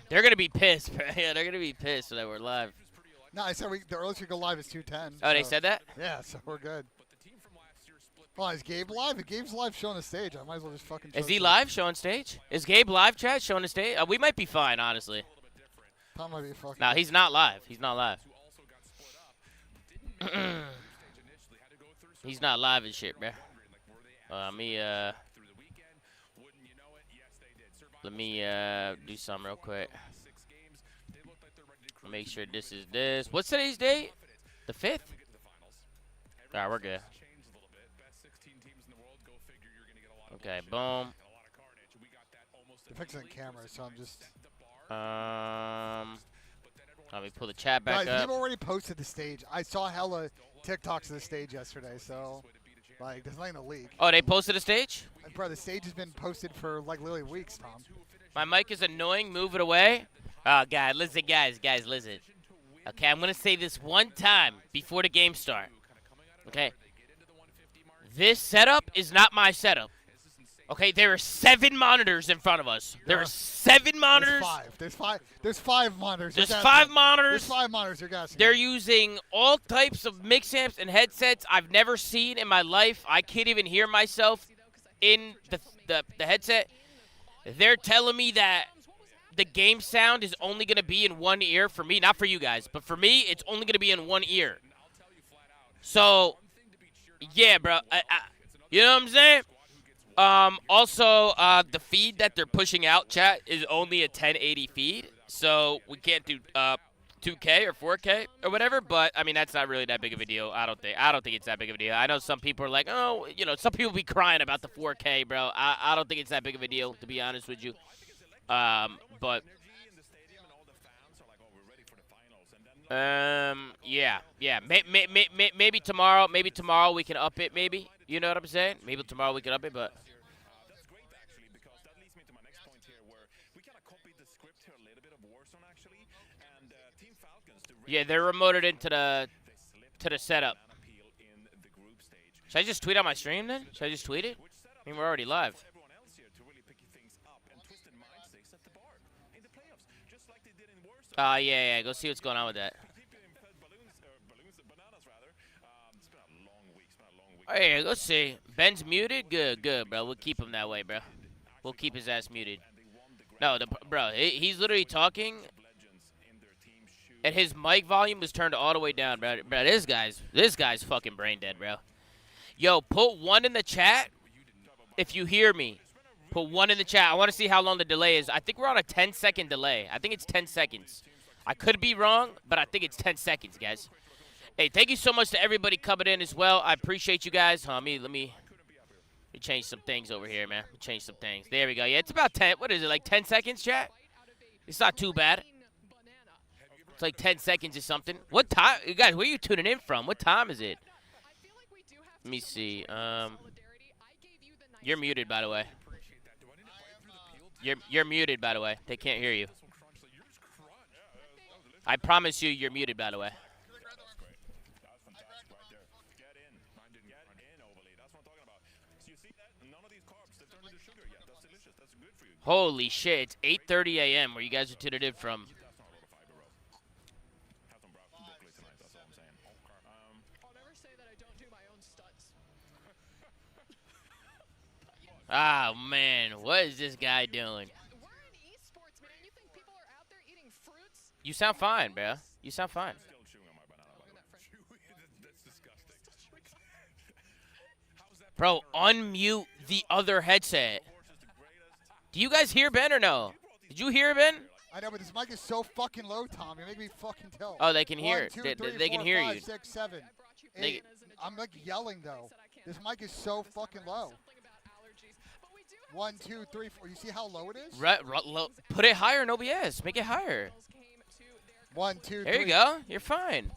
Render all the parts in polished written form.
They're gonna be pissed, bro. Yeah, they're gonna be pissed that we're live. No, I said the earliest we go live is 2:10. Oh, they said that? Yeah, so we're good. Well, is Gabe live? If Gabe's live showing the stage, I might as well just fucking. Is he live showing stage? Is Gabe live, chat, showing the stage? We might be fine, honestly. Tom might be fucking. No, he's not live. He's not live. He's not live and shit, bro. Let me do something real quick. Make sure this is this. What's today's date? The 5th? All right, we're good. Okay, boom. They're fixing the camera, so I'm just. Let me pull the chat back Guys, up. people already posted the stage. I saw hella TikToks of the stage yesterday, so like there's nothing to leak. Oh, they posted a stage? And bro, the stage has been posted for like literally weeks, Tom. My mic is annoying. Move it away. Oh, God. Listen, guys, listen. Okay, I'm going to say this one time before the game start. Okay? This setup is not my setup. Okay, there are 7 monitors in front of us. There are 7 monitors. There's 5. There's 5 monitors. There's 5 monitors. There's 5 monitors. You're guessing. They're using all types of mix amps and headsets I've never seen in my life. I can't even hear myself in the headset. They're telling me that the game sound is only going to be in one ear for me. Not for you guys, but for me, it's only going to be in one ear. So, yeah, bro. You know what I'm saying? Also, the feed that they're pushing out, chat, is only a 1080 feed. So, we can't do 2K or 4K or whatever. But, I mean, that's not really that big of a deal. I don't think it's that big of a deal. I know some people are like, oh, you know, some people be crying about the 4K, bro. I don't think it's that big of a deal, to be honest with you. But yeah. Maybe tomorrow we can up it. Maybe, you know what I'm saying? Maybe tomorrow we can up it, but. That's great actually, because that leads me to my next point here, where we kind of copied the script here a little bit of Warzone actually, and Team Falcons. Yeah, they're remoted into the setup. Should I just tweet on my stream then? Should I just tweet it? I mean, we're already live. Yeah. Go see what's going on with that. Oh, yeah, let's see. Ben's muted? Good, bro. We'll keep him that way, bro. We'll keep his ass muted. No, bro, he's literally talking, and his mic volume was turned all the way down, bro. Bro, this guy's fucking brain dead, bro. Yo, put 1 in the chat if you hear me. Put 1 in the chat. I want to see how long the delay is. I think we're on a 10-second delay. I think it's 10 seconds. I could be wrong, but I think it's 10 seconds, guys. Hey, thank you so much to everybody coming in as well. I appreciate you guys. Let me change some things over here, man. Change some things. There we go. Yeah, it's about 10. What is it, like 10 seconds, chat? It's not too bad. It's like 10 seconds or something. What time? You guys, where are you tuning in from? What time is it? Let me see. You're muted, by the way. You're muted, by the way. They can't hear you. I promise you're muted, by the way. Holy shit, it's 8:30 a.m. where you guys are tuning in from. Ah, man, what is this guy doing? We're in esports, man. You think people are out there eating fruits? You sound fine, bro. You sound fine. Bro, unmute the other headset. Do you guys hear Ben or no? Did you hear Ben? I know, but this mic is so fucking low, Tom. You make me fucking tell. Oh, they can hear 1, it. 2, They 3, can 4, hear 5, you. 6, 7, They 8. I'm like yelling though. This mic is so fucking low. 1, 2, 3, 4. You see how low it is? Put it higher in OBS. Make it higher. 1, 2, 3. There you go. You're fine.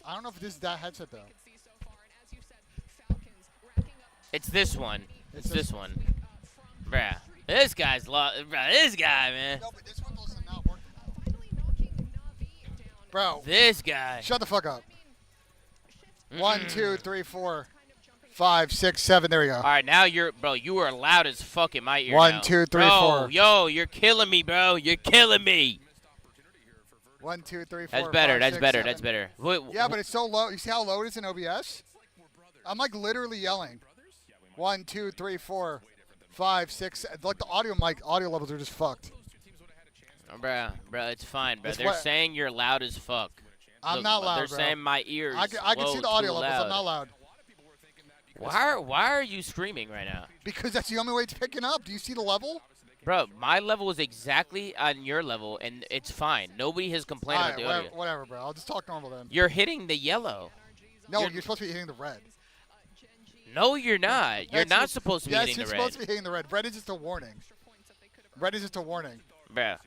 I don't know if this is that headset though. It's this one. It's this one. Bruh. This guy's bruh, this guy, man. No, but this one doesn't not work. Bro. This guy. Shut the fuck up. 1, 2, 3, 4, 5, 6, 7. There we go. All right, now you are loud as fuck in my ear 1, now. 2, 3, Bro, 4. Yo, you're killing me, bro. You're killing me. 1, 2, 3, 4. That's better. 5, That's 6, better. 7. That's better. Wait, Yeah, but it's so low. You see how low it is in OBS? I'm like literally yelling. 1, 2, 3, 4, 5, 6. Like the audio levels are just fucked. bro, it's fine, bro. It's They're what- saying you're loud as fuck. I'm Look, not loud, They're bro. saying my ears. I can see the audio levels. I'm not loud. Why are you screaming right now? Because that's the only way it's picking up. Do you see the level? Bro, my level is exactly on your level, and it's fine. Nobody has complained All about right, the audio. whatever, bro. I'll just talk normal then. You're hitting the yellow. No, You're- you're supposed to be hitting the red. No, you're not. You're not supposed to be Yes, hitting you're the supposed red. to be hitting the red. Red is just a warning. Red is just a warning. Bro,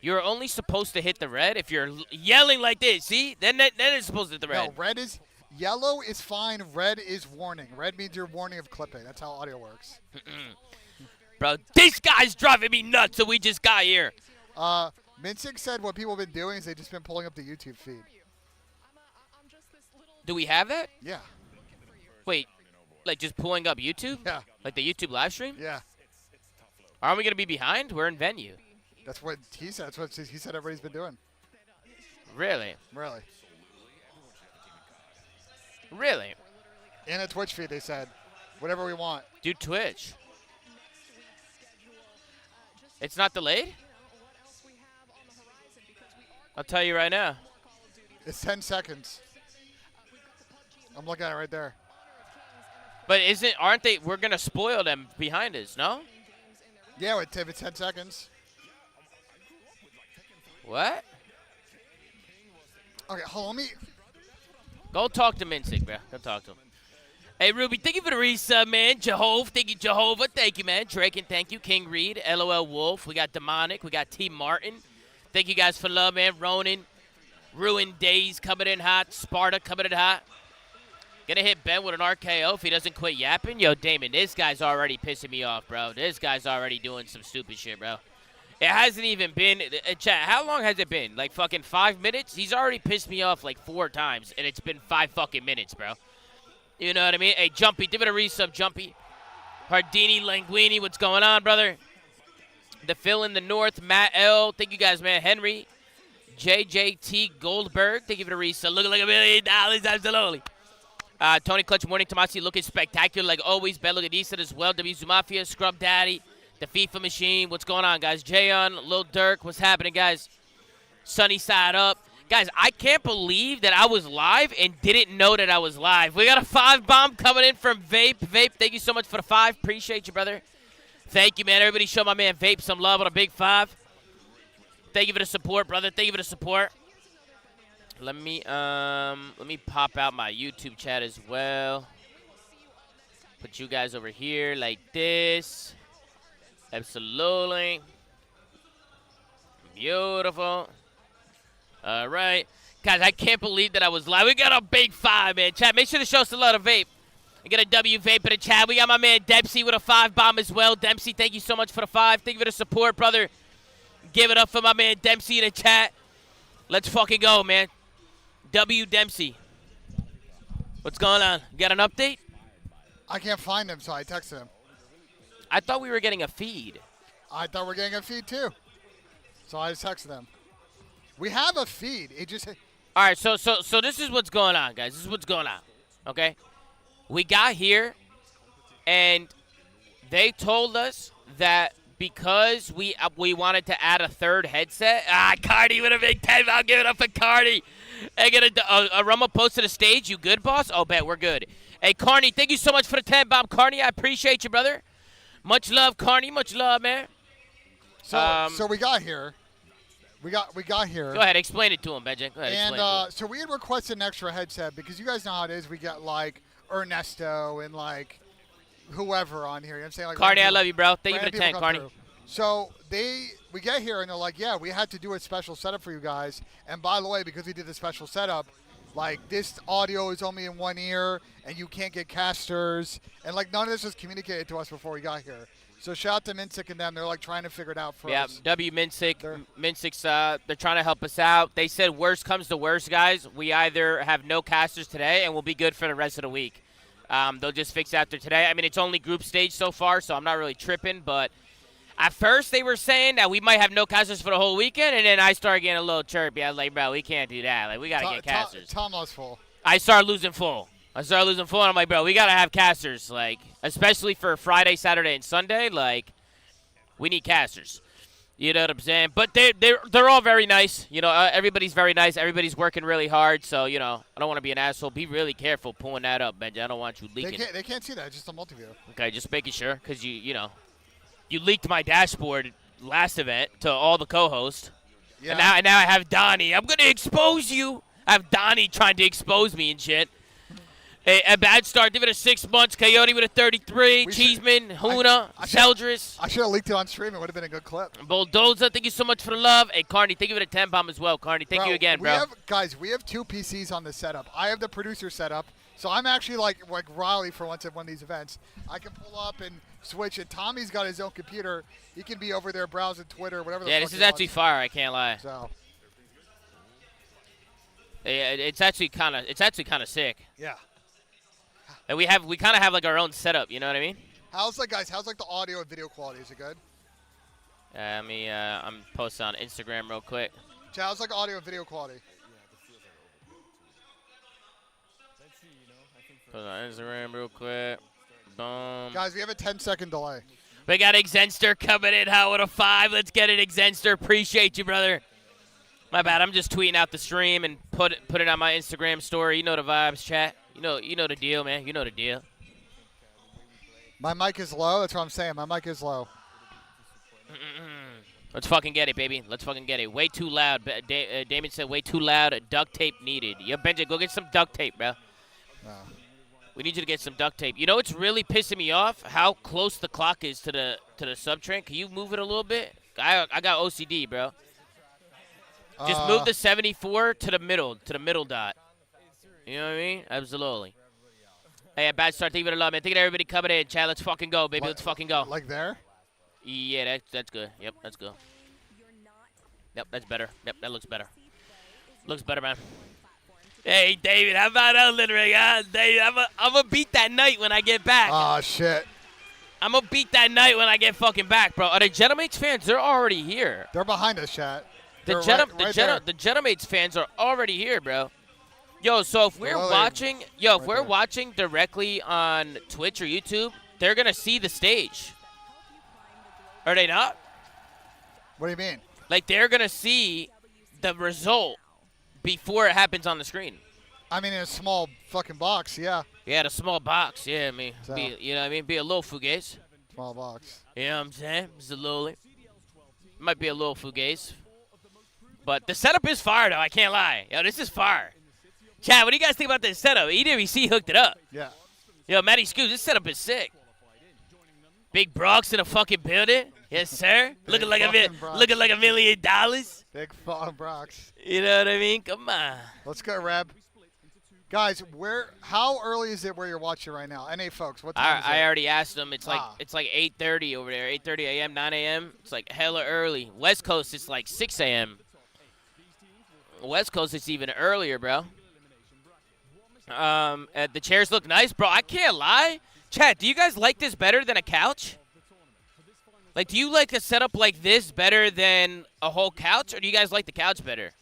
you're only supposed to hit the red if you're yelling like this. See? Then it's supposed to hit the red. No, red is yellow is fine. Red is warning. Red means you're warning of clipping. That's how audio works. Bro, this guy's driving me nuts, so we just got here. Minsick said what people have been doing is they've just been pulling up the YouTube feed. Do we have that? Yeah, Wait, like just pulling up YouTube? yeah, Like the YouTube live stream? yeah. Aren't we going to be behind? We're in venue. That's what he said. That's what he said everybody's been doing. Really? Really. Really? In a Twitch feed, they said. Whatever we want. Do Twitch. It's not delayed? I'll tell you right now. It's 10 seconds. I'm looking at it right there. But we're going to spoil them behind us, no? Yeah, if it's 10 seconds. What? Okay, hold on. Let me. Go talk to Minsick, bro. Go talk to him. Hey, Ruby, thank you for the resub, man. Jehovah, thank you, Jehovah. Thank you, man. Drake, and thank you. King Reed, LOL Wolf. We got Demonic. We got T. Martin. Thank you guys for love, man. Ronan. Ruined Days coming in hot. Sparta coming in hot. Gonna hit Ben with an RKO if he doesn't quit yapping. Yo, Damon, this guy's already pissing me off, bro. This guy's already doing some stupid shit, bro. It hasn't even been, chat, how long has it been? Like fucking 5 minutes? He's already pissed me off like 4 times, and it's been 5 fucking minutes, bro. You know what I mean? Hey, Jumpy, give it a resub, Jumpy. Hardini, Languini, what's going on, brother? The Phil in the North, Matt L. Thank you guys, man. Henry, JJT Goldberg, thank you for the resub. Looking like $1 million, absolutely. Tony Clutch, Morning Tomasi, looking spectacular like always. Ben Lugadisa as well. W Zoomafia, Scrub Daddy, the FIFA Machine. What's going on, guys? Jayon, Lil Durk, what's happening, guys? Sunny Side Up. Guys, I can't believe that I was live and didn't know that I was live. We got a 5-bomb coming in from Vape. Vape, thank you so much for the 5. Appreciate you, brother. Thank you, man. Everybody show my man Vape some love on a big 5. Thank you for the support, brother. Thank you for the support. Let me pop out my YouTube chat as well. Put you guys over here like this. Absolutely. Beautiful. All right. Guys, I can't believe that I was live. We got a big 5, man. Chat, make sure to show us a lot of Vape. We got a W Vape in the chat. We got my man Dempsey with a 5-bomb as well. Dempsey, thank you so much for the 5. Thank you for the support, brother. Give it up for my man Dempsey in the chat. Let's fucking go, man. W Dempsey. What's going on? You got an update? I can't find him, so I texted him. I thought we were getting a feed. I thought we're getting a feed too. So I just texted them. We have a feed. It just. All right, so this is what's going on, guys. This is what's going on. Okay? We got here, and they told us that because we wanted to add a third headset. Cardi with a big 10. I'll give it up for Cardi. I get a Rumble post to the stage. You good, boss? Oh, bet we're good. Hey, Carney, thank you so much for the 10, Bob. Carney, I appreciate you, brother. Much love, Carney. Much love, man. So we got here. We got here. Go ahead, explain it to him, Benjamin. Go ahead, And explain it to him. so we had requested an extra headset because you guys know how it is. We got like Ernesto and like whoever on here. You know what I'm saying? Like Carney, I random love you, bro. Thank you for random the 10, people come Carney. through. So we get here and they're like, yeah, we had to do a special setup for you guys. And by the way, because we did the special setup, like this audio is only in one ear and you can't get casters. And like none of this was communicated to us before we got here. So shout out to Minsick and them. They're like trying to figure it out for Yeah, us. W Minsick. They're- Minsick's, they're trying to help us out. They said worst comes to worst, guys. We either have no casters today and we'll be good for the rest of the week. They'll just fix after today. I mean, it's only group stage so far, so I'm not really tripping. But at first they were saying that we might have no casters for the whole weekend, and then I started getting a little chirpy. I was like, bro, we can't do that. Like, we got to get casters. Tom was full. I started losing full. And I'm like, bro, we got to have casters, like, especially for Friday, Saturday, and Sunday. Like, we need casters. You know what I'm saying? But they're all very nice. You know, everybody's very nice. Everybody's working really hard. So, you know, I don't want to be an asshole. Be really careful pulling that up, Benji. I don't want you leaking. They can't see that. It's just a multi-view. Okay, just making sure, because you leaked my dashboard last event to all the co-hosts. Yeah. And now I have Donnie. I'm gonna expose you. I have Donnie trying to expose me and shit. A bad start. Give it a 6 months. Coyote with a 33. Cheeseman, Huna, Zeldris. I should have leaked it on stream. It would have been a good clip. Bulldozer, thank you so much for the love. Hey, Carney, thank you for the 10 bomb as well. Carney, thank you again, bro. We have 2 PCs on the setup. I have the producer setup, so I'm actually like Riley for once at one of these events. I can pull up and switch it. Tommy's got his own computer. He can be over there browsing Twitter, whatever. Yeah, this is actually fire. I can't lie. So. Yeah, it's actually kind of sick. Yeah. And we kind of have like our own setup. You know what I mean? How's the audio and video quality? Is it good? I'm posting on Instagram real quick. How's like audio and video quality? Post on Instagram real quick. Boom. Guys, we have a 10-second delay. We got Exenster coming in. How with a 5? Let's get it, Exenster. Appreciate you, brother. My bad. I'm just tweeting out the stream and put it on my Instagram story. You know the vibes, chat. You know the deal, man. You know the deal. My mic is low. That's what I'm saying. My mic is low. Let's fucking get it, baby. Let's fucking get it. Way too loud. Damon said way too loud. Duct tape needed. Yo, Benji, go get some duct tape, bro. No. We need you to get some duct tape. You know what's really pissing me off? How close the clock is to the sub-train. Can you move it a little bit? I got OCD, bro. Just move the 74 to the middle dot. You know what I mean? Absolutely. Hey, a bad start. Thank you for the love, man. Thank you to everybody coming in, chat. Let's fucking go, baby. Let's fucking go. Like there? Yeah, that's good. Yep, that's good. Yep, that's better. Yep, that looks better. Looks better, man. Hey, David, how about Elden Ring, huh? David, I'm gonna beat that night when I get back. Oh, shit. I'm gonna beat that night when I get fucking back, bro. Are the Jetamates fans? They're already here. They're behind us, chat. The Jetamates fans are already here, bro. Yo, so if we're watching directly on Twitch or YouTube, they're gonna see the stage. Are they not? What do you mean? Like they're gonna see the result before it happens on the screen. I mean, in a small fucking box, yeah. Yeah, the small box. Yeah, I mean, So. you know what I mean? Be a little fugazi. Small box. You know what I'm saying? Just a little. Might be a little fugazi. But the setup is fire, though. I can't lie. Yo, this is fire. Chad, what do you guys think about this setup? EWC hooked it up. Yeah. Yo, Matty Scoot, this setup is sick. Big Brock's in a fucking building. Yes, sir. Looking like $1 million. Big fucking Brox. You know what I mean? Come on. Let's go, Reb. Guys, how early is it where you're watching right now? NA folks, what time is it? I already asked them. It's like 8:30 over there. 8:30 a.m., 9 a.m. It's like hella early. West Coast, it's like 6 a.m. West Coast, it's even earlier, bro. The chairs look nice, bro. I can't lie. Chat, do you guys like this better than a couch? Like, do you like a setup like this better than a whole couch, or do you guys like the couch better?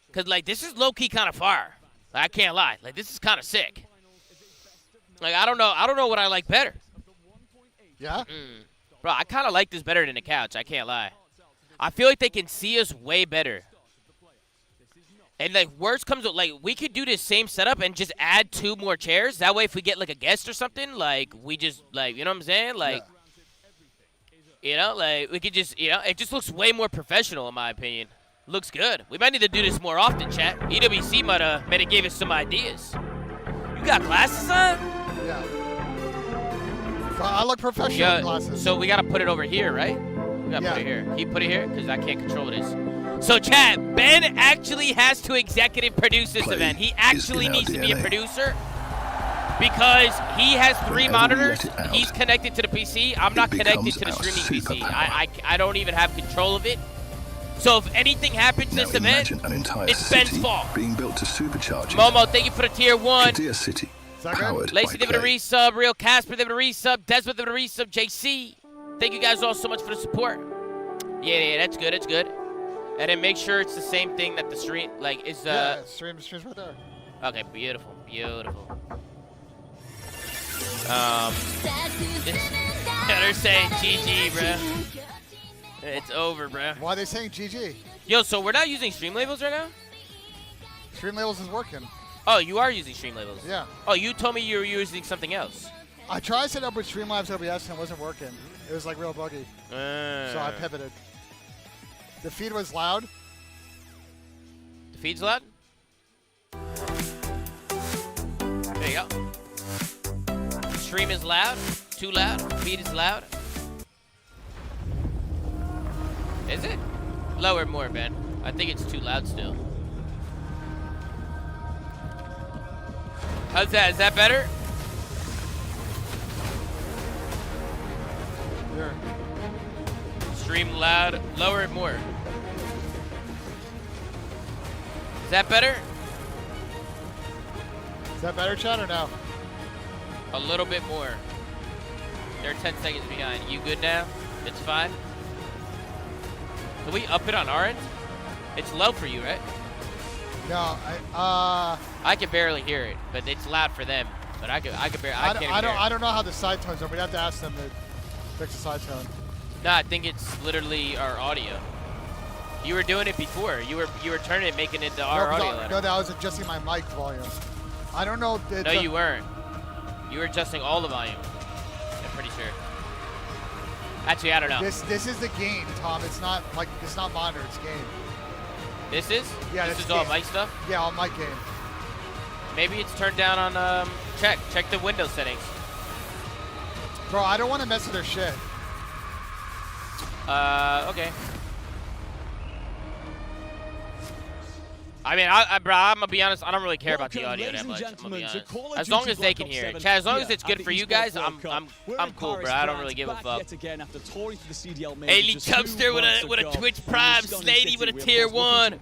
Because, like, this is low-key kind of far. I can't lie. Like, this is kind of sick. Like, I don't know what I like better. Yeah? Bro, I kind of like this better than the couch. I can't lie. I feel like they can see us way better. And, like, worst comes to, like, we could do this same setup and just add 2 more chairs. That way, if we get, like, a guest or something, like, we just, like, you know what I'm saying? Like, you know, like, we could just, you know, it just looks way more professional, in my opinion. Looks good. We might need to do this more often, chat. EWC might have gave us some ideas. You got glasses on? Yeah. So I look professional in glasses. So we got to put it over here, right? We got to put it here. Can you put it here? Because I can't control this. So, chat, Ben actually has to executive produce this event. He actually needs to be a producer because he has 3 monitors. He's connected to the PC. I'm not connected to the streaming PC. I don't even have control of it. So if anything happens this event, it's Ben's fault. Being built to supercharge Momo, thank you for the tier 1. Dear City. Is that good? Lacey, give it a resub. Real Casper, give it a resub. Desmond, give it a resub. JC, thank you guys all so much for the support. Yeah, that's good. That's good. And then make sure it's the same thing that the stream, like, is. Yeah, stream's right there. Okay, beautiful, beautiful. They're saying GG, bro. It's over, bro. Why are they saying GG? Yo, so we're not using Streamlabels right now? Streamlabels is working. Oh, you are using Streamlabels? Yeah. Oh, you told me you were using something else. I tried to set up with Streamlabs OBS and it wasn't working. It was like real buggy. So I pivoted. The feed was loud. The feed's loud? There you go. Stream is loud. Too loud. Feed is loud. Is it? Lower more, Ben. I think it's too loud still. How's that? Is that better? Here. Stream loud. Lower it more. Is that better? Is that better, chat, or no? A little bit more. They're 10 seconds behind. You good now? It's fine? Can we up it on our end? It's low for you, right? No, I can barely hear it, but it's loud for them. But I can't hear it. I don't know how the side tones are. We'd have to ask them to fix the side tone. No, I think it's literally our audio. You were doing it before. You were turning it, making it to our audio. No, that was adjusting my mic volume. I don't know. No, you weren't. You were adjusting all the volume. I'm pretty sure. Actually, I don't know. This is the game, Tom. It's not monitor. It's game. This is? Yeah, this this is all game. mic stuff? Yeah, all mic game. Maybe it's turned down on check the Windows settings. Bro, I don't want to mess with their shit. Okay. I mean, bro, I'm gonna be honest. I don't really care about the audio that much. I'm gonna be honest. As long as they can hear it, Chad. As long as it's good for you guys, I'm cool, bro. I don't really give a fuck. Haley Tubster with a Twitch Prime, Slady with a tier 1.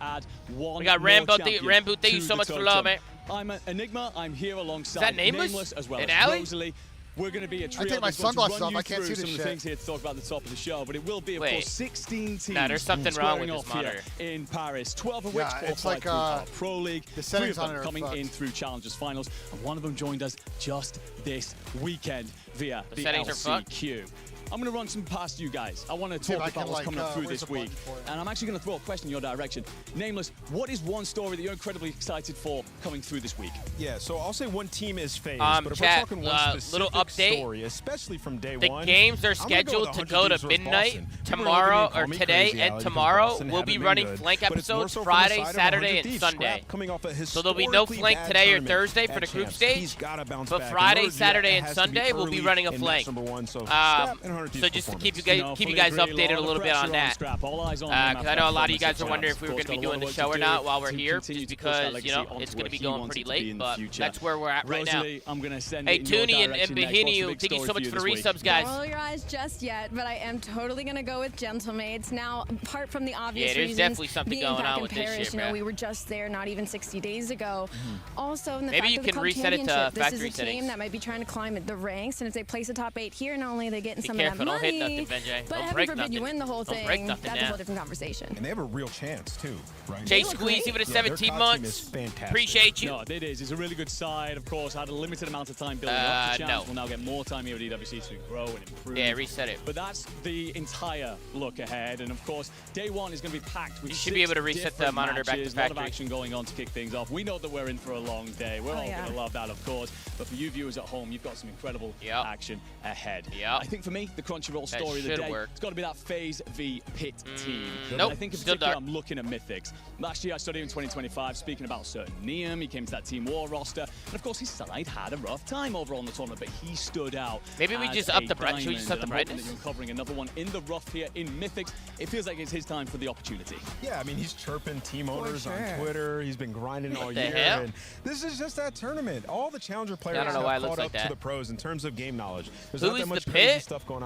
We got Rambo. Thank you so much for love, man. I'm Enigma. I'm here alongside Is that Nameless as well and as Allie? Rosalie. We're going to be a trio. I take my sunglasses off. I can't see some the of the shit. things here to talk about at the top of the show, but it will be, of course, 16 teams. Nah, there's something wrong with this squaring off monitor. here in Paris. 12 of which Yeah, it's qualified like, through our Pro League. the 3 settings of on them it are coming fucked. in through Challengers Finals, and one of them joined us just this weekend via the settings are fucked? LCQ. I'm going to run some past you guys. I want to See if talk I about can, what's coming up through where's this the week. button for it? And I'm actually going to throw a question in your direction. Nameless, what is one story that you're incredibly excited for coming through this week? Yeah, so I'll say one team is phased, but if chat, we're talking one specific little update. story, especially from day The one, games are I'm gonna go scheduled with to 100 go Thieves to versus midnight Boston. People are tomorrow, looking to or call me today crazy, and because tomorrow. Boston We'll be haven't been running good, flank but it's more episodes so from the Friday, side of Saturday, 100 and Thieves. Sunday. Scrap coming off a So there'll be no historically flank bad today or tournament Thursday at for the group champs. stage, He's gotta bounce but back. In Friday, order to do that, Saturday, it and has to be Sunday, we'll be early running a in flank. match number 1, so Scrap and 100 Thieves So just to keep you performance. guys updated a little bit on that. Because I know a lot of you guys are wondering if we were going to be doing the show or not while we're here, just because, you know, it's going to be going pretty late, but that's where we're at right now. I'm going to send Hey, Tooney and Bahinu, thank you so much for the resubs, guys. Roll your eyes just yet, but I am totally going to go with Gentlemaids. Now, apart from the obvious there's reasons, definitely something being going back on in with this Paris, shit, you know, bruh. we were just there not even 60 days ago. Also, in the Maybe fact you of the can club reset it to championship, this is factory a team settings. that might be trying to climb the ranks, and if they place a top 8 here, not only are they getting Be some careful, of don't that hit money, nothing, Benjay. but Don't heaven break forbid you nothing. win the whole Don't thing. break nothing That's a now. whole different conversation. And they have a real chance, too, right? Jay look Squeezy great. with a Yeah, their 17 COD team months. is fantastic. Appreciate you. No, it is. It's a really good side. Of course, had a limited amount of time building up to no. chance. We'll now get more time here at EWC to grow and improve. Yeah, reset it. But that's the entire look ahead. And of course, day one is going to be packed with You should be able to 6 reset the different monitor back to matches. A lot of factory. action going on to kick things off. We know that we're in for a long day. We're all yeah. going to love that, of course. But for you viewers at home, you've got some incredible action ahead. Yep. I think for me, the Crunchyroll That story of the should day, work. it's got to be that FaZe v Pit team. And nope, I think in still particular, dark. I'm looking at Mythics. Last year, I studied in 2025, speaking about certain Neum. He came to that Team War roster. And of course, his side had a rough time overall in the tournament, but he stood out. Maybe we as just up a the bright- should we diamond, just up the and I'm hoping brightness? that you're uncovering another one in the rough here in Mythics. It feels like it's his time for the opportunity. Yeah, I mean, he's chirping team owners sure. on Twitter. He's been grinding all the year. hell? And this is just that tournament. All the challenger players I don't know have why it looks caught like up that. to the pros in terms of game knowledge. There's Who not is that much the crazy Pit? stuff going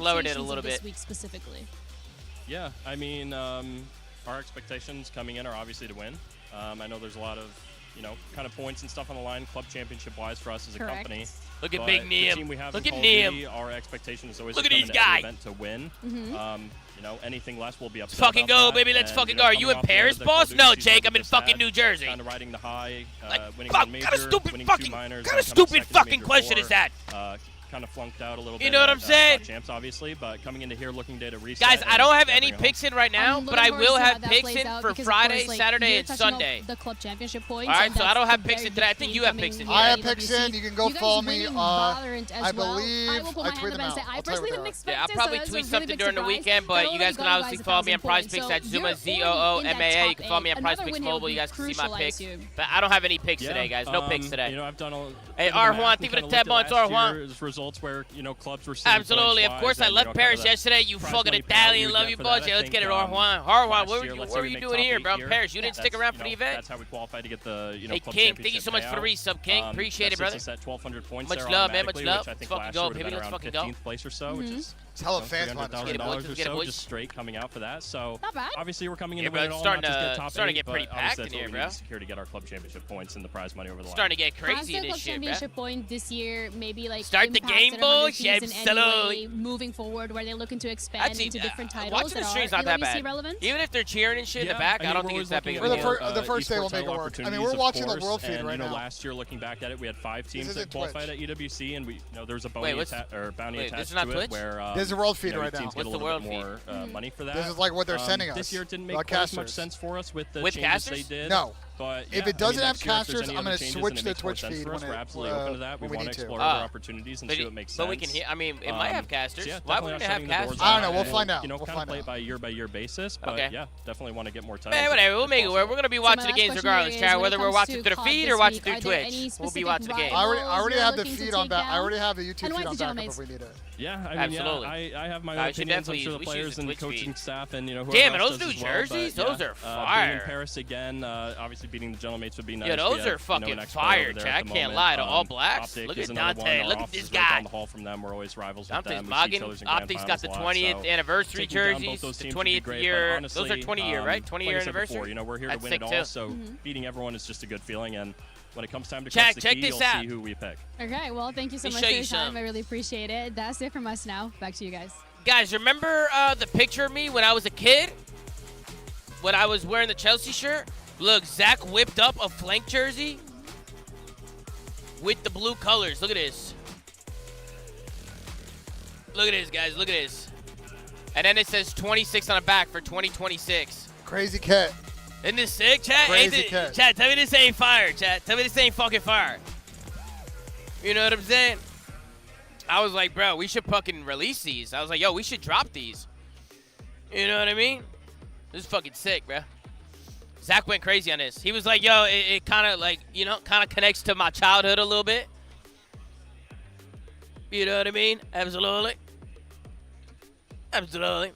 lowered it a expectations little of this bit. week specifically? Yeah, I mean, our expectations coming in are obviously to win. I know there's a lot of, kind of points and stuff on the line, club championship-wise for us as a Correct. company. Look at But Big the Neem. team we have Look in at Call of Duty, Neem. our expectation is always Look to at come these into every guys. event to win. Anything less will be upset Fucking about go, that. baby. Let's And, fucking go. Are you coming in off the end Paris, of the Call of boss? Duty No, season, Jake. I'm in just fucking had New Jersey. Kind of riding the high, Like, winning fuck, one what major, kind of stupid winning fucking, two minors, kind of and coming stupid second in fucking major question four. is that? kind of flunked out a little bit. You know what I'm saying? Champs, obviously, but coming into here looking to reset. Guys, I don't have any everyone. picks in right now, but I will have picks in for Friday, Saturday, and Sunday. The club championship points. All right, so I don't have picks in today. I think you have picks in here. I have picks in. You can go follow me. I believe I tweet them out. I personally didn't expect I'll probably tweet something during the weekend, but you guys can obviously follow me on Prize Picks at Zoomaa, Zoomaa. You can follow me on Prize Picks Mobile. You guys can see my picks. But I don't have any picks today, guys. No picks today. You know, I've done a. Hey, Arjuan, thank you for the 10 months, Arjuan. Results where clubs were. Absolutely, of course. I left Paris yesterday. You fucking Italian, love you, boss. Yeah, let's get it, Arjuan. Arjuan, what were you doing here, bro? Paris, you didn't stick around for the event. That's how we qualified to get the Hey, King, thank you so much for the resub, King. Appreciate it, brother. At 1,200 points. Much love, man. Much love. Let's fucking go, baby. Let's fucking go. 15th place or so, which is. It's hella fans $300,000 or so just straight coming out for that. So not bad. Obviously we're coming in yeah, to win it all, not just get top starting to eight, get pretty but packed obviously in here, that's what we bro. need to secure to get our club championship points and the prize money over the line. Starting to get crazy Has the in club this shit, bro. championship point this year maybe like start the game, boys. Absolutely. Moving forward, where they're looking to expand into different titles. Watching the stream's not that bad. Relevant. Even if they're cheering and shit in the back, I don't think it's that big of a deal. The first day will make it work. I mean, we're watching the world feed right now. Last year, looking back at it, we had 5 teams that qualified at EWC, and there was a bounty attached to it where there's a world feed right now. What's the world feed? Money for that. This is like what they're sending us. This year it didn't make quite as much sense for us with the changes they did. No. But if it doesn't have casters, I'm going to switch the Twitch feed we're absolutely open to that. We want to explore Ah. other opportunities and see what makes sense. But we can hear. I mean, it might have casters. Yeah, why wouldn't it have casters? I don't know. We'll find out. You know, kind of play it by year basis. But yeah, definitely want to get more time. Man, whatever. We'll make it work. We're going to be watching the games regardless, Chad. Whether we're watching through the feed or watching through Twitch, we'll be watching the game. I already have the feed on back. I already have the YouTube feed on backup if we need it. Yeah, I mean, absolutely. I have my own opinions. I'm sure the players and coaching staff and whoever damn it, else those new does as well, jerseys, but, those are fire. Being in Paris again, obviously beating the Gentlemates would be nice. Yeah, those are fucking fire, Chad. I can't lie to all blacks. Look at Dante. Look at this guy. Down the hall from them, we're always rivals with them. Optics got the 20th anniversary jerseys, the 20th year. Those are 20-year, right? 20-year anniversary. You know, we're here to win it all, so beating everyone is just a good feeling. And when it comes time to check the key, this you'll out. see who we pick. Okay, well, thank you so much for your time. I really appreciate it. That's it from us now. Back to you guys. Guys, remember the picture of me when I was a kid? When I was wearing the Chelsea shirt? Look, Zach whipped up a flank jersey with the blue colors. Look at this. Look at this, guys. Look at this. And then it says 26 on the back for 2026. Crazy cat. Isn't this sick, Chad? Crazy cat. Chad, tell me this ain't fire, Chad. Tell me this ain't fucking fire. You know what I'm saying? I was like, bro, we should fucking release these. I was like, yo, we should drop these. You know what I mean? This is fucking sick, bro. Zach went crazy on this. He was like, yo, it kind of like, you know, kind of connects to my childhood a little bit. You know what I mean? Absolutely. Absolutely.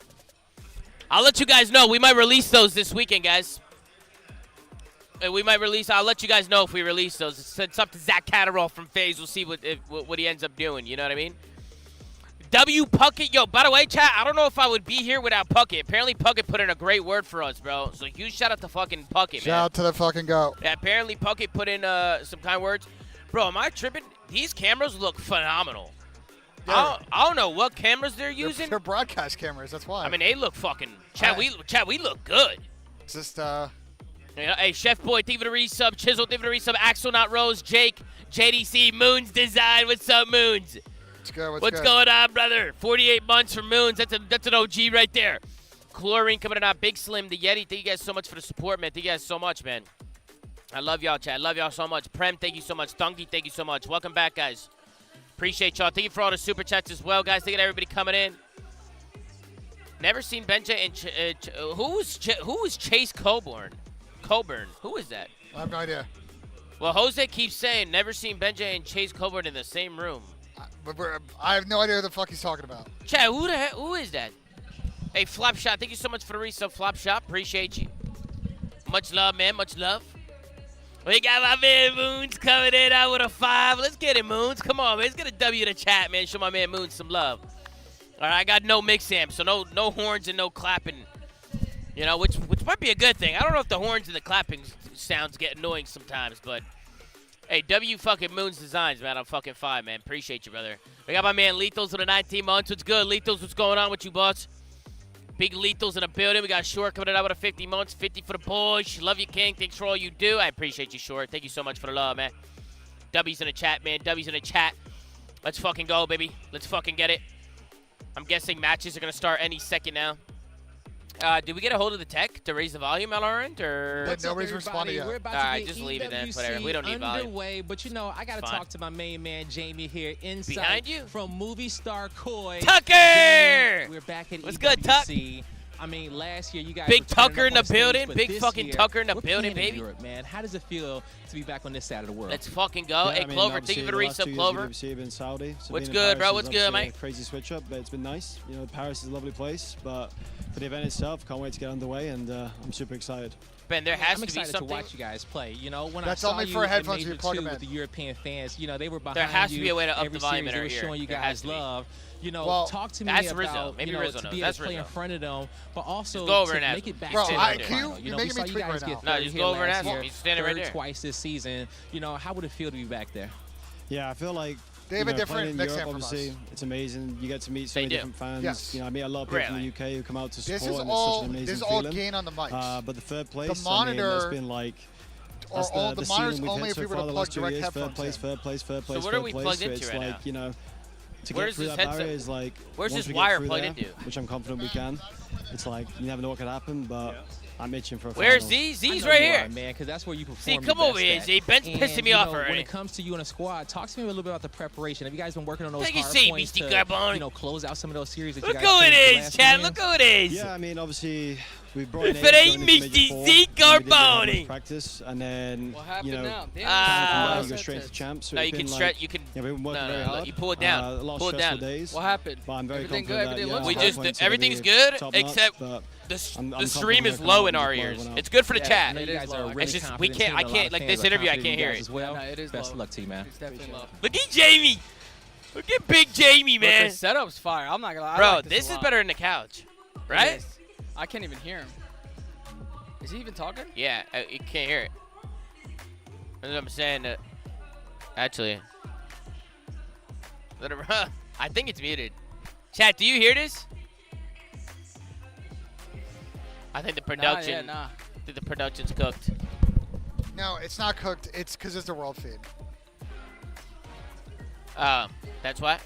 I'll let you guys know. We might release those this weekend, guys. I'll let you guys know if we release those. It's up to Zach Catterall from FaZe. We'll see what he ends up doing. You know what I mean? W Puckett. Yo, by the way, chat, I don't know if I would be here without Puckett. Apparently, Puckett put in a great word for us, bro. So huge shout out to fucking Puckett, man. Shout out to the fucking goat. Yeah, apparently Puckett put in some kind words. Bro, am I tripping? These cameras look phenomenal. Yeah, I don't know what cameras they're using. They're broadcast cameras, that's why. I mean, they look fucking... Chat, we look good. It's just, You know, hey, Chef Boy, thank you for the resub. Chisel, thank you for the resub. Axel, not Rose. Jake, JDC, Moons Design. What's up, Moons? What's going on, brother? 48 months for Moons. That's an OG right there. Chlorine coming in out. Big Slim, the Yeti. Thank you guys so much for the support, man. Thank you guys so much, man. I love y'all, chat. I love y'all so much. Prem, thank you so much. Dunky, thank you so much. Welcome back, guys. Appreciate y'all. Thank you for all the super chats as well, guys. Thank you to everybody coming in. Never seen Benja and who is Chase Coburn? Who is that? I have no idea. Well, Jose keeps saying never seen Benja and Chase Coburn in the same room. I have no idea what the fuck he's talking about. Chad, who is that? Hey, Flop Shot, thank you so much for the resub, Flop Shot. Appreciate you. Much love, man. Much love. We got my man Moons coming in out with a 5. Let's get it, Moons. Come on, man. Let's get a W in the chat, man. Show my man Moons some love. All right, I got no mix amp, so no horns and no clapping. You know, which might be a good thing. I don't know if the horns and the clapping sounds get annoying sometimes, but hey, W fucking Moons Designs, man. I'm fucking 5, man. Appreciate you, brother. We got my man Lethals with the 19 months. What's good, Lethals? What's going on with you, boss? Big Lethals in the building. We got Short coming out with a 50 months. 50 for the boys. Love you, King. Thanks for all you do. I appreciate you, Short. Thank you so much for the love, man. W's in the chat, man. W's in the chat. Let's fucking go, baby. Let's fucking get it. I'm guessing matches are going to start any second now. Did we get a hold of the tech to raise the volume on our end, or? But nobody's responded yet. We're about All to right, get just leave it then. EWC Whatever. We don't need volume. underway, but you know, I got to Fine. talk to my main man Jamie here inside Behind you? from movie star Coy. Tucker! Jamie, we're back at What's EWC. good, Tuck? I mean, last year you guys Big were turning Tucker up in the on stage, building. but Big this fucking year, Tucker in the we're building, playing in baby. Europe, man. How does it feel to be back on this side of the world? Let's fucking go. Hey, Clover, thank you for the resub, Clover. What's good, bro? What's good, mate? Crazy switch up, but it's been nice. You know, Paris is a lovely place, but for the event itself, can't wait to get underway, and I'm super excited. Ben, there has I'm to be excited something. to watch you guys play. You know, when That's I saw only you for in headphones Major you plug 2 them with in. the European fans, you know, they were behind There has to you be a way to up every the volume series. in our They were ear. showing you There has guys to be. love. You know, Well, talk to me that's about Rizzo. Maybe you know, Rizzo to knows. be able That's to play in Rizzo. front of them, but also Just go over to and ask make him. it back Bro, to I- the can final. you You know, making we me saw you tweak guys right get now? No, third just here go over and last ask him. year, He's standing right third there. twice this season. You know, how would it feel to be back there? Yeah, I feel like They have a different playing in mix Europe, in from us. obviously, it's amazing. You get to meet so They many do. different fans. Yes. You know, I meet a lot of people from Really? the UK who come out to support, This is and all. it's such an amazing This is all feeling. gain on the mics. But the third place, monitor- I mean, that's been like Or that's all the the monitors ceiling we've only hit if so we were far to the plug last 2 direct years. headphones Third place, in. third place, third place, what are third we place. plugged So into it's right like, now? you know, to Where's get through this that barrier headset? is like, Where's once this we wire get through plugged there, into? which I'm confident we can, it's like you never know what could happen, but I'm itching for a Where's final. Z? I Z's know right you here. are, man, because that's where you perform. See, your come over best here, at. Z. Ben's And, pissing me you off know, already. When it comes to you and a squad, talk to me a little bit about the preparation. Have you guys been working on those Take a hard seat, points Beastie to, Garbone. you know, close out some of those series that Look you guys who played it the is, last Chad. few Look years? who it is. Yeah, I mean, obviously, we brought in If it ain't going into Mr. Major 4, Z and we didn't really have Carbone. much practice, and then, What happened you know, now? Damn, Ah. you go straight to champs. So No, it's you can been stretch. like, You can. yeah, we've been working No, very no, hard. you pull it down. A lot Pull of it stressful down. days. What happened? But I'm very Everything confident good? that, Everything yeah, looks We our good? just points are everything's gonna be good top except notch, but the I'm the stream confident is we're low gonna in our blow ears. everyone out. It's good for the Yeah, chat. I know you It is guys low. are It's really just- we confident can't- too, I and a lot can't- of like, fans this are interview, I confident can't in hear you guys it. as well. No, it is Best low. of luck to you, man. It's definitely low. Look at Jamie. Look at Big Jamie, But man. the setup's fire. I'm not gonna lie. I Bro, like this a is lot. better than the couch, It right? is. I can't even hear him. Is he even talking? Yeah, you can't hear it. That's what I'm saying. Actually, let it run. I think it's muted. Chat, do you hear this? I think the production. Nah. I think the production's cooked. No, it's not cooked. It's because it's the world feed. That's why.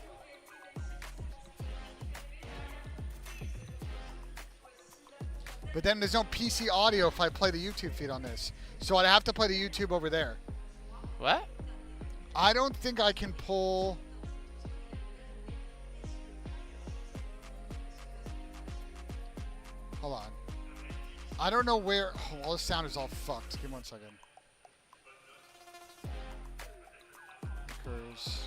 But then there's no PC audio if I play the YouTube feed on this. So I'd have to play the YouTube over there. What? I don't think I can pull. Hold on. I don't know where. Oh, well, the sound is all fucked. Give me 1 second.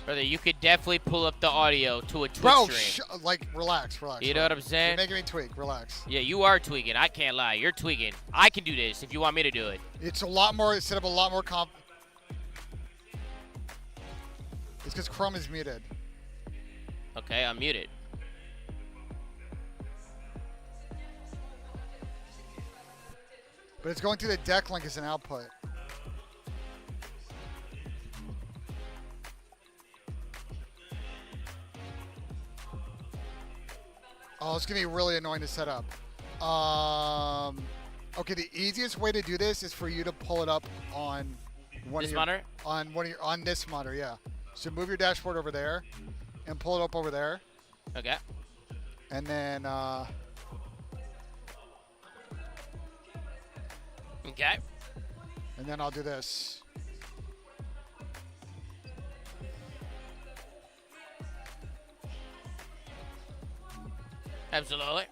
Brother, you could definitely pull up the audio to a Twitch Bro, stream. like, relax. You know what I'm saying? You're making me tweak. Relax. Yeah, you are tweaking. I can't lie. You're tweaking. I can do this if you want me to do it. It's a lot more. Set up a lot more comp. It's because Chrome is muted. Okay, I'm muted. But it's going through the deck link as an output. Oh, it's going to be really annoying to set up. Okay, the easiest way to do this is for you to pull it up on one This of your, monitor? on this monitor, yeah. So move your dashboard over there and pull it up over there. Okay. And then Okay. and then I'll do this. Absolutely.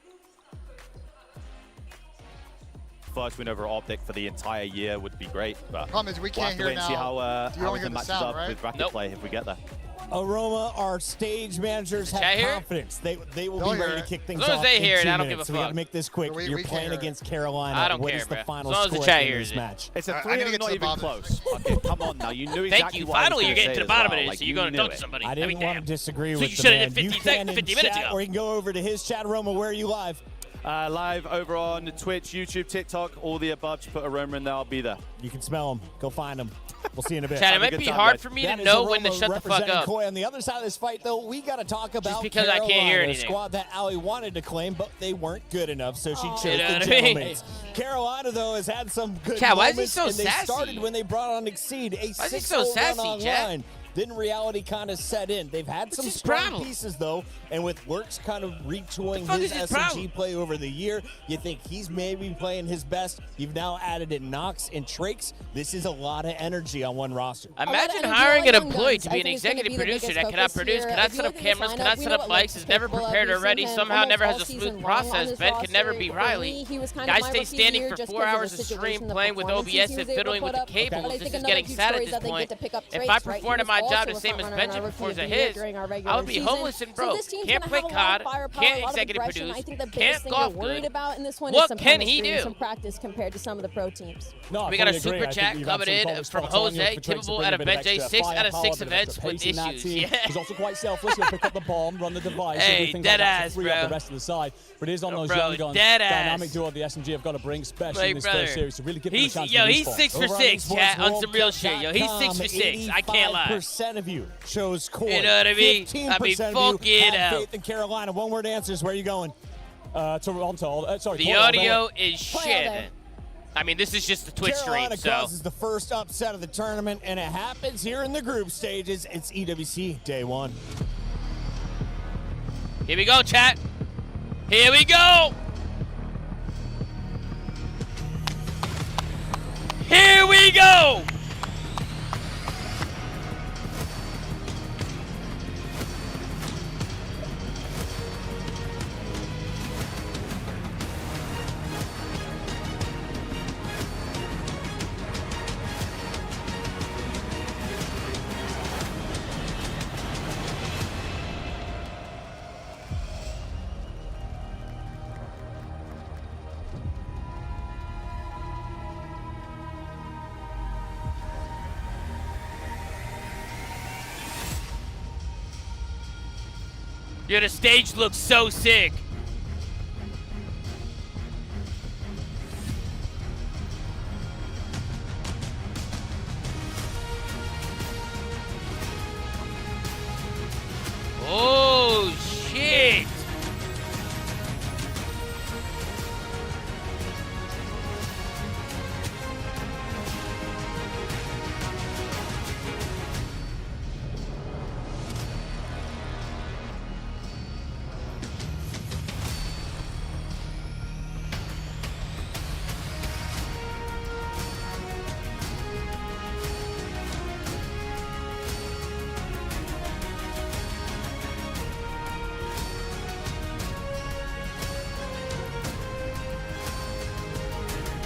First win over Optic for the entire year would be great, but Problem is we we'll can't have to hear wait and see now. how You don't hear everything the matches sound, up right? with bracket Nope. play if we get there. Aroma, our stage managers have chat hear it? confidence. They will They'll be hear ready it. to kick things As long as off they in hear it, 2 I don't minutes. give a So we got to fuck. make this quick. We You're can't playing hear it. against Carolina. I don't What care, is the bro. final As long as the score chat in hears this it. match? It's a I 3 need to get not to the even bottom of close. Okay, come on now. You knew exactly Thank you. what I was Finally, you're gonna getting to say the as bottom well. of this, Like, so you're you going to knew dunk it. somebody. I didn't want to disagree So with you the should have man. did 50 You can in 50 minutes chat, ago. or you can go over to his chat. Aroma, where are you live? Live over on Twitch, YouTube, TikTok, all the above. Just put Aroma in there. I'll be there. You can smell him. Go find him. We'll see you in a bit. Chat, it Have a might good be time, hard guys. for me That to is know when to Aroma shut the fuck representing up. Coy. On the other side of this fight, though, we got to talk about because I can't hear Carolina, anything. a squad that Allie wanted to claim, but they weren't good enough, so she chose You know the what I mean? Gentlemen's. Carolina, though, has had some good Chat, why is he moments, so and they sassy? started when they brought on Exceed, a Why is he 6-0 so run sassy, Chat? online. Then reality kind of set in. They've had some strong pieces, though, and with Lurks kind of retooling his SMG play over the year, you think he's maybe playing his best. You've now added in Nox and Trakes. This is a lot of energy on one roster. Imagine hiring an employee to be an executive producer that cannot produce, cannot set up cameras, cannot set up mics, is never prepared already, somehow never has a smooth process. Ben could never be Riley. Guy stays standing for 4 hours a stream playing with OBS and fiddling with the cables. This is getting sad at this point. If I performed at my job the same as Benji performs at his, I would be homeless and broke. Can't play COD, can't executive produce, can't golf good. What can he do? Some practice compared to some of the pro teams. We got a super chat coming in from Jose. Typical out of Benji, 6 out of 6 events with issues. Yeah. He's also quite selfless. He'll pick up the bomb, run the device. Hey, dead ass, bro. The rest of the side, but it is on those young guns. Dynamic duo of the SMG have got to bring, especially in this first series, to really give them a chance. Yo, he's 6 for 6, chat, on some real shit. Yo, he's 6 for 6. I can't lie. 85% of you chose Core. You know what I mean? 15% I mean, of you fuck had faith in Carolina. One-word answers. Where are you going? Sorry. The audio is shit. I mean, this is just the Twitch Carolina stream, so. This is the first upset of the tournament, and it happens here in the group stages. It's EWC Day 1. Here we go, chat. Here we go. Here we go. Yo, the stage looks so sick. Oh, shit.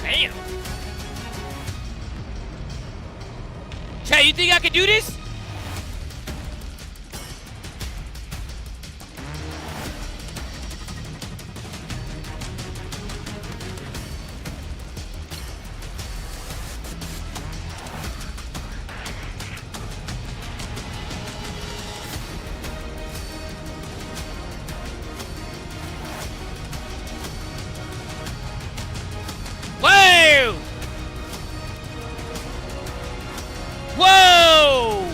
Damn. Chat, you think I can do this? Whoa! Whoa!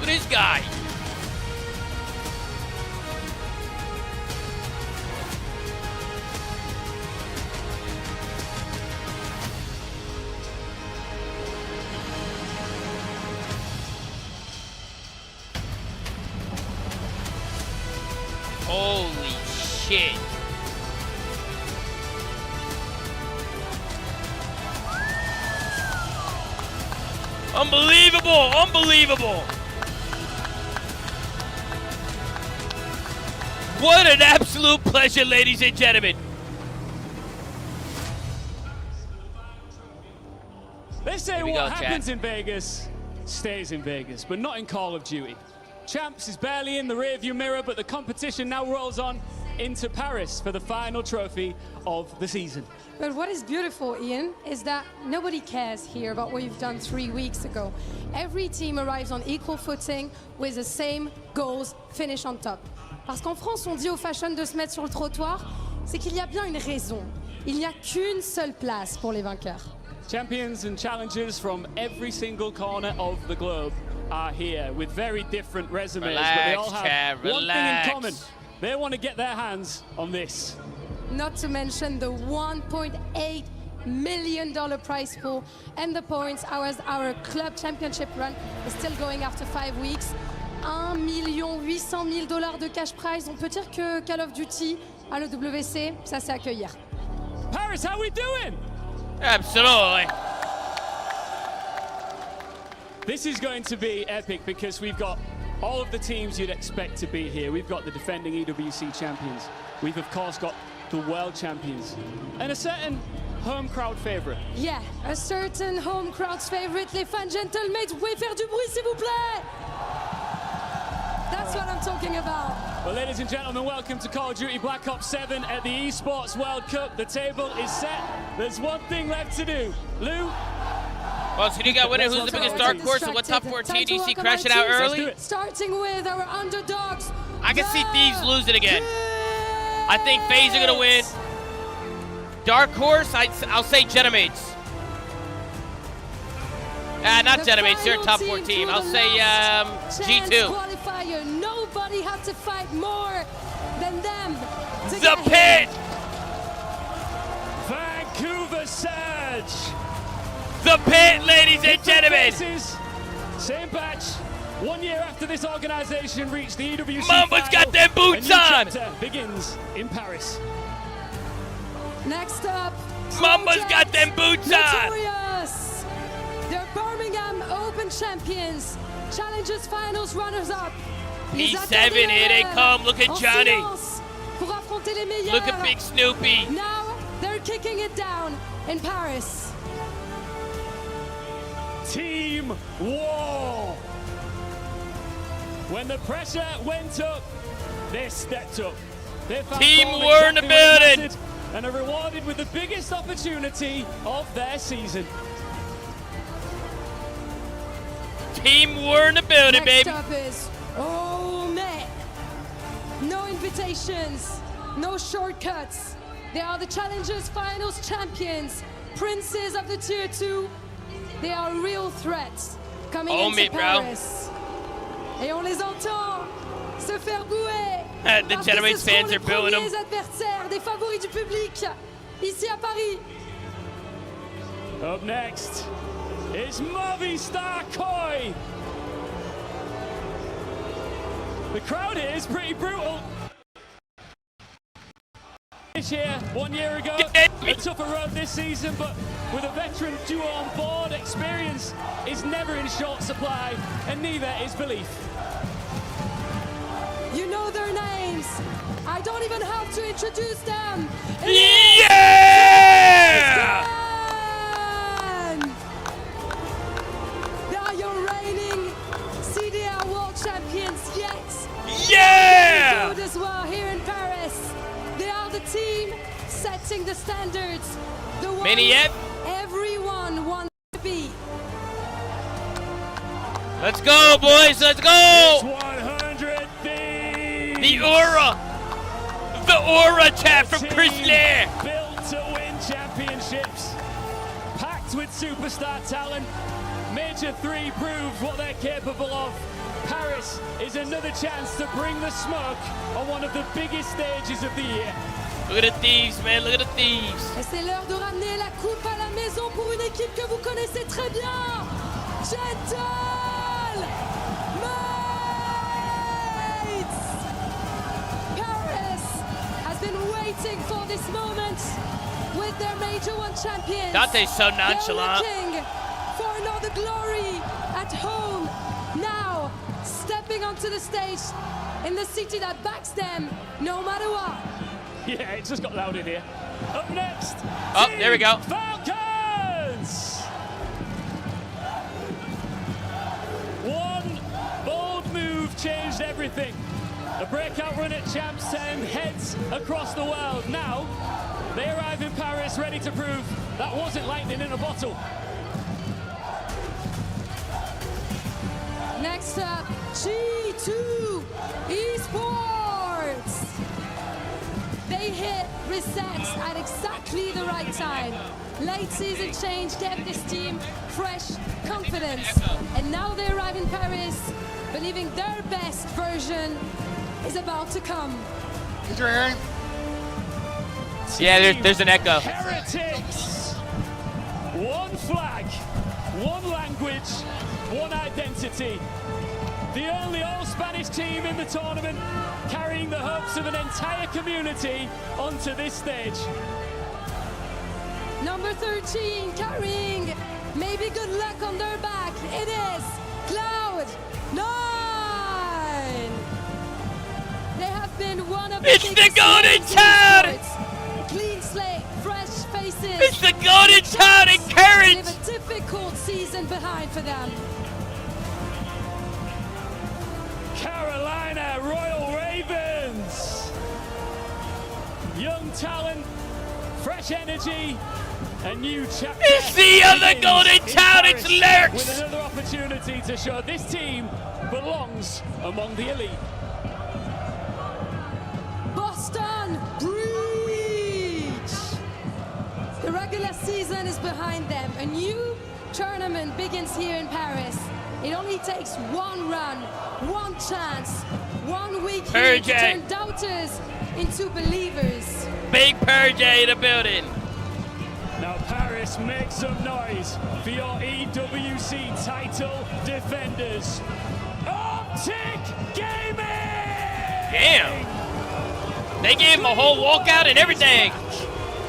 Look at this guy. Holy shit. Unbelievable! Unbelievable! What an absolute pleasure, ladies and gentlemen. They say what happens in Vegas stays in Vegas, but not in Call of Duty. Champs is barely in the rearview mirror, but the competition now rolls on into Paris for the final trophy of the season. But what is beautiful, Ian, is that nobody cares here about what you've done 3 weeks ago. Every team arrives on equal footing with the same goals, finish on top. Parce qu'en France, on dit aux fashion de se mettre sur le trottoir, c'est qu'il y a bien une raison. Il n'y a qu'une seule place pour les vainqueurs. Champions and challengers from every single corner of the globe are here with very different resumes, but they all have one thing in common. They want to get their hands on this. Not to mention the 1.8 million prize pool and the points. Our club championship run is still going after 5 weeks. $1,800,000 de cash prize. On peut dire que Call of Duty à le WC, ça c'est accueillir. Paris, how we doing? Absolutely. This is going to be epic because we've got all of the teams you'd expect to be here. We've got the defending EWC champions. We've of course got the world champions and a certain home crowd favorite. Yeah, a certain home crowd's favorite. Les fans gentlemen, vous pouvez faire du bruit s'il vous plaît. That's what I'm talking about. Well, ladies and gentlemen, welcome to Call of Duty Black Ops 7 at the ESPORTS World Cup. The table is set. There's one thing left to do. Lou? Well, so you got winner. Who's the biggest dark horse and what top 14 do you see crash it out early? Starting with our underdogs. I can see Thieves lose it again. I think FaZe are going to win. Dark horse, I'll say Genamates. Not Genamates, they're a top 4 team. I'll say G2. Qualifier. Nobody had to fight more than them. The Pit! Vancouver Surge! The Pit, ladies and gentlemen! Same batch. 1 year after this organization reached the EWC Mamba's final, got them boots a new on! chapter begins in Paris. Next up, Mamba's got them boots on! Notorious. They're Birmingham Open champions. Challengers finals runners-up. P7, here they come. Look at Johnny. Pour affronter les meilleurs. Look at Big Snoopy. Now they're kicking it down in Paris. Team War. When the pressure went up, they stepped up. Team War in the building. And are rewarded with the biggest opportunity of their season. Team War in the building, baby. Next up is, oh man, no invitations, no shortcuts. They are the Challengers Finals champions, princes of the Tier 2. They are real threats coming into Paris. Et on les entend se faire bouer. The Genamates fans are booing them. Les adversaires des favoris du public ici à Paris. Up next is Movistar Koi. The crowd here is pretty brutal. This year, 1 year ago, a tougher road this season, but with a veteran duo on board, experience is never in short supply, and neither is belief. You know their names. I don't even have to introduce them. Yeah! They are your reigning CDR World Champions yet. Yeah! Good as well here in Paris. They are the team setting the standards. The one everyone wants to be. Let's go, boys. Let's go. 100 Thieves. The aura tap from Chris Lair. Built to win championships. Packed with superstar talent. Major 3 proved what they're capable of. Paris is another chance to bring the smoke on one of the biggest stages of the year. Look at the Thieves, man. Look at the Thieves. Et c'est l'heure de ramener la coupe à la maison pour une équipe que vous connaissez très bien. Gentlemen! Paris has been waiting for this moment with their Major 1 champions. Dante's so nonchalant. They're looking for another glory at home. Now, stepping onto the stage in the city that backs them, no matter what. Yeah, it just got loud in here. Up next, oh, there we go. Falcons! One bold move changed everything. The breakout run at Champs 10 heads across the world. Now, they arrive in Paris ready to prove that wasn't lightning in a bottle. Next up, G2 ESPORTS. They hit resets at exactly the right time. Late season change gave this team fresh confidence. And now they arrive in Paris, believing their best version is about to come. Did you hear him? Yeah, there's an echo. Heretics one flag, one language, one identity. The only all-Spanish team in the tournament, carrying the hopes of an entire community onto this stage. Number 13, carrying maybe good luck on their back. It is Cloud9. They have been one of the It's the Golden Town! Clean slate, fresh faces. It's the Golden Town and Courage! They have a difficult season behind for them. Carolina Royal Ravens. Young talent, fresh energy, a new chapter. It's the other Golden Town, it's Lurks! With another opportunity to show this team belongs among the elite. Boston Breach. The regular season is behind them. A new tournament begins here in Paris. It only takes one run, one chance, 1 week here to turn doubters into believers. Big Purge in the building. Now Paris, make some noise for your EWC title defenders. Optic Gaming! Damn. They gave him a whole walkout and everything.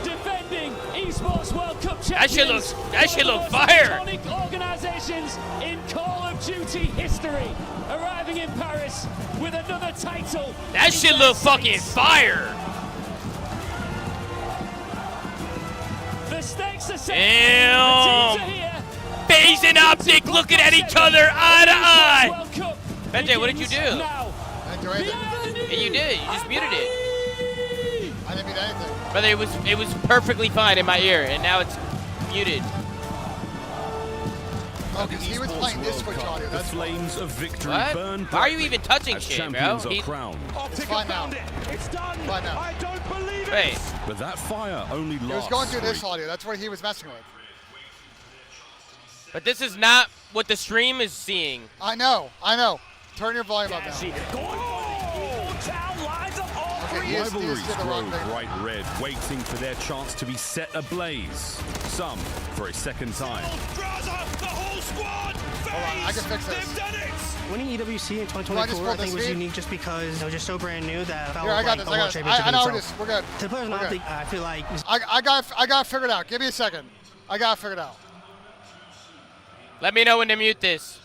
Defending Esports World Cup champions. That shit look fire. Iconic organizations in Call of Duty history, arriving in Paris with another title. That shit look fucking fire. The stakes are set. Damn. The teams are here. FaZe and Optic looking at each other eye to eye. Benjay, what did you do? Yeah, you did. You just muted it. I didn't mute anything. Brother, it was perfectly fine in my ear, and now it's muted. Oh, because he was playing this Twitch audio. The flames of victory What? burn. Why are you even touching as shit, bro? champions are crowned. It's fine now. It's done. Fine now. I don't believe it. Wait. But that fire only lasts. He was going through this 3. audio. That's what he was messing with. But this is not what the stream is seeing. I know. Turn your volume up now. Okay, he is Rivalries did the wrong grow thing. bright red, waiting for their chance to be set ablaze. Some for a second time. The whole squad. Hold on, I can fix this. They've done it. Winning EWC in 2024, I think, was unique just because it was just so brand new that Here, I got this. I know this. We're good. To the players, We're good. I feel like I got it figured out. Give me a second. I got it figured out. Let me know when to mute this.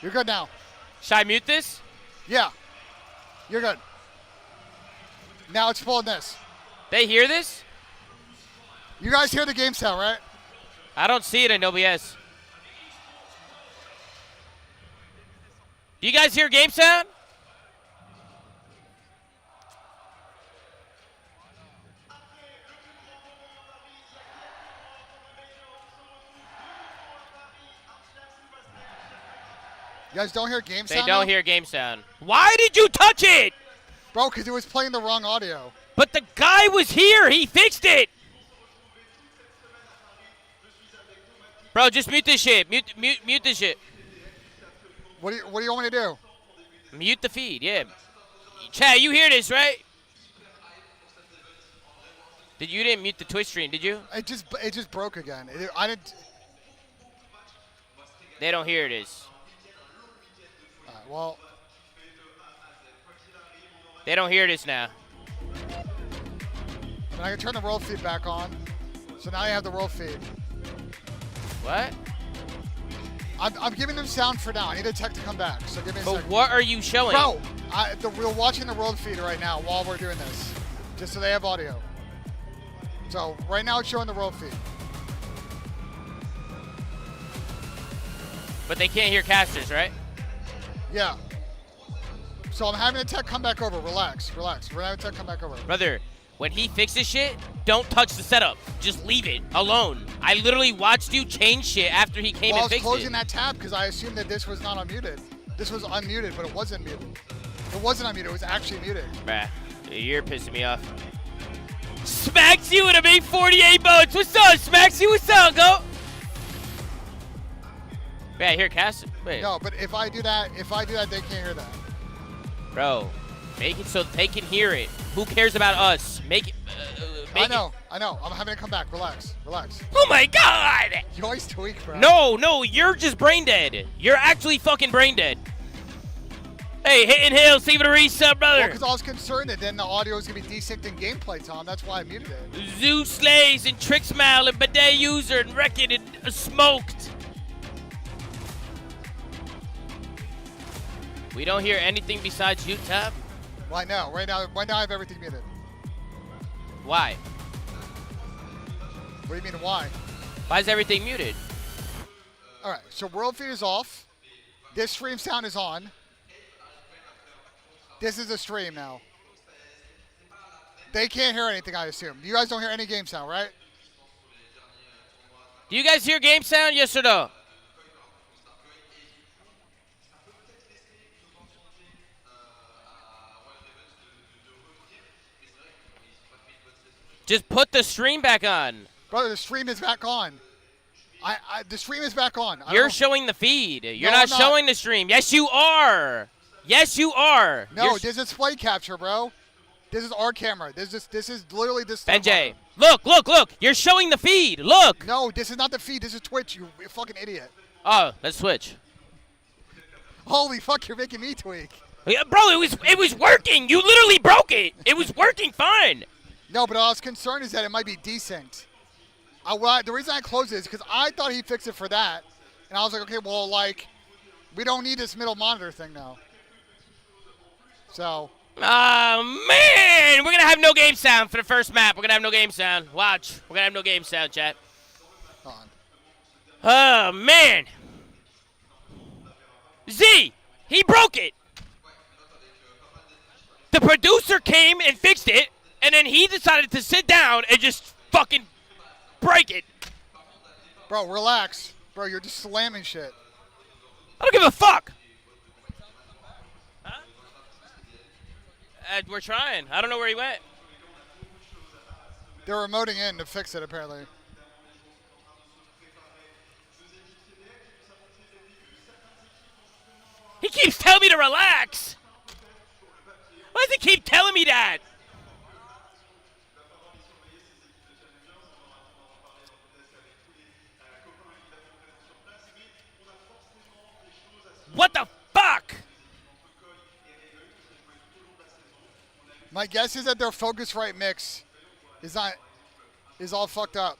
You're good now. Should I mute this? Yeah. You're good. Now it's pulling this. They hear this? You guys hear the game sound, right? I don't see it in OBS. Do you guys hear game sound? You guys don't hear game They sound? don't now? hear game sound. Why did you touch it? Bro, because it was playing the wrong audio. But the guy was here. He fixed it. Bro, just mute this shit. Mute this shit. What do you want me to do? Mute the feed, yeah. Chad, you hear this, right? You didn't mute the Twitch stream, did you? It just broke again. I didn't. They don't hear this. Well, they don't hear this now. and I can turn the world feed back on. So now you have the world feed. What? I'm giving them sound for now. I need a tech to come back. So give me a second. But what are you showing? Bro, we're watching the world feed right now while we're doing this, just so they have audio. So right now it's showing the world feed. But they can't hear casters, right? Yeah. So I'm having a tech come back over. Relax. We're having a tech come back over. Brother, when he fixes shit, don't touch the setup. Just leave it alone. I literally watched you change shit after he came and fixed it. I was closing that tab because I assumed that this was not unmuted. This was unmuted, but it wasn't muted. It wasn't unmuted. It was actually muted. Bruh, you're pissing me off. Smaxy with a big 48 boats. What's up, Smaxy? What's up, go? Yeah, I hear cast. Wait. No, but if I do that, they can't hear that. Bro, Make it so they can hear it. Who cares about us? Make it. I know. I'm having to come back. Relax. Oh my God! You always tweak, bro. No, you're just brain dead. You're actually fucking brain dead. Hey, Hitting Hill, see for the resub, brother. Well, because I was concerned that then the audio is going to be desynced in gameplay, Tom. That's why I muted it. Zoo Slays and Trixmal and Bidet User and Wrecked and Smoked. We don't hear anything besides you, Tab? Why no? Right now I have everything muted. Why? What do you mean, why? Why is everything muted? All right, so world feed is off. This stream sound is on. This is a stream now. They can't hear anything, I assume. You guys don't hear any game sound, right? Do you guys hear game sound, yes or no? Just put the stream back on. Brother, the stream is back on. The stream is back on. You're showing the feed. You're No, not I'm not. showing the stream. Yes, you are. Yes, you are. No, this is display capture, bro. This is our camera. This is literally this. NJ, look. You're showing the feed. Look. No, this is not the feed. This is Twitch, you fucking idiot. Oh, let's switch. Holy fuck, you're making me tweak. Yeah, bro, it was working. You literally broke it. It was working fine. No, but I was concerned is that it might be desynced. The reason I closed it is because I thought he fixed it for that. And I was like, okay, well, like, we don't need this middle monitor thing now. So. Oh, man. We're going to have no game sound for the first map. We're going to have no game sound. Watch. We're going to have no game sound, chat. Hold on. Oh, man. Z, he broke it. The producer came and fixed it, and then he decided to sit down and just fucking break it. Bro, relax. Bro, you're just slamming shit. I don't give a fuck. Huh? We're trying. I don't know where he went. They're remoting in to fix it, apparently. He keeps telling me to relax. Why does he keep telling me that? What the fuck? My guess is that their Focusrite mix is all fucked up.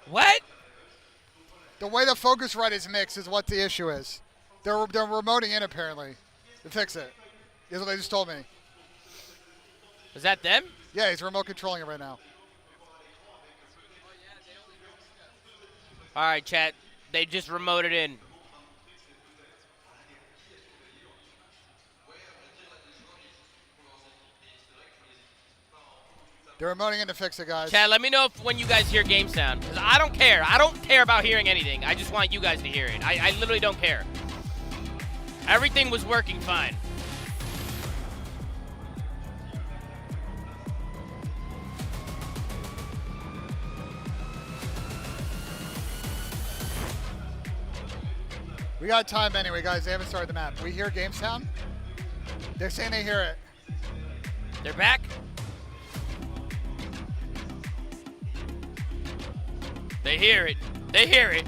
What? The way the Focusrite is mixed is what the issue is. They're remoting in apparently to fix it. Is what they just told me. Is that them? Yeah, he's remote controlling it right now. All right, chat. They just remoted in. They're remoting in to fix it, guys. Chat, let me know when you guys hear game sound. Because I don't care. I don't care about hearing anything. I just want you guys to hear it. I literally don't care. Everything was working fine. We got time anyway, guys. They haven't started the map. We hear game sound? They're saying they hear it. They're back? They hear it. They hear it.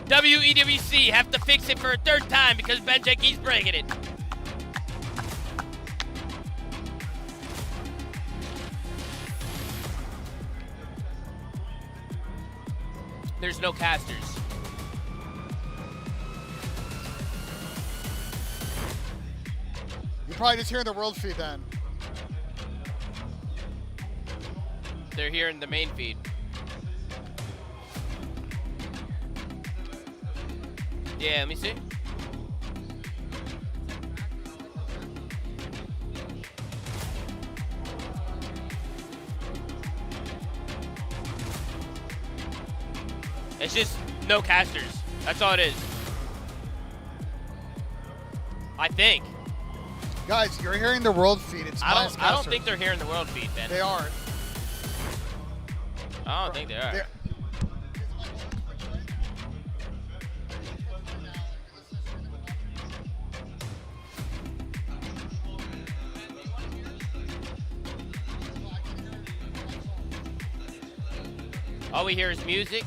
WEWC have to fix it for a third time because Benjay keeps breaking it. There's no casters. You're probably just hearing the world feed then. They're here in the main feed. Yeah, let me see. It's just no casters. That's all it is. I think. Guys, you're hearing the world feed. It's I minus don't casters. think they're hearing the world feed, Ben. They are. I don't think they are. All we hear is music.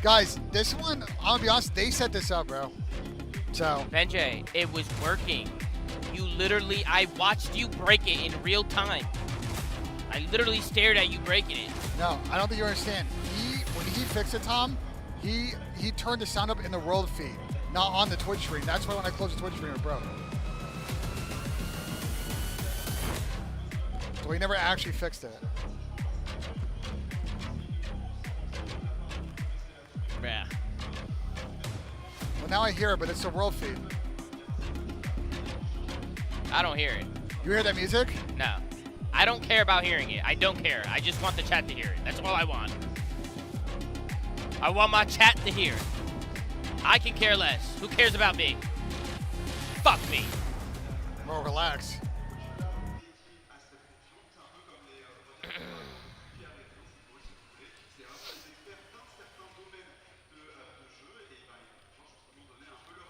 Guys, this one, I'll be honest, they set this up, bro. So. Benjay, it was working. You literally, I watched you break it in real time. I literally stared at you breaking it. No, I don't think you understand. When he fixed it, Tom, he turned the sound up in the world feed, not on the Twitch stream. That's why when I closed the Twitch stream, it broke. So he never actually fixed it. Yeah. Well, now I hear it, but it's the world feed. I don't hear it. You hear that music? No. I don't care about hearing it. I don't care. I just want the chat to hear it. That's all I want. I want my chat to hear it. I can care less. Who cares about me? Fuck me. More relax.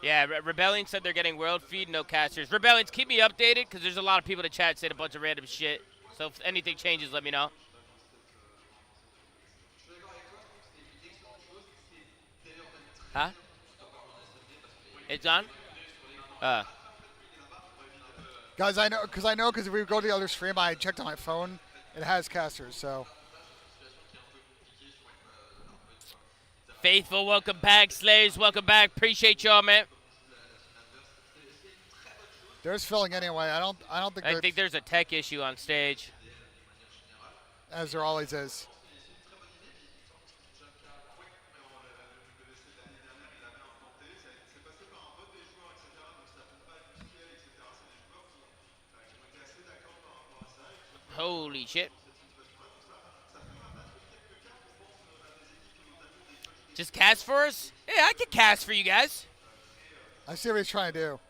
Yeah, Rebellion said they're getting world feed, no casters. Rebellions, keep me updated, because there's a lot of people in the chat saying a bunch of random shit. So if anything changes, let me know. Huh? It's on? Guys, I know, because if we go to the other stream, I checked on my phone. It has casters, so. Faithful, welcome back. Slayers, welcome back. Appreciate y'all, man. There's filling anyway. I think there's a tech issue on stage. As there always is. Holy shit. Just cast for us? Yeah, I can cast for you guys. I see what he's trying to do.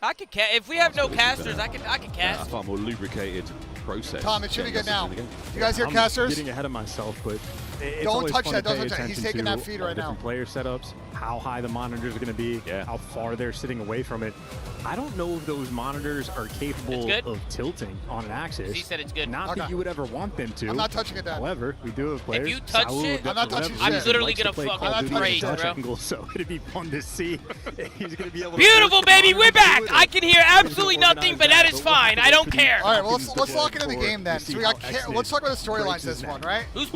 I can cast. If we have no casters, I can cast. A far more lubricated process. Tom, it should be good now. You guys hear casters? Getting ahead of myself, but it's don't always touch fun that. to pay Don't touch that. He's taking attention that feed to right now. different player setups, how high the monitors are going to be, how far they're sitting away from it. I don't know if those monitors are capable of tilting on an axis. He said it's good. Not that you would ever want them to. I'm not touching it. However, we do have players. If you touch it, I'm not touching shit. I'm literally gonna fucking praise, bro. Angle, so it'd be fun to see. He's gonna be able. Beautiful, baby. We're back. I can hear absolutely nothing, but that is fine. I don't care. All right, well, let's lock into the game then. So we got. Let's talk about the storylines this one, right? Who's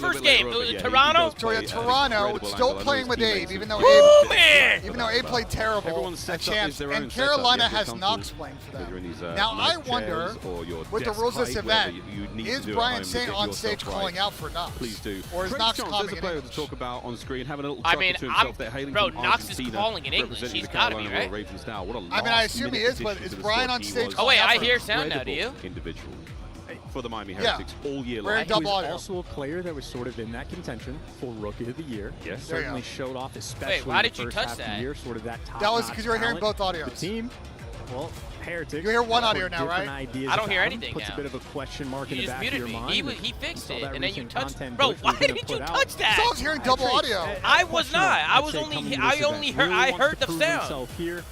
first game? Toronto. So we got Toronto still playing with Abe, even though Abe played terrible at champs, and Carolina has Knox playing for them. Now I wonder, with the rules of this event, is Brian Saint on stage calling out for Knox? Please do. Or is Knox calling in English? To talk about on screen, having a little I mean, to himself there. bro, Knox is calling in English. He's got to be, right? I mean, I assume he is, but is Brian on stage? Oh wait, I hear sound now. Do you? Individual for the Miami Heretics all year long. He was also a player that was sort of in that contention for Rookie of the Year. Yes, certainly showed off, especially why did in the you first touch half that? of the year. Sort of that top. That was because you were hearing both audios. The team, well, Heretics. You hear one audio now, right? I don't hear anything puts now. a bit of a question mark in the back of your mind. He fixed it, and then you touched. Bro, Bro, why did you touch that? So I was hearing double audio. I was not. I heard the sound. Here.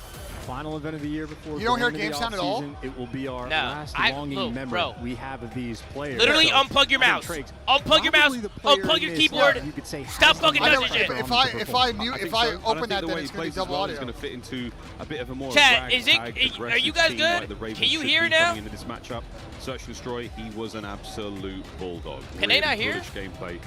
Final event of the year before. You don't hear game sound at all? It will be our last longing memory we have of these players. Literally unplug your mouse. Unplug your mouse. Unplug your keyboard. You could say stop fucking touching shit. If I open that, then it's going to be double audio. It's going to fit into a bit of a more. Chat, are you guys good? Can you hear it now? Into this matchup, Search and Destroy. He was an absolute bulldog. Can they not hear? Gameplay.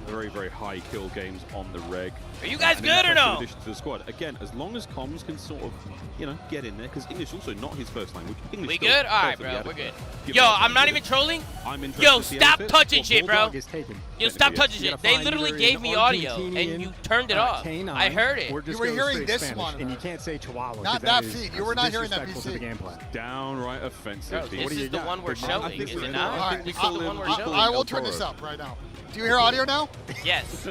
very, very high kill games on the reg. Are you guys An good or impressive no? addition to the squad. Again, as long as comms can sort of, you know, get in there, because English also not his first language. English We still good? All right, perfectly bro. adequate. We're good. Give Yo, it a I'm not chance. even trolling. I'm interested Yo, to see stop how it fits. touching shit, bro. Bulldog is taken. Yo, stop touching You shit. gotta They find literally either gave an me audio, and Argentinian, you turned it off. K9, I heard it. or just You were go hearing straight this Spanish, monitor. and you can't say Chihuahua. Not 'cause that is feed. You were not hearing that disrespectful to the PC. game plan. Downright offensive. Bro, this is the one we're I showing, think is we're it in not? I think This we is the one we're showing. I will turn this up right now. Do you hear audio now? Yes.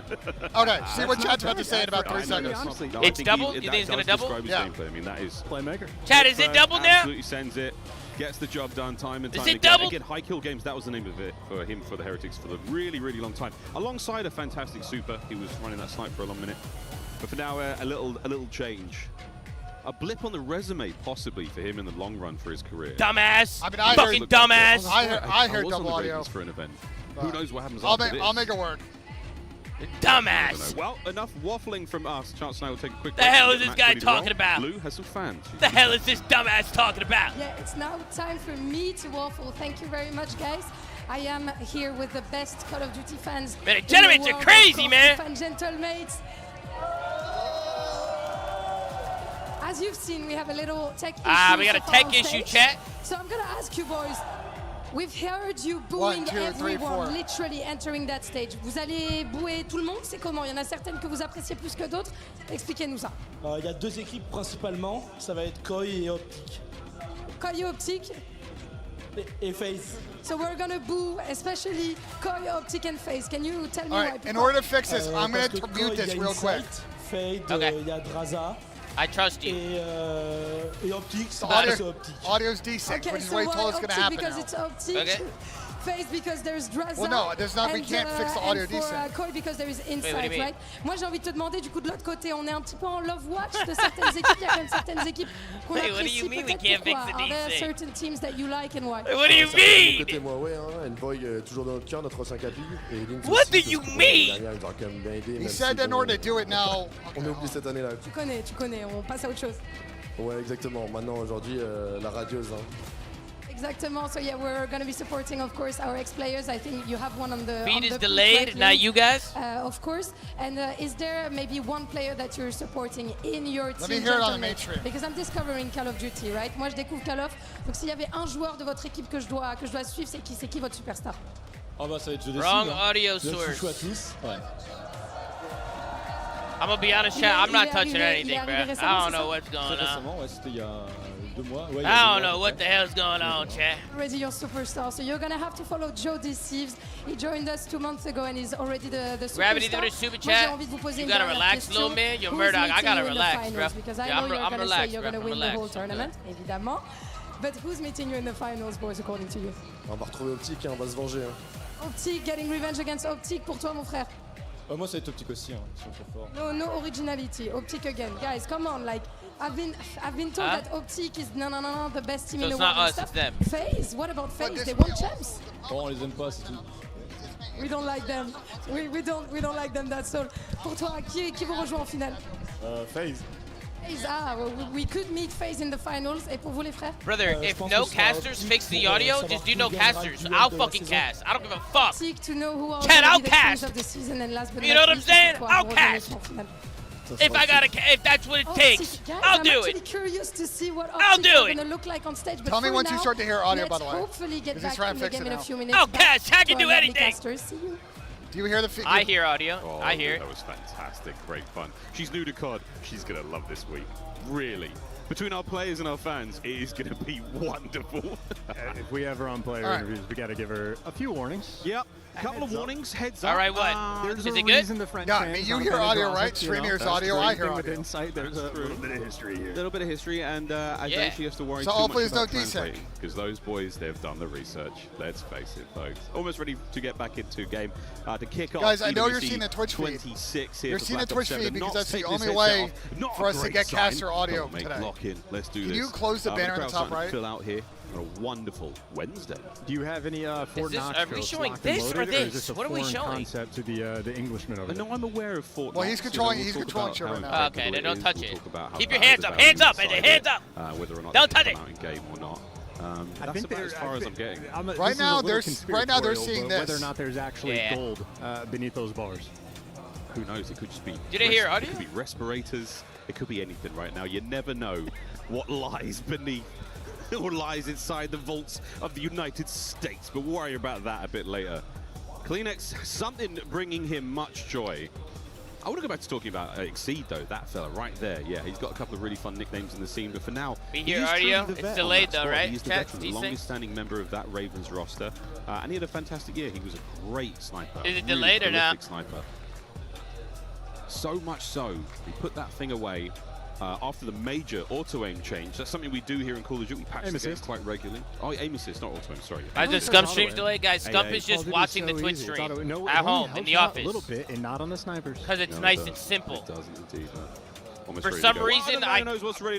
Okay, see what Chad's about to say in about 3 seconds. It's double? You think it's going to double? Yeah. I mean, that is playmaker. Chad, is it double now? Absolutely sends it. Gets the job done time and Is time it again. double? Again, high kill games, that was the name of it for him, for the Heretics, for the really, really long time. Alongside a fantastic super. He was running that snipe for a long minute. But for now, a little change. A blip on the resume, possibly, for him in the long run for his career. Dumbass. I mean, I fucking heard, dumbass. I heard was on double the audio. Ravens for an event. Who knows what happens I'll after make, this? I'll make it work. Dumbass. Well, enough waffling from us. Chance and I will take a quick The break hell and is get this Matt guy ready to talking roll. about? Lou has some fans. The hell is this dumbass talking about? Yeah, it's now time for me to waffle. Thank you very much, guys. I am here with the best Call of Duty fans. Man, in the gentlemen, you're world, crazy, of course, man. Fan gentlemates. As you've seen, we have a little tech issue. We got a so far tech on issue, stage. chat. So I'm gonna ask you boys. We've heard you booing 1, 2, 3, everyone 4. literally entering that stage. Vous allez bouer tout le monde, c'est comment? Il y en a certaines que vous appréciez plus que d'autres. Expliquez-nous ça. Il y a deux équipes principalement, ça va être Koi et Optic. Koi et Optic. Et FaZe. So we're gonna boo, especially Koi, Optic, and FaZe. Can you tell me All why? right, in order to fix this, I'm going Parce to que mute Koi, this il y a real quick. Insight, Fade, Okay. il y a Draza. I trust you. Et Optic, c'est Audio, Optic. audio's desync, Okay, which is so what he why told us is going to Optic? happen Because now. it's Optic. Okay. FaZe because there's Draza. Well, no, there's not. We and, can't fix the audio and for, desync. Koi because there is what do Insight, you mean? right? Moi, j'ai envie de te demander, du coup, de l'autre côté, on est un petit peu en love watch de certaines équipes. Il y a quand même certaines équipes qu'on Wait, what do apprécie you mean we peut-être. can't fix Pourquoi? the Are there desync? certain teams that you like and why? What do you mean? Côté moi, ouais, hein, Envoy toujours dans notre cœur, notre 5 API. Et Lynx What aussi, do parce you que l'année mean? dernière, ils ont quand même bien aidé, He même said si, that in bon, order to do it now. on est oublié cette année-là. Tu connais, on passe à autre chose. Ouais, exactement. Maintenant, aujourd'hui, la radieuse. Hein. Exactement. So yeah, we're going to be supporting, of course, our ex-players. I think you have one on the Feed on is the delayed, right not link, you guys. of course. And is there maybe one player that you're supporting in your team? Let me hear it on the gentlemen? main stream. Because I'm discovering Call of Duty, right? Moi, je découvre Call of. Donc, s'il y avait un joueur de votre équipe que je dois suivre, c'est qui votre superstar? Ah bah ça va être jeu Wrong audio source. Chouchou à tous. Ouais. I'm gonna be honest, chat. I'm not touching anything, bro. I don't know what's Très going on. récemment, ouais, c'était il y a 2 mois. Ouais, il y a 2 I don't mois, know what the hell's going on, chat. Already your superstar. So you're going to have to follow Joe Deceives. He joined us 2 months ago and he's already the superstar. Gravity through the super Moi, j'ai chat. envie de vous poser You une gotta dernière relax a question. little bit. Yo, Who's Murdoch, I meeting gotta you in the relax, finals? bro. Because I Yeah, know I'm you're going to say relaxed, you're bro. going to I'm win the whole relaxed. tournament, évidemment. But who's meeting you in the finals, boys, according to you? On va retrouver Optic, hein, on va se venger. Hein. Optic, getting revenge against Optic pour toi, mon frère. Moi, ça va être Optic aussi, hein. Ils sont trop forts. No originality. Optic again. Guys, come on. Like, I've been told Huh? that Optic is no, the best team So in the it's world not and us, stuff. it's them. FaZe, what about FaZe? They won champs. Bon, on les aime pas, c'est tout. We don't like them. We don't like them, that's all. Pour toi, qui vous rejoint en finale? FaZe. FaZe, we could meet FaZe in the finals. Et pour vous, les frères? Brother, if no casters fix the audio, just do no casters. I'll fucking cast. I don't give a fuck. Optic to know who are Chad, I'll gonna be the teams cast. of the season and last but You not know what I'm least, saying? pour toi, I'll rejoindre cast. en finale. If that's what it takes, Guys, I'll I'm do actually it. curious to see what I'll Optic do are it. gonna look like on stage. But Tell me for once you now, start to hear audio, by let's the way. hopefully get 'Cause he's back trying in to the fix game it in a now. few minutes. I'll Back cast. I can to do our lovely anything. casters. See you. Do you hear the I hear audio. Oh, I hear it. That was fantastic. Great fun. She's new to COD. She's going to love this week. Really. Between our players and our fans, it is going to be wonderful. If we ever on player interviews, we got to give her a few warnings. Yep. A couple of warnings, heads up. All right, what? There's Is a it good? reason the French Yeah, I fans mean, you aren't hear gonna audio, gossip, right? you Stream know? hears That's audio, the I great hear thing with audio. Insight, there's a little bit of history here. A little bit of history, and I don't think you have to worry So too hopefully much there's no about desync. translating, because those boys, they've done the research. Let's face it, folks. Almost ready to get back into game to kick off. Guys, I know you're EWC seeing the Twitch feed. 26 here You're for seeing the Black Ops Twitch 7. feed because Not that's the take this only headset way off. Not for a us to great get sign. caster audio Come on, mate, today. lock in. Let's do Can this. you close the banner on the crowd's top starting to right? Fill out here on a wonderful Wednesday. Do you have any Fort Knox are we showing this or Is this? this a What are we foreign showing? concept to the Englishman over there? No, I'm aware of Fort Well, he's Knox. controlling- We'll he's talk controlling about shit how right now. incredible Okay, then it don't is. touch We'll it. talk about how Keep your bad hands the up, value hands up, inside hands it, up. whether or not Don't they can touch come it. out in game or not. That's about as far as I'm getting. Right now they're seeing this. Whether or not there's actually gold beneath those bars. Who knows? It could just be. Did I hear audio? It could be respirators. It could be anything right now. You never know what lies beneath or lies inside the vaults of the United States. But we'll worry about that a bit later. Kleenex, something bringing him much joy. I want to go back to talking about Exceed, though. That fella right there. Yeah, he's got a couple of really fun nicknames in the scene. But for now, we hear audio. It's delayed, though, right? He's the veteran, the longest-standing member of that Ravens roster. And he had a fantastic year. He was a great sniper. Is it delayed or not? Sniper. So much so, he put that thing away after the major auto-aim change. That's something we do here in Call of Duty. We patch the game quite regularly. Oh, aim assist, not auto-aim, sorry. Why is the Scump stream's delayed, guys? Scump is just watching the Twitch stream at home, in the office. A little bit, and not on the snipers. Because it's nice and simple. It doesn't indeed. For some reason,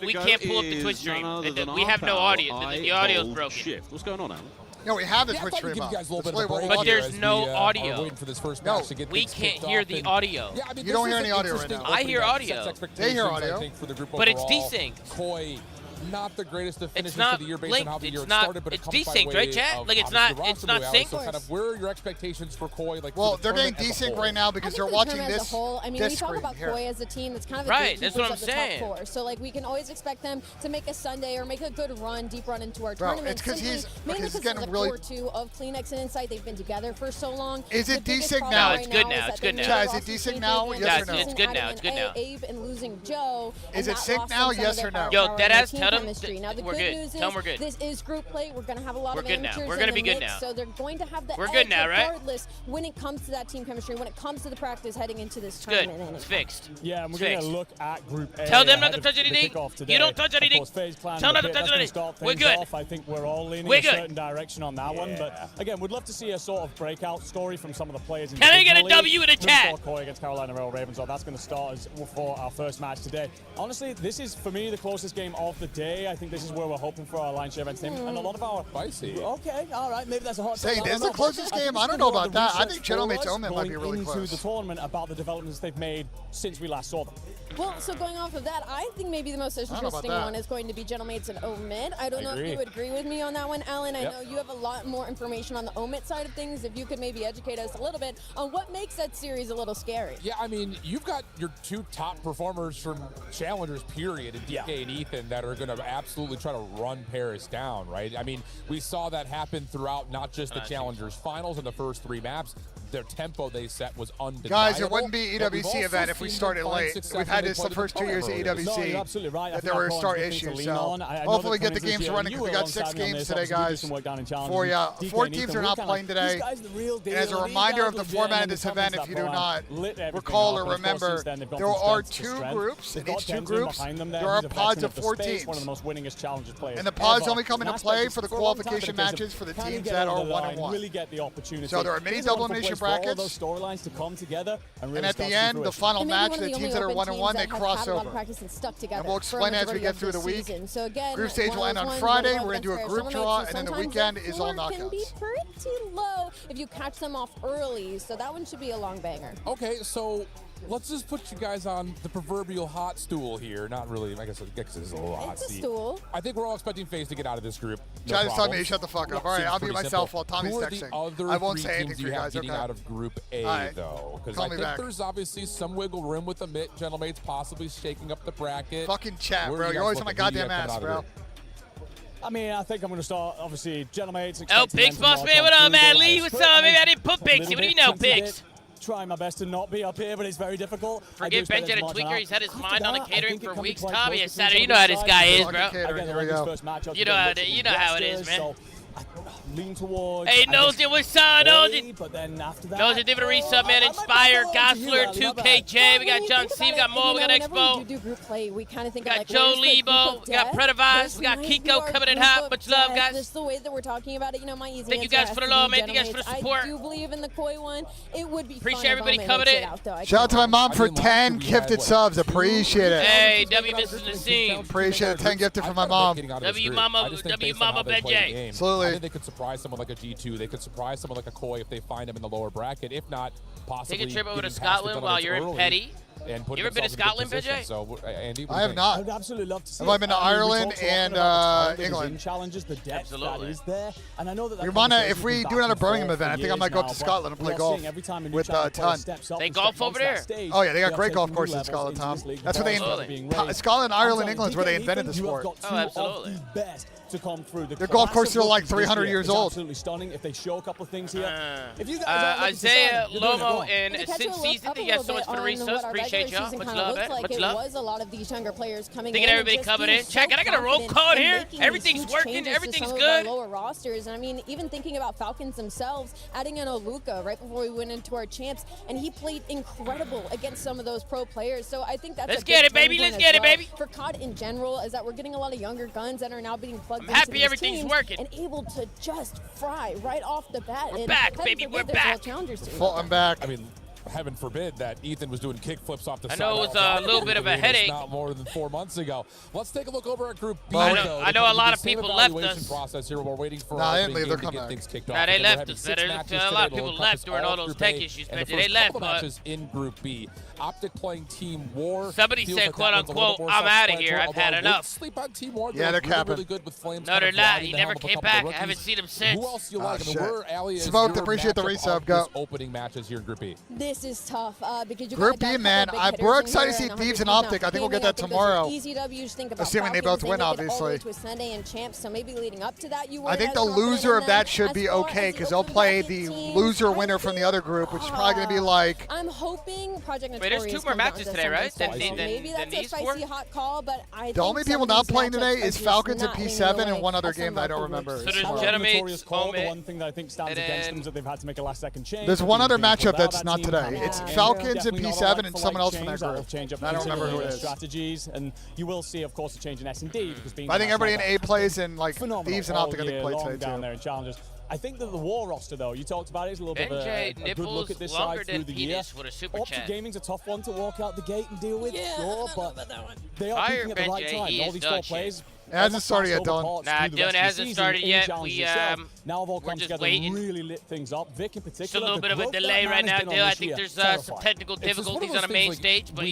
we can't pull up the Twitch stream. We have no audio. The audio's broken. Shift. What's going on, Alan? No, we have the Twitch stream up. But there's no audio. No, we can't hear the audio. Yeah, I mean, you don't hear any audio right now. I hear audio. They hear audio. But it's desynced. Koi, not the greatest of finishes not of the year based on how the year started, but it's it comes by desynced, way right, chat? of Like it's not synced. So kind of where are your expectations for Koi? Like, well, they're getting desync right now because they're watching this. As a whole, I mean, we talk about Koi as a team that's kind of right. That's what I'm saying. Top four. So like we can always expect them to make a Sunday or make a good run, deep run into our tournament. It's because he's getting really core two of Kleenex and Insight. They've been together for so long. Is it desync now? It's good now. It's good now. Is it desync now? Yes or no? It's good now. It's good now. Abe and losing Joe. Is it sync now? Yes or no? Yo, deadass, tell them we're good. Tell them we're good. This is group play. We're going to have a lot of amateurs. We're going to be good now. So they're going to have the we're good now, right? Regardless, when it comes to that team chemistry, when it comes to the practice heading into this tournament. Good. It's fixed. Yeah, and we're going to look at Group A. Tell them not to touch anything. You don't touch anything. Tell them not to touch anything. We're good. I think we're all leaning a certain direction on that one. But again, we'd love to see a sort of breakout story from some of the players. Can I get a W in the chat? Koi against Carolina Royal Ravens. So that's going to start for our first match today. Honestly, this is for me the closest game of the day. I think this is where we're hoping for our Lion Share events team. And a lot of our okay, all right, maybe that's a hot take. Saying this is the closest game? I don't know about that. I think Gentleman's Omen might be really close. Into the tournament about the developments they've made since we last saw them. Well, so going off of that, I think maybe the most interesting one is going to be Gentlemates and Omid. I don't know if you would agree with me on that one, Alan. I know you have a lot more information on the Omid side of things. If you could maybe educate us a little bit on what makes that series a little scary. Yeah, I mean, you've got your two top performers from Challengers, period, in DK and Ethan, that are going to absolutely try to run Paris down, right? I mean, we saw that happen throughout not just the Challengers finals in the first 3 maps. Their tempo they set was undeniable. Guys, it wouldn't be EWC event if we started late. We've had this the first 2 years of EWC. No, you're absolutely right. That there were start issues. So hopefully get the games running because we got 6 games today, guys. 4 teams are not playing today. And as a reminder of the format of this event, if you do not recall or remember, there are 2 groups. In each 2 groups, there are pods of 4 teams. And the pods only come into play for the qualification matches for the teams that are 1-1. So there are many double elimination brackets. Those storylines to come together and at the end, the final match, the teams that are 1-1, they cross over. And we'll explain as we get through the week. So again, group stage will end on Friday. We're going to do a group draw, and then the weekend is all knockouts. Can be pretty low if you catch them off early, so that one should be a long banger. Okay, so let's just put you guys on the proverbial hot stool here. Not really. I guess it's a little hot seat. It's a stool. I think we're all expecting FaZe to get out of this group. Chad is telling me to shut the fuck up. All right, I'll mute myself while Tommy's texting. I won't say anything for you guys. Getting out of Group A, though, because I think there's obviously some wiggle room with the Gentlemates possibly shaking up the bracket. Fucking chat, bro. You're always on my goddamn ass, bro. I mean, I think I'm going to start, obviously, Gentlemates. Oh, Picks, boss man. What up, man? Lee, what's up? Maybe I didn't put Picks. What do you know, Picks? Trying my best to not be up here, but it's very difficult. Forget Bench at a tweaker. He's had his mind on the catering for weeks. Tommy is Saturday. You know how this guy is, bro. You know how it is, man. Lean towards. Hey, Nosy, what's up, Nosy? Nosy, give it a resub, man. Inspire, Gosler, 2KJ. We got John C. We got Mo. We got Expo. We kind of think we got Joe Lebo. We got Predavaz. We got Kiko coming in hot. Much love, guys. Just the way that we're talking about it, my easy Thank you guys for the love, man. Thank you guys for the support. I do believe in the Koi one. It would be appreciate everybody coming in. Shout out to my mom for 10 gifted subs. Appreciate it. Hey, W misses the scene. Appreciate it. 10 gifted from my mom. W Mama Benjay. Absolutely. I think they could surprise someone like a G2. They could surprise someone like a Koi if they find him in the lower bracket. If not, possibly take a trip over to Scotland while you're in Petty. and put You ever been to themselves in Scotland, a good position. BJ? So, Andy, what I do you have think? not. I'd absolutely love to see Have I been to Ireland and England? Challenges, the depth that is there. And I know that We want to, if we do another Birmingham event, I think I might go up to Scotland and play golf with Ton. They golf over there? Oh, yeah, they got great golf courses in Scotland, Tom. That's what they Scotland, Ireland, England's where they invented the sport. Oh, absolutely. To come through. Their golf courses are like 300 years old. Absolutely stunning. If they show a couple of things here. If you Isaiah, Lomo, and Sin Season, thank you guys so much for the resource. Appreciate y'all. Much love, man. Much love. It was a lot of these younger players coming Thinking in. everybody coming in. Check it. I got a roll call here. Everything's working. Everything's good. Lower rosters, and I mean, even thinking about Falcons themselves, adding in Oluka right before we went into our champs, and he played incredible against some of those pro players. So I think that's Let's get it, baby. Let's get it, baby. For COD in general, is that we're getting a lot of younger guns that are now being plugged into happy these everything's teams working. and able to just fry right off the bat. We're back, baby. We're back. I'm back. I mean, heaven forbid that Ethan was doing kick flips off the I side. know it was a little bit of a headache. Not more than 4 months ago. Let's take a look over at Group B. I know a lot of people left us. Process here. We're waiting for they didn't leave. They're to coming get back. things kicked off. Nah, they Again, left we're us. having A 6 lot of matches people today. left during all It'll those encompass tech issues, and man. the They first left, couple but matches in Group B. Optic playing Team War. Somebody Feels said, like quote that one's a little unquote, more I'm out of self-explanatory, here. I've although had I would enough. Sleep on Team War. Yeah, they're capping. Really good with Flames. No, they're not. He to never help a came couple of back. I rookies. haven't seen him since. Who else you like? I mean, where Ali is Smoked, your appreciate the matchup resub. of Go. this opening matches here in Group B. This is tough because you Group got B, man. We're excited to see Thieves and Optic. I think we'll get that tomorrow. Easy W's. Think about Assuming they both win, obviously. To a Sunday and champs, so maybe leading up to that, you I think the loser of that should be okay because they'll play the loser winner from the other group, which is probably going to be like. I'm hoping Project Wait, Notorious. there's 2 more matches today, right? Maybe that's a spicy hot call, but I. The only people not playing today is Falcons and P7 and one other game that I don't remember. So there's Genomates, The one thing that I think stands against them is that they've had to make a last-second change. There's one other matchup that's not today. It's Falcons and P7 and someone else from that group. I don't remember who it is. Strategies, and you will see, of course, a change in S&D. I think everybody in A plays and like Thieves and Optic I think play today down too. there in challenges. I think that the War roster, though, you talked about it, is a little bit of a good look at this side through the year. Optic Gaming's a tough one to walk out the gate and deal with, sure, but they are peaking at the right time. All these 4 players. It hasn't started yet, Dylan. Nah, Dylan, it hasn't started yet. Now have all come together and really lit things up. Vic in particular. Just a little bit of a delay right now, Dylan. I think there's some technical difficulties on the main stage, but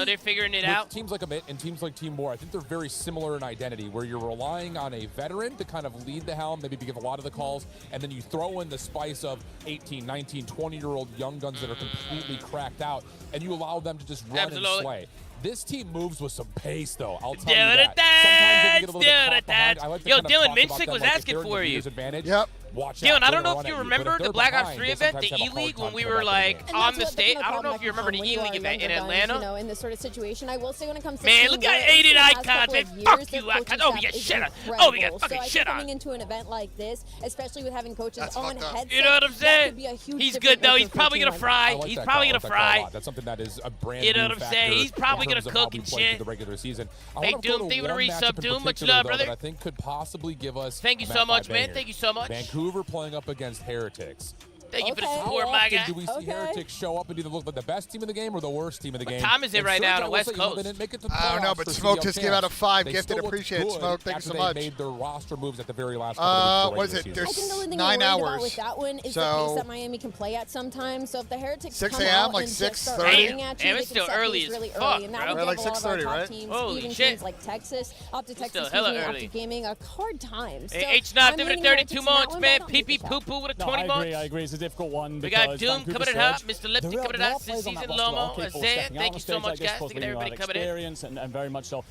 they're figuring it out. Teams like Amit and teams like Team War, I think they're very similar in identity, where you're relying on a veteran to kind of lead the helm, maybe give a lot of the calls, and then you throw in the spice of 18, 19, 20-year-old young guns that are completely cracked out, and you allow them to just run and slay. This team moves with some pace, though. I'll tell you that. Sometimes they can get a little bit caught behind. I like to Yo, kind of Dylan talk about Minsick them was like if asking they're in for the you. leader's advantage. Yep. Dylan, I don't know if you remember the Black Ops 3 event, the E-League, when we were like on the stage. I don't know if you remember the E-League event in Atlanta. You know, in this sort of situation, I will say when it comes to man, look at 80 icons, man. Fuck you, icons. Oh, we got shit on. Oh, we got fucking shit on. Coming into an event like this, especially with having coaches on headsets, you know what I'm saying? He's good though. He's probably gonna fry. He's probably gonna fry. That's something that is a brand You know new what I'm saying? He's probably gonna cook and shit. The regular season. Hey, Doom, thank you for the resub, Doom. Much love, brother. I think could possibly give us. Thank you so much, man. Thank you so much. Vancouver playing up against Heretics. Thank you for the support, my guy. Do we see Heretics show up and either look like the best team in the game or the worst team in the game? What time is it right now on the West Coast? I don't know, but Smoke just gave out a 5. Gifted, appreciate it, Smoke. Thank you so much. They made their roster moves at the very last what is it? There's 9 hours. With that one is the pace that Miami can play at sometimes. So if the Heretics 6 come a.m. out like and just start 6:30. running at you, It's still early as fuck, and that bro. would Like give a lot of our 6:30, top right? teams, Holy even shit. teams like Texas, Optic Texas, hella and early. Optic Gaming, a hard time. So Hey, H-Knob, I'm give it a leaning 32 Heretics in that months, one, man. but I don't PP Poo-Poo with a 20 I months. agree. It's a difficult one. We got Doom Vancouver coming it up. surge. Mr. Lipton coming it up. Season Lomo. Isaiah, thank you so much, guys. Thank you to everybody coming in. Experience and very much so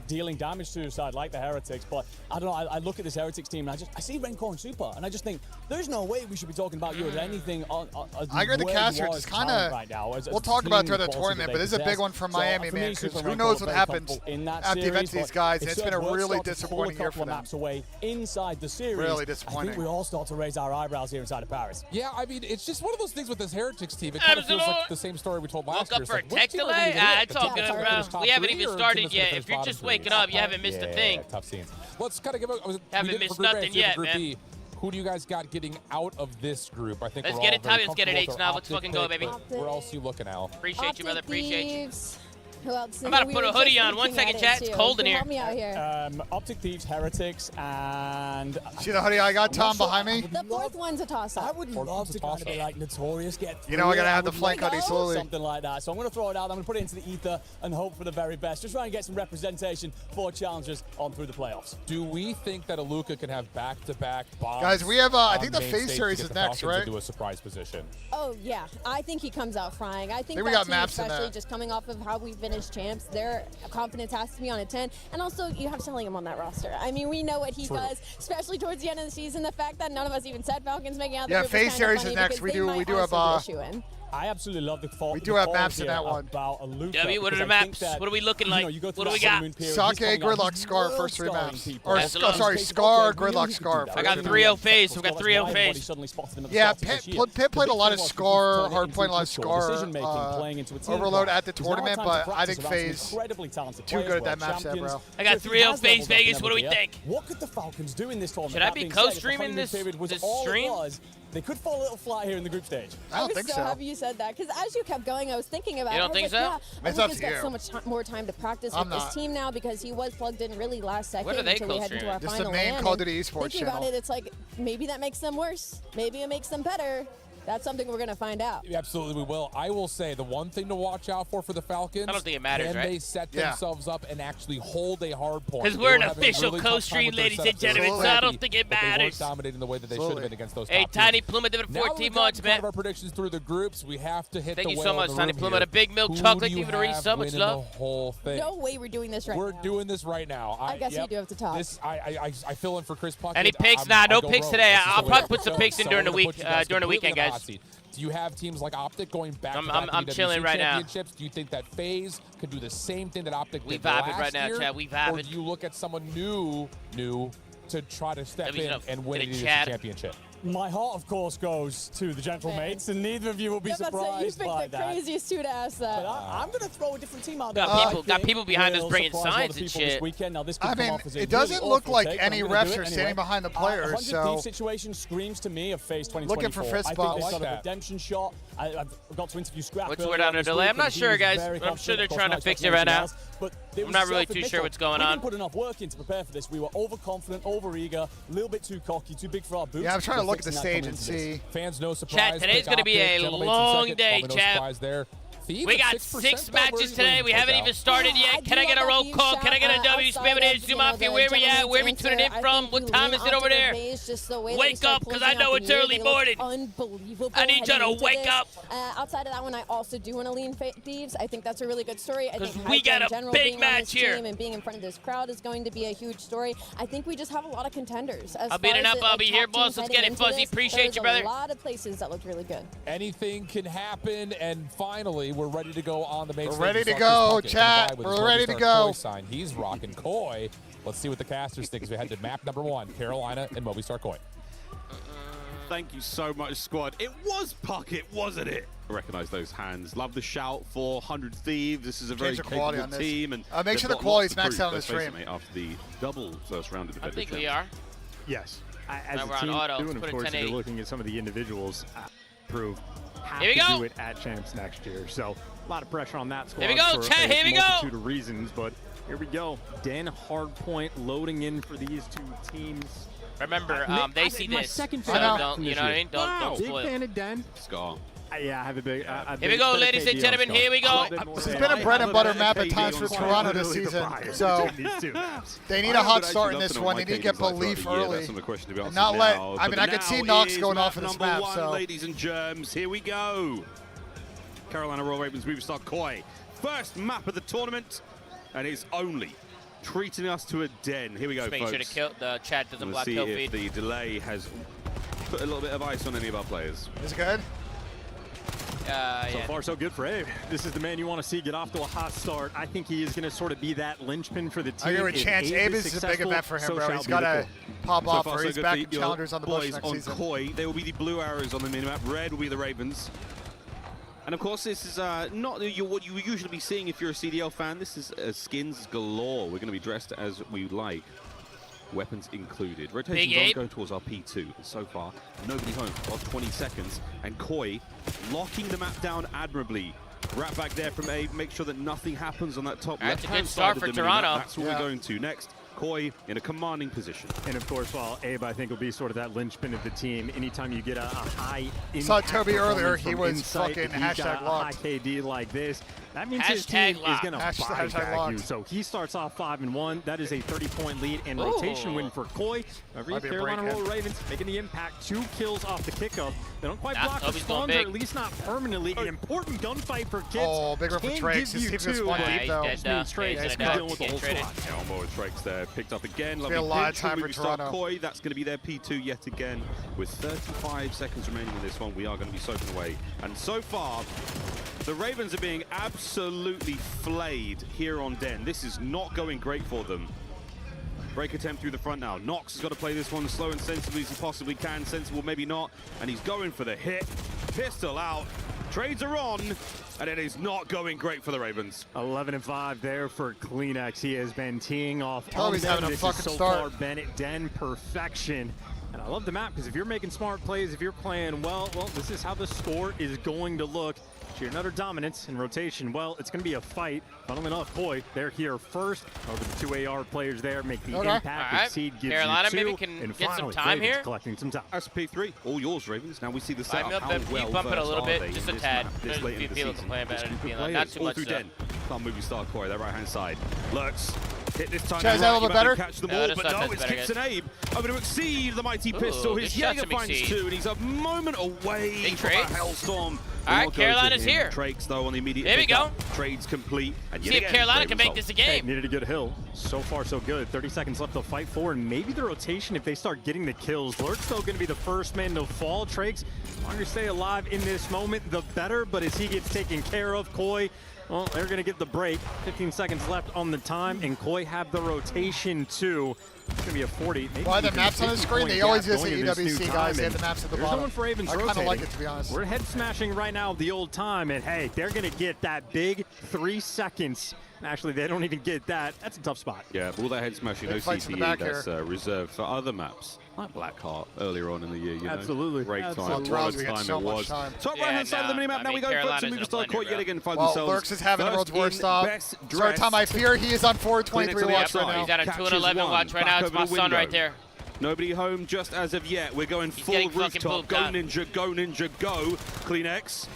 dealing damage to a side like the Heretics, but I don't know, I look at this Heretics team and I see Raincore and Super, and I just think there's no way we should be talking about you as anything I agree the caster is kind of, we'll talk about it throughout the tournament, but this is a big one for Miami, man, because who knows what happens after the event to these guys, and it's been a really disappointing year for them. Away inside the series, really disappointing. I think we all start to raise our eyebrows here inside of Paris. Yeah, I mean, it's just one of those things with this Heretics team. It kind of feels like the same story we told last year. Woke up for a tech delay? It's all good, bro. We haven't even started yet. If you're just waking up, you haven't missed a thing. Tough scenes. Let's kind of give it. Haven't missed nothing yet, man. Who do you guys got getting out of this group? I think let's we're get all it, Tommy. Let's get it, H-Knob. Let's fucking go, baby. Where else are you looking, Al? Appreciate you, brother. Appreciate you. Who else? I'm about to put a hoodie on. 1 second, chat. It's cold in here. Help me out here. Optic Thieves, Heretics, and... See the hoodie I got, Tom, behind me? The fourth one's a toss-up. I would love to kind of be like Notorious, get You know I gotta have the flank hoodie slowly. Something like that. So I'm going to throw it out. I'm going to put it into the ether and hope for the very best. Just try and get some representation for challengers on through the playoffs. Do we think that Aluka can have back-to-back bombs? Guys, we have, I think the FaZe series is next, right? To do a surprise position. Oh, yeah. I think he comes out frying. I think we that got team, maps in especially that. just coming off of how we finished champs, their confidence has to be on a 10. And also, you have Sellingham on that roster. I mean, we know what he does, especially towards the end of the season. The fact that none of us even said Falcons making out the group FaZe series is next. We do have I absolutely love the We do have maps in that one. W, what are the maps? What are we looking like? What do we got? Sake, Gridlock, Scar, first 3 maps. Or, sorry, Scar, Gridlock, Scar. I got 3-0 FaZe. I've got 3-0 FaZe. Yeah, Pitt played a lot of Scar, Hardpoint, a lot of Scar overload at the tournament, but I think FaZe too good at that map set, bro. I got 3-0 FaZe Vegas. What do we think? What could the Falcons do in this tournament? Should I be co-streaming this stream? They could fall a little flat here in the group stage. I don't think so. I was so happy you said that, because as you kept going, I was thinking about it. You don't think so? Yeah, it's up he's to you. got so much more time to practice with this team now, because he was plugged in really last second until we head into our This is final the main LAN. Call of Duty esports Thinking channel. about it, it's like maybe that makes them worse. Maybe it makes them better. That's something we're going to find out. Absolutely, we will. I will say the one thing to watch out for the Falcons. I don't think it matters, can right? they set themselves up and actually hold a hard point? Because we're an official co-stream, ladies and gentlemen, so I don't think it matters. They weren't dominating the way that they should have been against those top teams. Tiny Pluma did it 14 months, man. Our predictions through the groups. We have to hit Thank the you so much, Tiny Pluma. A big milk chocolate. Give it a read. So much love. The whole thing. No way we're doing this right now. We're doing this right now. I guess you do have to talk. I fill in for Chris Puckett. Any picks? Nah, no picks today. I'll probably put some picks in during the week, during the weekend, guys. Do you have teams like Optic going back to I'm chilling right now. championships? Do you think that FaZe could do the same thing that Optic did vibing last right now, year? Chad. We vibing. Or do you look at someone new to try to step in and win a championship? My heart, of course, goes to the Gentlemates, and neither of you will be surprised by that. You picked the craziest two to ask that. But I'm going to throw a different team out there. Got people behind us bringing signs and shit. Now, this I mean, it doesn't look like any refs are standing behind the players, so... 100 situation screams to me of FaZe 2024. Looking for fist bumps. I think they've got a redemption shot. I've got to interview Scrap. What's the word on the delay? I'm not sure, guys. I'm sure they're trying to fix it right now. But I'm not really too sure what's going on. We didn't put enough work in to prepare for this. We were overconfident, overeager, a little bit too cocky, too big for our boots. Yeah, I'm trying to look at the stage and see. Fans, no surprise. Chat, today's going to be a long day, chat. We got 6 matches today. We haven't even started yet. Can I get a roll call? Can I get a W? Spam it in. Zoomaa, where we at? Where we tuning in from? What time is it over there? Wake up, because I know it's early morning. Unbelievable. I need you to wake up. Outside of that one, I also do want to lean Thieves. I think that's a really good story. I think we got a big match here. And being in front of this crowd is going to be a huge story. I think we just have a lot of contenders. I'll beat it up. I'll be here, boss. Let's get it, Fuzzy. Appreciate you, brother. There's a lot of places that looked really good. Anything can happen, and finally, we're ready to go on the main stage. We're ready to go, chat. We're ready to go. He's rocking Koi. Let's see what the casters think as we head to map number 1, Carolina and Movistar Koi. Thank you so much, squad. It was Puckett, wasn't it? I recognize those hands. Love the shout for 100 Thieves. This is a very capable team. And make sure the quality's maxed out on the stream. After the double first round of the I think we are. Yes. As a we're on team, auto. and of course, if you're looking at some of the individuals, prove have Here we to go. do it at champs next year. So a lot of pressure on that squad. Here we go, for chat. Here we go. multitude of reasons, but here we go. Den Hardpoint loading in for these two teams. Remember, they see this. So don't, you know what I mean? Don't spoil. Big fan of Den. Scar. Yeah, I have a big. Here we go, ladies and gentlemen. Here we go. This has been a bread and butter map at times for Toronto this season, so they need a hot start in this one. They need to get belief early. And not let. I mean, I could see Knox going off in this map. So, ladies and germs, here we go. Carolina Royal Ravens Movistar Koi, first map of the tournament, and it's only treating us to a den. Here we go, Make folks. sure to kill the chat doesn't block kill feed. See if the delay has put a little bit of ice on any of our players. Is it good? So far, so good for Abe. This is the man you want to see get off to a hot start. I think he is going to sort of be that linchpin for the team. I agree with Chance. Abe is a big event for him, bro. He's got to pop off, or he's back in challengers on the bush next season. Koi, they will be the blue arrows on the minimap. Red will be the Ravens. And of course, this is not what you would usually be seeing if you're a CDL fan. This is skins galore. We're going to be dressed as we like. Weapons included. Rotations going towards our P2. So far, nobody's home. Last 20 seconds. And Koi locking the map down admirably. Wrap back there from Abe. Make sure that nothing happens on that top That's a left-hand good side start of for the mini-map. Toronto. That's what we're going to next. Koi in a commanding position. And of course, while Abe, I think, will be sort of that linchpin of the team. Anytime you get a high impact saw Toby earlier, he was insight, fucking if he's got hashtag a locked. high KD like this, that means his Hashtag team locked. is going to Hashtag buyback you. locked. So he starts off 5-1. That is a 30-point lead and Ooh. rotation win for Koi. Every Might be a Carolina break Roll in. Ravens making the impact. 2 kills off the kickoff. They don't quite Nah, block the Toby's going spawns, or big. at least not permanently. An important gunfight for kids. Oh, big one for Can Trakes. give His you team's gonna 2, spawn but deep, he's though. dead, though. Trakes He's is gonna dealing with the get whole traded. squad. Elmo with Trakes there, picked up again. Be a Lovely lot of pinch time from for Movistar Toronto. Koi. That's going to be their P2 yet again. With 35 seconds remaining in this one, we are going to be soaking away. And so far, the Ravens are being absolutely flayed here on Den. This is not going great for them. Break attempt through the front now. Nox has got to play this one slow and sensibly as he possibly can. Sensible, maybe not. And he's going for the hit. Pistol out. Trades are on. And it is not going great for the Ravens. 11-5 there for Kleenex. He has been teeing off. Toby's having a This is fucking so start. far Bennett Den perfection. And I love the map because if you're making smart plays, if you're playing well, this is how the score is going to look. Sheer another dominance in rotation. Well, it's going to be a fight. Funnily enough, Koi, they're here first. Over the 2 AR players there make the impact. All right. Seed gives Carolina you 2. maybe can and get some finally, time Ravens here. collecting some time. That's P3. All yours, Ravens. Now we see the Climb setup. up How that well view bump it a versed little are bit, they just in a this tad. map, There's this late a few in the people season? complain about it, Just being good like, players not too all much through so. Den. Come Movistar Koi, their right-hand side. Lurks. Hit this time. Chaz, that a little bit better? Catch them No, all, this but time no, that's it's better, Kicks and guys. Abe. Over to Exceed, the mighty Ooh, pistol. good His shots Jaeger from finds Exceed. 2, and he's a moment away Big from a trades. Hellstorm. All right, Will not go to Carolina's him. here. Trakes, though, on the immediate There we pickup. go. Trades complete. And See yet if again, Carolina Ravens can make hold. this a game. Needed a good hill. So far, so good. 30 seconds left to fight for, and maybe the rotation if they start getting the kills. Lurk's still going to be the first man to fall. Trakes, the longer stay alive in this moment, the better. But as he gets taken care of, Koi, well, they're going to get the break. 15 seconds left on the time, and Koi have the rotation too. It's going to be a 40. Maybe Why the even maps on the 50 screen? point They always gap just say going into this EWC new guys. They time, have the maps at the and bottom. There's no one for Ravens I kind of rotating. like it, to be honest. We're head smashing right now of the old time, and hey, they're going to get that big 3 seconds. Actually, they don't even get that. That's a tough spot. Yeah, but all that head smashing, no Big fights in the CTE, back that's here. reserved for other maps, like Blackheart earlier on in the year. You Absolutely. know? Great Absolutely. time. What We a had time so it much was. time. Top Yeah, right-hand side of the nah, minimap. I Now we mean, go for Carolina's some in a Movistar blender, Koi yet bro. again, find Well, themselves. Lurks is having the world's worst First stop. in, best So every time I dressed. fear, he is on 423 Kleenex watch on right the now. He's at a Catches 2-11 one. watch right Back now. It's over my the son right window. there. Nobody home just as of yet. We're going full getting fucking rooftop. pooped Go up. Ninja, go Ninja, go. Kleenex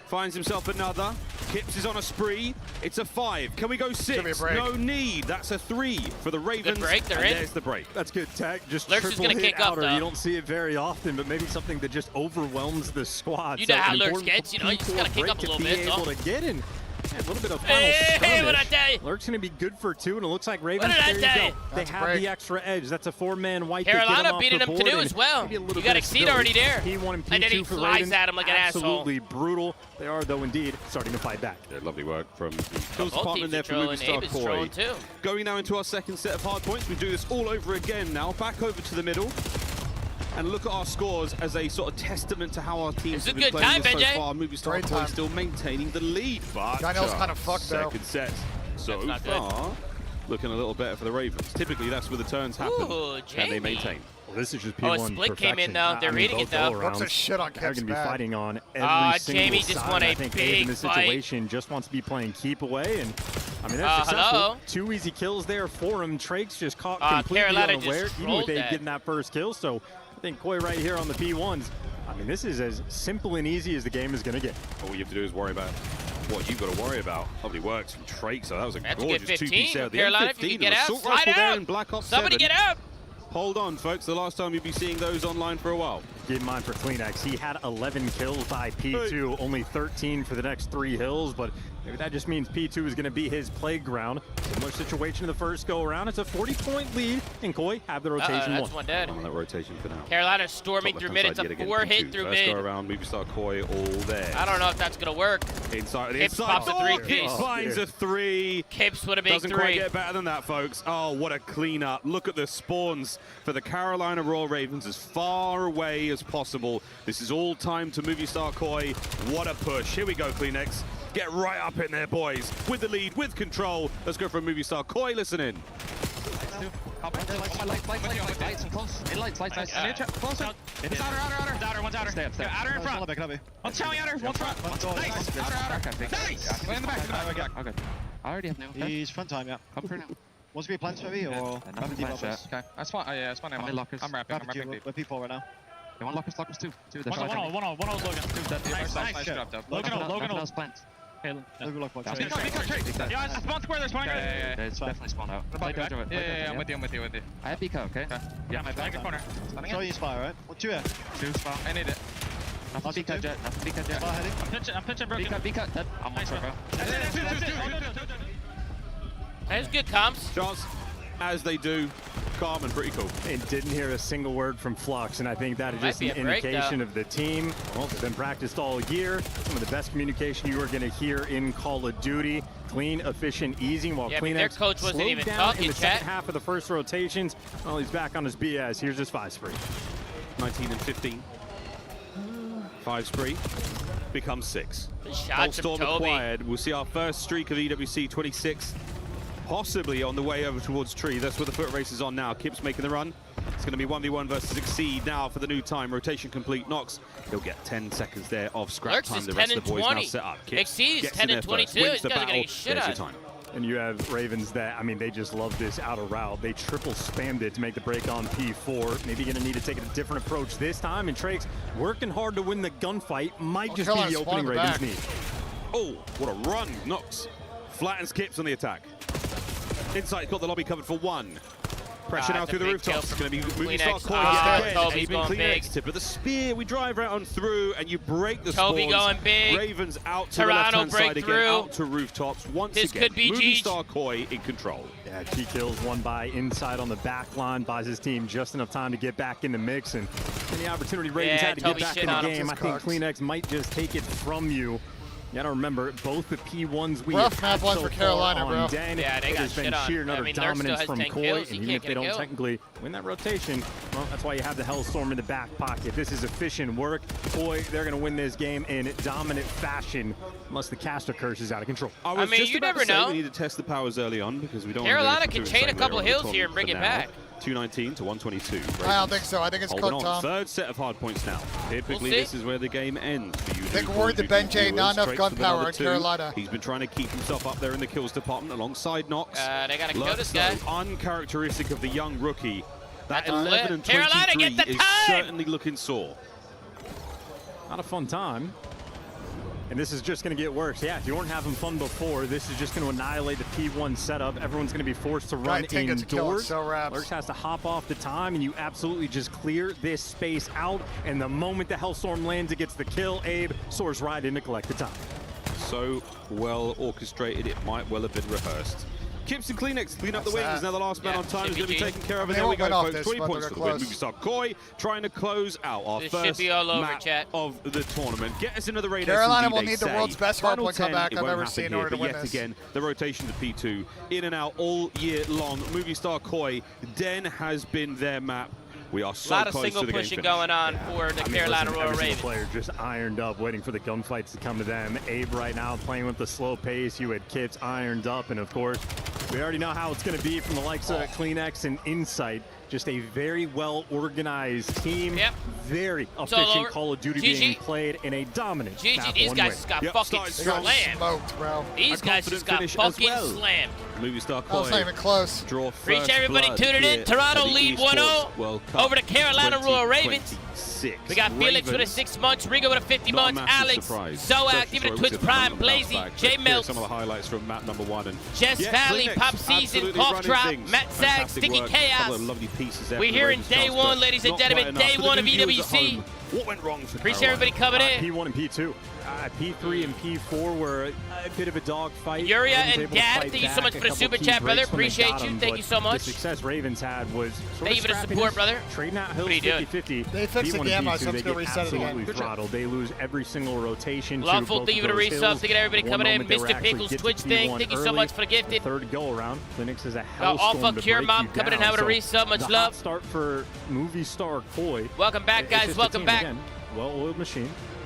finds himself another. Kips is on a spree. It's a 5. Can we go 6? break. No need. That's a 3 for the Ravens. break, they're and in. there's the break. That's good tech. Just Lurks is triple gonna hit kick up, outer. though. You don't see it very often, but maybe something that just overwhelms the squad. You know how an Lurks important gets, you know, you just P4 gotta kick break up a to little be bit, able so. to get in. Yeah, a little bit of final Hey, what I skirmish. tell you? Lurk's going to be good for 2, and it looks like Ravens. did I there you tell go. you? They That's a have break. the extra edge. That's a 4-man white. to get Carolina them off beating the him board, to do and as well. maybe a little You bit got of Exceed stability. already there. P1 and P2 And then he for flies Ravens. at him like an asshole. Absolutely brutal. They are, though, indeed starting to fight back. Yeah, lovely work from the Both department teams there are for trolling. Movistar Abe is Koi. trolling too. Going now into our second set of hard points. We do this all over again now. Back over to the middle. And look at our scores as a sort of testament to how our teams It's a have been good playing time, this so Benjay. far. Movistar Great Koi time. still maintaining the lead. But Daniel's kind of fucked, though. second set so That's not good. far looking a little better for the Ravens. Typically, that's where the turns happen. Ooh, Can they Jamie. maintain? Well, this is just Oh, a P1 split came in, perfection. though. They're reading it, both though. go-arounds. Looks a shit on They're Kip's going to be bad. fighting on every single Jamie just side. won a I think Abe big in this fight. situation just wants to be playing keep away, and I mean they're Hello? successful. 2 easy kills there for him. Trakes just caught completely Carolina unaware, just even with rolled Abe that. getting that first kill. So I think Koi right here on the P1s. I mean, this is as simple and easy as the game is going to get. All you have to do is worry about what you've got to worry about. Lovely works from Trake, so that was a That's a gorgeous good 2-piece 15. there. The Carolina, if you M15 can get and out, assault slide rifle there out. in Black Ops Somebody 7. get out. Hold on, folks. The last time you'll be seeing those online for a while. Keep in mind for Kleenex, he had 11 kills by P2, only 13 for the next 3 hills, but maybe that just means P2 is going to be his playground. Similar situation in the first go-around. It's a 40-point lead, and Koi have the rotation That's one dead. On that rotation for now. Carolina storming through mid. It's a 4-hit through First mid. go around, Movistar Koi all there. I don't know if that's going to work. Inside, Kips pops a 3-piece. Finds a 3. Kips with a big Doesn't 3. quite get better than that, folks. Oh, what a cleanup. Look at the spawns for the Carolina Royal Ravens as far away as possible. This is all time to Movistar Koi. What a push. Here we go, Kleenex. Get right up in there, boys. With the lead, with control. Let's go for a Movistar Koi. Listen in. Lights, close. In lights. Close up. It's outer. One's outer. Stay up. Outer in front. One's showing outer. One's front. Nice. Outer. Nice. In the back. Okay. I already have new. He's front time, yeah. Come for now. Wants to be plants maybe, or nothing deep office? Okay. That's fine. Yeah, that's fine. I'm wrapping. I'm wrapping deep. We're P4 right now. They want lockers two. One on Logan. Nice. Logan. Plants. Okay, Logan lock box. Yeah, it's spawn square. They're spawning. Yeah. It's definitely spawned out. Yeah, I'm with you. I have BK, okay? Yeah, my back corner. Show you spy, right? What you have? 2 spy. I need it. Nothing BK jet. Spy heading. I'm pitching broken. BK. I'm on track, bro. That's good comps. Chance, as they do, calm and pretty cool. And didn't hear a single word from Flux, and I think that is just an indication of the team. Well, it's been practiced all year. Some of the best communication you are going to hear in Call of Duty. Clean, efficient, easy. While their coach wasn't even talking, in the second half of the first rotations. Well, he's back on his BS. Here's his 5 spree. 19 and 15. 5 spree becomes 6. Shots of Storm acquired. We'll see our first streak of EWC 26. Possibly on the way over towards Tree. That's where the foot race is on now. Kip's making the run. It's going to be 1v1 versus Exceed now for the new time. Rotation complete. Nox, he'll get 10 seconds there of scrap time. The rest of the boys now set up. Exceed is 10 and 22. He's got to get shit on. And you have Ravens that, I mean, they just love this outer route. They triple spammed it to make the break on P4. Maybe going to need to take a different approach this time. And Trake's working hard to win the gunfight. Might just be the opening Ravens need. Oh, what a run. Nox flattens Kips on the attack. Inside, got the lobby covered for 1. Pressure now through the rooftops. It's going to be moving star Koi again. Even CleanX tip, but the spear, we drive right on through, and you break the spawns. Toby going big. Ravens out to the left-hand side again, out to rooftops. Once this again, could be moving star Koi in control. Yeah, key kills, 1 by inside on the back line, buys his team just enough time to get back in the mix, and any opportunity Ravens had to get back in the game, I think CleanX might just take it from you. You gotta remember, both the P1s we have had so far on Den, they got been sheer and utter dominance from Koi, and even if they don't technically win that rotation, well, that's why you have the Hellstorm in the back pocket. This is efficient work. Koi, they're gonna win this game in dominant fashion, unless the caster curse is out of control. I mean, you never know. We need to test the powers early on, because we don't Carolina can chain a couple hills here and bring it back. 219 to 122. I don't think so. I think it's cooked, Tom. Third set of hard points now. Typically, this is where the game ends. I think we're worried that Ben J, not enough gun power in Carolina. He's been trying to keep himself up there in the kills department alongside Nox. They got to kill this guy. Uncharacteristic of the young rookie. That 11 and 23 Carolina, get the is time! certainly looking sore. Not a fun time. And this is just going to get worse. Yeah, if you weren't having fun before, this is just going to annihilate the P1 setup. Everyone's going to be forced to run indoors. Lurks has to hop off the time, and you absolutely just clear this space out. And the moment the Hellstorm lands, it gets the kill. Abe soars right in to collect the time. So well orchestrated, it might well have been rehearsed. Kips and CleanX clean up the wings. Now the last man on time is going to be taken care of. And there we go, folks. 20 points for the win. Movie star Koi trying to close out our first map of the tournament. Get us into the radar. Carolina will need the world's best hardpoint comeback I've ever seen in order to win this. Again, the rotation to P2 in and out all year long. Movie star Koi, Den has been their map. We are so a lot of close single to the pushing game going on for the Carolina Royal Ravens. Player just ironed up, waiting for the gunfights to come to them. Abe right now playing with the slow pace. You had Kips ironed up, and of course, we already know how it's going to be from the likes of CleanX and Insight. Just a very well-organized team. Yep. Very efficient Call of Duty being played in a dominant GG, these guys just got fucking slammed. Smoked, bro. These guys just got fucking slammed. Movie star Koi. Not even close. Appreciate everybody tuning in. Toronto lead 1-0 over to Carolina Royal Ravens. We got Felix with a 6 months, Rigo with a 50 months, Alex, Zoak, give it a Twitch Prime, Blazy, J Milk, some of the highlights from map number 1 and Jess Valley, Pop Season, Cough Drop, Matt Zag, Sticky Chaos. We're here in day 1, ladies and gentlemen, day 1 of EWC. What went wrong for Appreciate everybody coming in. P1 and P2. P3 and P4 were a bit of a dog fight. Yuria and Dad, thank you so much for the super chat, brother. Appreciate you. Thank you so much. The success Ravens had was sort of you for the support, brother. Trading out hills 50-50. They fixed the gamma, so I'm just going to reset it again. Throttled. They lose every single rotation. Lawful, thank you for the resub. Thank you to everybody coming in. Mr. Pickles Twitch thing, thank you so much for the gifted. Third go around. CleanX is a Hellstorm Alpha Cure Mom coming in, having a resub. Much love. Start for movie star Koi. Welcome back, guys. Welcome back. Well-oiled machine.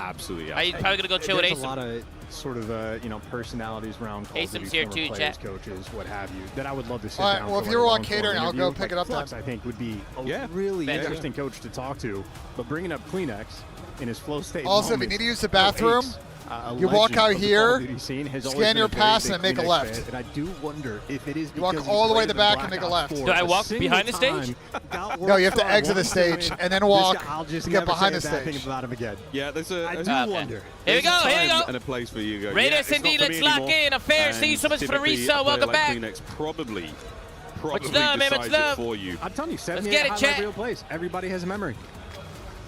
Absolutely. Are you probably gonna go chill with There's Asim? a lot of sort of you know, personalities around Call of Duty, Asim's here former too, players, chat. coaches, what have you, that I would love to sit All right, down. well, for if you're like a on long catering, form I'll go interview. pick it up Flux, then. I think would be a really interesting coach to talk to. But bringing up Kleenex in his flow state. Also, if you need to use the bathroom, You walk out here, scan your pass, and make a left. And I do wonder if it is you walk all the way to the back and make a left. Do I walk behind the stage? No, you have to exit the stage and then walk to get behind the stage. About him again. Yeah, there's a. I do wonder. Here we go. Here we go. And a place for you guys. Raid S&D, let's lock in. Affair. See you so much for the resale. Welcome back. Kleenex probably Much love, man. Much decides love. it for you. I'm telling you, 78 get it, highlight chat. reel plays. Everybody has a memory.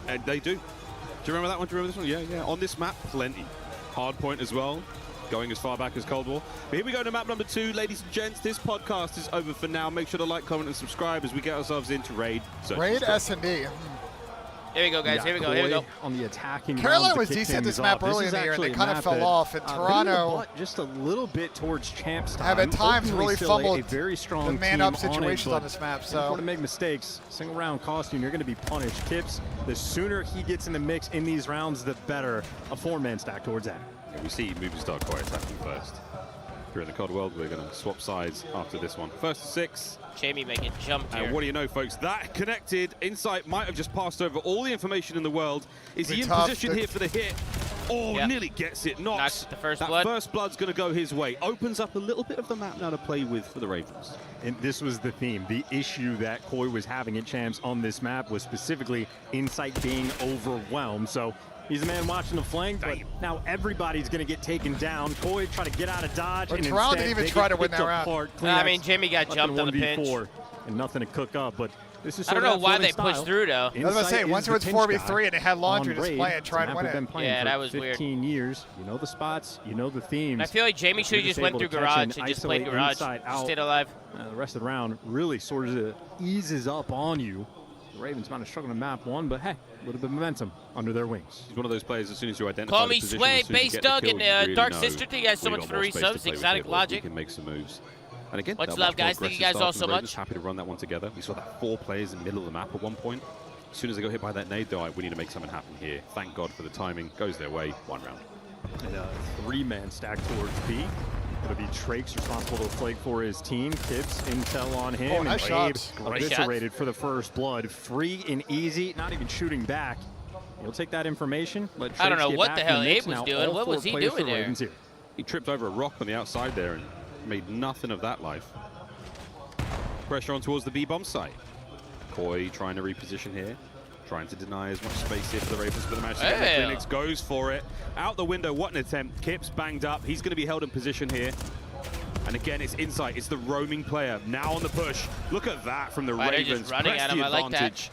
And they do. Do you remember that one? Do you remember this one? Yeah. On this map, plenty. Hard point as well, going as far back as Cold War. But here we go to map number 2. Ladies and gents, this podcast is over for now. Make sure to like, comment, and subscribe as we get ourselves into Raid. Raid S&D. Here we go, guys. Here we go. Here we go. On the attacking Carolina was decent at this map early in the year, and they kind of fell off. And Toronto just a little bit towards champs time. Have at times really fumbled a very strong the man-up team situations on this map. So to make mistakes, single round cost you, you're going to be punished. Kips, the sooner he gets in the mix in these rounds, the better. A 4-man stack towards that. Yeah, we see Movie Star Koi attacking first. Here in the Cold World, we're going to swap sides after this one. First to 6. Jamie making jump here. And what do you know, folks? That connected. Insight might have just passed over all the information in the world. Is he in position here for the hit? Oh, nearly gets it. Knocks. The first that blood. First blood's going to go his way. Opens up a little bit of the map now to play with for the Ravens. And this was the theme. The issue that Koi was having at champs on this map was specifically Insight being overwhelmed. So he's the man watching the flank, but now everybody's going to get taken down. Koi try to get out of dodge. But and Toronto instead didn't even they try get to win picked that apart. round. I mean, Jamie got jumped on the pinch. And nothing to cook up, but this is I don't know why they pushed through, though. I was going to say, once it was 4v3 and they had Laundry to play and try and win it. Yeah, that was 15 years. You know the spots, you know the themes. And I feel like Jamie should have just went through Garage and just played Garage, stayed alive. The rest of the round really sort of eases up on you. The Ravens might have struggled to map one, but hey, a little bit of momentum under their wings. He's one of those players, as soon as you identify Call the me position, Sway, as soon as you Base get the Doug, kill, and you really Dark know Sister. Thank you guys so we've much got for the more space to resubs. play with Exotic here, Logic. we can make some moves. And again, Much that love, much more guys. Thank you aggressive guys start all from so the Ravens. much. Happy to run that one together. We saw that 4 players in the middle of the map at one point. As soon as they got hit by that nade, they're like, we need to make something happen here. Thank God for the timing. Goes their way. 1 round. And a 3-man stack towards B. It'll be Trake's responsible to flake for his team. Kips intel on him. Oh, nice shots. Eviscerated for the first blood. Free and easy, not even shooting back. He'll take that information. Let I don't Trakes know get what back the in hell mix. Abe was Now doing. all What 4 was he players doing for there? Ravens here. He tripped over a rock on the outside there and made nothing of that life. Pressure on towards the B-bomb site. Koi trying to reposition here. Trying to deny as much space here for the Ravens, but the match Kleenex goes for it. Out the window, what an attempt. Kips banged up. He's going to be held in position here. And again, it's Insight. It's the roaming player. Now on the push. Look at that from the Ravens. Just running Press at him. the I like that. advantage.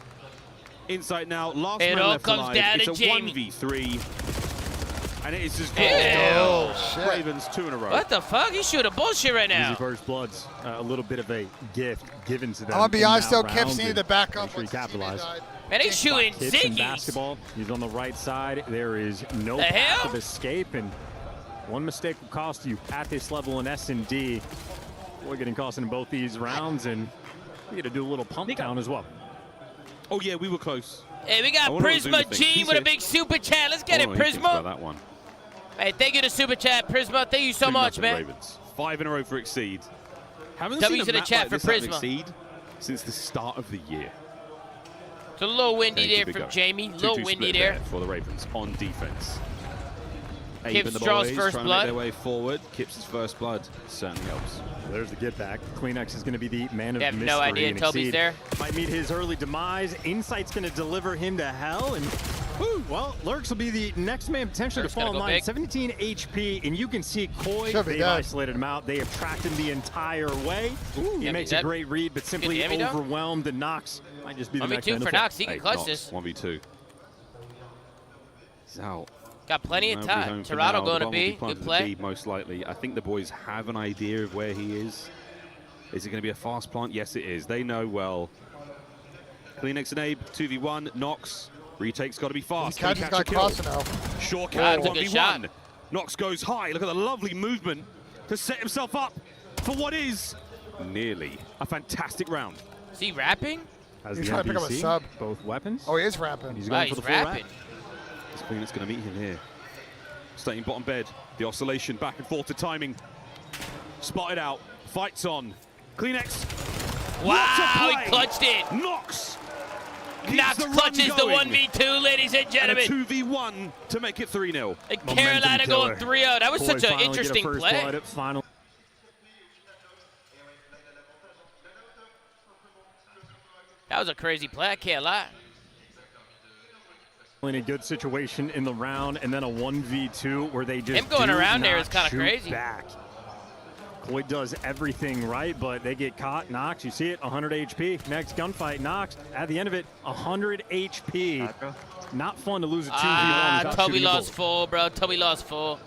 Insight now, last It man all left comes alive. down It's to a Jamie. 1v3. And it is just shit. Ravens 2 in a row. What the fuck? He's shooting bullshit right now. Easy first bloods. A little bit of a gift given to them. I'm going to be honest, though, Kips Kips needed to back up. Sure he capitalized. Man, he's shooting Kips in ziggies. basketball. He's on the right side. There is no The path hell? of escape, and one mistake will cost you at this level in S&D. Boy, getting cost in both these rounds, and we got to do a little pump down as well. Oh, yeah, we were close. Hey, we got Prisma G with a big super chat. Let's get it, Prisma. That one. Hey, thank you to Super Chat, Prisma. Thank you so much, man. Ravens. 5 in a row for Exceed. Haven't W seen to a the map chat like for this have Prisma. Exceed since the start of the year. It's a little windy Okay, there here we from go. Jamie. A 2-2 little windy split there. for the Ravens on defense. Abe Kips and the draws boys first trying to blood. make their way forward. Kips' first blood certainly helps. There's the get back. Kleenex is going to be the man of They have mystery. no idea and Toby's Exceed there. Might meet his early demise. Insight's going to deliver him to hell, and whew, well, Lurks will be the next man potentially Lurks to fall in gonna go line. big. 17 HP, and you can see Koi. Should be They've dead. isolated him out. They have tracked him the entire way. He Yeah, makes that- a great read, but simply Get the Emmy overwhelmed. And Knox might just be the next man 1v2 to for fall. Knox. He can clutch this. 1v2. He's out. Got plenty of Nobody time. home for Toronto now. going The to bomb will be. planted Good at play. B, most likely. I think the boys have an idea of where he is. Is it going to be a fast plant? Yes, it is. They know well. Kleenex and Abe, 2v1. Knox. Retake's got to be fast. Catch has got crossing now. Sure That's can. a good shot. 1v1. Knox goes high. Look at the lovely movement to set himself up for what is nearly a fantastic round. Is he rapping? Has He's the trying to pick up a NPC, sub. both weapons. Oh, he is rapping. He's Wow, going for he's the full rapping. wrap. Is Kleenex going to meet him here? Staying bottom bed. The oscillation back and forth to timing. Spotted out. Fights on. Kleenex. Wow, What a he play. clutched it. Knox. Knox clutches the 1v2, ladies and gentlemen. And a 2v1 to make it 3-0. Carolina going 3-0. That was such an interesting play. That was a crazy play, I can't lie. In a good situation in the round, and then a 1v2 where they just him going around there is kind of crazy. Back. Koi does everything right, but they get caught. Knox, you see it, 100 HP. Next gunfight, Knox, at the end of it, 100 HP. Not fun to lose a 2v1. Toby lost full, bro. Toby lost full.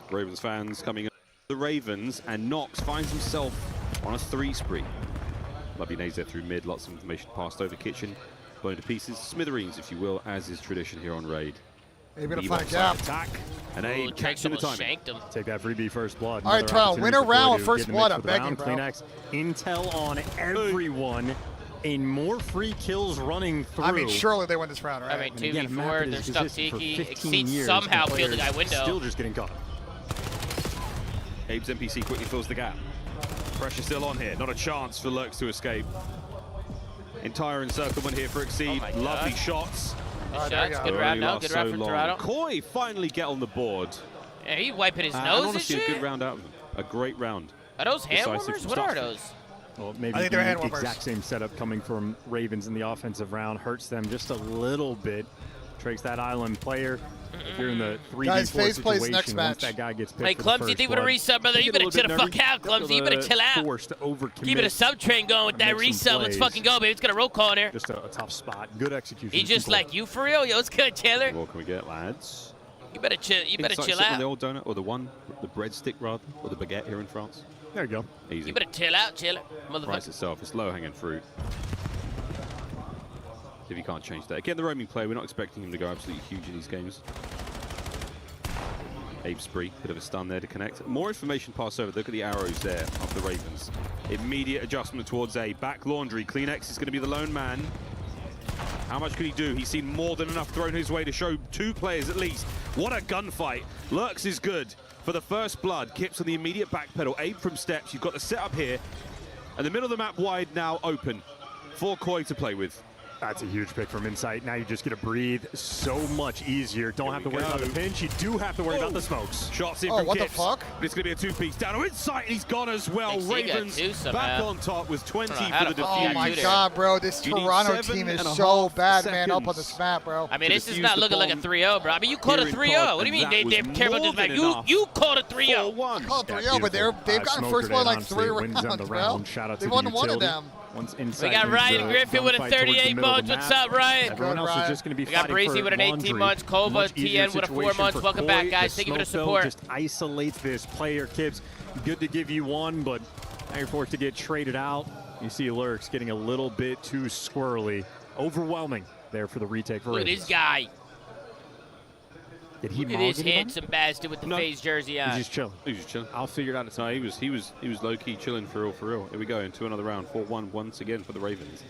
Ravens fans coming in. The Ravens, and Knox finds himself on a 3 spree. Lovely nades there through mid, lots of information passed over kitchen, blown to pieces, smithereens if you will, as is tradition here on Raid. Abe gonna find a gap. Attack, and Abe catching the timing. Take that freebie first blood. All right, Terrell, win a round with first blood, I'm begging, bro. Kleenex, intel on everyone, and more free kills running through. I mean, surely they win this round, right? I mean, 2v4, they're stuck Tiki. Exceeds somehow killed the guy window. Still just getting caught. Abe's NPC quickly fills the gap. Pressure still on here. Not a chance for Lurks to escape. Entire encirclement here for Exceed. Lovely shots. Good round now. Good round from Toronto. Koi finally get on the board. Yeah, he wiping his nose and honestly, shit. a good round out of him. A great round. Are those hand warmers? What are those? Well, maybe I think they're hand the warmers. exact same setup coming from Ravens in the offensive round hurts them just a little bit. Tricks that island player. If you're in the 3v4 situation, next match. once that guy gets picked Hey, for Clumsy, the think with a resub, brother. You better chill the fuck out, Clumsy. You better chill out. Keep it a sub train going with that resub. Let's fucking go, baby. It's got a roll call in there. Just a tough spot. Good execution. He just like you for real? Yo, it's good, Taylor. What can we get, lads? You better chill. You better chill On out. the old donut, or the breadstick rather, or the baguette here in France. There you go. Easy. You better chill out, Taylor. Price Motherfucker. itself, it's low-hanging fruit. If you can't change that. Again, the roaming player, we're not expecting him to go absolutely huge in these games. Abe spree, bit of a stun there to connect. More information passed over. Look at the arrows there of the Ravens. Immediate adjustment towards Abe. Back laundry. Kleenex is going to be the lone man. How much could he do? He's seen more than enough thrown his way to show 2 players at least. What a gunfight. Lurks is good for the first blood. Kips on the immediate back pedal. Abe from steps. You've got the setup here. And the middle of the map wide now open for Koi to play with. That's a huge pick from Insight. Now you just get to breathe so much easier. Don't have to worry about the pinch. You do have to worry about the smokes. Shots in from what Kips. the fuck? But it's going to be a 2-piece down. Insight, he's gone as well. Ravens back on top with 20 for the defuse. Oh my god, bro. This Toronto team is so bad, man, up on this map, bro. I mean, this is not looking like a 3-0, bro. I mean, you called it 3-0. What do you mean they care about this match? You called it 3-0. You called 3-0, but they've gotten first blood like 3 rounds, bro. They won one of them. We got Ryan Griffin with a 38 months. What's up, Ryan? Everyone else is just going to be we got Breezy with an 18 months. Kova, TN with a 4 months. Welcome back, guys. Thank you for the support. Just isolate this player, Kips. Good to give you one, but now you're forced to get traded out. You see Lurks getting a little bit too squirrely. Overwhelming there for the retake for Look at Ravens. this guy. Did he Look at this handsome bastard with the FaZe jersey on. He's just chilling. He was just chilling. I'll figure it out. No, he was low-key chilling for real. Here we go into another round. 4-1 once again for the Ravens.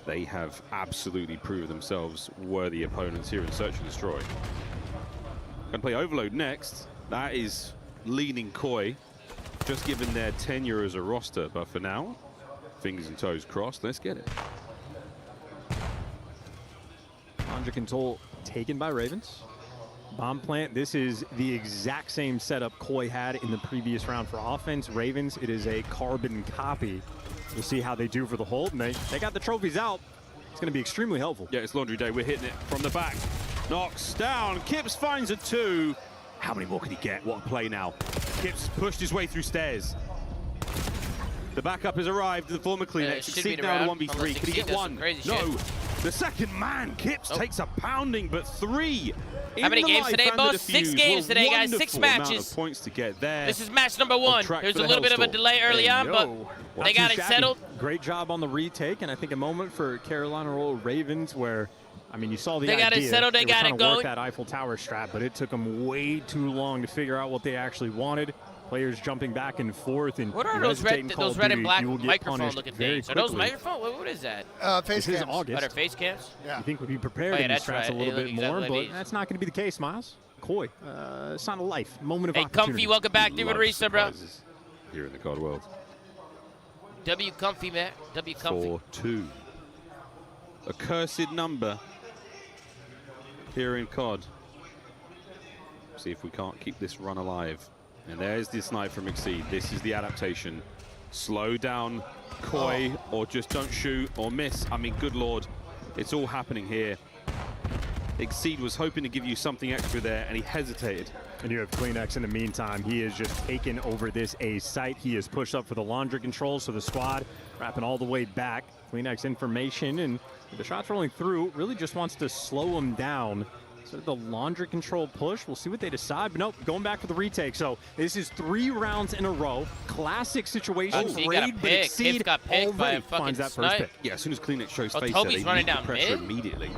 They have absolutely proven themselves worthy opponents here in Search and Destroy. Gonna play Overload next. That is leaning Koi, just given their tenure as a roster. But for now, fingers and toes crossed. Let's get it. Under control taken by Ravens. Bomb plant, this is the exact same setup Koi had in the previous round for offense. Ravens, it is a carbon copy. We'll see how they do for the hold, and they got the trophies out. It's going to be extremely helpful. Yeah, it's laundry day. We're hitting it from the back. Knocks down. Kips finds a 2. How many more can he get? What a play now. Kips pushed his way through stairs. The backup has arrived. The former Kleenex. Succeed now to 1v3. Can he get one? No. The second man, Kips, takes a pounding, but 3. How many games today, boss? 6 games today, guys. 6 matches. Of points to get there. This is match number 1. There's a little bit of a delay early on, but they got it settled. Great job on the retake, and I think a moment for Carolina Roll Ravens where, I mean, you saw the idea. They got it settled. They got it going. Work that Eiffel Tower strat, but it took them way too long to figure out what they actually wanted. Players jumping back and forth, and what are those red and black microphone-looking things? Are those microphones? What is that? Face cams. August. Are there face cams? Yeah. You think we'd be prepared in these strats a little bit more, but that's not going to be the case, Miles. Koi, sign of life, moment of opportunity. Comfy, welcome back. Give it a reset, bro. Here in the COD world. W comfy, man. W comfy. 4-2. A cursed number here in COD. See if we can't keep this run alive. And there's the snipe from Exceed. This is the adaptation. Slow down, Koi, or just don't shoot or miss. I mean, good lord, it's all happening here. Exceed was hoping to give you something extra there, and he hesitated. And you have CleanX in the meantime. He has just taken over this A site. He has pushed up for the laundry control, so the squad wrapping all the way back. CleanX information, and the shots rolling through, really just wants to slow him down. So the laundry control push, we'll see what they decide, but nope, going back for the retake. So this is 3 rounds in a row. Classic situation. Raid, but Exceed got picked by a fucking finds that snipe. first pick. Yeah, as soon as CleanX shows face Toby's there, running they down pressure mid? immediately.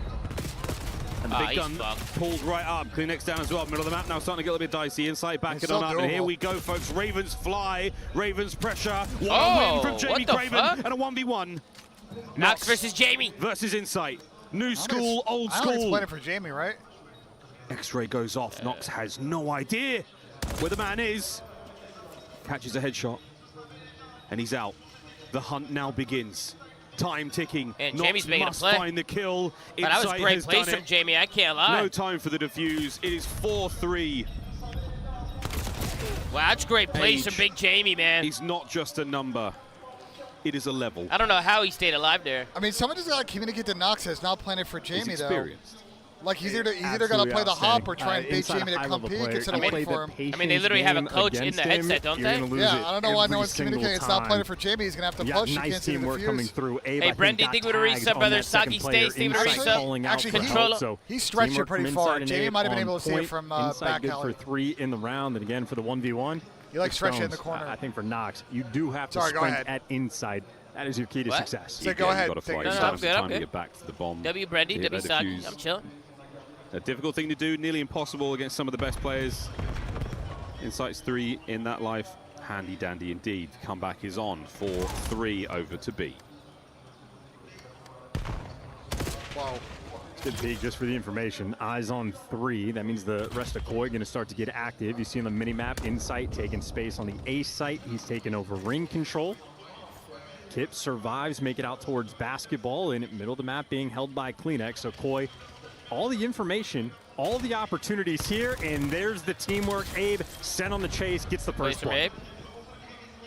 And the big gun pulled right up. CleanX down as well. Middle of the map now starting to get a little bit dicey. Inside back it on up. And here we go, folks. Ravens fly. Ravens pressure. What a win from Jamie Craven. And a 1v1. Nox versus Jamie. Versus Insight. New school, old school. I don't explain it for Jamie, right? X-ray goes off. Nox has no idea where the man is. Catches a headshot. And he's out. The hunt now begins. Time ticking. And Nox Jamie's making must a play. find the kill. But that was great plays from Jamie. I can't lie. No time for the defuse. It is 4-3. Wow, that's great plays from Big Jamie, man. He's not just a number. It is a level. I don't know how he stayed alive there. I mean, someone just got to communicate to Nox that's not playing it for Jamie, He's though. experienced. Like, he's either got to play the hop or try and bait Jamie to come peek instead of waiting for him. I mean, they literally have a coach in the headset, don't they? Yeah, I don't know why no one's communicating. It's not playing it for Jamie. He's going to have to push. Nice teamwork coming through. Abe, hey, Brendan, do you think we would have reset, brother? Saki stays, think we would have reset? Actually, he stretched it pretty far. Jamie might have been able to see it from back good alley. for 3 in the round, and again for the 1v1. You like stretching in the corner. I think for Nox, you do have to sprint at inside. That is your key to success. So go ahead. I'm good. To get back to the bomb. W Brendy, W Saki, I'm chilling. A difficult thing to do, nearly impossible against some of the best players. Insight's 3 in that life. Handy dandy indeed. Comeback is on for 3 over to B. Wow. Good peek just for the information. Eyes on 3. That means the rest of Koi going to start to get active. You see on the mini-map, Insight taking space on the A site. He's taking over ring control. Kip survives, make it out towards basketball, in the middle of the map being held by CleanX. So Koi, all the information, all the opportunities here, and there's the teamwork. Abe sent on the chase, gets the first play.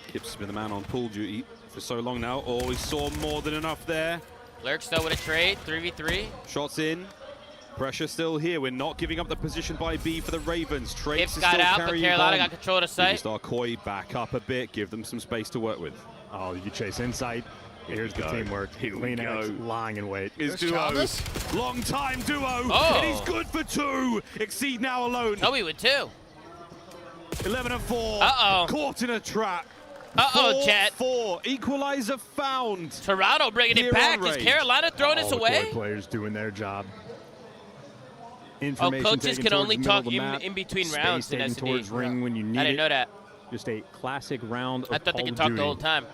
Kip's been the man on pool duty for so long now. Oh, he saw more than enough there. Lurk still with a trade, 3v3. Shots in. Pressure still here. We're not giving up the position by B for the Ravens. Trace is got still out, but carrying Carolina bomb. got control of the site. Start Koi back up a bit, give them some space to work with. Oh, you chase Insight. Here's the teamwork. CleanX lying in wait. Is duo. Long time duo. Oh. And he's good for 2. Exceed now alone. Toby with 2. 11 and 4. Uh-oh. Caught in a trap. Uh-oh, chat. 4. Equalizer found. Toronto bringing it back. Is Carolina throwing this away? The players doing their job. Oh, coaches can only talk in between rounds in S&D. Towards ring when you need I didn't know that. Just a classic round of I thought they could talk the whole time.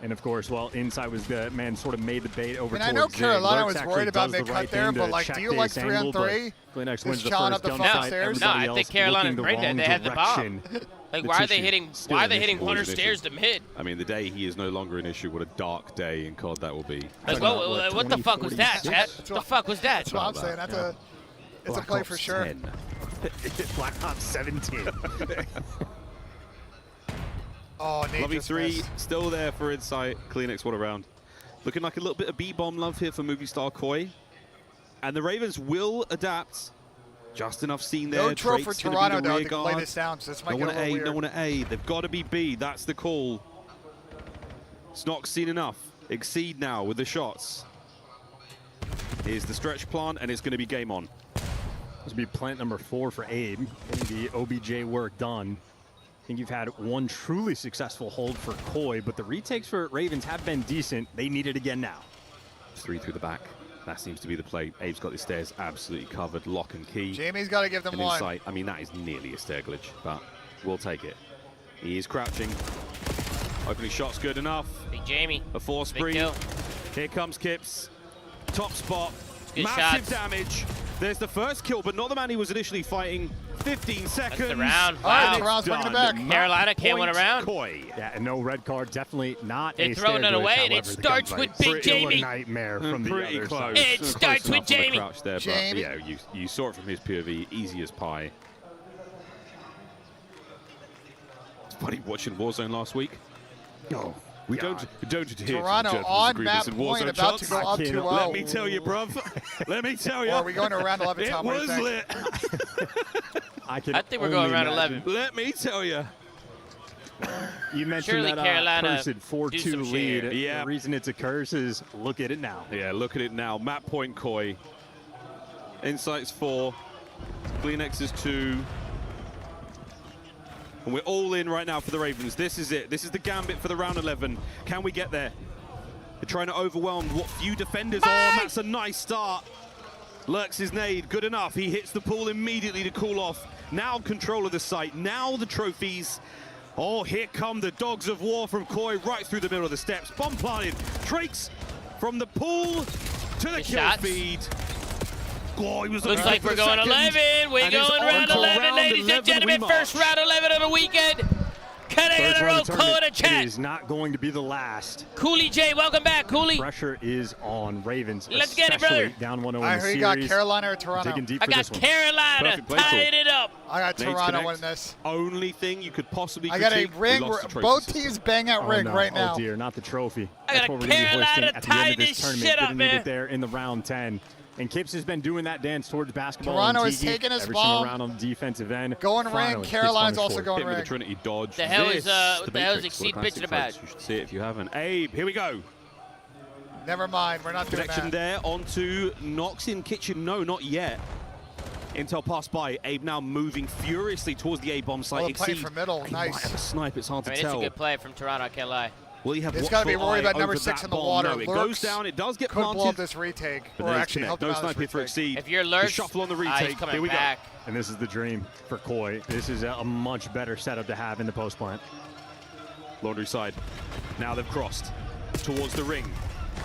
And of course, well, Inside was the man sort of made the bait over towards I know Carolina was Lurks worried about mid-cut there, but like, do you like 3-on-3? CleanX wins the chawing first up the gun fucking fight. stairs? No, I think Carolina's bring that. They had the bomb. Like, why are they hitting? Why are they hitting corner stairs to mid? I mean, the day he is no longer an issue. What a dark day in COD that will be. Like, what the fuck was that, chat? What the fuck was that? That's what I'm saying. That's it's a play for sure. Black Ops 17. Oh, Lovely 3 still there for Insight. CleanX, what a round. Looking like a little bit of B-bomb love here for movie star Koi. And the Ravens will adapt. Just enough seen there. No throw for Toronto, though, to lay this down, so this might get a little weird. No one at A. They've got to be B. That's the call. It's not seen enough. Exceed now with the shots. Here's the stretch plant, and it's going to be game on. This will be plant number 4 for Abe. Getting the OBJ work done. I think you've had one truly successful hold for Koi, but the retakes for Ravens have been decent. They need it again now. 3 through the back. That seems to be the play. Abe's got the stairs absolutely covered. Lock and key. Jamie's got to give them one. Insight. I mean, that is nearly a stair glitch, but we'll take it. He is crouching. Opening shot's good enough. Big Jamie. A 4 spree. Here comes Kips. Top spot. Good Massive shots. damage. There's the first kill, but not the man he was initially fighting. 15 seconds. That's the round. All right, Wow. Toronto's bringing it back. Carolina can't win a round. Koi. Yeah, and no red card. Definitely not. They're throwing it away, and it starts with Big Jamie. Nightmare from the other close. side. It starts with Jamie. There, but yeah, you saw it from his POV, easy as pie. It's funny watching Warzone last week. Oh, we don't adhere Toronto to the on map in point, Warzone about to go up 2-0. Let me tell you, bruv. Let me tell you. Or are we going to round 11, It Tom? What do you was think? lit. I think we're going around 11. Let me tell you. You mentioned Surely that Carolina cursed 4-2 lead. Yeah. The reason it's a curse is look at it now. Yeah, look at it now. Map point Koi. Insights 4. Kleenex is 2. And we're all in right now for the Ravens. This is it. This is the gambit for the round 11. Can we get there? They're trying to overwhelm what few defenders are. That's a nice start. Lurks his nade. Good enough. He hits the pool immediately to cool off. Now control of the site. Now the trophies. Oh, here come the dogs of war from Koi right through the middle of the steps. Bomb planted. Trakes from the pool to the kill feed. Oh, he was Looks like we're going 11. We're going round 11, ladies and gentlemen. First round 11 of the weekend. Can I get a roll call in the chat? It is not going to be the last. Cooley J, welcome back, Cooley. Pressure is on Ravens. Let's get it, brother. Down 1-0 in the I heard series. you got Carolina or Toronto. Digging deep I for got this one. Carolina tying it up. I got Nate's Toronto connect. winning this. Only thing you could possibly I got a critique, ring. we lost the trophies. Both teams bang at ring no. right now. Oh dear, not the trophy. I That's got what we're going to be Carolina hoisting at the end tie of this this tournament. shit up, Didn't need man. it there in the round 10. And Kips has been doing that dance towards basketball. Toronto and is Tiki taking his every ball. single round on the defensive end. Going Finally, ring. gets Carolina's punished also for it. going Hit with ring. the Trinity dodge. The hell This, is Matrix, Exceed classic bitching about? folks. You should see it if you haven't. Abe, here we go. Never mind. We're not doing Connection that. there onto Nox in kitchen. No, not yet. Intel passed by. Abe now moving furiously towards the A-bomb site. Oh, the play Exceed. from middle. He might Nice. have a snipe. It's hard to It's tell. a good play from Toronto, I can't lie. Will you have It's got to be watchful worried eye about number over 6 that in the bomb? water. No, it Lurks goes down. It does get could blow up planted. this retake. But Or then actually help no them out snipe here this for retake. Exceed. If you're The Lurks, shuffle on the he's retake. coming Here we back. go. And this is the dream for Koi. This is a much better setup to have in the post plant. Laundry side. Now they've crossed towards the ring.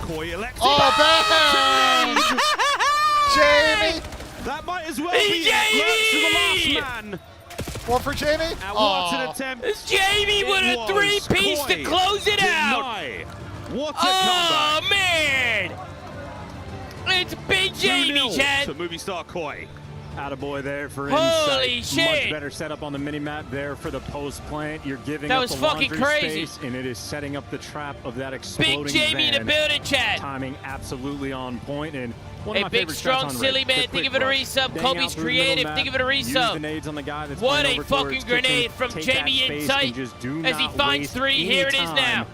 Koi elects. Oh, bang! Jamie! That might as well be Lurks to the last man. One for Jamie. And what an attempt. Jamie with a three-piece to close it out. What a Oh, comeback. man. It's Big Jamie, 2-0 Chad. to movie star Koi. Attaboy there for Holy insight. shit. Much better setup on the mini-map there for the post plant. You're giving That up was the fucking laundry crazy. space, and it is setting up the trap of that exploding Big Jamie in the van. building, Chad. Timing absolutely on point, and one Hey, of my big, favorite strong, shots on silly Red. man. The Think of quick it a rush. resub. Bang Kobe's out through the creative. middle Think of map. it a Use resub. the nades on the guy that's What playing a over fucking towards grenade Kitchen. from Take Jamie that space Insight and just do as he not finds waste 3. any Here it is time. now.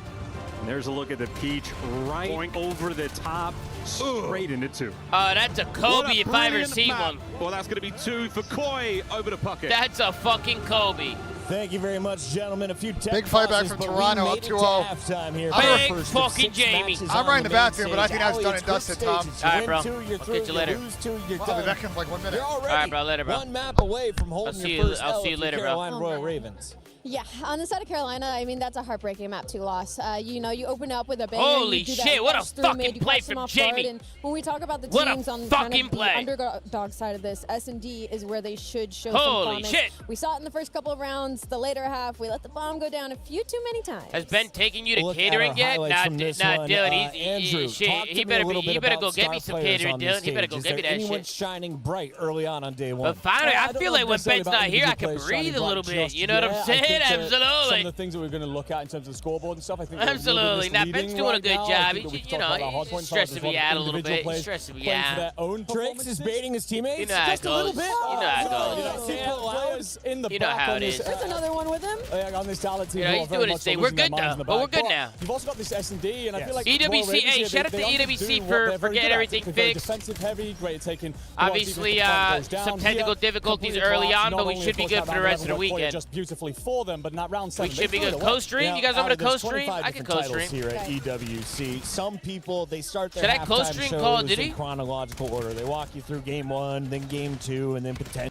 And there's a look at the peach right over the top, straight into 2. That's a Kobe if I ever seen one. Well, that's going to be 2 for Koi over the pocket. That's a fucking Kobe. Thank you very much, gentlemen. A few Big fight back from Toronto, up 2-0. halftime here. Big fucking Jamie. I'm right in the bathroom, but I think that's done and dusted, Tom. All right, bro. I'll catch you later. I'll be back in like 1 minute. You're already All right, bro. Later, bro. one map away from holding your first I'll L see you if later, you're bro. Carolina Royal Ravens. Yeah, on the side of Carolina, I mean, that's a heartbreaking map 2 loss. You know, you open up with a bang. Holy you do shit, that what a rush through fucking mid, you play catch them from off guard, Jamie. And when we talk about the What a teams on fucking kind of the play. underdog side of this, S&D is where they should show Holy some promise. shit. We saw it in the first couple of rounds. The later half, we let the bomb go down a few too many times. Has Ben taken you to Look at catering our yet? highlights Nah, from this nah, one. dude. Andrew, Shit, talk to he me a little bit better about go get me star some players catering, on dude. this He better stage. go Is get me there that anyone shit. shining bright early on day 1? But finally, I don't feel know like when necessarily Ben's about not here, I individual can players breathe shining a little bright bit. just You know what I'm yet. I saying? think that Absolutely. Some of the things that we're going to look at in terms of the scoreboard and stuff, I think they're a little bit Absolutely. Now, Ben's misleading doing a right good now. I job. think that we He's, can you talk know, about our hard he's points, stressing but me out a little individual bit. He's players stressing me Playing for out. their own Drakes is baiting his teammates. You know how it just a little goes. bit. You know how it goes. players in the You know back how on it this, is. There's another one with him. on this talent team. You know, who he's are very doing his much so thing. We're losing their good minds now, in the but we're back. good now. You've also got this S&D, and I feel like EWC, Royal Ravens hey, here, shout out they to understand EWC what for they're very getting good at. everything They're very fixed. defensive heavy, great at taking Obviously, some technical difficulties early on, but we should be good for the rest of the weekend. Just beautifully for them, but not round 7. We should be good. Co-stream? You guys want me to co-stream? I can co-stream. Here at EWC, some people they start their Should I halftime co-stream shows Call of Duty? in chronological order. They walk you through game 1, then game 2, and then potentially.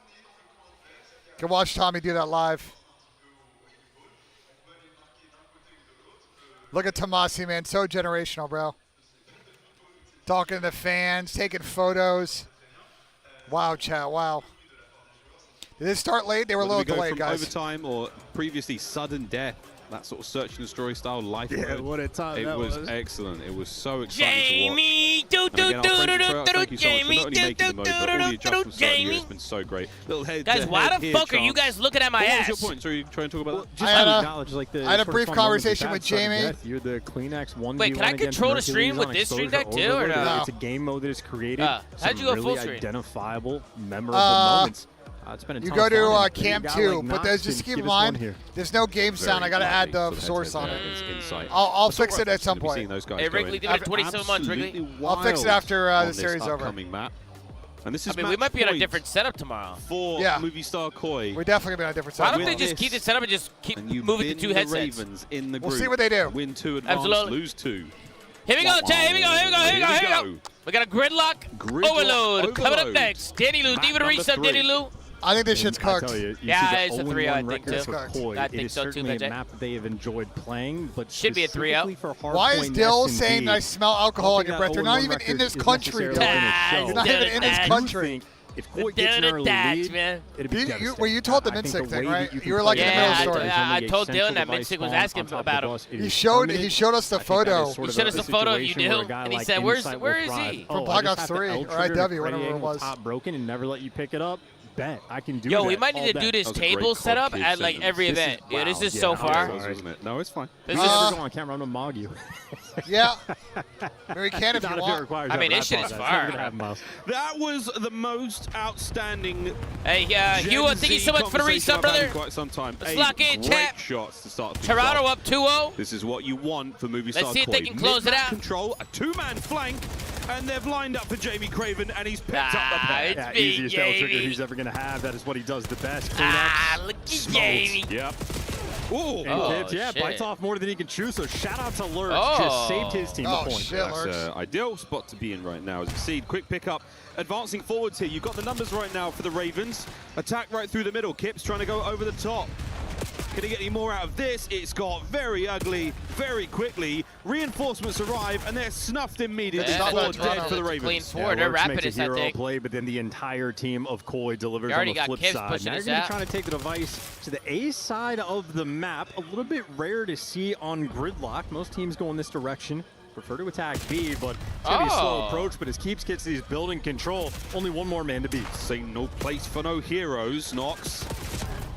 Can watch Tommy do that live. Look at Tomasi, man. So generational, bro. talking to the fans, taking photos. Wow, chat, wow. Did it start late? They were a little delayed, guys. Overtime or previously sudden death. That sort of search and destroy style life. Yeah, what a time it that was. Excellent. It was so exciting Jamie, to watch. Jamie, it's been so great. Little head. Guys, why the fuck are you guys looking at my ass? What was your point? So you trying to talk about that? Just to acknowledge, like, the I had a brief conversation with Jamie. You're the Kleenex 1v1. Wait, can I control the stream with this stream deck too, or no? It's a game mode that is created. How'd you go full really screen? Identifiable, memorable moments. It's been you go to Cam 2, but just keep in mind, there's no game sound. I got to add the source on it. I'll fix it at some point. Hey, Wrigley, give it 27 months, Wrigley. I'll fix it after the series over. And this is we might be on a different setup tomorrow. For Movie Star Koi. We're definitely going to be on a different setup. Why don't they just keep the setup and just keep moving the 2 headsets? Ravens in the we'll see what they do. Win 2, advance, lose 2. Here we go, Chad. Here we go. We got a gridlock overload coming up next. Danny Lou, leave it a reset, Danny Lou. I think this shit's cooked. Yeah, it's a 3-0, I think, too. I think so, too, a map that they have enjoyed playing, but should be a 3-0. Why is Dill saying I smell alcohol in your breath? You're not even in this country, Dill. You're not even in this country. If Koi gets an early lead, it'd be well, you told the Minsick thing, right? You were like in the middle story. I told Dylan that Minsick was asking about him. He showed us the photo. He showed us the photo of you, Dill, and he said, "Where is he?" From Black Ops 3 or IW, whatever it was. Top broken and never let you pick it up. Bet I can do Yo, we might need to do this table setup at like every event. Yeah, this is so far. No, it's fine. This is go on camera. I'm gonna mog you. Yeah, we can if you want. I mean, this shit is far. That was the most outstanding. Hey, Hugh, thank you so much for the resub, brother. Quite some time. Let's lock in, chat. Shots to start. Toronto up 2-0. This is what you want for Movie Star. Let's see if they can close it out. Control a 2-man flank. And they've lined up for Jamie Craven, and he's picked up the pair. Yeah, easiest L trigger he's ever going to have. That is what he does the best. Look at Jamie. Yep. Ooh. And bites off more than he can chew, so shout out to Lurch. Just saved his team a point. Shit, that's an ideal spot to be in right now. As Exceed, quick pickup. Advancing forwards here. You've got the numbers right now for the Ravens. Attack right through the middle. Kip's trying to go over the top. Can he get any more out of this? It's got very ugly very quickly. Reinforcements arrive, and they're snuffed immediately. Dead for the Ravens. Clean forward. They're rapid as hero play, but then the entire team of Koi delivers on the flip side. Now you're going to try to take the device to the A side of the map. A little bit rare to see on Gridlock. Most teams go in this direction. Prefer to attack B, but it's going to be a slow approach, but as Keeps gets these building control, only one more man to beat. Saying no place for no heroes, Nox.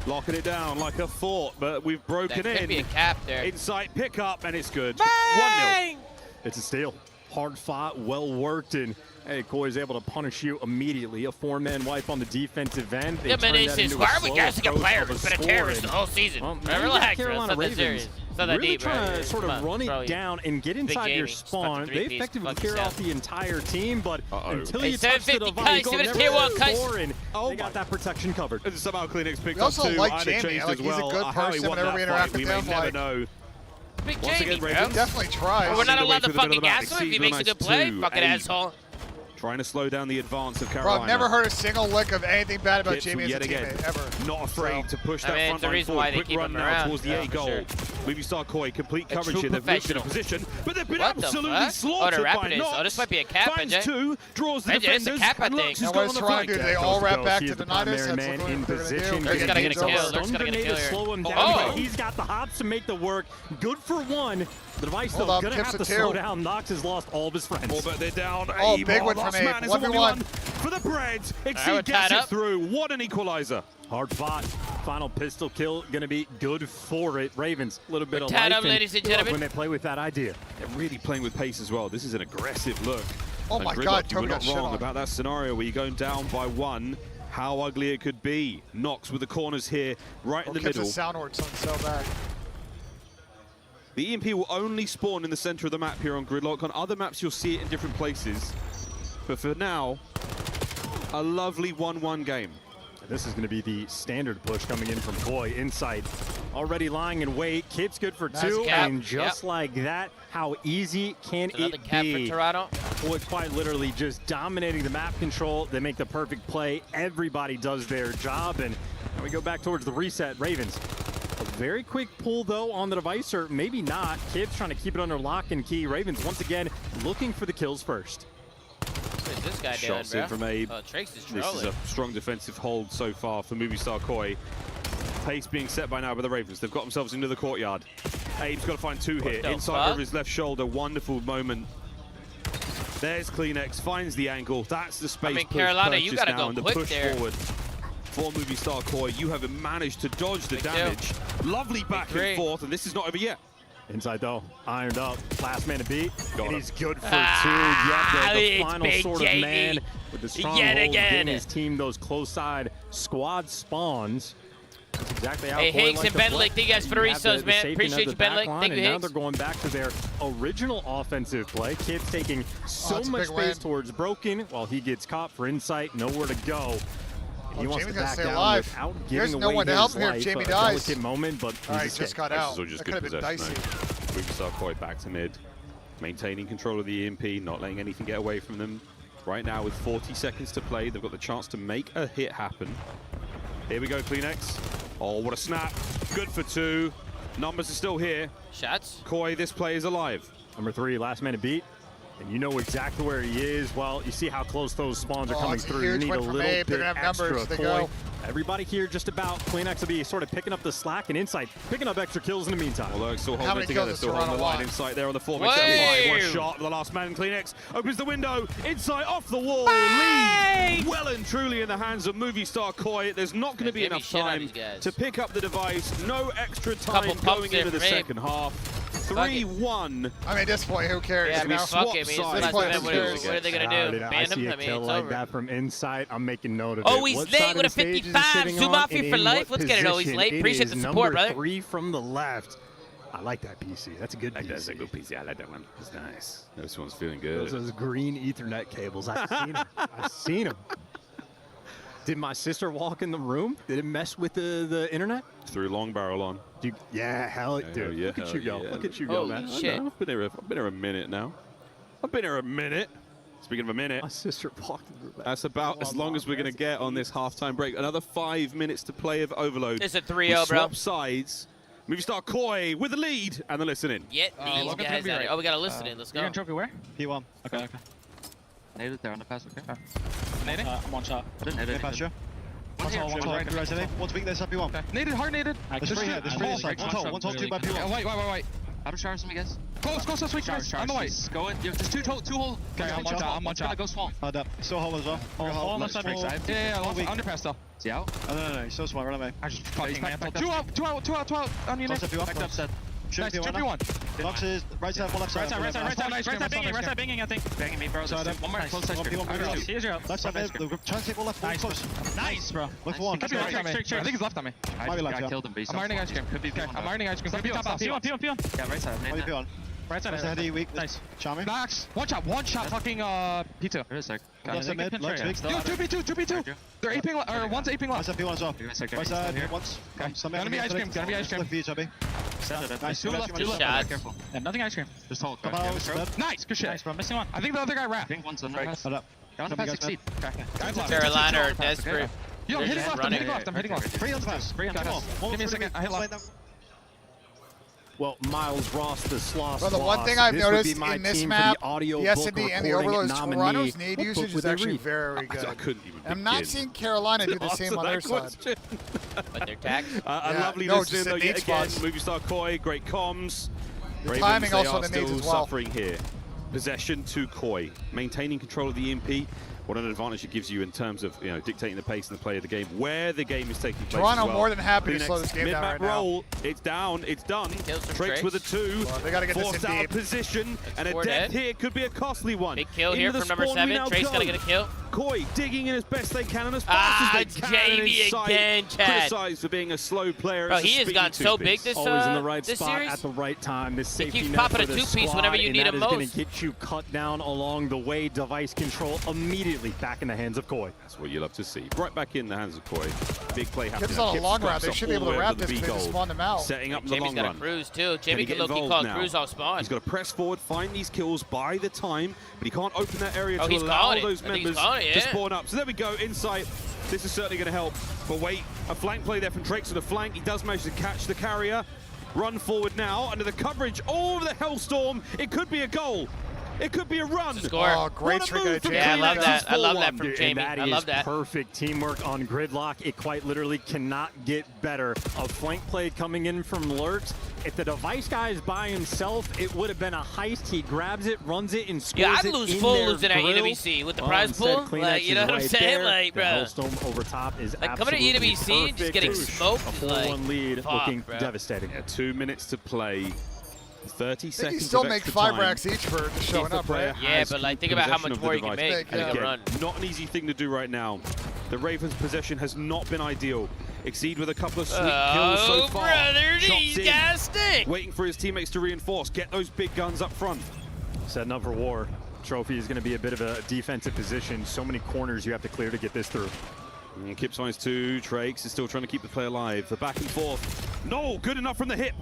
Locking it down like a fort, but we've broken in. Could be a cap there. Inside pickup, and it's good. 1-0. It's a steal. Hard fought, well worked, and hey, Koi is able to punish you immediately. A 4-man wipe on the defensive end. Why are we guessing a player who's been a terrorist the whole season? Relax, bro. It's not that serious. It's not that really deep, trying to sort of run it down and get inside your spawn. They effectively clear off the entire team, but until you touch the device, they got that protection covered. And somehow Kleenex picked we up also two. like Jamie. Like, he's a good person whenever we interact with him. We may never know. Big Jamie, bro. Definitely tries. We're not allowed to fucking gas him if he makes a good play. Fucking asshole. Trying to slow down the advance of Carolina. Bro, I've never heard a single lick of anything bad about Jamie as a teammate, ever. Not afraid to push that front line forward. Quick run now towards the A goal.Movie Star Koi, complete coverage here. They've moved in a position, but they've been absolutely slaughtered by Nox. Oh, this might be a cap, finds two, draws the defenders, it's a cap, I think. Now what is Toronto do? They all wrap back to deny this? That's what they're going to do. They're gotta get a kill. They're gotta get a kill here. Slow him down. He's got the hops to make the work. Good for one. The device, though, going to have to slow down. Nox has lost all of his friends. Oh, but they're down. Oh, big one from Abe. 1v1. For the Preds, Exceed gets it through. What an equalizer. Hard fought. Final pistol kill going to be good for it. Ravens, a little bit of life up, ladies and gentlemen. When they play with that idea. They're really playing with pace as well. This is an aggressive look. Oh my God, you were not wrong about that scenario where you're going down by one. How ugly it could be. Nox with the corners here, right in the middle. The sound works so bad. The EMP will only spawn in the center of the map here on Gridlock. On other maps, you'll see it in different places. But for now, a lovely 1-1 game. This is going to be the standard push coming in from Koi. Insight already lying in wait. Kip's good for two. And just like that, how easy can it be? For Toronto. Koi quite literally just dominating the map control. They make the perfect play. Everybody does their job. And we go back towards the reset. Ravens. A very quick pull, though, on the device, or maybe not. Kip's trying to keep it under lock and key. Ravens, once again, looking for the kills first. What is this guy Shots doing, in from Abe. Oh, Trace is This is trolling. a strong defensive hold so far for Movistar Koi. Pace being set by now by the Ravens. They've got themselves into the courtyard. Abe's got to find 2 here. Inside over his left shoulder. Wonderful moment. There's Kleenex. Finds the angle. That's the space push Carolina, you gotta now go and the quick push there. forward. For Movistar Koi, you have managed to dodge the damage. Lovely back and forth, and this is not over yet. Inside though, ironed up, last man to beat, and he's good for 2. it's The final big sort of JD. man with the strong hold, getting his team those close side squad spawns. That's exactly how Hey, Koi Hanks like and to Ben, play. thank you guys for the You have resos, man. safety net Appreciate of you, the Ben. back line, Thank you, and now Hanks. they're going back to their original offensive play. Kid's taking so it's a much big space win. towards Broken while he gets caught for insight, nowhere to go. He wants to Jamie's gonna back stay down alive. without There's giving no away one to his help him here if life. Jamie A dies. delicate moment, but All right, he's just got This out. is all just That good could have been possession, dicey. Movistar Koi back to mid. Maintaining control of the EMP, not letting anything get away from them. Right now with 40 seconds to play, they've got the chance to make a hit happen. Here we go, Kleenex. Oh, what a snap. Good for 2. Numbers are still here. Shots. Koi, this play is alive. Number 3, last man to beat. And you know exactly where he is. Well, you see how close those spawns are coming it's a through. You huge need win a from little Abe. They're bit gonna have numbers. extra. They Koi, go. everybody here just about. Kleenex will be sort of picking up the slack and Insight picking up extra kills in the meantime. Although still How holding many it together, kills still does holding the Toronto line want? Insight there on the 4 Whoa! makes that 5. One shot, the last man, Kleenex opens the window. Insight off the wall. Lead well and truly in the hands of Movistar Koi. There's not going to be Give me enough shit on time these guys. to pick up the device. No extra time Couple pumps going there into the from Abe. second half. Fuck it. 3-1. I mean, at this point, who cares? Yeah, I you mean, know? fuck Swap it. I mean, it's sides. last What minute. What are they going to do? I Ban see him? a I mean, kill it's like over. that from Insight. I'm making note of it. Oh, he's What late side with of a the stage is he 55. sitting Zoom on, off here and for in life. what Let's get it. Oh, he's position? late. It Appreciate is the support, number brother. 3 from the left. I like that PC. That's a good PC. That's a good PC. I like that one. It's nice. This one's feeling good. Those green Ethernet cables. I've seen them. I've seen them. Did my sister walk in the room? Did it mess with the internet? Threw long barrel on. Yeah, hell, dude. Yeah, look at you go. yeah. Look at you go, Holy man. shit. I've been here a minute now. I've been here a minute. Speaking of a minute, My sister walked in the room. that's about as long as we're going to get on this halftime break. Another 5 minutes to play of Overload. It's a We 3-0, bro. swap sides. Movistar Koi with the lead and the listening. Get these guys out of here. Oh, we got to listen in. Let's go. You're in trophy where? P1. Okay. Nailed it there on the pass, okay? Nading? One shot. I didn't hit it. Pass you. One tall, one's weakness up P1. Naded, hard naded. There's 3 here, there's 3 inside. One tall, 2 by P1. Wait. Out of showers, me guys. Close, switch, guys. On the way. Go in. There's two hole. Okay, I'm one shot. One's gonna go swamp. Hard up. Still hole as well. Hole on the side. Yeah, underpass though. Is he out? No, he's so smart, run away. I just fucking mantled. Two out. On your neck. Backed up set. Nice, P1. Box is right side, one left side. Right side banging, I think. Banging me, bro. Side up. One more close side. Here's your up. Left side, try and take one left, one close. Nice, bro. Look for one. I think he's left on me. I killed him, I'm ironing ice cream. Could be I'm ironing ice cream. Could be top. P1. Yeah, right side. P1. Right side. Heady, weak. Nice. Charming. Max. One shot. Fucking P2. Wait a sec. Left side mid, left big. 2v2. They're aping, or one's aping Right left. side P1 as well. Right side, once. Gonna be ice cream. Left V, chubby. Nice. Two left. Shots. Careful. Yeah, nothing ice cream. Just hold. Left. Nice. Good shit. Nice, bro. Missing one. I think the other guy wrapped. I think one's under pass. Hold up. On the pass, succeed. Okay. Carolina are desperate. Yo, I'm They're hitting just left. I'm hitting running. left. I'm hitting left. Free on the pass. Free on the pass. Give me a second. I hit left. Well, Miles Ross, the Sloss. Well, the one thing I've noticed in this map, the S&D and the Overload is Toronto's nade usage is actually very good. I couldn't even I'm not seeing Carolina do the same on their side. But they're taxed. A lovely no, listening just though at yet nade again. spots. Movistar Koi, great comms. Ravens, timing they also are the nades still as well. suffering here. Possession to Koi, maintaining control of the EMP. What an advantage it gives you in terms of dictating the pace and the play of the game, where the game is taking place. Toronto as well. more than happy to Kleenex, slow this game down right mid-map roll, it's down, it's done. Tricks with a 2. Well, they gotta get this forced in out deep. of position, and a four death dead. here could be a costly one. Big kill Into here the from number spawn we 7. now Trace go. gotta get a kill. Koi digging in as best they can and as fast as they can. Jamie Inside, again, Chad. criticized for being a slow player. Bro, It's a he has speedy gotten so toothpicks. big Always in the right this spot series. at the right time. This safety keeps net popping for a the two-piece squad, whenever you need and him that is going most. to get you cut down along the way. Device control immediately back in the hands of Koi. That's what you love to see. Right back in the hands of Koi. Big play happening. Get this on a long round. They should be able to wrap this because they just spawned them out. Setting up in the Jamie's long got run. a cruise too. Jamie Can can he get low-key involved call now? cruise off spawn. He's got to press forward, find these kills, buy the time, but he can't open that area Oh, to he's allow calling it. those I think he's members calling it, to yeah. spawn up. So there we go, Insight. This is certainly going to help. But wait, a flank play there from Drakes to the flank. He does manage to catch the carrier. Run forward now under the coverage. Oh, the Hellstorm. It could be a goal. It could be a run. Score. Oh, great trick. Yeah, I love that. I love that from Jamie. I love that. Perfect teamwork on Gridlock. It quite literally cannot get better. A flank play coming in from Lurks. If the device guy is by himself, it would have been a heist. He grabs it, runs it, and scores yeah, I'd it lose in full their losing at grill. EWC with the prize pool. Like, you know what I'm saying? There. Like, bro. The Hellstorm over top is like coming to EWC and just getting smoked. A 4-1 lead, fuck, looking bro. devastating. Yeah, 2 minutes to play. 30 seconds. You still of make extra 5 time. racks each for just showing up, right? Yeah, but like think about how much possession more of you the can device. make and Again, run. not an easy thing to do right now. The Ravens' possession has not been ideal. Exceed with a couple of sweet kills so far. Brother, Shots these in. guys stink. Waiting for his teammates to reinforce. Get those big guns up front. Setting up for war. Trophy is going to be a bit of a defensive position. So many corners you have to clear to get this through. And Kip signs 2. Trakes is still trying to keep the play alive. The back and forth. No, good enough from the hip.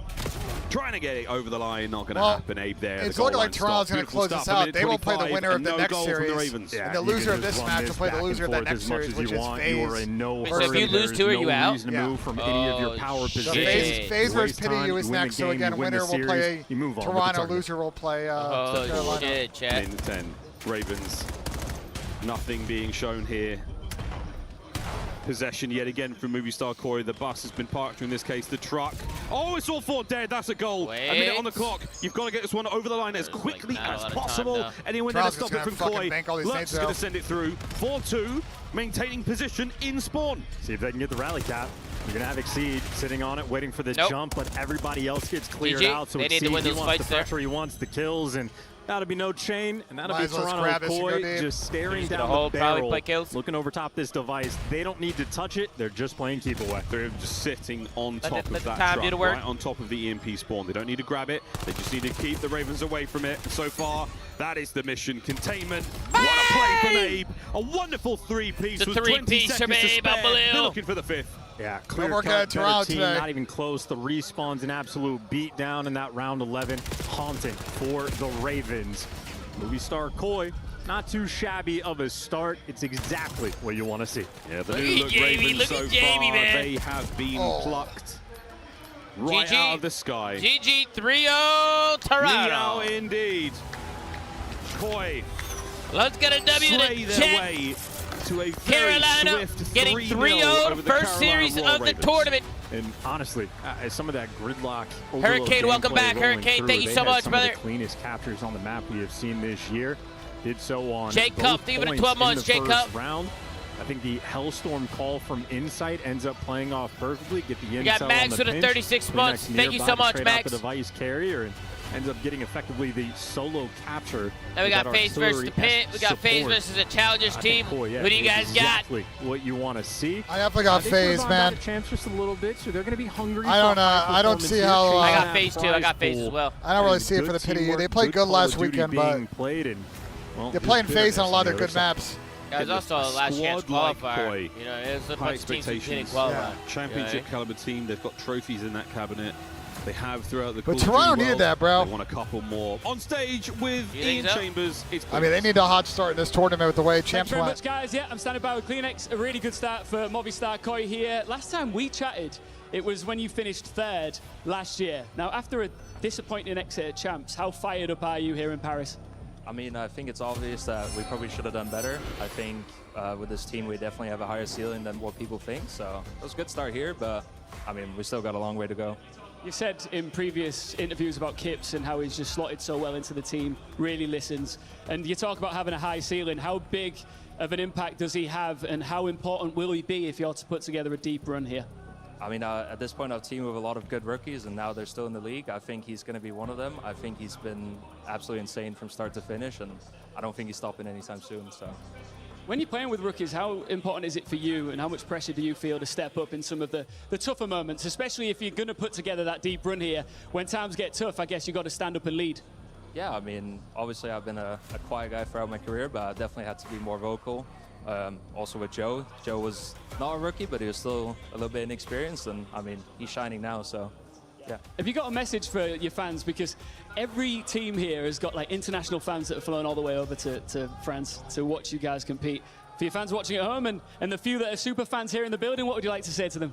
Trying to get it over the line. Not going to happen, Abe there. It's looking like Toronto's going to close this out. They will play the winner of the next series. And the loser of this match will play the loser of the next series, which is FaZe. You are in no So hurry. if you lose 2, are you out? No reason to move from any of your power positions. FaZe versus Pity U is next. So again, winner will play Toronto, loser will play Carolina. Shit, chat. 10-10. Ravens. Nothing being shown here. Possession yet again from Movie Star Corey. The bus has been parked, or in this case, the truck. Oh, it's all 4 dead. That's a goal. Wait. A minute on the clock. You've got to get this one over the line as quickly as possible. Anyone there to stop it from Koi. Lux is going to send it through. 4-2, maintaining position in spawn. See if they can get the rally cap. You're going to have Exceed sitting on it, waiting for the jump, but everybody else gets cleared out. So they need to win those wants the fights there. pressure, he wants the kills, and that'll be no chain, and that'll Might be as well Toronto grab this and go Koi deep. just staring Gonna down hold, the probably barrel, play kills. looking over top this device. They don't need to touch it. They're just playing keep away. They're just sitting on top let of the that time do truck, the work. right on top of the EMP spawn. They don't need to grab it. They just need to keep the Ravens away from it. And so far, that is the mission. Containment. What a play from Abe. A wonderful 3-piece It's a with 20 3-piece from seconds to Abe, spare. unbelievable. They're looking for the 5th. Yeah, clear work cut, at Toronto better team, today. not even close. The respawn's an absolute beat down in that round 11. Haunting for the Ravens. Movie Star Koi, not too shabby of a start. It's exactly what you want to see. Yeah, the Look new at look Jamie, Ravens look so at Jamie, far, man. they have been plucked right GG. out of the sky. GG 3-0 Toronto. Now indeed. Koi Let's get a W slay to their check. way to a very Carolina swift getting 3-0 3-0 over the first Carolina series Royal of the Ravens. tournament. And honestly, some of that gridlock, Hurricane, welcome back. Hurricane, thank you so much, brother. Some of the cleanest captures on the map we have seen this year. Did so on Jake both Cup, even at points 12 months, in the Jake first Cup. round. I think the Hellstorm call from Insight ends up playing off perfectly. Get the intel We got Max on the with a pinch. 36 The months. next Thank you nearby so to much, trade Max. out the device carrier and ends up getting effectively the solo capture. Now we got with that FaZe versus the artillery Pit. We got FaZe support. versus a Challengers I team. think Koi, yeah, Who do you is guys got? exactly what you want to see. I definitely got FaZe, Amazon man. got a chance just a little bit, so they're going to be hungry. I don't see how. I got FaZe too. I got FaZe as well. I don't really see it for the Pity. They played good last weekend, but they're playing FaZe on a lot of their good maps. That was also a last chance qualifier. You know, it was a High bunch of teams who didn't expectations. qualify. Championship caliber team. They've got trophies in that cabinet. They have throughout the But Call of Toronto Duty needed world. that, bro. They want a couple more on stage with Ian Chambers. It's I mean, they need a hot start in this tournament with the way champs Thanks very went. much, guys. Yeah, I'm standing by with Kleenex. A really good start for Movistar Koi here. Last time we chatted, it was when you finished 3rd last year. Now, after a disappointing exit at Champs, how fired up are you here in Paris? I mean, I think it's obvious that we probably should have done better. I think with this team, we definitely have a higher ceiling than what people think. So it was a good start here, but I mean, we still got a long way to go. You said in previous interviews about Kips and how he's just slotted so well into the team, really listens. And you talk about having a high ceiling. How big of an impact does he have, and how important will he be if you're to put together a deep run here? I mean, at this point, I've teamed with a lot of good rookies, and now they're still in the league. I think he's going to be one of them. I think he's been absolutely insane from start to finish, and I don't think he's stopping anytime soon. So. When you're playing with rookies, how important is it for you, and how much pressure do you feel to step up in some of the tougher moments, especially if you're going to put together that deep run here? When times get tough, I guess you've got to stand up and lead. Yeah, I mean, obviously I've been a quiet guy throughout my career, but I definitely had to be more vocal. Also with Joe. Joe was not a rookie, but he was still a little bit inexperienced, and I mean, he's shining now, so yeah. Have you got a message for your fans? Because every team here has got like international fans that have flown all the way over to France to watch you guys compete. For your fans watching at home and the few that are super fans here in the building, what would you like to say to them?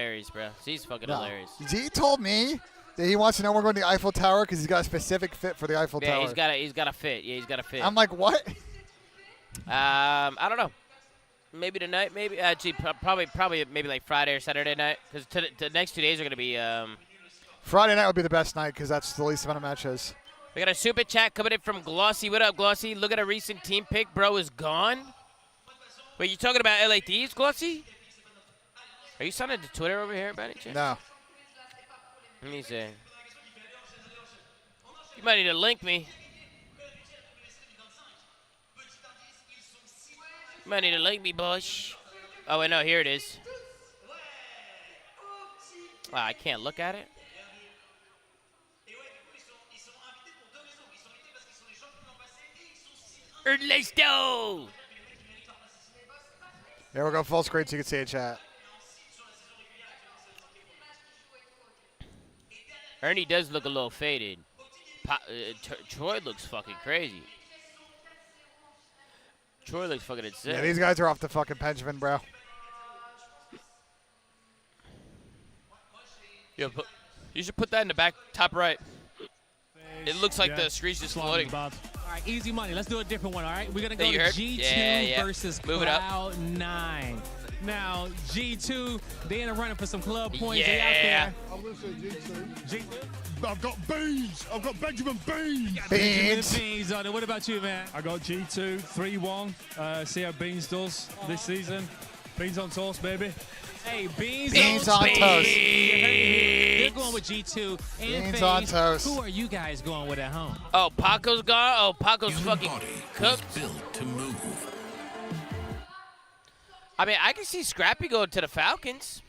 hilarious, bro. Z's fucking hilarious. Z told me He wants to know we're going to the Eiffel Tower because he's got a specific fit for the Eiffel Tower. Yeah, he's got a fit. Yeah, he's got a fit. I'm like, what? I don't know. Maybe tonight. Maybe actually, probably maybe like Friday or Saturday night. Because the next 2 days are gonna be. Friday night would be the best night because that's the least amount of matches. We got a super chat coming in from Glossy. What up, Glossy? Look at a recent team pick. Bro is gone. Wait, you talking about LA Thieves, Glossy? Are you signing to Twitter over here, by any chance? No. Let me see. You might need to link me. You might need to link me, Bush. Oh, wait, no, here it is. Wow, I can't look at it. Ernesto! Here we go, full screen so you can see a chat. Ernie does look a little faded. Troy looks fucking crazy. Troy looks fucking insane. Yeah, these guys are off the fucking Benjamin, bro. Yeah, you should put that in the back top right. It looks like the screen's just floating. All right, easy money. Let's do a different one, all right? We're going to go G2 versus Move it up. Cloud9. Now, G2, they in a running for some club points. Yeah. They out there. I'm going to say G2. I've got Beans. I've got Benjamin Beans. Beans on it. What about you, man? I got G2, 3-1. See how Beans does this season. Beans on toast, baby. Hey, Beans on toast. They're going with G2. And Beans FaZe. on toast. Who are you guys going with at home? Oh, Paco's gone? Oh, Paco's fucking cooked. Built to move. I mean, I can see Scrappy going to the Falcons.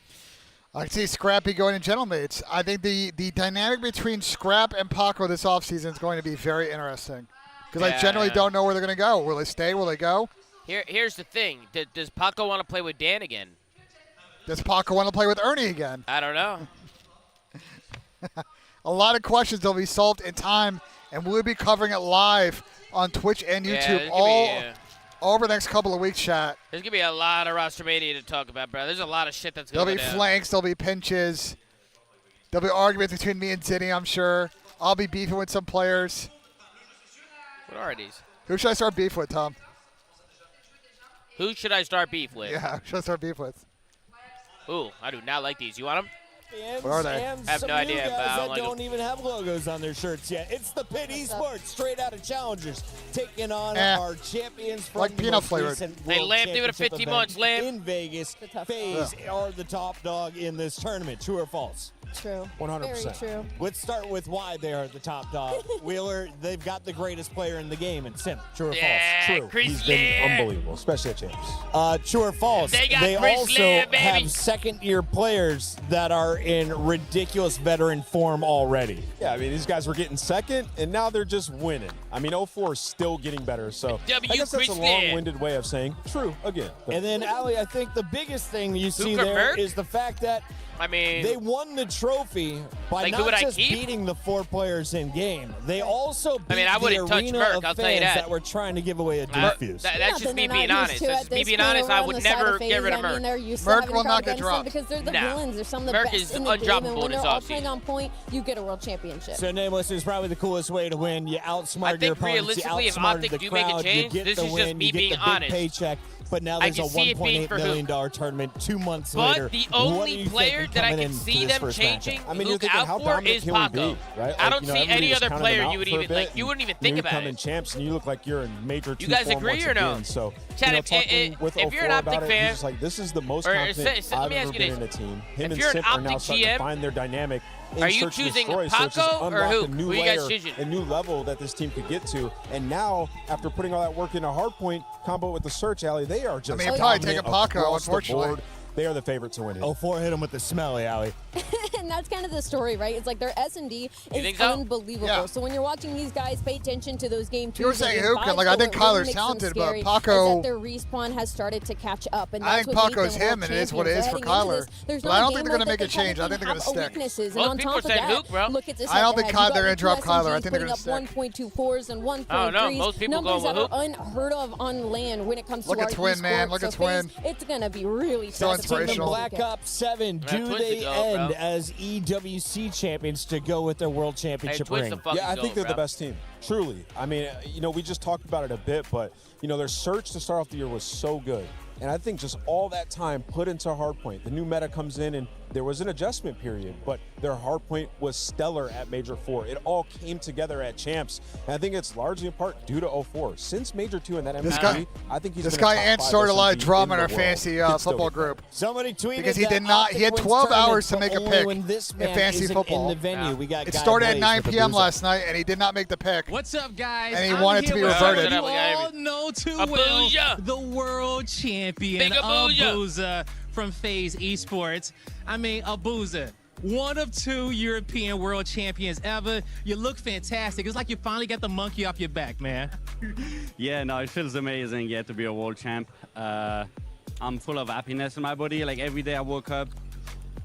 I can see Scrappy going to Gentlemates. I think the dynamic between Scrap and Paco this offseason is going to be very interesting. Because I generally don't know where they're going to go. Will they stay? Will they go? Here's the thing. Does Paco want to play with Dan again? Does Paco want to play with Ernie again? I don't know. A lot of questions that will be solved in time, and we'll be covering it live on Twitch and YouTube over the next couple of weeks, chat. There's going to be a lot of roster mania to talk about, bro. There's a lot of shit that's going to go down. There'll be flanks. There'll be pinches. There'll be arguments between me and Zinni, I'm sure. I'll be beefing with some players. What are these? Who should I start beef with, Tom? Who should I start beef with? Yeah, who should I start beef with? Ooh, I do not like these. You want them? What are they? And I have some no idea, new but guys I don't that like don't even have logos on their shirts yet. It's the Picks Esports, straight out of Challengers, taking on our champions from like the peanut most flavored. recent Hey, World Lamb, give it a Championship 50 event months, Lamb. in Vegas. FaZe are the top dog in this tournament. True or false? True. 100%. Very true. Let's start with why they are the top dog. Wheeler, they've got the greatest player in the game, and Sim. True or false? True. He's been unbelievable, especially at champs. True or false? They also have second-year players that are in ridiculous veteran form already. Yeah, I mean, these guys were getting second, and now they're just winning. I mean, 04 is still getting better, so I guess that's a long-winded way of saying true again. And then, Ali, I think the biggest thing you see there is the fact that they won the trophy by not just beating the 4 players in game. They also beat I wouldn't the touch arena Merc, of I'll tell you fans that. were trying to give away a defuse. That's just me being honest. That's me being honest. I would never get rid of Merc. Merc will not get dropped. Because they're the villains. They're some of the Merc best is in the game. And undroppable when in they're his all playing on point, you get a world championship. So, Nameless is probably the coolest way to win. You outsmart your opponents. You realistically, if outsmarted Optic the do make a crowd. change, You get this the is just win. me You being get the big honest. paycheck. But now there's a $1.8 million tournament 2 months later. But the only player that I can see them changing Luke out for is Paco. Right? I don't see any other player you would even you wouldn't even think about it. Champs and you look like you're in major. You guys agree or no? So, Chad, if you're an Optic fan, he's like, this is the most confident I've ever been in a team. Him and Sip are now starting to find their dynamic. Are you choosing Paco or who? Who are you guys choosing? A new level that this team could get to. And now, after putting all that work into Hardpoint, combo with the Search Alley, they are just probably taking Paco, unfortunately. They are the favorite to win it. 04 hit him with the smelly, Alley. And that's kind of the story, right? It's like their S&D is unbelievable. Yeah. So when you're watching these guys, pay attention to those game 2s. You were saying Hookah. Like, I think Kyler's talented, but Paco. Their respawn has started to catch up. And I think Paco's him, and it is what it is for Kyler. But I don't think they're going to make a change. I think they're going to stick. And on top of that, look at this. I don't think they're going to drop Kyler. I think they're going to stick. 1.24s and 1.3s. Oh, no. Most people numbers go with that are unheard of on land when it comes to Look at Twin, man. Look at Twin. It's going to be really so tough. inspirational. Black Ops 7, do they end as these EWC champions to go with their World Championship ring? Yeah, I think they're the best team. Truly. I mean, we just talked about it a bit, but, their surge to start off the year was so good. And I think just all that time put into Hardpoint. The new meta comes in, and there was an adjustment period, but their Hardpoint was stellar at Major 4. It all came together at Champs. And I think it's largely in part due to 04. Since Major 2 and that MVP, I think he's this been a guy top Ant 5 started a lot of SMG drama in the our world. fantasy Can still football get better. group. Somebody tweeted because he did not. He had 12 hours to make a pick in fantasy football. In the venue. We got it started at 9 p.m. last night, and he did not make the pick. What's up, guys? And he wanted to be reverted. You all know too well the world champion, Abuza from FaZe Esports. I mean, Abuza, one of 2 European world champions ever. You look fantastic. It's like you finally got the monkey off your back, man. Yeah, no, it feels amazing, to be a world champ. I'm full of happiness in my body. Like, every day I woke up,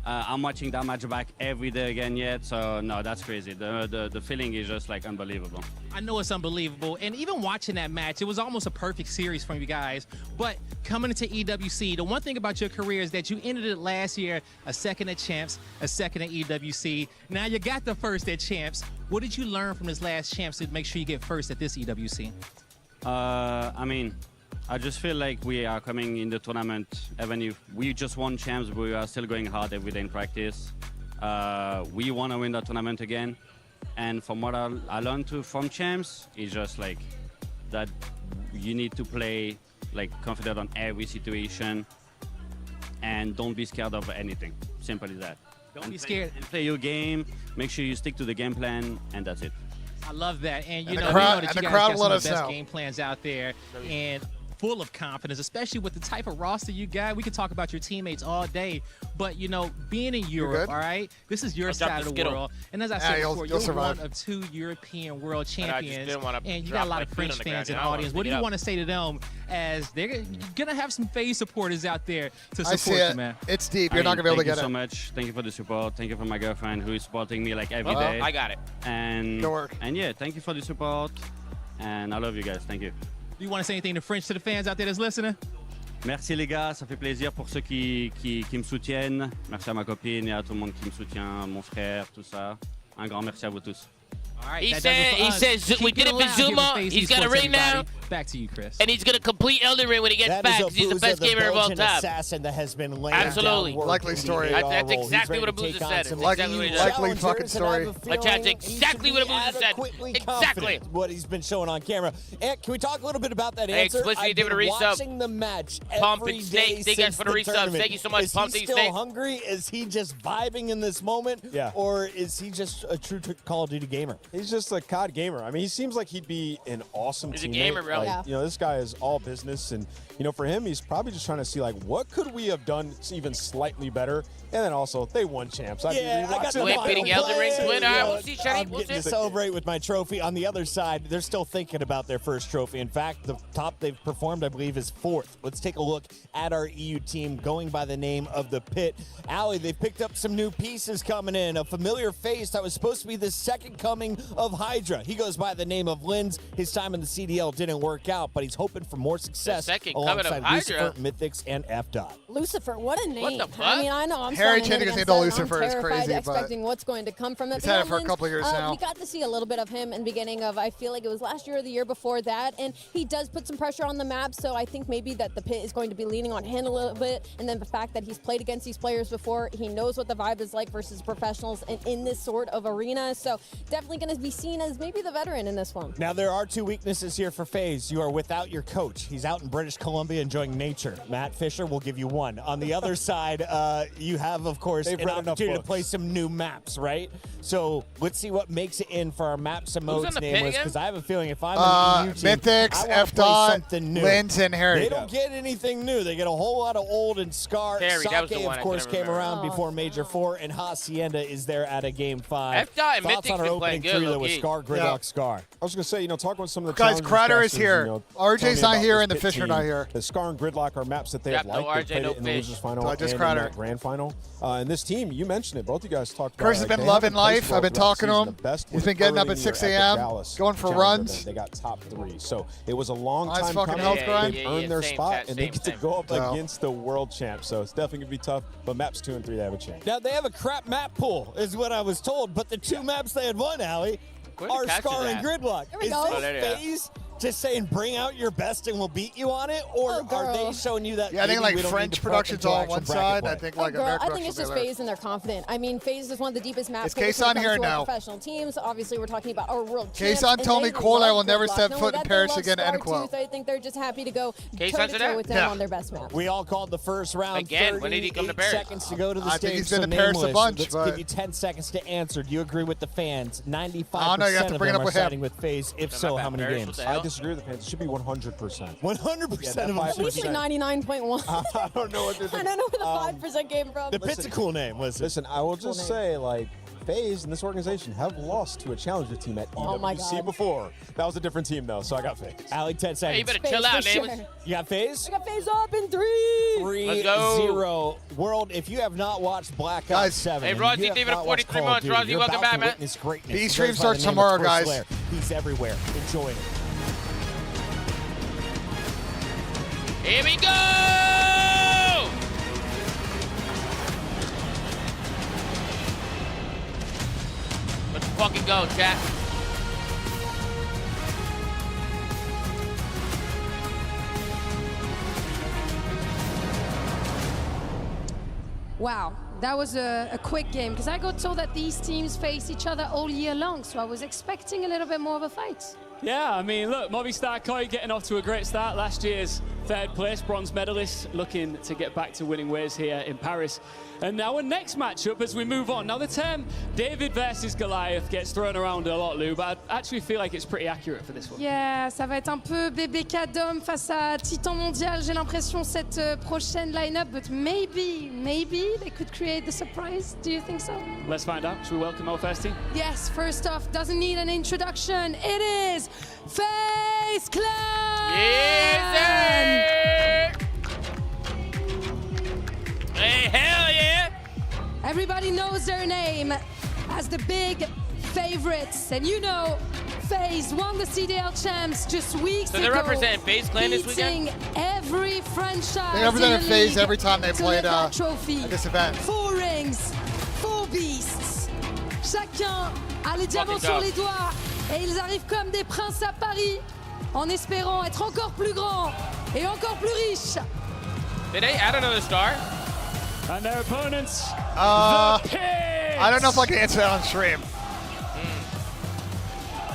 I'm watching that match back every day again so no, that's crazy. The feeling is just like unbelievable. I know it's unbelievable, and even watching that match, it was almost a perfect series from you guys. But coming into EWC, the one thing about your career is that you ended it last year, a second at Champs, a second at EWC. Now you got the first at Champs. What did you learn from this last Champs to make sure you get first at this EWC? I mean, I just feel like we are coming in the tournament, even if we just won Champs, but we are still going hard every day in practice. We want to win the tournament again. And from what I learned from Champs, it's just like that you need to play like confident on every situation and don't be scared of anything. Simple as that. Don't be scared. Play your game, make sure you stick to the game plan, and that's it. I love that. And you know, the we crowd, know that you guys got some of the best game plans out there. And full of confidence, especially with the type of roster you got. We could talk about your teammates all day, but being in Europe, all right, this is your side of the world. And as I said before, you're one of 2 European world champions, and you got a lot of French fans in the audience. What do you want to say to them as they're gonna have some FaZe supporters out there to support you, man? It's deep. You're not gonna be able to get it. Thank you so much. Thank you for the support. Thank you for my girlfriend who is supporting me like every day. I got it. And good work. And yeah, thank you for the support. And I love you guys. Thank you. Do you want to say anything to French to the fans out there that's listening? Merci les gars, ça fait plaisir pour ceux qui me soutiennent. Merci à ma copine et à tout le monde qui me soutient, mon frère, tout ça. Un grand merci à vous tous. All right, he says we did it with Zoomaa. He's got a ring now. Back to you, Chris. And he's going to complete Elden Ring when he gets back because he's the best gamer of all time. Assassin that has been absolutely. Likely story. That's exactly what Abuza said. Likely fucking story. That's exactly what Abuza said. Exactly. What he's been showing on camera. And can we talk a little bit about that answer? Explicitly, David, watching the match Pump every and day Snake. Thank you for the resub. Thank you so much. Pump Is he still hungry? Is he just vibing in this moment? Yeah. Or is he just a true Call of Duty gamer? He's just a COD gamer. I mean, he seems like he'd be an awesome teammate. He's a gamer, bro. Like, this guy is all business, and for him, he's probably just trying to see like what could we have done even slightly better. And then also, they won Champs. I got the beating Elden Ring twin. We'll see, Shady. I'm getting to celebrate with my trophy. On the other side, they're still thinking about their first trophy. In fact, the top they've performed, I believe, is 4th. Let's take a look at our EU team going by the name of the Pit. Allie, they've picked up some new pieces coming in. A familiar face that was supposed to be the second coming of Hydra. He goes by the name of Linz. His time in the CDL didn't work out, but he's hoping for more success alongside Lucifer, Mythics, and F-Dot. Lucifer, what a name. What the fuck? I mean, I know I'm Harry Cheney named Lucifer is crazy, expecting what's going to come from it. He's had it for a couple of years now. We got to see a little bit of him in the beginning of, I feel like it was last year or the year before that, and he does put some pressure on the map, so I think maybe that the Pit is going to be leaning on him a little bit, and then the fact that he's played against these players before, he knows what the vibe is like versus professionals and in this sort of arena, so definitely going to be seen as maybe the veteran in this one. Now, there are 2 weaknesses here for FaZe. You are without your coach. He's out in British Columbia enjoying nature. Matt Fisher will give you 1. On the other side, you have, of course, an opportunity to play some new maps, right? So let's see what makes it in for our maps and modes nameless, because I have a feeling if I'm an EU team, Mythics, I want to play something new. Linz, and Harry. They don't get anything new. They get a whole lot of old and Scar. Sake, of course, came around before Major 4, and Hacienda is there at a Game 5. F-Dot and Thoughts Mythics on our been opening playing good, with Scar, Gridlock, Scar. I was going to say, talking with some of the guys, Crowder is here. here. RJ's not here, and the Pit Fish are team, not here. The Scar and Gridlock are maps that they Yep, have no liked. RJ, They played no it in the Fish. losers final So I and just in Crowder. that grand final. And this team, you mentioned it. Both you guys talked about Chris it. has Like, been they loving haven't played life. well I've been throughout talking to season. him. The best He's was been getting up early at in the year 6 the a.m., Dallas going for Challenger runs. event. They got top 3. So it was a long Nice time fucking coming. health grind. They've earned their same, spot, Pat, and they same, get to same. go up Wow. against the world champ. So it's definitely going to be tough. But maps 2 and 3, they have a chance. Now, they have a crap map pool, is what I was told, but the 2 maps they had won, Allie, Where the are catch Scar is and at? Gridlock. There we Is go. Oh, there they this are. phase just saying bring out your best and we'll beat you on it, or Oh, are girl. they showing you that? Yeah, I think maybe like we don't French need to prep production's until all on actual one bracket side. play? I think Oh, like girl, American I think it's just FaZe and they're confident. I mean, FaZe is one of the deepest map Is pools Kason when it comes here to our now? professional teams. Obviously, we're talking about our world champs. Kason and told they me Cole I love will never Gridlock. step Not foot only in that, they Paris love again, Scar end quote. too, so I think they're just happy to go Kason's toe-to-toe there? with them Yeah. on their best maps. We all called the first round. Again, when did he come to 38 Paris? seconds to go to the I stage. think he's been so to Paris a nameless. bunch, Let's but- give you 10 seconds to answer. Do you agree with the fans? 95% I don't know, you have to of bring it them up are with him. siding with FaZe. If Am I so, back how many Paris? games? What the I hell? disagree with the fans. It should be 100%. 100% of them. that should We be say 99.1. I don't know what they're I don't know where the 5% came from. The Pit's a cool name, listen. Listen, I will just say, like, FaZe and this organization have lost to a challenger team at Oh my EWC God. before. That was a different team, though, so I got FaZe. Allie, 10 seconds. Hey, you better FaZe chill out, for sure. neighbors. You got FaZe? I got FaZe up in 3. 3-0. World, if you have not watched Black Ops Guys. 7, Hey, and Rosie, you have David, not watched 43 Call of months. Duty, Rosie, you're welcome about back, to man. witness greatness. B He stream goes by starts the name of tomorrow, Twitch guys. Slayer. He's everywhere. Enjoy it. Here we go! Let's fucking go, chat. Wow, that was a quick game because I got told that these teams face each other all year long, so I was expecting a little bit more of a fight. Yeah, I mean, look, Movistar Koi getting off to a great start. Last year's third place bronze medalist, looking to get back to winning ways here in Paris. And our next matchup as we move on. Now, the term David versus Goliath gets thrown around a lot, Lou, but I actually feel like it's pretty accurate for this one. Yeah, ça va être un peu BBK Dom face à Titan Mondial, j'ai l'impression, cette prochaine line-up, but maybe they could create the surprise. Do you think so? Let's find out. Should we welcome our first team? Yes, first off, doesn't need an introduction. It is FaZe Clan! Easy! Hey, hell yeah! Everybody knows their name as the big favorites. And you know, FaZe won the CDL champs just weeks So ago. they're representing FaZe Clan this weekend? beating every franchise They represented in the FaZe league every time they to played lift that trophy. at this event. 4 rings, 4 beasts. Chacun a les diamants sur les doigts. Et ils arrivent comme des princes à Paris, en espérant être encore plus grands et encore plus riches. Did they add another star? And their opponents, I the Picks! don't know if I can answer that on stream.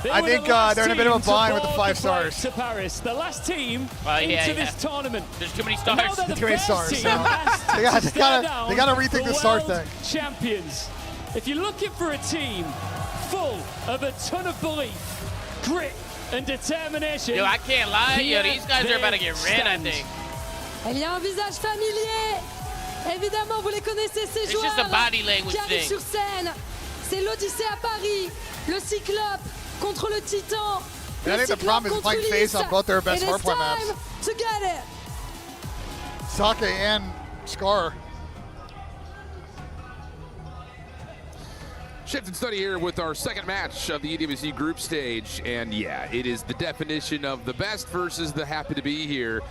They I were think the last they're in a bit of a team to bind with the board 5 flight stars. to Paris, the last team yeah, into this tournament. There's too many And now stars. they're the Too many first stars, team so asked they gotta- to stare they down gotta rethink the star world thing. Champions. If you're looking for a team full of a ton of belief, grit, and determination, Yo, I can't lie. Yo, these guys are about to get ran, I think. Il y a un visage familier. Évidemment, vous les connaissez, ces It's joueurs just a body language qui arrivent thing. sur scène. C'est l'Odyssée à Paris, le Cyclope contre le Titan. I Le think the Cyclope problem is contre playing FaZe on both their best It is hardpoint maps. time to get it. Sake and Scar. Shift and study here with our second match of the EWC group stage. And yeah, it is the definition of the best versus the happy to be here.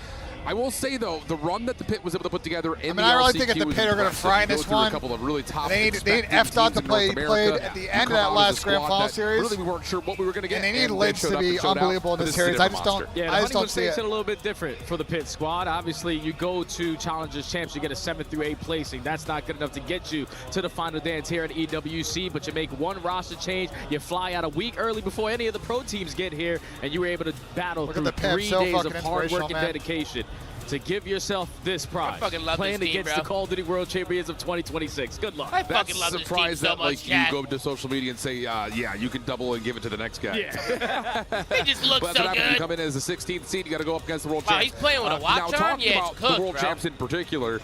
I will say, though, the run that the Pit was able to put together in I really the think if the LCQ Pit are going to fry in this one, a couple of really top they need F-Dot to play played at the end of that last Grand Final series. Really, we weren't sure what we were going to get. And they need they Lynch showed to up be and showed out. unbelievable in But this is a series. I different just don't, monster. Yeah, I the just don't Honeymoon see stakes it. it a little bit different for the Pit squad. Obviously, you go to Challengers Champs, you get a 7th through 8 placing. That's not good enough to get you to the final dance here at EWC, but you make one roster change. You fly out a week early before any of the pro teams get here, and you were able to battle Look through at the Pip, 3 so days of fucking hard work inspirational, and man. dedication to give yourself this prize. fucking love Playing this team, against bro. the Call of Duty World Champions of 2026. Good luck. I fucking love this team Surprised so that much, like chat. you go to social media and say, yeah, you can double and give it to the next guy. Yeah. They just look But so that's what happens. You good. come in as the 16th seed, you got to go up against the world Wow, champs. he's playing with a watch now, on? talking Yeah, about it's cooked, the world bro. champs in particular,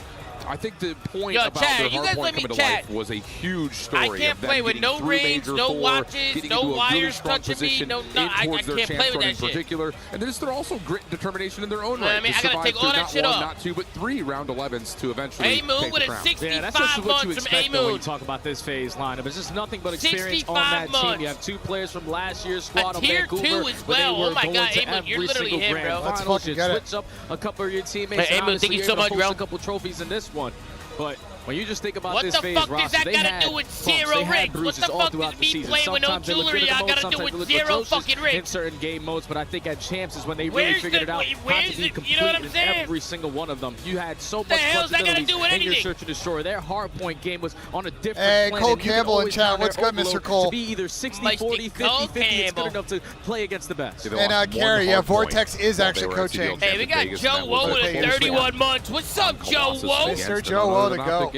I think the point Yo, about chat, their you hard guys point let me coming to chat. life was a huge story. I can't of them play with getting no through rings, Major no Four, watches, getting no into a really wires strong touching me, position no. in I towards their can't champs play with run that in shit. particular. And they're also grit and determination in their own right. I mean, to I gotta survive take all through that not shit one, off. not two, but 3 round 11s to eventually A-Moon take with the a crown. 65 Yeah, that's just what you months from expect though, when you A-Moon. talk about this phase lineup. It's just nothing but experience on that 65 team. You have 2 players from last year's squad A of tier Vancouver. 2 as but they well. were Oh my going God, to A-Moon, you're every literally single him, grand bro. Let's finals. fucking You get it. switch up a couple of your teammates. Hey, and A-Moon, thank obviously you you're so able to much, host bro. a couple trophies in this one. But when you just think about What this the phase fuck roster, does that they gotta had do with bumps. zero They had rings? What bruises the all fuck throughout does the me season. playing with no Sometimes they look good jewelry in the I modes, gotta do sometimes with they look zero atrocious fucking rings? in certain game modes, but I think at Champs is when they really Where's figured the- it out. where's How to be the- complete you know what I'm in saying? every single one of them. You had so The much hell's that gotta do with flexibility in your anything? search and destroy. Their hard point game was on a different Hey, plan. Cole and you could Campbell in always chat. count What's their good, Mr. overload Cole? to be either 60, 40, 50, 50. It's good enough to play against the best. And Carrie, yeah, Vortex is actually coaching. Hey, we got Joe Woe with a 31 months. What's up, Joe Woe? Mr. Joe Woe to go.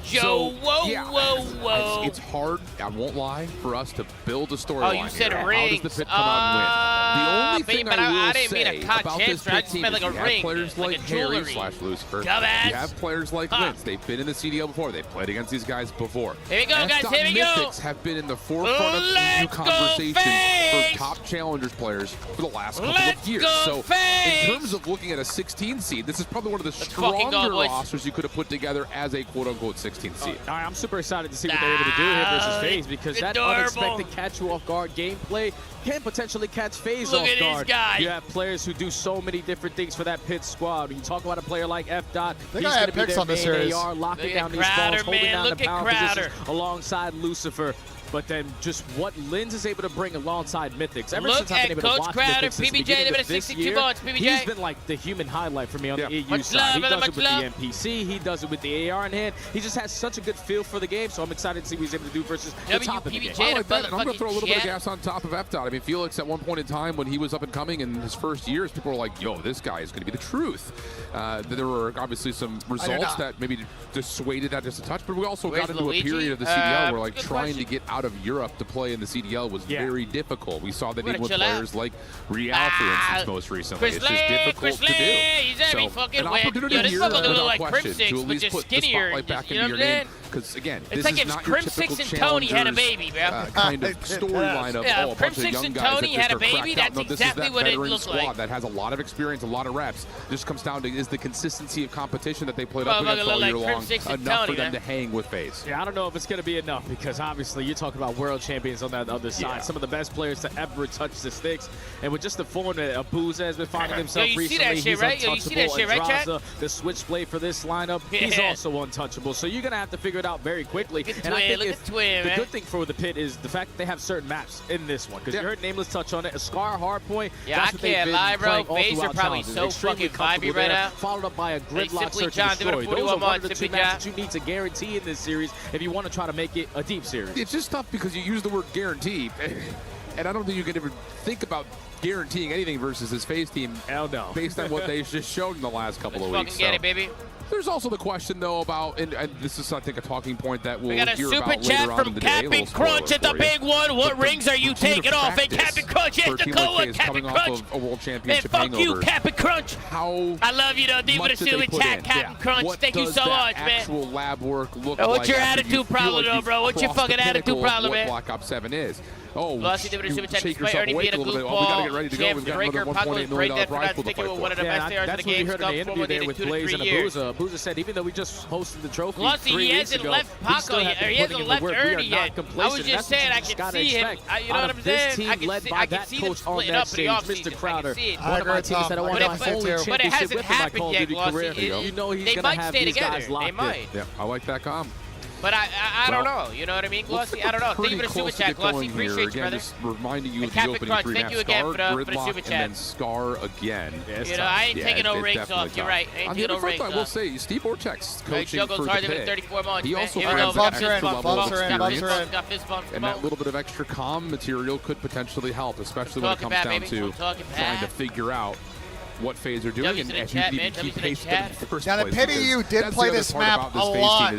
Joe Woe. It's hard, I won't lie, for us to build a storyline. Oh, you said here. rings. How does the pit come out and win? The only thing but I will I didn't mean say a cock about this chancer. I pit just team meant is like a you ring, have players like like a Harry jewelry. /Lucifer. Dumbass. You have players like Vince. They've been in the CDL before. They've played against these guys before. Here we go, guys. Here we go. Mythics have been in the forefront of EU conversation for top challengers players for the last couple of years. So in terms of looking at a 16 seed, this is probably one of the stronger rosters you could have put together as a quote-unquote 16 seed. I'm super excited to see what they're able to do here versus FaZe, because that unexpected catch you off guard gameplay can potentially catch FaZe off guard. You have players who do so many different things for that pit squad. You talk about a player like F-Dot. He's going to be their main AR, locking down these balls, holding down the power positions alongside Lucifer. But then just what Linz is able to bring alongside Mythics. Ever since I've been able to watch Mythics since the beginning of this year, he's been like the human highlight for me on the EU side. He does it with the NPC. He does it with the AR in hand. He just has such a good feel for the game, so I'm excited to see what he's able to do versus the top of the game. I like that, and I'm going to throw a little bit of gas on top of F-Dot. I mean, Felix, at one point in time when he was up and coming in his first years, people were like, yo, this guy is going to be the truth. There were obviously some results that maybe dissuaded that just a touch, but we also got into a period of the CDL where like trying to get out of Europe to play in the CDL was very difficult. We saw that even with players like Real, for instance, most recently. It's just difficult to do. So, an opportunity here, without question, to at least put the spotlight back into your name. Because, again, this is not your typical Challengers kind of storyline of, oh, a bunch of young guys that just are cracked out. No, this is that veteran squad that has a lot of experience, a lot of reps. Just comes down to is the consistency of competition that they played up against all year long enough for them to hang with FaZe. Yeah, I don't know if it's going to be enough, because obviously you're talking about world champions on that other side. Some of the best players to ever touch the sticks. And with just the form that Abuza has been finding himself recently, he's untouchable. You see that shit, right, Chad? The switchblade for this lineup, he's also untouchable. So you're going to have to figure it out very quickly. And I think the good thing for the pit is the fact that they have certain maps in this one. Because you heard Nameless touch on it. A Scar Hardpoint. Yeah, I can't lie, bro. FaZe are probably so fucking vibey right now. Followed up by a gridlock search and destroy. Those are one of the two maps that you need to guarantee in this series if you want to try to make it a deep series. It's just tough because you use the word guarantee, and I don't think you can ever think about guaranteeing anything versus this FaZe team. Hell no. Based on what they've just shown in the last couple of weeks. Fucking get it, baby. There's also the question, though, about, and this is, I think, a talking point that we'll we got a hear super about chat later on in from the day. Captain Crunch at the big one. What rings are you taking off? Hey, Captain Crunch, yes, the cool one, Captain Crunch. A world championship fuck you, Captain Crunch. I love you, though, dude, with a super chat, Captain Crunch. Thank you so much, man. What does actual lab work look like? What's your attitude problem, though, bro? What's your fucking attitude problem, man? What Black Ops 7 is. Oh, Glossy did a super chat. shake Despite yourself already awake being a a little bit. Oh, we got to get ready to go. We've got Breaker, another $1.8 million prize pool to fight for. One of the best players in the game. That's what we heard in the interview there with Blaze and Abuza. Abuza said even though we just hosted the trophy Glossy, 3 he weeks hasn't ago, left Paco yet, or he hasn't left Ernie yet. I was just saying I can see him. You know what I'm saying? I can see them split up in the offseason. Crowder, one of my teams that I want to only but it hasn't happened yet, Glossy. You know he's they going to might have stay these together. guys locked They might. Yeah, I like that com. But I don't know. You know what I mean, Glossy? I don't know. Thank you for the super chat, Glossy. Appreciate you, brother. Just reminding you of the Captain opening Crunch, three thank maps. you again Scar, for the super Gridlock, chat. and then Scar again. You know, I ain't taking no rings off. You're right. I ain't taking no rings off. I will say, Steve Vortex coaching for the pit. 34 months, He also got bumps fist bumps. And that little bit of extra comm material could potentially help, especially when it comes down to trying to figure out what FaZe are doing and if you can even keep pace with them in the first place. Now, the pity you did play this map a lot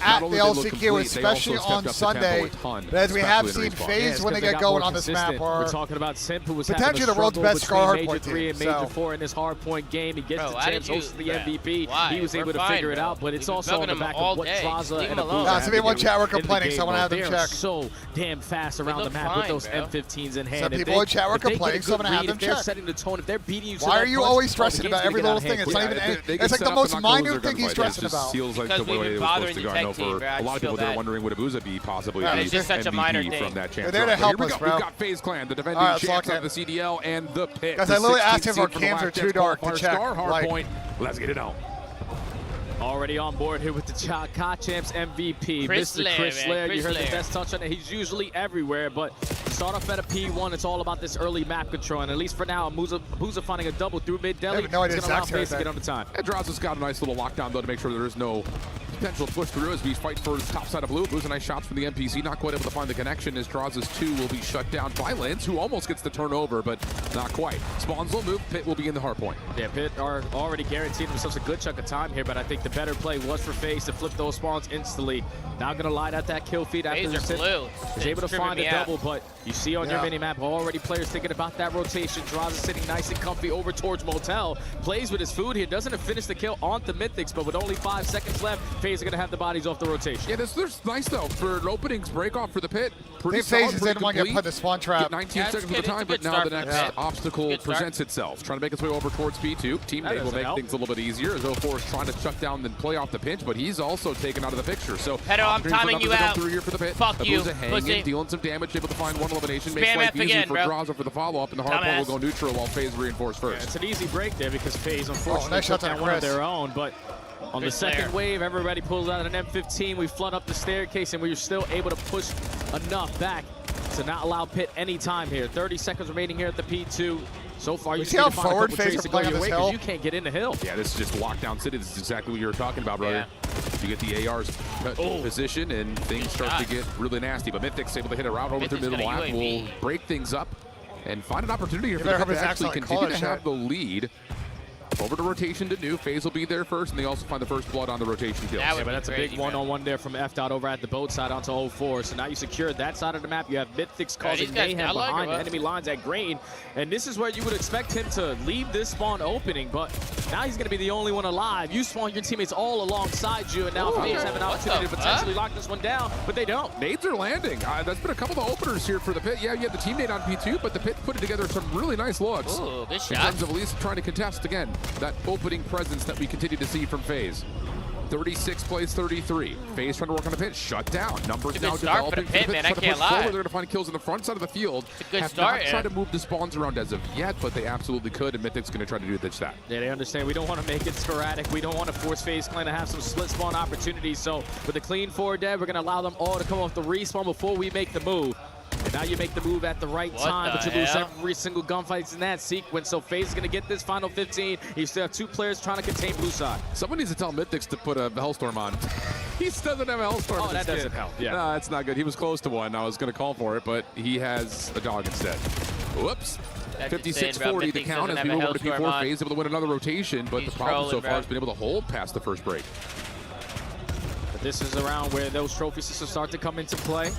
at the LCQ, especially on Sunday. But as we have seen, FaZe when they get going on this map are we're talking about Simp, who was potentially the world's best score hardpoint team. Major 3 and Major 4 in this hardpoint game. He gets the chance, hosts the MVP. He was able to figure it out, but it's also on the back of what Draza and Abuza. Some people in chat were complaining, so I want to have them check. So damn fast around the map with those M15s in hand. Some people in chat were complaining, so I'm going to have them check. They're setting the tone. If they're beating you, why are you always stressing about every little thing? It's not even. It's like the most minor thing he's stressing about. Feels like the way it was supposed to go. I know for a lot of people, they're wondering would Abuza be possibly it's just such a minor thing from that chance. They're there to help us, bro. We've got FaZe Clan, the defending champs of the CDL, and the Pit. Guys, I literally asked him if our cams are too dark to check. Hardpoint. Let's get it on. Already on board here with the COD Champs MVP, Mr. Chris Lair. You heard the best touch on it. He's usually everywhere, but start off at a P1. It's all about this early map control, and at least for now, Abuza finding a double through mid-deli. He's going to allow FaZe to get on the time. And Draza's got a nice little lockdown, though, to make sure there is no potential push through as we fight for the top side of blue. Abuza, nice shots from the NPC, not quite able to find the connection as Draza's 2 will be shut down by Lance, who almost gets the turnover, but not quite. Spawns will move, Pit will be in the hard point. Yeah, Pit are already guaranteed themselves a good chunk of time here, but I think the better play was for FaZe to flip those spawns instantly. Now going to light out that kill feed after the He's able to find the double, but you see on your mini-map already players thinking about that rotation. Draza sitting nice and comfy over towards Motel. Plays with his food here, doesn't finish the kill onto Mythics, but with only 5 seconds left, FaZe are going to have the bodies off the rotation. Yeah, this is nice though for an openings break off for the Pit. Pretty solid, FaZe didn't want to get put in the spawn trap. 19 seconds of the time, but now the next obstacle presents itself. Trying to make its way over towards P2. Teammate will make things a little bit easier as 04 is trying to shut down and play off the pinch, but he's also taken out of the picture. So Pedo, I'm timing you out. Through here for the Pit. Fuck you, hanging, dealing some damage, able to find one elimination. Spam Makes life easy again, for Draza for the follow-up, and the hard point will go neutral while FaZe reinforce first. Yeah, it's an easy break there because FaZe unfortunately took down one of their own, but on the second wave, everybody pulls out an M15. We flood up the staircase, and we were still able to push enough back to not allow Pit any time here. 30 seconds remaining here at the P2. So far, you see how forward FaZe are playing on this hill. You can't get in the hill. Yeah, this is just lockdown city. This is exactly what you were talking about, brother. Yeah. You get the AR's position, and things start to get really nasty. But Mythic's able to hit a route over through the middle lap. Will break things up and find an opportunity here for the Pit to actually continue to have the lead. Over to rotation to new. FaZe will be there first, and they also find the first blood on the rotation kills. Yeah, but that's a big one-on-one there from F-Dot over at the boat side onto 04. So now you secure that side of the map. You have Mythics causing mayhem behind enemy lines at Grain. And this is where you would expect him to leave this spawn opening, but now he's going to be the only one alive. You spawn your teammates all alongside you, and now FaZe have an opportunity to potentially lock this one down, but they don't. Nades are landing. That's been a couple of openers here for the Pit. Yeah, you had the teammate on P2, but the Pit putting together some really nice looks. Ooh, good shot. In terms of at least trying to contest again that opening presence that we continue to see from FaZe. 36 plays 33. FaZe trying to work on the Pit. Shut down. Numbers now developing. For the Pit, man. I can't lie. They're going to find kills on the front side of the field. It's a good start. Not tried to move the spawns around as of yet, but they absolutely could, and Mythic's going to try to do this that. Yeah, they understand. We don't want to make it sporadic. We don't want to force FaZe Clan to have some split spawn opportunities. So with a clean 4 dead, we're going to allow them all to come off the respawn before we make the move. And now you make the move at the right time, but you lose every single gunfight in that sequence. So FaZe is going to get this final 15. You still have 2 players trying to contain blue side. Someone needs to tell Mythics to put a Hellstorm on. He doesn't have a Hellstorm. Oh, that doesn't help. Yeah. No, that's not good. He was close to one. I was going to call for it, but he has a dog instead. Whoops. 56-40 the count as we move over to P4. FaZe able to win another rotation, but the problem so far has been able to hold past the first break. But this is around where those trophy systems start to come into play.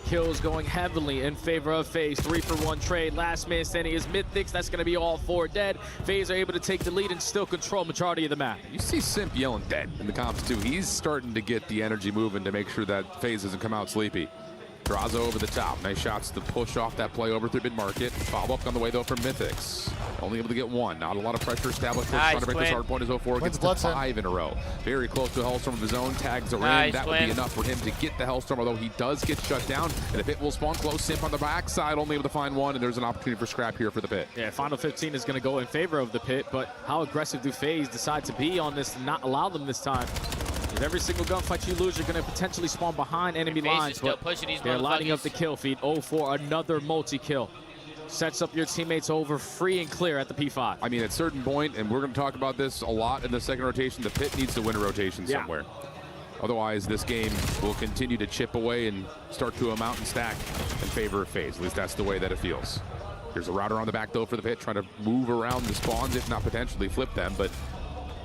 Kills going heavily in favor of FaZe. 3-for-1 trade. Last man standing is Mythics. That's going to be all 4 dead. FaZe are able to take the lead and still control majority of the map. You see Simp yelling dead in the comps too. He's starting to get the energy moving to make sure that FaZe doesn't come out sleepy. Draza over the top. Nice shots to push off that play over through mid-market. Follow-up on the way, though, from Mythics. Only able to get 1. Not a lot of pressure established. Trying to break this hard point as 04 gets to 5 in a row. Very close to a Hellstorm of his own. Tags are in. That would be enough for him to get the Hellstorm, although he does get shut down. And the Pit will spawn close. Simp on the backside, only able to find 1, and there's an opportunity for scrap here for the Pit. Yeah, final 15 is going to go in favor of the Pit, but how aggressive do FaZe decide to be on this and not allow them this time? With every single gunfight you lose, you're going to potentially spawn behind enemy lines, but they're lining up the kill feed. 04, another multi-kill. Sets up your teammates over free and clear at the P5. I mean, at a certain point, and we're going to talk about this a lot in the second rotation, the Pit needs to win a rotation somewhere. Otherwise, this game will continue to chip away and start to a mountain stack in favor of FaZe. At least that's the way that it feels. Here's a router on the back, though, for the Pit, trying to move around the spawns, if not potentially flip them, but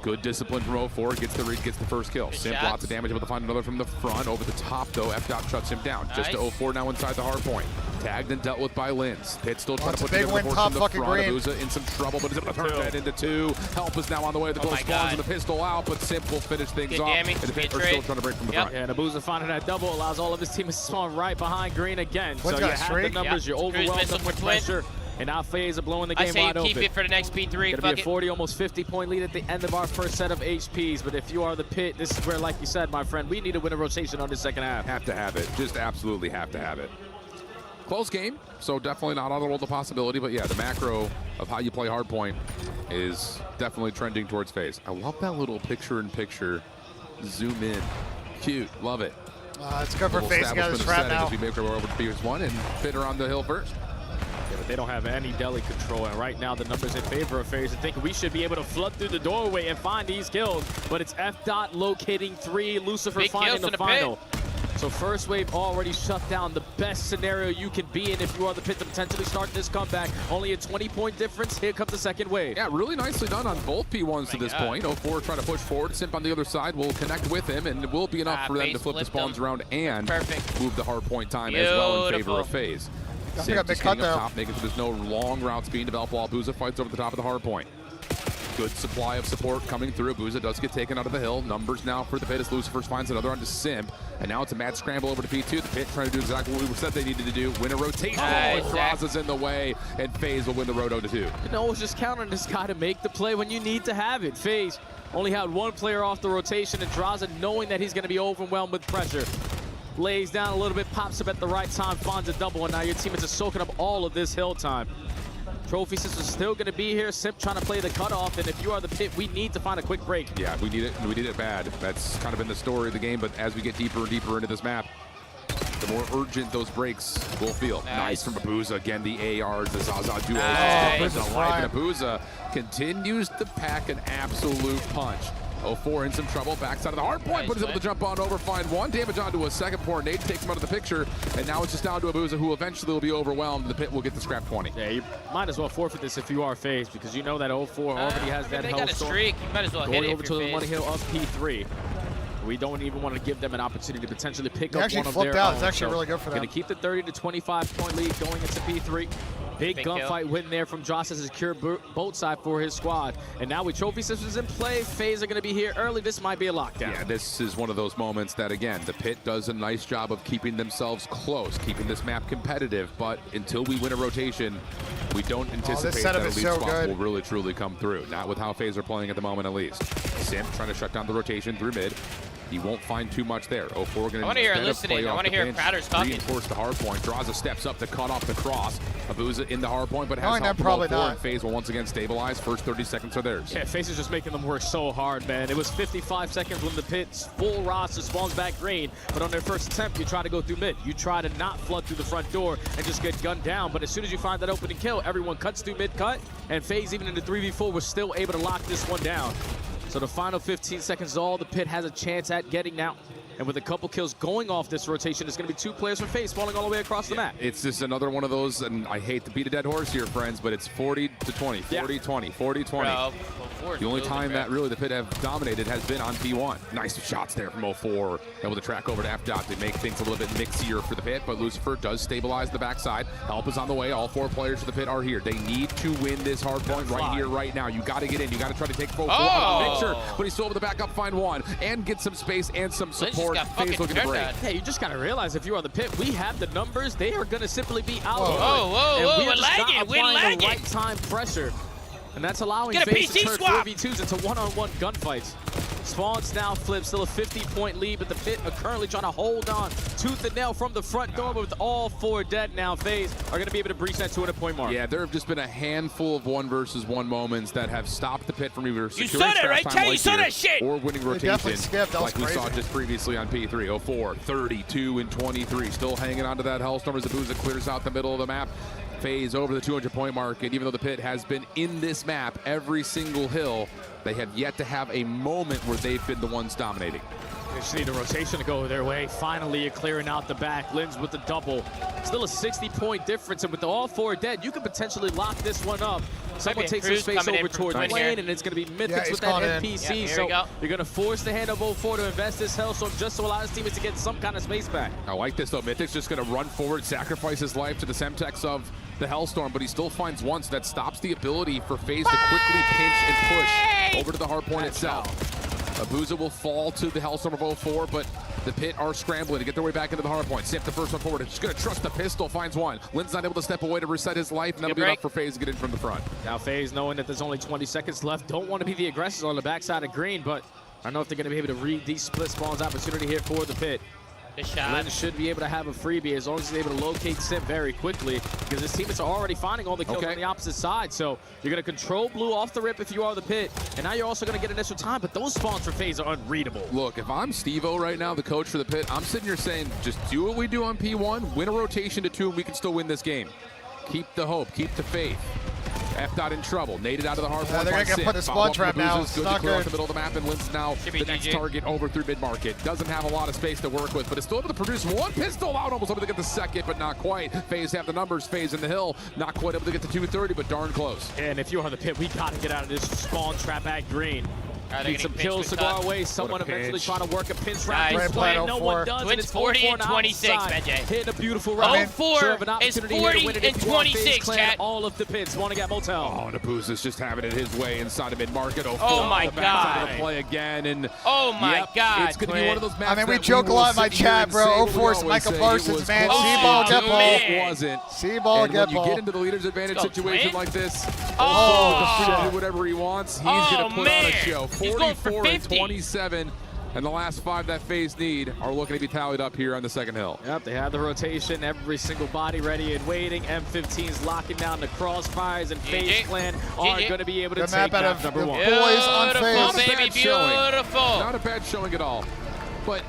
Good discipline from 04, gets the first kill. Simp, lots of damage, able to find another from the front. Over the top, though, F-Dot shuts him down. Nice. Just to 04 now inside the hard point. Tagged and dealt with by Linz. Pitt still trying to put together the force from the front. Abuza in some trouble, but is able to turn that into 2. Help is now on the way. The close spawns and the pistol out, but Simp will finish things off. And the Pitt are still trying to break from the front. And Abuza finding that double allows all of his team to spawn right behind Green again. So you have the numbers, you're overwhelmed with pressure. And now FaZe are blowing the game wide open. I say keep it for the next P3. Gonna be a 40, almost 50-point lead at the end of our first set of HPs. But if you are the Pitt, this is where, like you said, my friend, we need to win a rotation on the second half. Have to have it. Just absolutely have to have it. Close game, so definitely not out of the world of possibility. But yeah, the macro of how you play hardpoint is definitely trending towards FaZe. I love that little picture-in-picture zoom in. Cute, love it. It's good for FaZe to get his trap now. As we make our way over to PS1 and Pitt are on the hill first. Yeah, but they don't have any deli control, and right now the numbers in favor of FaZe. I think we should be able to flood through the doorway and find these kills, but it's F-Dot locating 3, Lucifer finding the final. So first wave already shut down. The best scenario you can be in if you are the Pitt to potentially start this comeback. Only a 20-point difference. Here comes the second wave. Yeah, really nicely done on both P1s to this point. 04 trying to push forward. Simp on the other side will connect with him, and it will be enough for them to flip the spawns around and move the hard point time as well in favor of FaZe. Simp just getting up top, making sure there's no long routes being developed while Abuza fights over the top of the hard point. Good supply of support coming through. Abuza does get taken out of the hill. Numbers now for the Pitt as Lucifer finds another onto Simp. And now it's a mad scramble over to P2. The Pitt trying to do exactly what we said they needed to do. Win a rotation. Draza's in the way, and FaZe will win the Roto to 2. You know, just count on this guy to make the play when you need to have it. FaZe only had one player off the rotation, and Draza, knowing that he's going to be overwhelmed with pressure, lays down a little bit, pops up at the right time, finds a double, and now your teammates are soaking up all of this hill time. Trophy Sisters still going to be here. Simp trying to play the cutoff, and if you are the Pitt, we need to find a quick break. Yeah, we need it. We need it bad. That's kind of been the story of the game, but as we get deeper and deeper into this map, the more urgent those breaks will feel. Nice from Abuza. Again, the ARs, the Zaza duo. And Abuza continues to pack an absolute punch. 04 in some trouble, backside of the hard point, but is able to jump on over, find 1. Damage onto a second point. Nate takes him out of the picture, and now it's just down to Abuza, who eventually will be overwhelmed. The Pitt will get the scrap 20. Yeah, you might as well forfeit this if you are FaZe, because you know that 04 already has that hell storm. Streak. You might as well hit it over to the money hill of P3. We don't even want to give them an opportunity to potentially pick up one of their own. It's actually really good for them. Going to keep the 30 to 25-point lead going into P3. Big gunfight win there from Josh to secure both side for his squad. And now with Trophy Sisters in play, FaZe are going to be here early. This might be a lockdown. Yeah, this is one of those moments that, again, the Pitt does a nice job of keeping themselves close, keeping this map competitive. But until we win a rotation, we don't anticipate that elite spots will really, truly come through. Not with how FaZe are playing at the moment, at least. Simp trying to shut down the rotation through mid. He won't find too much there. 04 going to I want to hear Crowder's talking. Reinforce the hard point. Draza steps up to cut off the cross. Abuza in the hard point, but has help from 04, and FaZe will once again stabilize. First 30 seconds are theirs. Yeah, FaZe is just making them work so hard, man. It was 55 seconds when the Pitt's full roster spawns back green, but on their first attempt, you try to go through mid. You try to not flood through the front door and just get gunned down, but as soon as you find that opening kill, everyone cuts through mid-cut, and FaZe, even in the 3v4, was still able to lock this one down. So the final 15 seconds is all the Pitt has a chance at getting now. And with a couple kills going off this rotation, it's going to be 2 players from FaZe falling all the way across the map. It's just another one of those, and I hate to beat a dead horse here, friends, but it's 40 to 20, 40 20, 40 20. The only time that really the Pitt have dominated has been on P1. Nice shots there from 04. Able to track over to F-Dot to make things a little bit mixier for the Pitt, but Lucifer does stabilize the backside. Help is on the way. All 4 players for the Pitt are here. They need to win this hard point right here, right now. You got to get in. You got to try to take 4 out of the picture, but he's still able to back up, find 1, and get some space and some support. FaZe looking to break. Yeah, you just got to realize if you are the Pitt, we have the numbers. They are going to simply be out. We're lagging. We're lagging. The right time pressure. And that's allowing FaZe to turn 4v2s into one-on-one gunfights. Spawns now flips, still a 50-point lead, but the Pitt are currently trying to hold on tooth and nail from the front door, but with all 4 dead now, FaZe are going to be able to breach that 200-point mark. Yeah, there have just been a handful of 1-versus-1 moments that have stopped the Pitt from either securing you saw that, right, Tay? You saw that shit! Or winning rotation, like we saw just previously on P3. 04, 32 and 23, still hanging on to that Hellstorm as Abuza clears out the middle of the map. FaZe over the 200-point mark, and even though the Pitt has been in this map every single hill, they have yet to have a moment where they've been the ones dominating. They just need a rotation to go their way. Finally, you're clearing out the back. Linz with the double. Still a 60-point difference, and with all 4 dead, you could potentially lock this one up Someone takes his face over towards lane, and it's going to be Mythics with that NPC. So you're going to force the hand of 04 to invest this Hellstorm just to allow his teammates to get some kind of space back. I like this, though. Mythics just going to run forward, sacrifice his life to the Semtex of the Hellstorm, but he still finds one, so that stops the ability for FaZe to quickly pinch and push over to the hardpoint itself. Abuza will fall to the Hellstorm of 04, but the Pit are scrambling to get their way back into the hardpoint. Simp the first one forward. It's going to trust the pistol, finds one. Lynn's not able to step away to reset his life, and that'll be enough for FaZe to get in from the front. Now FaZe, knowing that there's only 20 seconds left, don't want to be the aggressors on the backside of green, but I don't know if they're going to be able to read these split spawns opportunity here for the Pit. Lynn should be able to have a freebie as long as he's able to locate Simp very quickly, because his teammates are already finding all the kills on the opposite side. So you're going to control blue off the rip if you are the Pit, and now you're also going to get initial time, but those spawns for FaZe are unreadable. Look, if I'm Steve-O right now, the coach for the Pit, I'm sitting here saying, just do what we do on P1, win a rotation to 2, and we can still win this game. Keep the hope, keep the faith. F-Dot in trouble. Naded out of the hard point. They're going to put a spawn trap now. It's good to clear off the middle of the map, and Lynn's now the next target over through mid-market. Doesn't have a lot of space to work with, but is still able to produce one pistol out. Almost able to get the second, but not quite. FaZe have the numbers. FaZe in the hill. Not quite able to get to 230, but darn close. And if you are the Pit, we got to get out of this spawn trap at green. Need some kills to go our way. Someone eventually trying to work a pinch round. No one does. It's 40 and 26, Benjay. Hitting a beautiful round. 04 is 40 and 26, chat. All of the Pits want to get Motel. Oh, Nabuza's just having it his way inside of mid-market. Oh my God. Play again, and oh my God. It's going to be one of those maps. I mean, we joke a lot in my chat, bro. 04's Michael Parsons, man. C-ball, get ball. Wasn't. C-ball, get ball. When you get into the leader's advantage situation like this, oh, do whatever he wants. He's going to put on a show. 44 and 27, and the last 5 that FaZe need are looking to be tallied up here on the second hill. Yep, they have the rotation, every single body ready and waiting. M15's locking down the crossfires, and FaZe Clan are going to be able to take map number 1. Boys on FaZe. Baby, beautiful. Not a bad showing at all, but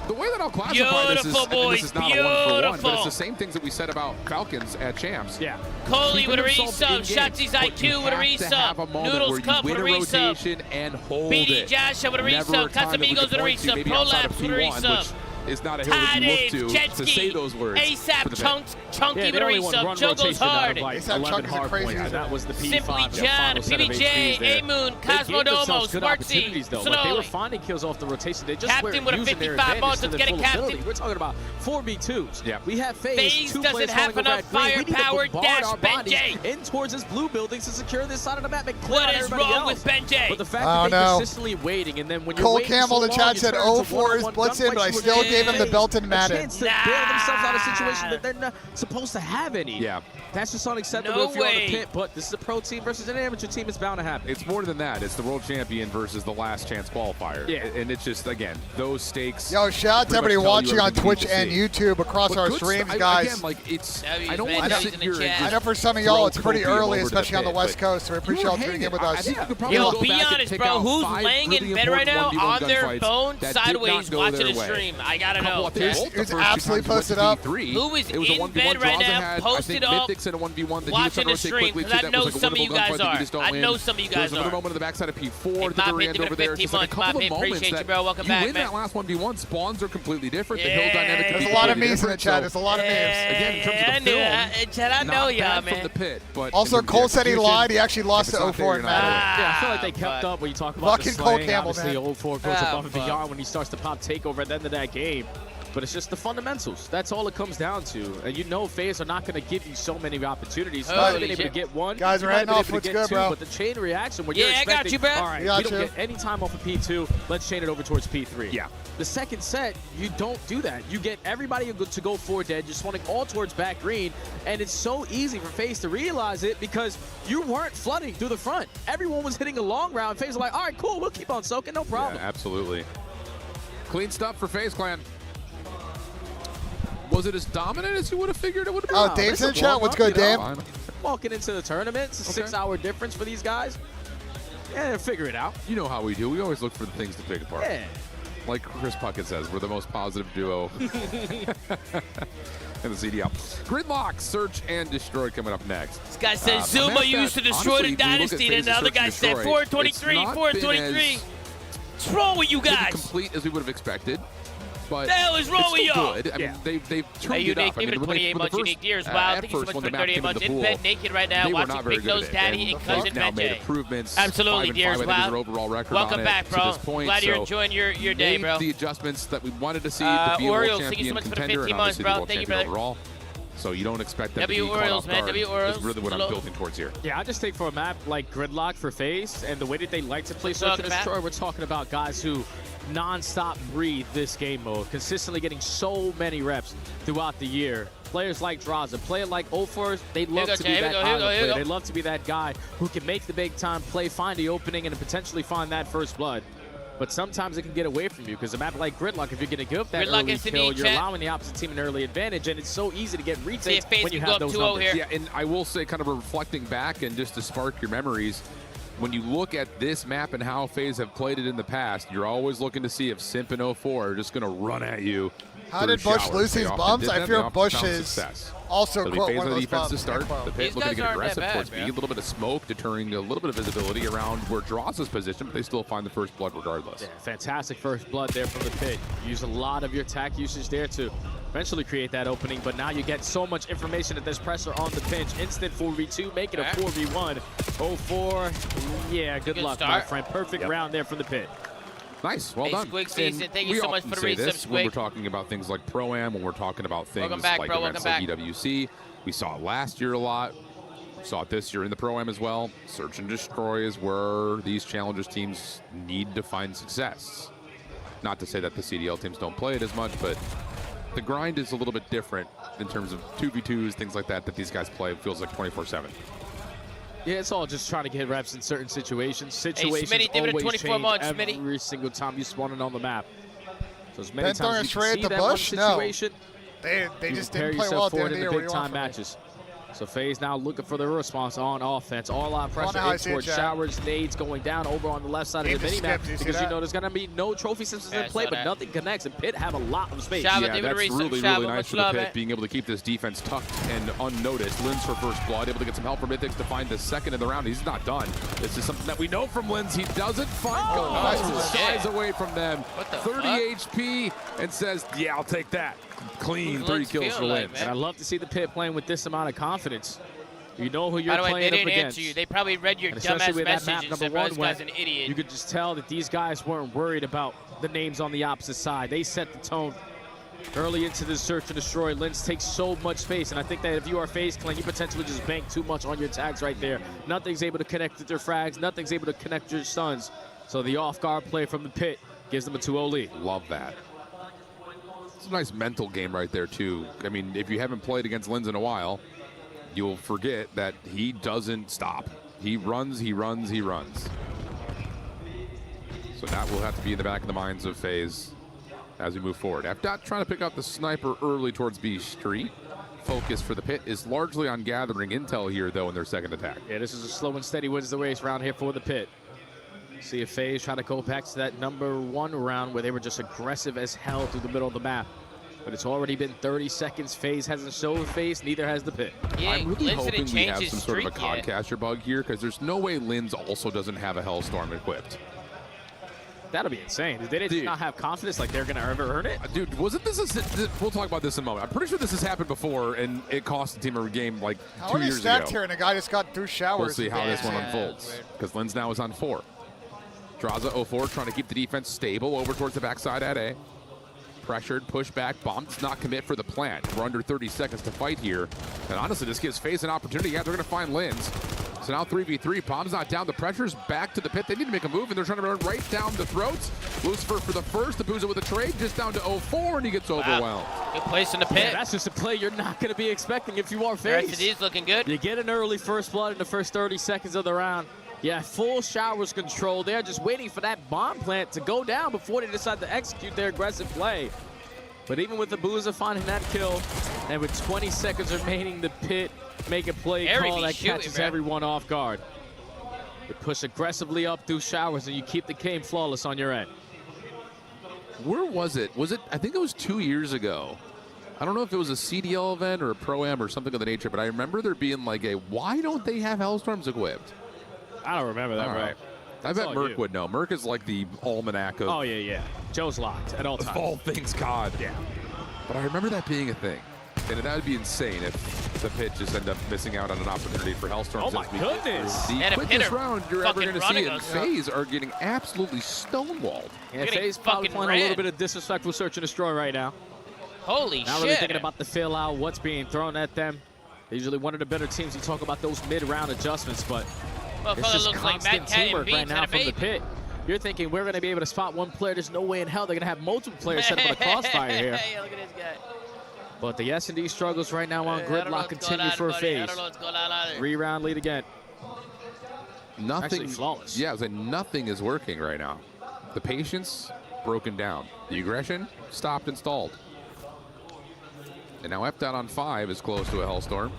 the way that I'll classify this is, boys, this is not a 1-for-1, but it's the same things that we said about Falcons at Champs. Yeah. Coley with a resub, Shotzi's IQ with a resub, Noodles Cup with a resub, and hold BD Jasha with a resub, Casamigos with a resub, Prolapse with a resub. Is not a hill that you look to say those words. ASAP Chunky with a resub, Joe goes hard. ASAP Chunky is a crazy. That was the P5. Simply John, PBJ, A-Moon, Cosmodomo, Sparksy, They were finding kills off the rotation. They just Captain with a 55 mods, let's get a captain. We're talking about 4v2s. Yeah. We have FaZe doesn't have enough firepower, dash Benjay in towards his blue buildings to secure this side of the map and clear what is wrong with Benjay? But the fact that they're consistently waiting, and then when you're Cole waiting Campbell so in the chat said 04 is blitzing, but I still gave him the belt and Madden. A chance to bail themselves out of a situation that they're not supposed to have any. Yeah. That's just unacceptable if you're on the Pit, but this is a pro team versus an amateur team. It's bound to happen. It's more than that. It's the world champion versus the last chance qualifier. Yeah. And it's just, again, those stakes. Yo, shout out to everybody watching on Twitch and YouTube across our streams, guys. Again, like, it's, I don't want to sit here and I know for some of y'all it's pretty early, especially on the West Coast, so we appreciate y'all tuning in with us. Yo, be honest, bro. Who's laying in bed right now on their phone sideways watching the stream? I gotta know. Who's absolutely posted up? Who is in bed right now, posted up, watching the stream? Because I know some of you guys are. I know some of you guys are. Another moment on the backside of P4 to the Mop end over there. Just like a couple of moments appreciate you, bro. Welcome back, you win man. that last 1v1, spawns are completely different. The hill dynamic. There's a lot of memes in the chat. There's a lot of memes. Again, in terms of the film, Chad, I know ya, man. From the Pit, but also, Cole said he lied. He actually lost to 04 in Madden. Yeah, I feel like they kept up when you talk about the Cole slaying. Campbell, Obviously, man. 04 goes above and beyond when he starts to pop takeover at the end of that game. But it's just the fundamentals. That's all it comes down to. And you know FaZe are not going to give you so many opportunities. You might have been able to get one. Guys, we're heading off. What's good, bro? But the chain reaction when you're expecting, I got you, bro. All right, we don't get any time off of P2. Let's chain it over towards P3. Yeah. The second set, you don't do that. You get everybody to go 4 dead. You're swanning all towards back green. And it's so easy for FaZe to realize it because you weren't flooding through the front. Everyone was hitting a long round. FaZe are like, all right, cool. We'll keep on soaking. No problem. Yeah, absolutely. Clean stuff for FaZe Clan. Was it as dominant as you would have figured it would have been? Oh, Dave's in the chat. What's good, Dave? Walking into the tournament, it's a 6-hour difference for these guys. Yeah, figure it out. You know how we do. We always look for the things to pick apart. Yeah. Like Chris Puckett says, we're the most positive duo in the CDL. Gridlock, Search, and Destroy coming up next. This guy said Zoomaa used to destroy the Dynasty, and another guy said 423, 423. What's wrong with you guys? Complete as we would have expected. but the hell is wrong it's with still y'all? good. I mean, they've turned Unique, it up. I even mean, at 28 months, Unique Gears. Wow, thank you so much for 38 months. In bed naked right now, watching Big Nose Daddy and Cousin now made Benjay. improvements. Absolutely, 5-5, Gears. I think, is Wow. their overall record Welcome on back, it bro. to this point. Glad you're So enjoying your day, made bro. the adjustments that we wanted to see to be a Orioles, world thank you so champion much for the contender 50 and months, obviously bro. the world Thank you, champion brother. overall. So you don't expect them W to be caught Orioles, off man. guard. W Orioles. Is really what I'm building towards here. Yeah, I just think for a map like Gridlock for FaZe and the way that they like to play Search and Destroy, we're talking about guys who non-stop breathe this game mode, consistently getting so many reps throughout the year. Players like Draza, player like O4, they love to be that island player. They love to be that guy who can make the big time play, find the opening, and potentially find that first blood. But sometimes it can get away from you because a map like Gridlock, if you're going to give up that early kill, you're allowing the opposite team an early advantage, and it's so easy to get retakes when you have those numbers. Yeah, and I will say, kind of reflecting back and just to spark your memories, when you look at this map and how FaZe have played it in the past, you're always looking to see if Simp and 04 are just going to run at you. How did Bush lose these bumps? I fear Bush is also quote one of those defense bumps. to start. The Pit looking to get aggressive towards B. A little bit of smoke, deterring a little bit of visibility around where Draza's position, but they still find the first blood regardless. Yeah, fantastic first blood there from the Pit. Use a lot of your attack usage there to eventually create that opening, but now you get so much information that there's pressure on the pinch. Instant 4v2, make it a 4v1. 04, yeah, good luck, my friend. Perfect round there from the Pit. Nice, well done. Squig Season, thank you so much for the resub, when we're Squig. talking about things like Pro-Am, when we're talking about things back, like bro, events like EWC. We saw it last year a lot. We saw it this year in the Pro-Am as well. Search and Destroy is where these Challengers teams need to find success. Not to say that the CDL teams don't play it as much, but the grind is a little bit different in terms of 2v2s, things like that these guys play. It feels like 24/7. Yeah, it's all just trying to get reps in certain situations. Smitty, give it a 24 months, Smitty. Every single time you spawn it on the map. So as many Ben throwing times you straight can see at the that one bush? No. situation, They you just prepare didn't play yourself well at for the it end in of the the big year. time matches. So FaZe now looking for the response on offense. All out pressure how I in see it, towards Jack. Showers, nades going down over on the left side of the mini-map because you know there's going to be no trophy systems in play, but nothing connects, and Pit have a lot of space. Yeah, that's really nice for the Pit, being able to keep this defense tucked and unnoticed. Lins for first blood, able to get some help from Mythics to find the second in the round. He's not done. This is something that we know from Lins. He doesn't find size away from them. 30 HP and says, yeah, I'll take that. Clean 3 kills for Lins. And I love to see the Pit playing with this amount of confidence. You know who you're By the way, playing they up didn't against. answer you. They probably read your And dumbass especially with that message map and said, number bro, one, this when guy's an idiot. you could just tell that these guys weren't worried about the names on the opposite side. They set the tone early into the search and destroy. Lins takes so much space, and I think that if you are FaZe Clan, you potentially just bank too much on your tags right there. Nothing's able to connect with their frags. Nothing's able to connect your stuns. So the off-guard play from the Pit gives them a 2-0 lead. Love that. It's a nice mental game right there, too. I mean, if you haven't played against Lins in a while, you'll forget that he doesn't stop. He runs, he runs, he runs. So that will have to be in the back of the minds of FaZe as we move forward. FDOT trying to pick up the sniper early towards B Street. Focus for the Pit is largely on gathering intel here, though, in their second attack. Yeah, this is a slow and steady wins the race round here for the Pit. See if FaZe trying to go back to that #1 round where they were just aggressive as hell through the middle of the map. But it's already been 30 seconds. FaZe hasn't shown face, neither has the Pit. Yeah, I'm really Lins hoping didn't we change have his some sort of a streak yet. Codcaster bug here, because there's no way Lins also doesn't have a Hellstorm equipped. That'll be insane. Did they just not have confidence like they're going to ever earn it? Dude, wasn't this we'll talk about this in a moment. I'm pretty sure this has happened before, and it cost the team a game like How 2 are they years stacked ago. here and a guy just got through showers? We'll see how this one unfolds, because Lins now is on 4. Draza 04 trying to keep the defense stable over towards the backside at A. Pressured, pushback, bomb does not commit for the plant. We're under 30 seconds to fight here. And honestly, this gives FaZe an opportunity. Yeah, they're going to find Lins. So now 3v3. Bomb's not down. The pressure's back to the Pit. They need to make a move, and they're trying to run right down the throats. Lucifer for the first. The Boozer with a trade. Just down to 04, and he gets overwhelmed. Good place in the Pit. Yeah, that's just a play you're not going to be expecting if you are FaZe. He's looking good. You get an early first blood in the first 30 seconds of the round. Yeah, full Showers control. They're just waiting for that bomb plant to go down before they decide to execute their aggressive play. But even with the Boozer finding that kill, and with 20 seconds remaining, the Pit make a play call that catches everyone off guard. You push aggressively up through Showers, and you keep the game flawless on your end. Where was it? I think it was 2 years ago. I don't know if it was a CDL event or a Pro-Am or something of the nature, but I remember there being like why don't they have Hellstorms equipped? I don't remember that, right? I bet Merc would know. Merc is like the almanac of Joe's locked at all times. Of all things, God. Yeah. But I remember that being a thing. And that would be insane if the Pit just end up missing out on an opportunity for Hellstorm. Oh my goodness. The And quickest round you're ever going to see, and us. FaZe are getting absolutely stonewalled. Yeah, FaZe probably playing a little bit of disrespectful search and destroy right now. Holy Not shit. really thinking about the fill out, what's being thrown at them. They're usually one of the better teams. You talk about those mid-round adjustments, but it's just constant teamwork right now from the Pit. You're thinking we're going to be able to spot one player. There's no way in hell they're going to have multiple players set up in a crossfire here. Hey, look at this guy. But the S&D struggles right now on Gridlock continue for FaZe. 3-round lead again. Nothing. Actually flawless. Yeah, I was like, nothing is working right now. The patience broken down. The aggression stopped and stalled. And now FDOT on 5 is close to a Hellstorm.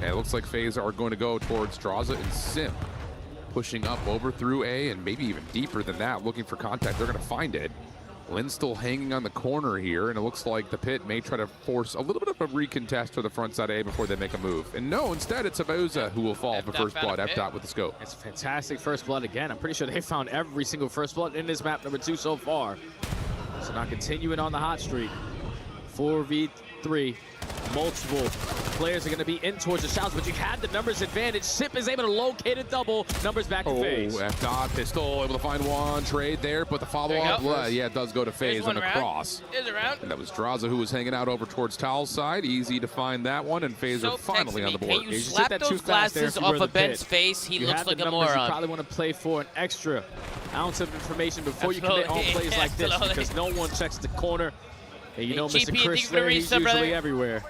And it looks like FaZe are going to go towards Draza and Simp. Pushing up over through A and maybe even deeper than that, looking for contact. They're going to find it. Lynn's still hanging on the corner here, and it looks like the Pit may try to force a little bit of a recontest to the front side A before they make a move. And no, instead it's Aboza who will fall for first blood. FDOT with the scope. It's a fantastic first blood again. I'm pretty sure they found every single first blood in this map number 2 so far. So now continuing on the hot streak. 4v3. Multiple players are going to be in towards the shouts, but you had the numbers advantage. Sip is able to locate a double. Numbers back to FaZe. FDOT Pistol able to find one trade there, but the follow-up, yeah, it does go to FaZe on the cross. And that was Draza who was hanging out over towards Towel's side. Easy to find that one, and FaZe are finally on the board. Can you slap those glasses off of Ben's face? He looks like a moron. You probably want to play for an extra ounce of information before you commit on plays like this, because no one checks the corner. And you know Mr. Chris Flair, he's usually everywhere.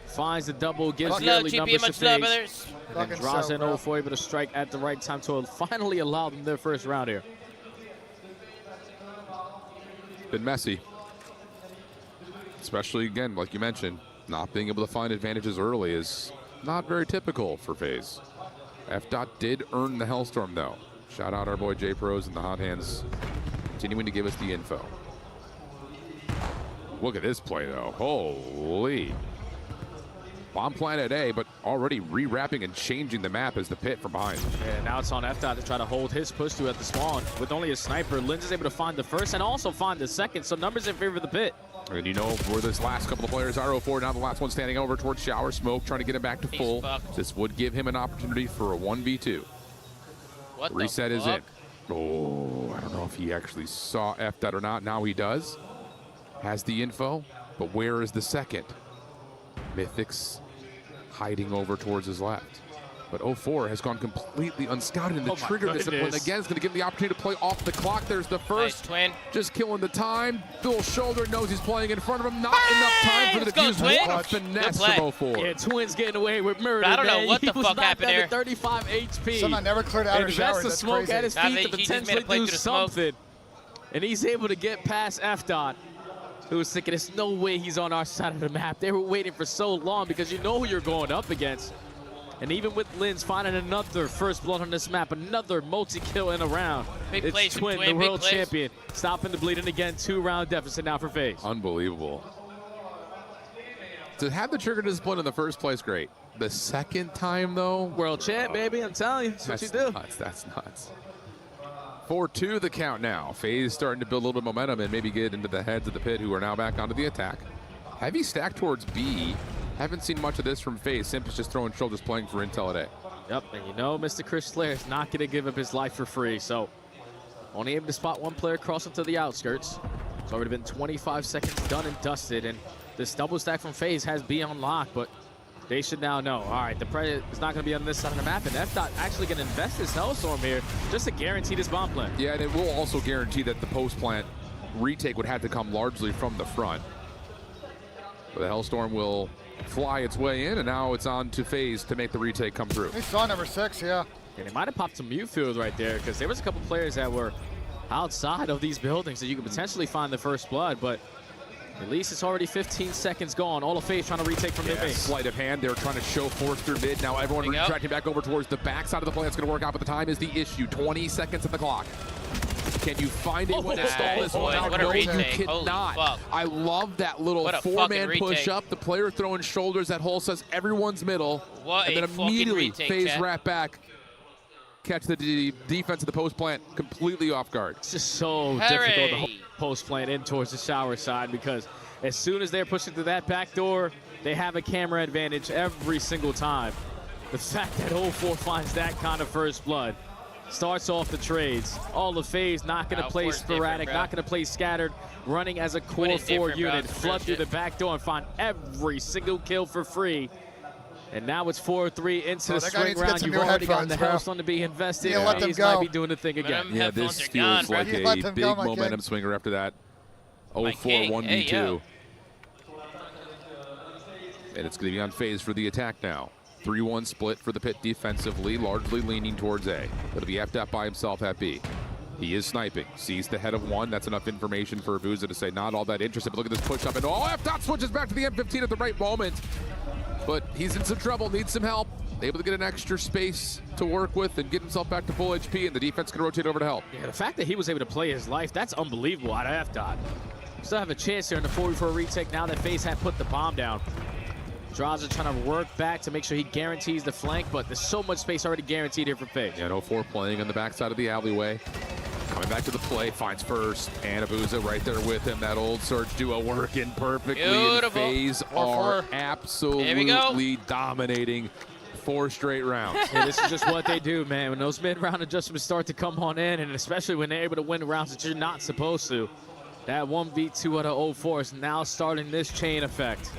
Finds the double, gives the early numbers to FaZe. And then draws in 0-4, able to strike at the right time to finally allow them their first round here. Been messy. Especially, again, like you mentioned, not being able to find advantages early is not very typical for FaZe. FDOT did earn the Hellstorm, though. Shout out our boy J-Pros and the Hot Hands continuing to give us the info. Look at this play, though. Holy. Bomb planet A, but already rewrapping and changing the map as the Pit from behind. Yeah, now it's on FDOT to try to hold his push through at the spawn. With only a sniper, Linz is able to find the first and also find the second, so numbers in favor of the Pit. And you know where this last couple of players are. 0-4, now the last one standing over towards Shower Smoke, trying to get him back to full. This would give him an opportunity for a 1v2. What the reset is in. Oh, I don't know if he actually saw FDOT or not. Now he does. Has the info, but where is the second? Mythic's hiding over towards his left. But 0-4 has gone completely unscouted, and the trigger discipline again is going to give him the opportunity to play off the clock. There's the first. Nice, twin. Just killing the time. Dual shoulder, knows he's playing in front of him. Not enough time for the defuse. What a finesse from 0-4. Yeah, Twins getting away with murder. I don't know what the fuck happened there. 35 HP. Somehow never cleared out of shower. That's smoke at his feet to potentially do something. And he's able to get past FDOT. Who was thinking there's no way he's on our side of the map. They were waiting for so long because you know who you're going up against. And even with Linz finding another first blood on this map, another multi-kill in a round. Big it's plays, Twin, the world champion, stopping the bleeding again. 2-round deficit now for FaZe. Unbelievable. To have the trigger discipline in the first place, great. The second time, though. World champ, baby, I'm telling you. That's what you do. Nuts. That's nuts. 4-2 the count now. FaZe starting to build a little bit of momentum and maybe get into the heads of the Pit, who are now back onto the attack. Heavy stack towards B. Haven't seen much of this from FaZe. Simp is just throwing shoulders, playing for intel at A. Yep, and you know Mr. Chris Flair is not going to give up his life for free, so only able to spot one player crossing to the outskirts. It's already been 25 seconds done and dusted, and this double stack from FaZe has B on lock, but they should now know. All right, the pressure is not going to be on this side of the map, and FDOT actually going to invest his Hellstorm here just to guarantee this bomb plant. Yeah, and it will also guarantee that the post plant retake would have to come largely from the front. But the Hellstorm will fly its way in, and now it's on to FaZe to make the retake come through. He saw number 6, yeah. And they might have popped some mute field right there, because there was a couple players that were outside of these buildings that you could potentially find the first blood, but at least it's already 15 seconds gone. All of FaZe trying to retake from mid-base. Sleight of hand. They're trying to show force through mid. Now everyone retracting back over towards the back side of the play. That's going to work out, but the time is the issue. 20 seconds at the clock. Can you find a way to stall this one out? No, you cannot. I love that little four-man push-up. The player throwing shoulders. That hole says everyone's middle. What and then immediately retake, FaZe wrap back. catch the defense of the post plant completely off guard. It's just so difficult to hold post plant in towards the shower side because as soon as they're pushing through that back door, they have a camera advantage every single time. The fact that 0-4 finds that kind of first blood starts off the trades. All the FaZe not going to play sporadic, not going to play scattered, running as a core 4 unit, flood through the back door and find every single kill for free. And now it's 4-3 into the swing round. You've already gotten the Hellstone to be invested. FaZe might be doing the thing again. Yeah, this feels like a big momentum swinger after that 0-4 1v2. And it's going to be on FaZe for the attack now. 3-1 split for the Pit defensively, largely leaning towards A. It'll be FDOT by himself at B. He is sniping, sees the head of one. That's enough information for Abuza to say not all that interested. But look at this push up, and FDOT switches back to the M15 at the right moment. But he's in some trouble, needs some help. Able to get an extra space to work with and get himself back to full HP, and the defense can rotate over to help. Yeah, the fact that he was able to play his life, that's unbelievable out of FDOT. Still have a chance here in the 4v4 retake now that FaZe had put the bomb down. Draza trying to work back to make sure he guarantees the flank, but there's so much space already guaranteed here for FaZe. Yeah, 0-4 playing on the backside of the alleyway. Coming back to the play, finds first, and Abuza right there with him. That old Surge duo working perfectly. Beautiful. And FaZe are absolutely dominating 4 straight rounds. Yeah, this is just what they do, man. When those mid-round adjustments start to come on in, and especially when they're able to win rounds that you're not supposed to, that 1v2 out of 0-4 is now starting this chain effect.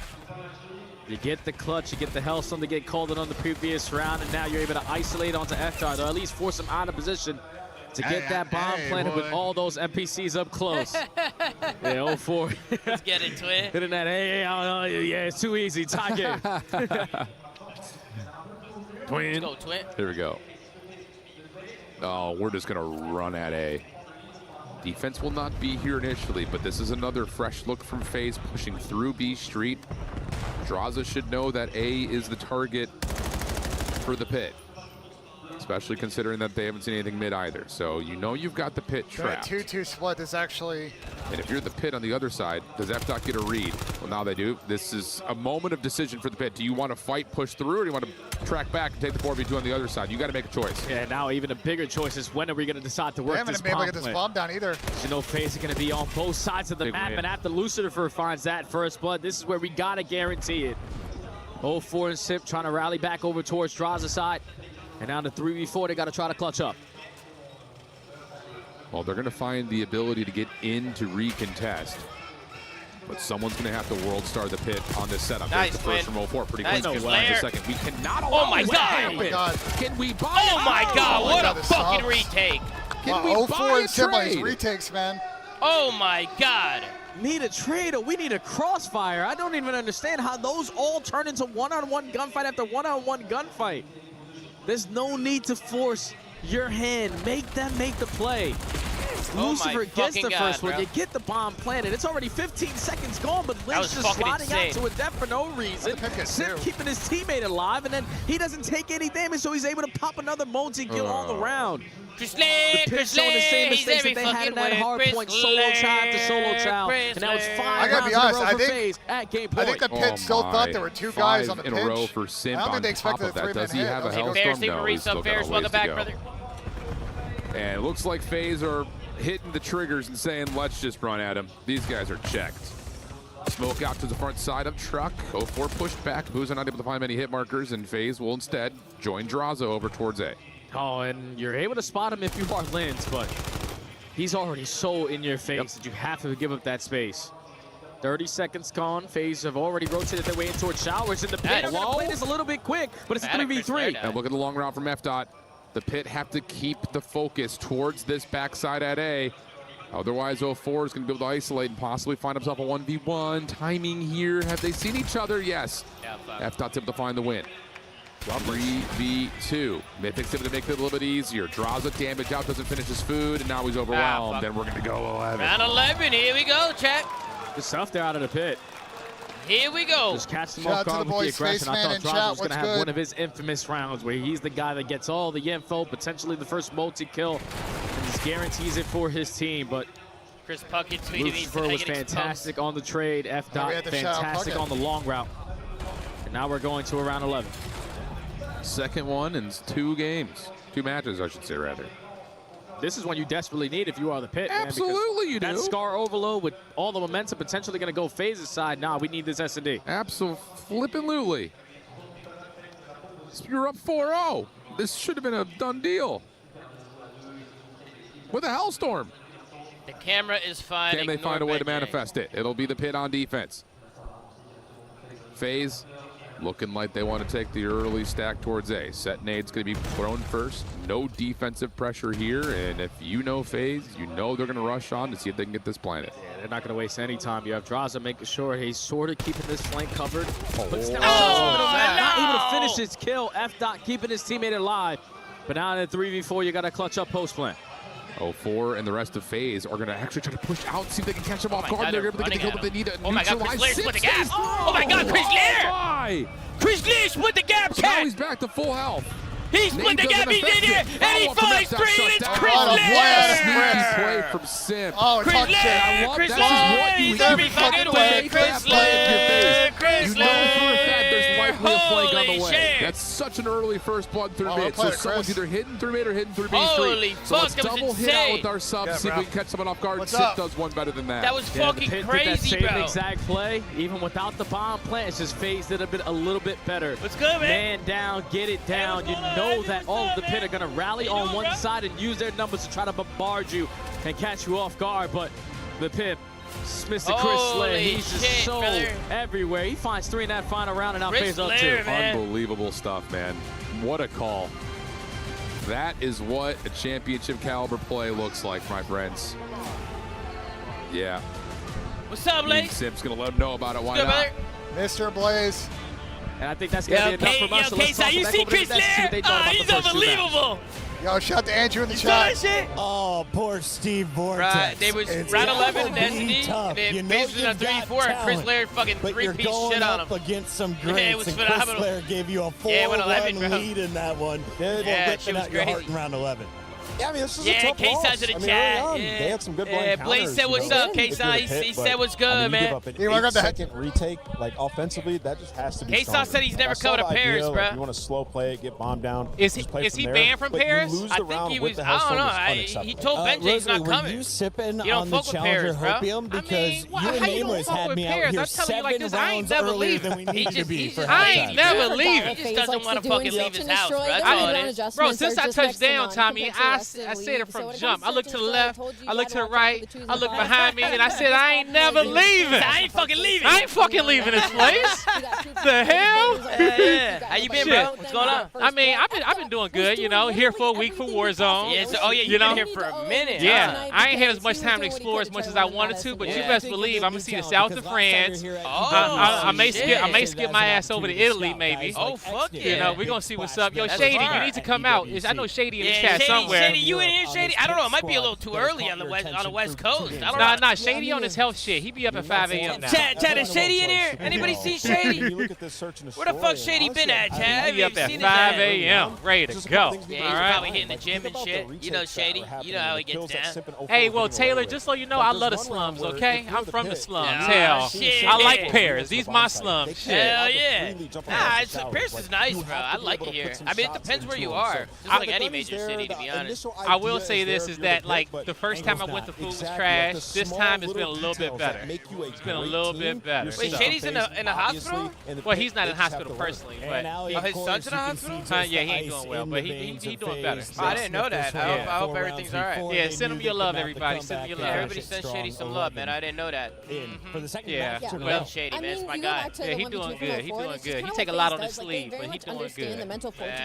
You get the clutch, you get the Hellstone to get called in on the previous round, and now you're able to isolate onto FDOT, or at least force him out of position to get that bomb planted with all those NPCs up close. Yeah, 0-4. Let's get into it. Hitting that, yeah, it's too easy. Tie game. Twin. Let's go, Twin. Here we go. Oh, we're just going to run at A. Defense will not be here initially, but this is another fresh look from FaZe pushing through B Street. Draza should know that A is the target for the Pit, especially considering that they haven't seen anything mid either. So you know you've got the Pit trapped. That 2-2 split is actually... And if you're the Pit on the other side, does FDOT get a read? Well, now they do. This is a moment of decision for the Pit. Do you want to fight, push through, or do you want to track back and take the 4v2 on the other side? You got to make a choice. Yeah, now even a bigger choice is when are we going to decide to work this bomb? They haven't been able to get this bomb down either. You know, FaZe are going to be on both sides of the map, and after Lucifer finds that first blood, this is where we got to guarantee it. 0-4 and Sip trying to rally back over towards Draza's side. And now to 3v4, they got to try to clutch up. Well, they're going to find the ability to get in to recontest. But someone's going to have to world star the Pit on this setup. Nice, the first from 0-4. Pretty nice close. Flare. Second. We cannot Oh my God! Oh my God! Can we buy Oh my God! What a fucking retake! Can we 0-4 buy and semis trade? retakes, man. Oh my God! Need a trade, or we need a crossfire. I don't even understand how those all turn into one-on-one gunfight after one-on-one gunfight. There's no need to force your hand. Make them make the play. Oh Lucifer gets the first one. bro. You get the bomb planted. It's already 15 seconds gone, but Lynch just sliding out to a death for no reason. Sip keeping his teammate alive, and then he doesn't take any damage, so he's able to pop another multi-kill all around. Chris The Pit showing the same mistakes that they had in that hard point, solo chow after solo chow, and now it's 5 I gotta be rounds honest, in a row for FaZe at game point. I think the Pit still thought there were 2 guys on the pitch. In a row for Simp. I don't think they on top expected of a that, 3-man does he hit. have a That was Hellstorm? No, he's still got a ways welcome to back, go. brother. And it looks like FaZe are hitting the triggers and saying, let's just run at him. These guys are checked. Smoke out to the front side of truck. 0-4 pushed back. Abuza not able to find many hit markers, and FaZe will instead join Draza over towards A. Oh, and you're able to spot him if you are Lens, but he's already so in your face that you have to give up that space. 30 seconds gone. FaZe have already rotated their way in towards Showers in the Pit. I'm going to play this a little bit quick, but it's a 3v3. And look at the long round from FDOT. The Pit have to keep the focus towards this backside at A. Otherwise, 0-4 is going to be able to isolate and possibly find himself a 1v1. Timing here. Have they seen each other? Yes. FDOT's able to find the win. 3v2. Mythic's able to make it a little bit easier. Draws a damage out, doesn't finish his food, and now he's overwhelmed. Then we're going to go 11. Round 11, here we go, chat. Good stuff there out of the Pit. Here we go. Just catch them off guard with the aggression. I thought Draza was going to have one of his infamous rounds where he's the guy that gets all the info, potentially the first multi-kill, and just guarantees it for his team. But Chris Puckett tweeted me Lucifer today was fantastic on the trade. FDOT fantastic on the long route. And now we're going to a round 11. Second one in 2 games. 2 matches, I should say, rather. This is one you desperately need if you are the Pit. Absolutely, you do. That Scar overload with all the momentum potentially going to go FaZe's side. Nah, we need this S&D. Absolutely. You're up 4-0. This should have been a done deal. With a Hellstorm. The camera is fine. Can they find a way to manifest it? It'll be the Pit on defense. FaZe looking like they want to take the early stack towards A. Set nade's going to be thrown first. No defensive pressure here. And if you know FaZe, you know they're going to rush on to see if they can get this planted. Yeah, they're not going to waste any time. You have Draza making sure he's sort of keeping this flank covered. Puts down not able to finish his kill. F-Dot keeping his teammate alive. But now in 3v4, you got to clutch up post plant. 04 and the rest of FaZe are going to actually try to push out, see if they can catch him off guard. They're able to get the kill that they need to my God, neutralize. Chris Lear split the gap. Oh my God, Chris Lear! Chris Lear split the gap, so now he's back to full health. He split the gap, he's in here, and he finds 3, and it's Chris Lear! Play from Sim. Oh, Chris Lear! Chris Lear! He's every fucking way. Chris Lear! Chris Lear! There's likely a flank on the way. That's such an early first blood through mid. So someone's either hidden through mid or hidden through B street. Holy so fuck, let's double hit out with our subs, see if we can catch someone off guard. Sip does one better than that. That was fucking crazy, bro. That same exact play, even without the bomb plant, it's just FaZe did a little bit better. What's good, man? Man down, get it down. You know that all of the Pit are going to rally on one side and use their numbers to try to bombard you and catch you off guard, but the Pit, Mr. Chris Lear, he's just so everywhere. He finds 3 in that final round and now FaZe up 2. Unbelievable stuff, man. What a call. That is what a championship caliber play looks like, my friends. Yeah. What's up, Blaze? Sim's going to let him know about it. Why not? Mr. Blaze. And I think that's going to be enough from us. So let's talk you see Chris Lear? He's unbelievable. Yo, shout out to Andrew in the chat. Oh, poor Steve Vortex. They was round 11 in S&D, and then FaZe was on 3v4, and Chris Lear fucking 3-piece shit on him. Against some greats, it was and phenomenal. Chris Lear gave you a 4-1 lead in that one. Yeah, she was your heart crazy. in round 11. Yeah, I mean, this is a tough K-Side's in the chat. They had some good blind counters. Blaze said what's up, K-Side. He said what's good, man. An 8-second retake, like offensively, that just has to be K-Side said he's never covered a Paris, bro. You want to slow play it, get bombed down. Is he banned from Paris? I think he was. I don't know. He told Benji he's not coming. Were you sipping you on the Challenger Hopium? Because you and Nameless had me out here 7 rounds earlier than we needed to be. I ain't never leaving. He just doesn't want to fucking leave his house, bro. That's all it is. Bro, since I touched down, Tommy, I said it from jump. I looked to the left, I looked to the right, I looked behind me, and I said, I ain't never leaving. I ain't fucking leaving. I ain't fucking leaving this place. The hell? How you been, bro? What's going on? I mean, I've been doing good, you know, here for a week for Warzone. Yeah, so, you've been here for a minute. Yeah, I ain't had as much time to explore as much as I wanted to, but you best believe I'm going to see the south of France. I may skip my ass over to Italy, maybe. Oh, fuck yeah. You know, we're going to see what's up. Yo, Shady, you need to come out. I know Shady in the chat somewhere. Shady, you in here, Shady? I don't know. It might be a little too early on the West Coast. I don't know. Nah, Shady on his health shit. He be up at 5 a.m. now. Chad, is Shady in here? Anybody see Shady? Where the fuck Shady been at, Chad? He up at 5 a.m. ready to go. Yeah, he's probably hitting the gym and shit. You know Shady. You know how he gets down. Hey, well, Taylor, just so you know, I love the slums, okay? I'm from the slums. Hell, shit. I like Paris. These my slums. Shit. Hell yeah. Nah, Paris is nice, bro. I like it here. I mean, it depends where you are. Just like any major city, to be honest. I will say this is that, like, the first time I went, the food was trash. This time it's been a little bit better. It's been a little bit better. Wait, Shady's in a hospital? Well, he's not in hospital personally, but his son's in a hospital? Yeah, he ain't doing well, but he's doing better. Oh, I didn't know that. I hope everything's all right. Yeah, send him your love, everybody. Send him your love. Everybody send Shady some love, man. I didn't know that. Yeah, well, Shady, man. It's my guy. Yeah, he's doing good. He's doing good. He take a lot on his sleeve, but he's doing good.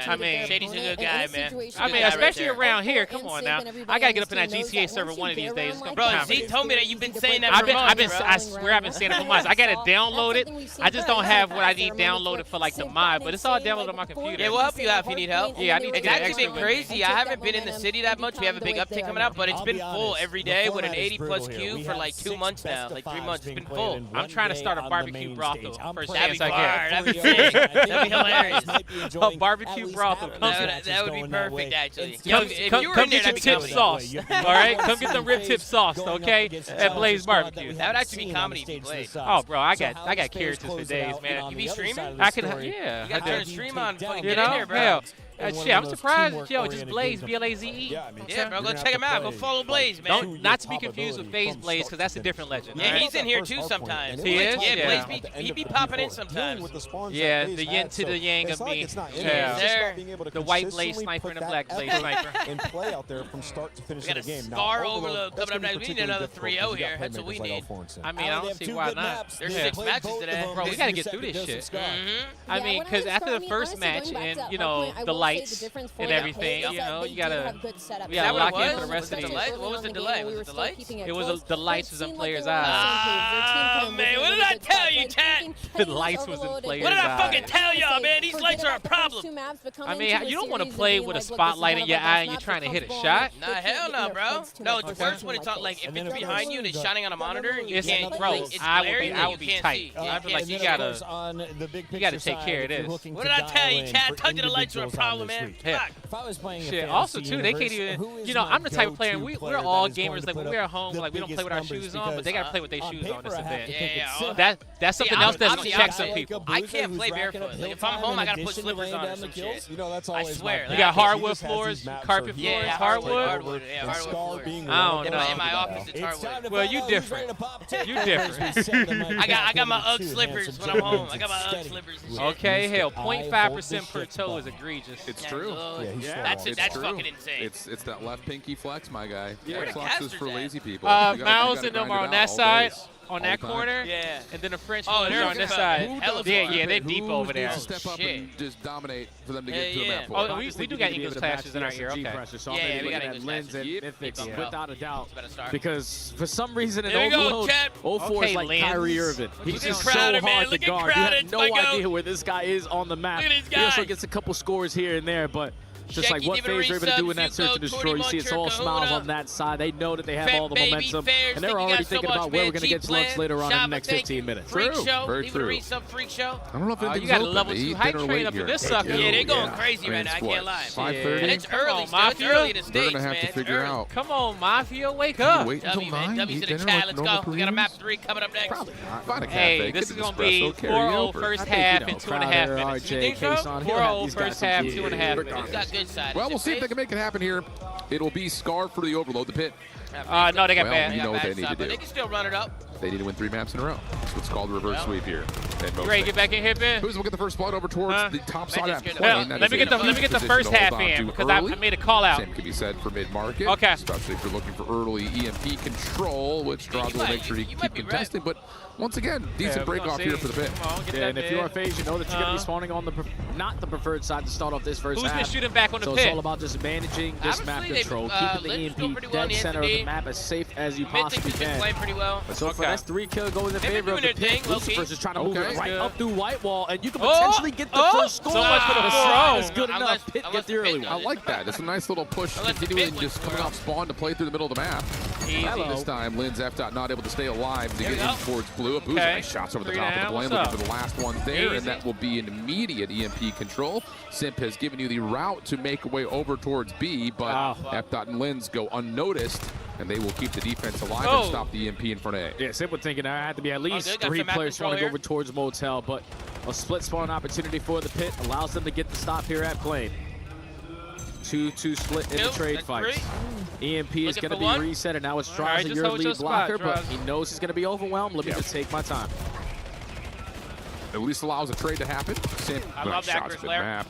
I mean, Shady's a good guy, man. I mean, especially around here. Come on now. I gotta get up in that GTA server one of these days. Bro, Z told me that you've been saying that for months, I swear I've been saying it for months. I got it downloaded. I just don't have what I need downloaded for like the mod, but it's all downloaded on my computer. Yeah, we'll help you out if you need help. Yeah, I need to It's actually been crazy. I haven't been in the city that much. We have a big uptick coming out, but it's been full every day with an 80+ queue for like 2 months now, like 3 months. It's been full. I'm trying to start a barbecue brothel. First That'd be chance I get. That'd be sick. That'd be hilarious. A barbecue brothel. That would be perfect, actually. Come get your tip sauce. All right, come get them rib tip sauce, okay? At Blaze Barbecue. That would actually be comedy if you played. Oh, bro, I got characters for days, man. You be streaming? I can, yeah. You gotta turn the stream on and fucking you get in know, there, bro. hell. Shit, I'm surprised. Yo, just Blaze, B-L-A-Z-E. Yeah, bro, go check him out. Go follow Blaze, man. Not to be confused with FaZe Blaze, because that's a different legend. Yeah, he's in here too sometimes. He is? Yeah, Blaze, he be popping in sometimes. Yeah, the yin to the yang of me. Yeah, the white Blaze sniper and the black Blaze sniper. And play out there from start to finish We got of the game. a Scar overload coming up next. We need another 3-0 here. That's what we need. I mean, I don't see why not. There's 6 matches today. Bro, we got to get through this shit. I mean, because after the first match and, you know, the lights and everything, you know, you got to lock in for the rest of the What was the delay? Was it the lights? It was the lights was in players' eyes. Oh, man, what did I tell you, chat? The lights was in players' eyes. What did I fucking tell y'all, man? These lights are a problem. I mean, you don't want to play with a spotlight in your eye and you're trying to hit a shot. Nah, hell no, bro. No, it's worse when it's on, like, if it's behind you and it's shining on a monitor and you can't, bro, it's glaring I and would you be can't tight. see. I feel like you gotta take care of this. What did I tell you, Chad? Told you the lights were a problem, man. Shit. Also, too, they can't even. You know, I'm the type of player. We're all gamers. Like when we're at home, like we don't play with our shoes on, but they gotta play with their shoes on this event. Yeah. That's something else that checks some people. I can't play barefoot. Like if I'm home, I gotta put slippers on or some shit. I swear. You got hardwood floors, carpet floors, hardwood. Yeah, hardwood floors. I don't know. In my office, it's hardwood. Well, you different. You different. I got my UGG slippers when I'm home. I got my UGG slippers. Okay, hell, 0.5% per toe is egregious. It's true. That's fucking insane. It's that left pinky flex, my guy. Yeah. Flex is for lazy people. Miles and them are on that side. On that time. corner, yeah, and then the French they're on this side. Yeah, they're deep over there. To step up and just dominate for them to get to the map. Oh, we do got English classes in our ear. Okay. Yeah, we got English Lens and Mythics without a doubt. Start. Because for some reason in There we go, Overload, Chad. 04 is like Lens. Kyrie Irving. He's just so Crowder, man. hard to Look at guard. You Crowder. have no idea where this guy is on the map. Look at this He also guy. gets a couple scores here and there, but just Shecky like what giving a FaZe are able to resub, do in that search Fugo, and destroy, you see it's all Torty smiles Moncher, on that side. They know that they have all the Baby momentum, Fairs, and they're think you already got so thinking much, about where man. we're going to get Cheap lunch plan. later on in the Shop, next thank 15 you. minutes. Freak show. Very Leave a true. resub, freak show. I don't know if anything's You got a open. level They 2 eat hype dinner train late up in here. this sucker. Yeah, they're going crazy right now. I can't lie. 5:30. And it's early, still. It's Mafia. early in the They're States, gonna have man. to It's figure early. out. Come on, Mafia, wake up. Wait until W, man. 9. W Eat to the dinner chat. like Let's normal go. We got a map Koreans. 3 coming up next. Find a cafe. Hey, get this an is going to be espresso, carry 4-0 over. first I think, half you know, and 2.5 Crowder, minutes. You RJ, think so? Kason, 4-0 he's got first some half, key. 2.5 minutes. He's got good side. Well, we'll see if they can make it happen here. It'll be Scar for the Overload, the pit. No, they got Well, bad. you know what they need to But do. they can still run it up. They need to win 3 maps in a row. That's what's called a reverse sweep here. You ready to get back in here, Ben? Who's will get the first blood over towards the top side of that Well, plane? That let is me a get the position first to half hold on in to because I early. made a call out. Same can be said for mid-market. Okay. Especially if you're looking for early EMP control, which Draws will make sure you keep contesting. But once again, decent break off here for the pit. Yeah, and if you're a FaZe, you know that you're going to be spawning on the not the preferred side to start off this first half. Who's been shooting back on the so pit? it's all about just managing this map control, keeping the EMP dead center of the map as safe as you possibly can. Playing pretty well. So for that's 3 kill goes in favor of the pit. Lucifer's just trying to move it right up through white wall, and you can potentially get the first score. So much for the 4-0 is good enough. Pit get the early one. I like that. It's a nice little push, continuing just coming off spawn to play through the middle of the map. This time, Lynn's F-Dot not able to stay alive to get in towards blue. Abu's nice shots over the top of the lane, looking for the last one there, and that will be an immediate EMP control. Simp has given you the route to make a way over towards B, but F-Dot and Lynn's go unnoticed, and they will keep the defense alive and stop the EMP in front of A. Yeah, Simp was thinking there had to be at least 3 players running over towards Motel, but a split spawn opportunity for the pit allows them to get the stop here at plane. 2-2 split in the trade fights. EMP is going to be reset, and now it's Draws your lead blocker, but he knows he's going to be overwhelmed. Let me just take my time. At least allows a trade to happen. Simp, I love that, shots map.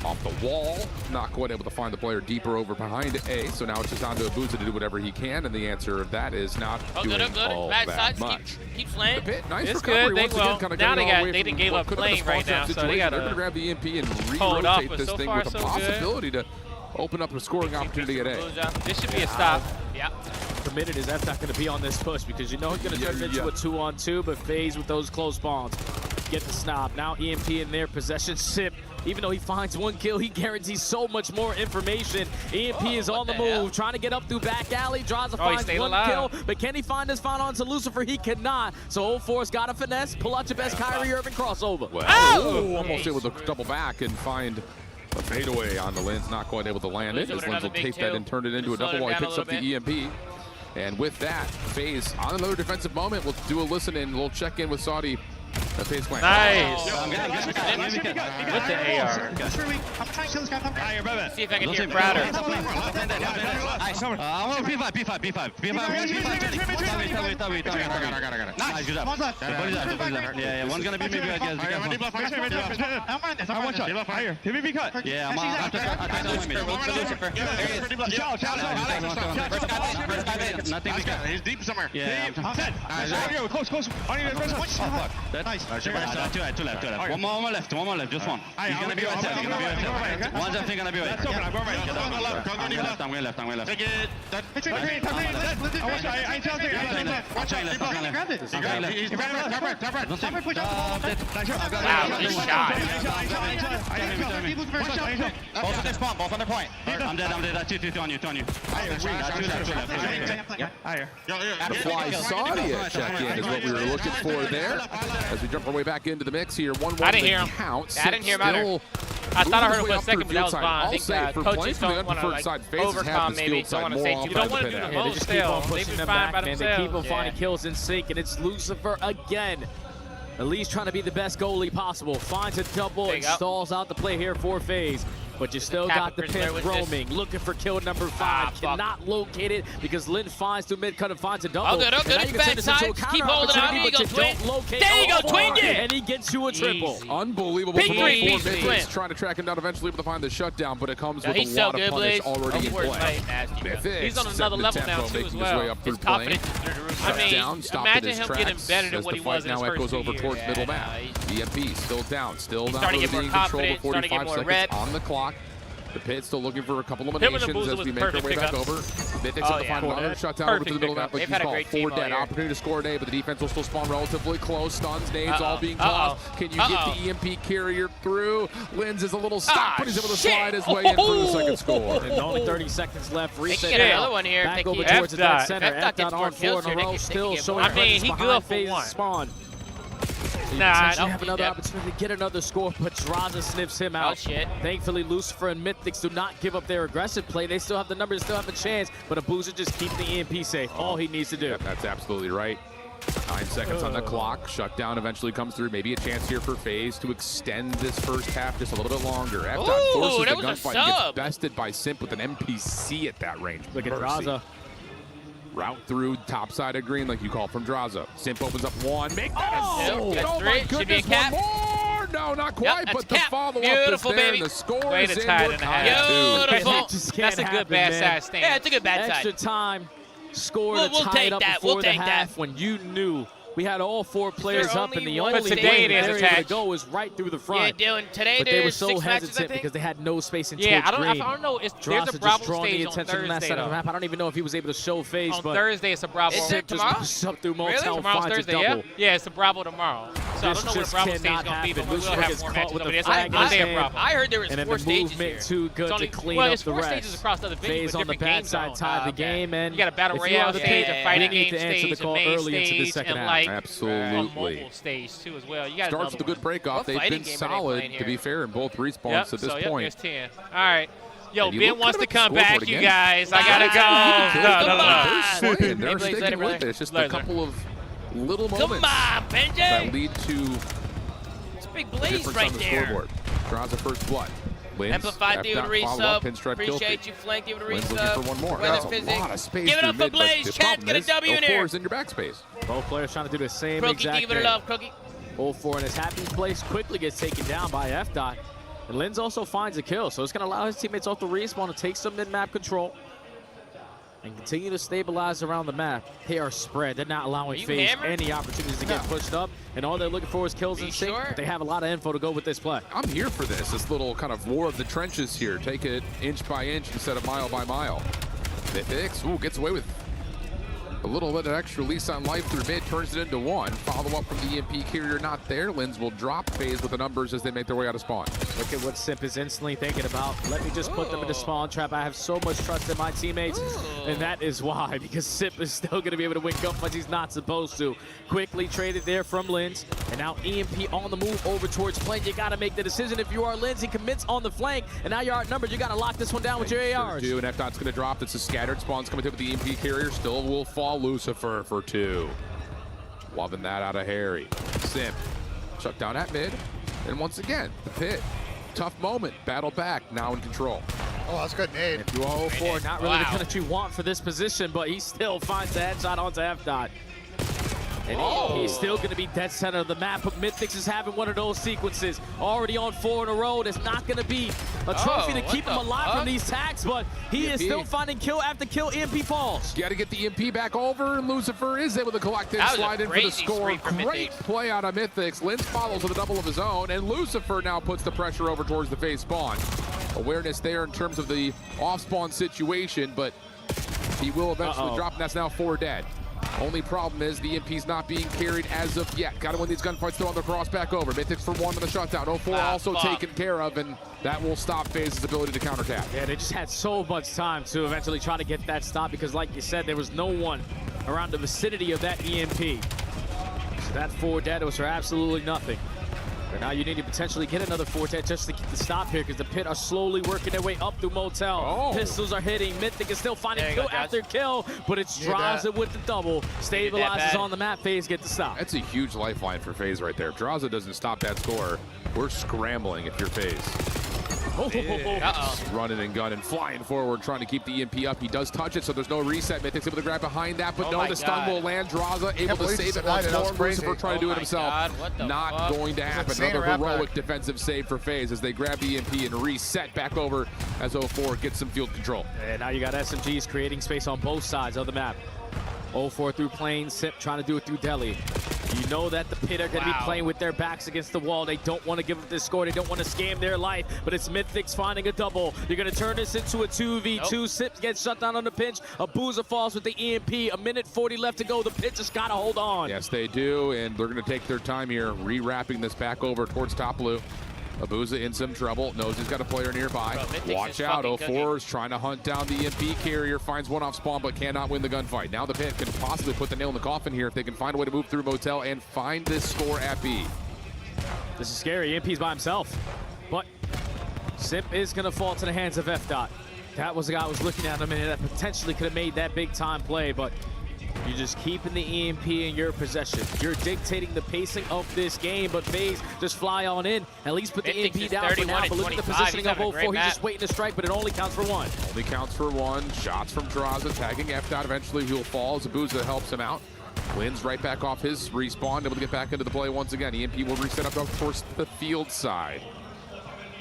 Off the wall, not quite able to find the player deeper over behind A, so now it's just on to Abuza to do whatever he can, and the answer of that is not doing all that much. Keep playing. The pit, nice It's recovery good. once again, kind of Now getting away they from didn't give what up could have been a playing right now, spawn-trap so they situation. got They're going to grab the EMP and hold off, re-rotate but this so thing far, with a so possibility to open up a scoring opportunity at A. This should be a stop. Yeah. Committed is that's not going to be on this push because you know he's going to turn it into a 2-on-2, but FaZe with those close spawns. Get the stop. Now EMP in there, possession Sip. Even though he finds 1 kill, he guarantees so much more information. EMP is on the move, trying to get up through back alley. Draza finds 1 kill, but can he find his final onto Lucifer? He cannot. So 04's got a finesse. Pull out your best Kyrie Irving crossover. Well, almost able to double back and find a fadeaway on the Lynn's. Not quite able to land it, as Lynn's will take that and turn it into a double while he picks up the EMP. And with that, FaZe on another defensive moment. We'll do a listen in. We'll check in with Saudi That's face plant. Nice. With the AR. See if I can hear Crowder. I want P5. Nice, good job. Yeah, one's gonna be maybe, I guess. One shot. Higher. PvP cut. Yeah, I'm nothing. He's deep somewhere. Yeah. Close. Nice. Two left. One more left. Just one. He's gonna be right there. One's definitely gonna be right. I'm going left. Take it. Both on the point. I'm dead. Two on you. Higher. The fly Sadia check-in is what we were looking for there. As we jump our way back into the mix here, 1-1 I didn't hear him. count. I didn't hear him either. I thought I heard him for a second, but that was fine. I think coaches don't want to overcome maybe, so I want to say you don't want to do the most still. They've been fine by themselves. They keep on finding kills in sync, and it's Lucifer again. Elise trying to be the best goalie possible. Finds a double and stalls out the play here for FaZe. But you still got the pin roaming, looking for kill number 5. Cannot locate it because Lin finds through mid-cut and finds a double. Oh, good. It's backside. Keep holding on. There you go, Twin. There you go, Twin. And he gets you a triple. Unbelievable. Big three. Trying to track him down, eventually able to find the shutdown, but it comes with a so lot of punish already in play. He's on another level now, too, as well. His confidence is through the roof. I mean, imagine him getting better than what he was in his first goes over towards middle map. EMP still down starting to get more confident, starting to get more reps on the clock. The Pit still looking for a couple eliminations as we make our way back over. Mythics have to find another shutdown over to the middle of that, but he's called 4 dead. Opportunity to score today, but the defense will still spawn relatively close. Stuns, nades all being tossed. Can you get the EMP carrier through? Lins is a little stuck, but he's able to slide his way in for the second score. And only 30 seconds left. Reset another one here. Back over towards the dead center. F-Dot on 4 in a row, still showing presence behind FaZe's spawn. Have another opportunity to get another score, but Draza sniffs him out. Thankfully, Lucifer and Mythics do not give up their aggressive play. They still have the numbers, still have a chance, but Abuza just keeps the EMP safe. All he needs to do. That's absolutely right. 9 seconds on the clock. Shutdown eventually comes through. Maybe a chance here for FaZe to extend this first half just a little bit longer. F-Dot forces the gunfight and gets bested by Simp with an NPC at that range. Look at Draza. Route through top side of green like you call from Draza. Simp opens up 1. Make that that's 3. Should be a cap. One more. No, not quite, but the follow-up is there, baby. And the score Way is to in. tie it in the half. Beautiful. That's a good bad side stand. Yeah, it's a good bad side. Extra time. Score to tie it up before the half when you knew we had all 4 players up, and the only today area to go is right through the front. Yeah, today but they were so 6 matches, hesitant because they had no space in I towards green. don't know. There's a Bravo Bravo stage the attention on that side of the map. I don't even know if he was able to show FaZe. On Thursday, it's a Bravo. Is it tomorrow? Just up through Motown, Tomorrow's finds Thursday, a double. Yeah, it's a Bravo tomorrow. So I don't know where the Bravo stage is going to be, but we will have more matches over there. I heard there was 4 stages here. And too good to clean up the rest. 4 stages across other venues, FaZe on the bad side tied the game, and you got a battle royale stage, a fighting game stage, a main stage, and like absolutely. Stage too as well. You got starts with a good break off. They've been solid, to be fair, in both respawns at this point. There's 10. All right. Yo, Ben wants to come back, you guys. I gotta go. They're sticking with it. It's just a couple of little moments that lead to it's a big blaze right there. Draws a first blood. Amplified, give it a resub. Appreciate you, Flank, give it a resub. For one more. Weather That's physics. A lot of space. Give it up for Blaze, chat. Get a W in there. In your backspace. Both players trying to do the same Crookie, exact give it a love, Crookie. 0-4 in his happy place quickly gets taken down by F-Dot. And Lins also finds a kill, so it's going to allow his teammates off the respawn to take some mid-map control and continue to stabilize around the map. They are spread. They're not allowing FaZe any opportunities to get pushed up, and all they're looking for is kills in sync. But they have a lot of info to go with this play. I'm here for this little kind of war of the trenches here. Take it inch by inch instead of mile by mile. Mythics, gets away with a little bit of extra lease on life through mid, turns it into 1. Follow up from the EMP carrier not there. Lins will drop FaZe with the numbers as they make their way out of spawn. Look at what Simp is instantly thinking about. Let me just put them in the spawn trap. I have so much trust in my teammates, and that is why, because Simp is still going to be able to win gunfights he's not supposed to. Quickly traded there from Lins, and now EMP on the move over towards flank. You got to make the decision if you are Lins. He commits on the flank, and now you're outnumbered. You got to lock this one down with your ARs. Sure do, and F-Dot's going to drop. It's a scattered spawn's coming through with the EMP carrier. Still will fall Lucifer for 2. Loving that out of Harry. Simp Shut down at mid. And once again, the pit. Tough moment. Battle back. Now in control. Oh, that's good nade. If you 0-4, not really the kind that you want for this position, but he still finds the headshot onto F-Dot. And he's still going to be dead center of the map, but Mythics is having one of those sequences. Already on 4 in a row. There's not going to be a trophy to keep him alive from these tags, but he is still finding kill after kill. EMP falls. Got to get the EMP back over. Lucifer is able to collect it, slide in for the score. Great play out of Mythics. Linz follows with a double of his own, and Lucifer now puts the pressure over towards the phase spawn. Awareness there in terms of the off-spawn situation, but he will eventually drop, and that's now 4 dead. Only problem is the EMP's not being carried as of yet. Got to win these gunfights still on the cross back over. Mythics for 1 with the shutdown. 0-4 also taken care of, and that will stop FaZe's ability to counterattack. Yeah, they just had so much time to eventually try to get that stop because, like you said, there was no one around the vicinity of that EMP. So that 4 dead was for absolutely nothing. But now you need to potentially get another 4 dead just to get the stop here because the pit are slowly working their way up through Motel. Pistols are hitting. Mythic is still finding kill after kill, but it's Draza with the double. Stabilizes on the map. FaZe get the stop. That's a huge lifeline for FaZe right there. If Draza doesn't stop that score, we're scrambling if you're FaZe. Running and gunning, flying forward, trying to keep the EMP up. He does touch it, so there's no reset. Mythic's able to grab behind that, but no, the stun will land. Draza able to save it once more. Lucifer trying to do it himself. Not going to happen. Another heroic defensive save for FaZe as they grab the EMP and reset back over as 0-4 gets some field control. And now you got SMGs creating space on both sides of the map. 0-4 through Plain, Sip trying to do it through Delhi. You know that the pit are going to be playing with their backs against the wall. They don't want to give up this score. They don't want to scam their life, but it's Mythics finding a double. You're going to turn this into a 2v2. Sip gets shut down on the pinch. Abuza falls with the EMP. A minute 40 left to go. The pit just got to hold on. Yes, they do, and they're going to take their time here, rewrapping this back over towards top blue. Abuza in some trouble, knows he's got a player nearby. Watch out, 0-4 is trying to hunt down the EMP carrier, finds one off spawn, but cannot win the gunfight. Now the pit can possibly put the nail in the coffin here if they can find a way to move through Motel and find this score at B. This is scary, EMP's by himself, but Sip is gonna fall to the hands of F-Dot. That was the guy I was looking at in a minute that potentially could have made that big time play, but you're just keeping the EMP in your possession. You're dictating the pacing of this game, but FaZe just fly on in. At least put the EMP down for now, but look at the positioning of 0-4. He's just waiting to strike, but it only counts for 1. Only counts for 1. Shots from Draza, tagging F-Dot. Eventually he'll fall. Zabuza helps him out. Linz right back off his respawn, able to get back into the play once again. EMP will reset up towards the field side.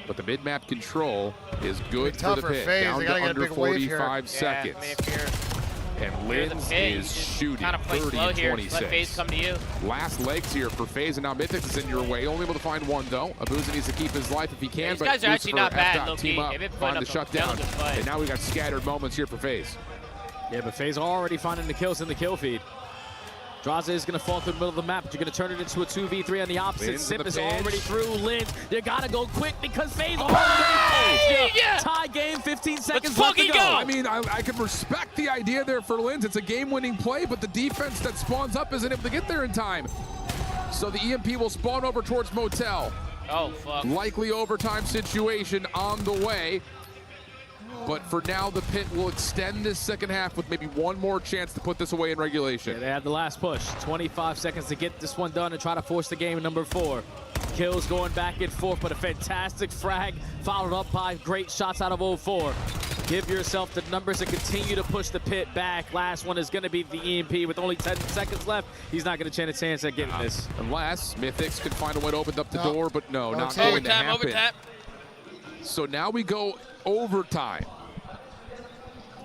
But the mid-map control is good for the pit. Down to under 45 seconds. And Linz is shooting 30 and 26. Let FaZe come to you. Last legs here for FaZe, and now Mythics is in your way. Only able to find 1 though. Abuza needs to keep his life if he can. These guys are actually not bad. Team up, find the shutdown. And now we got scattered moments here for FaZe. Yeah, but FaZe already finding the kills in the kill feed. Draza is going to fall through the middle of the map, but you're going to turn it into a 2v3 on the opposite. Sip is already through. Linz, you got to go quick because FaZe already tie game, 15 seconds left to go. I mean, I can respect the idea there for Linz. It's a game-winning play, but the defense that spawns up isn't able to get there in time. So the EMP will spawn over towards Motel. Oh, fuck. Likely overtime situation on the way. But for now, the pit will extend this second half with maybe 1 more chance to put this away in regulation. Yeah, they have the last push. 25 seconds to get this one done and try to force the game in number 4. Kills going back and forth, but a fantastic frag followed up by great shots out of 0-4. Give yourself the numbers and continue to push the pit back. Last one is going to be the EMP with only 10 seconds left. He's not going to stand a chance at getting this. Unless Mythics can find a way to open up the door, but no, not going to happen. So now we go overtime.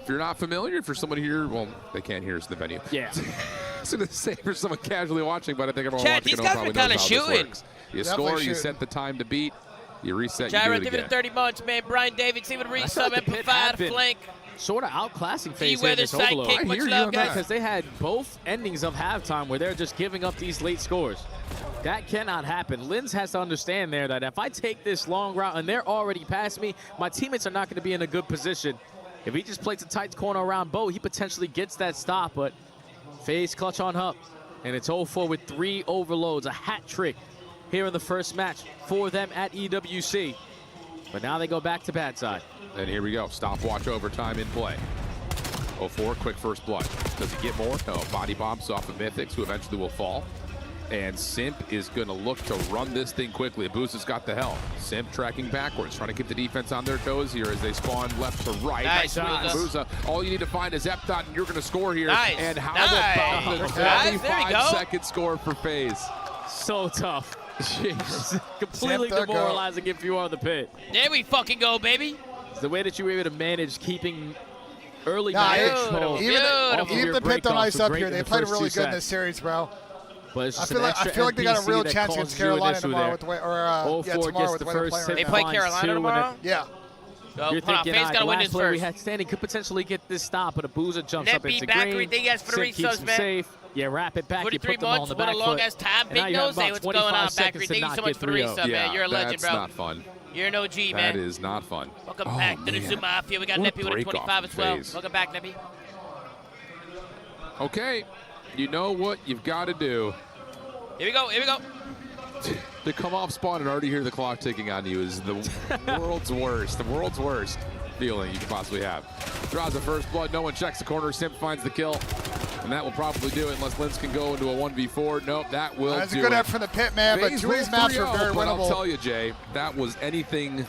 If you're not familiar, if you're someone here, well, they can't hear us in the venue. Yeah. I was going to say for someone casually watching, but I think everyone Chad, watching these guys probably been kind of knows how this shooting. works. You score, you set the time to beat, you reset, Chad, you do it give it again. 30 months, man. Brian David's able to reach some amplified flank. Sort of outclassing FaZe where in the this overload. sidekick, much love, guys. Because they had both endings of halftime where they're just giving up these late scores. That cannot happen. Linz has to understand there that if I take this long route and they're already past me, my teammates are not going to be in a good position. If he just plays a tight corner around Bo, he potentially gets that stop, but FaZe clutch on up. And it's 0-4 with 3 overloads, a hat trick here in the first match for them at EWC. But now they go back to bad side. And here we go, stopwatch overtime in play. 0-4, quick first blood. Does he get more? No, body bombs off of Mythics, who eventually will fall. And Simp is going to look to run this thing quickly. Abusa's got the help. Simp tracking backwards, trying to keep the defense on their toes here as they spawn left to right. Nice Abusa. All you need to find is Epdot, and you're going to score here. Nice. And how about the 25-second score for FaZe? So tough. Jeez. Completely demoralizing if you are the pit. There we fucking go, baby. The way that you were able to manage keeping early even the pit don't ice up here. They played really good in this series, bro. But I feel like they got a real chance against Carolina tomorrow with the way, tomorrow with the way they're playing. They play Carolina tomorrow? Yeah. You're thinking, FaZe gotta win this player we first. had standing could potentially get this stop, but Abusa jumps up into back green. everything else for the Simp keeps resubs, him man. safe. Yeah, wrap it back. You 43 put them all on months, the what back a long foot. ass time. And Big now you have nose, hey, about what's going on, 25 Bakery? seconds to Thank you not so much get for the 3-0. resub, man. You're a legend, bro. That's not fun. You're an OG, man. That is not fun. Welcome back to the Zoomaa Mafia. We got Neppy with a 25 as well. FaZe. Welcome back, Neppy. Okay, you know what you've got to do. Here we go, here we go. To come off spawn and already hear the clock ticking on you is the world's worst feeling you could possibly have. Draws the first blood, no one checks the corner, Simp finds the kill, and that will probably do it unless Linz can go into a 1v4. Nope, that will do it. That's a good effort from the pit, man, but two of these maps are very but winnable. I'll tell you, Jay, that was anything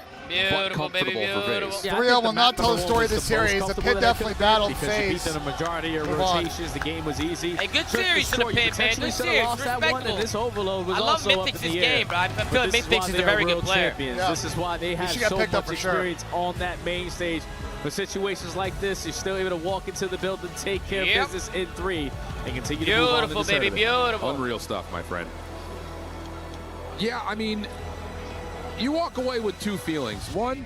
but comfortable for FaZe. 3-0 will not tell the story of the series. The pit definitely battled FaZe. Because the majority of rotations, the game was easy. Hey, good series for the pit, man. Good series, respectable. This overload was I love also Mythic's up in the game, bro. I feel like Mythic's is a very good player. Yeah. This is why they have so much experience on that main stage. For situations like this, you're still able to walk into the building, take care of business in 3, and continue to move on to the baby, beautiful. Unreal stuff, my friend. Yeah, I mean, you walk away with two feelings. One,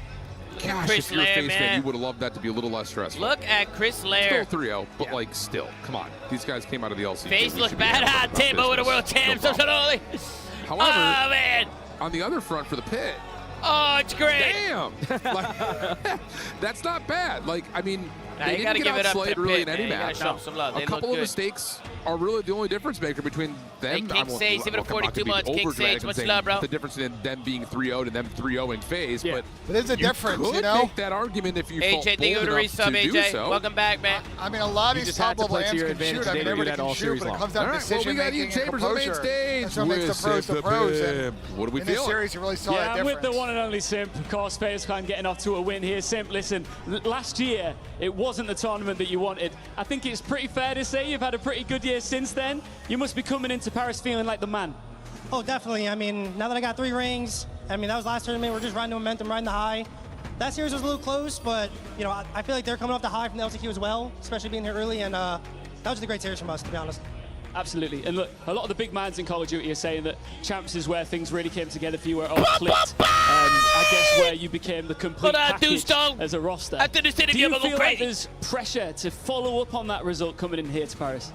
gosh, if you're a FaZe fan, you would have loved that to be a little less stressful. Look at Chris Lair. Still 3-0, but like still, come on. These guys came out of the LCQ. FaZe look bad. Tambo with a world champ. However, oh, man. On the other front for the pit, oh, it's great. Damn. Like, that's not bad. Like, I mean, nah, they didn't get outslayed really in any match. A couple of mistakes are really the only difference maker between them. Hey, King Sage, even 42 months. King Sage, much love, bro. The difference in them being 3-0'd and them 3-0ing FaZe. Yeah. But there's a difference, you you could know? make that argument if you AJ, thank you for the resub, AJ. Welcome back, man. I mean, a lot of these top-level amps can shoot. I mean, everybody can shoot, but it comes down to decision-making and composure. That's what makes the pros the pros. And what do we in feel? this series, you really saw that I'm difference. with the one and only Simp. Of course, FaZe can't getting off to a win here. Simp, listen, last year, it wasn't the tournament that you wanted. I think it's pretty fair to say you've had a pretty good year since then. You must be coming into Paris feeling like the man. Oh, definitely. I mean, now that I got 3 rings, I mean, that was last tournament. We're just riding the momentum, riding the high. That series was a little close, but, you know, I feel like they're coming off the high from the LCQ as well, especially being here early, and that was just a great series from us, to be honest. Absolutely. And look, a lot of the big minds in Call of Duty are saying that Champs is where things really came together for you, where it all clicked. I guess where you became the complete package as a roster. After this interview, Do you I'm going feel crazy. like there's pressure to follow up on that result coming in here to Paris?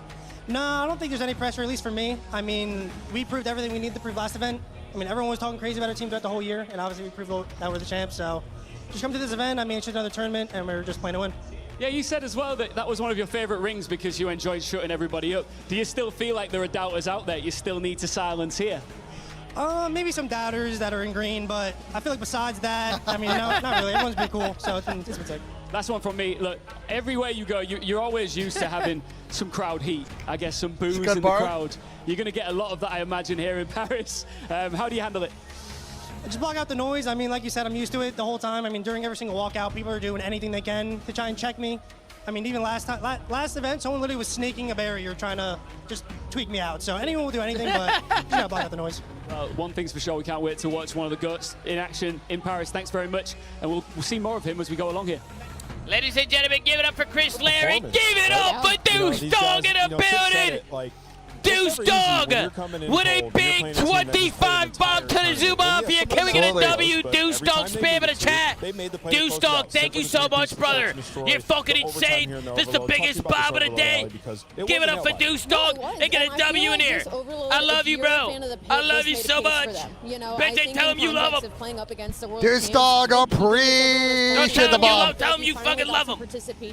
No, I don't think there's any pressure, at least for me. I mean, we proved everything we needed to prove last event. I mean, everyone was talking crazy about our team throughout the whole year, and obviously we proved that we're the champs. So just come to this event. I mean, it's just another tournament, and we're just playing to win. Yeah, you said as well that that was one of your favorite rings because you enjoyed shutting everybody up. Do you still feel like there are doubters out there you still need to silence here? Maybe some doubters that are in green, but I feel like besides that, I mean, no, not really. Everyone's pretty cool, so it's been sick. That's one from me. Look, everywhere you go, you're always used to having some crowd heat. I guess some boos in the crowd. You're going to get a lot of that, I imagine, here in Paris. How do you handle it? Just block out the noise. I mean, like you said, I'm used to it the whole time. I mean, during every single walkout, people are doing anything they can to try and check me. I mean, even last event, someone literally was snaking a barrier trying to just tweak me out. So anyone will do anything, but just gotta block out the noise. One thing's for sure, we can't wait to watch one of the GOATs in action in Paris. Thanks very much, and we'll see more of him as we go along here. Ladies and gentlemen, give it up for Chris Larry. Give it up for Deuce Dog in the building. Deuce Dog with a big 25 bomb to the Zoomaa Mafia. Can we get a W? Deuce Dog, spam in the chat. Deuce Dog, thank you so much, brother. You're fucking insane. This is the biggest bomb of the day. Give it up for Deuce Dog and get a W in here. I love you, bro. I love you so much. Benji, tell him you love him. Deuce Dog, appreciate the bomb. Tell him you fucking love him.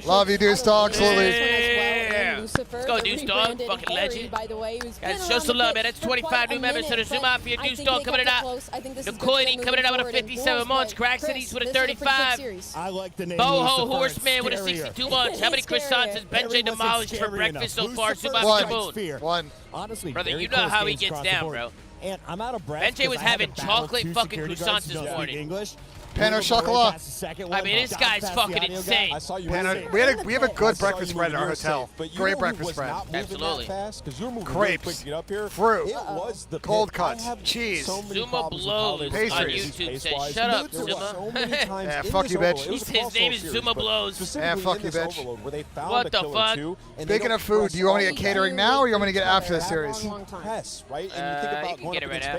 Love you, Deuce Dog. Salute. Yeah. Lucifer, Let's go, Deuce Dog, fucking legend. By the way, Guys, show some love, man. That's 25 new members to the Zoomaa. For your Deuce Dog coming it out. Nicoini coming it out with a 57 months. Crack Cities with a 35. I like the name Boho Horseman with a 62 months. How many croissants has Benjay demolished for breakfast so far? Zoomaa One. Honestly, brother, you know how he gets down, bro. And I'm out of breath. Benjay was having chocolate fucking croissants this morning. English. Pain au chocolat. I mean, this guy's fucking insane. We have a good breakfast spread at our hotel. Great breakfast spread. Absolutely. Crepes, fruit, cold cuts, cheese. Zoomaa blows on YouTube. Says, shut up, Zoomaa. Yeah, fuck you, bitch. His name is Zoomaa Blows. Yeah, fuck you, bitch. What the fuck? Speaking of food, do you want me to get catering now, or you want me to get after the series? You can get it right now.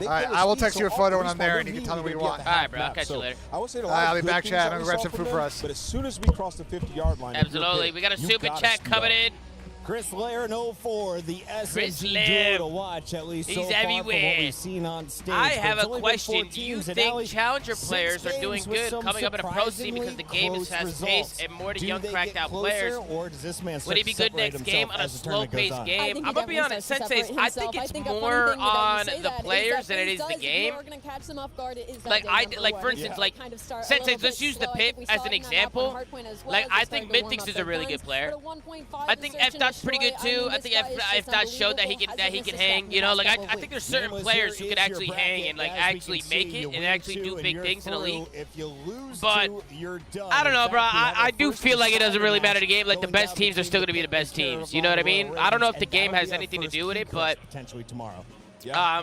All right, I will text you a photo when I'm there, and you can tell me what you want. All right, bro. I'll catch you later. I'll be back, Chad. I'm going to grab some food for us. But as soon as we cross the 50-yard line, absolutely. We got a super chat coming in. Chris Lair, 04, the SMG duo to watch, at least so He's far everywhere. from what we've seen on stage. I have a question. Do you think Challenger players are doing good coming up in a pro scene because the game is fast-paced and more to young, cracked-out players? Would he be good next game on a slow-paced game? I'm going to be honest, Senseis, I think it's more on the players than it is the game. Like, for instance, like, Senseis, let's use the Pip as an example. Like, I think Mythics is a really good player. I think F-Dot's pretty good too. I think F-Dot showed that he can hang. You know, like I think there's certain players who could actually hang and like actually make it and actually do big things in the league. But I don't know, bro. I do feel like it doesn't really matter the game. Like the best teams are still gonna be the best teams. You know what I mean? I don't know if the game has anything to do with it, but potentially tomorrow.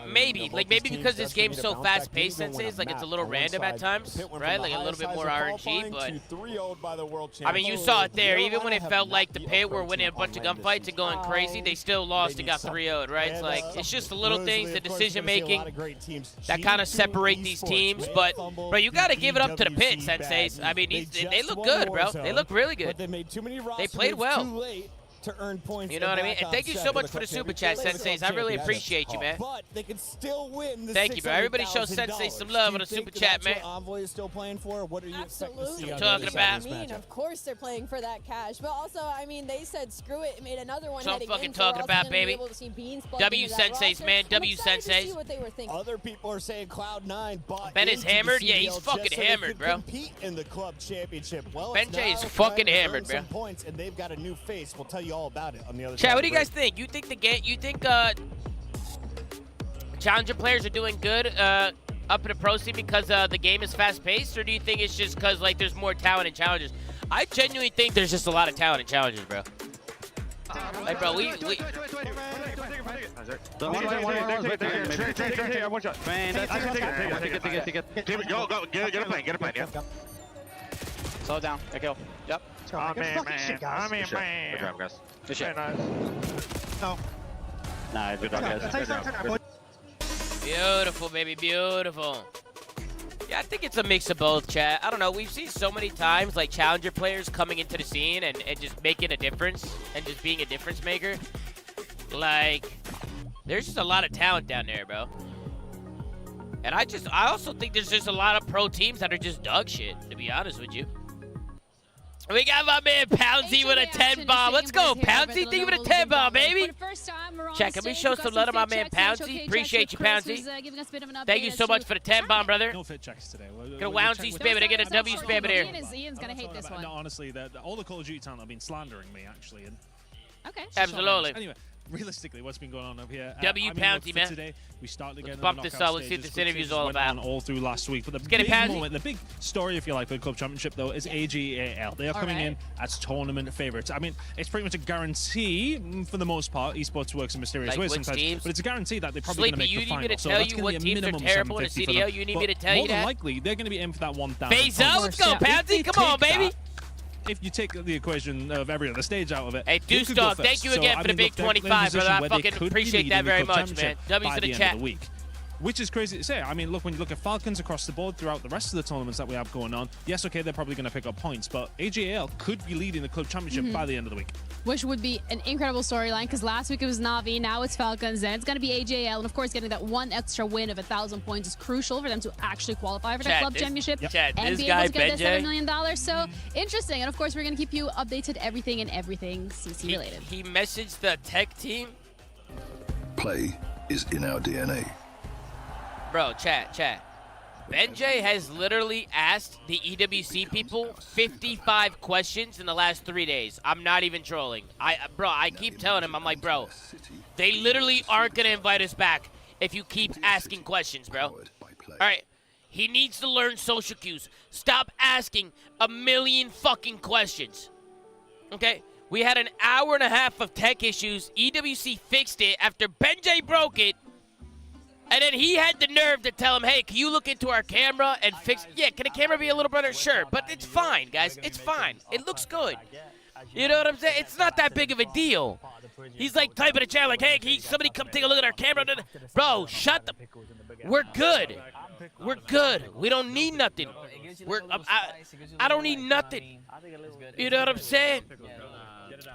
Maybe because this game's so fast-paced, Senseis, like it's a little random at times, right? Like a little bit more RNG, but I mean, you saw it there. Even when it felt like the Pit were winning a bunch of gunfights and going crazy, they still lost and got 3-0'd, right? It's like it's just the little things, the decision-making that kind of separate these teams. But bro, you got to give it up to the Pit, Senseis. I mean, they look good, bro. They look really good. They played well. To earn points, you know what I mean? And thank you so much for the super chat, Senseis. I really appreciate you, man. But they can still win. Thank you, bro. Everybody show Sensei some love on the super chat, man. Envoy is still playing for. What are you expecting to see? Talking about? I mean, of course they're playing for that cash, but also, I mean, they said screw it and made another one. So I'm fucking talking about, baby. W Senseis, man. W Senseis. Other people are saying Cloud9 bought. Ben is hammered. Yeah, he's fucking hammered, bro. Compete in the club championship. Well, Benjay is fucking hammered, bro. Points, and they've got a new face. We'll tell you all about it on the other. Chad, what do you guys think? You think Challenger players are doing good up in the pro scene because the game is fast-paced, or do you think it's just because like there's more talent in Challengers? I genuinely think there's just a lot of talent in Challengers, bro. Like, bro, we slow down. Get a kill. Yep. Good job, guys. Good shit. No. Nah, good job, guys. Beautiful, baby, beautiful. Yeah, I think it's a mix of both, chat. I don't know. We've seen so many times, like, Challenger players coming into the scene and just making a difference and just being a difference maker. Like, there's just a lot of talent down there, bro. And I also think there's just a lot of pro teams that are just dog shit, to be honest with you. We got my man Poundsy with a 10 bomb. Let's go, Poundsy. Think of it a 10 bomb, baby. Check, can we show some love to my man Poundsy? Appreciate you, Poundsy. Thank you so much for the 10 bomb, brother. No fit checks today. Get a Woundsy spam it. I get a W spam it here. Ian's going to hate this one. No, honestly, all the Call of Duty talent have been slandering me, actually. And okay. Absolutely. Anyway, realistically, what's been going on up here? W Poundsy, man. Today, we started again. Let's bump this up. Let's see what this interview's all about. All through last week, but the big moment, the big story, if you like, for the club championship though, is AGAL. They are coming in as tournament favorites. I mean, it's pretty much a guarantee for the most part. Esports works in mysterious ways sometimes, but it's a guarantee that they're probably going to make the final. You need me to tell you what teams are terrible in the CDL? You need me to tell you that? More than likely, they're going to be in for that 1,000. Beza, let's go, Poundsy. Come on, baby. If you take the equation of every other stage out of it, hey, Deuce Dog, thank you again for the big 25, brother. I fucking appreciate that very much, man. W's in the chat. which is crazy to say. I mean, look, when you look at Falcons across the board throughout the rest of the tournaments that we have going on, yes, okay, they're probably going to pick up points, but AJL could be leading the club championship by the end of the week. Which would be an incredible storyline, because last week it was Na'Vi, now it's Falcons, then it's going to be AJL, and of course getting that one extra win of 1,000 points is crucial for them to actually qualify for that club championship and be able to get that $7 million. So interesting, and of course we're going to keep you updated everything CC related. He messaged the tech team. Play is in our DNA. Bro, chat. Benjay has literally asked the EWC people 55 questions in the last 3 days. I'm not even trolling. I keep telling him, I'm like, bro, they literally aren't going to invite us back if you keep asking questions, bro. All right. He needs to learn social cues. Stop asking a million fucking questions. Okay? We had an hour and a half of tech issues. EWC fixed it after Benjay broke it. And then he had the nerve to tell him, hey, can you look into our camera and fix... Yeah, can the camera be a little better? Sure, but it's fine, guys. It's fine. It looks good. You know what I'm saying? It's not that big of a deal. He's like typing a chat like, hey, can somebody come take a look at our camera? Bro, shut the... We're good. We're good. We don't need nothing. I don't need nothing. You know what I'm saying?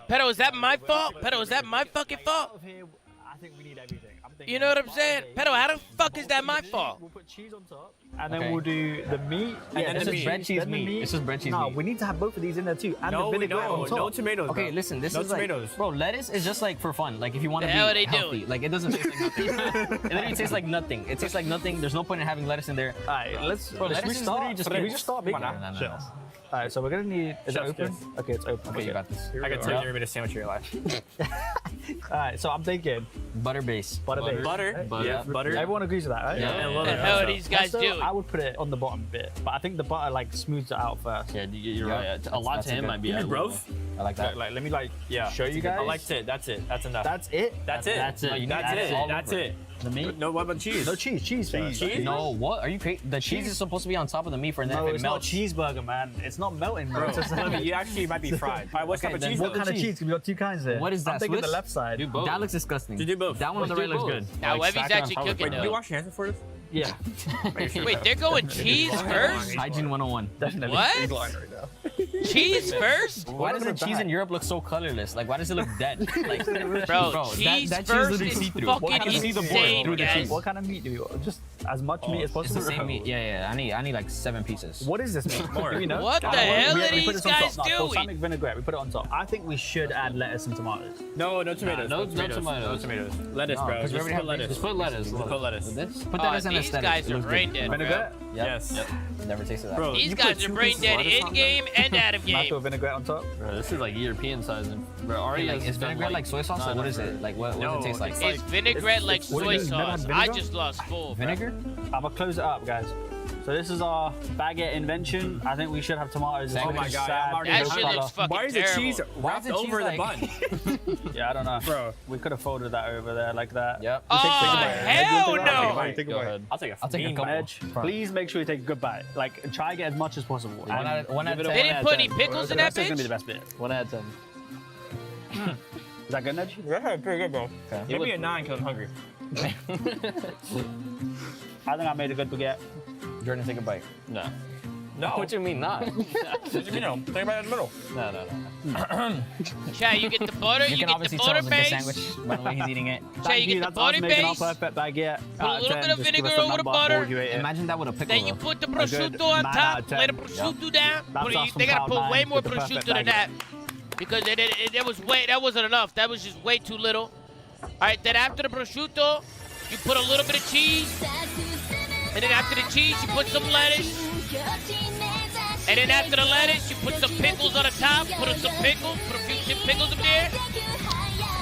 Pedo, is that my fault? Pedo, is that my fucking fault? I think we need everything. You know what I'm saying? Pedo, how the fuck is that my fault? We'll put cheese on top, and then we'll do the meat. And then this is bread cheese meat. This is bread cheese meat. No, we need to have both of these in there too, and the vinaigrette on top. No tomatoes. Okay, listen, this is tomatoes. Like, bro, lettuce is just like for fun. Like if you want to be healthy, like it doesn't taste like nothing. It literally tastes like nothing. It tastes like nothing. There's no point in having lettuce in there. All right, let's restart. Can we just start making it? Sure. All right, so we're gonna need. Is it open? Okay, it's open. Okay, you got this. I can tell you're gonna sandwich your life. All right, so I'm thinking butter base. Butter. Yeah, butter. Everyone agrees with that, right? Yeah. What the hell are these guys doing? I would put it on the bottom bit, but I think the butter like smooths it out first. Yeah, you're right. A lot to him might be. Both. I like that. Like, let me show you guys. I liked it. That's it. That's enough. That's it. That's it. That's it. The meat? No, what about cheese? No cheese. Cheese. No, what? Are you crazy? The cheese is supposed to be on top of the meat for then it melts. It's not cheeseburger, man. It's not melting, bro. You actually might be fried. All right, what type of cheese? What kind of cheese? We got two kinds there. What is that? I'm thinking the left side. Do both. That looks disgusting. Do both. That one on the right looks good. Now, Webby's actually cooking. Wait, did you wash your hands before this? Yeah. Wait, they're going cheese first? Hygiene 101. Definitely. What? Cheese first? Why does the cheese in Europe look so colorless? Like, why does it look dead? Like, bro, cheese that first cheese is fucking insane, guys. What kind of meat do you want? Just as much meat as possible? It's the same meat. Yeah. I need like 7 pieces. What is this meat? Do we know? What the hell are these guys doing? Balsamic vinaigrette, we put it on top. I think we should add lettuce and tomatoes. No tomatoes. No tomatoes. Lettuce, bro. Just put lettuce. Just put lettuce. Put lettuce. Put that as an these guys are brain dead, vinaigrette? Yes. Never tasted that. Bro, these guys are brain dead in game and out of game. Vinaigrette on top. Bro, this is like European sizing. Bro, is vinaigrette like soy sauce or what is it? Like what does it taste like? It's vinaigrette like soy sauce. I just lost full. Vinegar? I'm gonna close it up, guys. So this is our baguette invention. I think we should have tomatoes. Oh my god, that shit looks fucking Why is the cheese wrapped over the bun? Yeah, I don't know. Bro, we could have folded that over there like that. Yep. Oh, hell no! Take a bite. I'll take a couple. Edge. Please make sure you take a good bite. Like, try to get as much as possible. 1 out of 10. They didn't put any pickles in that bitch? That's gonna be the best bit. 1 out of 10. Is that good, Edge? Yeah, pretty good, bro. Okay. Give me a 9 because I'm hungry. I think I made a good baguette. Jordan, take a bite. No. What do you mean not? What do you mean no? Take a bite in the middle. No. Chad, you get the butter, you get the butter base. Sandwich, by the way he's eating it. Chad, you get the butter base. Perfect baguette. Put a little bit of vinegar over the butter. Imagine that with a pickle. Then you put the prosciutto on top. Lay the prosciutto down. They gotta put way more prosciutto than that. Because that wasn't enough. That was just way too little. All right, then after the prosciutto, you put a little bit of cheese. And then after the cheese, you put some lettuce. And then after the lettuce, you put some pickles on the top. Put some pickles. Put a few pickles up there.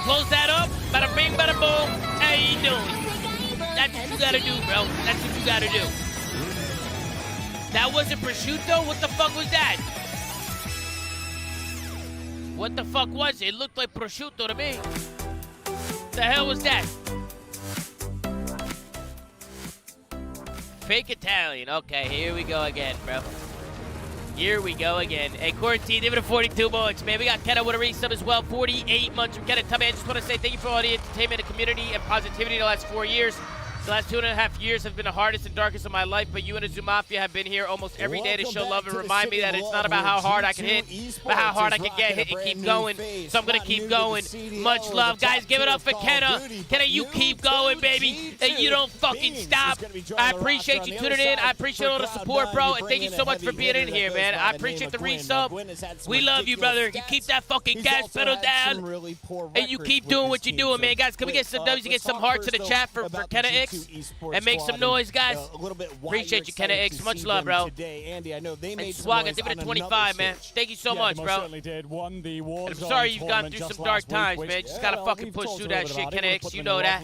Close that up. Bada bing, bada boom. How you doing? That's what you gotta do, bro. That's what you gotta do. That wasn't prosciutto? What the fuck was that? What the fuck was it? It looked like prosciutto to me. The hell was that? Fake Italian. Okay, here we go again, bro. Here we go again. Hey, Quarantine, give it a 42 months, man. We got Kenna with a resub as well. 48 months from Kenna. Tell me, I just want to say thank you for all the entertainment and community and positivity the last 4 years. The last 2.5 years have been the hardest and darkest of my life, but you and the Zoomafia have been here almost every day to show love and remind me that it's not about how hard I can hit, but how hard I can get hit and keep going. So I'm going to keep going. Much love. Guys, give it up for Kenna. Kenna, you keep going, baby. And you don't fucking stop. I appreciate you tuning in. I appreciate all the support, bro. And thank you so much for being in here, man. I appreciate the resub. We love you, brother. You keep that fucking gas pedal down. And you keep doing what you're doing, man. Guys, can we get some W's and get some hearts in the chat for Kenna X? And make some noise, guys. Appreciate you, Kenna X. Much love, bro. And Swag, I give it a 25, man. Thank you so much, bro. And I'm sorry you've gone through some dark times, man. Just gotta fucking push through that shit, Kenna X. You know that.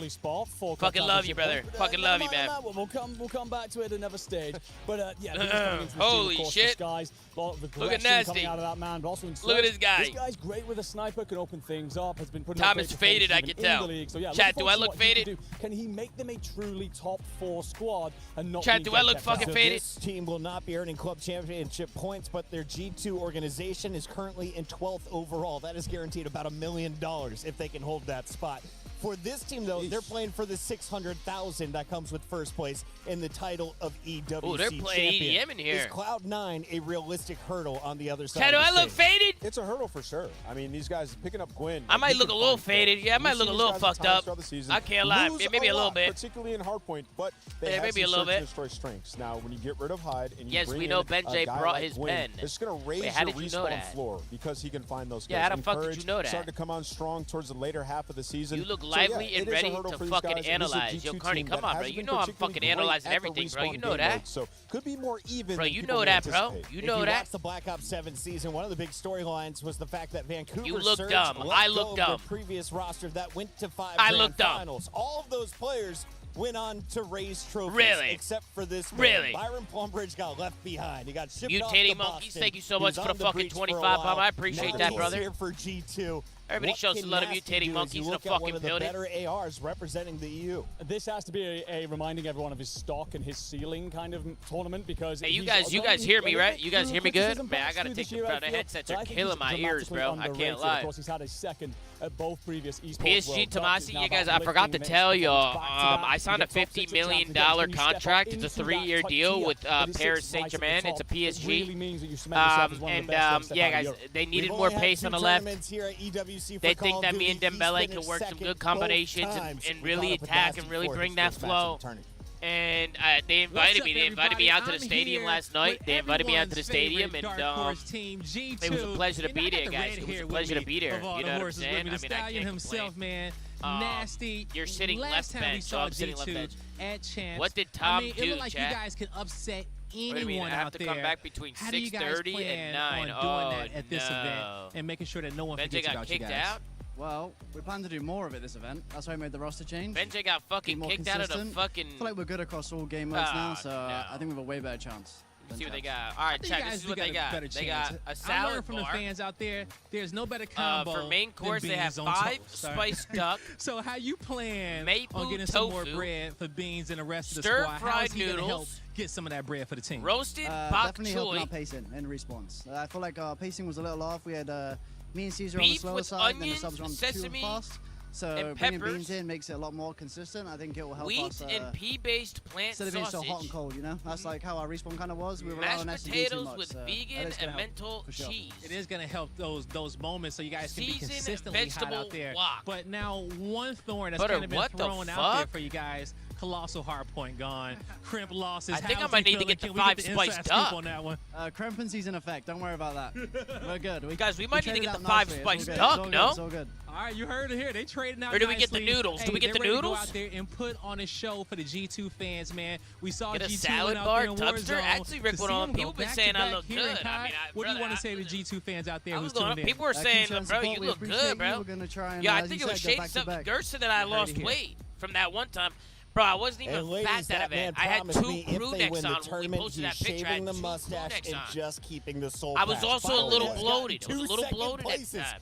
Fucking love you, brother. Fucking love you, man. We'll come back to it another stage. But yeah, holy shit. Look at Nasty. Look at this guy. This guy's great with a sniper, can open things up, has been putting Tom is faded, I can tell. So, yeah, Chat, do I look faded? Can he make them a truly top 4 squad and not Chat, do I look fucking faded? This team will not be earning club championship points, but their G2 organization is currently in 12th overall. That is guaranteed about $1 million if they can hold that spot. For this team, though, they're playing for the $600,000 that comes with first place in the title of EWC Oh, they're playing champion. EDM in here. Is Cloud9 a realistic hurdle on the other side? Chat, do I look faded? It's a hurdle for sure. I mean, these guys picking up Gwyn. I might look a little faded. Yeah, I might look a little fucked up. I can't lie. Maybe a little bit. Particularly in hardpoint, but they have maybe a some little bit. destroy strengths. Now, when you get rid of Hyde and you yes, bring we know in Ben a J guy brought like his Gwyn, pen. it's going to raise Wait, how your did you know respawn that? floor because he can find those guys. Yeah, how the fuck did you know that? Starting to come on strong towards the later half of the season. You look lively and ready to fucking analyze. Yo, Carney, come on, bro. You know I'm fucking analyzing everything, bro. You know that. So could be more even. Bro, you know that, bro. You know that. Watch the Black Ops 7 season. One of the big storylines was the fact that Vancouver You look Surge dumb. let I go look of dumb. their previous roster that went to 5 I grand look dumb. finals. All of those players went on to raise trophies. Really? Except for this man. Really? Byron Plumbridge got left behind. He got shipped off to Mutating Boston. Monkeys, thank you so He much was for on the fucking breach for a 25 while. bomb. I appreciate Now that, he's brother. here for G2. Everybody What shows can some love to Nasty Mutating do Monkeys as you in the look at fucking one of the building. better ARs representing the EU. This has to be a reminding everyone of his stock and his ceiling kind of tournament because Hey, you guys hear me, right? You guys hear me good? Man, I gotta take the headsets are killing my ears, bro. I can't lie. Of course, he's had a second at both previous esports PSG Tomasi, you guys, I forgot to tell y'all, I signed a $50 million contract. It's a 3-year deal with Paris Saint-Germain. It's a PSG. Yeah, guys, they needed more pace on the left. They think that me and Dembele can work some good combinations and really attack and really bring that flow. And they invited me. They invited me out to the stadium last night. They invited me out to the stadium, and it was a pleasure to be there, guys. It was a pleasure to be there. You know what I'm saying? I mean, I can't himself, complain. man. Nasty. You're sitting left bench, so I'm sitting left bench. At Champs. What did Tom do, it looked like chat? you guys could upset anyone What do you mean? I have out to there. come back between 6:30 and 9. On doing that at this event and making sure that no one forgets about you guys. Benji got kicked out? Well, we plan to do more of it this event. That's why we made the roster change. Benji got fucking kicked out of the fucking... I feel like we're good across all game modes now, so I think we have a way better chance. Let's see what they got. All right, chat, this is what they got. They got a salad I learned from bar. The fans out there, there's no better combo For main course, than they have beans on 5 toast. spiced duck. So how you plan maple on getting tofu, some more bread for beans and the rest of the squad? How is he gonna help get some of that bread for the team? Roasted bok definitely choy. helping our pacing and respawns. I feel like our pacing was a little off. We had me and Caesar on the Beef slower with side, then the onions, subs run too sesame, fast. So and bringing peppers. beans in makes it a lot more consistent. I think it will help Wheat us. and pea-based plant Instead of being sausage. so hot and cold, you know? That's like how our respawn kind of was. We were Mashed on SCD too potatoes much, with so vegan and mental cheese. It is going to help those moments so you guys can be Seasoned consistently hot out there. wok. But now one thorn that's Butter, kind of been what the thrown out there fuck? for you guys. Colossal Hardpoint gone. Crimp losses. I think I How's might he need to feeling? get the Can we 5 the spiced inside duck. scoop on that one? Crimpency's in effect. Don't worry about that. We're good. Guys, we might need to traded get the out 5 nicely. spiced It's duck, all good. no? It's all good. All right, you heard it here. They trading out. Where do we get the nicely. noodles? Do we Hey, get the they're ready to noodles? Go out there and put on a show for the G2 fans, man. We saw Get a G2 salad went out bar, there in Tubster? Warzone. Actually, Rick To went see on. them go People been back saying to I back look here in good. Kai, I mean, what do you want to brother, say to G2 fans out there I who's was going, tuned in? people were saying, bro, you We look appreciate good, you. bro. We're gonna try and, Yeah, I as think you it was said, go Shake back to something. back. Gerst said that I lost here. weight from that one time. Bro, I wasn't even And ladies, fat that event. I man had promised 2 me if crew they necks win the on when we tournament, posted he's that picture. I shaving had the 2 crew mustache necks and on. just keeping the soul I was patch. also a Finally little has bloated. I gotten was a 2 little second bloated at places that time.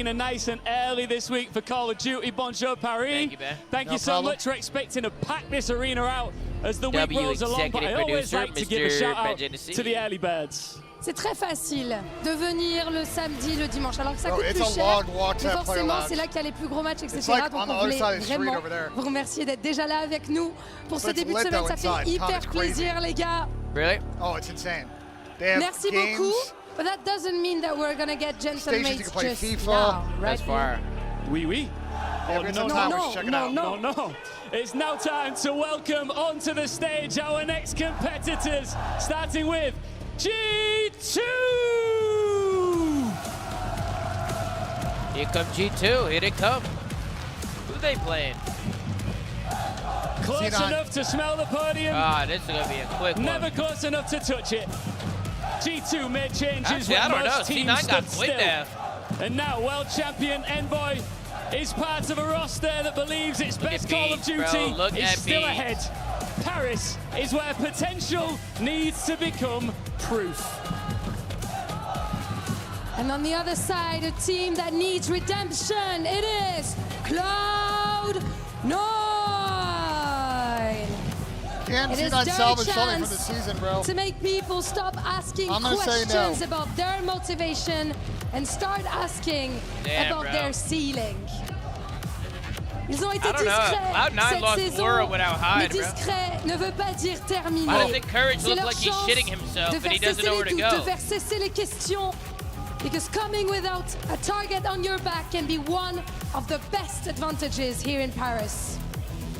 Arena nice and early this week for Call of Duty. Bonjour, Paris. Thank you, Ben. Thank you so much. We're expecting to pack this arena out as the week rolls along, but I always like to give a shout out to the early birds. C'est très facile de venir le samedi, le dimanche. Alors que ça coûte plus cher, mais forcément c'est là qu'il y a les plus gros matchs, etc. Donc on voulait vraiment vous remercier d'être déjà là avec nous pour ce début de semaine. Ça fait hyper plaisir, les gars. Really? Oh, it's insane. Merci beaucoup. But that doesn't mean that we're gonna get gentle mates just now, right? That's fire. Oui. Oh, No. It's now time to welcome onto the stage our next competitors, starting with G2! Here come G2. Here they come. Who they playing? Close enough to smell the podium. This is going to be a quick one. Never close enough to touch it. G2 made changes Actually, I when don't know. most teams C9 got stood quick still. there. And now world champion Envoy is part of a roster that believes its best Call of Duty is still ahead. Paris is where potential needs to become proof. And on the other side, a team that needs redemption. It is Cloud9. Can't see that salvage something from the season, bro. To make people stop asking questions about their motivation and start asking about their ceiling. Ils ont été discrets cette saison, mais discret ne veut pas dire terminé. C'est leur chance de faire cesser les questions. Because coming without a target on your back can be one of the best advantages here in Paris.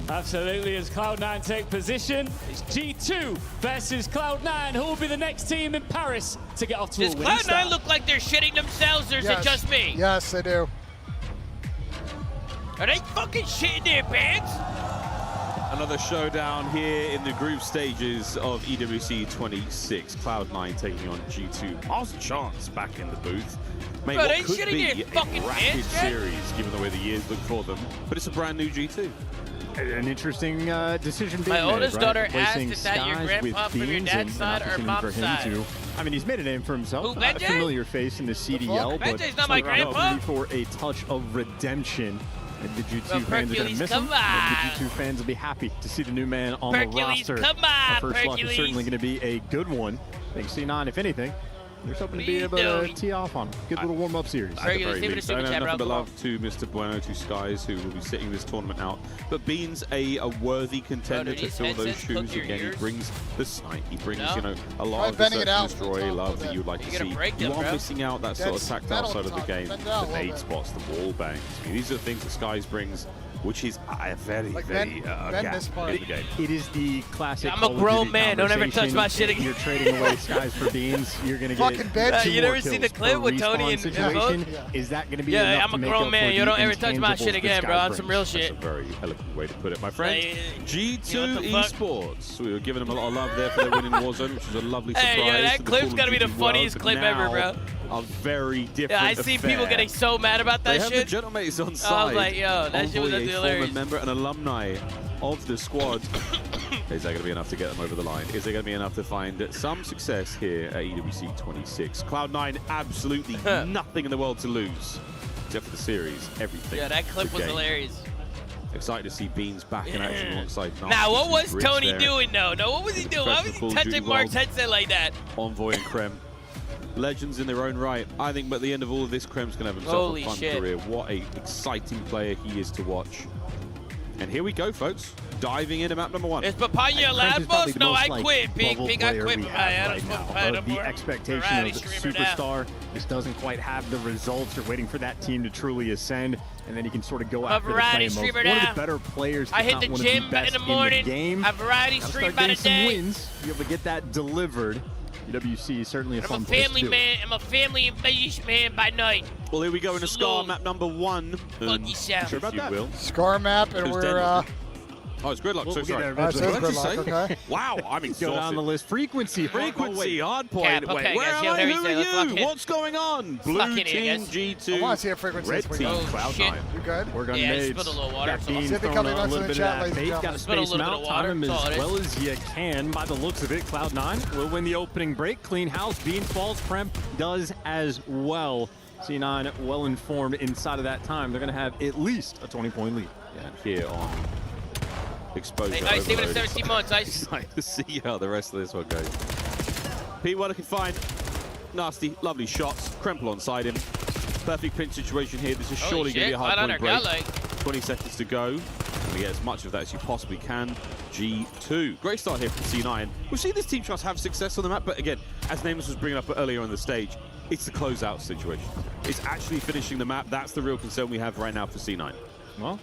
Absolutely, as Cloud9 take position, it's G2 versus Cloud9. Who will be the next team in Paris to get off to a winning start? Does Cloud9 look like they're shitting themselves, or is it just me? Yes, they do. Are they fucking shitting their pants? Another showdown here in the group stages of EWC 26. Cloud9 taking on G2. Awesome chance back in the booth. Mate, Bro, what could be a rapid series, given the way the years look for them. But it's a brand new G2. An interesting decision being made. My oldest daughter asked Replacing if that your Skies grandpa with from your Beans dad's and side an or opportunity mom's for him side. I mean, he's made a name for himself. A familiar face in the CDL, but not my grandpa. for a touch of redemption. And the G2 fans are going to miss him. Come The G2 fans will be happy to see the new man on the roster. Come on, First luck is certainly going to be a good one. I think C9, if anything, they're hoping to be able to tee off on. Good little warm-up series. At the very least. I know nothing but love to Mr. Bueno, to Skies, who will be sitting this tournament out. But Beans a worthy contender to fill those shoes. Again, he brings the sight. He brings, a lot of the search and destroy love that you would like to see. You are missing out that sort of tactile side of the game. The nade spots, the wall bangs. I mean, these are the things that Skies brings, which is a very gap in the game. It is the classic. I'm a grown man. Don't ever touch my shit again. You're trading away Skies for Beans. You're going to get you never seen the clip with Tony and situation. Is that going to be I'm a grown man. You don't ever touch my shit again, bro. On some real shit. That's a very eloquent way to put it, my friend. G2 Esports. We were giving them a lot of love there for their win in Warzone, which was a lovely surprise. Hey, that clip's got to be the funniest clip ever, bro. A very different I see people getting so mad about that shit. They have the gentlemen on side. I was like, yo, that shit was hilarious. Former member and alumni of the squad. Is that going to be enough to get them over the line? Is there going to be enough to find some success here at EWC 26? Cloud9, absolutely nothing in the world to lose. Except for the series, everything. Yeah, that clip was hilarious. Excited to see Beans back in action alongside Narcissus. Now, what was Tony doing, though? No, what was he doing? Why was he touching Mark's headset like that? Envoy and Krem. Legends in their own right. I think, but at the end of all of this, Krem's going to have himself a fun career. What an exciting player he is to watch. And here we go, folks. Diving into map number 1. Is Papaya allowed, boss? No, I quit. Pig, I quit. The expectation of superstar just doesn't quite have the results. You're waiting for that team to truly ascend, and then you can sort of go after the play mode. One of the better players. I hit the gym in the morning. A variety stream by the day. Wins. You're able to get that delivered. EWC is certainly a fun place to do it. I'm a family and beige man by night. Well, here we go in a Scar map number 1. Sure about that? Scar map, and we're Oh, it's gridlock. So sorry. Okay. Wow, I'm exhausted. Go down the list. Frequency. Hard point. Wait, where am I? Who are you? What's going on? Blue team G2. I want to see a frequency. Red team Cloud9. You good? We're going to need a little water. Got Beans throwing a little bit of that bait. Got to space him out. Time him as well as you can. By the looks of it, Cloud9 will win the opening break. Clean house. Beans falls. Prem does as well. C9 well informed inside of that time. They're going to have at least a 20-point lead. Yeah, and here on Exposure. Hey, nice, even at 17 months. Nice. Excited to see how the rest of this one goes. Pete, what I can find. Nasty, lovely shots. Kremple onside him. Perfect pinch situation here. This is surely going to be a hard point break. 20 seconds to go. going to get as much of that as you possibly can. G2. Great start here from C9. We've seen this team trust have success on the map, but again, as Nameless was bringing up earlier on the stage, it's the closeout situation. It's actually finishing the map. That's the real concern we have right now for C9. Well,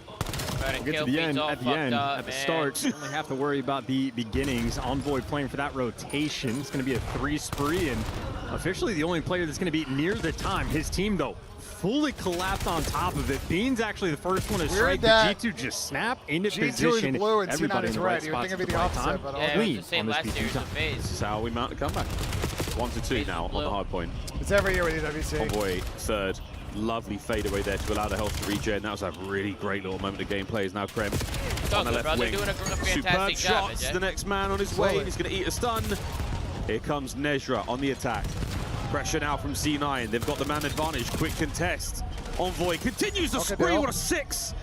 we'll get to the end. At the start, you only have to worry about the beginnings. Envoy playing for that rotation. It's going to be a 3 spree, and officially the only player that's going to be near the time. His team, though, fully collapsed on top of it. Bean's actually the first one to strike. The G2 just snap into position. G2 is blue and Everybody C9 is in the right red. You're spots thinking at of the the right opposite, time. but yeah, Clean it was the same on this last year. P2 This is how we mount a comeback. 1-2 now on the hard point. It's every year with EWC. Envoy third. Lovely fadeaway there to allow the health to regen. That was a really great little moment of gameplay. Is now Krem on the left wing. Superb shots. The next man on his way. He's going to eat a stun. Here comes Nezra on the attack. Pressure now from C9. They've got the man advantage. Quick contest. Envoy continues the spree. What a 6.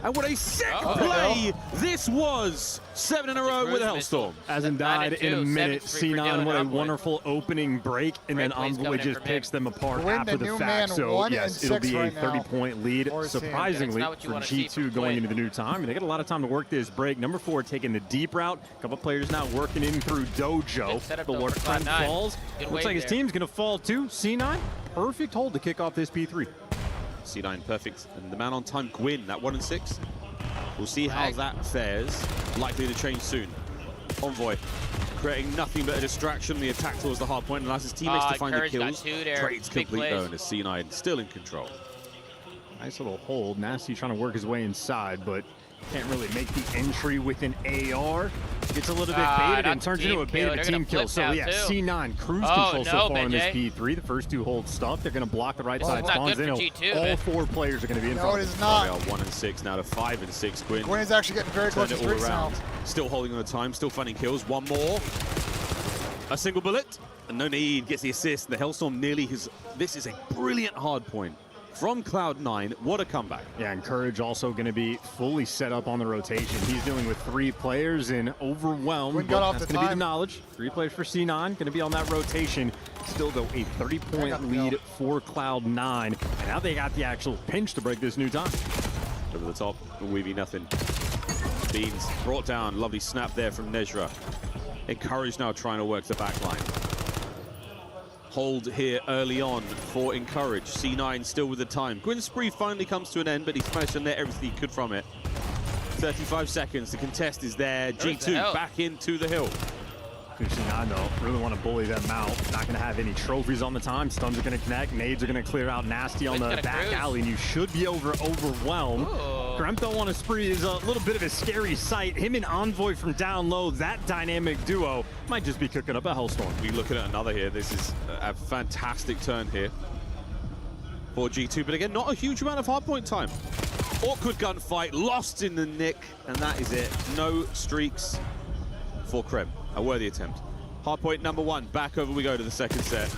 And what a sick play this was. 7 in a row with a Hellstorm. Hasn't died in a minute. C9, what a wonderful opening break. And then Envoy just picks them apart after the fact. So, yes, it'll be a 30-point lead. Surprisingly, for G2 going into the new time. And they get a lot of time to work this break. Number 4 taking the deep route. A couple players now working in through Dojo. The Lord Friend falls. Looks like his team's going to fall too. C9, perfect hold to kick off this P3. C9 perfect, and the man on time, Gwyn, that 1-6. We'll see how that fares. Likely to change soon. Envoy creating nothing but a distraction. The attack towards the hard point and allows his teammates to find the kills. Trades complete though, and C9 still in control. Nice little hold. Nasty trying to work his way inside, but can't really make the entry with an AR. Gets a little bit baited and turns into a bait of a team kill. So yeah, C9 cruise control so far in this P3. The first 2 hold stuff. They're going to block the right side spawns. They know all 4 players are going to be in front. No, it is not. 1-6 now to 5-6. Gwyn is actually getting very close to streaks now. Still holding on the time, still finding kills. One more. A single bullet. And no need. Gets the assist. The Hellstorm nearly his. This is a brilliant hard point from Cloud9. What a comeback. Yeah, and Courage also going to be fully set up on the rotation. He's dealing with 3 players and overwhelmed. That's going to be the knowledge. 3 players for C9, going to be on that rotation. Still, though, a 30-point lead for Cloud9. And now they got the actual pinch to break this new time. Over the top, Weavy nothing. Beans brought down. Lovely snap there from Nezra. Encourage now trying to work the back line. Hold here early on for Encourage. C9 still with the time. Gwyn's spree finally comes to an end, but he's managed to net everything he could from it. 35 seconds. The contest is there. G2 back into the hill. C9, though, really want to bully them out. Not going to have any trophies on the time. Stuns are going to connect. Nades are going to clear out Nasty on the back alley, and you should be overwhelmed. Gremtho on a spree is a little bit of a scary sight. Him and Envoy from down low, that dynamic duo might just be cooking up a Hellstorm. We're looking at another here. This is a fantastic turn here for G2, but again, not a huge amount of hardpoint time. Awkward gunfight, lost in the nick, and that is it. No streaks for Krem. A worthy attempt. Hardpoint number 1, back over we go to the second set.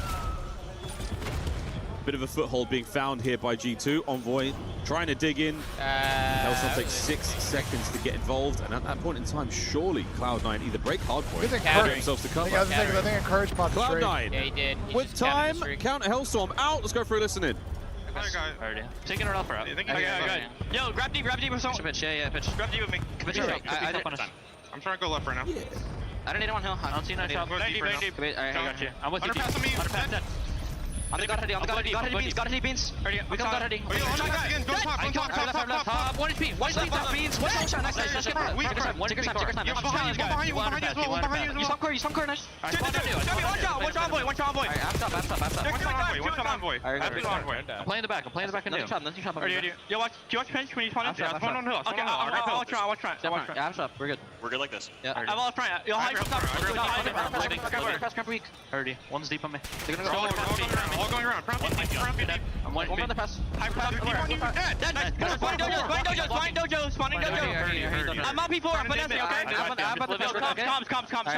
Bit of a foothold being found here by G2. Envoy trying to dig in. Hellstorm takes 6 seconds to get involved, and at that point in time, surely Cloud9 either break hardpoint or get themselves to cover. I think Encourage bought the Cloud9. Yeah, he did. With time, counter Hellstorm out. Let's go for a listen in. Taking it off for Yo, grab D with someone. Pitch, yeah, pitch. Grab D with me. I'm trying to go left right now. Yeah. I don't need one hill. I don't see no shot. Wait, I got you. I'm with you. Underpass me. Underpass. On the got ready beans. We got ready. One HP. One beans. One shot. Nice. Just get one. Take your time. You stop core. Nice. One shot boy. One shot boy. I'm playing the back. Nothing shot. Yo, watch pinch when you spawn in. Spawn on hill. Okay, I'll try. Yeah, I'm stop. We're good. We're good like this. Yeah. I'm all trying. Yo, high from top. Press weak. Already. One's deep on me. They're gonna go. All going around. I'm one on the pass. Spawning dojo. I'm on P4. I'm putting I'm about to comms.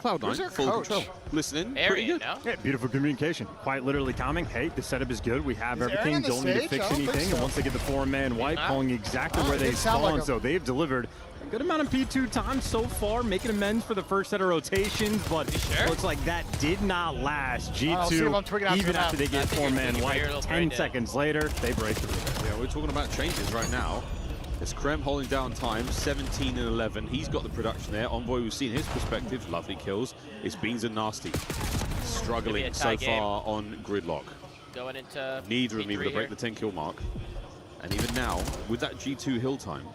Cloud9, full control. Listening, pretty good. Yeah, beautiful communication. Quite literally calming. Hey, the setup is good. We have everything. Don't need to fix anything. And once they get the 4-man wipe, calling exactly where they spawn. So they've delivered A good amount of P2 time so far, making amends for the first set of rotations, but looks like that did not last. G2, even after they get 4-man white, 10 seconds later, they break through. Yeah, we're talking about changes right now. It's Krem holding down time, 17 and 11. He's got the production there. Envoy, we've seen his perspective. Lovely kills. It's Beans and Nasty. Struggling so far on Gridlock. Going into neither of them able to break the 10-kill mark. And even now, with that G2 hill time,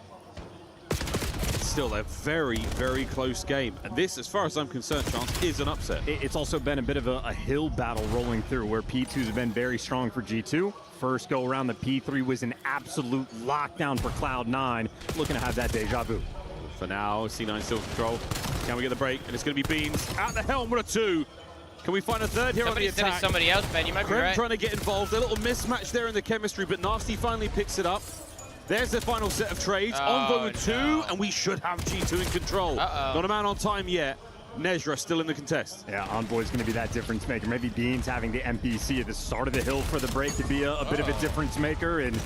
it's still a very, very close game. And this, as far as I'm concerned, Chance, is an upset. It's also been a bit of a hill battle rolling through where P2s have been very strong for G2. First go around, the P3 was an absolute lockdown for Cloud9. Looking to have that deja vu. For now, C9 still in control. Can we get the break? And it's going to be Beans at the helm with a 2. Can we find a third here on the attack? Somebody else, Ben. You might be right. Trying to get involved. A little mismatch there in the chemistry, but Nasty finally picks it up. There's the final set of trades. Envoy with 2, and we should have G2 in control. Not a man on time yet. Nezra still in the contest. Yeah, Envoy's going to be that difference maker. Maybe Beans having the NPC at the start of the hill for the break could be a bit of a difference maker. And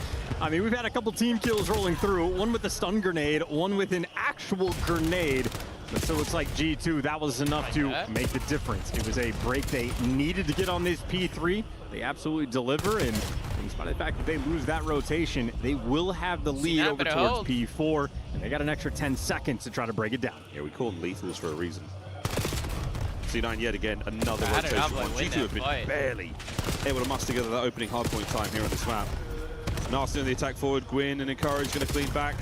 I mean, we've had a couple team kills rolling through. One with a stun grenade, one with an actual grenade. But so it's like G2, that was enough to make the difference. It was a break they needed to get on this P3. They absolutely deliver, and in spite of the fact that they lose that rotation, they will have the lead over towards P4, and they got an extra 10 seconds to try to break it down. Yeah, we call them lethals for a reason. C9 yet again, another rotation. G2 have been barely able to muster together that opening hardpoint time here on this map. Nasty on the attack forward, Gwyn and Encourage going to clean back.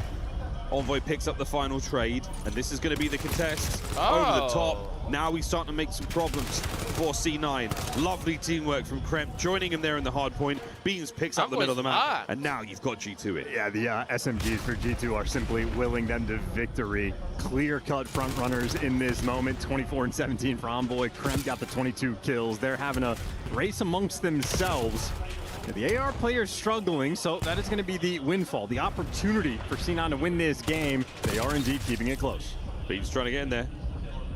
Envoy picks up the final trade, and this is going to be the contest over the top. Now he's starting to make some problems for C9. Lovely teamwork from Krem, joining him there in the hard point. Beans picks up the middle of the map, and now you've got G2 in. Yeah, the SMGs for G2 are simply willing them to victory. Clear-cut front runners in this moment. 24 and 17 for Envoy. Krem got the 22 kills. They're having a race amongst themselves. The AR player's struggling, so that is going to be the windfall, the opportunity for C9 to win this game. They are indeed keeping it close. Beans trying to get in there.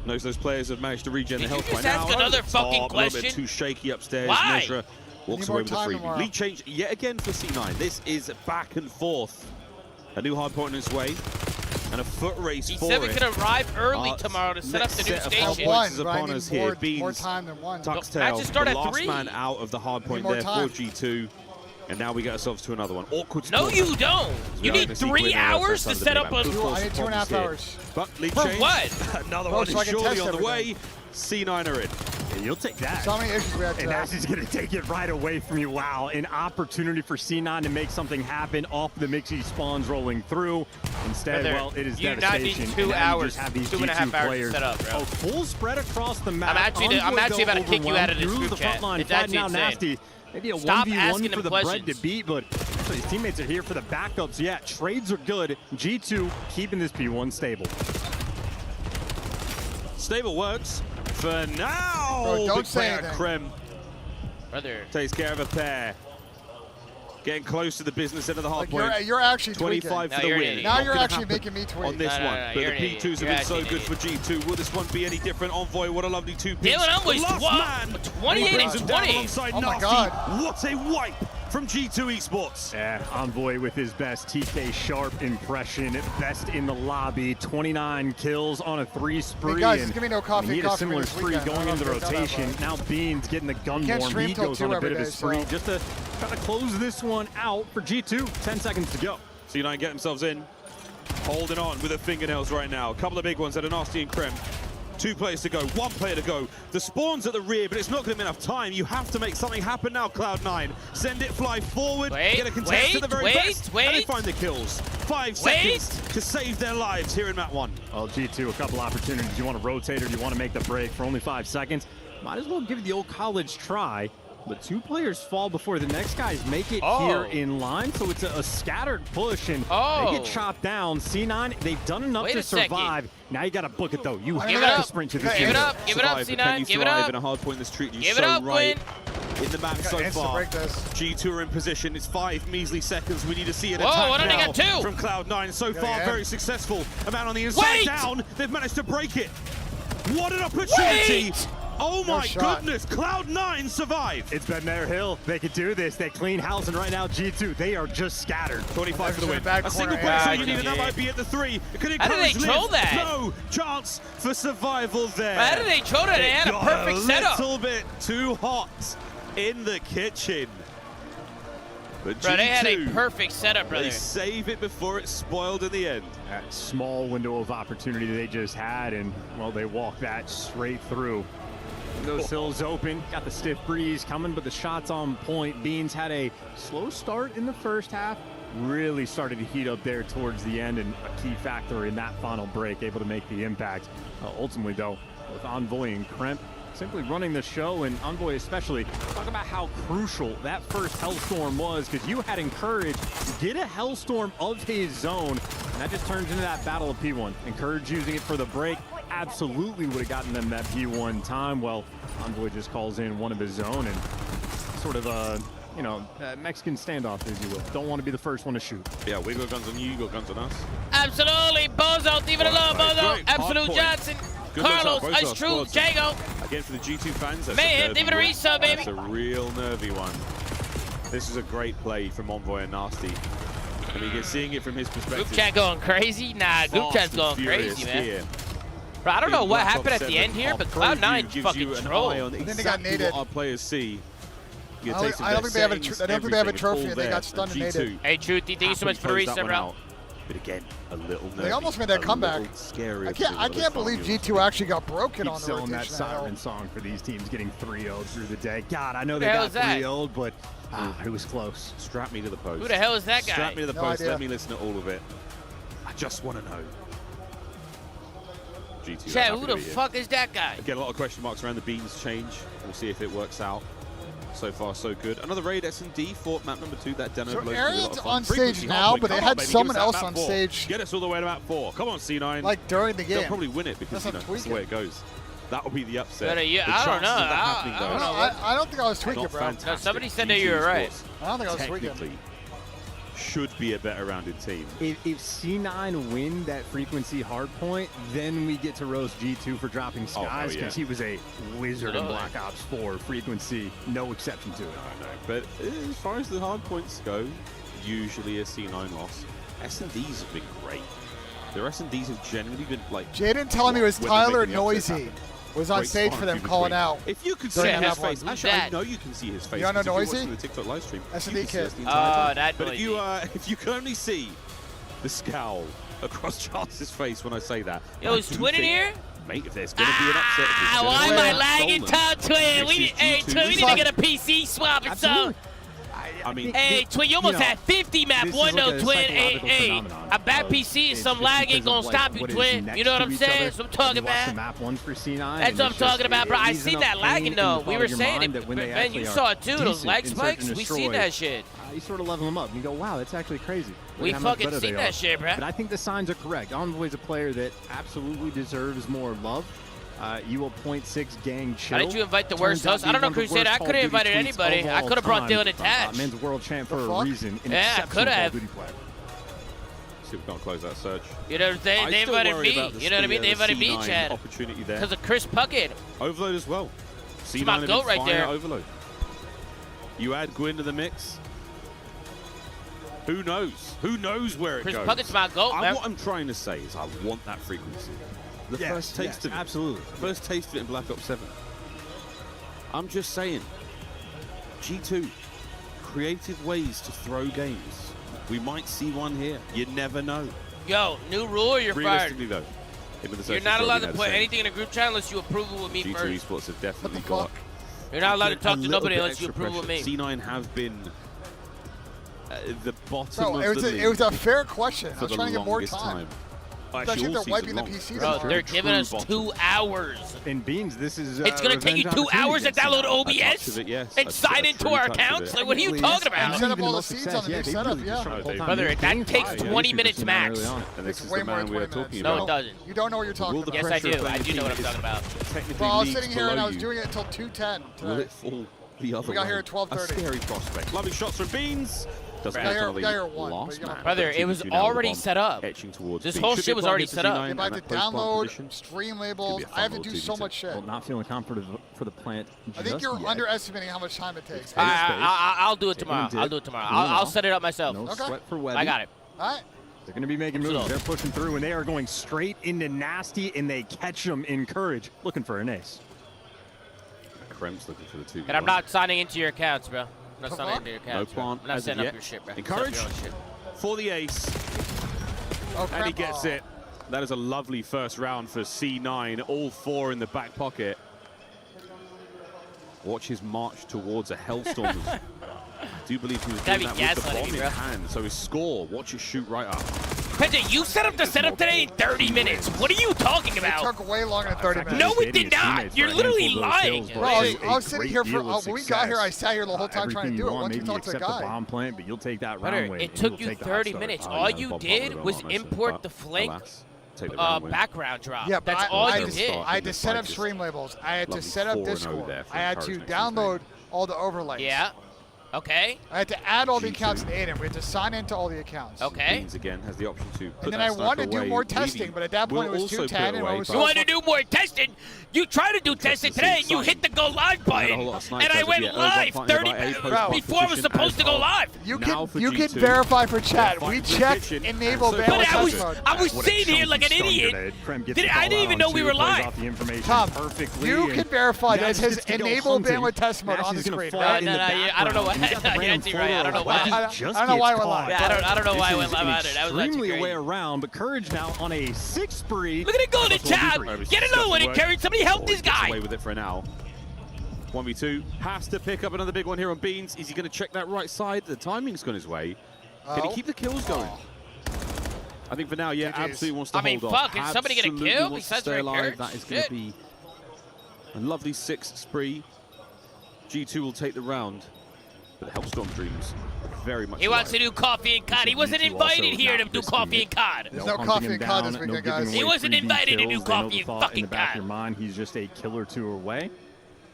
Knows those players have managed to regen the health by now. Ask another fucking question? A little bit too shaky upstairs. Why? Nezra walks away with the freebie. Lead change yet again for C9. This is back and forth. A new hard point on its way. And a foot race for it. He said we could arrive early tomorrow to set up the new station. Upon us here. Beans, more time than one. Tuck's tail, the last man out of the hard point there for G2. And now we get ourselves to another one. Awkward. No, you don't. You need 3 hours to set up a... I need 2.5 hours. But lead for change. What? Another one is surely on the way. C9 are in. Yeah, you'll take that. So many issues we had and Nasty's going to take it right away from you. Wow, an opportunity for C9 to make something happen off the Mixie spawns rolling through. Instead, well, it is devastation. You not need 2 hours, have these 2.5 hours to set up, bro. A full spread across the map. I'm actually about to kick you out of this group chat. It's actually insane. Nasty. Maybe a 1v1 for the bread to beat, but his teammates are here for the backups. Yeah, trades are good. G2 keeping this P1 stable. Stable works for now. Bro, don't say anything. Krem takes care of a pair. Getting close to the business end of the hard point. You're actually 25 for the win. Now you're actually making me tweak. On this one, but the P2s have been so good for G2. Will this one be any different? Envoy, what a lovely 2-piece. Damn it, Envoy's 28 and 20. Oh my God. What a wipe from G2 Esports. Yeah, Envoy with his best TK Sharp impression. Best in the lobby. 29 kills on a 3 spree. Hey guys, give me no coffee. He had a similar spree going into the rotation. Now Beans getting the gun warm. He goes on a bit of a spree just to try to close this one out for G2. 10 seconds to go. C9 get themselves in. Holding on with the fingernails right now. A couple of big ones that are Nasty and Krem. 2 players to go, 1 player to go. The spawn's at the rear, but it's not going to be enough time. You have to make something happen now, Cloud9. Send it, fly forward, get a contest at the very best, and they find the kills. 5 seconds to save their lives here in map 1. Well, G2, a couple opportunities. You want to rotate or you want to make the break for only 5 seconds. Might as well give it the old college try. But 2 players fall before the next guys make it here in line. So it's a scattered push, and they get chopped down. C9, they've done enough to survive. Now you got to book it, though. You have to sprint to this. Give it up, C9, give it up. In a hard point that's treating you give it up, right in the map so far. G2 are in position. It's 5 measly seconds. We need to see an attack now from Cloud9. So far, very successful. A man on the inside down. They've managed to break it. What an opportunity. Oh my goodness, Cloud9 survived. It's been their hill. They could do this. They clean house, and right now G2, they are just scattered. 25 for the win. A single point all you need, and that might be at the 3. How did they troll that? No chance for survival there. How did they troll that? They had a perfect setup. A little bit too hot in the kitchen. But bro, G2, they had a perfect setup, brother. They save it before it's spoiled in the end. That small window of opportunity they just had, and, well, they walked that straight through. Those hills open, got the stiff breeze coming, but the shots on point. Beans had a slow start in the first half, really started to heat up there towards the end, and a key factor in that final break, able to make the impact. Ultimately, though, with Envoy and Kremp simply running the show, and Envoy especially, talk about how crucial that first Hellstorm was, because you had encouraged get a Hellstorm of his zone, and that just turns into that battle of P1. Encourage using it for the break, absolutely would have gotten them that P1 time. Well, Envoy just calls in one of his own, and sort of a, you know, Mexican standoff, as you will. Don't want to be the first one to shoot. Yeah, we got guns on you got guns on us. Absolutely, Bozo, leave it alone, Bozo. Absolute Johnson. Good Carlos, Ice Truth, Jago. Again, for the G2 fans, that's man, give it a reset, baby. That's a real nervy one. This is a great play from Envoy and Nasty. I mean, you're seeing it from his perspective. Group chat going crazy? Nah, group chat's going crazy, man. Here. Bro, I don't know what happened at the end here, but Cloud9 fucking trolled. Then they got naded. What our players see. I don't think they have a trophy, and they got stunned and naded. Hey, Truthy, thank you so much for the reset, bro. But again, a little nervy. They almost made that comeback. Scary. I can't believe G2 actually got broken on the rotation. That siren song for these teams getting 3-0'd through the day. God, I know they got 3-0'd, but it was close. Strap me to the post. Who the hell is that guy? Strap me to the post. Let me listen to all of it. I just want to know. G2. Chad, who the fuck is that guy? Again, a lot of question marks around the Beans change. We'll see if it works out. So far, so good. Another raid S&D for map number 2. That demo. So Arian's on stage now, but they had someone else on stage. Get us all the way to map 4. Come on, C9. Like during the game. They'll probably win it because that's the way it goes. That will be the upset. But, yeah, I don't know. I don't think I was tweaking, bro. No, somebody said that you were right. I don't think I was tweaking. Technically, should be a better rounded team. If C9 win that frequency hard point, then we get to roast G2 for dropping Skies, because he was a wizard in Black Ops 4 frequency, no exception to it. I know, but as far as the hard points go, usually a C9 loss. S&Ds have been great. Their S&Ds have generally been like... Jaden telling me it was Tyler Noisy was on stage for them calling out. If you could see his face, actually, I know you can see his face. You don't know Noisy? The TikTok live stream. S&D kid. That but if you can only see the scowl across Charles's face when I say that. Yo, is Twin in here? Mate, if there's going to be an upset. Why am I lagging, Twin? Twin, we need to get a PC swap and so. I mean, hey, Twin, you almost had 50 map 1 though, Twin. Hey, a bad PC and some lag ain't gonna stop you, Twin. You know what I'm saying? That's what I'm talking about. Map 1 for C9. That's what I'm talking about, bro. I see that lagging though. We were saying it, man. You saw it too. Those lag spikes. We seen that shit. You sort of level them up and you go, wow, that's actually crazy. We fucking seen that shit, bro. But I think the signs are correct. Envoy's a player that absolutely deserves more love. You will 0.6 gang chill. Why did you invite the worst host? I don't know, Crusader. I could have invited anybody. I could have brought Dylan attached. Men's world champ for a reason. Yeah, I could have. See if we can't close that search. You know what I'm saying? They invited me. You know what I mean? They invited me, Chad. Opportunity there. Because of Chris Puckett. Overload as well. It's my goat right there. Overload. You add Gwyn to the mix. Who knows? Who knows where it goes? Chris Puckett's my goat, man. What I'm trying to say is I want that frequency. The first taste of it. Absolutely. First taste of it in Black Ops 7. I'm just saying, G2, creative ways to throw games. We might see one here. You never know. Yo, new rule or you're fired. Realistically, though, you're not allowed to put anything in a group chat unless you approve it with me first. G2 esports have definitely got... You're not allowed to talk to nobody unless you approve with me. C9 have been the bottom of the league. It was a fair question. I was trying to get more time. Especially if they're wiping the PC. Bro, they're giving us 2 hours. In Beans, this is it's going to take you 2 hours to download OBS and sign into our accounts? Like, what are you talking about? Set up all the seeds on the new setup, yeah. Brother, that takes 20 minutes max. And this is the man we are talking about. No, it doesn't. You don't know what you're talking about. Yes, I do. I do know what I'm talking about. Bro, I was sitting here and I was doing it until 2:10 Will it fall the other way? We got here at 12:30. A scary prospect. Lovely shots from Beans. Doesn't last man. Brother, it was already set up. This whole shit was already set up. If I have to download, stream labels, I have to do so much shit. Well, not feeling comfortable for the plant. I think you're underestimating how much time it takes. I'll do it tomorrow. I'll do it tomorrow. I'll set it up myself. No sweat for Webby. I got it. All right. They're going to be making moves. They're pushing through, and they are going straight into Nasty, and they catch them in Courage, looking for an ace. Krem's looking for the 2. And I'm not signing into your accounts, bro. I'm not signing into your accounts. No plant. I'm not setting up your shit, bro. Encourage for the ace. And he gets it. That is a lovely first round for C9. All 4 in the back pocket. Watch his march towards a Hellstorm. I do believe he was doing that with the bomb in hand. So his score, watch it shoot right up. Pedro, you set up the setup today in 30 minutes. What are you talking about? It took way longer than 30 minutes. No, it did not. You're literally lying. Bro, I was sitting here for, when we got here, I sat here the whole time trying to do it. Once you talk to the guy. The bomb plant, but you'll take that round win. It took you 30 minutes. All you did was import the flank background drop. Yeah, that's all you did. I had to set up stream labels. I had to set up Discord. I had to download all the overlays. Yeah. Okay. I had to add all the accounts in Aiden. We had to sign into all the accounts. Okay. Beans again has the option to put and then I wanted to do more testing, but at that point it was 210. And I was you wanted to do more testing? You tried to do testing today, and you hit the go live button, and I went live 30 minutes before I was supposed to go live. You can verify for chat. We checked enable bandwidth test mode. I was sitting here like an idiot. I didn't even know we were live. Tom, you can verify that it says enable bandwidth test mode on the screen. I don't know why. Yancy, right? I don't know why. I don't know why it went live. Yeah, I don't know why I went live on it. That was extremely away around, but Courage now on a 6 spree. Look at it go to chat. Get another one in Courage. Somebody help this guy. Away with it for now. 1v2 has to pick up another big one here on Beans. Is he going to check that right side? The timing's gone his way. Can he keep the kills going? I think for now, yeah, absolutely wants to hold off. I mean, fuck, is somebody get a kill besides stay alive. Courage? That is going to be a lovely 6 spree. G2 will take the round. But the Hellstorm Dreams very much. He wants to do coffee and cod. He wasn't invited here to do coffee and cod. There's no coffee and cod this weekend, guys. He wasn't invited to do coffee and fucking in the back cod. of your mind, he's just a kill or 2 away.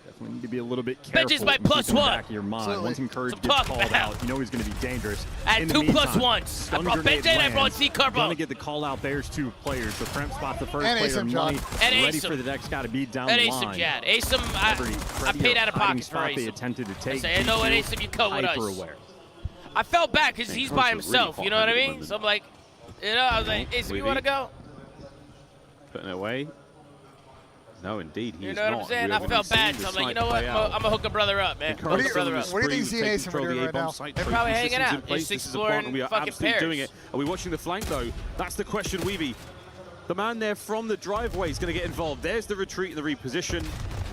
Definitely need to be a little bit careful. Benches by +1. In the back of your mind. Once Encourage gets called out, you know he's going to be dangerous. At 2 + 1s. I brought Benji and I brought C-Carbo. Going to get the call out. There's 2 players. So Prem spots the first player. Money ready for the next guy to be down the line. And Asim, Asim, I paid out of pocket for Asim. They attempted to take. I know what Asim you cut with us. I felt bad because he's by himself, you know what I mean? So I'm like, I was like, Asim, you want to go? Putting it away. No, indeed, he's not. You know what I'm saying? I felt bad, so I'm like, you know what? I'm going to hook a brother up, man. What do you think Z and Asim are doing right now? They're probably hanging out. Just exploring fucking pairs. Doing it. Are we watching the flank, though? That's the question, Weavy. The man there from the driveway is going to get involved. There's the retreat and the reposition.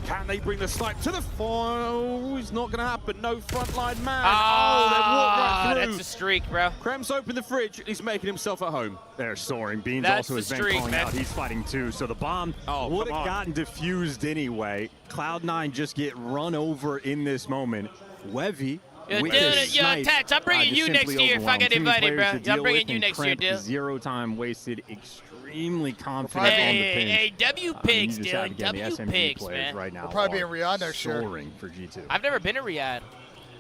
Can they bring the snipe to the foil? It's not going to happen. No frontline man. Oh, they walk right through. That's a streak, bro. Krem's opened the fridge. He's making himself at home. They're soaring. Beans that's also has been calling out. He's fighting too. So the bomb would have gotten diffused anyway. Cloud9 just get run over in this moment. Wevy. Yo, Tats, I'm bringing you next year if I get invited, bro. I'm bringing you next year, dude. 0 time wasted. Extremely confident on the pin. Hey, W Pigs, dude. W Pigs, man. Right now we'll probably be in Riyadh next year. Soaring for G2. I've never been to Riyadh.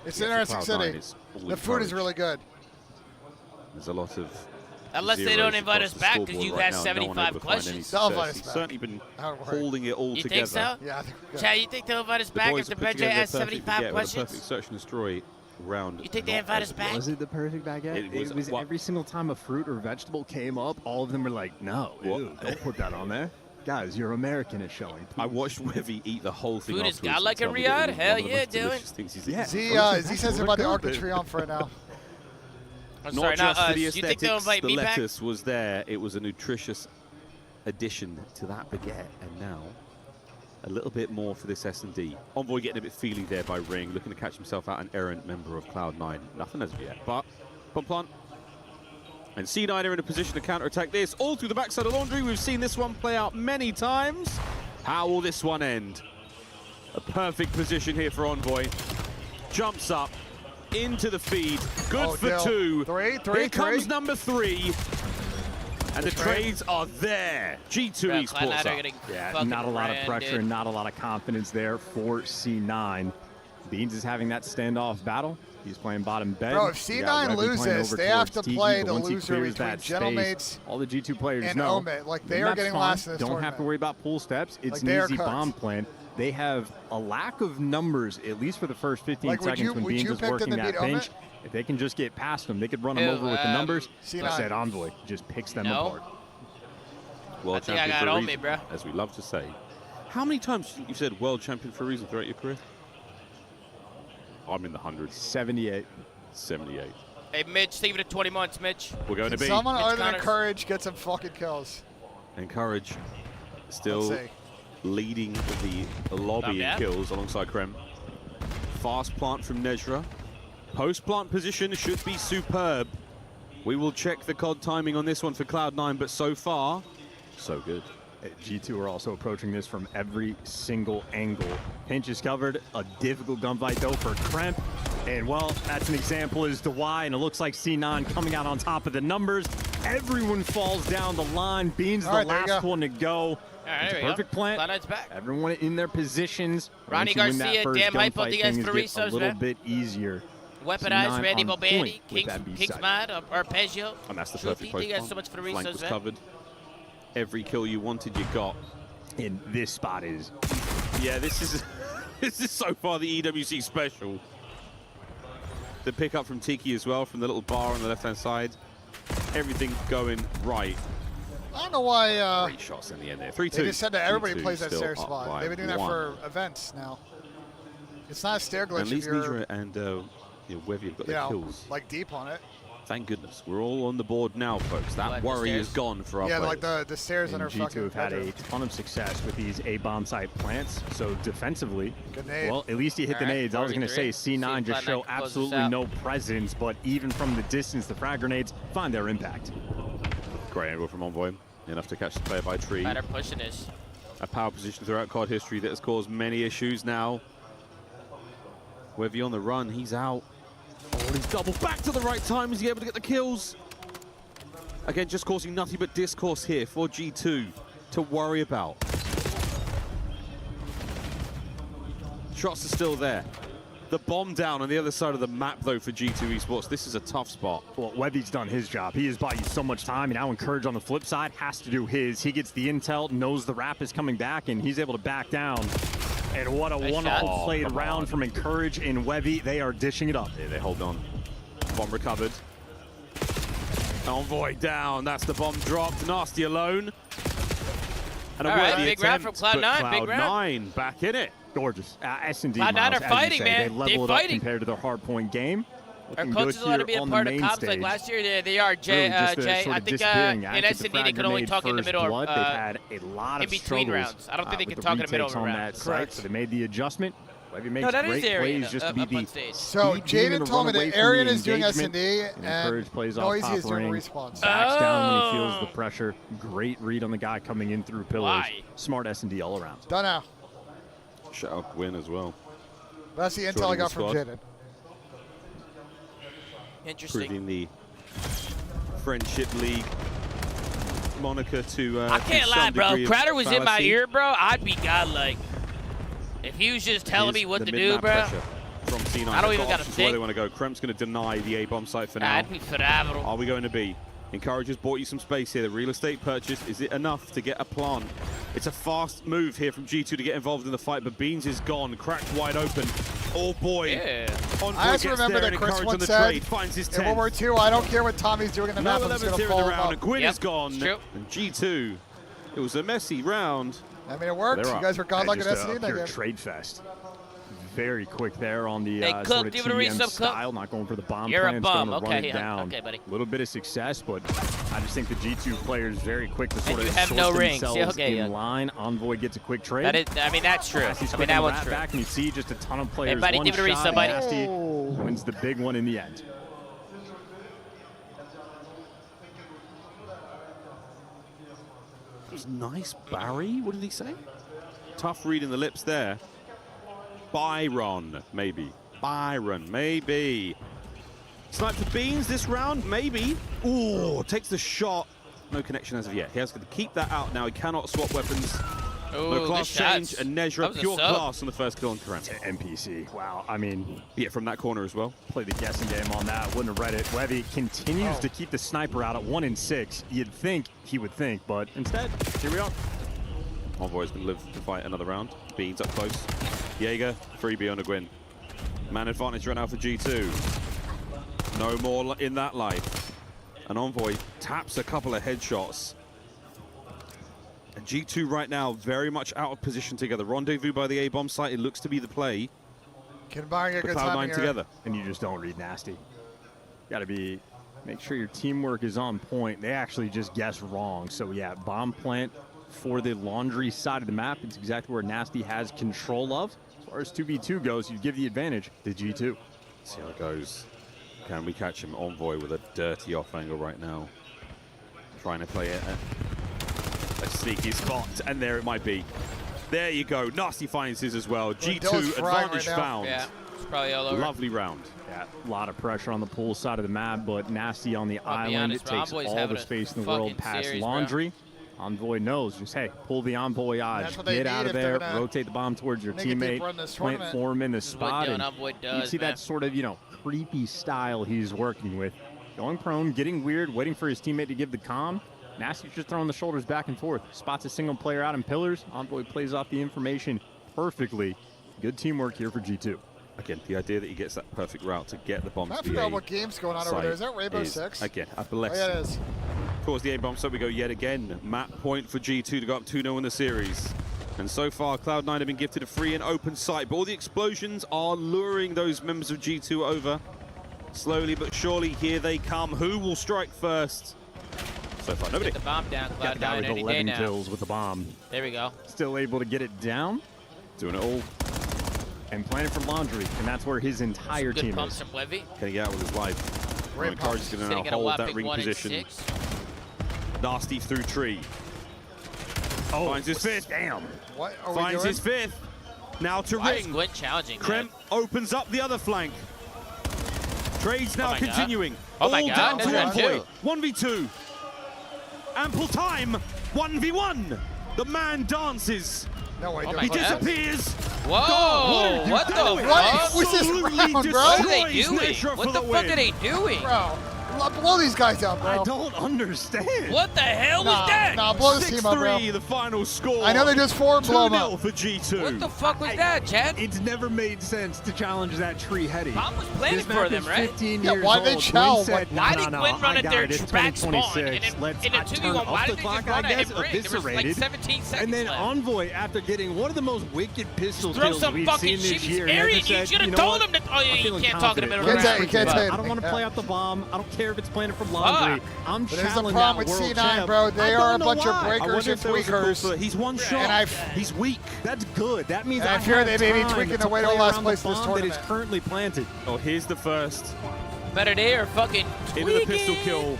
It's an interesting city. The food is really good. There's a lot of. Unless they don't invite us back because you've had 75 questions. They'll invite us He's back. certainly been holding it all together. You think so? Yeah, I think we're good. Chad, you think they'll invite us back after Benji has 75 questions? Perfect search and destroy round. You think they invite us back? Was it the perfect baguette? It was every single time a fruit or vegetable came up, all of them were like, no, ew, don't put that on there. Guys, your American is showing. I watched Wevy eat the whole thing. Food is godlike in Riyadh? Hell yeah, dude. Z says about the Arc de Triomphe right now. I'm Not sorry, just for the you think they'll aesthetics, invite the me back? lettuce was there. It was a nutritious addition to that baguette. And now, a little bit more for this S&D. Envoy getting a bit feely there by Ring, looking to catch himself out, an errant member of Cloud9. Nothing as of yet, but Plant. And C9 are in a position to counter-attack this. All through the backside of Laundry. We've seen this one play out many times. How will this one end? A perfect position here for Envoy. Jumps up into the feed. Good for 2. Here comes number 3. And the trades are there. G2 esports up. Yeah, not a lot of pressure and not a lot of confidence there for C9. Beans is having that standoff battle. He's playing bottom bed. Bro, if C9 loses, they have to play the loser between Gentlemates all the G2 players and know. Omit. Like, they are getting last in this Don't tournament. have to worry about pool steps. It's like, an easy bomb plan. They have a lack of numbers, at least for the first 15 seconds when Beans is working that pinch. If they can just get past them, they could run them over with the numbers. Like I said, Envoy just picks them apart. I think I got Omit, bro. As we love to say. How many times you've said world champion for a reason throughout your career? I'm in the hundreds. 78. 78. Hey, Mitch, save it at 20 months, Mitch. We're going to be. Someone other than Courage get some fucking kills. And Courage still leading the lobby in kills alongside Krem. Fast plant from Nezra. Post plant position should be superb. We will check the COD timing on this one for Cloud9, but so far, so good. G2 are also approaching this from every single angle. Pinch is covered. A difficult gunfight, though, for Kremp. And, well, that's an example as to why. And it looks like C9 coming out on top of the numbers. Everyone falls down the line. Beans the last one to go. It's a perfect plant. Cloud9's back. Everyone in their positions. Ronnie Garcia, damn hype on the guys for a little bit easier. Weaponized, Randy Bobandi, Kingsmad, Arpeggio. And that's the perfect you guys so much for the Flank was covered. Every kill you wanted, you got. And this spot is. Yeah, this is this is so far the EWC special. The pickup from Tiki as well, from the little bar on the left-hand side. Everything going right. I don't know why. Great shots in the end there. 3-2. They just said that everybody plays that still stair spot. They've been doing that for events now. It's not a stair glitch. At least Nidra and Webby have got their kills. Like deep on it. Thank goodness. We're all on the board now, folks. That worry is gone for our players. like the stairs on our fucking G2 have had a ton of success with these A-bomb site plants. So defensively, good nade. Well, at least he hit the nades. I was going to say C9 just show absolutely no presence, but even from the distance, the frag grenades find their impact. Great angle from Envoy. Enough to catch the player by tree. Better pushing this. A power position throughout COD history that has caused many issues now. Webby on the run, he's out. Oh, he's double back to the right time. Is he able to get the kills? Again, just causing nothing but discourse here for G2 to worry about. Shots are still there. The bomb down on the other side of the map, though, for G2 Esports. This is a tough spot. Well, Webby's done his job. He has bought you so much time, and now Encourage on the flip side has to do his. He gets the intel, knows the wrap is coming back, and he's able to back down. And what a wonderful played round from Encourage and Webby. They are dishing it up. Yeah, they hold on. Bomb recovered. Envoy down. That's the bomb dropped. Nasty alone. And a big round from Cloud9. Big round. Cloud9 back in it. Gorgeous. S&D Cloud9 are fighting, man. They level it up compared to their hardpoint game. Our coaches allowed to be a part of comps like last year. They are, Jay. I think in S&D they could only talk in the middle They've had a lot of in between rounds. I don't think they can talk in the middle of a round. Correct. So they made the adjustment. Webby makes great plays just to be the So Jaden told me that Arian is doing S&D and plays Noisy is doing ring, response. Backs down when he feels the pressure. Great read on the guy coming in through pillars. Smart S&D all around. Done now. Shout out win as well. That's the intel I got from Jaden. Interesting. Proving the Friendship League moniker to I can't lie, bro. If Crowder was in my ear, bro, I'd be godlike. If he was just telling me what to do, bro. From C9. I don't even got to think. Where they want to go. Kremp's going to deny the A-bomb site for now. That'd be phenomenal. Are we going to be? Encourage has bought you some space here. The real estate purchase, is it enough to get a plant? It's a fast move here from G2 to get involved in the fight, but Beans is gone, cracked wide open. Oh boy. Yeah. I just remember that Chris once said, in World War II, I don't care what Tommy's doing in the map, I'm just going to fall round. And Gwyn is gone. True. And G2, it was a messy round. I mean, it worked. You guys were godlike at S&D. Pure trade fest. Very quick there on the sort of TDM style, not going for the bomb plan. You're a bum. Run it down. Okay, buddy. A little bit of success, but I just think the G2 players very quick to sort of have no rings. In line. Envoy gets a quick trade. That is, I mean, that's true. I mean, that one's true. Back and you see just a ton of players. Hey, buddy, give it a read, somebody. Nasty wins the big one in the end. It was nice, Barry. What did he say? Tough read in the lips there. Byron, maybe. Byron, maybe. Snipe for Beans this round, maybe. Ooh, takes the shot. No connection as of yet. He has to keep that out now. He cannot swap weapons. No class change, and Nezra pure class on the first kill on Karen. NPC. Wow. I mean, yeah, from that corner as well. Play the guessing game on that. Wouldn't have read it. Webby continues to keep the sniper out at 1 and 6. You'd think he would think, but instead, here we are. Envoy's going to live to fight another round. Beans up close. Jaeger, freebie on a Gwyn. Man advantage right now for G2. No more in that life. And Envoy taps a couple of headshots. And G2 right now very much out of position together. Rendezvous by the A-bomb site. It looks to be the play. Combining a good Cloud9 together. And you just don't read nasty. Got to be, make sure your teamwork is on point. They actually just guess wrong. So yeah, bomb plant for the laundry side of the map. It's exactly where Nasty has control of. As far as 2v2 goes, you give the advantage to G2. See how it goes. Can we catch him? Envoy with a dirty off angle right now. Trying to play it. A sneaky spot, and there it might be. There you go. Nasty finds his as well. G2 advantage found. Yeah, it's probably all over. Lovely round. Yeah, a lot of pressure on the pool side of the map, but Nasty on the island. It takes all the space in the world past laundry. Envoy knows, just hey, pull the envoyage, get out of there, rotate the bomb towards your teammate, plant form in the spot, and you see that sort of, you know, creepy style he's working with. Going prone, getting weird, waiting for his teammate to give the comm. Nasty's just throwing the shoulders back and forth. Spots a single player out in pillars. Envoy plays off the information perfectly. Good teamwork here for G2. Again, the idea that he gets that perfect route to get the bomb. I forgot what game's going on over there. Is that Rainbow Six? Again, a blessing. Oh, yeah, it is. Towards the A-bomb, so we go yet again. Map point for G2 to go up 2-0 in the series. And so far, Cloud9 have been gifted a free and open site, but all the explosions are luring those members of G2 over. Slowly but surely, here they come. Who will strike first? So far, nobody. Get the bomb down, Cloud9 any 11 day now. kills with the bomb. There we go. Still able to get it down. Doing it all. And planning for laundry, and that's where his entire team is. From Levy. Can he get out with his life? Encourage is going to now hold that ring position. Nasty through tree. Oh, finds his fifth. Damn. What are finds we doing? his fifth. Now to Why ring. is Gwyn challenging Krem opens up the other flank. Trades now continuing. Oh my all God. down to Envoy. 1v2. Ample time. 1v1. The man dances. No way. He disappears. Whoa! What the fuck? What was this round, bro? What are they doing? What the fuck are they doing? Bro, blow these guys out, bro. I don't understand. What the hell was that? Nah, blow this team up, bro. 6-3, the final score. I know they just formed, blow them up. 2-0 for G2. What the fuck was that, Chad? It's never made sense to challenge that tree heady. Bomb was planted for them, right? 15 Yeah, years why they old. challenge? Why did Gwyn run at their track spawn? Let's in a 2v1, why did they just run at him ring? There was like eviscerated. 17 seconds And then left. Envoy, after getting one of the most wicked pistol Throw kills some we've fucking seen this shit. year, Arian, never you said, should have know told what? him that. Oh, yeah, I'm you feeling can't talk in the confident. middle of the Can't round. say it. I don't want to play out the bomb. I don't care if it's planted from laundry. I'm But there's the channeling problem that with world C9, champ. bro. They I are a don't know bunch of why. breakers and tweakers. He's one shot. And he's weak. That's good. That means And I I fear have they may be time tweaking to their way to play last around place the in this bomb that is tournament. currently planted. Oh, here's the first. Better they are fucking Into the pistol kill.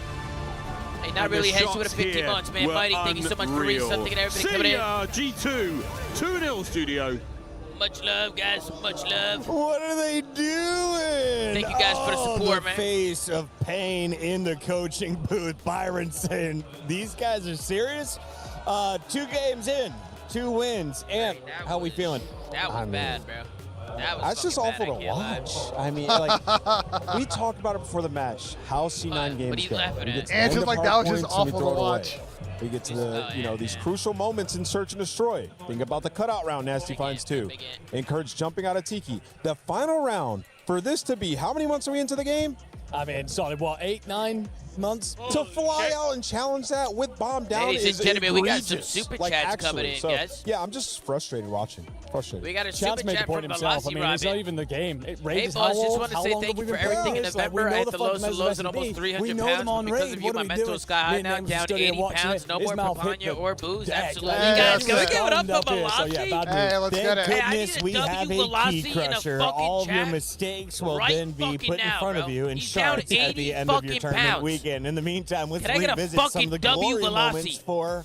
Hey, not really heads with a 50 months, man. Mighty, thank you so much for reading something and everybody coming See in. ya, G2. 2-0 studio. Much love, guys. Much love. What are they doing? Thank you guys for the support, man. Face of pain in the coaching booth. Byron saying, these guys are serious? 2 games in, 2 wins. And how we feeling? That was bad, bro. That was That's just awful to watch. I mean, like, we talked about it before the match. How C9 games go. Answered like that was just awful to watch. We get to the, you know, these crucial moments in Search and Destroy. Think about the cutout round Nasty finds 2. Encourage jumping out of Tiki. The final round, for this to be, how many months are we into the game? I mean, solid, what, 8, 9 months? To fly out and challenge that with bomb down Ladies is and gentlemen, we got some egregious. super Like, chats actually. coming in, So, guys. yeah, I'm just frustrated watching. Frustrated. We got a Chad's super made the chat point from himself. I Velocity mean, it's not Robin. even the game. Hey, Raid boss, just want to say thank you for everything in November. I hit the lows and lows and almost 300 pounds. But because of you, my mental is sky high now, down 80 pounds. No more papaya or booze. Absolutely. Guys, can we give it up for Velocity? Hey, let's get it. Thank goodness we have a key crusher. All of your mistakes will then be put in front of you in shards at the end of your tournament weekend. In the meantime, let's revisit some of the glory moments for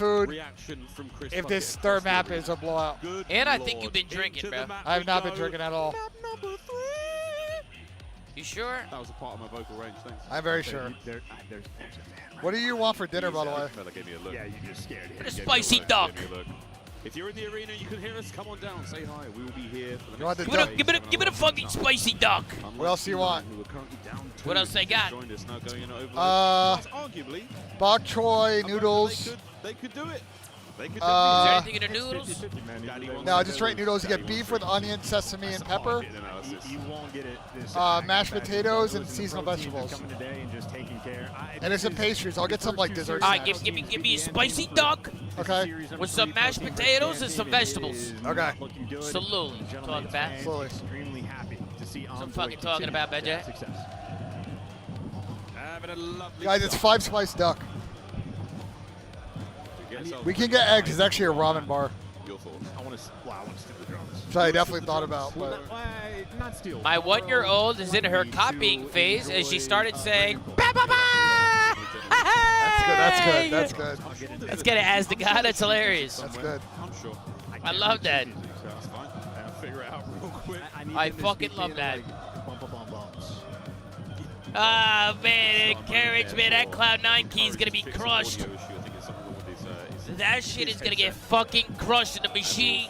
food reaction from Chris if this third map is a blowout. And I think you've been drinking, bro. I have not been drinking at all. You sure? That was a part of my vocal range, thanks. I'm very sure. What do you want for dinner, by the way? Fella gave me a look. Yeah, you just scared him. A spicy duck. If you're in the arena, you can hear us. Come on down, say hi. We will be here for the You want next the duck? Give it a fucking spicy duck. What else do you want? What else they got? Arguably, bok choy, noodles. They could do it. They could Is there anything in the noodles? No, just straight noodles. You get beef with onion, sesame, and pepper. You won't get it. Mashed potatoes and seasonal vegetables. And there's some pastries. I'll get some like dessert. All right, give me a spicy duck. Okay. With some mashed potatoes and some vegetables. Okay. Slowly. Talking about. Slowly. Extremely happy to see I'm fucking talking about, Benjay. Guys, it's 5 spice duck. We can get eggs. It's actually a ramen bar. Your thoughts? I want to steal the drums. Which I definitely thought about. But Not steal. My 1-year-old is in her copying phase as she started saying, "Ba ba ba." That's good. That's good. Let's get it as the guy. That's hilarious. That's good. I'm sure. I love that. That's fine. I'll figure it out real quick. I fucking love that. Ah, man, encouragement. That Cloud9 key is going to be crushed. That shit is going to get fucking crushed in the machine.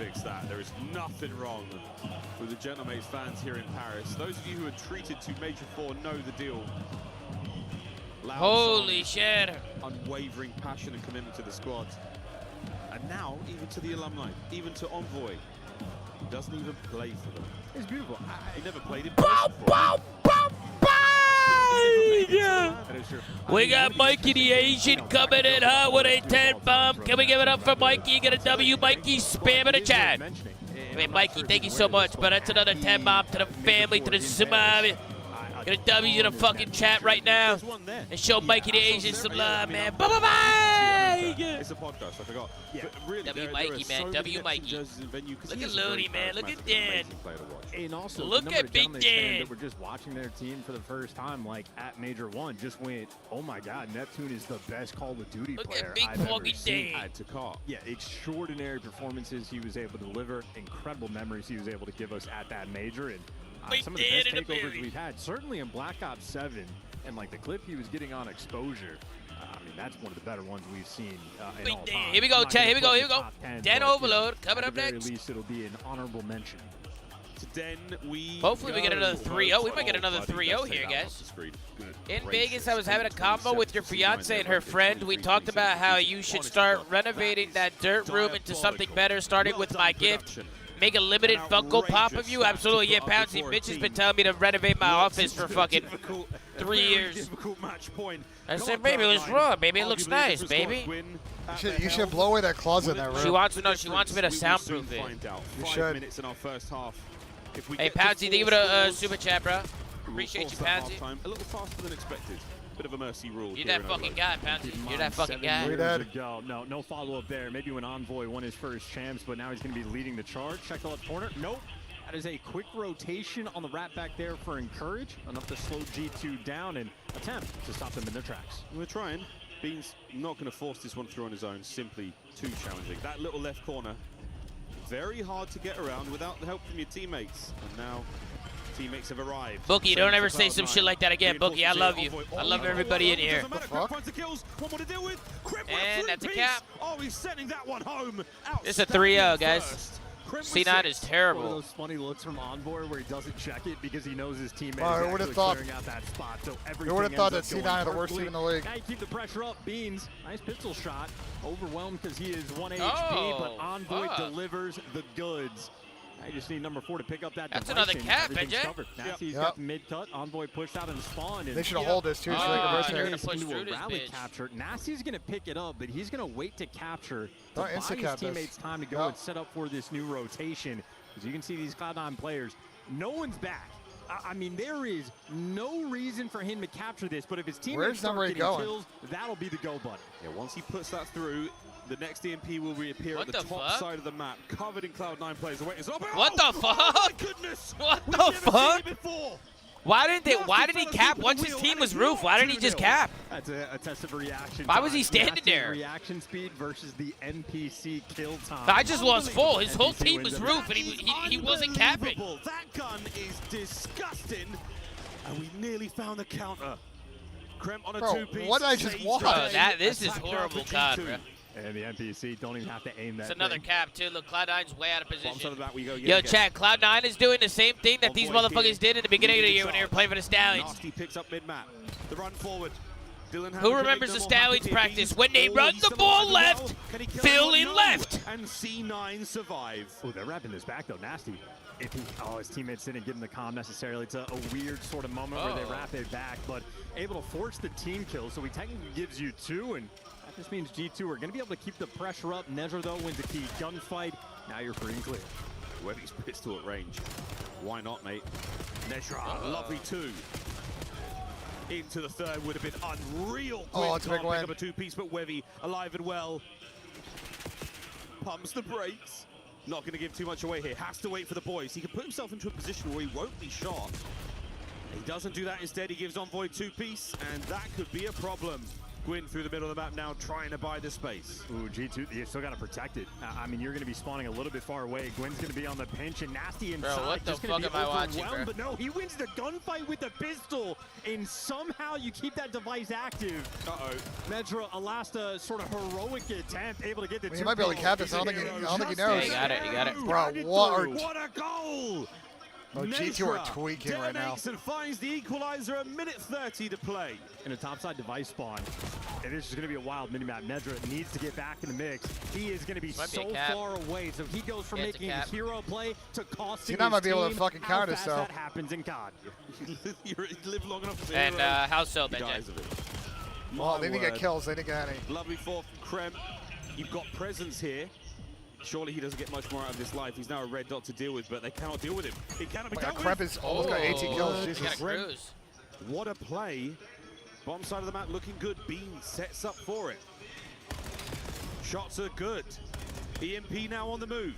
There is nothing wrong with the Genomates fans here in Paris. Those of you who are treated to Major 4 know the deal. Loud Holy songs, shit. Unwavering passion and commitment to the squad. And now, even to the alumni, even to Envoy. He doesn't even play for them. It's beautiful. He never played in We got Mikey the Asian coming in hot with a 10 bomb. Can we give it up for Mikey? Get a W. Mikey spamming the chat. I mean, Mikey, thank you so much, but that's another 10 bomb to the family, to the Zoomaa. Get a W in the fucking chat right now and show Mikey the Asian some love, man. Bye-bye! It's a podcast, I forgot. Yeah. Really, W Mikey, man. W Mikey. Look at Looney, man. Look at Dan. And also, look at Big Dan. That we're just watching their team for the first time, like at Major 1, just went, oh my God, Neptune is the best Call of Duty player I've ever seen. Yeah, extraordinary performances he was able to deliver, incredible memories he was able to give us at that Major, and some of the best takeovers we've had, certainly in Black Ops 7, and like the clip he was getting on exposure. I mean, that's one of the better ones we've seen in all time. Here we go, chat. Here we go. Here we go. Den Overload coming up next. At the very least, it'll be an honorable mention. To Den, hopefully we get another 3-0. We might get another 3-0 here, guys. In Vegas, I was having a combo with your fiance and her friend. We talked about how you should start renovating that dirt room into something better, starting with my gift. Make a limited Funko Pop of you? Absolutely, yeah, Pouncy. Bitch has been telling me to renovate my office for fucking 3 years. I said, baby, what's wrong, baby? It looks nice, baby. You should blow away that closet in that room. She wants me to soundproof it. You should. Hey, Pouncy, think of it a super chat, bro. Appreciate you, Pouncy. A little faster than expected. Bit of a mercy rule. You're that fucking guy, Pouncy. You're that fucking guy. No follow-up there. Maybe when Envoy won his first champs, but now he's going to be leading the charge. Check the left corner. Nope. That is a quick rotation on the wrap back there for Encourage. Enough to slow G2 down and attempt to stop them in their tracks. We're trying. Bean's not going to force this one through on his own. Simply too challenging. That little left corner, very hard to get around without the help from your teammates. And now teammates have arrived. Bookie, don't ever say some shit like that again. Bookie, I love you. I love everybody in here. And that's a cap. Oh, he's sending that one home. It's a 3-0, guys. C9 is terrible. One of those funny looks from Envoy where he doesn't check it because he knows his teammate is actually clearing out that spot. So who would have thought that C9 are the worst team in the league? Now you keep the pressure up. Beans, nice pistol shot. Overwhelmed because he is 1 HP, but Envoy delivers the goods. I just need number 4 to pick up that. That's another cap, BJ. Nasty's got the mid cut. Envoy pushed out and spawned. They should hold this too. So they're gonna push through this rally bitch. Capture. Nasty's gonna pick it up, but he's gonna wait to capture to buy his teammates teammates time to go and set up for this new rotation. As you can see, these Cloud9 players, no one's back. I mean, there is no reason for him to capture this, but if his teammates start getting kills, that'll be the go button. Yeah, once he puts that through, the next EMP will reappear at the top side of the map, covered in Cloud9 players. What the fuck? Oh my goodness! What the fuck? Why did he cap once his team was roof? Why didn't he just cap? That's a test of reaction. Why was he standing there? Reaction speed versus the NPC kill time. I just lost full. His whole team was roof, and he wasn't capping. That gun is disgusting, and we nearly found the counter. Kremp on a 2-piece. What did I just watch? This is horrible, God, bro. And the NPC don't even have to aim that. It's another cap, too. Look, Cloud9's way out of position. Yo, Chad, Cloud9 is doing the same thing that these motherfuckers did in the beginning of the year when they were playing for the Stallions. Nasty picks up mid-map. The run forward. Who remembers the Stallions practice? When they run the ball left, fill in left. And C9 survive. Oh, they're wrapping this back, though. Nasty. If his teammates didn't give him the comm necessarily. It's a weird sort of moment where they wrap it back, but able to force the team kill. So he technically gives you 2, and that just means G2 are going to be able to keep the pressure up. Nezra, though, wins a key gunfight. Now you're free and clear. Wevy's pistol at range. Why not, mate? Nezra, lovely 2. Into the third would have been unreal. Oh, it's a big win. Up a 2-piece, but Wevy alive and well. Pumps the brakes. Not going to give too much away here. Has to wait for the boys. He can put himself into a position where he won't be shot. He doesn't do that. Instead, he gives Envoy 2-piece, and that could be a problem. Gwyn through the middle of the map now, trying to buy the space. Ooh, G2, you still got to protect it. I mean, you're going to be spawning a little bit far away. Gwyn's going to be on the pinch, and Nasty inside. Bro, what the just fuck be am I watching, bro? But no, he wins the gunfight with the pistol, and somehow you keep that device active. Uh-oh. Medra, a last sort of heroic attempt, able to get the He might be able to cap this. I don't think he knows. Yeah, you got it. Bro, what a goal! Oh, G2 are tweaking right now. And finds the equalizer, a minute 30 to play. In a topside device spawn. And this is going to be a wild minimap. Nedra needs to get back in the mix. He is going to be so far away. So he goes from making a hero play to costing his might be able to team. fucking counter How fast so. that happens in COD. You live long enough to And how so, Benji? Well, they didn't get kills. They didn't get any. Lovely fourth from Krem. You've got presence here. Surely he doesn't get much more out of this life. He's now a red dot to deal with, but they cannot deal with him. He cannot be dealt with. Krem is almost got 18 kills. Jesus. What a play. Bomb side of the map looking good. Bean sets up for it. Shots are good. EMP now on the move.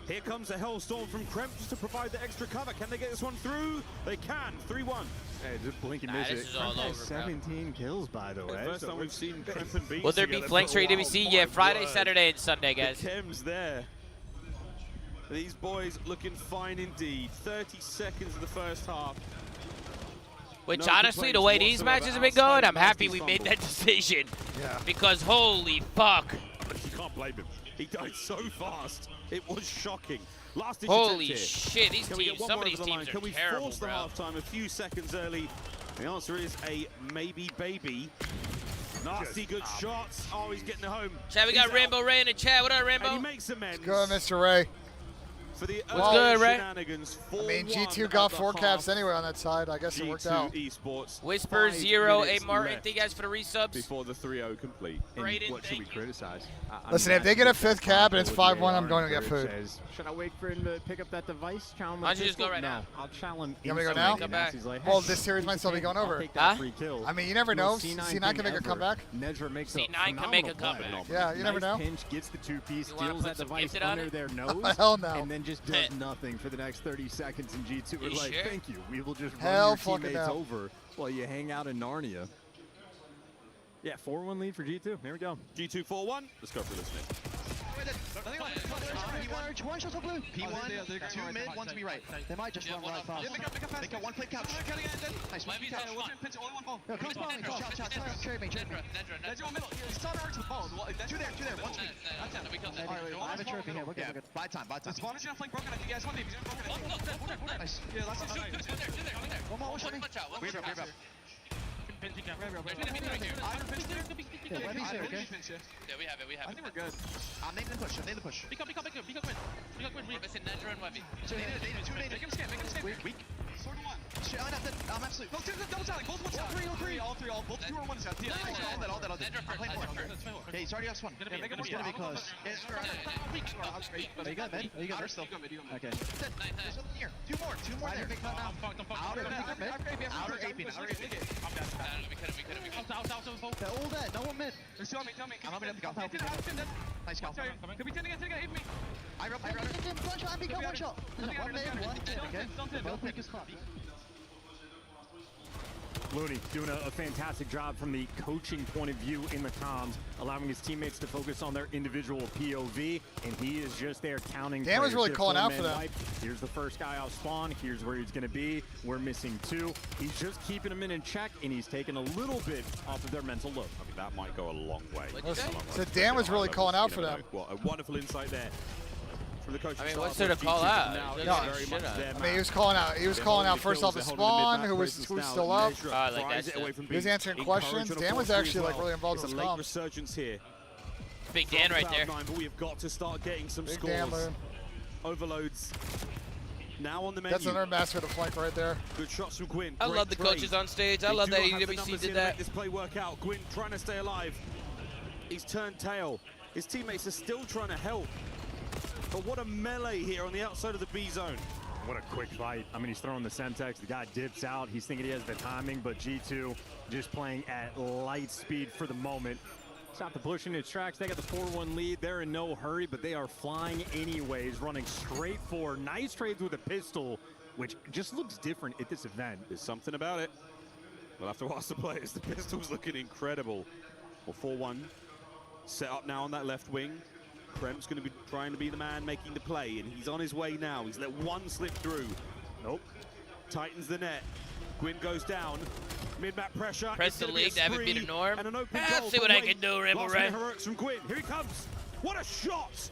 Here comes a Hellstorm from Krem just to provide the extra cover. Can they get this one through? They can. 3-1. Hey, just blink and miss it. This is all over, 17 kills, by the way. First time we've seen Krem and Bean. Will there be flanks for EWC? Yeah, Friday, Saturday, and Sunday, guys. The chems there. These boys looking fine indeed. 30 seconds of the first half. Which, honestly, the way these matches have been going, I'm happy we made that decision. Yeah. Because, holy fuck. You can't blame him. He died so fast. It was shocking. Last holy shit, these Can teams, some of these teams are Can we terrible, force the bro. halftime a few seconds early? The answer is a maybe baby. Nasty good shots. Oh, he's getting it home. Chat, we got Rainbow Ray in the chat. What up, Rainbow? And he makes amends. Go, Mr. Ray. For the What's good, Ray? shenanigans. I mean, G2 got 4 caps anyway on that side. I guess it worked out. ESports. Whisper 0, A Martin, thank you guys for the resubs. Before the 3-0 complete. Brayden, what should we criticize? Listen, if they get a 5th cap and it's 5-1, I'm going to get food. Should I wait for him to pick up that device? Why don't you just go right now? I'll challenge him. You want me to go now? Come back. Well, this series might still be going over. Huh? I mean, you never know. C9 can make a comeback. C9 can make a comeback. Yeah, you never know. Pinch, gets the 2-piece, steals that device under their nose, hell no. and then just does nothing for the next 30 seconds. And G2 are like, thank you. We will just hell run your teammates no. over while you hang out in Narnia. Yeah, 4-1 lead for G2. Here we go. G2 4-1. Let's go for this, Nick. One shot on blue. P1, 2 mid, 1 to be right. They might just run right fast. They got 1 plate couch. Nice, 1 couch. No, come spawn. Carry me. Start to the ball. 2 there. 1 to me. I have a trophy here. We're good. Buy time. Spawners gonna flank broken. You guys want me? Nice. Yeah, last one. One more shot me. We're up. Let me see, okay? Yeah, we have it. I think we're good. I'm naming the push. Pick up. So they do. Make him scan. Weak. Sword to 1. Shit, I'm absolutely. No, double selling. Both 1 all 3. Both 2 or 1 set. All that. I'm playing 4. Okay, he's already X1. It's gonna be close. Are you good, man? Are you good? Still. Okay. There's nothing here. 2 more there. Outer AP. They're all dead. No one mid. Tell me. I'm up to go. Nice call. Could be 10 again, hit me. I run. One shot, MP, got 1 shot. 1 mid, 1 dead, okay? Both weakest spot. Looney doing a fantastic job from the coaching point of view in the comms, allowing his teammates to focus on their individual POV, and he is just there counting. Dan was really calling out for that. Here's the first guy out spawn. Here's where he's going to be. We're missing 2. He's just keeping them in check, and he's taking a little bit off of their mental load. I mean, that might go a long way. So Dan was really calling out for them. What a wonderful insight there. From the coach. I mean, what's there to call out? I mean, he was calling out. He was calling out first off the spawn, who was still up. He was answering questions. Dan was actually like really involved in the comms. Resurgence here. Big Dan right there. But we have got to start getting some Big scores. Overloads. Now on the menu. That's another master of the flank right there. Good shots from Gwyn. I love the coaches on stage. I love that EWC did that. This play work out. Gwyn trying to stay alive. He's turned tail. His teammates are still trying to help. But what a melee here on the outside of the B zone. What a quick fight. I mean, he's throwing the Semtex. The guy dips out. He's thinking he has the timing, but G2 just playing at light speed for the moment. Stop the push in its tracks. They got the 4-1 lead. They're in no hurry, but they are flying anyways, running straight for nice trades with a pistol, which just looks different at this event. There's something about it. We'll have to ask the players. The pistol's looking incredible. Or 4-1. Set up now on that left wing. Kremp's going to be trying to be the man making the play, and he's on his way now. He's let one slip through. Nope. Tightens the net. Gwyn goes down. Mid-map pressure. Press the league to have it be the norm. And an open goal. See what I can do, Rebel Red. Heroics from Gwyn. Here he comes. What a shot!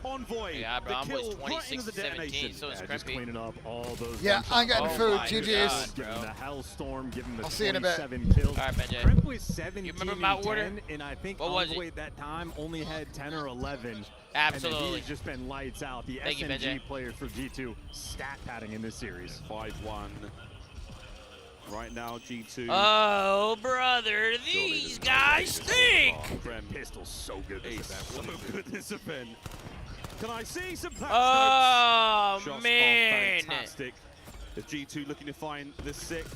Envoy. Yeah, bro, Envoy's 26-17, so is just cleaning up all those. Yeah, I'm getting food. GG's. Give him the Hellstorm, give him the I'll see you in a bit. 27 kills. All right, Benji. Kremp was 17 You remember my order? 10, and I think What was Envoy it? at that time only had 10 or 11. Absolutely. And then he's just been lights out. The Thank you, SMG Benji. players for G2 stat padding in this series. 5-1. Right now, G2. Oh, brother, these guys stink. Kremp pistol's so good. So good this event. Can I see some patch Oh, notes? Shots man. are fantastic. The G2 looking to find the 6th.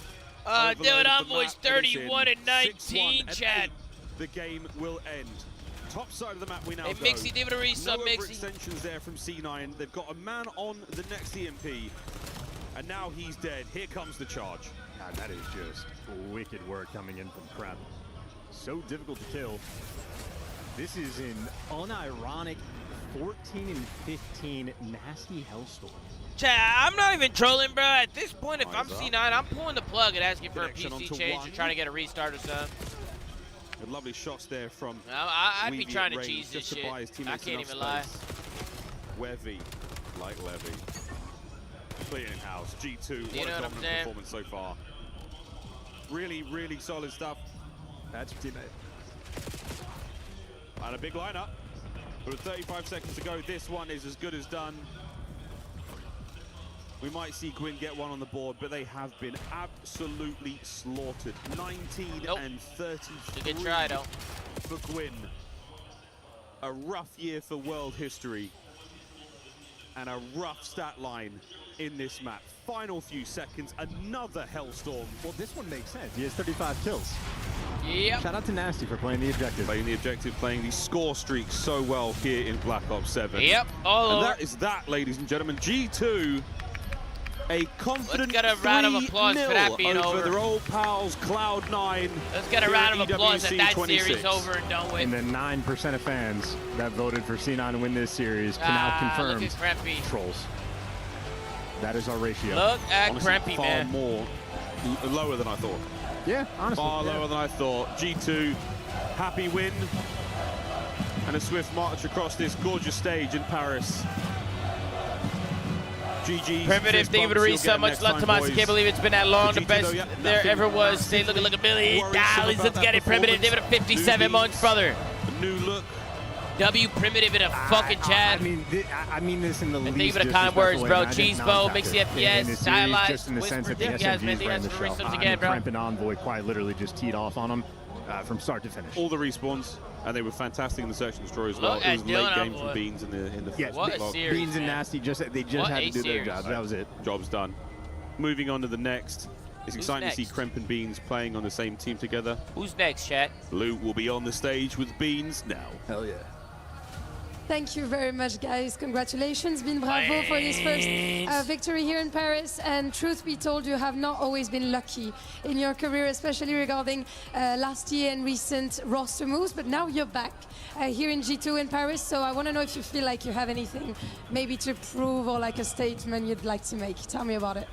Dude, Envoy's 31 and 19, chat. The game will end. Top side of the map we now Hey, go. Mixie, give it a resub, no Mixie. extensions there from C9. They've got a man on the next EMP. And now he's dead. Here comes the charge. God, that is just wicked work coming in from Kremp. So difficult to kill. This is an unironic 14 and 15 nasty Hellstorm. Chat, I'm not even trolling, bro. At this point, if I'm C9, I'm pulling the plug and asking for a Connection PC onto change one. and trying to get a restart or something. With lovely shots there from I'd be Weavy trying at to range cheese this just to shit. buy his I teammates can't enough even lie. space. Wevy, like Levy. Clean house. G2, You what know a what I'm dominant saying? performance so far. Really, really solid stuff. That's your teammate. And a big lineup. With 35 seconds to go, this one is as good as done. We might see Gwyn get one on the board, but they have been absolutely slaughtered. 19 and 33 Good try, though. for Gwyn. A rough year for world history. And a rough stat line in this map. Final few seconds, another Hellstorm. Well, this one makes sense. He has 35 kills. Yep. Shout out to Nasty for playing the objective. Playing the objective, playing the score streak so well here in Black Ops 7. Yep, all and over. that is that, ladies and gentlemen. G2, a confident Let's get a round of applause for that being over over. their old pals, Cloud9. Let's get a round of applause that that EWC26. series over and done with. And the 9% of fans that voted for C9 to win this series can now confirm look at Krempy. trolls. That is our ratio. Look at Honestly, Krempy, far man. more, lower than I thought. Yeah, honestly. Far lower than I thought. G2, happy win. And a swift march across this gorgeous stage in Paris. GG. Primitive, thank you for the reset. Much love to my can't believe it's been that long. The best there ever was. Stay looking like $1 million. Let's get it, Primitive. Give it a 57 months, brother. A new look. W Primitive in a fucking chat. I mean this in the least. Thank you for the kind words, bro. Cheesebo, Cheesebo, Mix the FPS, Dialyze, just in the sense that the SMGs ran the show. Kremp and Envoy quite literally just teed off on them from start to finish. All the respawns, and they were fantastic in the search and destroy as well. Look It was at late Dylan game Envoy. from Beans in the Yes, What a series, Beans and man. Nasty just had to do their jobs. That was it. Job's done. Moving on to the next. It's Who's exciting to see next? Kremp and Beans playing on the same team together. Who's next, chat? Blue will be on the stage with Beans now. Hell yeah. Thank you very much, guys. Congratulations. Bin bravo for this first victory here in Paris. And truth be told, you have not always been lucky in your career, especially regarding last year and recent roster moves. But now you're back here in G2 in Paris. So I want to know if you feel like you have anything maybe to prove or like a statement you'd like to make. Tell me about it.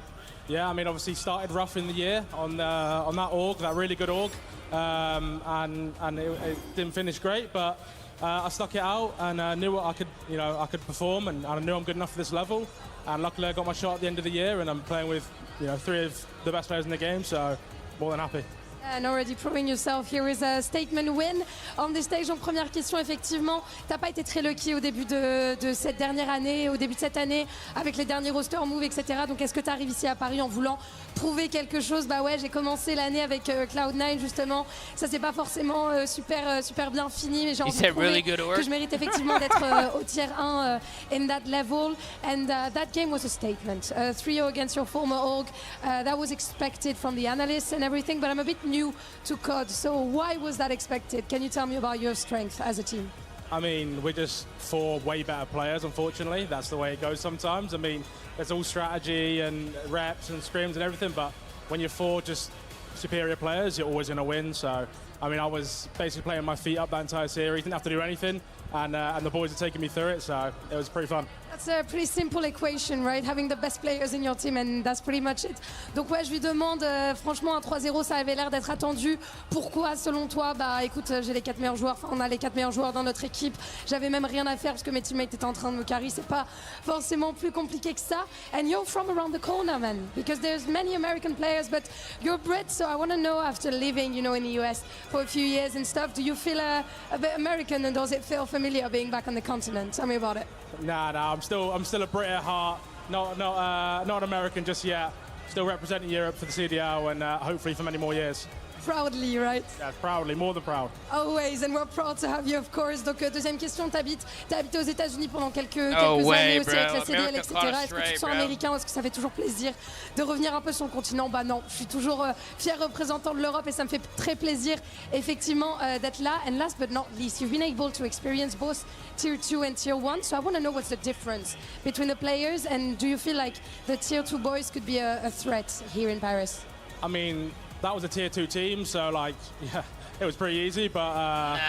Yeah, I mean, obviously started rough in the year on that org, that really good org, and it didn't finish great, but I stuck it out and knew what I could perform, and I knew I'm good enough for this level. And luckily, I got my shot at the end of the year, and I'm playing with 3 of the best players in the game, so more than happy. And already proving yourself, here is a statement win on this stage. En première question, effectivement, t'as pas été très lucky au début de cette dernière année, au début de cette année, avec les derniers roster moves, etc. Donc, est-ce que tu arrives ici à Paris en voulant prouver quelque chose? Bah ouais, j'ai commencé l'année avec Cloud9, justement. Ça s'est pas forcément super bien fini, mais j'ai envie de prouver que je mérite effectivement d'être au tier 1 in that level. And that game was a statement. 3-0 against your former org. That was expected from the analysts and everything, but I'm a bit new to COD, so why was that expected? Can you tell me about your strength as a team? I mean, we're just 4 way better players, unfortunately. That's the way it goes sometimes. I mean, there's all strategy and reps and scrims and everything, but when you're 4 just superior players, you're always going to win. So I mean, I was basically playing my feet up that entire series, didn't have to do anything, and the boys are taking me through it, so it was pretty fun. That's a pretty simple equation, right? Having the best players in your team, and that's pretty much it. Donc ouais, je lui demande, franchement, un 3-0, ça avait l'air d'être attendu. Pourquoi, selon toi? Bah écoute, j'ai les 4 meilleurs joueurs, enfin on a les 4 meilleurs joueurs dans notre équipe. J'avais même rien à faire parce que mes teammates étaient en train de me carry. C'est pas forcément plus compliqué que ça. And you're from around the corner, man, because there's many American players, but you're Brit, so I want to know, after living, you know, in the US for a few years and stuff, do you feel a bit American, and does it feel familiar being back on the continent? Tell me about it. Nah, I'm still a Brit at heart. Not an American just yet. Still representing Europe for the CDL, and hopefully for many more years. Proudly, right? Yeah, proudly, more than proud. Always, and we're proud to have you, of course. Donc, deuxième question, t'as habité aux États-Unis pendant quelques années aussi avec la CDL, etc. Est-ce que tu te sens américain, ou est-ce que ça fait toujours plaisir de revenir un peu sur le continent? Bah non, je suis toujours fier représentant de l'Europe et ça me fait très plaisir, effectivement, d'être là. And last but not least, you've been able to experience both Tier 2 and Tier 1, so I want to know what's the difference between the players, and do you feel like the Tier 2 boys could be a threat here in Paris? I mean, that was a Tier 2 team, so like, yeah, it was pretty easy, but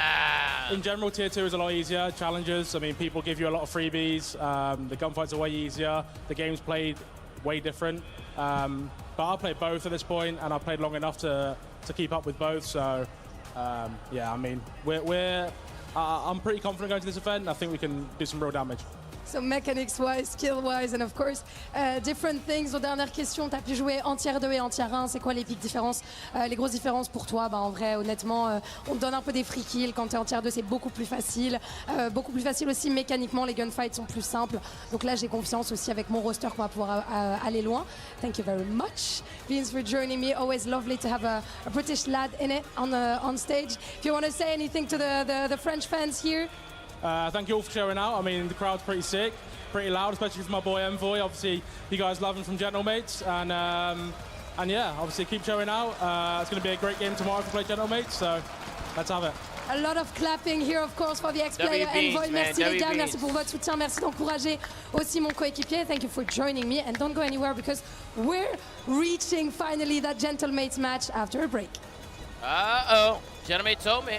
in general, Tier 2 is a lot easier. Challenges, I mean, people give you a lot of freebies. The gunfights are way easier. The game's played way different. But I played both at this point, and I played long enough to keep up with both. So, yeah, I mean, I'm pretty confident going to this event. I think we can do some real damage. So mechanics-wise, skill-wise, and of course, different things. Aux dernières questions, tu as pu jouer en tier 2 et en tier 1. C'est quoi les big différences, les grosses différences pour toi? Bah, en vrai, honnêtement, on te donne un peu des free kills. Quand tu es en tier 2, c'est beaucoup plus facile. Beaucoup plus facile aussi mécaniquement. Les gunfights sont plus simples. Donc là, j'ai confiance aussi avec mon roster qu'on va pouvoir aller loin. Thank you very much, Vince, for joining me. Always lovely to have a British lad in it on stage. If you want to say anything to the French fans here. Thank you all for showing out. I mean, the crowd's pretty sick, pretty loud, especially for my boy Envoy. Obviously, you guys love him from Gentlemates, and yeah, obviously keep showing out. It's going to be a great game tomorrow if we play Gentlemates, so let's have it. A lot of clapping here, of course, for the ex-player Envoy. Merci les gars, merci pour votre soutien, merci d'encourager aussi mon coéquipier. Thank you for joining me, and don't go anywhere because we're reaching finally that Gentlemates match after a break. Uh-oh, Gentlemates told me.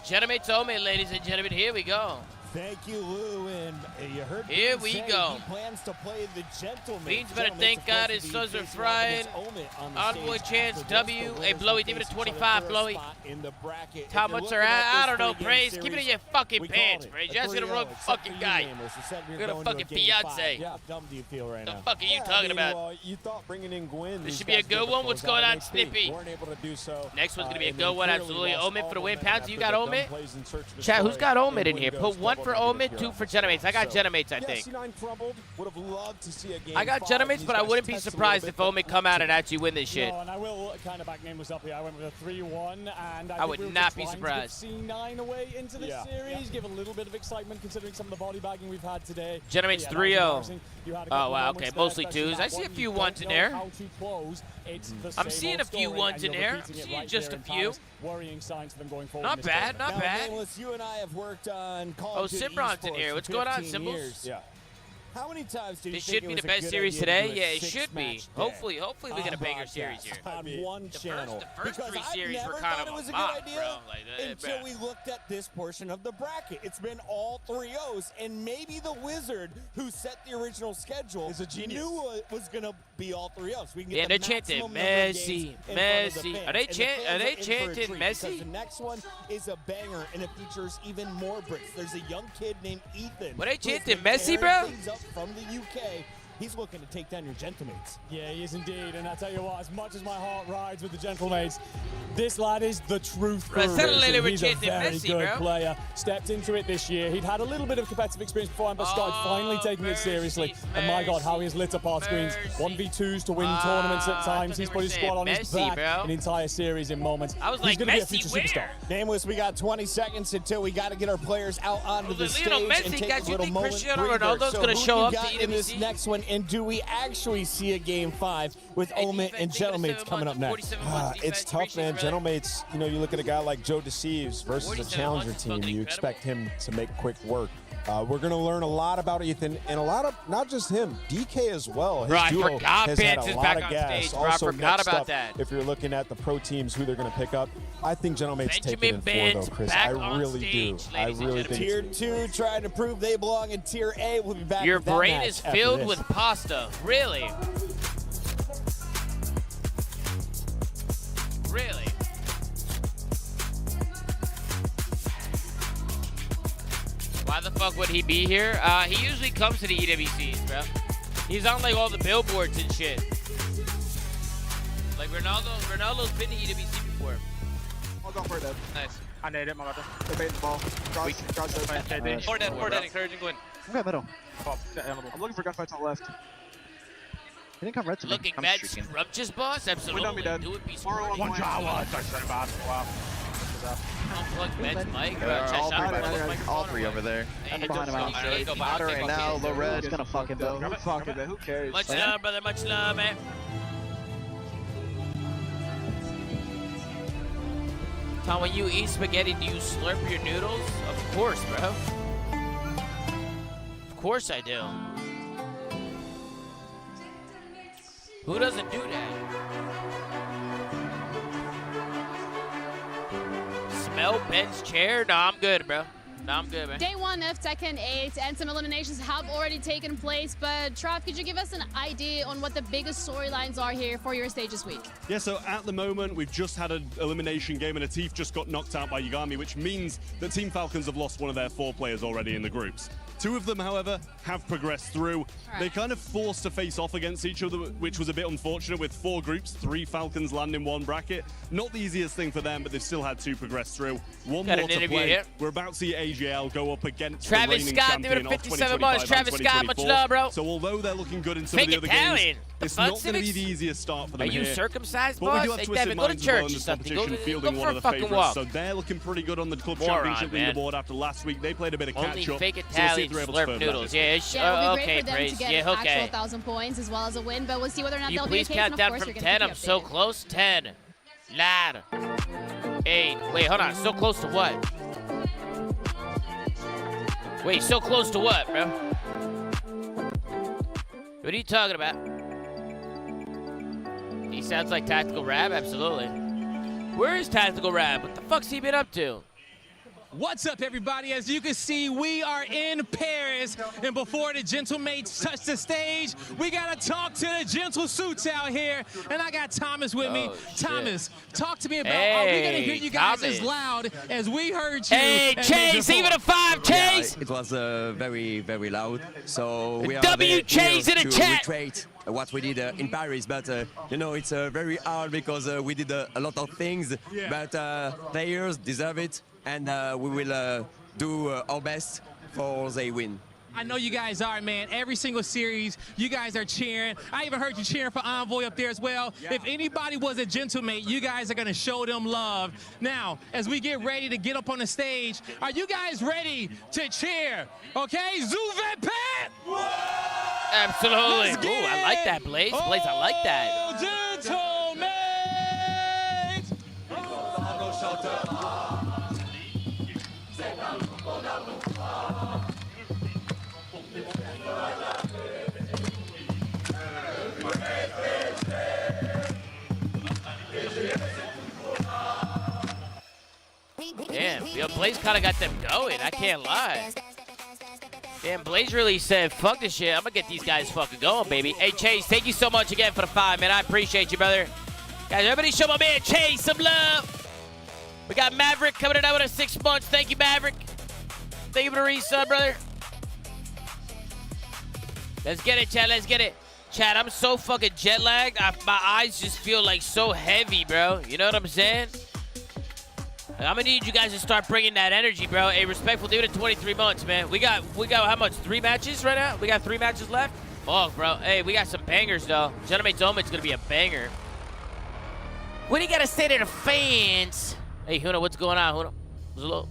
Gentlemen told me, ladies and gentlemen, here we go. Thank you, Lou, and you heard here we go. He plans to play the Gentlemen. Beans better thank God his sons are fried. Envoy chance W. Hey, Blowy, give it a 25, Blowy. How much are at? I don't know, Praise. Keep it in your fucking pants, Praise. You're asking the wrong fucking guy. You're gonna fucking fiance. Yeah, how dumb do you feel right now? The fuck are you talking about? You thought bringing in Gwyn. This should be a good one. What's going on, Snippy? Next one's gonna be a good one, absolutely. Omid for the win. Pansy, you got Omid? Chat, who's got Omid in here? Put one for Omid, 2 for Gentlemates. I got Gentlemates, I think. I got Gentlemates, but I wouldn't be surprised if Omid come out and actually win this shit. No, and I will kind of back nameless up here. I went with a 3-1, and I would not be surprised. C9 away into the series, give a little bit of excitement considering some of the body bagging we've had today. Gentlemates 3-0. Oh, wow, okay, mostly 2s. I see a few 1s in there. I'm seeing a few 1s in there. I'm seeing just a few. Worrying signs for them going forward. Not bad, not bad. You and I have worked on oh, Simron's in here. What's going on, Symbols? Yeah. How many times do you this think should be the best series today? Yeah, it should be. Hopefully we get a banger series here. On one channel. The first 3 series were kind of a good idea until we looked at this portion of the bracket. It's been all 3-0s, and maybe the wizard who set the original schedule is a genius. Knew it was going to be all 3-0s. We can get yeah, they're chanting Messi, Messi. Are they chanting Messi? The next one is a banger, and it features even more Brits. There's a young kid named Ethan. What are they chanting Messi, bro? From the UK. He's looking to take down your Gentlemates. Yeah, he is indeed. And I tell you what, as much as my heart rides with the Gentlemates, this lad is the truth. He's a very good player. Stepped into it this year. He'd had a little bit of competitive experience beforehand, but started finally taking it seriously. And my God, how he has lit up our screens. 1v2s to win tournaments at times. He's put his squad on his back an entire series in moments. I was like, he's going to be a future superstar. Nameless, we got 20 seconds until we got to get our players out onto the stage and take a little moment. Cristiano Ronaldo's going to show up to in this next one, and do we actually see a game 5 with Omid and Gentlemates coming up next? It's tough, man. Gentlemates, you know, you look at a guy like Joe Deceives versus a challenger team. You expect him to make quick work. We're going to learn a lot about Ethan, and a lot of, not just him, DK as well. His duo has had a lot of gas. Also, forgot about that. If you're looking at the pro teams, who they're going to pick up, I think Gentlemate's taking in 4, though, Chris. I really do. I really think. Tier 2 trying to prove they belong in Tier A. We'll be back. Your with that brain match is after filled this. with pasta. Really? Really? Why the fuck would he be here? He usually comes to the EWCs, bro. He's on like all the billboards and shit. Like Ronaldo's been to EWC before. I'll go for it, Dev. Nice. I need it, my brother. They're baiting the ball. Cross it. Four dead, encouraging win. Okay, middle. I'm looking for gunfights on the left. I think I'm red to me. Looking mad scrumptious, boss? Absolutely. Don't be dead. Do it be One shot, one. Unplug Ben's mic. All three over there. I'm behind him. Outer right now, low red. It's gonna fucking go. Fuck it, man. Who cares? Much love, brother. Much love, man. Tom, when you eat spaghetti, do you slurp your noodles? Of course, bro. Of course I do. Who doesn't do that? Smell Ben's chair? No, I'm good, bro. No, I'm good, man. Day 1 of Tekken 8 and some eliminations have already taken place, but Trav, could you give us an idea on what the biggest storylines are here for your stage this week? Yeah, so at the moment, we've just had an elimination game and Atif just got knocked out by Yagami, which means that Team Falcons have lost one of their 4 players already in the groups. 2 of them, however, have progressed through. They kind of forced to face off against each other, which was a bit unfortunate with 4 groups, 3 Falcons land in 1 bracket. Not the easiest thing for them, but they've still had 2 progress through. One more to play. Here. We're about to see AGL go up against Travis the reigning Scott champion doing of 57 2025 bars. and Travis Scott, much 2024. love, bro. So although they're looking good in some Fake of the other Italian. games, it's not going to be the easiest start for them Are you here. circumcised, But boss? we do have Hey, twisted Devin, go to minds as well church in or this something. competition, Go fielding for one a of the fucking favorites. walk. So they're looking pretty good on the club Moron, championship man. leaderboard after last week. They played a bit of Only catch up. fake So we'll see Italian if they're able to slurp firm that noodles. this Yeah, week. Yeah, it would be okay, great for them praise. to get Yeah, an okay. actual 1,000 points as well as a win, but we'll see whether or not You that'll be please the case. count And of down course, from you're 10. gonna I'm keep so updated. close. 10. Lad. 8. Wait, hold on. So close to what? Wait, so close to what, bro? What are you talking about? He sounds like Tactical Rab, absolutely. Where is Tactical Rab? What the fuck's he been up to? What's up, everybody? As you can see, we are in Paris, and before the Gentlemates touch the stage, we gotta talk to the Gentle Suits out here, and I got Thomas with me. Thomas, talk to me about, are we gonna hear you guys as loud as we heard you? Hey, Chase, even a 5, Chase! Yeah, it was very, very loud, so we are W Chase in the to chat! recreate what we did in Paris, but you know, it's very hard because we did a lot of things, but players deserve it. And we will do our best for they win. I know you guys are, man. Every single series, you guys are cheering. I even heard you cheering for Envoy up there as well. Yeah. If anybody was a Gentlemate, you guys are going to show them love. Now, as we get ready to get up on the stage, are you guys ready to cheer? Okay, Zoomaa! Absolutely. Ooh, I like that, Blaze. Blaze, I like that. Gentlemate! Damn, yo, Blaze kind of got them going. I can't lie. Damn, Blaze really said, fuck this shit. I'm going to get these guys fucking going, baby. Hey, Chase, thank you so much again for the 5, man. I appreciate you, brother. Guys, everybody show my man Chase some love. We got Maverick coming in out with us 6 months. Thank you, Maverick. Thank you for the resub, brother. Let's get it, Chad. Let's get it. Chad, I'm so fucking jet lagged. My eyes just feel like so heavy, bro. You know what I'm saying? I'm gonna need you guys to start bringing that energy, bro. Hey, respectful dude at 23 months, man. We got how much? 3 matches right now? We got 3 matches left? Fuck, bro. Hey, we got some bangers, though. Gentleman Zoma's gonna be a banger. What do you gotta say to the fans? Hey, Huna, what's going on, Huna? Hello.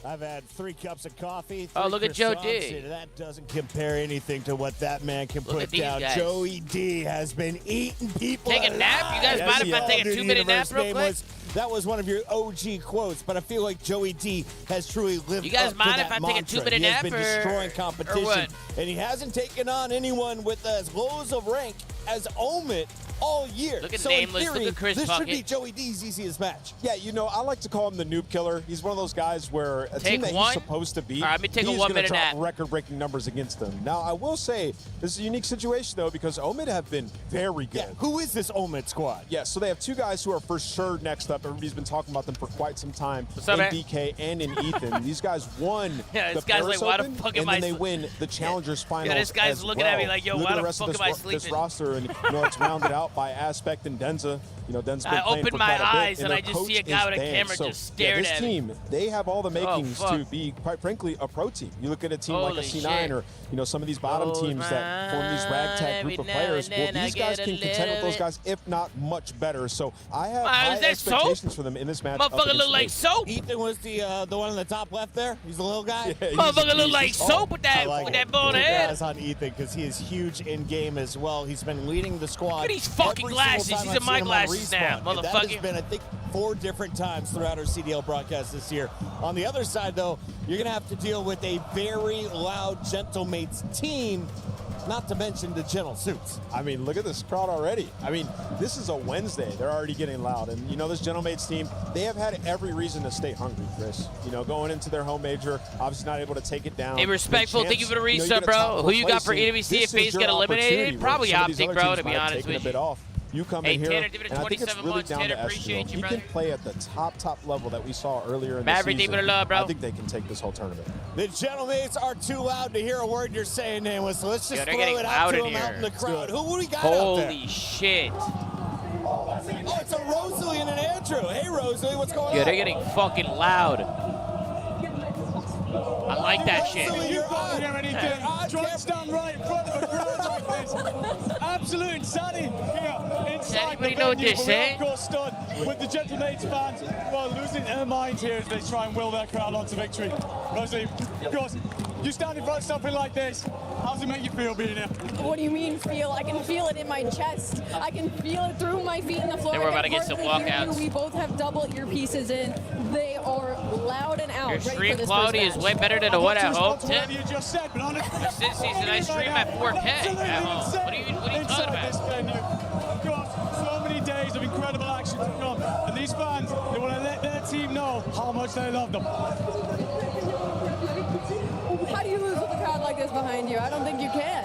I've had 3 cups of coffee. Oh, look at Joe croissants, D. and that doesn't compare anything to what that man can Look put at these down. guys. Joey D has been eating people Take a nap? You guys mind if I take a 2-minute nap real quick? That was one of your OG quotes, but I feel like Joey D has truly lived You guys up mind to if that I take a mantra. 2-minute He has nap been or destroying competition, what? and he hasn't taken on anyone with as low as a rank as Omit all year. Look at so Nameless, in theory, look at Chris this Puckett. should be Joey D's easiest match. Yeah, you know, I like to call him the noob killer. He's one of those guys where a team that he's supposed to beat, let me take a he's 1 going to minute drop nap. record-breaking numbers against them. Now, I will say, this is a unique situation, though, because Omid have been very good. Yeah, who is this Omid squad? Yeah, so they have two guys who are for sure next up. Everybody's been talking about them for quite some time. What's up, in man? DK and in Ethan. These guys won Yeah, the this guy's Paris like, why the Open, fuck am and I then they sleep- win the Challengers Finals. this guy's as looking well. at me like, yo, Look why at the the rest fuck of am I this sleeping? roster, and you know, it's rounded out by Aspect and Denza. You know, Denza's been I playing opened for my quite a bit, eyes and their I just see a coach guy is with a banned. camera So, just staring this at me. team, they have all the makings fuck. to be, quite frankly, a pro team. You look at a team like a Holy C9 shit. or, you know, some of these bottom teams that form these ragtag group of players. Well, these guys can contend with those guys, if not much better. So I have high expectations for them in this match. Motherfucker look like soap. Ethan was the one on the top left there. He's the little guy. Yeah, Motherfucker look like soap with that bald head. Eyes on Ethan because he is huge in game as well. He's been leading the squad. Look at these fucking every glasses. single time These I've are my seen him on glasses Respawn. now, And that motherfucker. has been, I think, 4 different times throughout our CDL broadcast this year. On the other side, though, you're going to have to deal with a very loud Gentlemates team, not to mention the Gentle Suits. I mean, look at this crowd already. I mean, this is a Wednesday. They're already getting loud. And, you know, this Gentlemates team, they have had every reason to stay hungry, Chris. You know, going into their home major, obviously not able to take it down. Hey, respectful. The Thank you for the chance, resub, you get a top bro. Who you got for placing. EWC This if FaZe is your get eliminated? opportunity, Probably where some of these Optic, other bro, teams to be might have honest taken with a bit you. off. You come Hey, in here, Tanner, give it and I think it's 27 really months. down Tanner, to Estre. appreciate you, He brother. can play at the top level that we saw earlier in the Maverick, season. deep in love, bro. I think they can take this whole tournament. The Gentlemates are too loud to hear a word you're saying, Nameless. So let's just they're throw getting it out loud to in them out here. in the crowd. Who do we got out there? Holy shit. Oh, it's a Rosalie and an Andrew. Hey, Rosalie, what's going on? Yeah, they're getting fucking loud. I like that shit. You can't hear anything. Try stand right in front of a crowd like this. Absolute insanity here inside Anybody the know what venue, they're but we're saying? of course stunned with the Gentlemates fans who are losing their minds here as they try and will their crowd on to victory. Rosalie, of course, you stand in front of something like this. How does it make you feel being here? What do you mean feel? I can feel it in my chest. I can feel it through my feet in the floor. They were I about to can get some hardly hear you. walkouts. We both have double earpieces in. They are loud and out. Your ready stream for this quality first is match. way better than the one at home, Tim. Whatever you just said, but honestly, This season I stream at 4K at home. What are you talking inside this about? venue. Of course, so many days of incredible action to come, and these fans, they want to let their team know how much they love them. How do you lose with a crowd like this behind you? I don't think you can.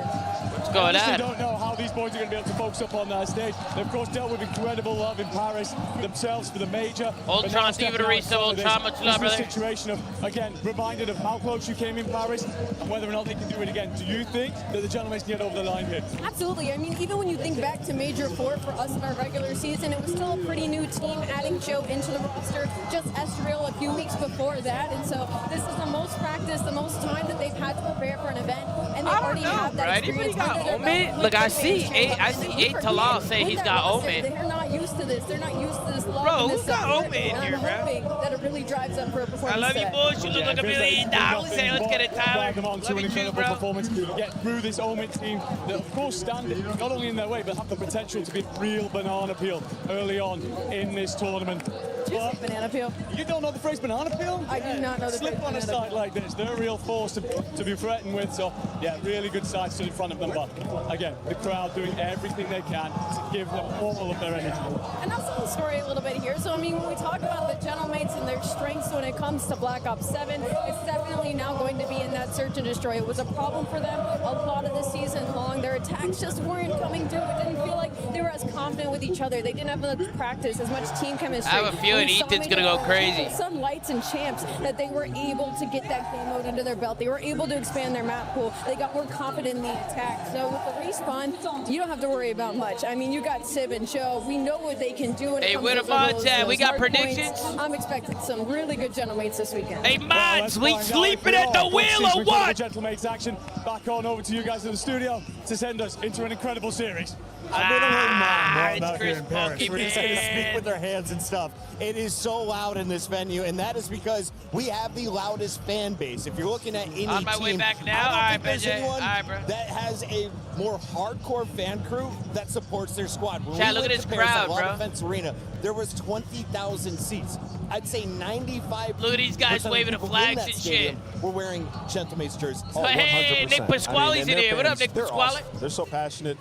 What's going I honestly on? don't know how these boys are going to be able to focus up on that stage. They, of course, dealt with incredible love in Paris themselves for the major. Ultron, Steve and Arisa, Ultron, much love, This is brother. a situation of, again, reminded of how close you came in Paris and whether or not they can do it again. Do you think that the gentlemen can get over the line here? Absolutely. I mean, even when you think back to Major 4 for us in our regular season, it was still a pretty new team, adding Joe into the roster, just Estoril a few weeks before that. And so this is the most practice, the most time that they've had to prepare for an event. And they already have that experience under their belt. Look, I see eight Talal say he's got Omen. They're not used to this. They're not used to this love. Bro, and who this got support. Omen in And here, I'm bro? hoping that it really drives up for a performance I love you, today. boys. You look like $1 million. Say, let's get it, Tyler. Them on to Love an you too, incredible bro. performance. Get through this Omen team that, of course, stand not only in their way, but have the potential to be real banana peel early on in this tournament. But banana peel? You don't know the phrase banana peel? I do not know the Slip phrase on a banana side peel. like this. They're a real force to be threatened with. So, yeah, really good side stood in front of them. But, again, the crowd doing everything they can to give them all of their energy. And I'll tell the story a little bit here. So, I mean, when we talk about the Gentlemates and their strengths when it comes to Black Ops 7, it's definitely now going to be in that search and destroy. It was a problem for them a lot of the season long. Their attacks just weren't coming through. It didn't feel like they were as confident with each other. They didn't have enough practice, as much team chemistry. I have a feeling We saw Ethan's Major gonna go crazy. Some lights and champs that they were able to get that game mode under their belt. They were able to expand their map pool. They got more confident in the attack. So with the respawn, you don't have to worry about much. I mean, you got Sib and Joe. We know what they can do. When Hey, it comes what to about those that? We got hard points. predictions? I'm expecting some really good Gentlemates this weekend. Hey, mods, we Find out sleeping if at the all wheel boxes or with what? the Gentlemates action. Back on over to you guys in the studio to send us into an incredible series. I've been away more it's out Chris here in Paris. Punky, We're just going to man. speak with their hands and stuff. It is so loud in this venue, and that is because we have the loudest fan base. If you're looking at any On my team, way back now? I don't All right, think there's BJ. anyone All right, bro. that has a more hardcore fan crew that supports their squad. When Chat, we look went at to this Paris crowd, at La bro. Defense Arena, there was 20,000 seats. I'd say 95%. Look at these guys waving the flags and shit. We're wearing Gentlemates jerseys. Oh, hey, Nick Pasquale's in here. What up, Nick Pasquale? Awesome. They're so passionate.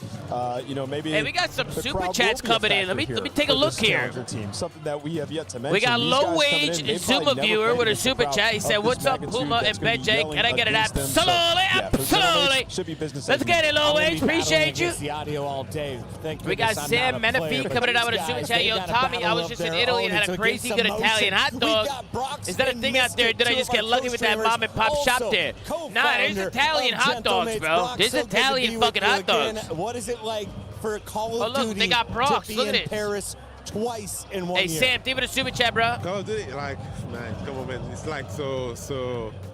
You know, maybe. Hey, we got some super chats coming in. Let me take a look here. Team, something that we have yet to mention. We got low wage Zoomaa viewer with a super chat. He said, "What's up, Puma and Ben J? Can I get it absolutely, absolutely? Should be business. Let's get it, low wage. Appreciate you." The audio all day. We got Sam Menifee coming out with a super chat. Yo, Tommy, I was just in Italy and had a crazy good Italian hot dog. Is that a thing out there? Did I just get lucky with that mom and pop shop there? Nah, there's Italian hot dogs, bro. There's Italian fucking hot dogs. What is it like for Call of Duty they got Brox. to be Look at in it. Paris twice in 1 year? Hey, Sam, give it a super chat, bro. Call of Duty, like, man, come on, man. It's like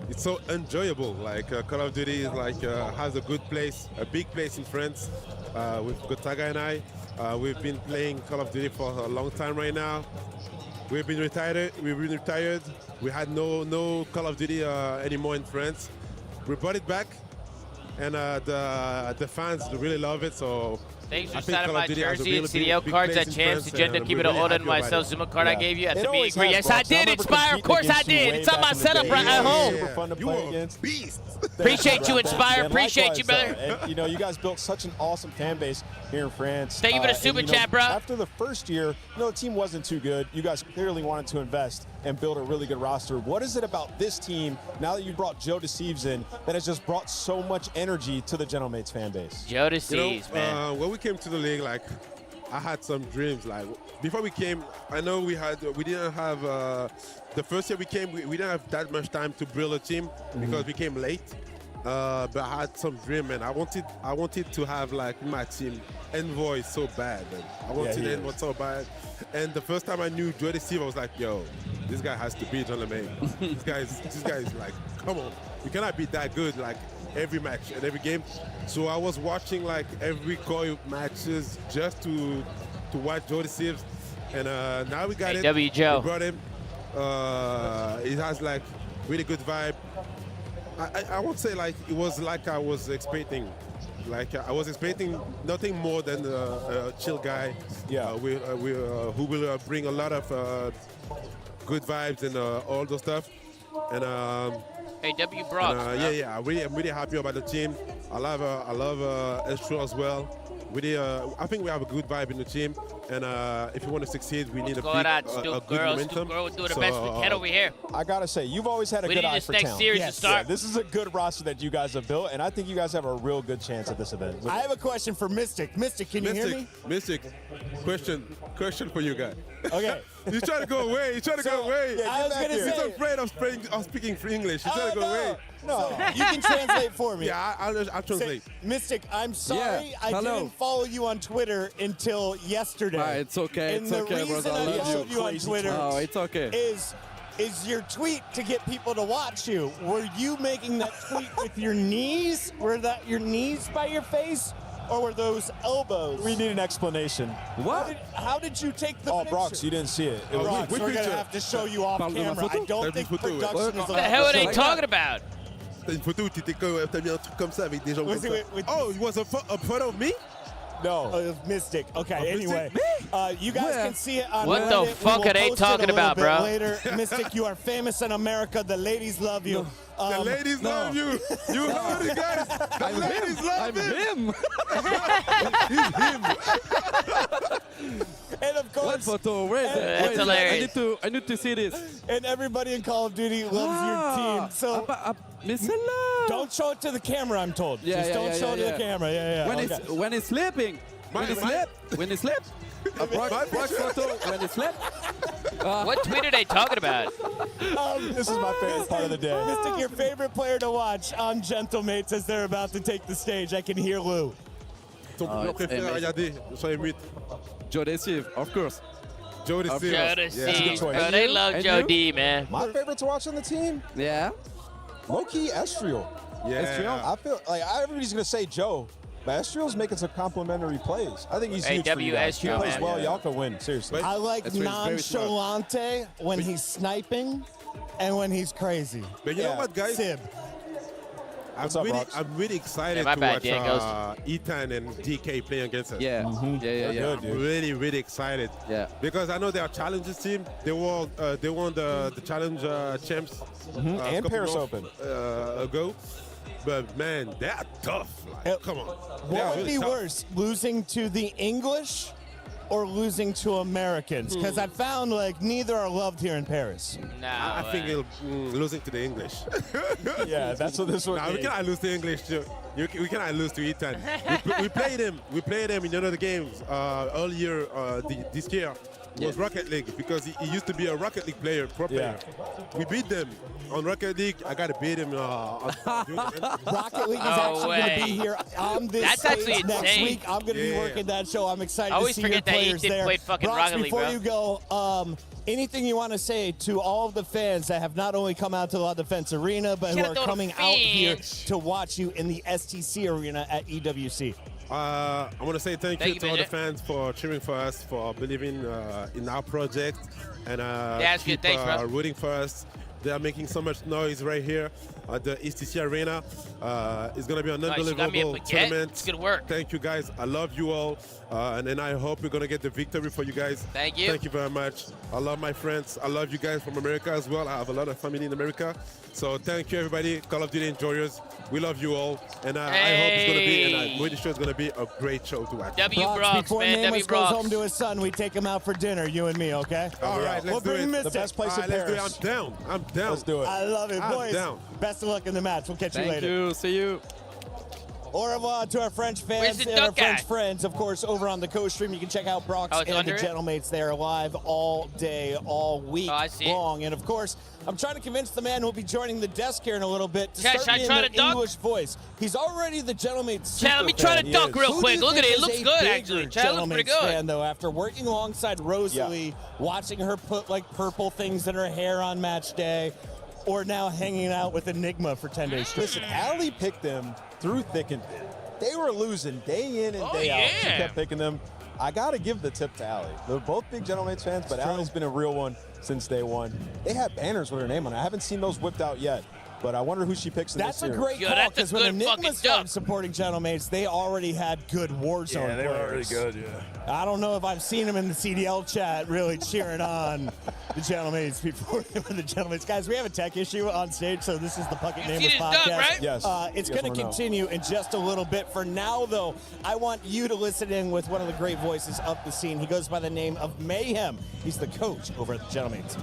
it's so enjoyable. Like, Call of Duty is like, has a good place, a big place in France with Gotaga and I. We've been playing Call of Duty for a long time right now. We've been retired. We had no Call of Duty anymore in France. We brought it back, and the fans really love it. So thanks for signing my jersey and CDL cards at Champs. Agenda, keep it order and myself. Zoomaa card I gave you at the meet. Yes, I did, Inspire. Of course I did. It's on my setup right at home. You are a beast. Appreciate you, Inspire. Appreciate you, brother. And, you know, you guys built such an awesome fan base here in France. Thank you for the super chat, bro. After the first year, you know, the team wasn't too good. You guys clearly wanted to invest and build a really good roster. What is it about this team, now that you brought Joe Deceives in, that has just brought so much energy to the Gentlemates fan base? Joe Deceives, man. When we came to the league, like, I had some dreams. Like, before we came, I know we didn't have, the first year we came, we didn't have that much time to build a team because we came late. But I had some dream, and I wanted to have like my team Envoy so bad, man. I wanted Envoy so bad. And the first time I knew Joe Deceive, I was like, yo, this guy has to be Gentleman. this guy is like, come on, you cannot be that good like every match and every game. So I was watching like every COI matches just to watch Joe Deceive, and now we got it. W Joe. We brought him. It has like really good vibe. I won't say like it was like I was expecting. Like I was expecting nothing more than a chill guy. Yeah. Who will bring a lot of good vibes and all those stuff. And hey, W Brock. I'm really happy about the team. I love Estro as well. I think we have a good vibe in the team, and if you want to succeed, we need a good momentum. We're doing the best we can over here. I gotta say, you've always had a good eye for talent. Yes. Yeah, this is a good roster that you guys have built, and I think you guys have a real good chance at this event. I have a question for Mystic. Mystic, can you hear me? Mystic, question for you guys. Okay. He's trying to go away. Yeah, I was gonna say. He's afraid of speaking English. He's trying to go away. No, you can translate for me. Yeah, I'll translate. Mystic, I'm sorry I didn't follow you on Twitter until yesterday. It's okay. And the reason I followed you on Twitter it's okay. is your tweet to get people to watch you. Were you making that tweet with your knees? Were that your knees by your face? Or were those elbows? We need an explanation. What? How did you take the picture? Brox, you didn't see it. Brox, we're going to have to show you off camera. I don't think production is allowed. What the hell are they talking about? T'as une photo où t'as mis un truc comme ça avec des gens comme ça. Oh, it was a photo of me? No. Of Mystic. Okay, anyway. You guys can see it on What the fuck are they talking about, bro? Later. Mystic, you are famous in America. The ladies love you. The ladies love you. You heard it, guys. The ladies love him. He's him. And of course, what photo? Wait, that's hilarious. I need to see this. And everybody in Call of Duty loves your team. So don't show it to the camera, I'm told. Just don't show it to the camera. When he's sleeping. When he sleeps. Brock photo when he slept. What tweet are they talking about? This is my favorite part of the day. Mystic, your favorite player to watch on Gentlemates as they're about to take the stage. I can hear Lou. Ton joueur préféré à regarder sur les 8. Joe Deceive, of course. Joe Deceive. Joe Deceive. Bro, they love Joe D, man. My favorite to watch on the team? Yeah. Low-key, Estriel. Yeah. Estriel, I feel like everybody's going to say Joe. But Estriel's making some complimentary plays. I think he's huge for you guys. He plays well. Y'all can win. Seriously. I like nonchalante when he's sniping and when he's crazy. But you know what, guys? Sib. I'm really excited to watch Ethan and DK play against us. Yeah, I'm really, really excited. Yeah. Because I know they are challenges team. They won the challenge champs and Paris Open ago. But man, they are tough. Like, come on. What would be worse, losing to the English or losing to Americans? Because I found like neither are loved here in Paris. No, I think losing to the English. Yeah, that's what this would be. We cannot lose to English. We cannot lose to Ethan. we played him. We played him in another games earlier this year. It was Rocket League because he used to be a Rocket League player, pro player. We beat them on Rocket League. I got to beat him. Rocket League is actually going to be here on this stage next week. I'm going to be working that show. I'm excited to see your players there. Brox, before you go, anything you want to say to all of the fans that have not only come out to La Defense Arena, but who are coming out here to watch you in the STC Arena at EWC? I want to say thank you to all the fans for cheering for us, for believing in our project, and keep rooting for us. They are making so much noise right here at the STC Arena. It's going to be an unbelievable tournament. It's going to work. Thank you, guys. I love you all. And then I hope we're going to get the victory for you guys. Thank you. Thank you very much. I love my friends. I love you guys from America as well. I have a lot of family in America. So thank you, everybody. Call of Duty enjoyers. We love you all. And I hope it's going to be, and I'm pretty sure it's going to be a great show to watch. Before Namus goes home to his son, we take him out for dinner, you and me, okay? All right, let's do it. The best place in Paris. Let's do it. I'm down. I'm down. Let's do it. I love it. Boys, best of luck in the match. We'll catch you later. Thank you. See you. Au revoir to our French fans and our French friends. Of course, over on the co-stream, you can check out Brox and the Gentlemates there live all day, all week long. And of course, I'm trying to convince the man who will be joining the desk here in a little bit to start me in the English voice. He's already the Gentlemates. Chad, let me try to duck real quick. Look at it. It looks good, actually. Chad looks pretty good. Fan, though, after working alongside Rosalie, watching her put like purple things in her hair on match day, or now hanging out with Enigma for 10 days straight. Listen, Allie picked them through thick and thin. They were losing day in and day out. She kept picking them. I got to give the tip to Allie. They're both big Gentlemates fans, but Allie's been a real one since day one. They have banners with her name on it. I haven't seen those whipped out yet, but I wonder who she picks in this series. That's a great call, because when Enigma started supporting Gentlemates, they already had good Warzone they were already players. good, I don't know if I've seen them in the CDL chat really cheering on the Gentlemates before they were the Gentlemates. Guys, we have a tech issue on stage, so this is the Puckett Nameless podcast. Right? Yes. It's going to continue in just a little bit. For now, though, I want you to listen in with one of the great voices of the scene. He goes by the name of Mayhem. He's the coach over at the Gentlemates.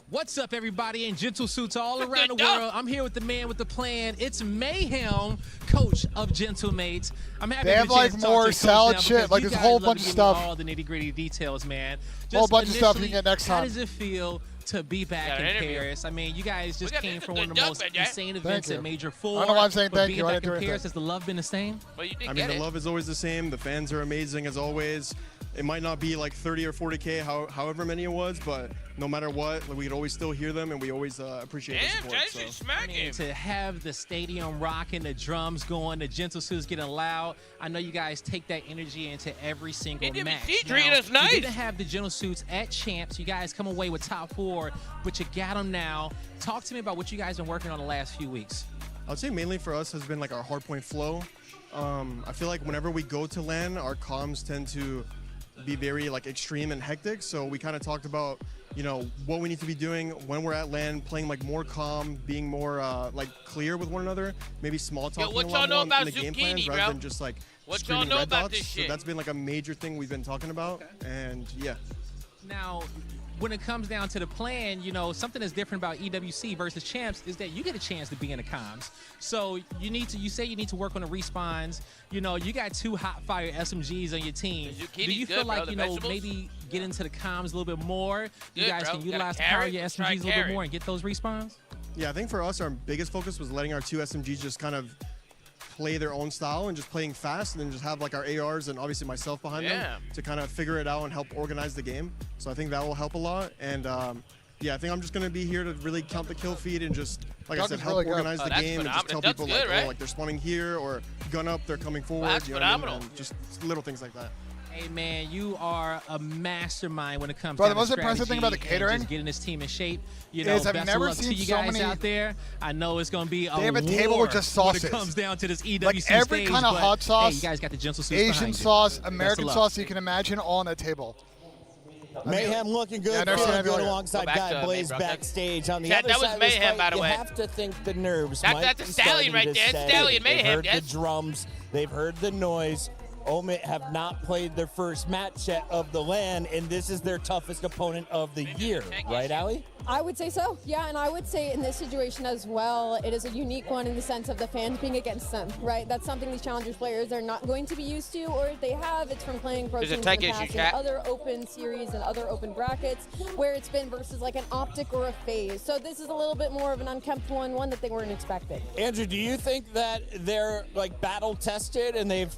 What's up, everybody in gentle suits all around the world? I'm here with the man with the plan. It's Mayhem, coach of Gentlemates. I'm happy they have like more salad shit, like there's a whole bunch of stuff. All the nitty-gritty details, man. A whole bunch of stuff you can get next time. How does it feel to be back in Paris? I mean, you guys just came from one of the most insane events at Major 4. I don't know why I'm saying thank you. Being back in Paris, has the love been the same? I mean, the love is always the same. The fans are amazing as always. It might not be like 30 or 40K, however many it was, but no matter what, we could always still hear them, and we always appreciate the support. I mean, to have the stadium rocking, the drums going, the gentle suits getting loud, I know you guys take that energy into every single match. That's nice. You didn't have the gentle suits at Champs. You guys come away with top 4, but you got them now. Talk to me about what you guys have been working on the last few weeks. I would say mainly for us has been like our hardpoint flow. I feel like whenever we go to LAN, our comms tend to be very like extreme and hectic, so we kind of talked about, you know, what we need to be doing when we're at LAN, playing like more calm, being more like clear with one another, maybe small talking a lot more in the game plans rather than just like screaming red dots. So that's been like a major thing we've been talking about, and yeah. Now, when it comes down to the plan, you know, something that's different about EWC versus Champs is that you get a chance to be in the comms. So you say you need to work on the respawns. You know, you got 2 hot fire SMGs on your team. Do you feel like, you know, maybe get into the comms a little bit more? You guys can utilize the power of your SMGs a little bit more and get those respawns? Yeah, I think for us, our biggest focus was letting our 2 SMGs just kind of play their own style and just playing fast, and then just have like our ARs and obviously myself behind them to kind of figure it out and help organize the game. So I think that will help a lot. And yeah, I think I'm just going to be here to really count the kill feed and just, like I said, help organize the game and just tell people like, oh, like they're spawning here, or gun up, they're coming forward. That's phenomenal. And just little things like that. Hey, man, you are a mastermind when it comes Bro, to the most impressive thing about the catering just getting this team in shape. You know, is I've best never of luck seen to you so guys many. out there. I know it's going to be a They have a war table with just sauces. when it comes down to this EWC like every stage, kind of but, hot sauce, hey, you guys got the gentle soups Asian behind you. sauce, Best of American luck. sauce you can imagine all on a table. Mayhem looking good, feeling good alongside Guy Blaze backstage. On the other that was side of this Mayhem, fight, by the way. You have to think the nerves That's a stallion right there. Stallion Mayhem, They've heard the drums. They've heard the noise. Omit have not played their first match yet of the LAN, and this is their toughest opponent of the year. Right, Allie? I would say so, yeah, and I would say in this situation as well, it is a unique one in the sense of the fans being against them, right? That's something these Challengers players are not going to be used to, or if they have, it's from playing pro teams in the past and other open series and other open brackets where it's been versus like an optic or a phase. So this is a little bit more of an unkempt one that they weren't expecting. Andrew, do you think that they're like battle tested and they've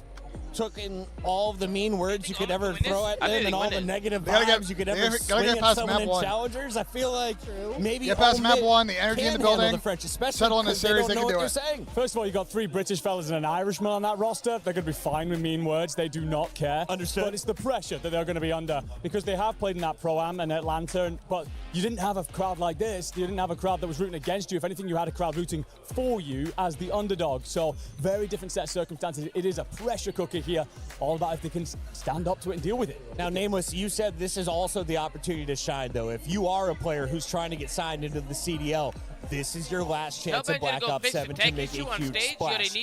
took in all of the mean words you could ever throw at them and all the negative vibes you could ever swing at someone in Challengers? I feel like maybe get past map 1, the energy in the building, the French, settle in the series, they can do it. First of all, you got 3 British fellas and an Irishman on that roster. They're going to be fine with mean words. They do not care. Understood. But it's the pressure that they're going to be under because they have played in that Pro-Am in Atlanta, but you didn't have a crowd like this. You didn't have a crowd that was rooting against you. If anything, you had a crowd rooting for you as the underdog. So very different set of circumstances. It is a pressure cooker here. All about if they can stand up to it and deal with it. Now, Nameless, you said this is also the opportunity to shine, though. If you are a player who's trying to get signed into the CDL, this is your last chance at Black Ops 7 to make a huge splash.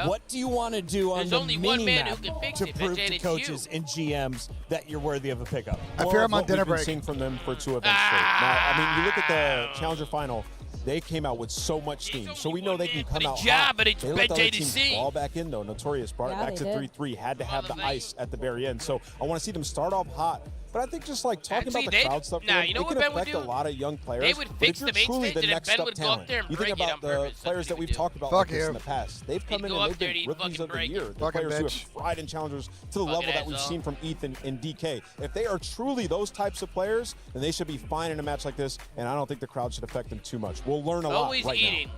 What do you want to do on the mini-map to prove to coaches and GMs that you're worthy of a pickup? I fear I'm on dinner We've been break. seeing from them for 2 events straight. Now, I mean, you look at the Challenger Final, they came out with so much steam, so we know they can come out hot. but it's They let the other teams JDC. fall back in, though. Notorious brought it back to 3-3, had to have the ice at the very end. So I want to see them start off hot. But I think just like talking about the crowd stuff, you know it what can Ben would affect do? a lot of young players. They would fix but if the you're main truly stage, the and then next Ben up would go talent, up there and you think break it about on the purpose. players that we've talked about Fuck like this you. in the past. They've come in go and up they've there been and rookies fucking of the break year. it. The Fucking players who bitch. have tried in challengers to the Fucking level that we've asshole. seen from Ethan and DK. If they are truly those types of players, then they should be fine in a match like this, and I don't think the crowd should affect them too much. We'll learn a lot Always right eating. now.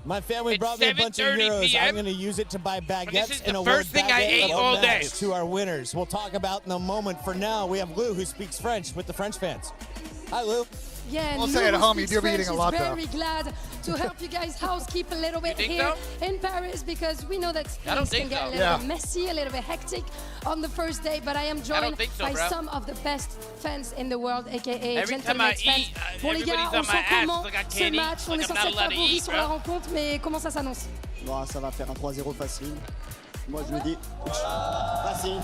My family It's brought me a bunch of 7:30 euros. PM. I'm going to use it to buy baguettes this is and the award first thing I baguette ate of the all day. match to our winners. We'll talk about in a moment. For now, we have Lou, who speaks French, with the French fans. Hi, Lou. Yeah, We'll Lou say at home you speaks do be French eating a is lot, though. very glad to help you guys housekeep a little bit think here so? in Paris because we know that I don't things can think get a so. little Yeah. bit messy, a little bit hectic on the first day, but I am joined think so, by bro. some of the best fans in the world, aka Every time I Gentleman's fans. eat, Bon les gars, everybody's on on my sent ass. comment It's like I ce can't eat. match, It's on like est I'm censé not être allowed to favoris eat, sur la bro. rencontre, mais comment ça s'annonce? Bon, ça va faire un 3-0 facile. Moi, je me dis facile.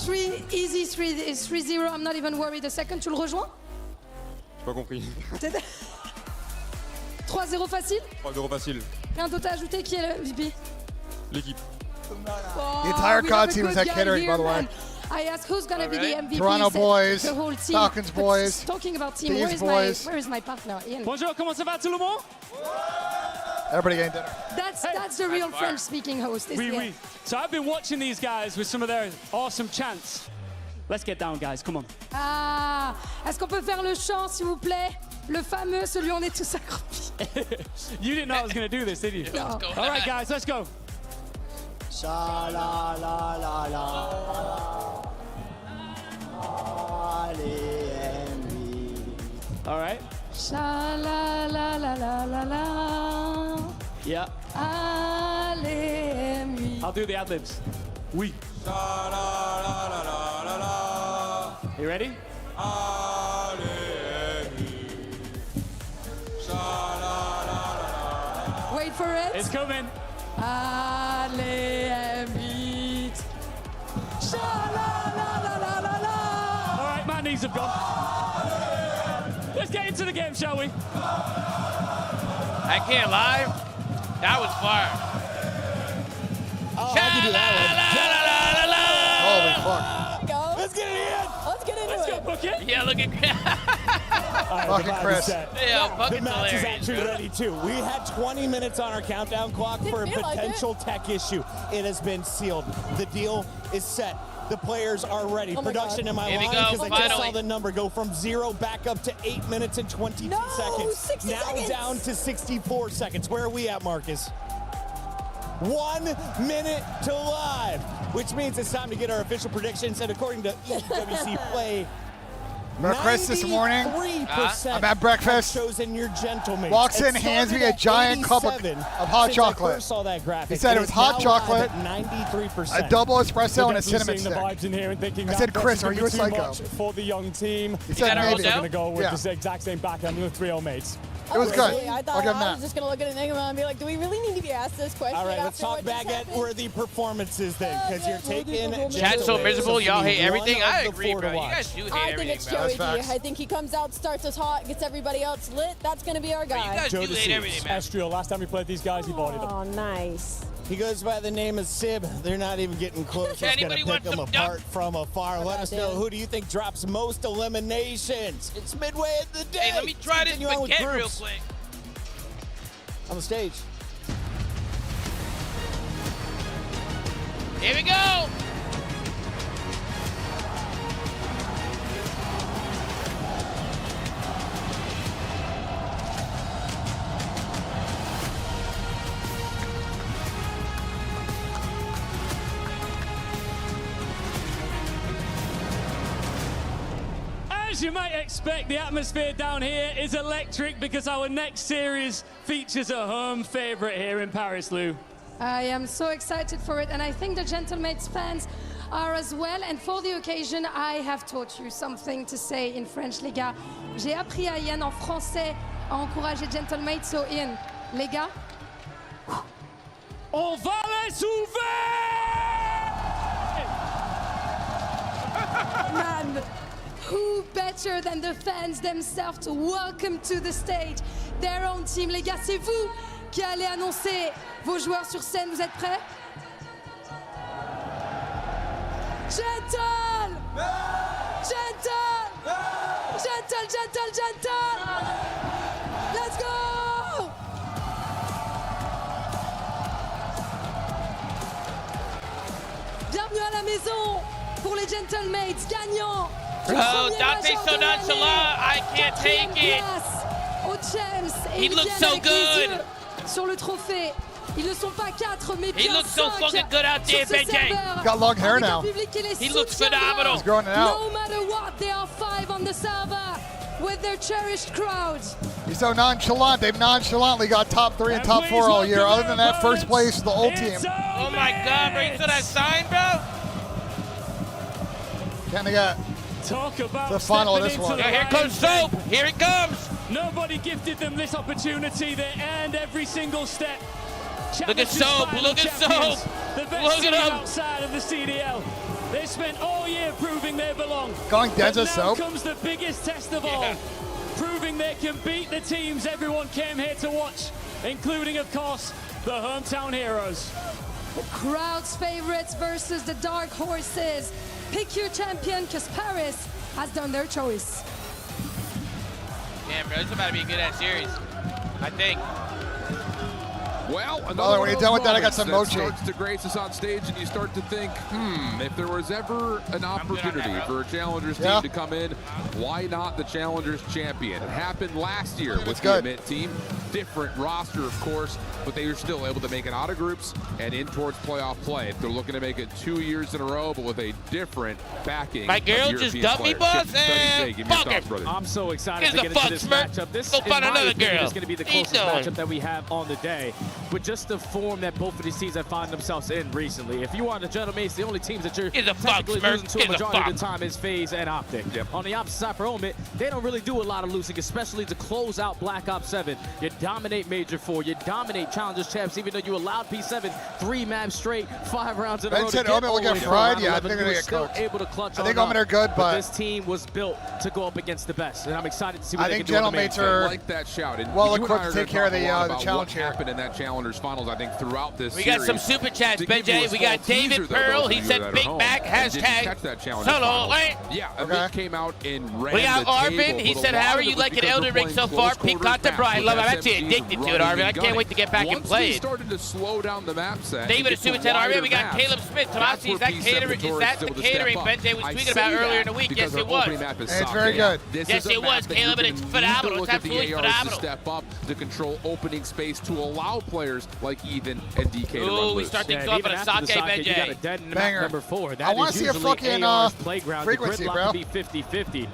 3 easy, 3-0, I'm not even worried. The second, tu le rejoins? J'ai pas compris. 3-0 facile? 3-0 facile. Et un d'autre à ajouter, qui est le MVP? L'équipe. Oh, The entire we COD have a team is good at guy catering, here, by the way. man. I asked who's gonna be the MVP. Toronto He said boys, the whole team. Falcons But boys, talking about team, Thieves where is my partner? Ian. Bonjour, comment ça va tout le monde? Everybody getting dinner. That's the real French-speaking host. Oui, oui. So I've been watching these guys with some of their awesome chants. Let's get down, guys. Come on. Ah, est-ce qu'on peut faire le chant, s'il vous plaît? Le fameux, celui où on est tous accroupis. You didn't know I was going to do this, did you? No. All right, guys, let's go. Sha la la la la. Allez, Henry. All right. Sha la la la la la la. Yeah. Allez, Henry. I'll do the ad-libs. Oui. Sha la la la la la la. You ready? Allez, Henry. Sha la la la la. Wait for it. It's coming. Allez, Henry. Sha la la la la la la. All right, my knees have gone. Let's get into the game, shall we? I can't lie. That was fire. Oh, I can do that Holy fuck. Go. Let's get it in. Let's get into Let's it. go, book it. Yeah, look at Fucking Chris. Yeah, The fucking match is hilarious. actually ready too. We had 20 minutes on our countdown clock for a feel like potential tech issue. It has been sealed. The deal is set. The players are ready. Oh my Production, God. am I Here we lying? go, Because I just saw finally. the number go from 0 back up to 8 minutes and 22 No, seconds. 60 now seconds. down to 64 seconds. Where are we at, Marcus? 1 minute to live, which means it's time to get our official predictions. And according to EWC Play, breakfast this morning. 93% I'm at breakfast. Chosen your gentlemen. Walks in, hands me a giant cup of hot chocolate. I first saw that graphic. He said it was hot chocolate, 93%. a double espresso, and a cinnamon seeing stick. the vibes in here and thinking I said, Chris, are you a too psycho? much for the young team. He said maybe. They're going to go with the exact same backhand with 3 old mates. It was good. I thought I was just going to look at Enigma and be like, do we really need to be asked this question? All right, let's talk baguette-worthy performances then, because you're taking... Chat's so miserable. Y'all hate everything. I agree, bro. You guys do hate I everything, think it's bro. Joey D. I think he comes out, starts us hot, gets everybody else lit. That's going to be our guy. You guys do hate everything, man. Estriel, last time we played these guys, he bodied them. Oh, nice. He goes by the name of Sib. They're not even getting close. He's going to pick them apart from afar. Let us know, who do you think drops most eliminations? It's midway in the day. Hey, let me try this baguette real quick. On the stage. Here we go. As you might expect, the atmosphere down here is electric because our next series features a home favorite here in Paris, Lou. I am so excited for it, and I think the Gentlemates fans are as well. And for the occasion, I have taught you something to say in French, les gars. J'ai appris à Ian en français à encourager Gentlemates. So Ian, les gars. On va les sauver! Man, who better than the fans themselves to welcome to the stage their own team? Les gars, c'est vous qui allez annoncer vos joueurs sur scène. Vous êtes prêts? Gentle! Gentle! Gentle, gentle, gentle! Let's go! Bienvenue à la maison pour les Gentlemates gagnants. Bro, Dante's so nonchalant, I can't take it. He looks so good. Sur le trophée. Ils ne sont pas 4, mais he looks so fucking good out there, BJ. Got long hair now. He looks phenomenal. He's growing it out. No matter what, they are 5 on the server with their cherished crowd. He's so nonchalant. They've nonchalantly got top 3 and top 4 all year. Other than that, first place is the old team. Oh my God, bro! You saw that sign, bro? Can they get the final of this one? Yeah, here comes Soap. Here it comes. Nobody gifted them this opportunity. They earned every single step. Look at Soap. Look at Soap. The best Look at team him. outside of the CDL. They spent all year proving they belong. Going dead But to Soap. now comes the biggest test of all. Proving they can beat the teams everyone came here to watch, including, of course, the hometown heroes. The crowd's favorites versus the dark horses. Pick your champion, because Paris has done their choice. Damn, bro, it's about to be a good-ass series. I think. Well, when you're done with that, I got some mochi. Starts to grace us on stage, and you start to think, if there was ever an opportunity for a Challengers team to come in, why not the Challengers champion? It happened last year with the Emit team. Different roster, of course, but they were still able to make it out of groups and in towards playoff play. They're looking to make it 2 years in a row, but with a different backing. My girl just dumped me, boss, and fuck her. I'm so excited to get fuck, into this Smirk. matchup. This, Go in find my another opinion, girl. is going to be the Eat closest them. matchup that we have on the day. But just the form that both of these teams have found themselves in recently. If you are the Gentlemates, the only teams that you're technically losing to a majority of the time is FaZe and Optic. On the opposite side for Omit, they don't really do a lot of losing, especially to close out Black Ops 7. You dominate Major 4, you dominate Challengers champs, even though you allowed P7 3 maps straight, 5 rounds in a row. Ben said Omit will get fried. Yeah, I think they're going to get cooked. Able to clutch I think Omit are good, but this team was built to go up against the best, and I'm excited to see what they can do. Gentlemates are like that shout. And well you equipped and to I are take care of the challenge what happened in that Challengers finals. I think throughout this We series. got some super chats, To give you BJ. a We got small David teaser, though, Pearl. those of He you said that are big home back, and didn't hashtag catch that Challengers solo finals. lane. Yeah, Emit came out and ran We got the Arvin. table, He but a said, lot how of are it you was liking because Elden they're Ring playing so close far? quarters Picante maps Brian. with Love it. SMG. actually addicted to it, Arvin. I can't wait to get back and play Once it. started to slow down the map set. David Assuming 10 Arvin. We got Caleb Smith. Tomasi, is that the catering Benjay was tweeting about earlier in the week? Yes, it was. It's very good. Yes, it was, Caleb, and it's phenomenal. It's absolutely phenomenal. To step up to control opening space to allow players like Ethan and DK to run Ooh, we loose. start things off with a sake Benjay. You got a dead in the Banger. map number 4. That I want to see a fucking playground. frequency, the bro. Be 50-50.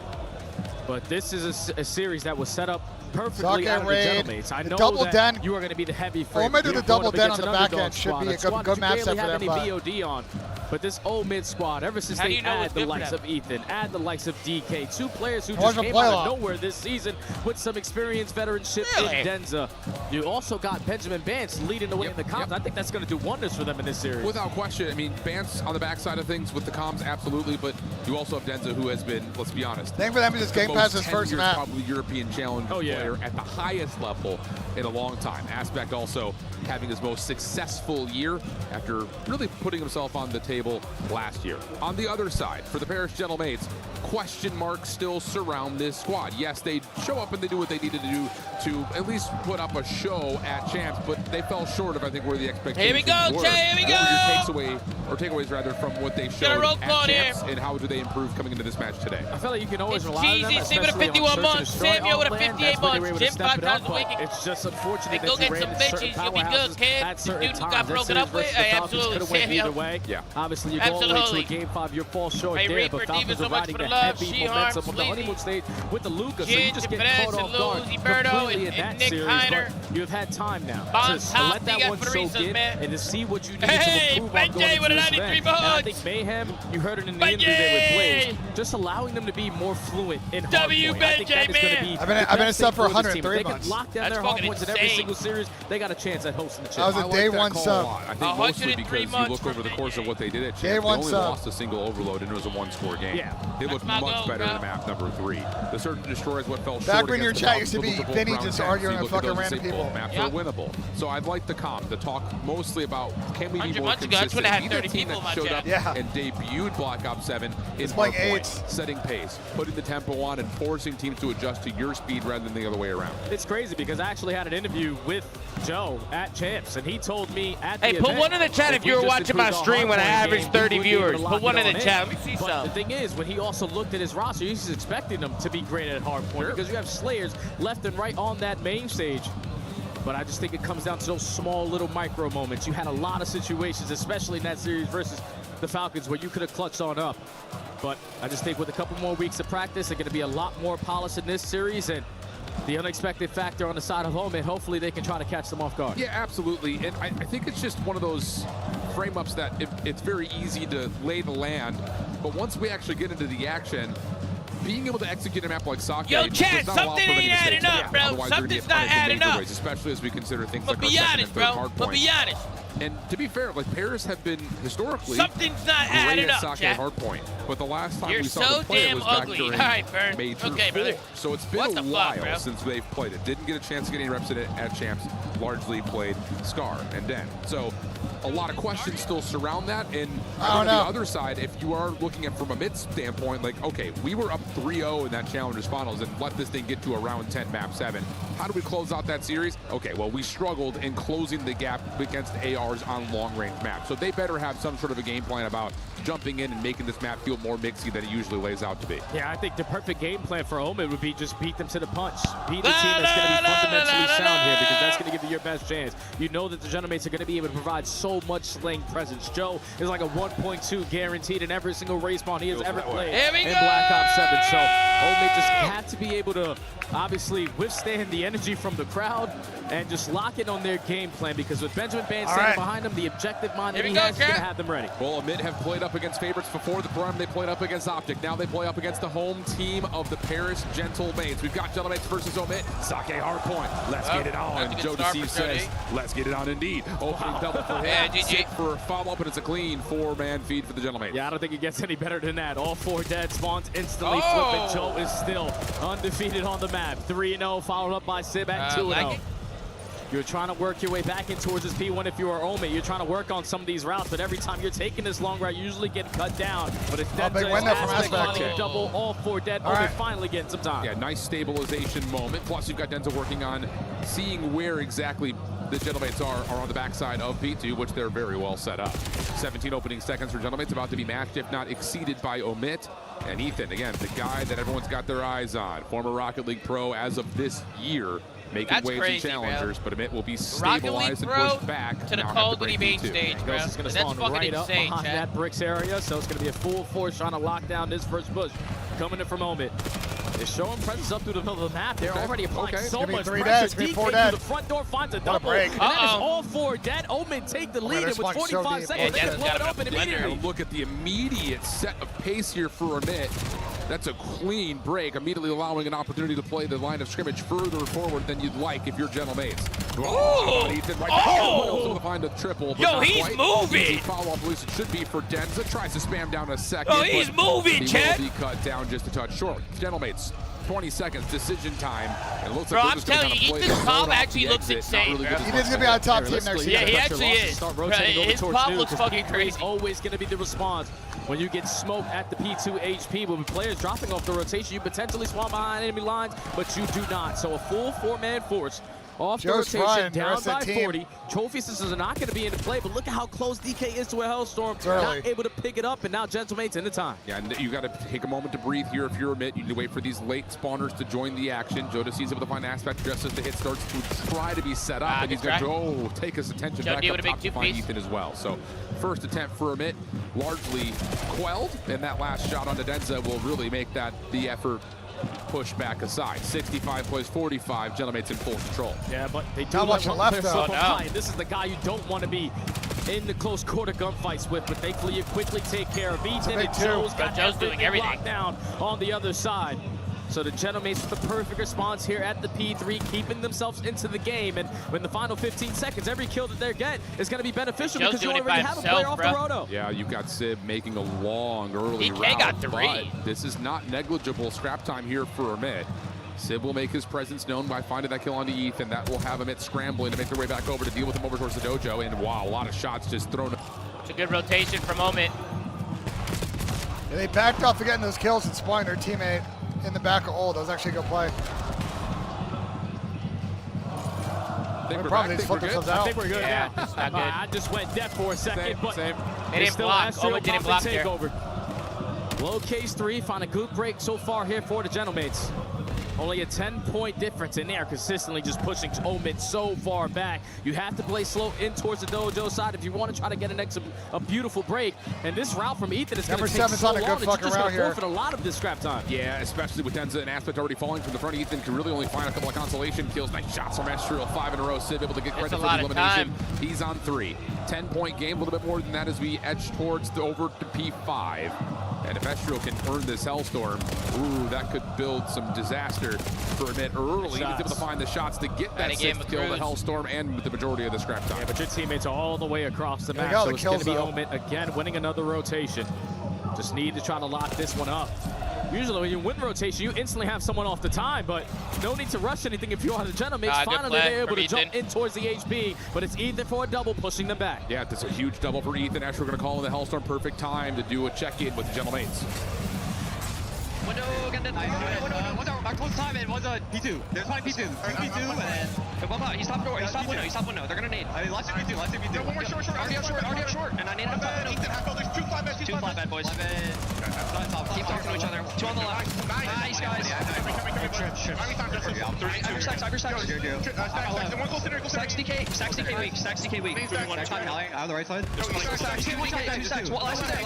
But this is a series that was set up perfectly Sake out of the raid, Gentlemen. I the know double that den. you are going to be the heavy favorite. Omid with the double den on the back end should be a good map set for them. Have any VOD on. But this Omid squad, ever since they add the likes of Ethan, add the likes of DK, 2 players who just came out of nowhere this season with some experienced veteranship in Denza. You also got Benjamin Bance leading the way in the comms. I think that's going to do wonders for them in this series. Without question. I mean, Bance on the backside of things with the comms, absolutely. But you also have Denza, who has been, let's be honest, thing for them is just Game Pass his first map. Probably European Challenge player at the highest level in a long time. Aspect also having his most successful year after really putting himself on the table last year. On the other side, for the Paris Gentlemates, question marks still surround this squad. Yes, they show up and they do what they needed to do to at least put up a show at Champs, but they fell short of, I think, where the expectations Here we go, were. Jay, here we go! Takeaways rather from what they showed at Champs, and how do they improve coming into this match today? I feel like you can always rely on them, Jeezy with a 51 months, Samuel with a 58 months, Jim 5 times a week. It's just unfortunate go that get some bitches, you'll be good, kid. The dude who got broken up with, hey, absolutely, Samuel. Yeah. Obviously, you go all the way to a Game 5, you're fall short there, but Falcons are riding the heavy momentum of the honeymoon stage with the Luka, so you just get caught off guard completely in that series, but you've had time now to let that one soak in and to see what you need to improve on going into this event. I think Mayhem, you heard it in the interview there with Blaze, just allowing them to be more fluent in hardpoint. I think that is going to be I've been a sub for 103 months. They months. can lock down their hardpoints in every single series. They got a chance at hosting the That was chip. a day one sub. I think mostly because you look over the course of what they did at Champs, they only lost a single overload and it was a 1-score game. Yeah. They looked much better in map number 3. The Search and Destroy is what fell short. Back when your against chat the used to be Super Bowl Vinny round just 10. arguing You with look at fucking those and random say, people. Maps are winnable. So I'd like the comp to talk mostly about can we be 100 more months ago, I consistent. would have had Either 30 team people in that my showed chat. up and debuted Black Ops 7 is playing hardpoint, eights. setting pace, putting the tempo on, and forcing teams to adjust to your speed rather than the other way around. It's crazy because I actually had an interview with Joe at Champs, and he told me at the Hey, put event, one in the chat if you were watching my stream when I averaged 30 viewers. Put one in the chat. Let me see but some. the thing is, when he also looked at his roster, he's expecting them to be great at hardpoint because you have Slayers left and right on that main stage. But I just think it comes down to those small little micro moments. You had a lot of situations, especially in that series versus the Falcons, where you could have clutched on up. But I just think with a couple more weeks of practice, they're going to be a lot more polished in this series. And the unexpected factor on the side of home, and hopefully they can try to catch them off guard. Yeah, absolutely. And I think it's just one of those frame-ups that it's very easy to lay the land. But once we actually get into the action, being able to execute a map like Sake, Yo, Chad, something ain't adding up, bro. Otherwise, Something's not adding up. Especially as we consider things But like be our second honest, and third bro. hard But point. be honest. And to be fair, like Paris have been historically Something's not great adding at up, Sake Chad. hardpoint. But the last time You're we saw so them play it damn was back ugly. during All right, Vern. Major Okay, 4. brother. So it's been What a the fuck, while bro? since they've played it. Didn't get a chance to get any reps in it at Champs. Largely played Scar and Den. So a lot of questions still surround that. And on the other side, if you are looking at from a mid standpoint, like, okay, we were up 3-0 in that Challengers Finals and let this thing get to a round 10 map 7. How do we close out that series? Okay, well, we struggled in closing the gap against ARs on long-range maps. So they better have some sort of a game plan about jumping in and making this map feel more mixy than it usually lays out to be. Yeah, I think the perfect game plan for Omen would be just beat them to the punch. Beat the team that's going to be fundamentally sound here because that's going to give you your best chance. You know that the Gentlemates are going to be able to provide so much sling presence. Joe is like a 1.2 guaranteed in every single race spawn he has ever played in Black Ops 7. So Omen just have to be able to obviously withstand the energy from the crowd and just lock in on their game plan because with Benjamin Band standing behind him, the objective mind that he has is going to have them ready. Well, Amit have played up against favorites before the Prime. They played up against Optic. Now they play up against the home team of the Paris Gentlemates. We've got Gentlemates versus Omid. Sake hardpoint. Let's get it on. Joe DeCeve says, let's get it on indeed. Opening double for him. Sit for a follow-up, and it's a clean 4-man feed for the Gentlemates. Yeah, I don't think it gets any better than that. All 4 dead spawns instantly flipping. Joe is still undefeated on the map. 3-0, followed up by Sib at 2-0. You're trying to work your way back in towards this P1 if you are Omen. You're trying to work on some of these routes, but every time you're taking this long route, you usually get cut down. But it's big win there from Aspect. Double all for dead. Omen finally getting some time. Yeah, nice stabilization moment. Plus, you've got Denza working on seeing where exactly the Gentlemates are on the backside of P2, which they're very well set up. 17 opening seconds for Gentlemates, about to be matched, if not exceeded by Omit. And Ethan, again, the guy that everyone's got their eyes on, former Rocket League pro as of this year, making waves in challengers, but Omit will be stabilized and pushed back to the Call of Duty main stage, bro. It's going to That's spawn right up insane, behind that bricks area, so it's going to be a full force trying to lock down this first push. Coming in from Omit. They're showing presence up through the middle of the map. They're already applying so much pressure. DK through the front door finds a double. And that is all 4 dead. Omen take the lead, and with 45 seconds, they can blow it open immediately. Look at the immediate set of pace here for Omit. That's a clean break, immediately allowing an opportunity to play the line of scrimmage further forward than you'd like if you're Gentlemates. Oh! Ethan right there. To find a triple. Yo, he's moving! Follow-up loose, it should be for Denza. Tries to spam down a second. Oh, he's moving, Chad! He will be cut down just a touch short. Gentlemates, 20 seconds, decision time. And it looks bro, like I'm telling you, Ethan's pop actually looks insane, bro. He is going to be on top team next year. Yeah, he actually is. Bro, his pop looks fucking crazy. It's always going to be the response. When you get smoked at the P2 HP, with players dropping off the rotation, you potentially spawn behind enemy lines, but you do not. So a full 4-man force off the rotation, down by 40. Trophy systems are not going to be into play, but look at how close DK is to a Hellstorm. Not able to pick it up, and now Gentlemates in the time. Yeah, and you got to take a moment to breathe here if you're Omit. You need to wait for these late spawners to join the action. Joda sees able to find Aspect just as the hit starts to try to be set up, and he's going to take his attention back up top to find Ethan as well. So first attempt for Omit largely quelled, and that last shot onto Denza will really make that the effort push back aside. 65 plays 45, Gentlemates in full control. Yeah, but they do let one player slip up. This is the guy you don't want to be in the close quarter gunfights with, but thankfully you quickly take care of Ethan, and Joe's got doing everything locked down on the other side. So the Gentlemates with the perfect response here at the P3, keeping themselves into the game. And in the final 15 seconds, every kill that they get is going to be beneficial because you already have a player off the roto. Yeah, you've got Sib making a long early route. got 3. But this is not negligible scrap time here for Omit. Sib will make his presence known by finding that kill onto Ethan. That will have Omit scrambling to make their way back over to deal with him over towards the dojo. And wow, a lot of shots just thrown. It's a good rotation from Omit. Yeah, they backed off of getting those kills and spawning their teammate in the back of old. That was actually a good play. I think we're probably back. just flipped themselves out. I think we're good. Yeah, it's not good. I just went deaf for a second, but they didn't block. Omit didn't block there. Low case 3, find a good break so far here for the Gentlemates. Only a 10-point difference in there, consistently just pushing Omit so far back. You have to play slow in towards the dojo side if you want to try to get a beautiful break. And this route from Ethan is going to take so long that you're just going to forfeit a lot of this scrap time. Yeah, especially with Denza and Aspect already falling from the front. Ethan can really only find a couple of consolation kills. Nice shots from Estriel, 5 in a row. Sib able to get credit for the elimination. He's on 3. 10-point game, a little bit more than that as we edge towards over to P5. And if Estriel can earn this Hellstorm, ooh, that could build some disaster for Omit early. He's able to find the shots to get that 6th kill, the Hellstorm, and the majority of the scrap time. Yeah, but your teammates are all the way across the map, so it's going to be Omit again winning another rotation. Just need to try to lock this one up. Usually when you win rotation, you instantly have someone off the time, but no need to rush anything if you are the Gentlemates. Finally, they're able to jump in towards the HP, but it's Ethan for a double, pushing them back. Yeah, that's a huge double for Ethan. Actually, we're going to call in the Hellstorm. Perfect time to do a check-in with the Gentlemates. Back close time, it was a P2. There's one P2. P2, and then he stopped door. He stopped window. They're gonna nade. Last P2. One more short. Already up short. And I naded up top window. There's 2 flatbeds. 2 flatbed, boys. Keep talking to each other. 2 on the left. Nice, guys. Cyber Stacks DK weak. Stacks DK weak. Out of the right side. 2 stacks. Last there.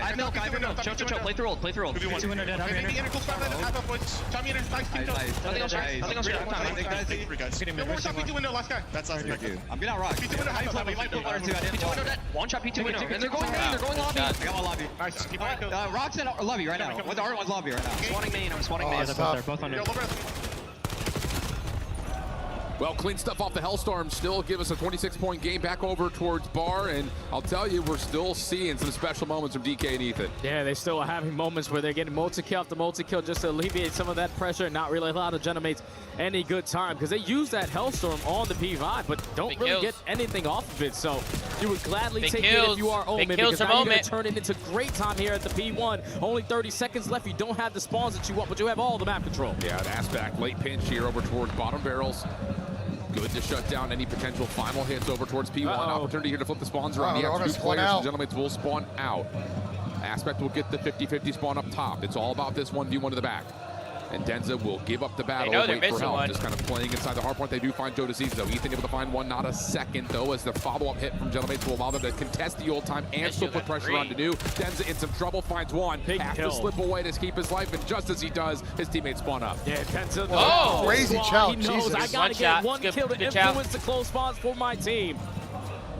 I have milk. Choke. Play through old. 200 dead. Nothing else. That's us. I'm gonna rock. P2 window dead. One shot P2 window. And they're going main. They're going lobby. I got one lobby. Nice. Keep on. Rock's in lobby right now. With the R1's lobby right now. I'm spawning main. Both under. Well, clean stuff off the Hellstorm. Still give us a 26-point game back over towards Bar. And I'll tell you, we're still seeing some special moments from DK and Ethan. Yeah, they still are having moments where they're getting multi-kill after multi-kill just to alleviate some of that pressure and not really allow the Genomates any good time. Because they use that Hellstorm on the P5, but don't really get anything off of it. So you would gladly take it if you are Omen, because now you're going to turn it into great time here at the P1. Only 30 seconds left. You don't have the spawns that you want, but you have all the map control. Yeah, the Aspect late pinch here over towards bottom barrels. Good to shut down any potential final hits over towards P1. Opportunity here to flip the spawns around. You have 2 players, and Gentlemen will spawn out. Aspect will get the 50-50 spawn up top. It's all about this 1v1 to the back. And Denza will give up the battle and wait for help. Just kind of playing inside the hardpoint. They do find Joe Deceased, though. Ethan able to find one, not a second, though, as the follow-up hit from Gentlemen will allow them to contest the old time and still put pressure on Nanu. Denza in some trouble, finds one. Has to slip away to keep his life, and just as he does, his teammates spawn up. Yeah, Denza. Oh, crazy chow. He knows I got to get one kill to influence the close spawns for my team.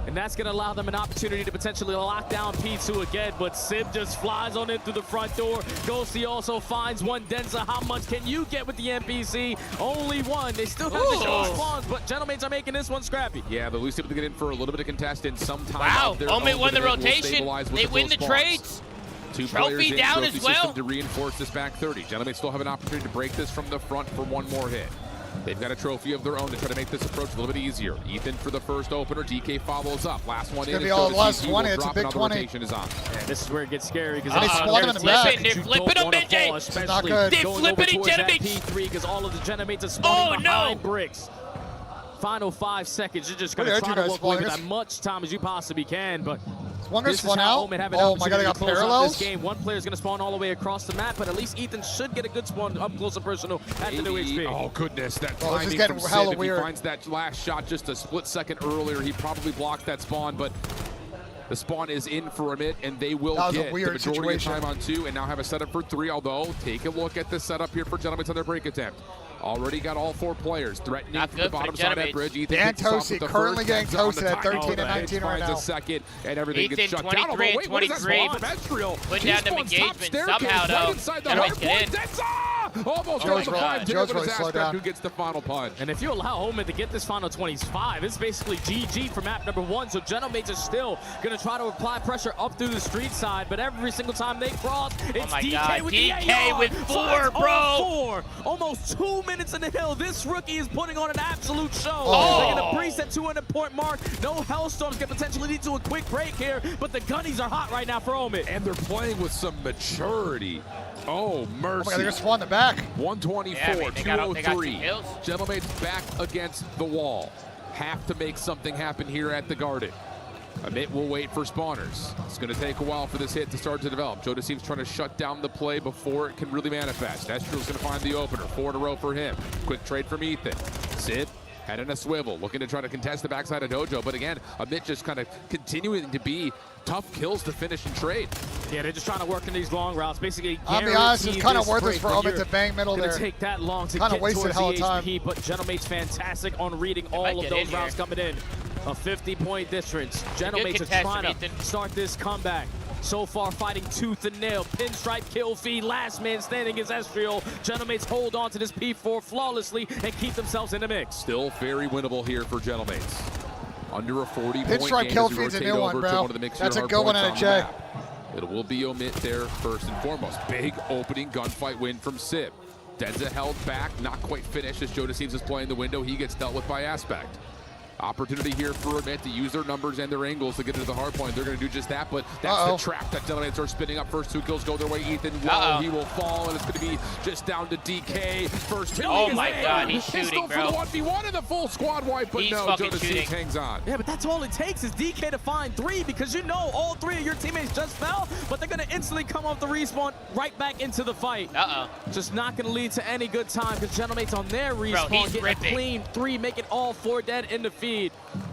And that's going to allow them an opportunity to potentially lock down P2 again. But Sib just flies on in through the front door. Ghosty also finds one. Denza, how much can you get with the NPC? Only one. They still have the show spawns, but Gentlemates are making this one scrappy. Yeah, but Lucy able to get in for a little bit of contest in some time. Wow, Omen won the rotation. They win the trades. 2 Trophy players down in, as well. To reinforce this back 30. Gentlemen still have an opportunity to break this from the front for one more hit. They've got a trophy of their own to try to make this approach a little bit easier. Ethan for the first opener. DK follows up. Last one in. It's going to be all last 20. It's a big 20. Rotation is on. Yeah, this is where it gets scary because they spawn him in the back. They're flipping him, BJ. Especially They're flipping in Genomates. P3 because all of the Genomates are spawning behind bricks. Final 5 seconds. You're just going to try to work away with as much time as you possibly can, but this is how Omen have an opportunity to close out this game. One player is going to spawn all the way across the map, but at least Ethan should get a good spawn up close and personal at the new HP. Oh, goodness. That timing from Sid. If he finds that last shot just a split second earlier, he probably blocked that spawn, but the spawn is in for a minute, and they will get the majority of time on 2 and now have a setup for 3, although take a look at the setup here for Gentlemen on their break attempt. Already got all 4 players threatening from the bottom side of that bridge. Ethan Dan Tosi currently getting toasted at 13 and 19 right now. A second, and everything gets shut down. 23 and 23. Put down the engagement somehow, though. Genomates get in. Almost Joe's really slowed down. Who gets the final punch. And if you allow Omen to get this final 25, it's basically GG for map number 1. So Genomates are still going to try to apply pressure up through the street side, but every single time they cross, it's DK with the AR. with 4, bro. Almost 2 minutes in the hill. This rookie is putting on an absolute show. Oh. They're going to breeze that 200-point mark. No Hellstorms can potentially lead to a quick break here, but the gunnies are hot right now for Omen. And they're playing with some maturity. Oh, mercy. Oh, they're going to spawn the back. 124, 203. Gentlemen back against the wall. Have to make something happen here at the Garden. Amit will wait for spawners. It's going to take a while for this hit to start to develop. Joe seems trying to shut down the play before it can really manifest. Estrel's going to find the opener. 4 in a row for him. Quick trade from Ethan. Sid head in a swivel, looking to try to contest the backside of Dojo. But again, Amit just kind of continuing to be tough kills to finish and trade. Yeah, they're just trying to work in these long routes. Basically, I'll be honest, it's kind of worthless for Omen to bang middle there. It's going to take that long to get towards the HP, but Genomate's fantastic on reading all of those routes coming in. A 50-point difference. Genomates are trying to start this comeback. So far, fighting tooth and nail. Pinstripe kill feed. Last man standing is Estriel. Genomates hold on to this P4 flawlessly and keep themselves in the mix. Still very winnable here for Genomates. Under a 40-point Pinstripe kill feed's a new one, bro. That's a good one in a J. It will be Omit there first and foremost. Big opening gunfight win from Sib. Denza held back, not quite finished as Joe Deceased is playing the window. He gets dealt with by Aspect. Opportunity here for Amit to use their numbers and their angles to get into the hard point. They're going to do just that, but that's the trap that Gentlemen starts spinning up. First 2 kills go their way. Ethan, he will fall, and it's going to be just down to DK. First kill. Oh my God, he's shooting, bro. For the 1v1 and the full squad wipe, but no, Joe Deceased hangs on. Yeah, but that's all it takes is DK to find 3, because you know all 3 of your teammates just fell, but they're going to instantly come off the respawn right back into the fight. Just not going to lead to any good time, because Gentlemen's on their respawn getting a clean 3, making all 4 dead in the feed.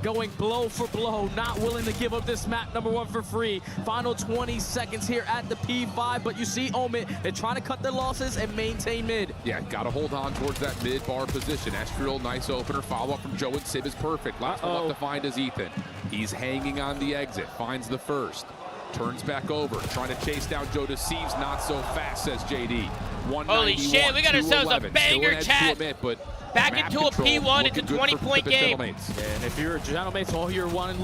Going blow for blow, not willing to give up this map number 1 for free. Final 20 seconds here at the P5, but you see Omen, they're trying to cut their losses and maintain mid. Yeah, got to hold on towards that mid-bar position. Estriel, nice opener. Follow-up from Joe and Sib is perfect. Last one left to find is Ethan. He's hanging on the exit, finds the first. Turns back over, trying to chase down Joe Deceives. Not so fast, says JD. Holy shit, we got ourselves a banger, chat. But Back into a P1, it's a 20-point game. And if you're a Gentlemates, all you're wanting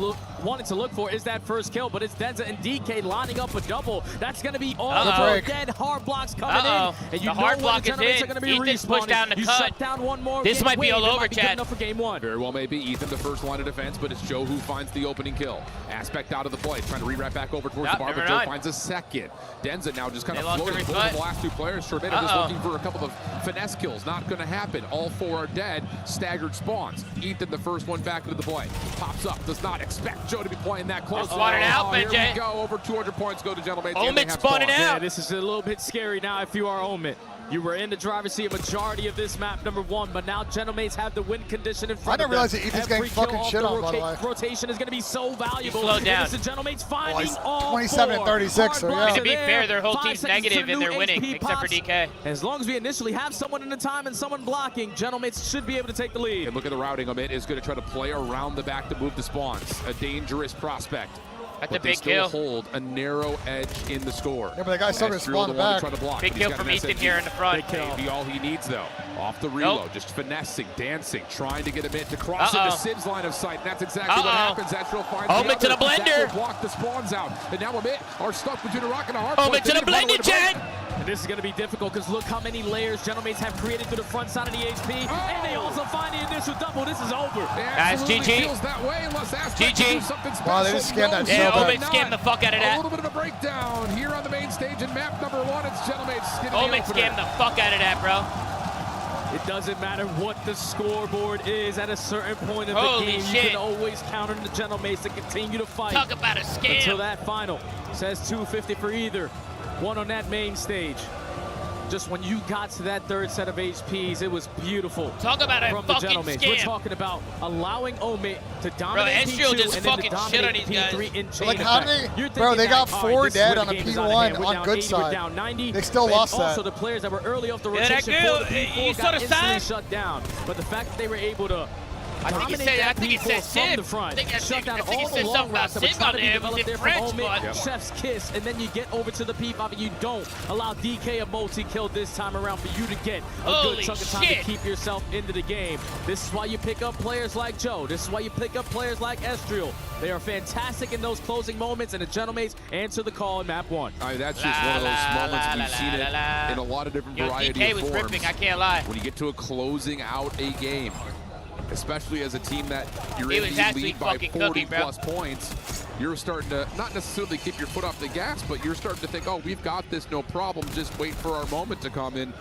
to look for is that first kill, but it's Denza and DK lining up a double. That's going to be all the dead hard blocks coming in. And you the hard block is in. Ethan's pushed down the cut. Shut down one more. This might be all over, Chad. Enough for game one. Very well may be Ethan, the first line of defense, but it's Joe who finds the opening kill. Aspect out of the play, trying to re-wrap back over towards the bar, but Joe finds a second. Denza now just kind of floating both the last two players. Tornado just looking for a couple of finesse kills. Not going to happen. All four are dead. Staggered spawns. Ethan, the first one back into the play. Pops up. Does not expect Joe to be playing that close. Spawning out, here BenJ. we go. Over 200 points go to Gentlemates. Omit spawning out. Yeah, this is a little bit scary now if you are Omit. You were in the driver's seat a majority of this map, number one, but now Gentlemates have the win condition in front of them. I didn't realize that Ethan's getting fucking shit on, by the way. Rotation is going to be so valuable. Slow down. This is Gentlemates finding all 27 and 36, so yeah. To be fair, their whole team's negative and they're winning, except for DK. As long as we initially have someone in the time and someone blocking, Gentlemates should be able to take the lead. And look at the routing. Omit is going to try to play around the back to move the spawns. A dangerous prospect. That's but a big they still kill. hold a narrow edge in the score. Yeah, but the guy's still going to spawn back. Big kill from Ethan here in the front. Maybe all he needs, though. Off the reload, just finessing, dancing, trying to get him in to cross into Sid's line of sight. That's exactly what happens. Astral finds Omit to the blender. Block the spawns out. And now Omit are stuck between a rock and a hard Omit to the blender, Chad. And this is going to be difficult because look how many layers Gentlemates have created through the front side of the HP. And they also find the initial double. This is over. Guys, GG. Feels that way unless GG. Wow, they just scammed that so bad. bad. Omit scammed the fuck out of that. A little bit of a breakdown here on the main stage in map number one. It's Gentlemates. Omit scammed the fuck out of that, bro. It doesn't matter what the scoreboard is at a certain point of the game. Shit. You can always count on the Gentlemates to continue to fight. Talk about a scam. Until that final. Says 250 for either. One on that main stage. Just when you got to that third set of HPs, it was beautiful. Talk about a from the fucking Gentlemates. scam. We're talking about allowing Omit to dominate Ezreal P2 just and then fucking to shit on dominate these guys. P3 in chain Like how effect. many? Bro, they got 4 dead on a P1 on good side. Down 90, they still lost that. Also, the players that were early off the Yeah, rotation that for the P4 you saw got the instantly side? shut down. But the fact that they were able to I think it said from Civ. the front, shut down I think all it the said long something about routes that were Civ trying on to be there. It was developed in there French, from Omit, but Chef's Kiss, and then you get over to the P5 and you don't allow DK a multi-kill this time around for you to get a good chunk of time to keep yourself into the game. This is why you pick up players like Joe. This is why you pick up players like Ezreal. They are fantastic in those closing moments, and the Gentlemates answer the call in map one. That's just one of those moments we've seen it in a lot of different variety DK of was forms. ripping, I can't lie. When you get to a closing out a game, especially as a team that you're in was the actually lead by fucking 40 cooking, bro. plus points, you're starting to not necessarily keep your foot off the gas, but you're starting to think, oh, we've got this, no problem. Just wait for our moment to come in.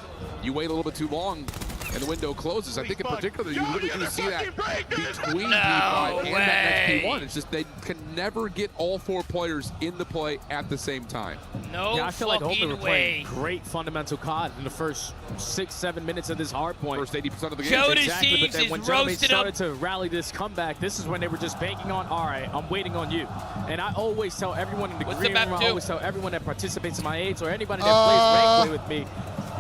You wait a little bit too long, and the window closes. I think in particular, you really do see that between P5 and that next P1. It's just they can never get all 4 players in the play at the same time. No yeah, I feel like Omit were way. playing great fundamental COD in the first 6-7 minutes of this hard point. First 80% of the game. Joe Exactly, but then is when Gentlemates started up. to rally this comeback, this is when they were just banking on, all right, I'm waiting on you. And I always tell everyone in the green room, I always tell everyone that participates in my aids or anybody that plays rank play with me,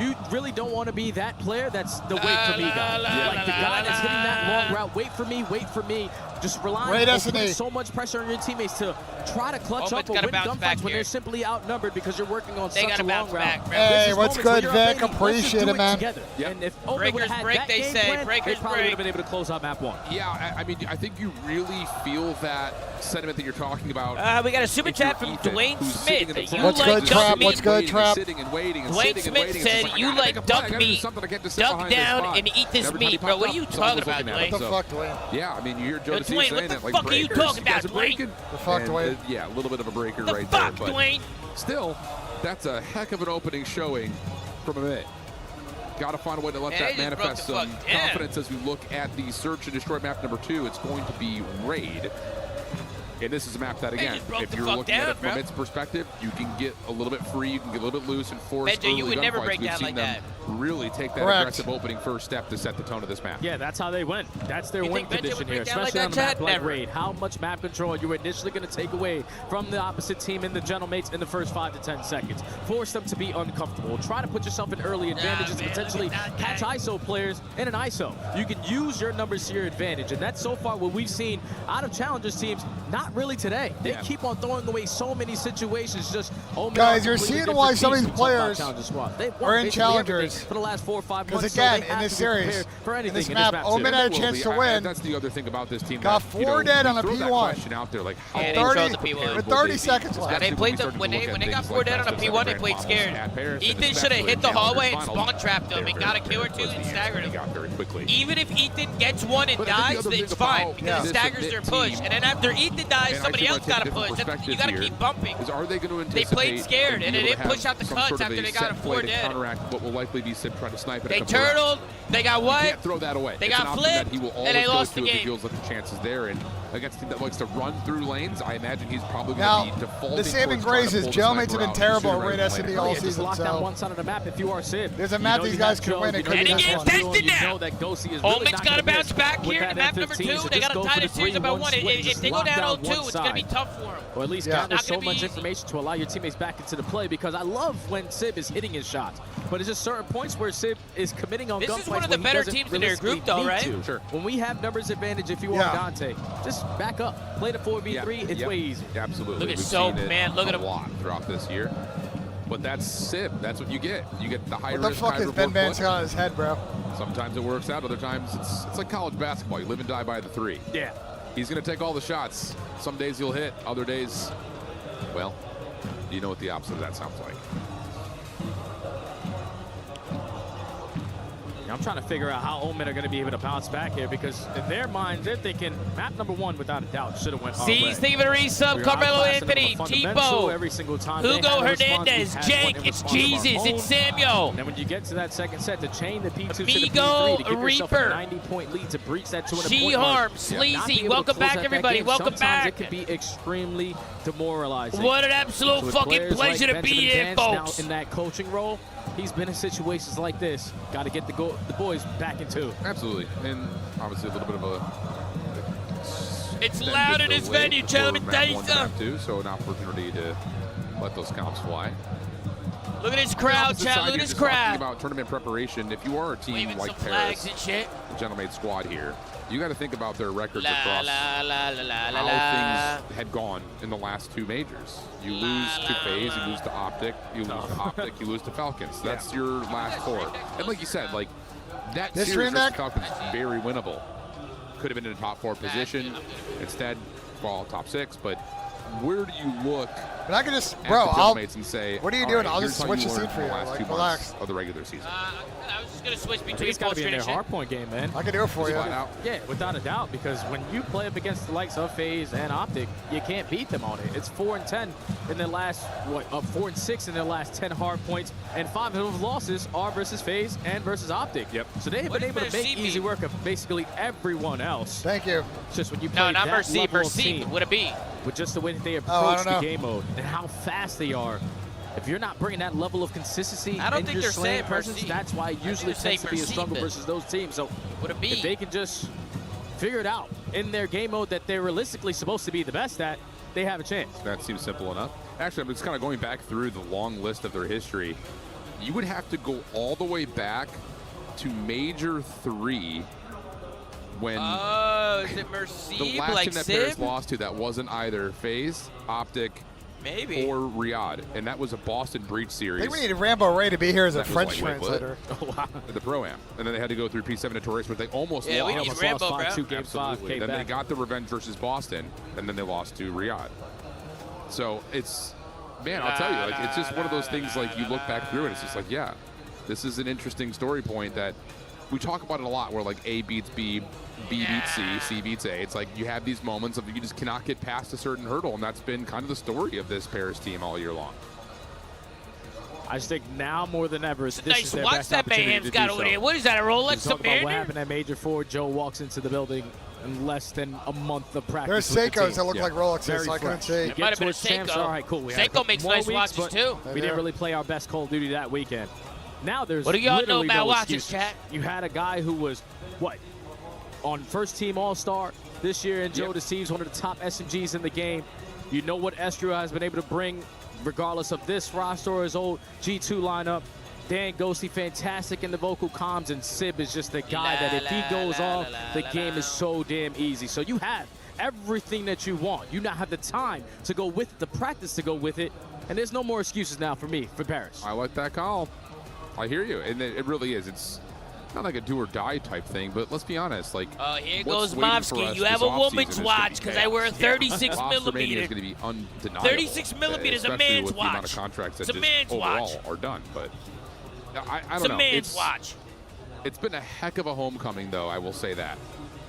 you really don't want to be that player that's the wait for me guy. Like the guy that's hitting that long route, wait for me. Just relying on putting so much pressure on your teammates to try to clutch up or win gunfights when they're simply outnumbered because you're working on such a long route. Hey, what's good, Vic? Appreciate it, man. And if Breakers break, they say. Breakers they probably would break. have been able to close out map one. Yeah, I mean, I think you really feel that sentiment that you're talking about. We got a super chat from Dwayne Smith. What's good, Trap? What's good, Trap? Dwayne Smith said you like duck meat, duck down and eat this meat, bro. What are you talking about, Dwayne? What the fuck, Dwayne? Yeah, I mean, you hear Joe Dwayne, what saying the that, like, fuck are you talking about, Dwayne? The fuck, Dwayne? Yeah, a little bit of a breaker The right fuck, there. But Dwayne? still, that's a heck of an opening showing from Omit. Got to find a way to let that manifest some confidence as we look at the search and destroy map number 2. It's going to be Raid. And this is a map that, again, if you're looking at it from its perspective, you can get a little bit free, you can get a little bit loose and force early you would never gunfights. break We've down seen like them really take that aggressive opening first step to set the tone of this map. Yeah, that's how they went. That's their win condition here, especially on a map like Raid. How much map control you were initially going to take away from the opposite team in the Gentlemates in the first 5 to 10 seconds. Force them to be uncomfortable. Try to put yourself in early advantages and potentially catch ISO players in an ISO. You can use your numbers to your advantage, and that's so far what we've seen out of Challengers teams not not really today. They keep on throwing away so many situations. Just guys, you're seeing why some of these players are in challengers for the last 4 or 5 months. Because again, in this series, in this map, Omen had a chance to win. That's the other thing about this team. Got 4 dead on a P1. Out there, like with 30 seconds left. They played when they got 4 dead on a P1, they played scared. Ethan should have hit the hallway and spawn trapped them and got a kill or 2 and staggered him. Even if Ethan gets 1 and dies, it's fine because it staggers their push. And then after Ethan dies, somebody else got to push. You got to keep bumping. Are they going to They played scared and it didn't push out the cuts after they got a 4 dead. Counteract what will likely be Sib trying to snipe it. They turtled. They got what? Can't throw that away. They got flipped, and they lost the game. If he feels like the chances there, and against a team that likes to run through lanes, I imagine he's probably going to be defaulting. The saving grace is Jailmates have been terrible at Raid SMB all season. Just lock down one side of the map if you are Sib. There's a map these guys can win. It could be this one. Omen's got to bounce back here to map number 2. They got to tie the series about 1. If they go down 0-2, it's going to be tough for them. Or at least gather so much information to allow your teammates back into the play, because I love when Sib is hitting his shots. But it's just certain points where Sib is committing on gunfights. This is one of the better teams in their group, though, right? Sure. When we have numbers advantage, if you are Dante, just back up. Play the 4v3. It's way easier. Absolutely. Look at Soap, man. Look at him. A lot throughout this year. But that's Sib. That's what you get. You get the high risk. What the fuck is Ben Vance got on his head, bro? Sometimes it works out. Other times it's like college basketball. You live and die by the 3. Yeah. He's going to take all the shots. Some days he'll hit. Other days, well, you know what the opposite of that sounds like. I'm trying to figure out how Omen are going to be able to bounce back here, because in their minds, they're thinking map number 1, without a doubt, should have went our way. Steven resub, Carmelo Anthony, Tipo, every single time Hugo Hernandez, Jake, it's Jesus, it's Samuel. And then when you get to that second set, to chain the P2 to the Amigo P3 to give yourself a Reaper, 90-point lead to breach that 200-point She-Harm, Sleazy, welcome back, everybody, welcome back. It can be extremely demoralizing. What an absolute fucking pleasure to be here, folks. Now in that coaching role, he's been in situations like this. Got to get the boys back into. Absolutely. And obviously a little bit of a... It's loud in this venue, gentlemen. So an opportunity to let those counts fly. Look at this crowd, chat. Look at this crowd. About tournament preparation, if you are a team like Paris, the Gentlemate squad here, you got to think about their records across how things had gone in the last 2 majors. You lose to FaZe, you lose to Optic, you lose to Optic, you lose to Falcons. That's your last 4. And like you said, like that series versus Falcons is very winnable. Could have been in a top 4 position. Instead, fall top 6. But where do you look? But I can just, bro, and say, what are you doing? I'll just switch the seat for you. Like, relax. Of the regular season. I was just gonna switch between it's got to be in their hardpoint game, man. I can do it for you. Yeah, without a doubt, because when you play up against the likes of FaZe and Optic, you can't beat them on it. It's 4-10 in their last 4-6 in their last 10 hard points, and 5 of those losses are versus FaZe and versus Optic. Yep. So they have been able to make easy work of basically everyone else. Thank you. It's just when you play not that Mercy. level of Mercy team, would it be? With just the way that they approach the game mode and how fast they are. If you're not bringing that level of consistency, I don't think they're saying presence, that's why it usually tends to be a struggle versus those teams. So would it be? If they can just figure it out in their game mode that they're realistically supposed to be the best at, they have a chance. That seems simple enough. Actually, I'm just kind of going back through the long list of their history. You would have to go all the way back to Major 3 when is it Mercy? The last team that Paris lost to that wasn't either FaZe, Optic, maybe, or Riyadh, and that was a Boston Breach series. I think we needed Rambo Ray to be here as a French translator. The Pro-Am. And then they had to go through P7 to Torres, but they almost lost. We need Rambo, bro. Absolutely. Then they got the revenge versus Boston, and then they lost to Riyadh. So it's, man, I'll tell you, like, it's just one of those things, like, you look back through it, it's just like, yeah, this is an interesting story point that we talk about it a lot, where like A beats B, B beats C, C beats A. It's like you have these moments of you just cannot get past a certain hurdle, and that's been kind of the story of this Paris team all year long. I just think now more than ever, this is their watch best that opportunity Mayhem's to got do over so. there. What is that, a Rolex Talk about what Commander? happened at Major 4. Joe walks into the building in less than a month of practice. There's with the Seikos team. that look like Rolexes, so I couldn't see. It might have been a Champs, all right, cool. We had a Seiko couple makes more nice weeks, watches but too. We didn't really play our best Call of Duty that weekend. Now there's what do y'all know literally about no watches, excuses. chat? You had a guy who was, what, on first team All-Star this year, and Joe Deceives, one of the top SMGs in the game. You know what Estrio has been able to bring, regardless of this roster or his old G2 lineup. Dan Ghosty, fantastic in the vocal comms, and Sib is just the guy that if he goes off, the game is so damn easy. So you have everything that you want. You now have the time to go with it, the practice to go with it, and there's no more excuses now for me, for Paris. I like that call. I hear you, and it really is. It's not like a do or die type thing, but let's be honest. Like, here goes Mobsky. You have a woman's watch because I wear a 36 millimeter. Is going to be undeniable. 36 millimeters, a man's with watch. The amount of contracts that it's a man's overall watch. Are done, but I don't it's know. A man's watch. It's been a heck of a homecoming, though. I will say that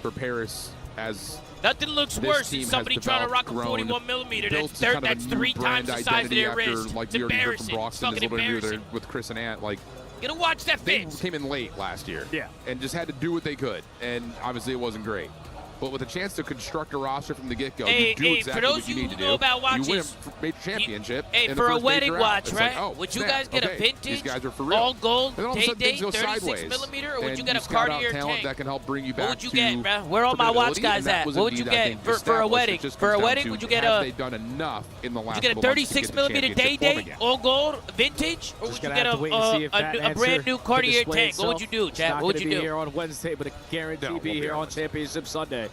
for Paris, as nothing looks worse than somebody trying to rock a 41 millimeter. That's 3 times the size of their wrist. Like it's we already heard from embarrassing. Broxton, It's fucking embarrassing. with Chris and Ant, like. You gotta watch that Fitz. They came in late last year. Yeah. And just had to do what they could. And obviously it wasn't great. But with a chance to construct a roster from the get-go, you do exactly what you need to do. Know about watches, you win a major championship. Hey, for a wedding watch, right? Like, would you guys get a vintage, these guys are for real. all gold, and all of a sudden things go 36 sideways. millimeter, or would you get a Cartier Cartier talent tank? that can help bring you back. What would you get, bro? Where all my watch guys at? What would you get for a wedding? For a wedding, would you get a? They've done enough in the last. Would you get a 36 millimeter day, all gold, vintage, or would you get a brand new Cartier tank? What would you do, Chad? What would you do? Be here on Wednesday, but it guarantee be here on Championship Sunday.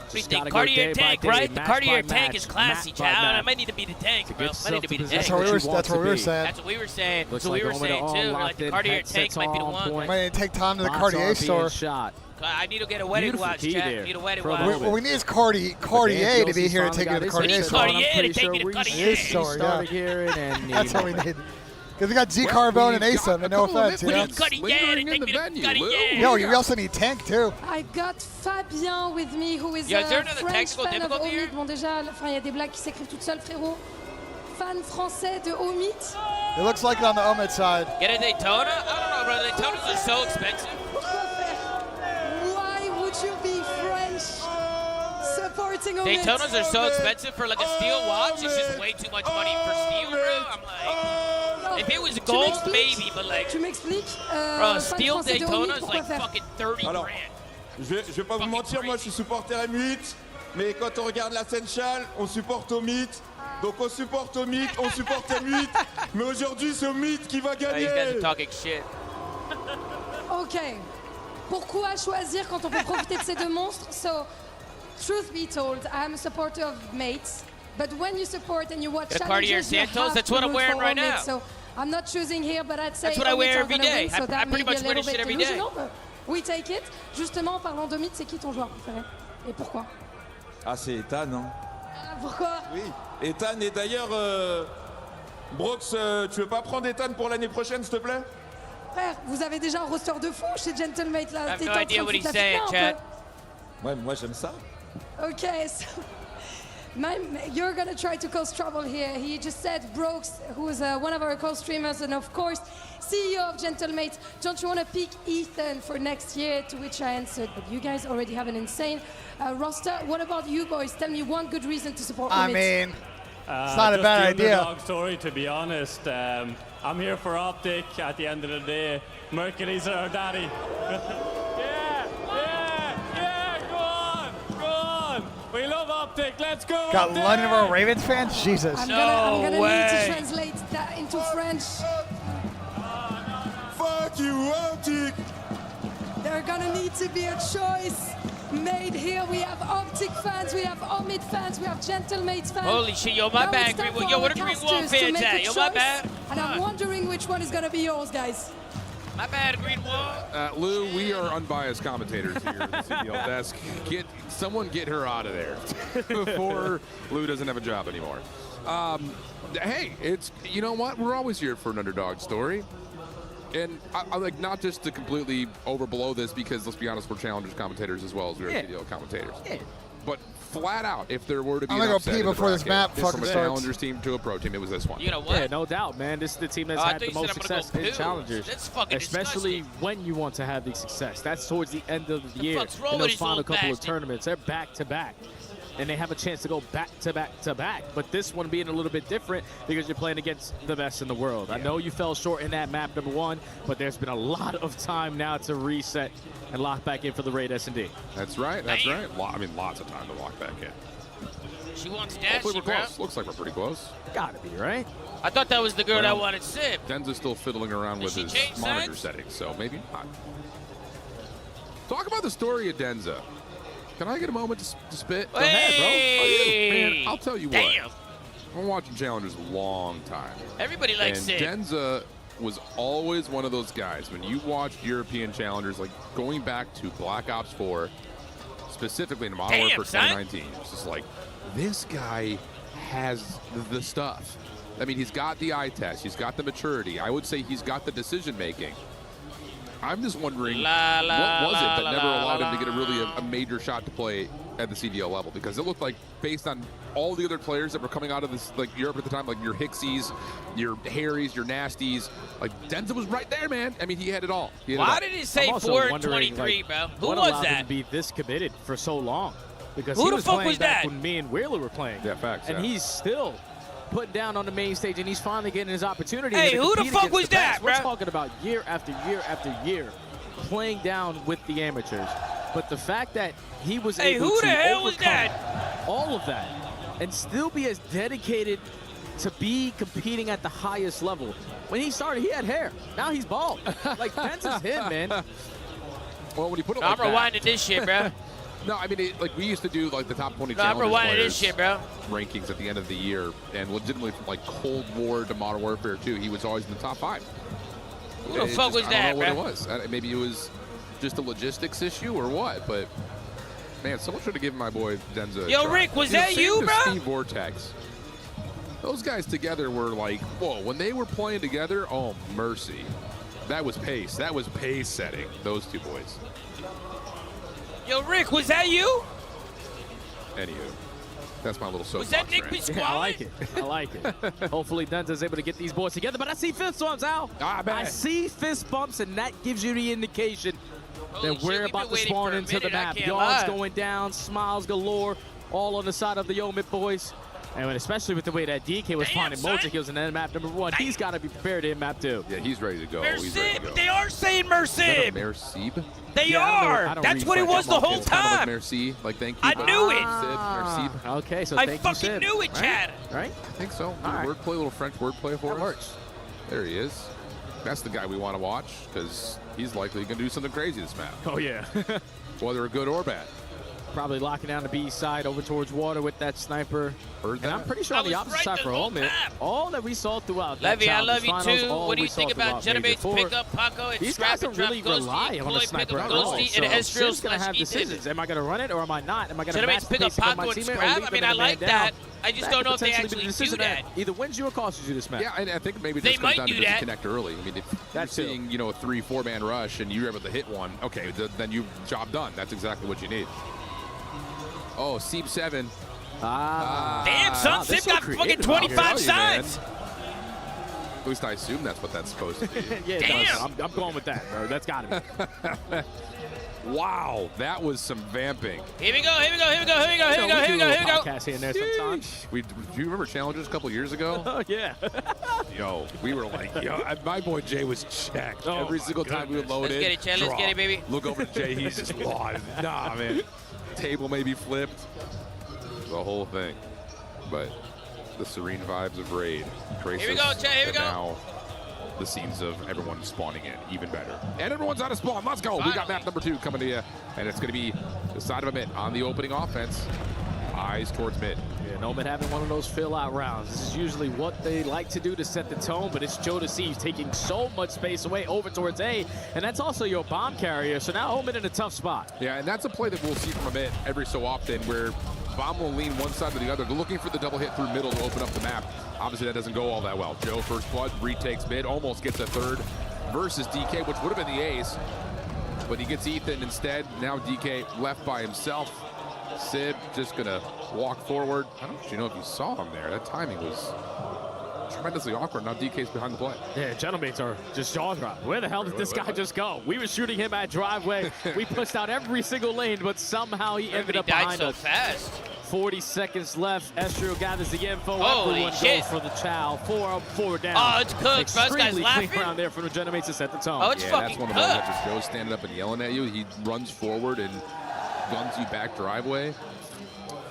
What do you think? Cartier tank, right? The Cartier tank is classy, Chad. I might need to be the tank, bro. I need to be the tank. That's what we were saying. That's what we were saying. That's what we were saying too. Like the Cartier tank might be the one. Might take time to the Cartier store. I need to get a wedding watch, Chad. I need a wedding watch. What we need is Cartier to be here to take you to the Cartier store. Cartier to take me to Cartier store, yeah. That's what we need. Because we got Z Carbone and Asa, and no offense, you know. Yo, we also need Tank too. I got Fabien with me, who is a French fan of Omid. Bon, déjà, il y a des blagues qui s'écrivent toutes seules, frérot. Fan français de Omid. It looks like it on the Omid side. Get a Daytona? I don't know, bro. Daytonas are so expensive. Why would you be French supporting Omid? Daytonas are so expensive for like a steel watch. It's just way too much money for steel, bro. I'm like... If it was gold, maybe, but like... Tu m'expliques? Bro, steel Daytona is like fucking 30 grand. Je vais pas vous mentir, moi je suis supporter M8, mais quand on regarde la Senchal, on supporte Omid. Donc on supporte Omid, on supporte M8, mais aujourd'hui c'est Omid qui va gagner. These guys are talking shit. Ok. Pourquoi choisir quand on peut profiter de ces deux monstres? So, truth be told, I'm a supporter of mates. But when you support and you watch challenges, you have that's what I'm wearing right now. So I'm not choosing here, but I'd say that's what I wear every day. So I pretty much wear this shit every day. We take it. Justement, parlant de mythe, c'est qui ton joueur préféré? Et pourquoi? Ah, c'est Ethan, non? Pourquoi? Oui, Ethan. Et d'ailleurs, Brox, tu veux pas prendre Ethan pour l'année prochaine, s'il te plaît? Frère, vous avez déjà un roster de fou chez Gentlemate là. I have no idea what he's saying, Chad. Ouais, moi j'aime ça. Okay, so... you're going to try to cause trouble here. He just said, Brooks, who is one of our co-streamers and, of course, CEO of Gentlemate, don't you want to pick Ethan for next year? To which I answered, but you guys already have an insane roster. What about you boys? Tell me one good reason to support I mean, it's not a bad idea. Underdog story, to be honest. I'm here for Optic at the end of the day. Mercury's our daddy. We love Optic. Let's go. Got Optic. London Royal Ravens fans? Jesus. I'm gonna need to translate that into French. Fuck you, Optic. There's gonna need to be a choice made here. We have Optic fans, we have Omid fans, we have Gentlemates fans. Holy shit, yo, my bad, Greenwood. Yo, what are Greenwood fans at? Yo, my bad. And I'm wondering which one is gonna be yours, guys. My bad, Greenwood. Lou, we are unbiased commentators here at the CDL desk. Someone get her out of there before Lou doesn't have a job anymore. Hey, you know what? We're always here for an underdog story. And I like not just to completely overblow this because, let's be honest, we're challengers commentators as well as we're CDL commentators. Yeah. But flat out, if there were to be I'm an gonna upset go pee before this map fucking from a starts. challengers team to a pro team, it was this one. You know what? Yeah, no doubt, man. This is the team that's had the most success in challengers. That's fucking especially disgusting. when you want to have the success. That's towards the end of the year. In those final couple of tournaments, they're back to back. And they have a chance to go back to back to back. But this one being a little bit different because you're playing against the best in the world. Yeah. I know you fell short in that map number 1, but there's been a lot of time now to reset and lock back in for the Raid S&D. That's right. That's right. I mean, lots of time to lock back in. She wants Hopefully Dash. we're close. Looks like we're pretty close. Gotta be, right? I thought that was the girl that wanted Sip. Denza's still fiddling around with his monitor settings, so maybe not. Talk about the story of Denza. Can I get a moment to spit? Go ahead, bro. Oh, yeah. Man, I'll tell you Damn. what. I've been watching Challengers a long time. Everybody likes Sid. Sid. Denza was always one of those guys. When you watched European Challengers, like going back to Black Ops 4, specifically in Modern Warfare 2019, it's just like, this guy has the stuff. I mean, he's got the eye test. He's got the maturity. I would say he's got the decision-making. I'm just wondering, what was it that never allowed him to get a major shot to play at the CDL level? Because it looked like, based on all the other players that were coming out of this, like Europe at the time, like your Hicksies, your Harrys, your Nasties, like Denza was right there, man. I mean, he had it all. Why did it say 423, bro? Who what was allowed that? him to be this committed for so long? Because Who he the was fuck playing was back that? when me and Wheeler were playing. Yeah, facts. And yeah. he's still putting down on the main stage, and he's finally getting his opportunity. Hey, to who the compete fuck against was the best. that, bro? We're talking about year after year after year playing down with the amateurs. But the fact that he was able who to the hell was overcome that? all of that and still be as dedicated to be competing at the highest level. When he started, he had hair. Now he's bald. Like, Denza's him, man. Well, when you put it I'm like that, rewinding this shit, bro. No, I mean, like we used to do like the top 20 I'm Challengers rewinding players this shit, bro. rankings at the end of the year, and legitimately from like Cold War to Modern Warfare 2, he was always in the top 5. Who the fuck was I that, don't know bro? what it was. Maybe it was just a logistics issue or what, but man, someone should have given my boy Denza a Yo, try. Rick, was You know, that same you, with bro? Steve Vortex. Those guys together were like, whoa, when they were playing together, oh, mercy. That was pace. That was pace setting, those two boys. Yo, Rick, was that you? Anywho, that's my little soapbox. Was that Nick rant. Bisquale? Yeah, I like it. I like it. Hopefully Denza's able to get these boys together. But I see fist bumps, Al. I see fist bumps, and that gives you the indication that we're about to spawn into the map. Yards going down, smiles galore, all on the side of the Omid boys. And especially with the way that DK was finding Moja kills in map number 1, he's got to be prepared in map 2. Yeah, he's ready to go. He's ready to go. They are saying Mercib. Mercib? They are. That's what it was the whole It's kind of like time. Merci, like thank you. I knew it. Mercib. Okay, so I thank fucking you, Sid. knew it, Chad. Right? I think so. right. Wordplay, little French wordplay for That us. works. There he is. That's the guy we want to watch because he's likely going to do something crazy this map. Oh, yeah. Whether good or bad. Probably locking down the B side over towards water with that sniper. Heard that. And I'm pretty sure on the opposite side for Omid, all that we saw throughout that Levy, I challenge love you finals, too. all What do we you think saw about throughout Major Genomate's Four. pickup Paco and These Scrap guys and don't Drop really Ghosty, rely on Chloe a sniper pick at up all. Ghosty, So and Ezreal Sid's going to have /Ethan. decisions. Am I going to run it or am I not? Am I going to Genomate's pick up Paco and Scrap. I mean, I like that. I just don't know if they actually do that. Either wins you or costs you this match. Yeah, and I think maybe They this comes might down to do does he that. connect early. I mean, if you're That's seeing, you know, a 3-4 man rush and you're able to hit one, okay, then you job done. That's exactly what you need. Oh, Seep 7. Damn, son, Sip got fucking 25 sides. At least I assume that's what that's supposed to be. Yeah, Damn. I'm going with that, bro. That's got to be. Wow, that was some vamping. Here we go, here we go, here we go, here we go, here we go, here we go, here we go. Podcast here and there sometimes. Do you remember Challengers a couple years ago? Oh, yeah. Yo, we were like, yo, my boy Jay was checked. Oh, Every single time we would load Let's in. get it, Chad. Let's drop. get it, baby. Look over to Jay, he's just lost. Nah, man. Table may be flipped. The whole thing. But the serene vibes of Raid. Here we go, Chad, here we go. Now the scenes of everyone spawning in, even better. And everyone's out of spawn. Let's go. We got map number 2 coming to you. And it's going to be the side of a mid on the opening offense. Eyes towards mid. Yeah, Nomad having one of those fill-out rounds. This is usually what they like to do to set the tone, but it's Joe Deceives taking so much space away over towards A, and that's also your bomb carrier, so now Omid in a tough spot. Yeah, and that's a play that we'll see from a mid every so often where Bomb will lean one side or the other. They're looking for the double hit through middle to open up the map. Obviously, that doesn't go all that well. Joe, first blood, retakes mid, almost gets a third versus DK, which would have been the ace, but he gets Ethan instead. Now DK left by himself. Sid just gonna walk forward. I don't know if you saw him there. That timing was tremendously awkward. Now DK's behind the play. Yeah, gentlemates are just jaw-dropped. Where the hell did this guy just go? We were shooting him at driveway. We pushed out every single lane, but somehow he ended up behind us. Fast. 40 seconds left. Ezreal gathers the info. Holy Everyone shit. goes for the chow. 4 up, 4 down. Oh, it's cooked, bro. This guy's Extremely laughing. clean around there from the gentlemates to set the tone. Oh, it's yeah, fucking that's one of those cooked. after Joe's standing up and yelling at you. He runs forward and guns you back driveway.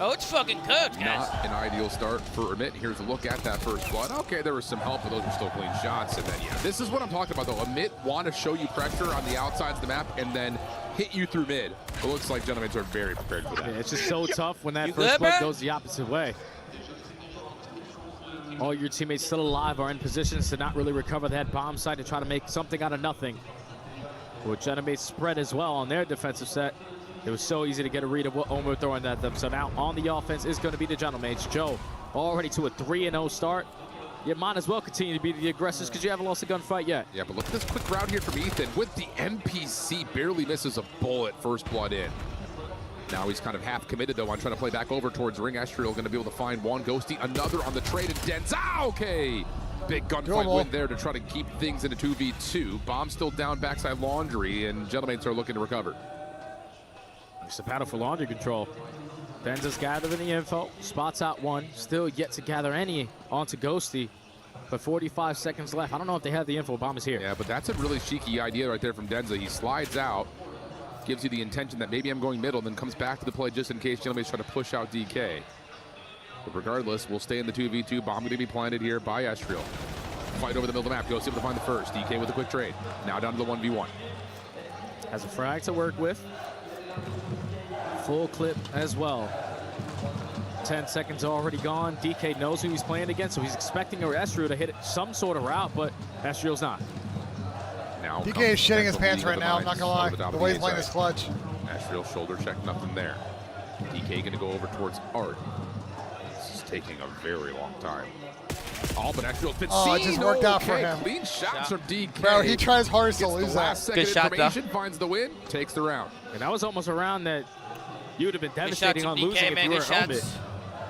Oh, it's fucking cooked, guys. Not an ideal start for Amit. Here's a look at that first blood. Okay, there was some help, but those were still clean shots. And then, yeah, this is what I'm talking about, though. Amit want to show you pressure on the outsides of the map, and then hit you through mid. It looks like Gentlemates are very prepared for that. Yeah, it's just so tough when that first blood goes the opposite way. All your teammates still alive are in positions to not really recover that bomb site to try to make something out of nothing. With Gentlemates spread as well on their defensive set, it was so easy to get a read of what Omo throwing at them. So now on the offense is going to be the Gentlemates. Joe already to a 3-0 start. You might as well continue to be the aggressors because you haven't lost a gunfight yet. Yeah, but look at this quick route here from Ethan with the MPC. Barely misses a bullet, first blood in. Now he's kind of half committed though on trying to play back over towards Ring. Estriel going to be able to find one. Ghosty, another on the trade, and Denza. Okay. Big gunfight win there to try to keep things in a 2v2. Bomb still down backside Laundry, and Gentlemates are looking to recover. It's a battle for Laundry control. Denza's gathering the info, spots out one, still yet to gather any onto Ghosty, but 45 seconds left. I don't know if they have the info. Bomb is here. Yeah, but that's a really cheeky idea right there from Denza. He slides out, gives you the intention that maybe I'm going middle, then comes back to the play just in case Gentlemates try to push out DK. But regardless, we'll stay in the 2v2. Bomb going to be planted here by Estriel. Fight over the middle of the map. Ghosty able to find the first. DK with a quick trade. Now down to the 1v1. Has a frag to work with. Full clip as well. 10 seconds already gone. DK knows who he's playing against, so he's expecting Estriel to hit some sort of route, but Estriel's not. Now DK is shitting his pants right now, I'm not gonna lie. The way he's playing this clutch. Estriel shoulder check, nothing there. DK gonna go over towards Art. This is taking a very long time. Oh, but Estriel's been seen. It just worked out for him. Clean shots from DK. Bro, he tries hardest to lose that. Last second information, finds the win, takes the round. And that was almost a round that you would have been devastating on losing if you were at it.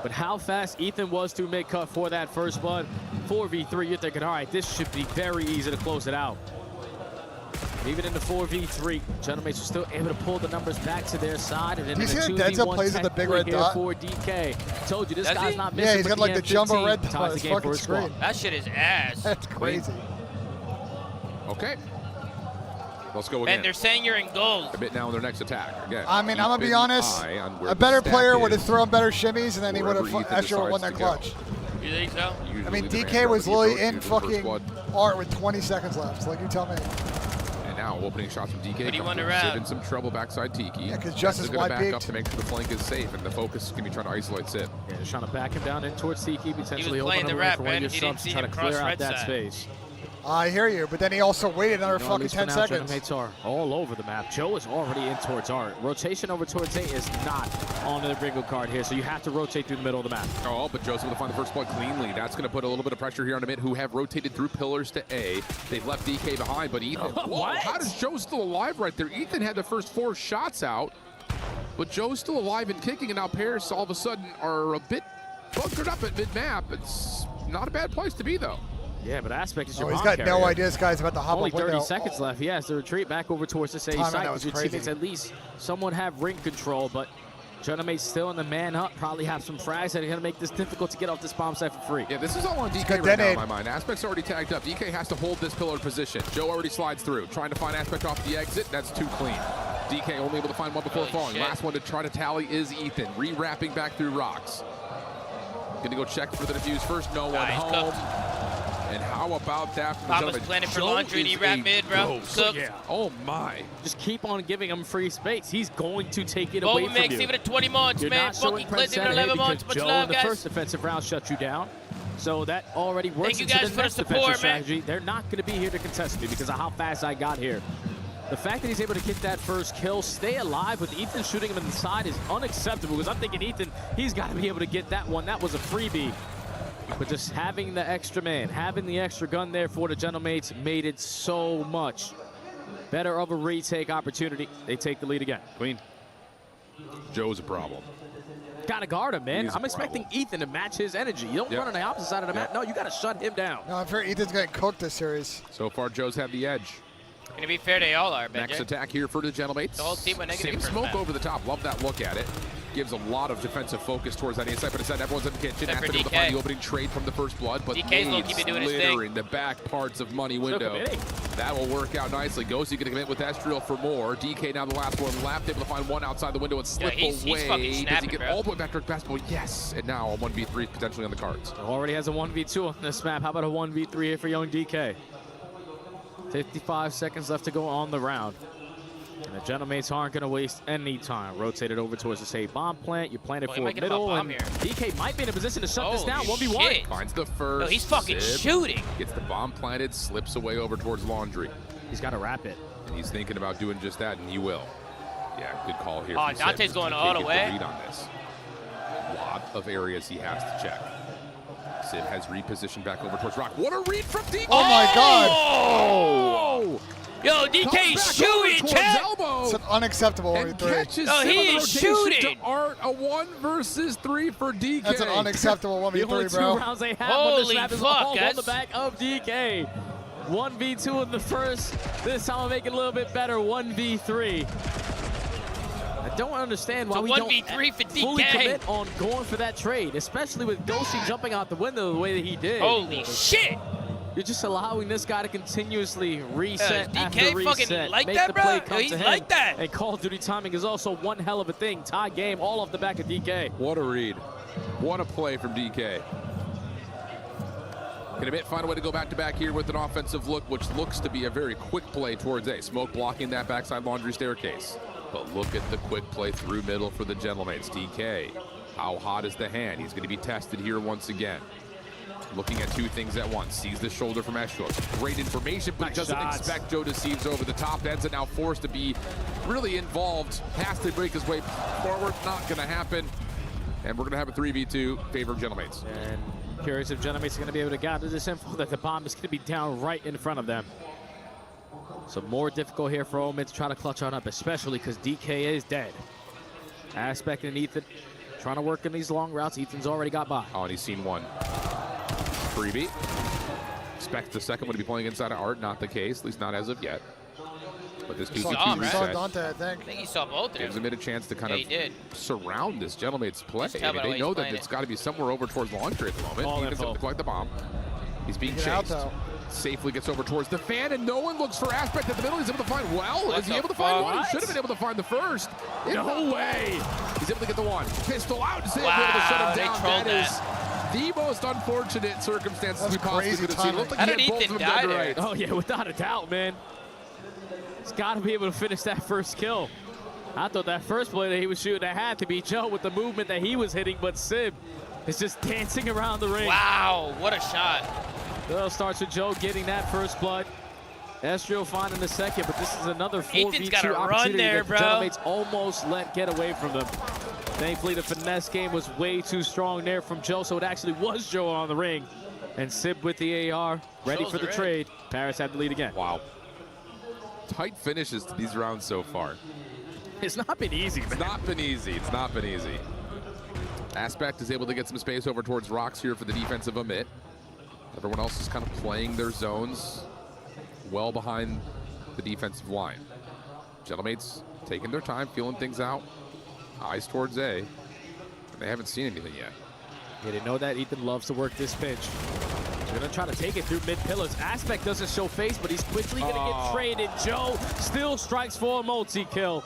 But how fast Ethan was to make cut for that first blood. 4v3, you're thinking, all right, this should be very easy to close it out. Even in the 4v3, Gentlemates are still able to pull the numbers back to their side. And then in the 2v1 plays with the big red dot for DK. Told you, this guy's not missing. Yeah, he's got like the jumbo red dot ties on the his game for fucking his squad. screen. That shit is ass. That's crazy. Okay. Let's go again. And they're saying you're in gold. A bit now in their next attack. Again, I mean, I'm going to be honest. A better player would have thrown better shimmies, and then he would have Estriel won that clutch. You think so? Usually I mean, the DK was literally in fucking blood. Art with 20 seconds left. Like, you tell me. And now opening shots from DK. What do you want to wrap? In some trouble backside Tiki. Yeah, because Justice going to back wide up to make sure the flank is safe, and the focus is going to be trying to isolate Sid. Yeah, just trying to back him down in towards Tiki, potentially playing open the up wrap, for one of man. your He didn't subs see to try him to cross clear out right that side. space. I hear you, but then he also waited another fucking 10 seconds. Gentlemates are all over the map. Joe is already in towards Art. Rotation over towards A is not on the bingo card here, so you have to rotate through the middle of the map. Oh, but Joe's able to find the first blood cleanly. That's going to put a little bit of pressure here on the mid, who have rotated through pillars to A. They've left DK behind, but Ethan. Whoa, how does Joe still alive right there? Ethan had the first 4 shots out, but Joe's still alive and kicking, and now Paris all of a sudden are a bit bunkered up at mid-map. It's not a bad place to be, though. Yeah, but Aspect is your he's got carrier. no idea this guy's about to hop Only up window. 30 seconds left. He has to retreat back over towards the same side because your teammates at least somewhat have ring control, but Gentlemates still in the man up, probably have some frags that are going to make this difficult to get off this bomb site for free. Yeah, this is all on DK right now in my mind. Aspect's already tagged up. DK has to hold this pillar position. Joe already slides through, trying to find Aspect off the exit. That's too clean. DK only able to find one before falling. Last one to try to tally is Ethan, re-wrapping back through rocks. Gonna go check for the defuse first. No one home. And how about that from the Thomas planted for Laundry and he wrapped mid, bro. Cooked. Yeah. Oh my. Just keep on giving him free space. He's going to take it away from you. Makes even at 20 months, You're man. not Funky Clinton at 11 months. Much Joe love, in the guys. first defensive round shut you down. So that already works Thank you into guys the for next the defensive support, man. strategy. They're not going to be here to contest me because of how fast I got here. The fact that he's able to get that first kill, stay alive with Ethan shooting him in the side is unacceptable because I'm thinking Ethan, he's got to be able to get that one. That was a freebie. But just having the extra man, having the extra gun there for the Gentlemates made it so much better of a retake opportunity. They take the lead again. Queen. Joe's a problem. Gotta guard him, man. I'm expecting Ethan to match his energy. You don't run on the opposite side of the map. No, you gotta shut him down. No, I'm sure Ethan's getting cooked this series. So far, Joe's had the edge. Gonna be fair, they all are, Benji. Next attack here for the Gentlemates. The whole team went negative Same first smoke map. over the top. Love that look at it. Gives a lot of defensive focus towards that inside, but instead everyone's in the kitchen. Except for Aspect able to DK. find the opening trade from the first blood, but DK's low key been doing his thing. in the back parts of money window. That will work out nicely. Ghosty gonna commit with Estriel for more. DK now the last one left, able to find one outside the window and slip he's away. fucking Does he snapping, get bro. all the way back to basketball? Yes, and now a 1v3 potentially on the cards. Already has a 1v2 on this map. How about a 1v3 here for young DK? 55 seconds left to go on the round. And the Gentlemates aren't going to waste any time. Rotate it over towards the same bomb plant. You plant it for middle, and DK might be in a position to shut this down. 1v1. Finds the first. No, he's fucking shooting. Gets the bomb planted, slips away over towards Laundry. He's got to wrap it. And he's thinking about doing just that, and he will. Yeah, good call here. Oh, Dante's going all the way. Read on this. A lot of areas he has to check. Sid has repositioned back over towards Rock. What a read from DK! Oh my God! Oh! Yo, DK's shooting, Chad! It's an unacceptable 1v3. Oh, he is shooting! Art, a 1 versus 3 for DK. That's an unacceptable 1v3, the only two bro. rounds they have Holy on this map is fuck, all on the back of DK. 1v2 in the first. This time I'll make it a little bit better. 1v3. I don't understand why we don't fully commit on going for that trade, especially with Ghosty jumping out the window the way that he did. Holy shit! You're just allowing this guy to continuously reset DK after reset. fucking like make that, the bro? play come He's to him. like that. And Call of Duty timing is also one hell of a thing. Tie game all off the back of DK. What a read. What a play from DK. Can Amit find a way to go back-to-back here with an offensive look, which looks to be a very quick play towards A. Smoke blocking that backside Laundry staircase. But look at the quick play through middle for the Gentlemates. DK, how hot is the hand? He's going to be tested here once again. Looking at two things at once. Sees the shoulder from Estro. Great information, but doesn't expect Joe Deceives over the top. Denza now forced to be really involved. Has to break his way forward. Not going to happen. And we're going to have a 3v2 favor of Gentlemates. And curious if Gentlemates are going to be able to gather this info that the bomb is going to be down right in front of them. So more difficult here for Omen to try to clutch on up, especially because DK is dead. Aspect and Ethan trying to work in these long routes. Ethan's already got by. Oh, and he's seen one. Freebie. Expect the second one to be playing inside of Art. Not the case, at least not as of yet. But this 2v2 reset Dante, I think he saw both of them. gives him a chance to kind of surround this Gentlemate's play. I mean, they know that it's got to be somewhere over towards Laundry at the moment. All He doesn't look like the bomb. He's being chased. Safely gets over towards the fan, and no one looks for Aspect at the middle. He's able to find Is he able to find one? He should have been able to find the first. No way. He's able to get the one. Pistol out. Sid able to shut him down. That is the most unfortunate circumstances we possibly could have seen. Looked like How he did had both Ethan of them die dead to there? right. Oh, yeah, without a doubt, man. He's got to be able to finish that first kill. I thought that first play that he was shooting, that had to be Joe with the movement that he was hitting, but Sib is just dancing around the ring. Wow, what a shot. Well, starts with Joe getting that first blood. Estrio finding the second, but this is another 4v2 opportunity that the Gentlemates almost let get away from them. Thankfully, the finesse game was way too strong there from Joe, so it actually was Joe on the ring. And Sib with the AR, ready for the trade. Paris had the lead again. Wow. Tight finishes to these rounds so far. It's not been easy, man. It's not been easy. It's not been easy. Aspect is able to get some space over towards Rocks here for the defensive Amit. Everyone else is kind of playing their zones well behind the defensive line. Gentlemates taking their time, feeling things out. Eyes towards A. And they haven't seen anything yet. Yeah, they know that Ethan loves to work this pitch. They're going to try to take it through mid-pillars. Aspect doesn't show face, but he's quickly going to get traded. Joe still strikes for a multi-kill.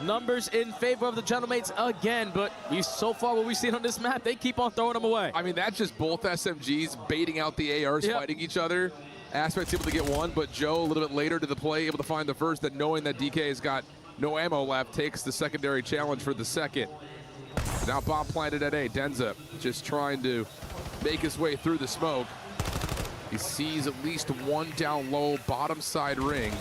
Numbers in favor of the Gentlemates again, but so far what we've seen on this map, they keep on throwing them away. I mean, that's just both SMGs baiting out the ARs, fighting each other. Aspect's able to get one, but Joe a little bit later to the play, able to find the first, that knowing that DK has got no ammo left, takes the secondary challenge for the second. Now bomb planted at A. Denza just trying to make his way through the smoke. He sees at least one down low, bottom side ring.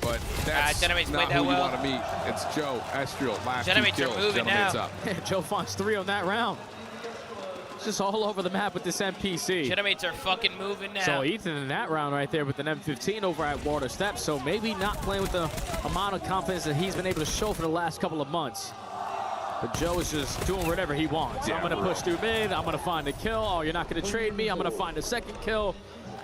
But that's not who you want to meet. It's Joe, Estriel, last two kills. Gentlemates up. Joe finds 3 on that round. It's just all over the map with this NPC. Gentlemates are fucking moving now. So Ethan in that round right there with an M15 over at Water Steps. So maybe not playing with the amount of confidence that he's been able to show for the last couple of months. But Joe is just doing whatever he wants. I'm going to push through mid. I'm going to find a kill. Oh, you're not going to trade me. I'm going to find a second kill.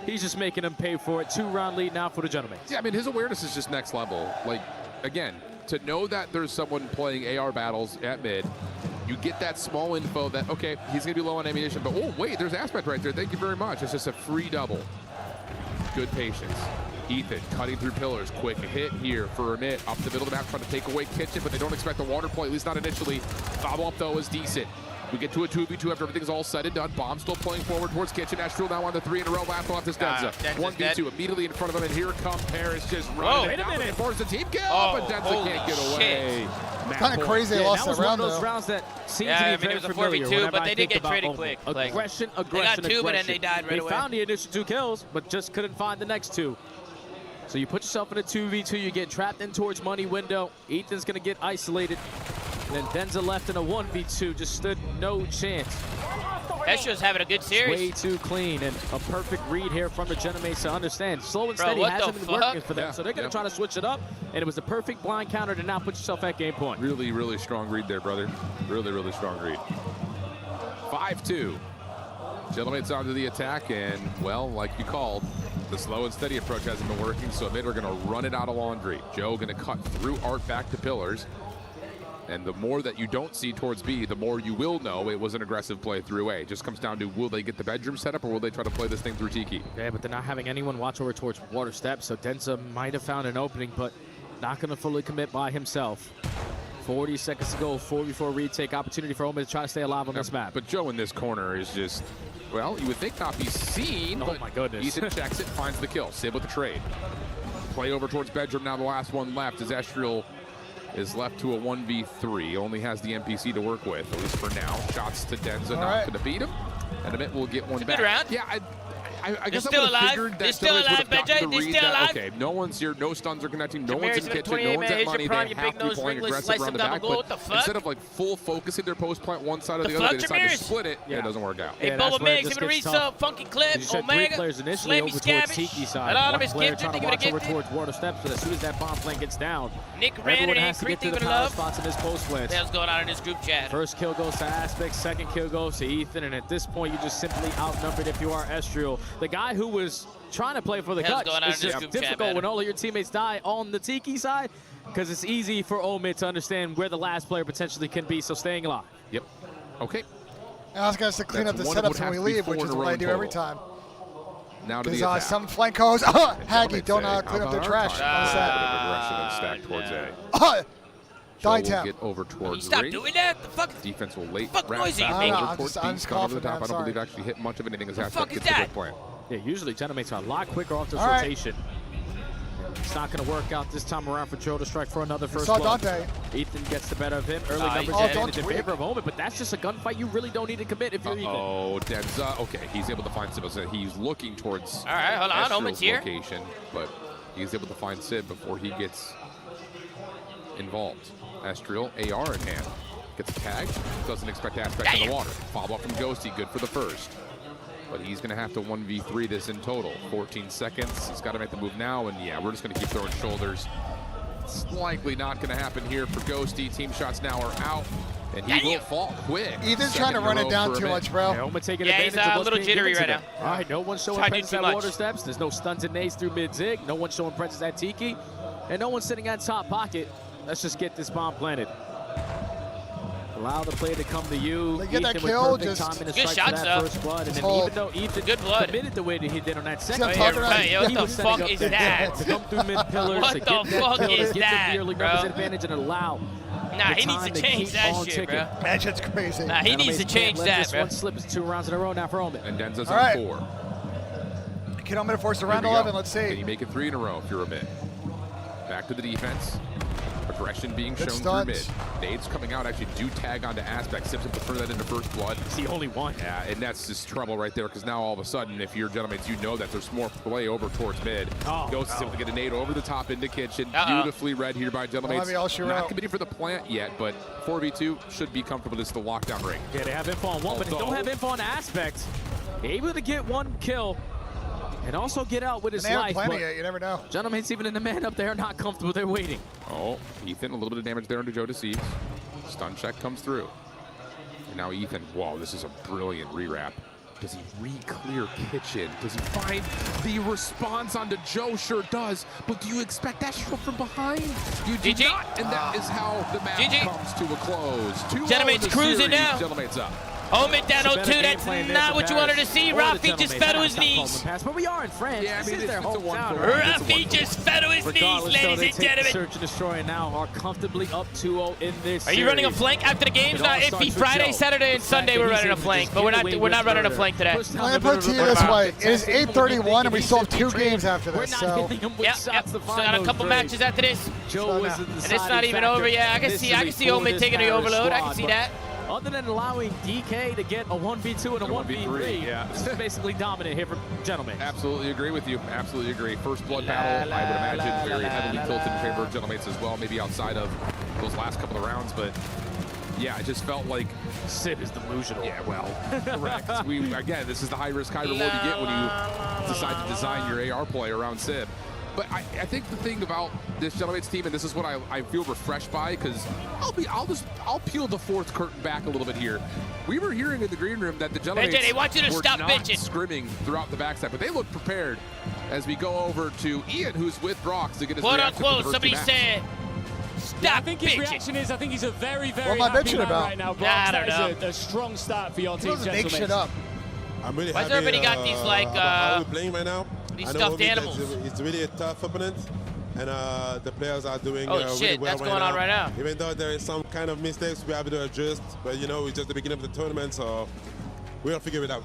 He's just making them pay for it. 2-round lead now for the Gentlemates. Yeah, I mean, his awareness is just next level. Like, again, to know that there's someone playing AR battles at mid, you get that small info that, okay, he's going to be low on ammunition, but oh, wait, there's Aspect right there. Thank you very much. It's just a free double. Good patience. Ethan cutting through pillars. Quick hit here for Amit. Up the middle of the map, trying to take away Kitchen, but they don't expect the water play, at least not initially. Follow-up, though, is decent. We get to a 2v2 after everything's all said and done. Bomb still playing forward towards Kitchen. Estrel now on the 3 in a row. Last one off this Denza. 1v2 immediately in front of him, and here come Paris just running it down and forces the team kill, but Denza can't get away. Kind of crazy they lost that round, those though. rounds that seem Yeah, to be I mean, very it was a 4v2, but they did get traded traded quick. Aggression, They got 2, but then they died right They away. found the initial 2 kills, but just couldn't find the next 2. So you put yourself in a 2v2, you get trapped in towards money window. Ethan's going to get isolated. And then Denza left in a 1v2, just stood no chance. Estrel's having a good series. Way too clean, and a perfect read here from the Genomates to understand. Slow and steady hasn't been working for them, so they're going to try to switch it up. And it was the perfect blind counter to now put yourself at game point. Really, really strong read there, brother. Really, really strong read. 5-2. Genomates onto the attack, and, well, like you called, the slow and steady approach hasn't been working, so mid, we're going to run it out of laundry. Joe going to cut through Art back to pillars. And the more that you don't see towards B, the more you will know it was an aggressive play through A. It just comes down to, will they get the bedroom set up, or will they try to play this thing through Tiki? Yeah, but they're not having anyone watch over towards water steps, so Denza might have found an opening, but not going to fully commit by himself. 40 seconds to go, 4v4 retake, opportunity for Omen to try to stay alive on this map. But Joe in this corner is just, well, you would think not be seen, oh but my goodness. Ethan checks it, finds the kill. Sib with the trade. Play over towards bedroom, now the last one left as Estrel is left to a 1v3. Only has the NPC to work with, at least for now. Shots to Denza, not going to beat him. And Amit will get one back. Good round. Yeah, I guess still I would have alive. figured that They're still alive, Benjay. They're still alive. Okay, no one's here, no stuns are connecting, no Jameer's one's in been kitchen, 28, no one's man. at Here's money. your They prime, you have big to be nose playing ringless, aggressive slice around him the down back, the goal. but What the fuck? instead of like full focusing their post plant one side or The the other, they fuck, decide to Jameer's? split it. It doesn't work out. Hey, Bubba Mix, give it a resub, funky clip, You said Omega, 3 players initially Slammy over towards Scabbage, Tiki side. Anonymous One player gifted, trying to give it a watch over gifted. towards water steps, but as soon as that bomb plant gets down, Nick ran everyone it in, has to get to Creek, the give it a power love. spots in this post plant. That's going on in this group chat. First kill goes to Aspect, second kill goes to Ethan, and at this point, you're just simply outnumbered if you are Estriel. The guy who was trying to play for the Hell's clutch. going on It's in this just group chat, difficult man. when all of your teammates die on the Tiki side, because it's easy for Omid to understand where the last player potentially can be, so staying alive. Yep. Okay. I was going to clean up the setups when we leave, which is what I do every time. Now to the Because attack. some flankos, Haggy, don't clean up their trash. Towards A. Die Joe tap. will get over towards Stop ring. doing that. The fuck? Defense will late Fuck wrap noise back you make. over I'm towards just- I'm B, just gun over the coughing, top. man, I don't believe actually hit much of anything as The Aspect fuck is gets the that? good plan. Yeah, usually Genomates are a lot quicker off this All right. rotation. It's not going to work out this time around for Joe to strike for another first saw blood. Dante. Ethan gets the better of him. Early numbers Oh, advantage in don't favor of Omen, but that's just a gunfight you really don't need to commit if you're Ethan. Oh, Denza. Okay, he's able to find Sib. So he's looking towards All right, hold on. Estrel's Omen's here. location, but he's able to find Sib before he gets involved. Estrel, AR in hand. Gets tagged. Doesn't expect Aspect in the water. Follow up from Ghosty. Good for the first. But he's going to have to 1v3 this in total. 14 seconds. He's got to make the move now. And yeah, we're just going to keep throwing shoulders. It's likely not going to happen here for Ghosty. Team shots now are out. And he will fall quick. Ethan's trying to run it down too much, bro. Yeah, Omen taking Yeah, advantage he's of a what's little being jittery given to right them. now. All right, no one's showing Trying to do presence too at much. water steps. There's no stuns and nades through mid-zig. No one's showing presence at Tiki. And no one's sitting at top pocket. Let's just get this bomb planted. Allow the play to come to you. They get that Ethan kill, with perfect just timing to good strike for shots, that though. first blood. And then hold. even though Ethan Good blood. committed the way that he did on that second I'm blood, talking about- Hey, what he the was setting fuck up is to that? come through mid-pillars, What to the get that fuck pillar, is get that, the early bro? numbers advantage and allow Nah, the he needs time to change keep that on shit, ticking. bro. That shit's crazy. Nah, he needs to Genomates change can't let that, this bro. one slip. It's 2 rounds in a row now for Omen. And Denza's All on right. 4. Kid, I'm going to force the Here round we go. 11. Let's Can see. you make it 3 in a row if you're a mid? Back to the defense. Aggression being Good shown stunts. through mid. Nades coming out actually do tag onto Aspect. Simpson prefer that into first blood. It's the only one. Yeah, and that's just trouble right there because now all of a sudden, if you're Genomates, you know that there's more play over towards mid. Oh, Ghost is no. able to get a nade over the top into kitchen. Uh-oh. Beautifully read here by Genomates. maybe I'll shoot Not out. committing for the plant yet, but 4v2 should be comfortable. This is the lockdown ring. Yeah, they have info on one, but they don't have info on Aspect. Able to get one kill and also get out with his And they have life. plenty But yet. You never know. Genomates, even in the man up there, not comfortable. They're waiting. Oh, Ethan, a little bit of damage there into Joe Deceives. Stun check comes through. And now Ethan, whoa, this is a brilliant rewrap. Does he re-clear kitchen? Does he find the response onto Joe? Sure does. But do you expect that from behind? You do not. And that is how the match GG. comes to a close. 2-0 Genomates in the cruising series. now. Genomates up. Omid down 0-2. That's not what you wanted to see. Rafi just fell to his knees. But we are in France. Yeah, I mean, this is their hometown. Rafi just fell to his knees, ladies and gentlemen. Search and Destroy and now are comfortably up 2-0 in this Are you running a flank after the games? Not iffy. Friday, Saturday, and Sunday we're running a flank, but we're not running a flank today. Let me put it to you this way: it is 8:31, and we still have 2 games after this. So yep. Still got a couple matches after this. And it's not even over yet. I can see Omid taking the overload. I can see that. Other than allowing DK to get a 1v2 and a 1v3, yeah. This is basically dominant here for Gentlemen. Absolutely agree with you. Absolutely agree. First blood battle, I would imagine, very heavily tilted in favor of Gentlemates as well, maybe outside of those last couple of rounds, but yeah, it just felt like Sib is delusional. Yeah, well, correct. Again, this is the high risk, high reward you get when you decide to design your AR play around Sib. But I think the thing about this Gentlemates team, and this is what I feel refreshed by, because I'll peel the fourth curtain back a little bit here. We were hearing in the green room that the Gentlemates were not scrimming throughout the backside, but they look prepared as we go over to Ian, who's with Brox, to get his reaction. Quote unquote, somebody said, I think his reaction is, I think he's a very, very happy man right now. Brox, that is a strong start for your team, Make shit up. I'm really happy. Why's everybody got these like how we're playing right now? These stuffed animals. It's really a tough opponent, and the players are doing really well that's going on right now. Even though there is some kind of mistakes, we have to adjust. But you know, it's just the beginning of the tournament, so we'll figure it out.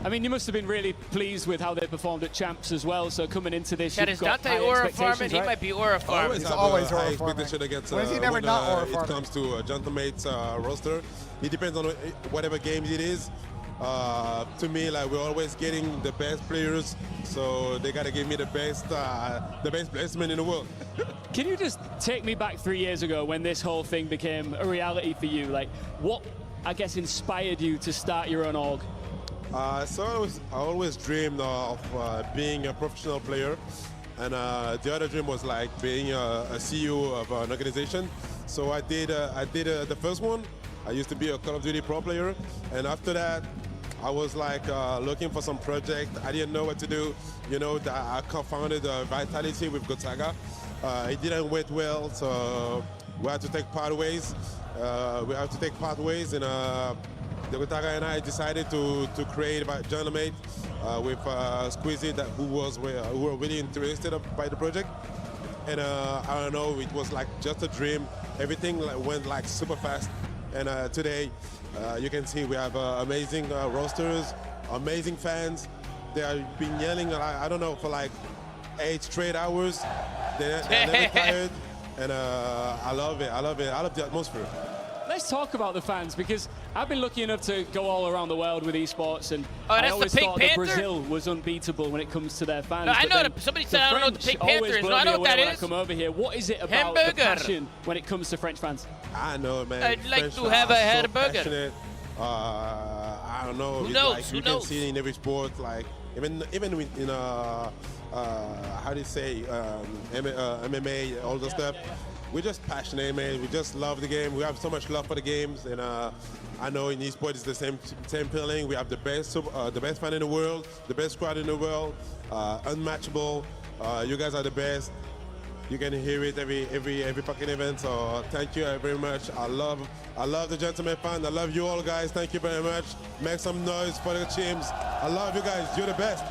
I mean, you must have been really pleased with how they performed at Champs as well. So coming into this, that is Dante Aura farming. He might be Aura farming. He's always Aura farming. When is he never not Aura farming? It comes to Gentlemates roster. It depends on whatever game it is. To me, like, we're always getting the best players, so they gotta give me the best placement in the world. Can you just take me back 3 years ago when this whole thing became a reality for you? Like, what, I guess, inspired you to start your own org? So I always dreamed of being a professional player, and the other dream was like being a CEO of an organization. So I did the first one. I used to be a Call of Duty pro player, and after that, I was like looking for some project. I didn't know what to do. You know, I co-founded Vitality with Gotaga. It didn't went well, so we had to take part ways. And the Gotaga and I decided to create Gentlemates with Squeezy, who were really interested by the project. And I don't know, it was like just a dream. Everything went like super fast. And today, you can see we have amazing rosters, amazing fans. They have been yelling, I don't know, for like 8 straight hours. They're never tired. And I love it. I love the atmosphere. Let's talk about the fans, because I've been lucky enough to go all around the world with esports, and I always thought that Brazil was unbeatable when it comes to their fans. No, I know somebody said I don't know what the Pink Panther is. No, I know what that is. When I come over here, what is it about the passion when it comes to French fans? I know, man. I'd like to have a hamburger. I don't know. Who knows? Like, you can see it in every sport, like even in how do you say MMA, all the stuff. We're just passionate, man. We just love the game. We have so much love for the games, and I know in esports it's the same feeling. We have the best fan in the world, the best squad in the world, unmatchable. You guys are the best. You can hear it every fucking event. So thank you very much. I love the Gentleman fan. I love you all, guys. Thank you very much. Make some noise for the teams. I love you guys. You're the best.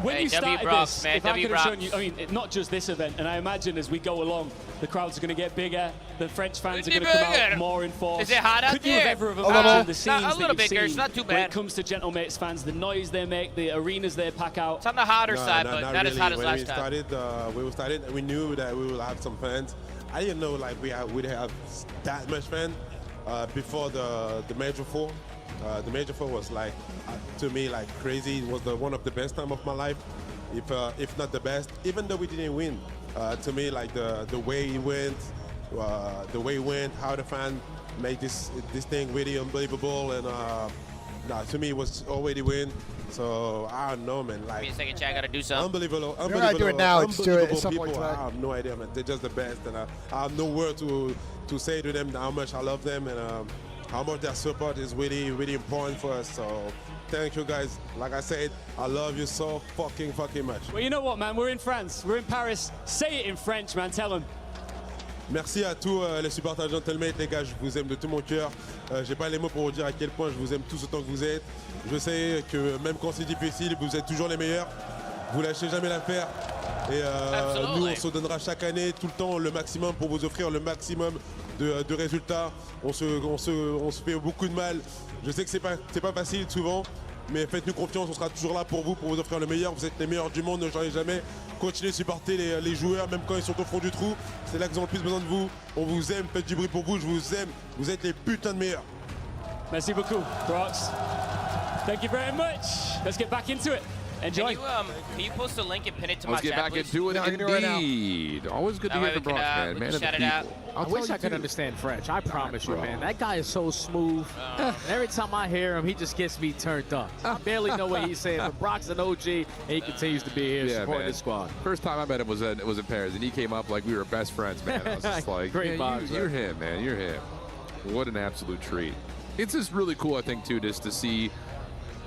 When you started this, if I could have shown you, I mean, not just this event, and I imagine as we go along, the crowds are going to get bigger, the French fans are going to come out more in force. Is it hot out there? Could you have ever imagined the scenes that you've seen not too bad. when it comes to Gentlemates fans, the noise they make, the arenas they pack out? It's on the hotter side, but not as hot as last time. When we started, we knew that we would have some fans. I didn't know like we'd have that much fans before the Major 4. The Major 4 was like, to me, like crazy. It was one of the best time of my life, if not the best. Even though we didn't win, to me, like the way it went, how the fan made this thing really unbelievable, and to me it was already win. So I don't know, man. Like, give me a second, chat. I gotta do something. Unbelievable. You're gonna do it now. Just do it at some point. People, I have no idea, man. They're just the best, and I have no word to say to them how much I love them, and how much their support is really, really important for us. So thank you, guys. Like I said, I love you so fucking much. Well, you know what, man? We're in France. We're in Paris. Say it in French, man. Tell them. Merci à tous les supporters Gentlemate, les gars, je vous aime de tout mon cœur. J'ai pas les mots pour vous dire à quel point je vous aime tous autant que vous êtes. Je sais que même quand c'est difficile, vous êtes toujours les meilleurs. Vous lâchez jamais l'affaire. Et nous, on se donnera chaque année, tout le temps, le maximum pour vous offrir le maximum de résultats. On se fait beaucoup de mal. Je sais que c'est pas facile souvent, mais faites-nous confiance, on sera toujours là pour vous offrir le meilleur. Vous êtes les meilleurs du monde, ne changez jamais. Continuez de supporter les joueurs, même quand ils sont au fond du trou. C'est là qu'ils ont le plus besoin de vous. On vous aime, faites du bruit pour vous, je vous aime. Vous êtes les putains de meilleurs. Merci beaucoup, Brox. Thank you very much. Let's get back into it. Enjoy. Can you post a link and pin it to my Let's get chat, back please? into it, Yeah, I can do it right indeed. Always good to hear from Brox, man. Man of the shout it out. people. I wish I could understand French. I promise you, man. That guy is so smooth. Every time I hear him, he just gets me turned up. I barely know what he's saying, but Brock's an OG, and he continues to be here supporting the squad. First time I met him was in Paris, and he came up like we were best friends, man. I was just like, Great vibes, you're him, man. You're him. What an absolute treat. It's just really cool, I think, too, just to see,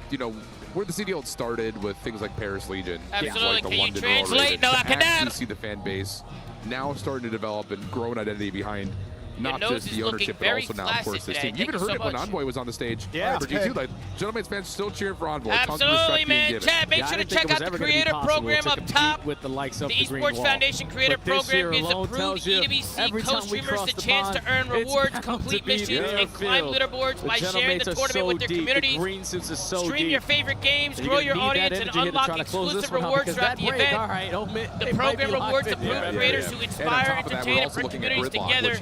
you know, where the CDL started with things like Paris Legion, things like the London Roaring, to see the fan base now starting to develop and grow an identity behind not just the ownership, but also now, of course, this team. You even heard it when Envoy was on the stage. Yeah, for G2, like, Gentleman's fans still cheering for Envoy. Tons of Absolutely, respect being man. given. Chad, make sure to check out the creator program up top. With the likes of The Esports Foundation Creator Program gives approved EWC co-streamers the chance to earn rewards, complete missions, and climb leaderboards by sharing the tournament with their communities. Stream your favorite games, grow your audience, and unlock exclusive rewards throughout the event. The program rewards approved creators who inspire, entertain, and bring communities together.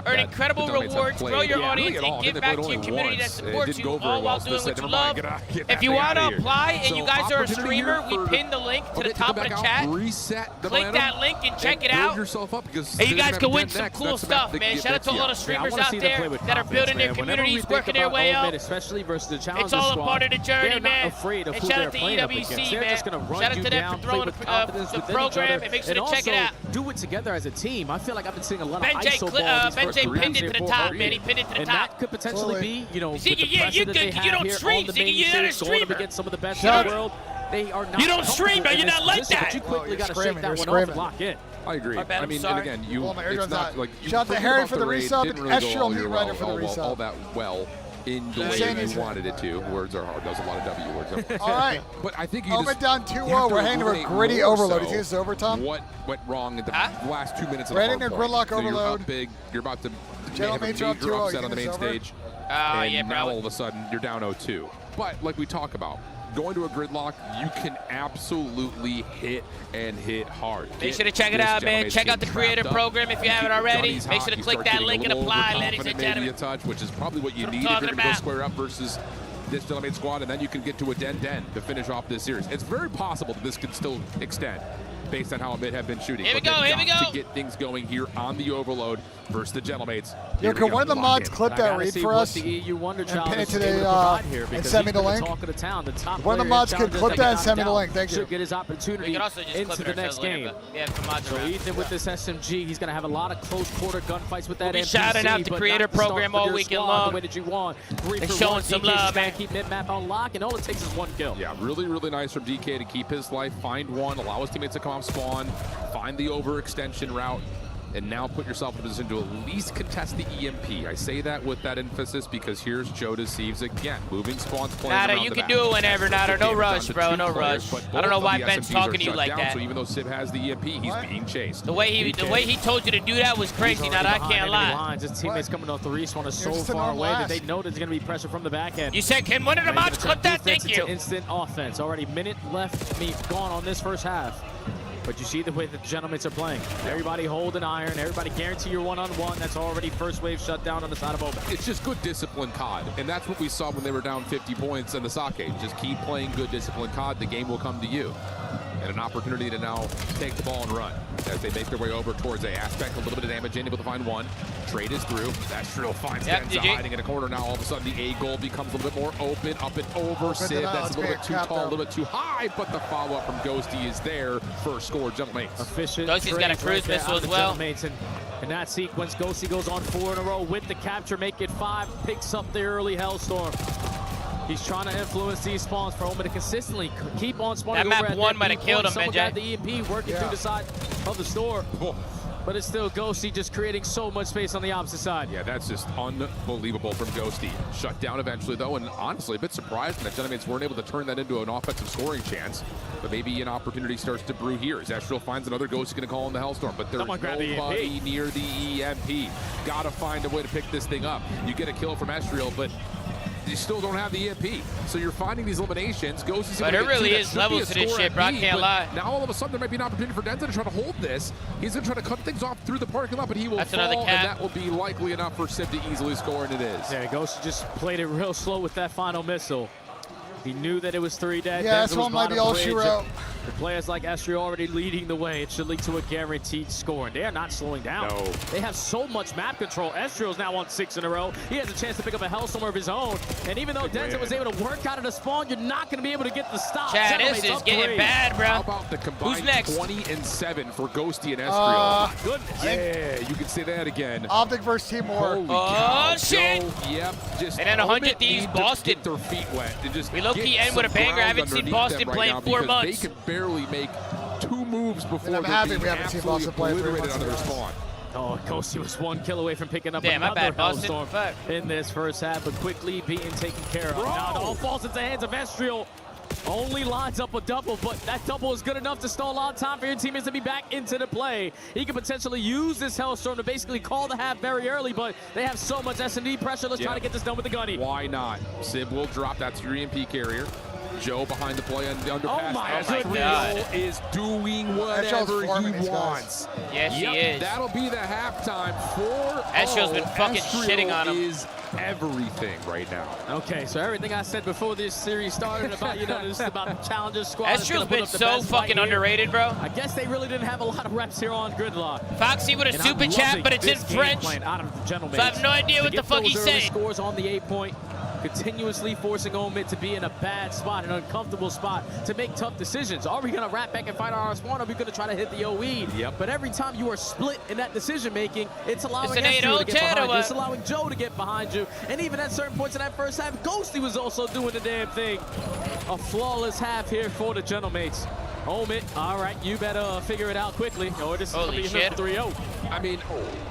Earn incredible rewards, grow your audience, and give back to your community that supports you, all while doing what you love. If you want to apply and you guys are a streamer, we pinned the link to the top of the chat. Click that link and check it out. And you guys can win some cool stuff, man. Shout out to a lot of streamers out there that are building their communities, working their way up. Especially versus the Challenger It's all a squad. part of the journey, man. And And shout out to EWC, man. Shout out to them for throwing the program, and make sure to check it out. Do it together as a team. I feel like I've been seeing a lot of Benjay ISO balls these first pinned it to the top, man. He pinned it to the and top. that could potentially be, you know, with the Ziggy, yeah, pressure that they have you don't here stream, on the Ziggy. main You're not a stage, going up streamer. against some of the best Shut in the up. world. They are not You don't stream, bro. comfortable You're in not this like position, that. But you quickly got to shake screaming, that you're one off and screaming. lock in. I agree. My bad, I mean, sorry. and again, Well, my it's eardrums not on. like you Shout out to talked Harry about for the raid, resub didn't and really go Estriel all Meat your Rider well, for the resub. all that well in the way Sanders you wanted it to. Words are hard. That was a lot of W words. All right. But I think you Omen just down you 2-0. have to We're hanging with eliminate gritty more overload. so You think this is overtime? What went wrong at the last 2 minutes of We're the heading to hard point? gridlock So you're overload. up big. You're about to Gentlemen, have a drop major 2-0. upset You on the think main this is stage. Oh, And yeah, now bro. all of a sudden you're down 0-2. But like we talk about, going to a gridlock, you can absolutely hit hard. Make sure to check it out, man. Check out the creator program if you haven't already. Make sure to click that link and apply, ladies and gentlemen. Touch, which is probably what you That's what need I'm if you're talking going to go about. square up versus this Gentleman squad, and then you can get to a den to finish off this series. It's very possible that this could still extend based on how a bit have been shooting. Here we But go, they've here we got go. to get things going here on the Overload versus the Gentlemates. Yo, can one of the mods clip that read for us The EU Wonder and pin Challenge it to is able the provide here and because send me he's the been link? talk of the town. The top One of the player mods can challenges clip that that get and send me the knocked link. Thank out you. should get his opportunity We can also just into clip the it next ourselves later, game. but yeah, for mods So around. Ethan with this SMG, he's going to have a lot of close quarter gunfights with that We'll be NPC, shouting out the but creator not to start program with all your weekend squad long. The way that you want. 3 They're for showing 1. some DK's love, just gotta man. keep mid-map on lock, and all it takes is 1 kill. Yeah, really, really nice from DK to keep his life, find one, allow his teammates to come off spawn, find the overextension route, and now put yourself in a position to at least contest the EMP. I say that with that emphasis because here's Joe Deceives again, moving spawns players Nada, around you the can map. do it whenever, Nada. No rush, bro, no rush. I don't know why Ben's talking to you like that. So even though Sib has the EMP, he's being chased. The way he told you to do that was crazy, Nada. I can't lie. His teammates coming off the respawn is so far away that they know there's going to be pressure from the back end. You said, can one of the mods clip that? Thank you. Instant offense. Already minute left, gone on this first half. But you see the way that the Gentlemen are playing. Everybody holding iron. Everybody guarantee your one-on-one. That's already first wave shut down on the side of Omen. It's just good disciplined COD, and that's what we saw when they were down 50 points in the sake. Just keep playing good disciplined COD. The game will come to you. And an opportunity to now take the ball and run as they make their way over towards A. Aspect, a little bit of damage in, able to find one. Trade is through. That Shrill finds Denza hiding in a corner now. All of a sudden, the A goal becomes a little bit more open, up and over. Sid, that's a little bit too tall, a little bit too high, but the follow-up from Ghosty is there. First score, Gentlemen. Efficient. Ghosty's got a cruise missile as well. In that sequence, Ghosty goes on 4 in a row with the capture, make it 5, picks up the early Hellstorm. He's trying to influence these spawns for Omen to consistently keep on spawning. That map 1 might have killed him, Someone Benjay. got the EMP working through the side of the store. But it's still Ghosty just creating so much space on the opposite side. Yeah, that's just unbelievable from Ghosty. Shut down eventually, though, and honestly, a bit surprised that Gentlemates weren't able to turn that into an offensive scoring chance. But maybe an opportunity starts to brew here. As Estriel finds another Ghosty going to call in the Hellstorm, but there's nobody near the EMP. Got to find a way to pick this thing up. You get a kill from Estriel, but you still don't have the EMP. So you're finding these eliminations. Ghosty's but there really is levels to this shit, bro. I can't lie. Now all of a sudden there might be an opportunity for Denza to try to hold this. He's going to try to cut things off through the parking lot, but he will fall, and that will be likely enough for Sib to easily score, and it is. Yeah, Ghosty just played it real slow with that final missile. He knew that it was 3 dead. Yeah, this one might be all she wrote. The players like Estriel already leading the way. It should lead to a guaranteed score, and they are not slowing down. No. They have so much map control. Estriel's now on 6 in a row. He has a chance to pick up a Hellstorm of his own, and even though Denza was able to work out of the spawn, you're not going to be able to get the stop. Chad, this is getting bad, bro. How about the combined 20-7 for Ghosty and Estriel? Goodness. Yeah, you can say that again. Optic versus Timor. Oh, shit. Yep. Just and then 100 Thieves, Boston. Get their feet wet. And just we low-key end with a banger. I haven't seen Boston play in 4 months. They can barely make 2 moves before I'm happy we haven't seen Boston play in 3 months. On their spawn. Oh, Ghosty was 1 kill away from picking up another Hellstorm in this first half, but quickly being taken care of. Now it all falls into the hands of Estriel. Only lines up a double, but that double is good enough to stall out time for your teammates to be back into the play. He could potentially use this Hellstorm to basically call the half very early, but they have so much S&D pressure. Let's try to get this done with the gunny. Why not? Sib will drop. That's your EMP carrier. Joe behind the play on the underpass. Oh my God. Is doing whatever he wants. Yes, he is. That'll be the halftime for Estriel's been fucking shitting on him. Is everything right now. Okay, so everything I said before this series started about, this is about the Challengers squad. Estriel's been so fucking underrated, bro. I guess they really didn't have a lot of reps here on Gridlock. Foxy with a super chat, but it's in French. Out of the gentlemen. So I have no idea what the fuck he's saying. Scores on the 8-point. Continuously forcing Omid to be in a bad spot, an uncomfortable spot, to make tough decisions. Are we going to wrap back and fight our spawn? Or are we going to try to hit the OE? Yep. But every time you are split in that decision-making, it's allowing Estriel to get behind you. It's allowing Joe to get behind you. And even at certain points in that first half, Ghosty was also doing the damn thing. A flawless half here for the Gentlemates. Omid, all right, you better figure it out quickly, or this is going to be 3-0. I mean,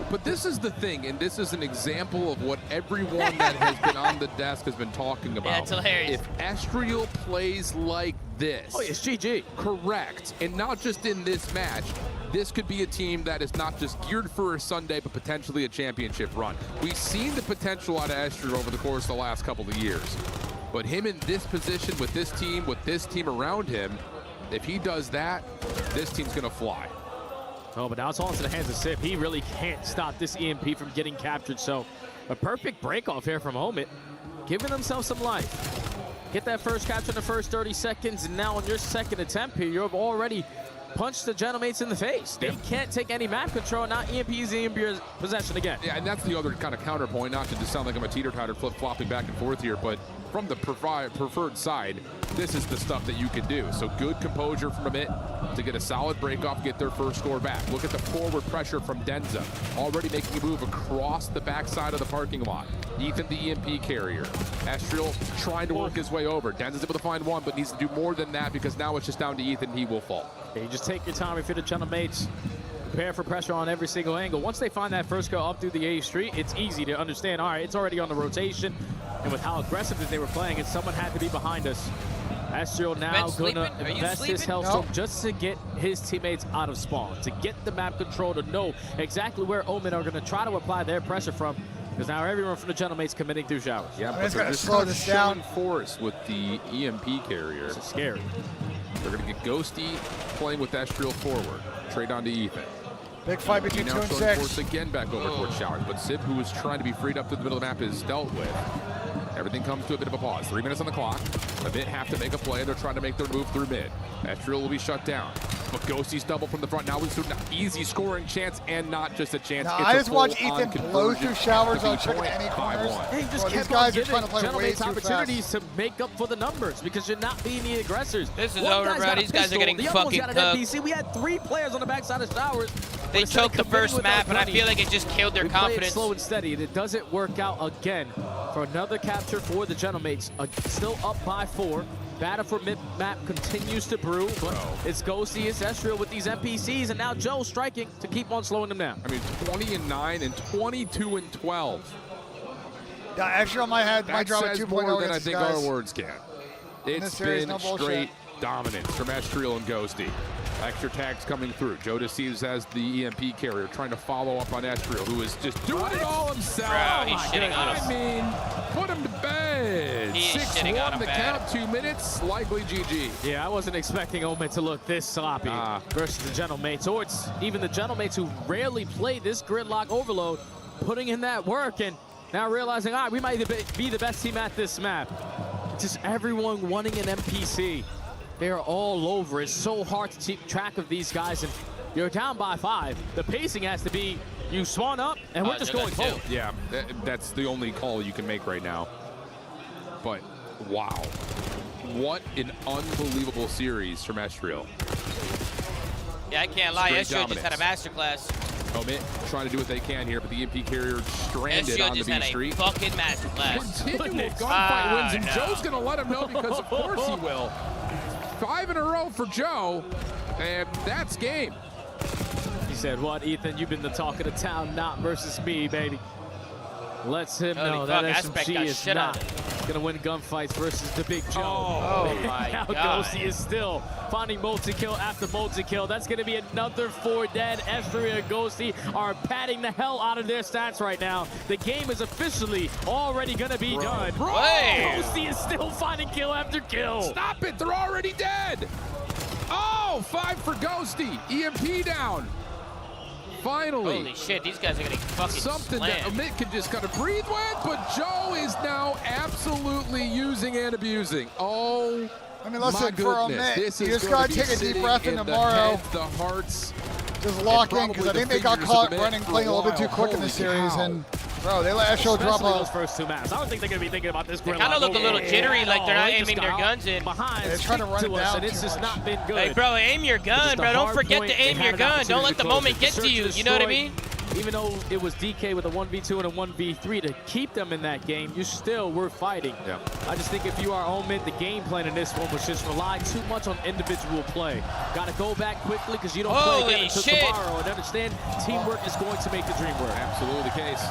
but this is the thing, and this is an example of what everyone that has been on the desk has been talking about. Yeah, it's hilarious. If Estriel plays like this, it's GG. Correct, and not just in this match. This could be a team that is not just geared for a Sunday, but potentially a championship run. We've seen the potential out of Estriel over the course of the last couple of years, but him in this position with this team around him, if he does that, this team's gonna fly. Oh, but now it's all into the hands of Sip. He really can't stop this EMP from getting captured. So a perfect break off here from Omid, giving themselves some life. Get that first capture in the first 30 seconds, and now on your second attempt here, you've already punched the Gentlemates in the face. They can't take any map control. Now EMP is in possession again. Yeah, and that's the other kind of counterpoint, not to just sound like I'm a teeter-totter flip-flopping back and forth here, but from the preferred side, this is the stuff that you can do. So good composure from Amit to get a solid break off, get their first score back. Look at the forward pressure from Denza, already making a move across the backside of the parking lot. Ethan, the EMP carrier. Estriel trying to work his way over. Denza's able to find one, but needs to do more than that because now it's just down to Ethan. He will fall. Yeah, you just take your time if you're the Gentlemates. Prepare for pressure on every single angle. Once they find that first go up through the A Street, it's easy to understand, all right, it's already on the rotation. And with how aggressive that they were playing, someone had to be behind us. Estriel now gonna invest his Hellstorm just to get his teammates out of spawn, to get the map control, to know exactly where Omid are gonna try to apply their pressure from. Because now everyone from the Gentlemates committing through showers. Yeah, but they're just slow this down. Force with the EMP carrier. This is scary. They're gonna get Ghosty playing with Estriel forward. Trade on to Ethan. Big fight between 2 and 6. Now force again back over towards Showers, but Sib, who was trying to be freed up to the middle of the map, is dealt with. Everything comes to a bit of a pause. 3 minutes on the clock. A bit have to make a play. They're trying to make their move through mid. Estriel will be shut down. But Ghosty's double from the front. Now it's an easy scoring chance, and not just a chance. Now, I just watched Ethan blow through Showers on checking any corners. Hey, just these guys are trying to play way too opportunities to make up for the numbers because you're not being the aggressors. This is over, bro. These guys are getting fucking cooked. We had 3 players on the backside of Showers. They choked the first map, and I feel like it just killed their confidence. Slow and steady, and it doesn't work out again for another capture for the Gentlemates. Still up by 4. Battle for mid-map continues to brew, but it's Ghosty, it's Ezreal with these NPCs, and now Joe striking to keep on slowing them down. I mean, 20-9 and 22-12. Yeah, Ezreal might drop a 2.0 more than I against think guys. our words can. It's been straight dominance from Ezreal and Ghosty. Extra tags coming through. Joe deceives as the EMP carrier, trying to follow up on Ezreal, who is just doing it all himself. Bro, he's shitting on us. I mean, put him to bed. He's shitting on 6-1 him the bad. count, 2 minutes, likely GG. Yeah, I wasn't expecting Omen to look this sloppy versus the Gentlemates, or it's even the Gentlemates who rarely play this gridlock overload, putting in that work and now realizing, all right, we might be the best team at this map. Just everyone wanting an NPC. They're all over. It's so hard to keep track of these guys, and you're down by 5. The pacing has to be, you spawn up, and we're just going forward. Yeah, that's the only call you can make right now. But, wow. What an unbelievable series from Ezreal. Yeah, I can't lie. Ezreal just had a masterclass. Omit trying to do what they can here, but the EMP carrier stranded on the B Street. Ezreal just had a fucking masterclass. Continual gunfight wins, and Joe's going to let him know because of course he will. 5 in a row for Joe, and that's game. He said, what, Ethan? You've been the talk of the town, not versus me, baby. Lets him know that SMG is not going to win gunfights versus the Big Joe. Oh my now God. Ghosty is still finding multi-kill after multi-kill. That's going to be another 4 dead. Ezreal and Ghosty are padding the hell out of their stats right now. The game is officially already going to be done. Ghosty is still finding kill after kill. Stop it, they're already dead. Oh, 5 for Ghosty. EMP down. Finally. Holy shit, these guys are getting fucking something slammed. that Amit can just kind of breathe with, but Joe is now absolutely using and abusing. Oh, I mean, listen, my for goodness. Amit, This you is just going got to to be take a deep sitting breath in the tomorrow. heads, the hearts. Just lock in, and because I probably think the they got fingers caught of Amit running, for playing a little bit too while. quick in the Holy series. cow. And, bro, they let Ezreal drop Especially a... those first 2 maps. I don't think they're going to be thinking about this They gridlock. kind of look a little jittery, like they're not They just aiming their got guns in. behind, They're trying to run it us, down and it's too just much. not been good. Hey, bro, aim your gun, bro. Don't forget to aim your gun. Don't let the moment get to you. You know what I mean? Even though it was DK with a 1v2 and a 1v3 to keep them in that game, you still were fighting. Yeah. I just think if you are Omen, the game plan in this one was just rely too much on individual play. Got to go back quickly because you don't play again until tomorrow, and understand teamwork is going to make the dream work. Absolutely the case.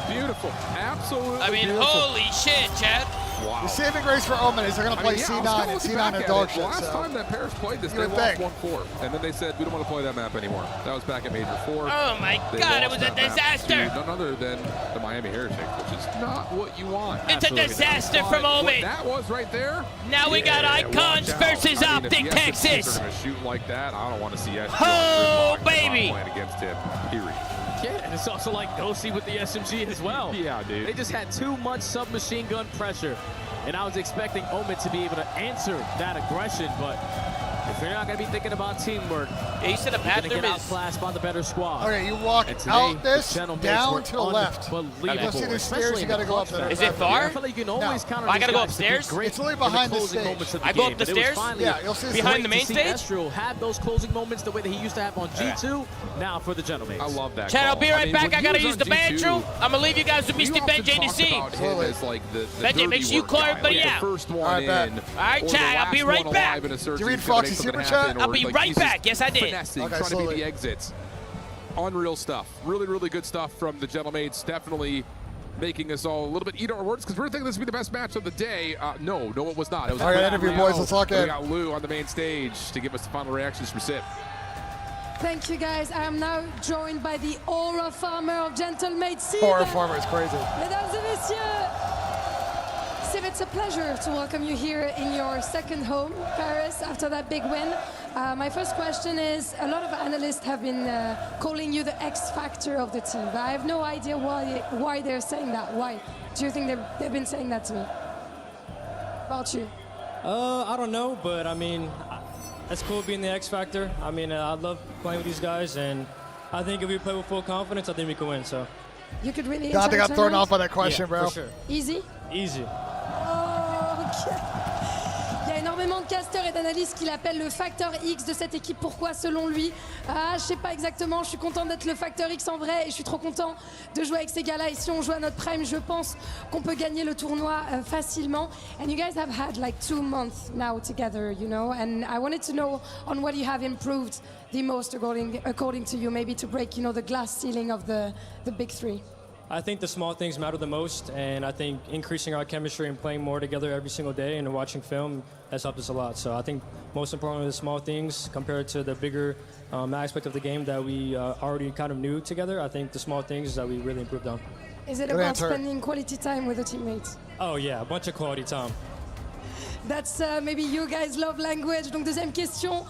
Beautiful. Absolutely. I mean, beautiful. holy shit, Chad. Wow. The saving grace for Omen is they're going to play C9, and C9 is dog shit. Last time that Paris played this, they lost 1-4. And then they said, we don't want to play that map anymore. That was back at Major 4. Oh my God, it was a disaster. None other than the Miami Heretics, which is not what you want. It's a disaster from Omen. That was right there. Now we got Icons versus Optic Texas. They're going to shoot like that. I don't want to see SG. Oh, baby. Playing against him, period. Yeah, and it's also like Ghosty with the SMG as well. Yeah, dude. They just had too much submachine gun pressure. And I was expecting Omen to be able to answer that aggression, but if you're not going to be thinking about teamwork, you said a you're going to get outclassed by the better squad. Okay, you walk out this, down to the left. Unbelievable. See the stairs, you got to go up there. Is it far? I feel like you can always count on I got to go these guys to be upstairs? great It's literally in the behind the closing stage. moments of the I go game. up the But it was stairs? finally Yeah, you'll see behind the great main to see stage? Ezreal have those closing moments the way that he used to have on G2, now for the Gentlemen. I love that. Chad, I'll be right back. when I got to he use was the on G2, bathroom. I'm going to leave you guys with we Mr. often Benji to talked see. about him as like the Benji, make sure you call everybody like out. The first one All right, in. All right, Chad, I'll be right back. Did you read Foxy's super chat? I'll be right back. Yes, I did. Finessing, Okay, trying slowly. to be the exits. Unreal stuff. Really, really good stuff from the Gentlemates. Definitely making us all a little bit eat our words because we were thinking this would be the best match of the day. No, it was not. It was All right, interview, boys. Let's lock in. We got Lou on the main stage to give us the final reactions from SIP. Thank you, guys. I am now joined by the Aura Farmer of Gentlemates. Aura Farmer is crazy. Mesdames et messieurs, Steve, it's a pleasure to welcome you here in your second home, Paris, after that big win. My first question is, a lot of analysts have been calling you the X factor of the team, but I have no idea why they're saying that. Why? Do you think they've been saying that to me? About you? I don't know, but I mean, it's cool being the X factor. I mean, I love playing with these guys, and I think if we play with full confidence, I think we can win, so. You could really I think I'm thrown tonight? off by that question, Yeah, bro. for sure. Easy? Easy. Oh, ok. Il y a énormément énormément de casteurs et d'analystes qui l'appellent le facteur X de cette équipe. Pourquoi selon lui? Je sais pas exactement, je suis content d'être le facteur X en vrai et je suis trop content de jouer avec ces gars-là. Et si on joue à notre prime, je pense qu'on peut gagner le tournoi facilement. And you guys have had like 2 months now together, you know, and I wanted to know on what you have improved the most according to you, maybe to break, you know, the glass ceiling of the big three. I think the small things matter the most, and I think increasing our chemistry and playing more together every single day and watching film has helped us a lot. So I think most importantly, the small things compared to the bigger aspect of the game that we already kind of knew together, I think the small things that we really improved on. Is it about spending quality time with the teammates? Oh yeah, a bunch of quality time. That's maybe you guys love language. Donc deuxième question,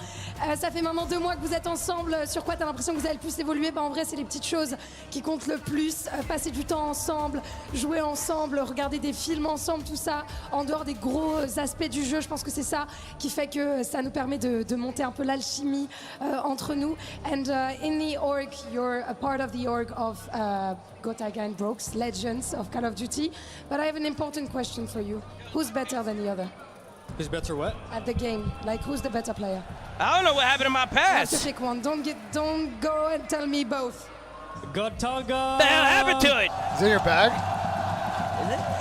ça fait maintenant 2 mois que vous êtes ensemble. Sur quoi tu as l'impression que vous avez le plus évolué? En vrai, c'est les petites choses qui comptent le plus. Passer du temps ensemble, jouer ensemble, regarder des films ensemble, tout ça. En dehors des gros aspects du jeu, je pense que c'est ça qui fait que ça nous permet de monter un peu l'alchimie entre nous. And in the org, you're a part of the org of Gotaga and Brooks, legends of Call of Duty. But I have an important question for you. Who's better than the other? Who's better what? At the game, like who's the better player? I don't know what happened in my You have to past. pick one. Don't go and tell me both. Gotaga! What the hell happened to it? Is it your bag?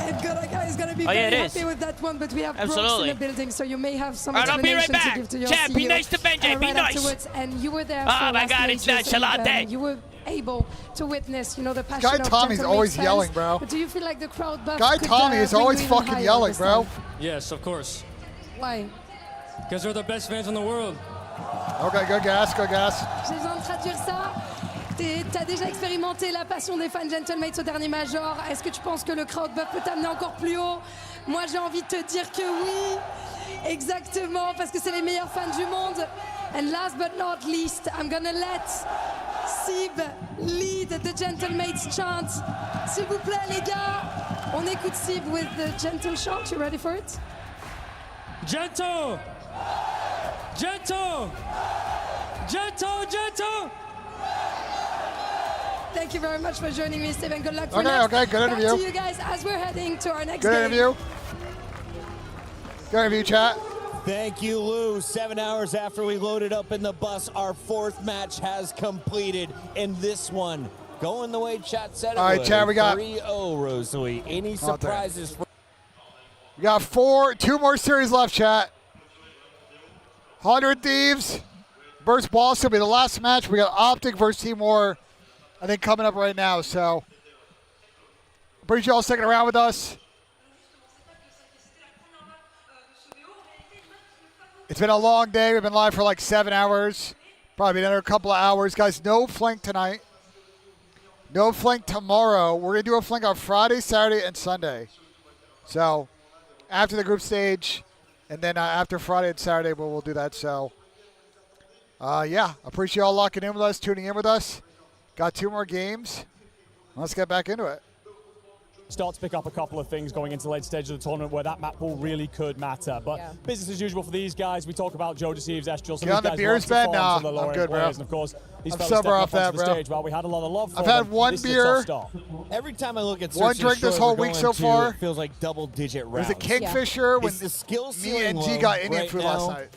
And Gotaga is going to be Oh, yeah, very it is. happy with that one, but we have Brooks Absolutely. in the building, so you may have some All right, I'll be right explanation to back. give to your Chad, CEO. be nice to Benji, be right nice. afterwards. And you were there Oh for my last God, it's Majors, nonchalant and, day. you were able to witness, you know, the passion Guy of Tommy's Gentleman's always fans. yelling, bro. But do you feel like the crowd buff Guy could, Tommy is bring always you even fucking higher yelling, this bro. time? Yes, of course. Why? Because they're the best fans in the world. Okay, good gas, good gas. J'ai besoin de traduire ça. T'as déjà expérimenté la passion des fans Gentlemates au dernier Major. Est-ce que tu penses que le crowd buff peut t'amener encore plus haut? Moi, j'ai envie de te dire que oui. Exactement, parce que c'est les meilleurs fans du monde. And last but not least, I'm gonna let Sib lead the Gentlemates chant. S'il vous plaît, les gars, on écoute Sib with the gentle chant. You ready for it? Gentle! Gentle! Gentle! Gentle! Thank you very much for joining me, Steve, and good luck for Okay, next. okay, good Back interview. to you guys as we're heading to our next Good game. interview. Good interview, chat. Thank you, Lou. 7 hours after we loaded up in the bus, our 4th match has completed. And this one, going the way chat said it All right, would. Chad, we got 3-0, Rosalie. Any surprises? For We got 2 more series left, chat. 100 Thieves versus Boston will be the last match. We got Optic versus Team War, I think, coming up right now. So, appreciate y'all sticking around with us. It's been a long day. We've been live for like 7 hours. Probably another couple of hours. Guys, no flank tonight. No flank tomorrow. We're going to do a flank on Friday, Saturday, and Sunday. So, after the group stage, and then after Friday and Saturday, we'll do that. So, yeah, appreciate y'all locking in with us, tuning in with us. Got 2 more games. Let's get back into it. Start to pick up a couple of things going into the late stage of the tournament where that map pool really could matter. But business as usual for these guys. We talk about Joe Deceives, Estrel. You on the beers bed? Nah, I'm good, bro. And of course, these I'm fellas sober stepping off up onto that, the bro. stage. While we had a lot of love for I've had them, 1 this is a beer. tough start. Every time I look at 1 drink this whole week so far. It feels like double-digit rounds. There's a Kingfisher when the skill me and G ceiling got low Indian right food now? last night.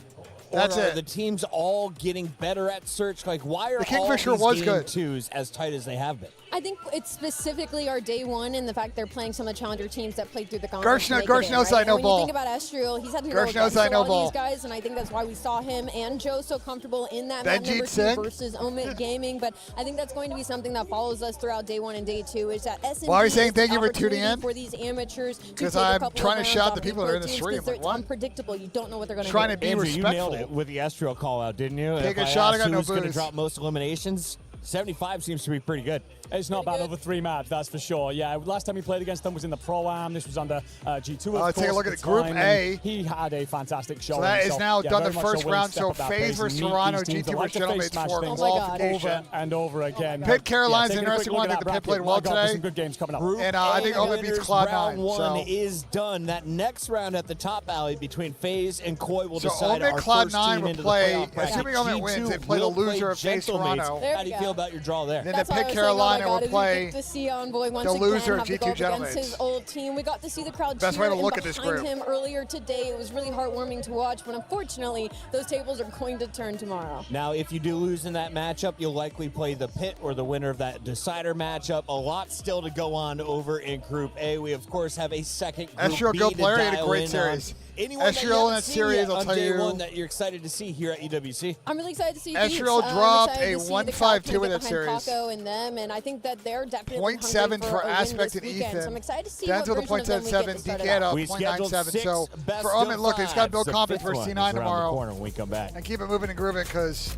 Or That's are it. the teams all getting better at search? Like, why are The Kingfisher all these was game good. 2s as tight as they have been? I think it's specifically our day one and the fact they're playing some of the challenger teams that played through the conference. Gersh knows I know when ball. you think about Estriel, he's had to go Gersh knows against I a know lot of ball. these guys, and I think that's why we saw him and Joe so comfortable in that map Benji number 2 Singh. versus Omid Gaming. But I think that's going to be something that follows us throughout day 1 and day 2. Is that S&D Why are you saying is thank the you for tuning opportunity in? for these amateurs to 'Cause take a I'm couple trying to of shout rounds the off people these that are in pro the teams stream, 'cause they're like, what? unpredictable. You don't know what they're going to do. Trying to be Andrew, you nailed respectful. it with the Estriel call out, didn't you? Take If a shot, I asked got no who's going to booze. drop most eliminations, 75 seems to be pretty good. It's not bad over 3 maps, that's for sure. Yeah, last time he played against them was in the Pro-Am. This was under G2, of Let's take a course, look at at the Group time, A. and he had a fantastic showing. So that is now yeah, done very the much first willing to round. step So up that FaZe pace versus and meet Toronto, these teams that G2 like versus to face Gentlemates smash for things qualification. over and over again. Pitt Caroline's taking an a quick interesting look one. I at think that the Pitt played bracket. well My God, there's today. some good games coming up. And I think Omid beats Cloud9. Round 1 So, is done. That next round at the top alley between FaZe and Koi will so decide Omid our Cloud9 first team will into play, the playoff bracket. assuming Omid wins, G2 they play the will loser of FaZe Gentlemen. Toronto. There How do we you go. feel about your draw there? Then That's the what I Pitt was saying over Carolina God, will play to see Envoy once the loser again of have to go G2 up against his Gentlemen. old team. We got to see the crowd Best cheer way to look in at this behind group. him earlier today. It was really heartwarming to watch, but unfortunately, those tables are going to turn tomorrow. Now, if you do lose in that matchup, you'll likely play the Pit or the winner of that decider matchup. A lot still to go on over in Group A. We, of course, have a second Group Ezreal B Go to player had a dial great in series. on. Anyone that you Ezreal in haven't that seen series, yet I'll on tell day you. one that you're excited to see here at EWC? I'm really excited to see Ezreal Beats. dropped I'm excited a to see the crowd 1-5-2 in that behind series. Kako and them, and I think that they're definitely 0.7 hungry for for a win Aspect this and weekend. Ethan. So I'm excited to see Down what to the version of them we get to start it DK at out. a We scheduled 0.97. six So best for of Omen, look, he's got no fives. The confidence fifth for one C9 is around the tomorrow. corner when we come back. And keep it moving and grooving because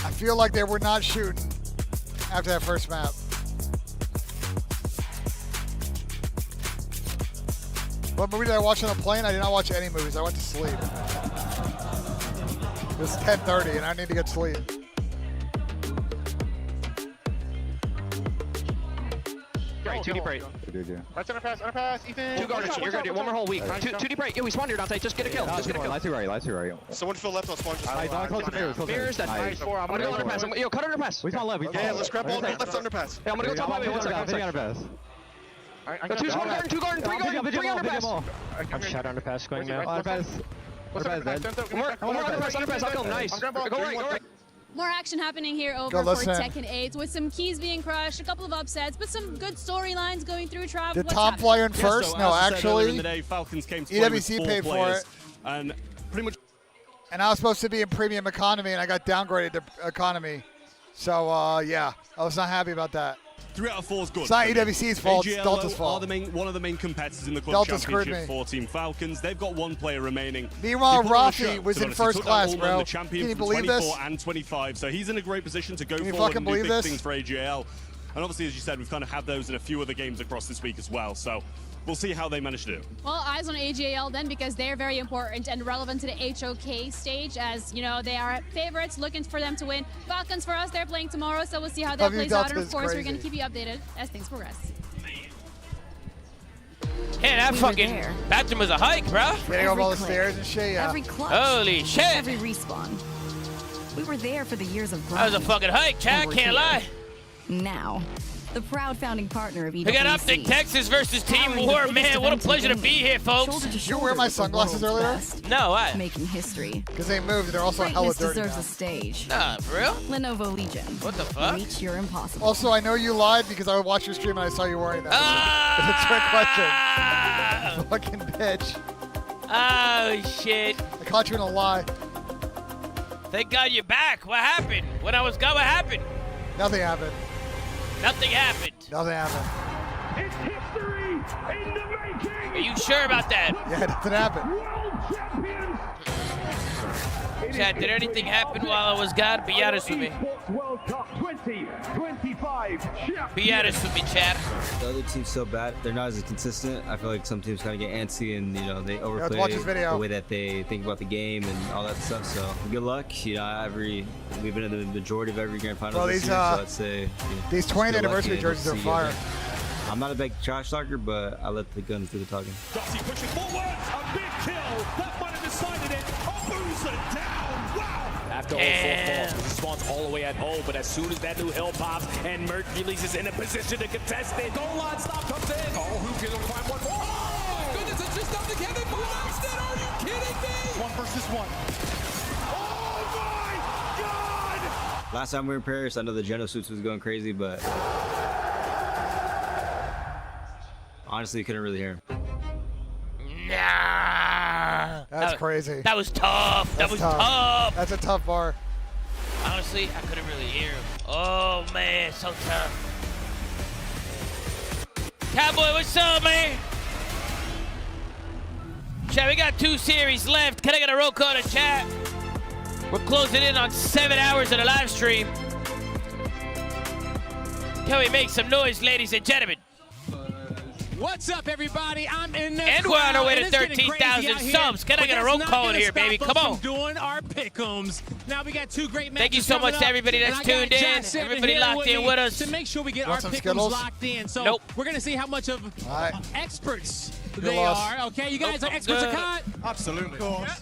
I feel like they were not shooting after that first map. What movie did I watch on the plane? I did not watch any movies. I went to sleep. It was 10:30 and I need to get sleep. Right, 2 deep right. Let's underpass, Ethan. 2 guarders, you're gonna do one more whole week. 2 deep right. Yo, we spawned here, Dante. Just get a kill. Just get a kill. Light to right. Someone fill left, I'll spawn just Mirrors that. I'm gonna go underpass. Yo, cut underpass. We spawn left. Yeah, let's grab all left underpass. Yeah, I'm gonna go top highway. 1 second. Go 2 garden, 3 underpass. I'm shot underpass going now. One more underpass, I'll kill him. Nice. Go right. More action happening here over Go for listen. Tekken 8 with some keys being crushed, a couple of upsets, but some good storylines going through. Trav, Did what's Tom happening? play in first? So no, as I said earlier actually, in the day, Falcons came to play with EWC 4 paid for players, it. and pretty much. And I was supposed to be in premium economy, and I got downgraded to economy. So, yeah, I was not happy about that. 3 out of 4 is good. It's not EWC's fault, it's AGL Delta's fault. Are one of the main competitors in the club Delta screwed championship me. for Team Falcons. They've got 1 player remaining. Meanwhile, He put on a Rafi show, was to be in honest. He first took down class, Allman, bro. the champion Can you from believe 24 this? and 25. So he's in a great position to go Can you forward fucking and do believe big this? things for AGL. And obviously, as you said, we've kind of had those in a few other games across this week as well. So we'll see how they manage to do. Well, eyes on AGL then, because they're very important and relevant to the HOK stage, as you know, they are favorites, looking for them to win. Falcons for us, they're playing tomorrow, so we'll see how that Love you, plays out. Delta And of is course, we're crazy. going to keep you updated as things progress. Hey, that We were fucking there. bathroom was a hike, bro. Getting up all the click, stairs and shit, yeah. Every clutch. Holy shit. Every respawn. We were there for the years of grind. That was a fucking hike, Chad. And we're Can't here. lie. Now, the proud founding partner of EWC. We got Optic Texas versus Team powering the War, biggest man. What a event in pleasure to gaming. be here, folks. Shoulder to Did you wear shoulder my with the sunglasses world's earlier? best. No, what? Making history. Because they moved. They're also hella Greatness dirty deserves now. a stage. Nah, for real? Lenovo Legion. What the fuck? Reach your impossible. Also, I know you lied because I watched your stream and I saw you wearing that. It's a trick question. Fucking bitch. Oh, shit. I caught you in a lie. Thank God you're back. What happened? When I was gone, what happened? Nothing happened. Nothing happened. Nothing happened. It's history in the making. Are you sure about that? Yeah, nothing happened. World champions. Chad, did anything happen while I was gone? Be honest with me. ESPORTS World Cup 2025 champions. Be honest with me, Chad. The other team's so bad, they're not as consistent. I feel like some teams kind of get antsy and, you know, they overplay watch this video. the way that they think about the game and all that stuff. So good luck. You know, we've been in the majority of every grand final Well, this these, year, so I'd say these 20th good luck anniversary and jerseys we'll are see fire. I'm not a big trash talker, but I let the guns do the talking. Dusty pushing forward, a big kill. That might have decided it. A boozer down. Wow. After all 4 falls, he spawns all the way at hole, but as soon as that new hill pops and Mercules is in a position to contest it, goal line stop comes in. Oh, who's gonna find one more? Oh, my goodness, it's just up to Kevin Boston. Are you kidding me? 1 versus 1. Oh my God! Last time we were in Paris, I know the Geno suits was going crazy, but honestly, you couldn't really hear him. Nah. That's crazy. That was tough. That was tough. That's a tough bar. Honestly, I couldn't really hear him. Oh, man, so tough. Cowboy, what's up, man? Chat, we got 2 series left. Can I get a roll call to chat? We're closing in on 7 hours of the live stream. Can we make some noise, ladies and gentlemen? What's up, everybody? I'm in the And we're on our way to crowd, and it's getting 13,000 crazy out here, subs. Can I but get a that's roll not call gonna here, stop baby? us Come on. from doing our pick'ems. Now we got 2 great matches. Thank you so much coming to up, everybody that's and I got tuned in. Jack Saban Everybody here locked in me with us. to make sure we get Want our some pick'ems Skittles? locked in. So Nope. we're gonna see how much of right. experts Good they loss. are. Okay, you guys are experts good. at COD? Absolutely. Of course.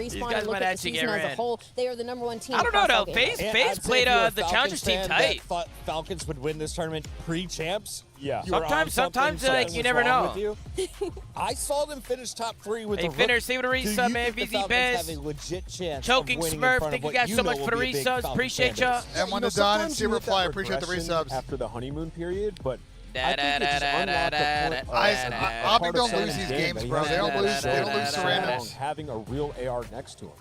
Respawn and look at the season as a whole, they are the #1 team. I don't know though. FaZe played the Challengers team tight. Thought Falcons would win this tournament pre-champs. Yeah. Sometimes like you never know. I saw them finish top 3 with hey, a Finner, see what a resub, man. VZ Bez. have a legit chance Choking of winning Smurf. in front Thank of you guys what so much know for the will be a big resubs. Falcons Appreciate fan y'all. base. And one to Don and Super Fly. Appreciate the resubs. After the honeymoon period, but I think it just unlocked a point. Bobby don't lose these games, bro. They don't lose to randoms. Having a real AR next to him.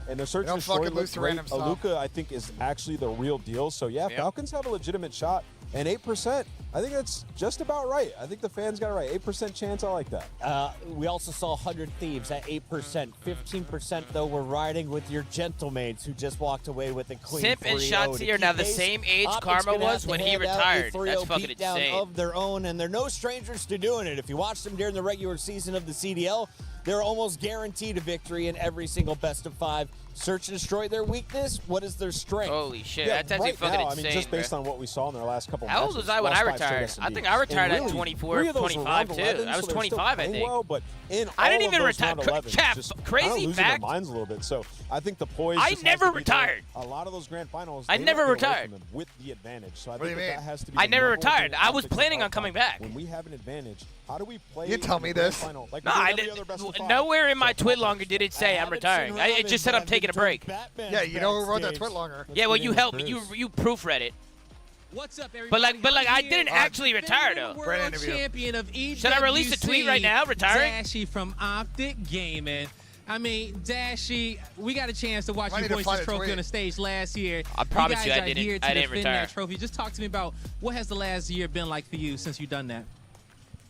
And the search They don't and destroy fucking lose looks to great. random stuff. Aluka, I think, is actually the real deal. So, yeah, Falcons have a legitimate shot. And 8%, I think that's just about right. I think the fans got it right. 8% chance, I like that. We also saw 100 Thieves at 8%. 15%, though, were riding with your gentlemates who just walked away with a clean 3-0. Sip and Shots are now the same age Karma was when he retired. That's fucking insane. Of their own, and they're no strangers to doing it. If you watch them during the regular season of the CDL, they're almost guaranteed a victory in every single best of 5. Search and destroy their weakness. What is their strength? Holy shit, Yeah, that's actually right fucking now, insane. I mean, just based on what we saw in their last couple How matches. old was I when I retired? I think I retired at 24, 25 too. I was 25, I think. Well, but in I didn't all even of those retire. round 11s, Cap, just crazy losing fact. their minds a little bit. So I think the poise. I just has never to be there. retired. A lot of those grand finals. I they never don't get away retired. from them with the advantage. So I What do think you that mean? has to be. I the never number one thing retired. that I was optics planning are on coming about. back. When we have an advantage, how do we play? You tell in me the grand this. final like No, we do I every did. other best of 5? Nowhere in my twit longer did it say I'm retiring. It just said I'm taking a break. Yeah, you know who wrote that twit longer? Yeah, well, you helped me. You proofread it. What's up, everybody? But like, I didn't actually retire though. World champion of EWC. Should I release a tweet right now, retiring? Dashy from Optic Gaming. I mean, Dashy, we got a chance to watch I you need to hoist find this a trophy tweet. on the stage last year. I promise you, guys I are didn't. here to I didn't defend retire. that trophy. Just talk to me about what has the last year been like for you since you've done that.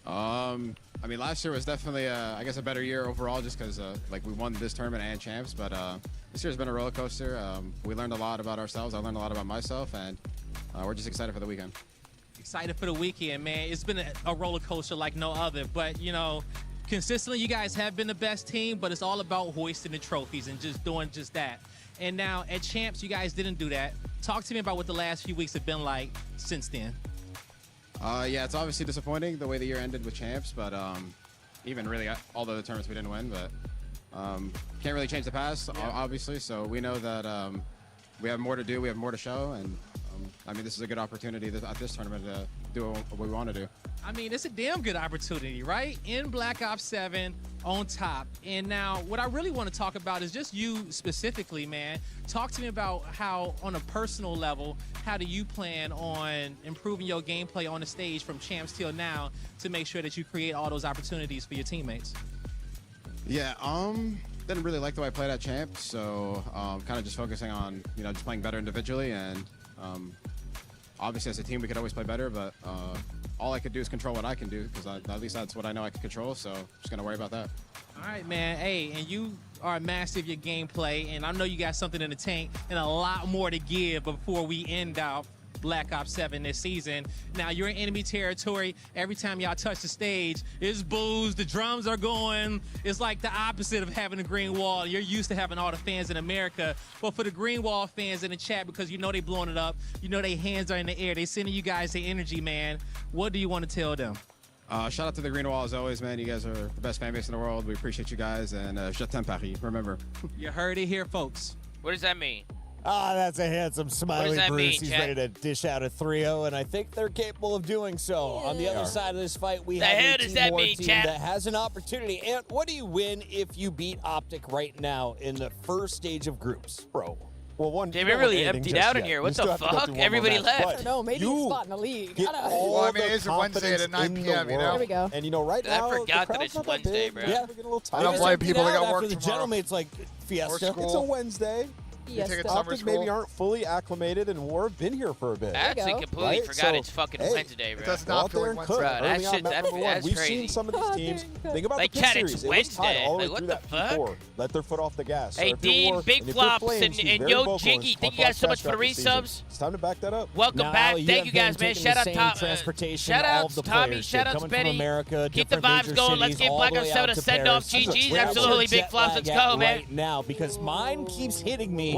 I mean, last year was definitely, I guess, a better year overall, just because like we won this tournament and champs. But this year's been a roller coaster. We learned a lot about ourselves. I learned a lot about myself, and we're just excited for the weekend. Excited for the weekend, man. It's been a roller coaster like no other. But you know, consistently, you guys have been the best team. But it's all about hoisting the trophies and just doing just that. And now at champs, you guys didn't do that. Talk to me about what the last few weeks have been like since then. Yeah, it's obviously disappointing the way the year ended with champs, but even really all the other tournaments we didn't win, but can't really change the past, obviously. So we know that we have more to do, we have more to show, and I mean, this is a good opportunity at this tournament to do what we want to do. I mean, it's a damn good opportunity, right? In Black Ops 7 on top. And now what I really want to talk about is just you specifically, man. Talk to me about how, on a personal level, how do you plan on improving your gameplay on the stage from champs till now to make sure that you create all those opportunities for your teammates? Yeah, didn't really like the way I played at champs, so kind of just focusing on, you know, just playing better individually, and obviously as a team we could always play better, but all I could do is control what I can do, because at least that's what I know I can control, so just gonna worry about that. All right, man. Hey, and you are a master of your gameplay, and I know you got something in the tank and a lot more to give before we end out Black Ops 7 this season. Now, you're in enemy territory. Every time y'all touch the stage, it's booze, the drums are going. It's like the opposite of having a green wall. You're used to having all the fans in America. But for the green wall fans in the chat, because you know they blowing it up, you know their hands are in the air, they sending you guys their energy, man. What do you want to tell them? Shout out to the Green Wall as always, man. You guys are the best fan base in the world. We appreciate you guys, and je t'aime Paris, remember. You heard it here, folks. What does that mean? Ah, that's a handsome smiley that Bruce. mean, He's Chad? ready to dish out a 3-0, and I think they're capable of doing so. On the other side of this fight, we The have hell a does team that war mean, team Chad? that has an opportunity. And what do you win if you beat Optic right now in the first stage of groups? Bro. Well, one. Damn, it really emptied out in here. What the fuck? Everybody left. I don't know. Maybe he's spot in the league. Get all Well, I mean, the it's a Wednesday at confidence 9 in p.m., the you know? world. There we go. And you know, right I now, forgot the that it's crowd's not Wednesday, big. bro. Yeah, we're getting a little I tired. don't blame people. They got After work the tomorrow. gentlemates like Fiesta. school. It's a Wednesday. Yes, Yes, take it to summer Optic school. maybe aren't fully acclimated and or been here for a bit. I actually go. completely Right? forgot So, it's fucking hey, Wednesday, bro. It does Go not out feel there like and cook. Wednesday. Bro, that Early on, shit- map that- number one. that's We've crazy. seen some of these teams. Think about Like, the Chad, Picks it's series. It was tied Wednesday. all the way Like, what through the that fuck? P4. Let their foot off the gas. So Hey, if you're Dean, War, Big and if you're Flops, Flames, and who's very Yo vocal Jiggy, and thank you guys so much for the throughout season, resubs. It's time to back that up. Welcome Now, back. you Thank have you guys, been man. taking Shout the out same Tom. transportation, Shout all outs the Tommy. players, Shout outs coming from Betty. America, Keep the different vibes major going. Let's cities, get all Black the Ops way 7 out a to send off. Paris. GG's. Where's Absolutely. the Big jet Flops. lag Let's at go, man. right now, because mine keeps hitting me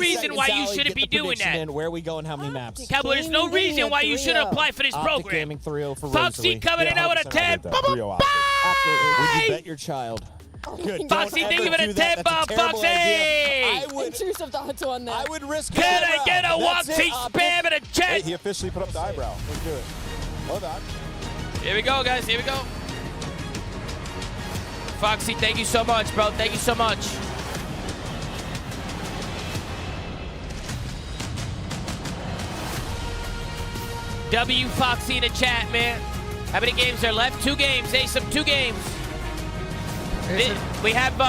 reason why you shouldn't be doing that. Where are we going? How many maps? Cowboy, there's no reason why you shouldn't apply for this program. Gaming 3-0 for Foxy coming in out with a 10. Would you bet your child? Good. Foxy, thank you for the 10 bomb, Foxy! Intrusive thoughts on that. I would risk Can I get a Woxy spam in a chat? Hey, he officially put up the eyebrow. Let's do it. Hold on. Here we go, guys. Here we go. Foxy, thank you so much, bro. Thank you so much. W Foxy in the chat, man. How many games are left? 2 games. Hey, some 2 games. We have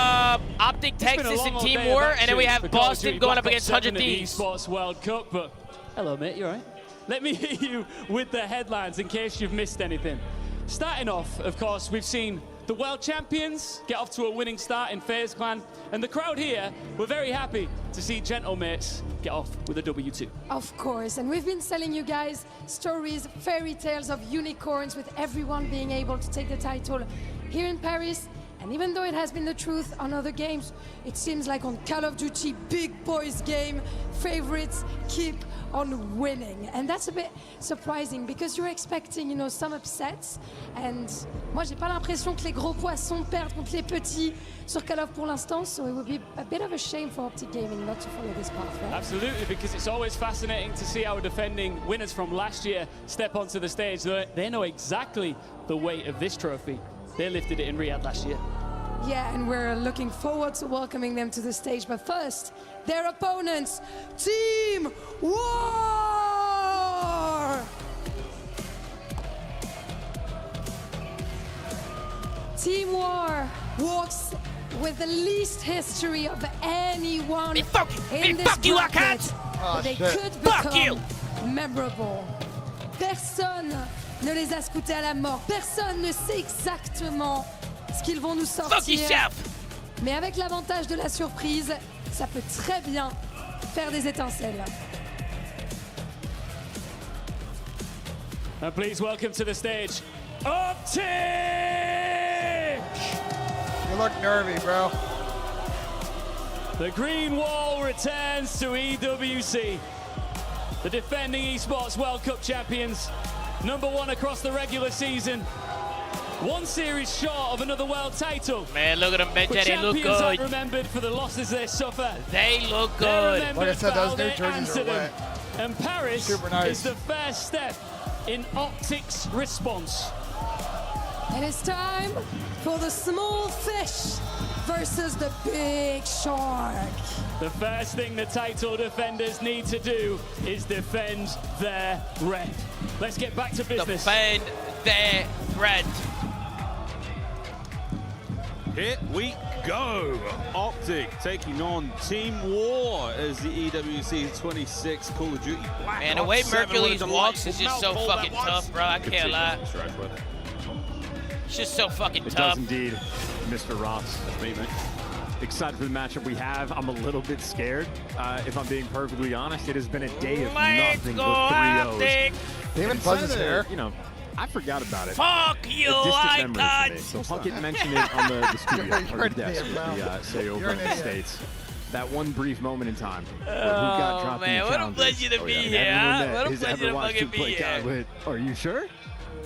Optic Texas and Team War, and then we have Boston going up against 100 Thieves. ESPORTS World Cup, but hello, mate. You all right? Let me hit you with the headlines in case you've missed anything. Starting off, of course, we've seen the The world champions get off to a winning start in FaZe Clan, and the crowd here were very happy to see Gentlemates get off with a W2. Of course, and we've been telling you guys stories, fairy tales of unicorns with everyone being able to take the title here in Paris. And even though it has been the truth on other games, it seems like on Call of Duty big boys game, favorites keep on winning. And that's a bit surprising because you're expecting, you know, some upsets. And moi, j'ai pas l'impression que les gros poissons perdent contre les petits sur Call of pour l'instant. So it would be a bit of a shame for Optic Gaming not to follow this path, right? Absolutely, because it's always fascinating to see our defending winners from last year step onto the stage. They know exactly the weight of this trophy. They lifted it in Riyadh last year. Yeah, and we're looking forward to welcoming them to the stage. But first, their opponents, Team War! Team War walks with the least history of anyone in this bracket. But they could become memorable. Personne ne les a scoutés à la mort. Personne ne sait exactement ce qu'ils vont nous sortir. Mais avec l'avantage de la surprise, ça peut très bien faire des étincelles. And please welcome to the stage, Optic! You look nervy, bro. The Green Wall returns to EWC. The defending eSports World Cup champions, #1 across the regular season. One series short of another world title. Man, look at them, Benji. They look Champions aren't good. remembered for the losses they suffer. They look They're good. remembered Like I said, for those how new they jerseys answer are them. wet. And Paris Super nice. is the first step in Optic's response. And it's time for the small fish versus the big shark. The first thing the title defenders need to do is defend their red. Let's get back to business. Defend their red. Here we go. Optic taking on Team War as the EWC 26 Call of Duty Black Man, the Ops way 7 Mercules with a walks is just so mouthful fucking that was. tough, bro. I can't lie. It's just so fucking It tough. does indeed, Mr. Ross. That's me, man. Excited for the matchup we have. I'm a little bit scared, if I'm being perfectly honest. It has been a day of nothing but 3-0s. David Buzz's hair. You know, I forgot about it. Fuck you, I icons! So Puckett mentioned it on the studio, You're or an the desk, idiot, as we say You're over an in the idiot. States. That one brief moment in time where who got Oh, dropped man, in the what a challenges. pleasure to be here, Everyone huh? that What a has pleasure ever to watched fucking him play be COD here. went, are you sure?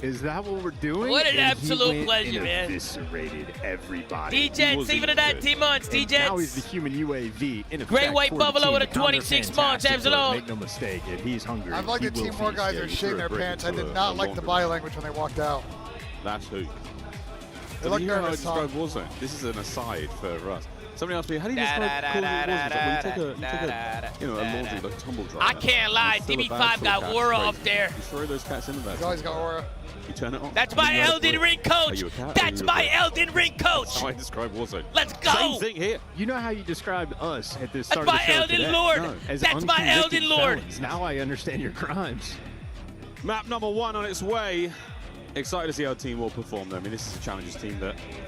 Is that what we're doing? What an And he absolute went pleasure, and man. Eviscerated everybody. D-Jets, see for the 19 months, And now he's D-Jets. the human UAV. In Great effect, White for the Buffalo team. with a The counter 26 months, fantastic, but absolute. Make no mistake, if he's hungry, I like he the will Team War feast. guys Yeah, are you shitting sure their break pants. I into did a not like the longer body one. language when they walked out. That's who. They So look you know how I nervous, Tom. describe Warzone? This is an aside for us. Somebody asked me, how do you describe Call of Duty Warzone? It's like when you take a you know, a laundry, like a tumble dryer. I can't lie, You fill a DB5 bag full of got cats, Aura crazy. up there. You throw those cats in the bag. He's always got aura. You turn it on. That's and my you let it Elden float. Ring Are coach. you a cat or are That's you a my bird? Elden Ring coach. That's how I describe Warzone. Let's go. Same thing here. You know how you described us at the That's start of my the show Elden today? Lord. No, as That's my unconvicted Elden Lord. felons. Now I understand your crimes. Map #1 on its way. Excited to see how Team War perform though. I mean, this is a Challengers team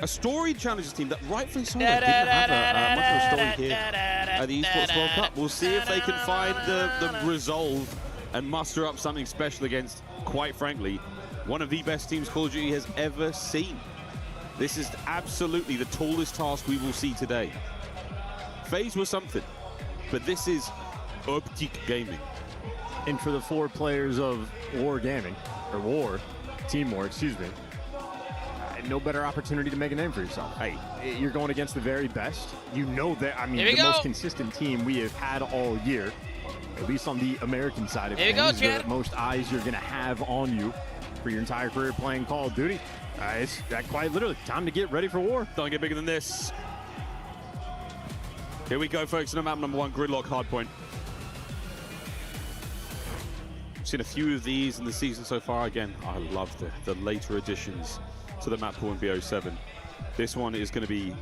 a storied Challengers team that rightfully so didn't have much of a story here at the Esports World Cup. We'll see if they can find the resolve and muster up something special against, quite frankly, one of the best teams Call of Duty has ever seen. This is absolutely the tallest task we will see today. FaZe was something, but this is Optic Gaming. And for the 4 players of War Gaming, or War, Team War, excuse me, no better opportunity to make a name for yourself. Hey, you're going against the very best. You know that, I mean, the most consistent team we have had all year, at least on the American side of things, the most eyes you're going to have on you for your entire career playing Call of Duty. It's quite literally time to get ready for war. Don't get bigger than this. Here we go, folks, on map #1, Gridlock Hardpoint. Seen a few of these in the season so far. Again, I love the later additions to the map pool in BO7. This one is going to be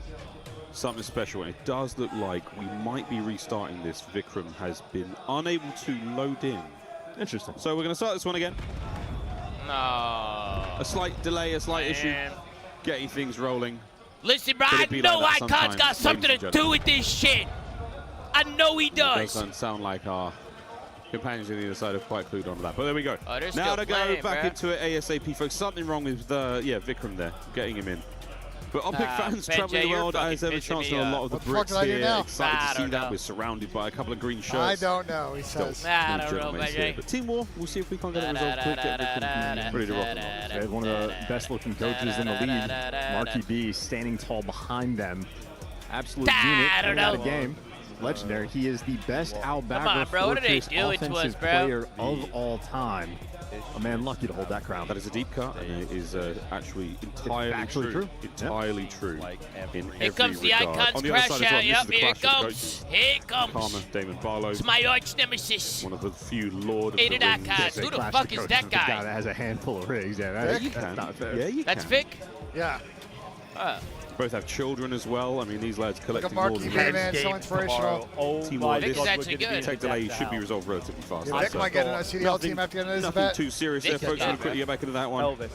something special, and it does look like we might be restarting this. Vikram has been unable to load in. Interesting. So we're going to start this one again. No. A slight delay, a slight issue. getting things rolling. Listen, bro, I know Icon's got something to do with this shit. I know he does. It doesn't sound like our companions on the other side have quite clued on that. But there we go. Oh, now to go back into it ASAP, folks. Something wrong with Vikram there, getting him in. But Optic fans traveling the world as ever chance on a lot of the Brits here. Excited to see that. We're surrounded by a couple of green shirts. I don't know, he says. I don't know, Benji. But Team War, we'll see if we can't get a result quick. Ready to rock. They have one of the best looking coaches in the league, Marky B, standing tall behind them. Absolute unit out of the game. Legendary. He is the best Al-Baghdad Fortress offensive player of all time. A man lucky to hold that crown. That is a deep cut, and it is actually entirely true. Entirely true. In Here comes the Icon's crash out. Yep, here it comes. Here it comes. Karma, Damon Barlow. It's my arch nemesis. One of the few Lord of the Hated Icons. Who the fuck is that guy? That has a handful of rings. Yeah, that's not fair. Yeah, you That's can. Vic? Yeah. Both have children as well. I mean, these lads collecting more Marky than B, man, so inspirational. Team War, Vic's actually good. Tech delay should be resolved relatively fast. Vic might get a CDL team after getting his Nothing bet. too serious there, folks. We'll quickly get back into that one. Elvis.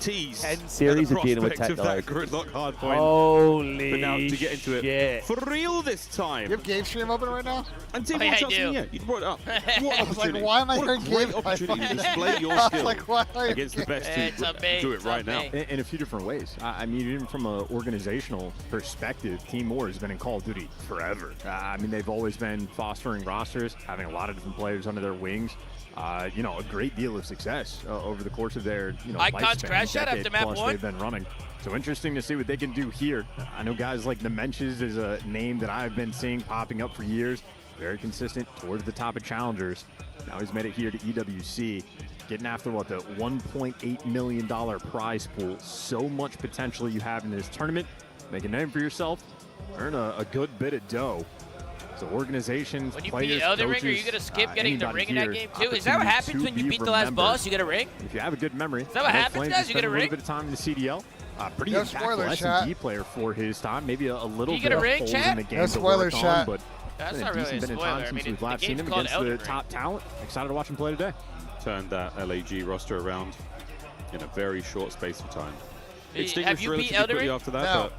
Tease. 10 series of dealing with tech of that delays. gridlock hard point. Holy But now to get into it for real this time. You have game stream open right now? And Team War Chelsea, yeah, you brought it up. What opportunity? Like, why am I what a hearing great game opportunity to display your I was skill like, why are you against the best team. Do it right now. In a few different ways. I mean, even from an organizational perspective, Team War has been in Call of Duty forever. I mean, they've always been fostering rosters, having a lot of different players under their wings. You know, a great deal of success over the course of their, Icon's crash out after map 1. They've been running. So interesting to see what they can do here. I know guys like Nemenches is a name that I've been seeing popping up for years. Very consistent towards the top of challengers. Now he's made it here to EWC. Getting after what, the $1.8 million prize pool. So much potential you have in this tournament. Make a name for yourself. Earn a good bit of dough. So organizations, when you players, beat Elden coaches, Ring, are you going to skip getting the ring in that game too? Is that what opportunity happens to when you be beat the last boss? You get a ring? If you have a good memory. Is that what happens, guys? You get a ring? A little bit of time in the CDL. Pretty No impactful spoilers, S&D chat. player for his time. Maybe a little You bit get a of ring, holes chat? in the game No to spoilers, work on, chat. but That's it's been not a really a decent bit of spoiler. time I since mean, we've the last seen game's him called against the Elden Ring. top talent. Excited to watch him play today. Turned that LAG roster around in a very short space of time. Have Extinguished you beat relatively Elden quickly Ring? after that, No. but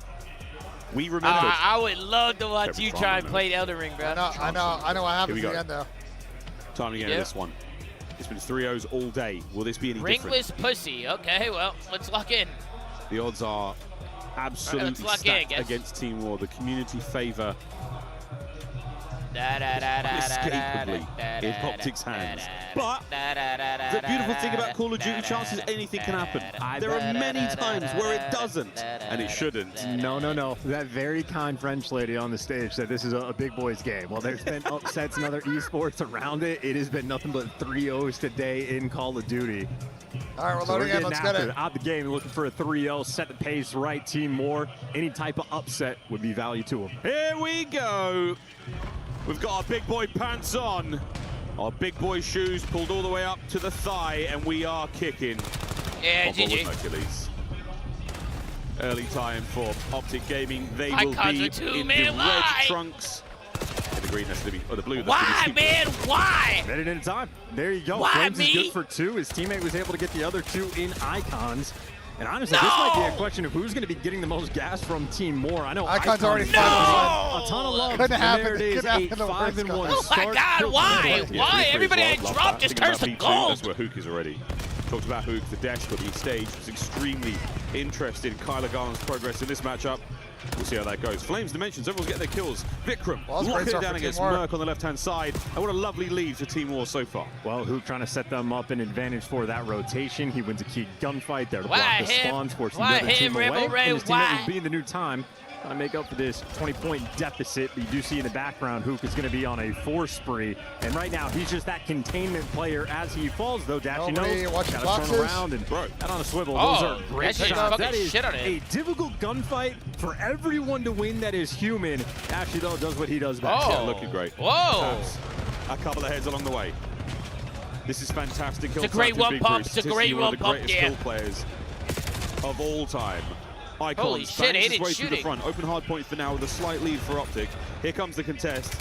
we remembered. I would love to watch Every you time try I and remember. play Elden Ring, bro. I know what happens Here at we the end, though. Time to get into this one. It's been 3-0s all day. Will this be any Ringless different? pussy. Okay, well, let's lock in. The odds are absolutely let's lock stacked in, guys. against Team War. The community favor Unescapably in Optic's hands. But the beautiful thing about Call of Duty chances, anything can happen. There are many times where it doesn't, and it shouldn't. No. That very kind French lady on the stage said this is a big boys game. Well, there's been upsets and other esports around it. It has been nothing but 3-0s today in Call of Duty. All right, we're loading in. Let's get it. Out the game, looking for a 3-0, set the pace right. Team War. Any type of upset would be value to them. Here we go. We've got our big boy pants on, our big boy shoes pulled all the way up to the thigh, and we are kicking. Yeah, GG. GG. Achilles. Early time for Optic Gaming. They will Icons be are two, in man, the red why? trunks. In the green, that's going to be, or the blue. That's Why, gonna be man? Why? Minute at a time. There you go. Why Flames me? is good for 2. His teammate was able to get the other 2 in Icons. And honestly, this might be a question of who's going to be getting the most gas from Team More. I know Icons already a ton of love. Couldn't and happen. there it is, Couldn't a happen the 5-1 worst Oh my God, why? Yeah, Why? 3-3 Everybody I as well. Love drop that. just Thinking turns to about B2, gold. That's where Hook is already. Talked about Hook, the dash got the stage. Was extremely interested in Kyler Garland's progress in this matchup. We'll see how that goes. Flames Dimensions, everyone's getting their kills. Vikram locking it down against Merc on the left-hand side. And what a lovely lead for Team War so far. Well, Hook trying to set them up an advantage for that rotation. He wins a key gunfight there to Why block the him? spawn, forcing Why the other team him, away. Rebel Ray? And his teammate Why? will be in the new time. Trying to make up for this 20-point deficit. But you do see in the background, Hook is going to be on a 4 spree. And right now, he's just that containment player as he falls, though. Dashy knows. watching Gotta boxes. turn around and that on a swivel. Oh, Those are great that shit's shots. fucking That is shit on it. a difficult gunfight for everyone to win that is human. Dashy, though, does what he does best. Oh. Yeah, looking great. Whoa. Taps. A couple of heads along the way. This is fantastic. It's a great one pump. It's a great one pump, One of the greatest skill players of all time. Icons Holy shit, bangs his Aiden way through the shooting. front. Open hard point for now with a slight lead for Optic. Here comes the contest.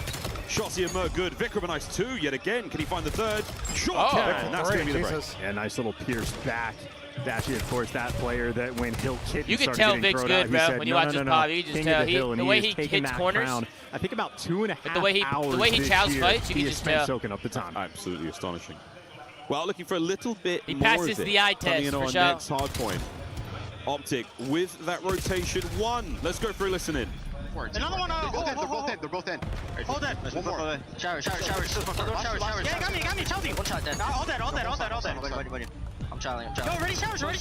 Shots here, Merc good. Vikram a nice 2 yet again. Can he find the third? Sure can. That's going to be the break. Yeah, nice little pierce back. Dashi, of course, that player that when Hill Kitten You can started tell getting Vic's thrown good, out, bro. he said, When you no, watch no, his no, pop, you can just king tell. of the hill, and The way is he taking hits that corners. crown. I think about 2.5 But the way he hours chows this year, fights, you he can has just spent tell. soaking up the time. Absolutely astonishing. Well, looking for a little bit He more passes of it the eye coming test, in for on sure. next hard point. Optic with that rotation 1. Let's go for a listen in. Another one. They're both in. Hold that. One more. Shower. Yeah, got me. Chelsea. One shot dead. All dead. Buddy. I'm challenging. No, ready showers. Right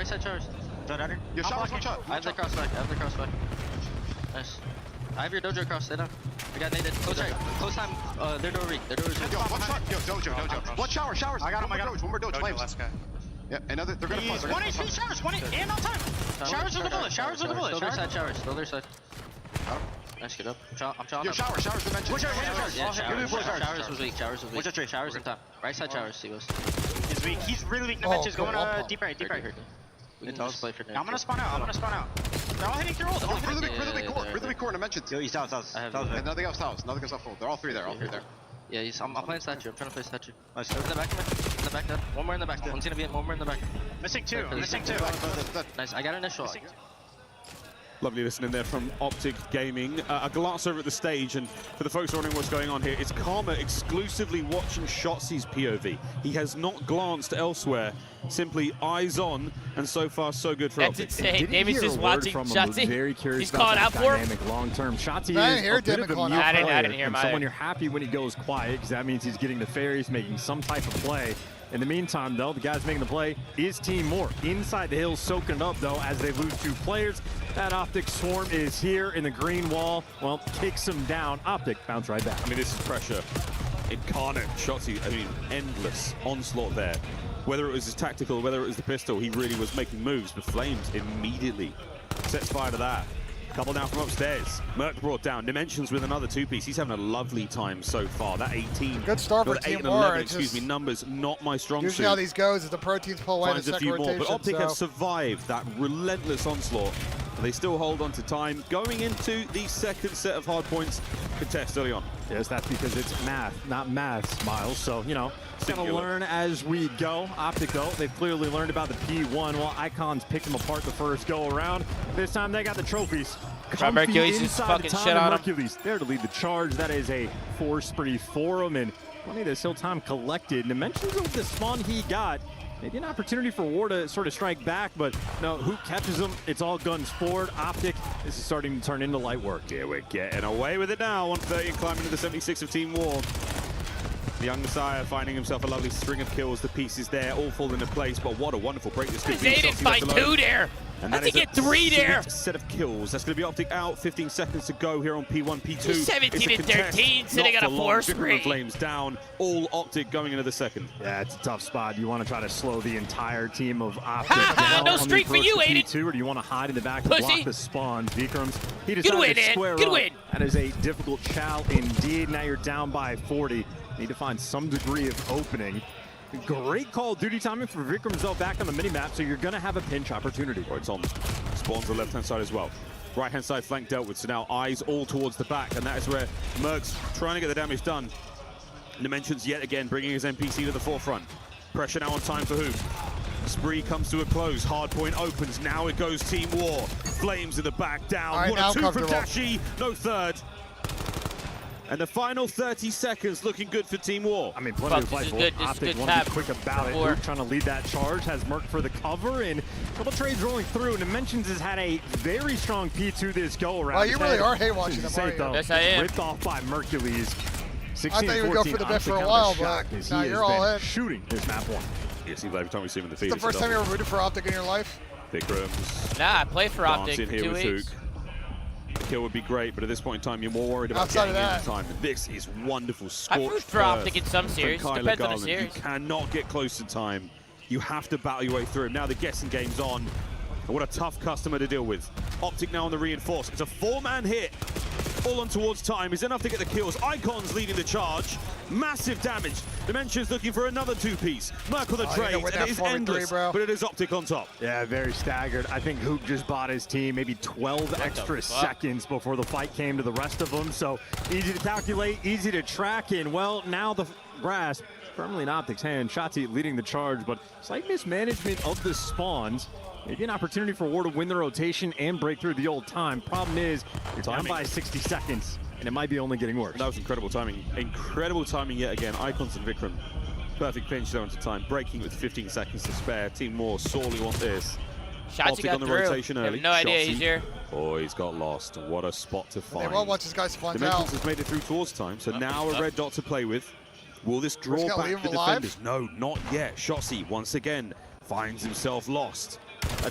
side showers. Don't matter. Your showers, one shot. I have the crossback. Nice. I have your dojo cross. Stay down. We got naded. Close time. Their door weak. Yo, one shot. Yo, dojo. One shower. Showers. I got him. One more dojo. Flames. Last guy. Yeah, another. They're gonna flash. 1 HP showers. 1 and on time. Showers with the bullet. Still their side. Nice, get up. I'm trying. Yo, showers dimension. Showers was weak. Showers in time. Right side showers, Seagulls. He's weak. He's really weak. Dimensions going deep right. We can just play for now. I'm gonna spawn out. They're all hitting through ult. Really core dimensions. Yo, he's down. And nothing else house. Off ult. They're all three there. Yeah, I'm playing statue. I'm trying to play statue. Nice. In the back there. One more in the back. One's gonna be one more in the back. Missing two. Nice. I got initial. Lovely listening there from Optic Gaming. A glance over at the stage, and for the folks wondering what's going on here, it's Karma exclusively watching Shotzi's POV. He has not glanced elsewhere, simply eyes on, and so far so good for Optic. That's insane. Damon's just watching Shotzi. Very curious. He's calling out for him. Long-term. Shotzi I is a bit of a mute I player, didn't hear him and someone either. you're happy when he goes quiet, because that means he's getting the fairies, making some type of play. In the meantime, though, the guys making the play is Team Moore. Inside the hills, soaking it up, though, as they lose 2 players. That Optic swarm is here in the green wall. Well, kicks him down. Optic bounce right back. I mean, this is pressure incarnate. Shotzi, endless onslaught there. Whether it was his tactical, whether it was the pistol, he really was making moves. But Flames immediately sets fire to that. Couple down from upstairs. Merc brought down. Dimensions with another 2-piece. He's having a lovely time so far. That 18. Good start for 8 Team and Moore. 11, excuse me, numbers not my strong suit. Usually how these goes is the pro teams pull away in the Finds a second few more, rotation. but Optic have survived that relentless onslaught. They still hold on to time. Going into the second set of hard points contest early on. Yes, that's because it's math, not maths, Miles. So, you know, gotta learn as we go. Optic, though, they've clearly learned about the P1 while Icons picked them apart the first go around. This time they got the trophies. Mercules just fucking shit on him. Mercules there to lead the charge. That is a 4 spree for him, and plenty of this hill time collected. Dimensions of the spawn he got. Maybe an opportunity for War to sort of strike back, but no, who catches him? It's all guns forward. Optic, this is starting to turn into light work. Yeah, we're getting away with it now. 130 and climbing to the 76 of Team War. The young Messiah finding himself a lovely string of kills. The pieces there all fall into place, but what a wonderful break this could be. They didn't find 2 there. And How'd they get 3 there? Set of kills. That's going to be Optic out. 15 seconds to go here on P1, P2. 17 and 13, sitting at a 4 spree. Flames down. All Optic going into the second. Yeah, it's a tough spot. You want to try to slow the entire team of Optic down. No streak for you, Aiden. P2, or do you want to hide in the back to Pussy. block the spawns? Vikrams, he Good decided win, to Ed. square Good up. win. That is a difficult chow indeed. Now you're down by 40. Need to find some degree of opening. Great Call of Duty timing for Vikrams, though, back on the minimap, so you're going to have a pinch opportunity. It's on. Spawns the left-hand side as well. Right-hand side flank dealt with, so now eyes all towards the back, and that is where Merc's trying to get the damage done. Dimensions yet again bringing his NPC to the forefront. Pressure now on time for who? Spree comes to a close. Hardpoint opens. Now it goes Team War. Flames in the back down. Right, 1 and 2 from comfortable. Dashi. No third. And the final 30 seconds looking good for Team War. I mean, plenty of life. Optic want to be quick about it. Luke trying to lead that charge, has Merc for the cover, and a couple trades rolling through. Dimensions has had a very strong P2 this go-around. Well, you really are hate watching them, aren't you? Yes, I am. Ripped off by Mercules. 16 I thought you would go for the bit for a while, but now you're all in. Shooting this map 1. Yeah, seems like every time we see him in the It's field. the first time you ever rooted for Optic in your life? Vikrams. Nah, I play for Optic in for here 2 with weeks. Hook. The kill would be great, but at this point in time, you're more worried about Outside of getting in that. time. This is wonderful. I've rooted for Optic in some from series. Kyler Depends on the Garland. series. You cannot get close to time. You have to battle your way through. Now the guessing game's on. And what a tough customer to deal with. Optic now on the reinforce. It's a 4-man hit. All on towards time. Is enough to get the kills. Icons leading the charge. Massive damage. Dimensions looking for another 2-piece. Merc with a trade. And it is endless, but it is Optic on top. Yeah, very staggered. I think Hoop just bought his team maybe 12 extra seconds before the fight came to the rest of them. So easy to calculate, easy to track in. Well, now the grasp firmly in Optic's hand. Shotzi leading the charge, but slight mismanagement of the spawns. Maybe an opportunity for War to win the rotation and break through the old time. Problem is, you're down by 60 seconds, and it might be only getting worse. That was incredible timing. Incredible timing yet again. Icons and Vikram. Perfect pinch there into time. Breaking with 15 seconds to spare. Team War sorely want this. Shotzi got on the through. rotation early. No idea he's here. Oh, he's got lost. What a spot to find. They won't once this guy spawns Dimensions out. has made it through towards time, so now a red dot to play with. Will this draw back the defenders? No, not yet. Shotzi once again finds himself lost.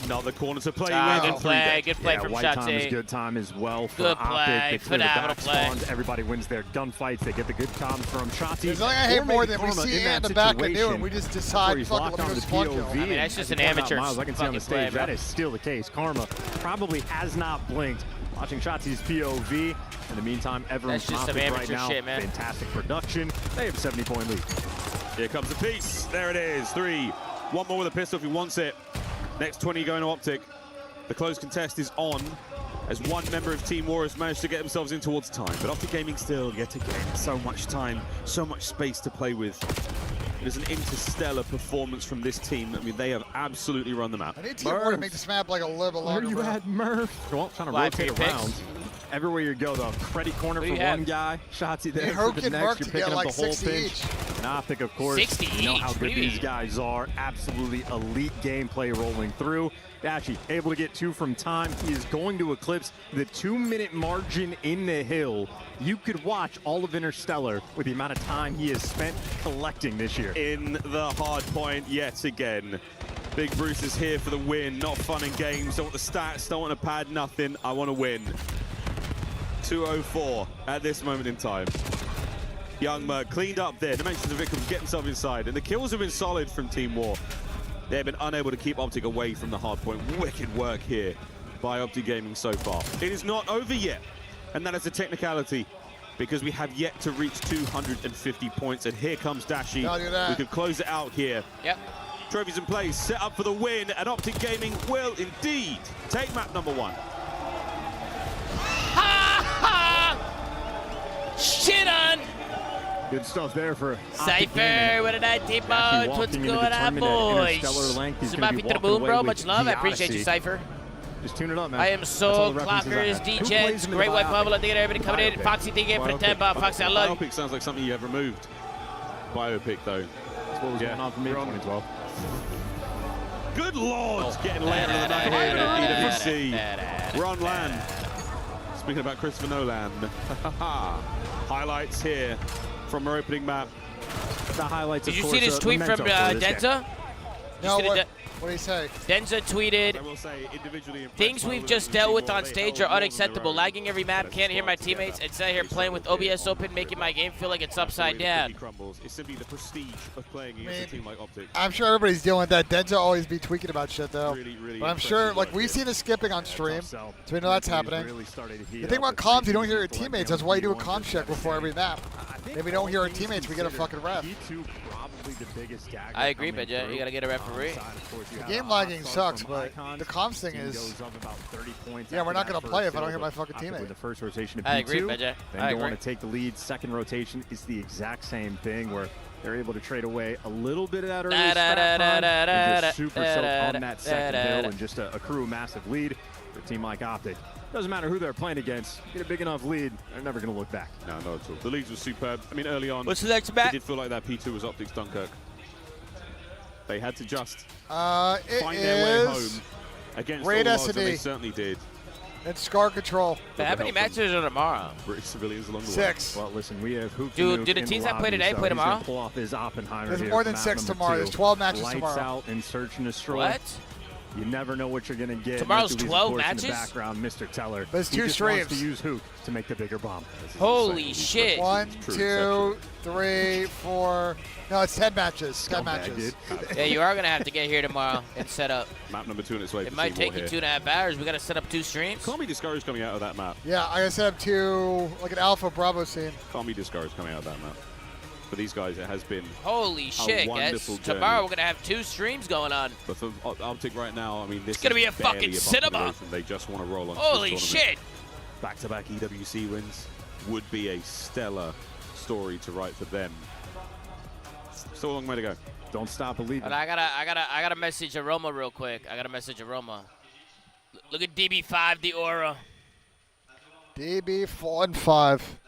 Another corner to play with. Good play. Good play from white Shotzi. time is good time as well for Good Optic. play. They clear the Phenomenal back play. spawns. Everybody wins their gunfights. They get the good comms from Shotzi. There's nothing I hate more than we see in the back canoe and we just decide, fuck it, let me go spawn kill. I mean, that's just an amateur Miles, I can see on the fucking stage play, that bro. is still the case. Karma probably has not blinked. Watching Shotzi's POV. In the meantime, everyone's That's just some right amateur now. shit, man. Fantastic production. They have a 70-point lead. Here comes the piece. There it is. 3. One more with a pistol if he wants it. Next 20 going to Optic. The close contest is on as one member of Team War has managed to get themselves in towards time. But Optic Gaming still, yet again, so much time, so much space to play with. It is an interstellar performance from this team. I mean, they have absolutely run them out. I need Team War to make this map like a little bit longer. Where you at, Murph? Well, trying to rotate around. Everywhere you go, though. Credit corner for one guy. Shotzi there for the next. You're picking up the whole pinch. And Optic, of course, 60 you know how each. good these guys are. Absolutely elite gameplay rolling through. Dashi able to get 2 from time. He is going to eclipse the 2-minute margin in the hill. You could watch all of Interstellar with the amount of time he has spent collecting this year. In the hard point yet again. Big Bruce is here for the win. Not fun and games. Don't want the stats, don't want to pad, nothing. I want to win. 2:04 at this moment in time. Young Merc cleaned up there. Dimensions of Vikram get himself inside. And the kills have been solid from Team War. They've been unable to keep Optic away from the hard point. Wicked work here by Optic Gaming so far. It is not over yet. And that is a technicality because we have yet to reach 250 points. And here comes Dashi. We could close it out here. Yep. Trophies in place, set up for the win. And Optic Gaming will indeed take map number 1. Shit on! Good stuff there for Cypher, what a night, team mode. What's going on, boys? Zoomaa to the moon, bro. Much love. I appreciate you, Cypher. Just tune it up, man. I am Soul, Clockers, DJs, Great White Bubble. I think everybody coming in. Foxy, thank you for the 10 bucks. Foxy, I love you. Biopic sounds like something you have removed. Biopic, though. That's what was going on for me in 2012. Good Lord! Getting later in the night here at EWC. We're on land. Speaking about Christopher Nolan. Highlights here from our opening map. The highlights, Did you see this tweet from Denza? No, what did he say? Denza tweeted, I will say, individually things we've just dealt with on stage are unacceptable. Lagging every map, can't hear my teammates, and sat here playing with OBS open, making my game feel like it's upside down. It's simply the prestige of playing against a team like Optic. I'm sure everybody's dealing with that. Denza always be tweaking about shit, though. Really but I'm sure, like, we see the skipping on stream, so we know that's happening. The thing about comms, you don't hear your teammates. That's why you do a comm check before every map. If we don't hear our teammates, we get a fucking ref. I agree, BJ. You gotta get a referee. The game lagging sucks, but the comms thing is, yeah, we're not gonna play if I don't hear my fucking teammate. The first rotation of P2, I agree, BJ. then they want to take the lead. Second rotation is the exact same thing where they're able to trade away a little bit of that early strat time and just super soak on that second hill and just accrue a massive lead for a team like Optic. Doesn't matter who they're playing against. Get a big enough lead, they're never going to look back. No, not at all. The leads were superb. I mean, early on, what's the next map? It did feel like that P2 was Optic's Dunkirk. They had to just find their way home against all odds, and they certainly did. It's Scar Control. But how many matches are tomorrow? British civilians along the way. 6. Well, listen, we have Hoop. Dude, do the teams that play today play tomorrow? Pull off his Oppenheimer. There's more than 6 tomorrow. There's 12 matches Lights tomorrow. out and search and destroy. What? You never know what you're going to get. Tomorrow's 12 In matches? the background, Mr. Teller. There's 2 just streams. Wants to use Hook to make the bigger bomb. Holy shit. 1, 2, 3, 4. No, it's 10 matches. 10 matches. Yeah, you are going to have to get here tomorrow and set up. Map number 2 on its way. It might take you 2.5 hours. We got to set up 2 streams. Can't be discouraged coming out of that map. Yeah, I gotta set up 2, like an Alpha Bravo scene. Can't be discouraged coming out of that map. For these guys, it has been holy shit, guys. Tomorrow we're going to have 2 streams going on. But for Optic right now, I mean, this it's going to be a barely fucking cinema. They just want to roll on. Holy shit. Back-to-back EWC wins would be a stellar story to write for them. Still a long way to go. Don't stop believing. But I gotta message Aroma real quick. Look at DB5, the aura. DB 4 and 5.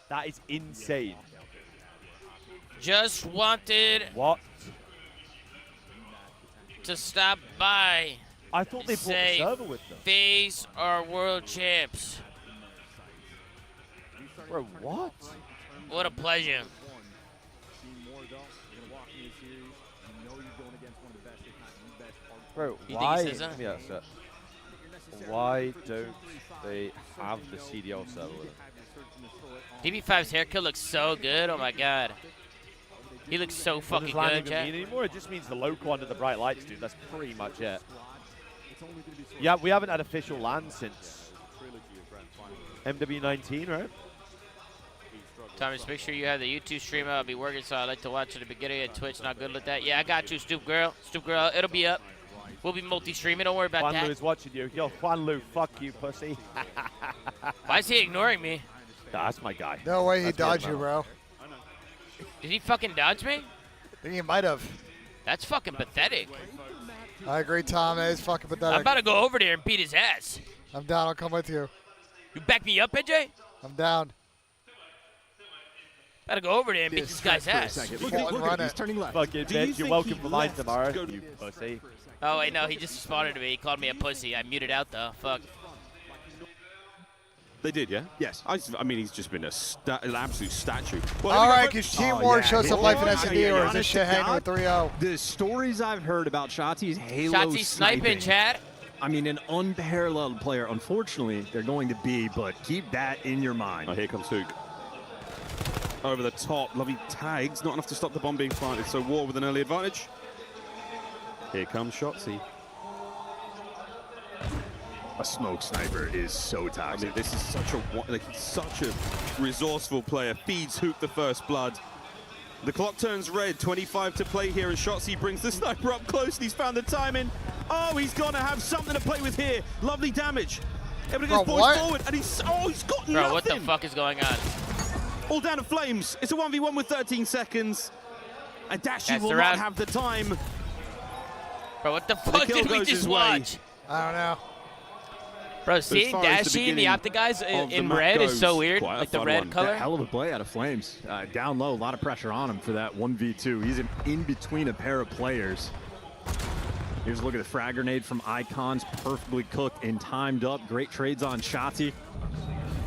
That is insane. Just wanted what to stop by. I thought they brought the server with them. These are world champs. Bro, what? What a pleasure. Bro, You why? think he says that? Yeah, so why don't they have the CDL server with them? DB5's haircut looks so good. Oh my god. He looks so fucking What does good, LAN chat. even mean anymore? It just means the local under the bright lights, dude. That's pretty much it. Yeah, we haven't had official LAN since MW19, right? Thomas, make sure you have the YouTube stream. I'll be working, so I like to watch at the beginning of Twitch. Not good with that. Yeah, I got you, Stoop Girl. Stoop Girl, it'll be up. We'll be multi-streaming. Don't worry about Juan that. Lu is watching you. Yo, Juan Lu, fuck you, pussy. Why is he ignoring me? That's my guy. No way he That's dodged you, bro. Did he fucking dodge me? I think he might have. That's fucking pathetic. I agree, Tom. It is fucking pathetic. I'm about to go over there and beat his ass. I'm down. I'll come with you. You back me up, AJ? I'm down. Gotta go over there and beat this guy's ass. Look at He's turning left. Fucking bitch, you're welcome for mine tomorrow, you pussy. Oh, wait, no, he just responded to me. He called me a pussy. I muted out, though. Fuck. They did, yeah? Yes. I mean, he's just been an absolute statue. All right, because Team War shows some life in S&D, or is this shit hanging with 3-0? The stories I've heard about Shotzi's Halo Shotzi sniping, chat. I mean, an unparalleled player. Unfortunately, they're going to be, but keep that in your mind. Oh, here comes Hook. Over the top, lovely tags, not enough to stop the bomb being planted, so War with an early advantage. Here comes Shotzi. A smoke sniper is so toxic. I mean, this is such a resourceful player. Feeds Hook the first blood. The clock turns red, 25 to play here, and Shotzi brings the sniper up close, and he's found the timing. Oh, he's gonna have something to play with here. Lovely damage. Everybody goes boys forward, and he's got nothing. Bro, what the fuck is going on? All down to flames. It's a 1v1 with 13 seconds. And Dashi will not have the time. Bro, what the fuck did we just watch? I don't know. Bro, seeing Dashi and the Optic guys in red is so weird. Like the red color. Hell of a play out of Flames. Down low, a lot of pressure on him for that 1v2. He's in between a pair of players. Here's a look at the frag grenade from Icons. Perfectly cooked and timed up. Great trades on Shotzi.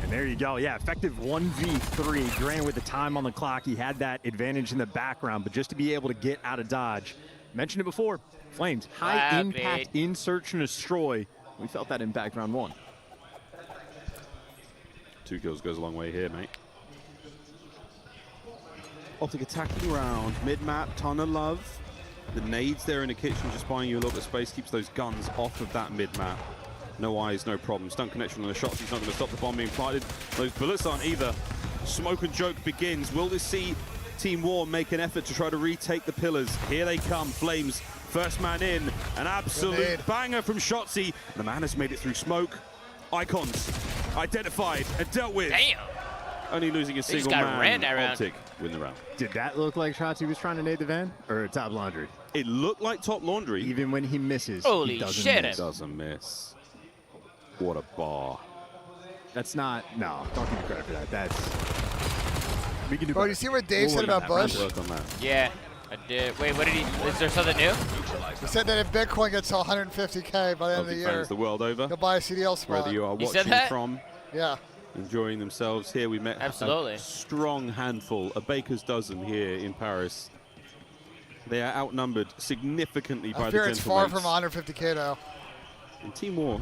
And there you go. Yeah, effective 1v3. Granted, with the time on the clock, he had that advantage in the background, but just to be able to get out of dodge. Mentioned it before. Flames, high impact in search and destroy. We felt that impact round 1. 2 kills goes a long way here, mate. Optic attacking round. Mid-map, ton of love. The nades there in the kitchen just buying you a little bit of space. Keeps those guns off of that mid-map. No eyes, no problem. Stunt connection on the shots. He's not going to stop the bomb being planted. Those bullets aren't either. Smoke and joke begins. Will this see Team War make an effort to try to retake the pillars? Here they come. Flames. First man in, an absolute banger from Shotzi. The man has made it through smoke. Icons identified and dealt with. Damn. Only losing a single man. Optic win the round. Did that look like Shotzi was trying to nade the van? Or top laundry? It looked like top laundry. Even when he misses, Holy he doesn't shit. miss. Doesn't miss. What a bar. That's not, no, don't give me credit for that. That's, we can do Bro, better. you see what Dave said about Bush? Work on that. Yeah, I did. Wait, what did he, is there something new? He said that if Bitcoin gets to 150K by the end of the year, fans the world over, he'll buy a CDL spot. whether you are He said watching that? from, Yeah. enjoying themselves here. We met Absolutely. a strong handful, a baker's dozen here in Paris. They are outnumbered significantly by I the fear it's far gentlemates. from 150K though. And Team War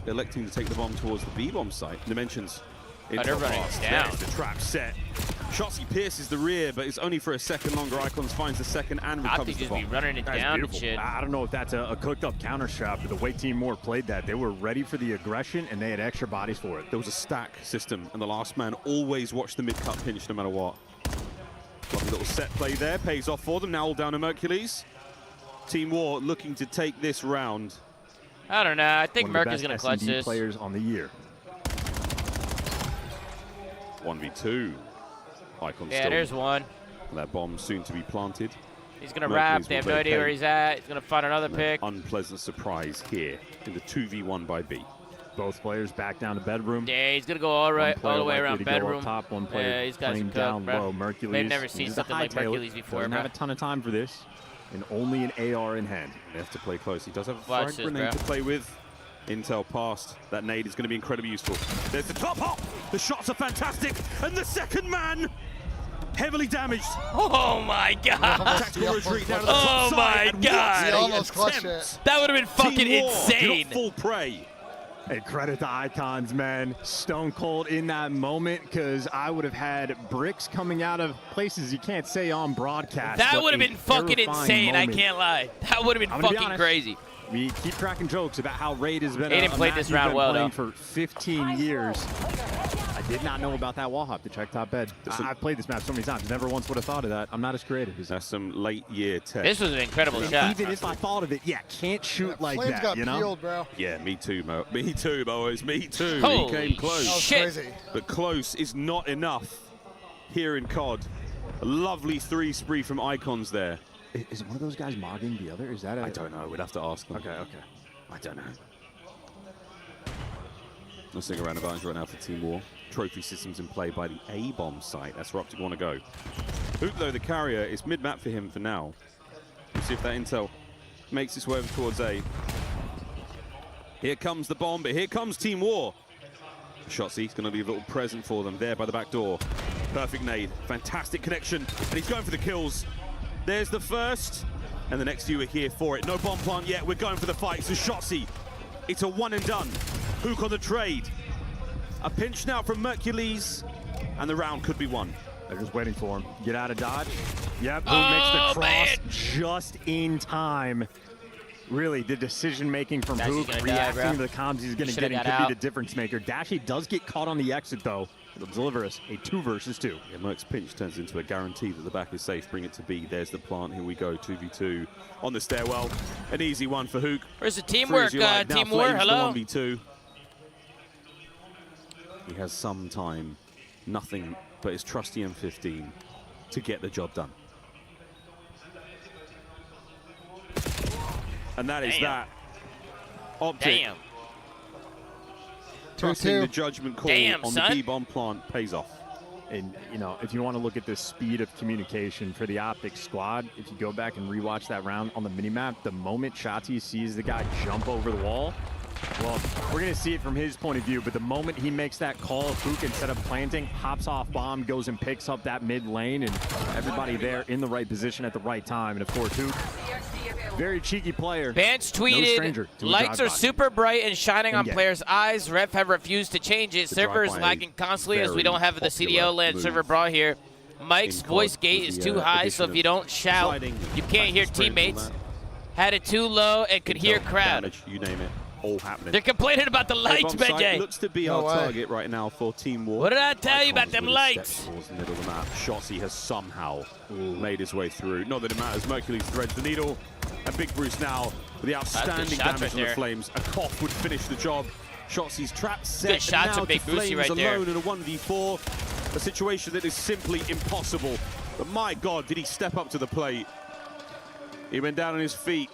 electing to take the bomb towards the B-bomb site. Dimensions. They're running down. There's the trap set. Shotzi pierces the rear, but it's only for a second longer. Icons finds the second and recovers Optic the just bomb. be running it down and shit. I don't know if that's a cooked up counter shot, but the way Team Moore played that, they were ready for the aggression and they had extra bodies for it. There was a stack system, and the last man always watched the mid-cut pinch no matter what. Lovely little set play there, pays off for them. Now all down to Mercules. Team War looking to take this round. I don't know. I think One of the Merc is going to best clutch S&D this. players on the year. 1v2. Icon Yeah, still there's one. That bomb soon to be planted. He's going to wrap. They have no idea where he's at. He's going to find another pick. Unpleasant surprise here in the 2v1 by B. Both players back down to bedroom. Yeah, he's going to go all the way around bedroom. Top, one player he's got some down cook, low. Mercules. They've never seen something like Mercules before, Doesn't have a ton of time for this. And only an AR in hand. They have to play close. He does have a frag grenade to play with. Intel passed. That nade is going to be incredibly useful. There's the top hop. The shots are fantastic. And the second man, heavily damaged. Oh my God. Tactical retreat down to the top side. My God. He almost clutched it. That would have been fucking insane. Full prey. Hey, credit to Icons, man. Stone cold in that moment, because I would have had bricks coming out of places you can't say on broadcast. That would have been fucking insane. I can't lie. That would have been fucking crazy. We keep cracking jokes about how Raid has been. He didn't play this round well, though. For 15 years. I did not know about that wall hop to check top bed. I've played this map so many times. Never once would have thought of that. I'm not as creative. That's some late year tech. This was an incredible shot. Even if I thought of it, can't shoot like Flames that. got You know? peeled, bro. Yeah, me too, Mo. Me too, boys. Me too. Holy he came close. That was crazy. But close is not enough here in COD. A lovely 3 spree from Icons there. Is one of those guys mogging the other? Is that I don't know. We'd have to ask them. Okay. I don't know. Let's sing around advantage right now for Team War. Trophy systems in play by the A-bomb site. That's where Optic want to go. Hook, though, the carrier, is mid-map for him for now. Let's see if that intel makes its way over towards A. Here comes the bomb, but here comes Team War. Shotzi's going to be a little present for them there by the back door. Perfect nade. Fantastic connection. And he's going for the kills. There's the first. And the next few are here for it. No bomb plant yet. We're going for the fight. So Shotzi, it's a one and done. Hook on the trade. A pinch now from Mercules. And the round could be won. They're just waiting for him. Get out of dodge. Yep, Hook makes the cross just in time. Really, the decision-making from Hook, reacting to the comms he's going to get in could be the difference maker. Dashy does get caught on the exit, though. It'll deliver us a 2 versus 2. Yeah, Merc's pinch turns into a guarantee that the back is safe. Bring it to B. There's the plant. Here we go. 2v2 on the stairwell. An easy one for Hook. Where's the teamwork, Team War? Hello? 1v2. He has some time. Nothing but his trusty M15 to get the job done. And that is that. Optic. Damn. Trusting the judgment call on the B-bomb plant pays off. And, you know, if you want to look at the speed of communication for the Optic squad, if you go back and rewatch that round on the minimap, the moment Shotzi sees the guy jump over the wall, well, we're going to see it from his point of view, but the moment he makes that call, Hook, instead of planting, hops off bomb, goes and picks up that mid lane, and everybody there in the right position at the right time. And of course, Hook, very cheeky player. Vance tweeted, lights are super bright and shining on players' eyes. Ref have refused to change it. Server is lagging constantly as we don't have the CDO LAN server brawl here. Mike's voice gate is too high, so if you don't shout, you can't hear teammates. Had it too low and could hear crowd. You name it. All happening. They're complaining about the lights, Benjay. Looks to be our target right now for Team War. What did I tell you about them lights? Towards the middle of the map. Shotzi has somehow made his way through. Not that it matters. Mercules threads the needle. And Big Bruce now with the outstanding damage on the flames. A cough would finish the job. Shotzi's trap set. Good shots now of Big Brucey right there. Alone in a 1v4. A situation that is simply impossible. But my God, did he step up to the plate? He went down on his feet.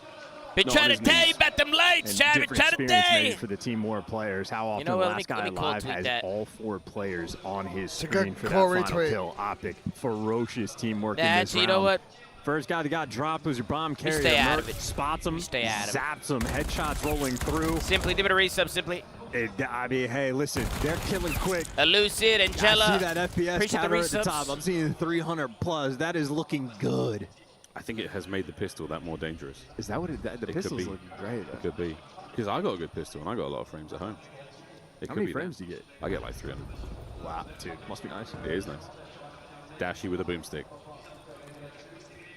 Been trying to tell you about them lights, Chad. Been trying to tell you. For the Team War players, how often Last Guy Alive has all 4 players on his screen for that final kill. Optic, ferocious teamwork in this round. You know what? First guy that got dropped was your bomb carrier. Stay out of it. Spots him, stay out of it. zaps him, headshots rolling through. Simply, give it a resub, Simply. I mean, hey, listen, they're killing quick. Elucid, Angela. I see that FPS counter at the top. I'm seeing 300 plus. That is looking good. I think it has made the pistol that more dangerous. Is that what the pistol's looking great? It could be. Because I got a good pistol and I got a lot of frames at home. How many frames do you get? I get like 300. Wow, dude, must be nice. It is nice. Dashy with a boomstick.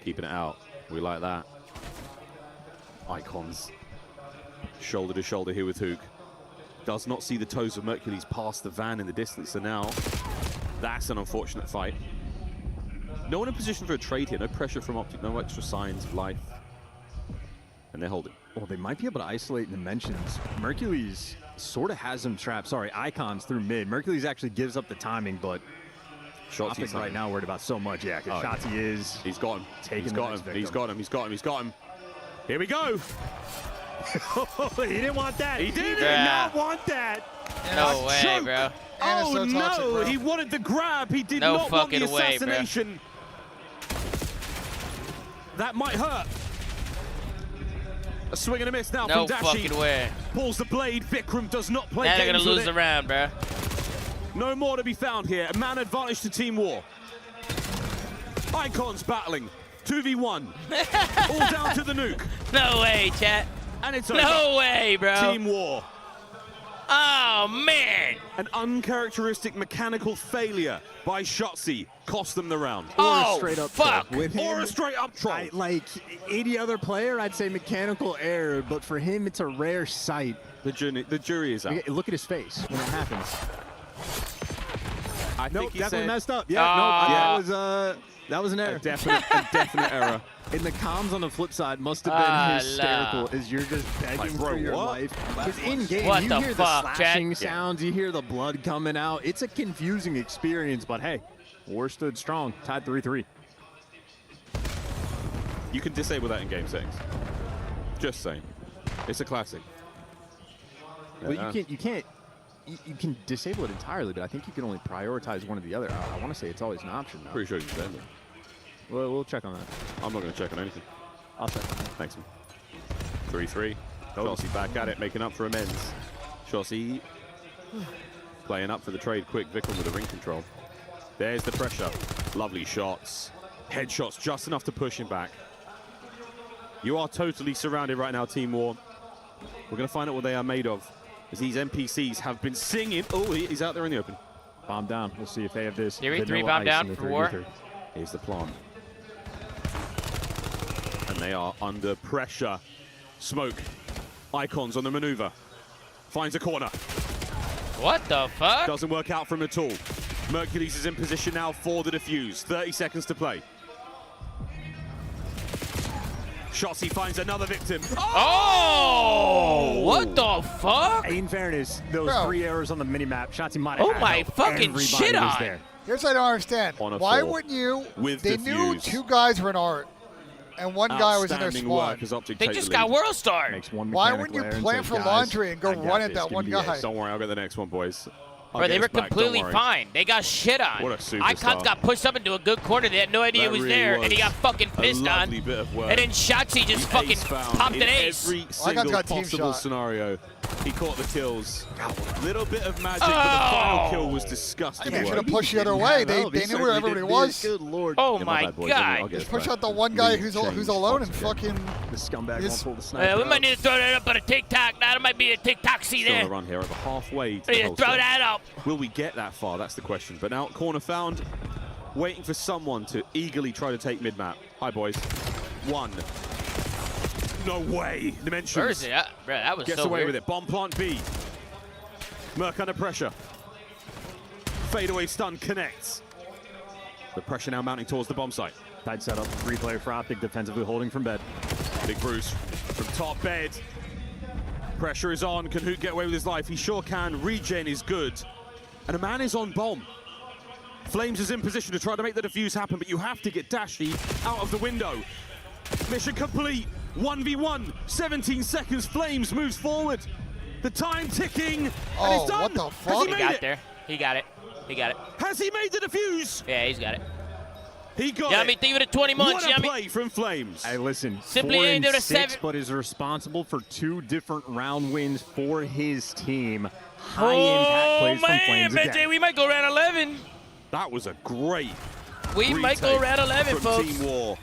Keeping it out. We like that. Icons. Shoulder to shoulder here with Hook. Does not see the toes of Mercules past the van in the distance. So now, that's an unfortunate fight. No one in position for a trade here. No pressure from Optic. No extra signs of life. And they're holding. Well, they might be able to isolate dimensions. Mercules sort of has them trapped. Sorry, Icons through mid. Mercules actually gives up the timing, but Shotzi's right now worried about so much. Yeah, because Shotzi is. He's got him. Taking He's got him. He's got him. He's got him. He's got him. Here we go. He didn't want that. He did not want that. No way, bro. Oh, so no. toxic, bro. He wanted the grab. He did No not want the fucking way, bro. assassination. That might hurt. A swing and a miss now No from Dashi. fucking way. Pulls the blade. Vikram does not play Now they're games gonna lose with the it. round, bro. No more to be found here. A man advantage to Team War. Icons battling. 2v1. All down to the nuke. No way, chat. And it's No over. way, bro. Team War. Oh, man. An uncharacteristic mechanical failure by Shotzi cost them the round. Oh, straight up fuck. With him, Or a straight up troll. like any other player, I'd say mechanical error, but for him, it's a rare sight. The jury is out. Look at his face when it happens. I Nope, think he definitely said messed up. Yeah, that was an error. a definite error. And the comms on the flip side must have been hysterical la. as you're just begging Like, bro, for your what? life. Because in game, What you the hear fuck, the Chad? slashing sounds, you hear the blood coming out. It's a confusing experience, but hey, War stood strong, tied 3-3. You can disable that in game settings. Just saying. It's a classic. Well, you can disable it entirely, but I think you can only prioritize one or the other. I want to say it's always an option, though. Pretty sure you can disable it. Well, we'll check on that. I'm not going to check on anything. I'll check on that. Thanks, man. 3-3. Chelsea back at it, making up for amends. Chelsea playing up for the trade quick. Vikram with the ring control. There's the pressure. Lovely shots. Headshots just enough to push him back. You are totally surrounded right now, Team War. We're going to find out what they are made of, as these NPCs have been singing. Oh, he's out there in the open. Bomb down. We'll see if they have this. Theory, 3 vanilla bomb ice down in the for War. 3v3. Here's the plant. And they are under pressure. Smoke. Icons on the maneuver. Finds a corner. What the fuck? Doesn't work out for him at all. Mercules is in position now for the defuse. 30 seconds to play. Shotzi finds another victim. Oh! What the fuck? In fairness, those 3 errors on the minimap, Shotzi might have Oh had my help. fucking Everybody shit was on. there. Here's what I don't understand. On a Why 4 wouldn't you? with They the knew fuse. 2 guys were in art, and 1 guy was in their Outstanding spawn. work as Optic They take just the got lead. World Star. Makes one Why mechanic wouldn't you layer and plan says, for "Guys, laundry and go I got run at this. that Give one me guy? this." Don't worry, I'll get the next one, boys. I'll Bro, get they us were back, don't completely worry. fine. They got shit on. What a superstar. Icons got pushed up into a good corner. They had no idea That it was really there, was and he got fucking a pissed on. lovely bit of work. And then Shotzi just fucking Ace found popped in an ace. every Icons single got team possible shot. scenario. He caught the kills. Little bit of magic, but the final kill was I disgusting. think they should work. have pushed the other way. They knew where everybody was. Good lord. Oh Yeah, my bad, boys. I'll god. get us Just push back. out the one guy Please who's change alone and Optic. fucking. The scumbag Yes. won't pull the sniper We might out. need to throw that up on a TikTok. Now, there might be a TikTok see Still on there. a run here, over halfway to We the need to whole throw set. that up. Will we get that far? That's the question. But now corner found, waiting for someone to eagerly try to take mid-map. Hi, boys. 1. No way. Dimensions. Where is it? Bro, that was Gets so away weird. with it. Bomb plant B. Merc under pressure. Fadeaway stun connects. The pressure now mounting towards the bomb site. Tight setup. 3-player for Optic, defensively holding from bed. Big Bruce from top bed. Pressure is on. Can Hoot get away with his life? He sure can. Regen is good. And a man is on bomb. Flames is in position to try to make the defuse happen, but you have to get Dashi out of the window. Mission complete. 1v1. 17 seconds. Flames moves forward. The time ticking. And Oh, it's done. what the Has fuck? he He made got it? there. He got it. He got it. Has he made the defuse? Yeah, he's got it. He got Yeah, I it. mean, think of it 20 months. What Yeah, a I mean, play from Flames. Hey, listen, Simply 4 aimed and at a 6, 7. but is responsible for 2 different round wins for his team. High impact plays from Flames BJ, again. we might go round 11. That was a great We might go retake round 11, from folks. Team War.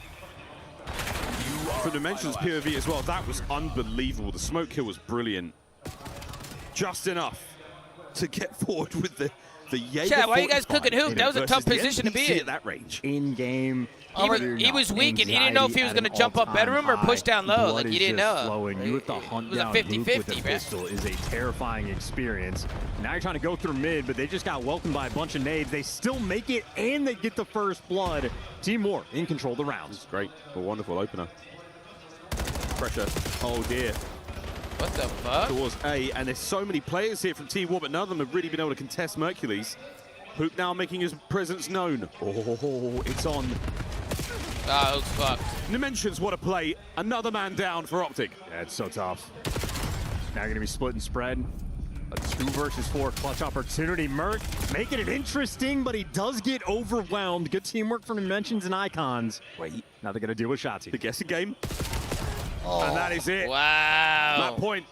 From Dimensions POV as well, that was unbelievable. The smoke kill was brilliant. Just enough to get forward with the Jaeger. Chad, why are you guys 45 cooking Hoot? That was a versus tough the position to be NPC in. at that range. In game. He was weak, and he didn't know if he was going to jump up bedroom or push down low. Like, he didn't know. Flowing. You have to hunt It was a down 50-50, Luke with a bro. pistol is a terrifying experience. Now you're trying to go through mid, but they just got welcomed by a bunch of nades. They still make it, and they get the first blood. Team War in control of the rounds. Great. A wonderful opener. Pressure. Oh, dear. What the fuck? Towards A, and there's so many players here from Team War, but none of them have really been able to contest Mercules. Hook now making his presence known. Oh, it's on. Oh, Hook's fucked. Dimensions, what a play. Another man down for Optic. Yeah, it's so tough. Now going to be split and spread. A 2 versus 4 clutch opportunity. Merc making it interesting, but he does get overwhelmed. Good teamwork from Dimensions and Icons. Wait, now they're going to deal with Shotzi. The guessing game. Oh. And that is it. Wow. That point.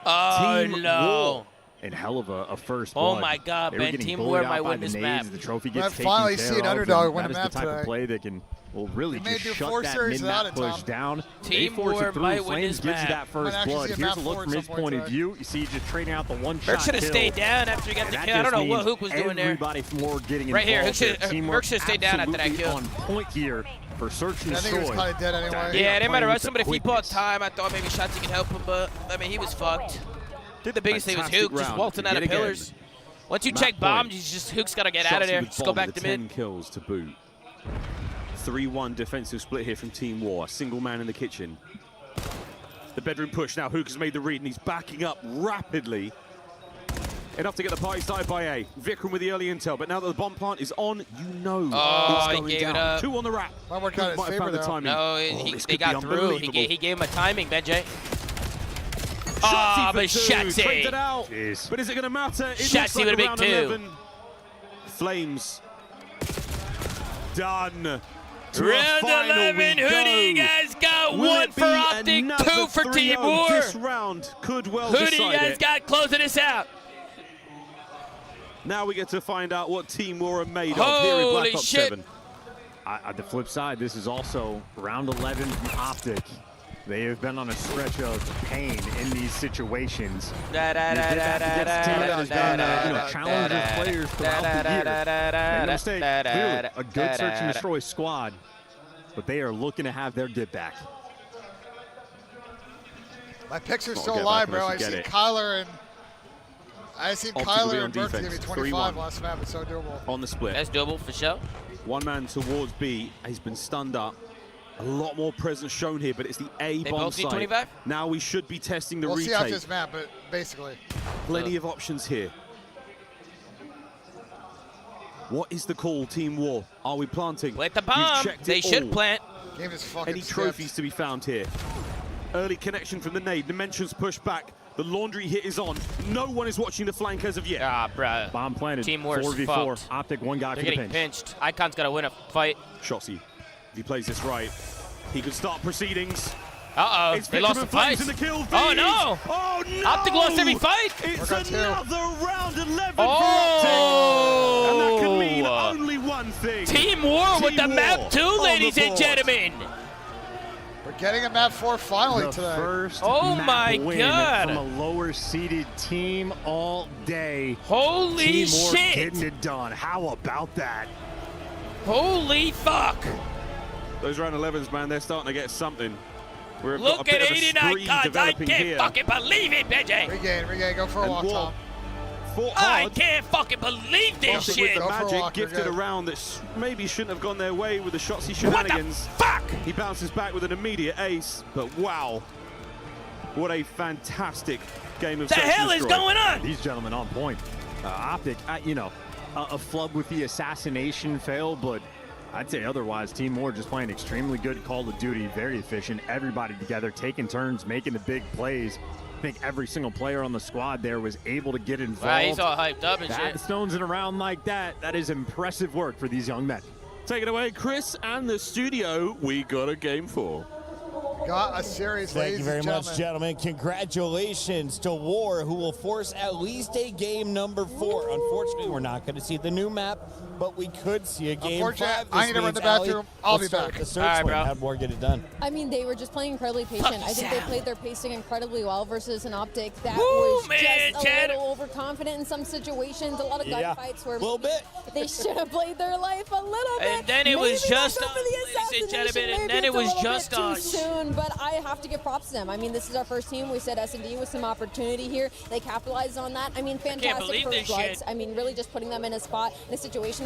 Oh, Team no. War. And hell of a first Oh blood. my God, They were man. getting Team bullied War might out by win the this nades. map. The trophy Might gets taken finally care see an of, underdog and win a that map is the type today. of play that can really They may just do shut 4 that series without mid-map it, Tom. push down. Team They force War it through. might win Flames this gives you map. that first Might actually blood. see a Here's map a look four from at his some point point of today. view. You see he just trading out the one shot Merc should have kill. stayed down after he got And the that kill. I don't just know what means Hook was doing there. Everybody more getting Right here, involved. Hook should- Their teamwork Merc should stay down after that absolutely kill. on point here for search and I think he was destroy. kind of dead anyway. Yeah, they might have playing rushed him, but if he bought quickness. time, I thought maybe Shotzi could help him, but I mean, he was fucked. I think the biggest thing was Fantastic Hook just round. waltzing out Yet of again. pillars. Once you Map check bombs, point. you just Hook's got to get out of Shotzi there. with Just go bomb back with to the 10 mid. kills to boot. 3-1 defensive split here from Team War. A single man in the kitchen. The bedroom push. Now Hook has made the read and he's backing up rapidly. Enough to get the party started by A. Vikram with the early intel, but now that the bomb plant is on, you know Oh, it's he going gave down. it up. 2 on the wrap. Might work out in his Might have favor, found the though. timing. No, This they could got be through. unbelievable. He gave him a timing, Benjay. Shotzi Ah, for but 2. Shotzi. Traded out. Jeez. But is it going to matter? It Shotzi looks like with a big round 2. 11. Flames. Done. To a Round final 11, we who do you go. guys got? Will 1 it for be Optic, another 2 for 3-0? Team War. This round could well Who decide do you guys it. got closing this out? Now we get to find out what Team War are made of here in Black Holy Ops shit. 7. On the flip side, this is also round 11 from Optic. They have been on a stretch of pain in these situations. Challenger players throughout the year. Make no mistake, clearly a good search and destroy squad, but they are looking to have their get back. My picks are Well, still get alive, back bro. I unless you seen get it. Kyler and Optic will be Kyler on and Burke give me defense. 25 3-1. last map. It's so doable. On the split. That's doable for sure. One man towards B. He's been stunned up. A lot more presence shown here, but it's the A They bomb both need site. 25? Now we should be testing the We'll see after retake. this map, but basically. Plenty of options here. What is the call, Team War? Are we planting? Plant the You've bomb. checked They it should all. plant. Game is fucking Any skipped. trophies to be found here? Early connection from the nade. Dimensions push back. The laundry hit is on. No one is watching the flank as of yet. Ah, bruh. Bomb planted. Team War's 4v4. fucked. Optic, one guy They're for the getting pinch. pinched. Icon's got to win a fight. Shotzi, if he plays this right, he could start proceedings. Uh-oh. It's They Vikram lost the and Flames fight. in the kill feed. Oh, no. Oh, no. Optic lost every fight. It's We're got another round 11 Oh. for Optic. And that can mean only one thing. Team War with the Team map War 2, on ladies the and board. gentlemen. We're getting a map 4 finally The today. first Oh map my win God. from a lower seeded team all day. Holy Team War shit. getting it done. How about that? Holy fuck. Those round 11s, man, they're starting to get something. We've got a Look bit at of a 89 spree cards. I developing can't here. fucking believe it, Benjay. Regain. Go for a And walk, War Tom. fought I hard. can't fucking believe this Optic shit. with the Go for a magic, walk, you're gifted a good. round that maybe shouldn't have gone their way with the Shotzi What the shenanigans. fuck? He bounces back with an immediate ace, but wow. What a fantastic game of The search and hell is destroy. going on? These gentlemen on point. Optic, a flub with the assassination fail, but I'd say otherwise, Team War just playing extremely good Call of Duty, very efficient, everybody together, taking turns, making the big plays. I think every single player on the squad there was able to get involved. Wow, he's all hyped up and Bad shit. stones in a round like that, that is impressive work for these young men. Take it away, Chris and the studio. We got a game 4. Got a series, Thank ladies you very and much, gentlemen. gentlemen. Congratulations to War, who will force at least a game number 4. Unfortunately, we're not going to see the new map, but we could see a game 5. Unfortunately, I need to run to the bathroom. I'll be back. The search All right, win. bro. How'd War get it done? I mean, they were just playing incredibly patient. I think they played their pacing incredibly well versus an Optic that Woo, was man, just a Chad. little overconfident in some situations. A lot of Yeah, gunfights where a little bit. they should have played their life a little bit. And then it was Maybe just not go us, for the ladies and gentlemen, assassination. and then Maybe it was it's a little just bit too us. soon, but I have to give props to them. I mean, this is our first team. We said S&D with some opportunity here. They capitalized on that. I mean, fantastic believe first this bloods. shit. I mean, really just putting them in a spot, in a situation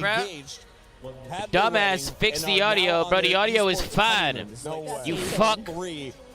bro. engaged. Had the Dumbass wedding, fix and the are now audio, on bro. their The audio is esports fine. honeymoon. No way. You fuck. 3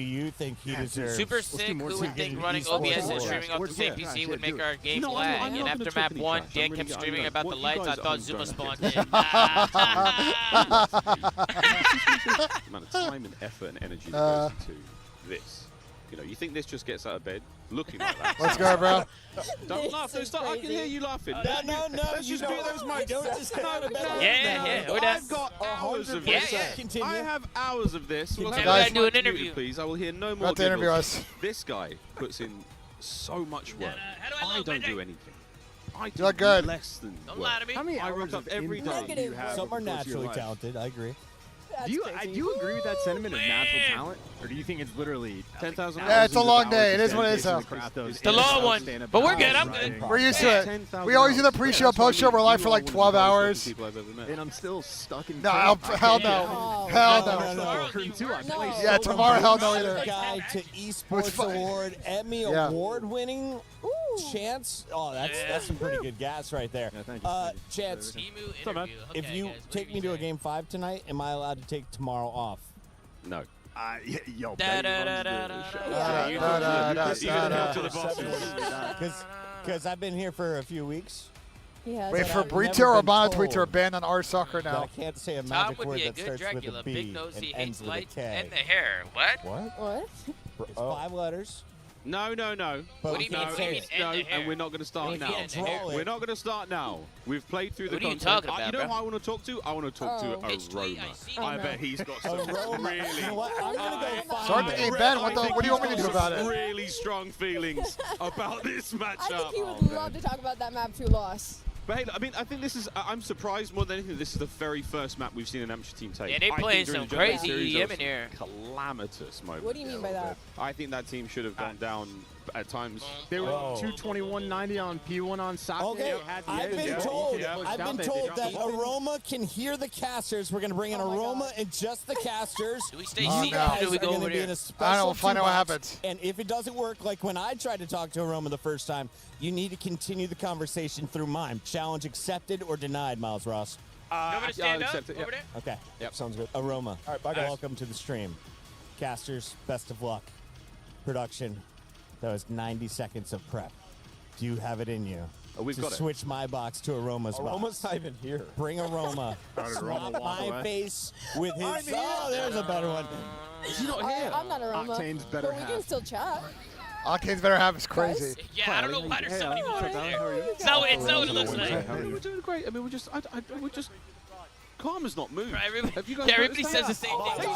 you think he deserves? Super sick. Who would think running OBS and streaming off the same PC would make our game lag? And after map 1, Dan kept screaming about the lights. I thought Zoomaa spawned in. amount of time and effort and energy that goes into this. You know, you think this just gets out of bed looking like that? Let's go, bro. Don't laugh. Don't stop. I can hear you laughing. No. Let's just do those mics. Don't just come out of bed. Yeah. I've got hours of this. Continue. I have hours of this. We'll have guys, do an interview, please. I will hear no more. Got to interview us. This guy puts in so much work. I don't do anything. I do look good. less than Don't work. lie to me. How many I hours rock up of every input day. do you have Some are over the course of your naturally life? talented. I agree. Do you agree with that sentiment of natural talent, or do you think it's literally 10,000? Yeah, it's a long day. It is what it is, though. It's the long one, but we're good. I'm good. We're used to it. We always do the pre-show, post-show. We're live for like 12 hours. And I'm still stuck in. No, hell no. Hell no. Yeah, tomorrow, hell no either. Guy to esports award, Emmy award-winning Chance. Oh, that's some pretty good gas right there. Chance, if you take me to a game 5 tonight, am I allowed to take tomorrow off? No. Yo, because I've been here for a few weeks. Yeah, wait for Brito or Monotweets are banned on our soccer now. I can't say a magic word that starts with a B big nose, and he ends hates with a lights K. and the hair. What? What? It's 5 letters. No. But what do you mean? No, and we're not going to start now. We're not going to start now. We've played through the What are you content. talking about, you know bro? who I want to talk to? I want to talk to Aroma. I bet he's got some really. You know what? I'm going to go find Start the game, Ben. What do you want me to do about it? Really strong feelings about this matchup. I think he would love to talk about that map 2 loss. But hey, I mean, I think this is. I'm surprised more than anything. This is the very first map we've seen an amateur team take. Yeah, they playing some crazy EM in here. Calamitous moment. What do you mean by that? I think that team should have gone down at times. They were 221.90 on P1 on Saturday. Okay, I've been told that Aroma can hear the casters. We're going to bring in Aroma and just the casters. Do we stay You seated guys or do we are go going to over be there? in a I special don't know. Find out what toolbox. happens. And if it doesn't work, like when I tried to talk to Aroma the first time, you need to continue the conversation through mime. Challenge accepted or denied, Miles Ross? You want me to stand up accept it, over there? Okay. Yep, sounds good. Aroma. All right, bye, guys. Welcome to the stream. Casters, best of luck. Production, that was 90 seconds of prep. Do you have it in you we've to got it. switch my box to Aroma's box? Aroma's not even here. Bring Aroma. Swap my face with his. Oh, there's a better one. Is he not here? I'm not Aroma, Octane's better but we can half. still chat. Octane's better half is crazy. Yeah, I don't know why there's so many more there. It's not what it looks like. We're doing great. I mean, we're just. Karma's not moved. Everybody says the same thing.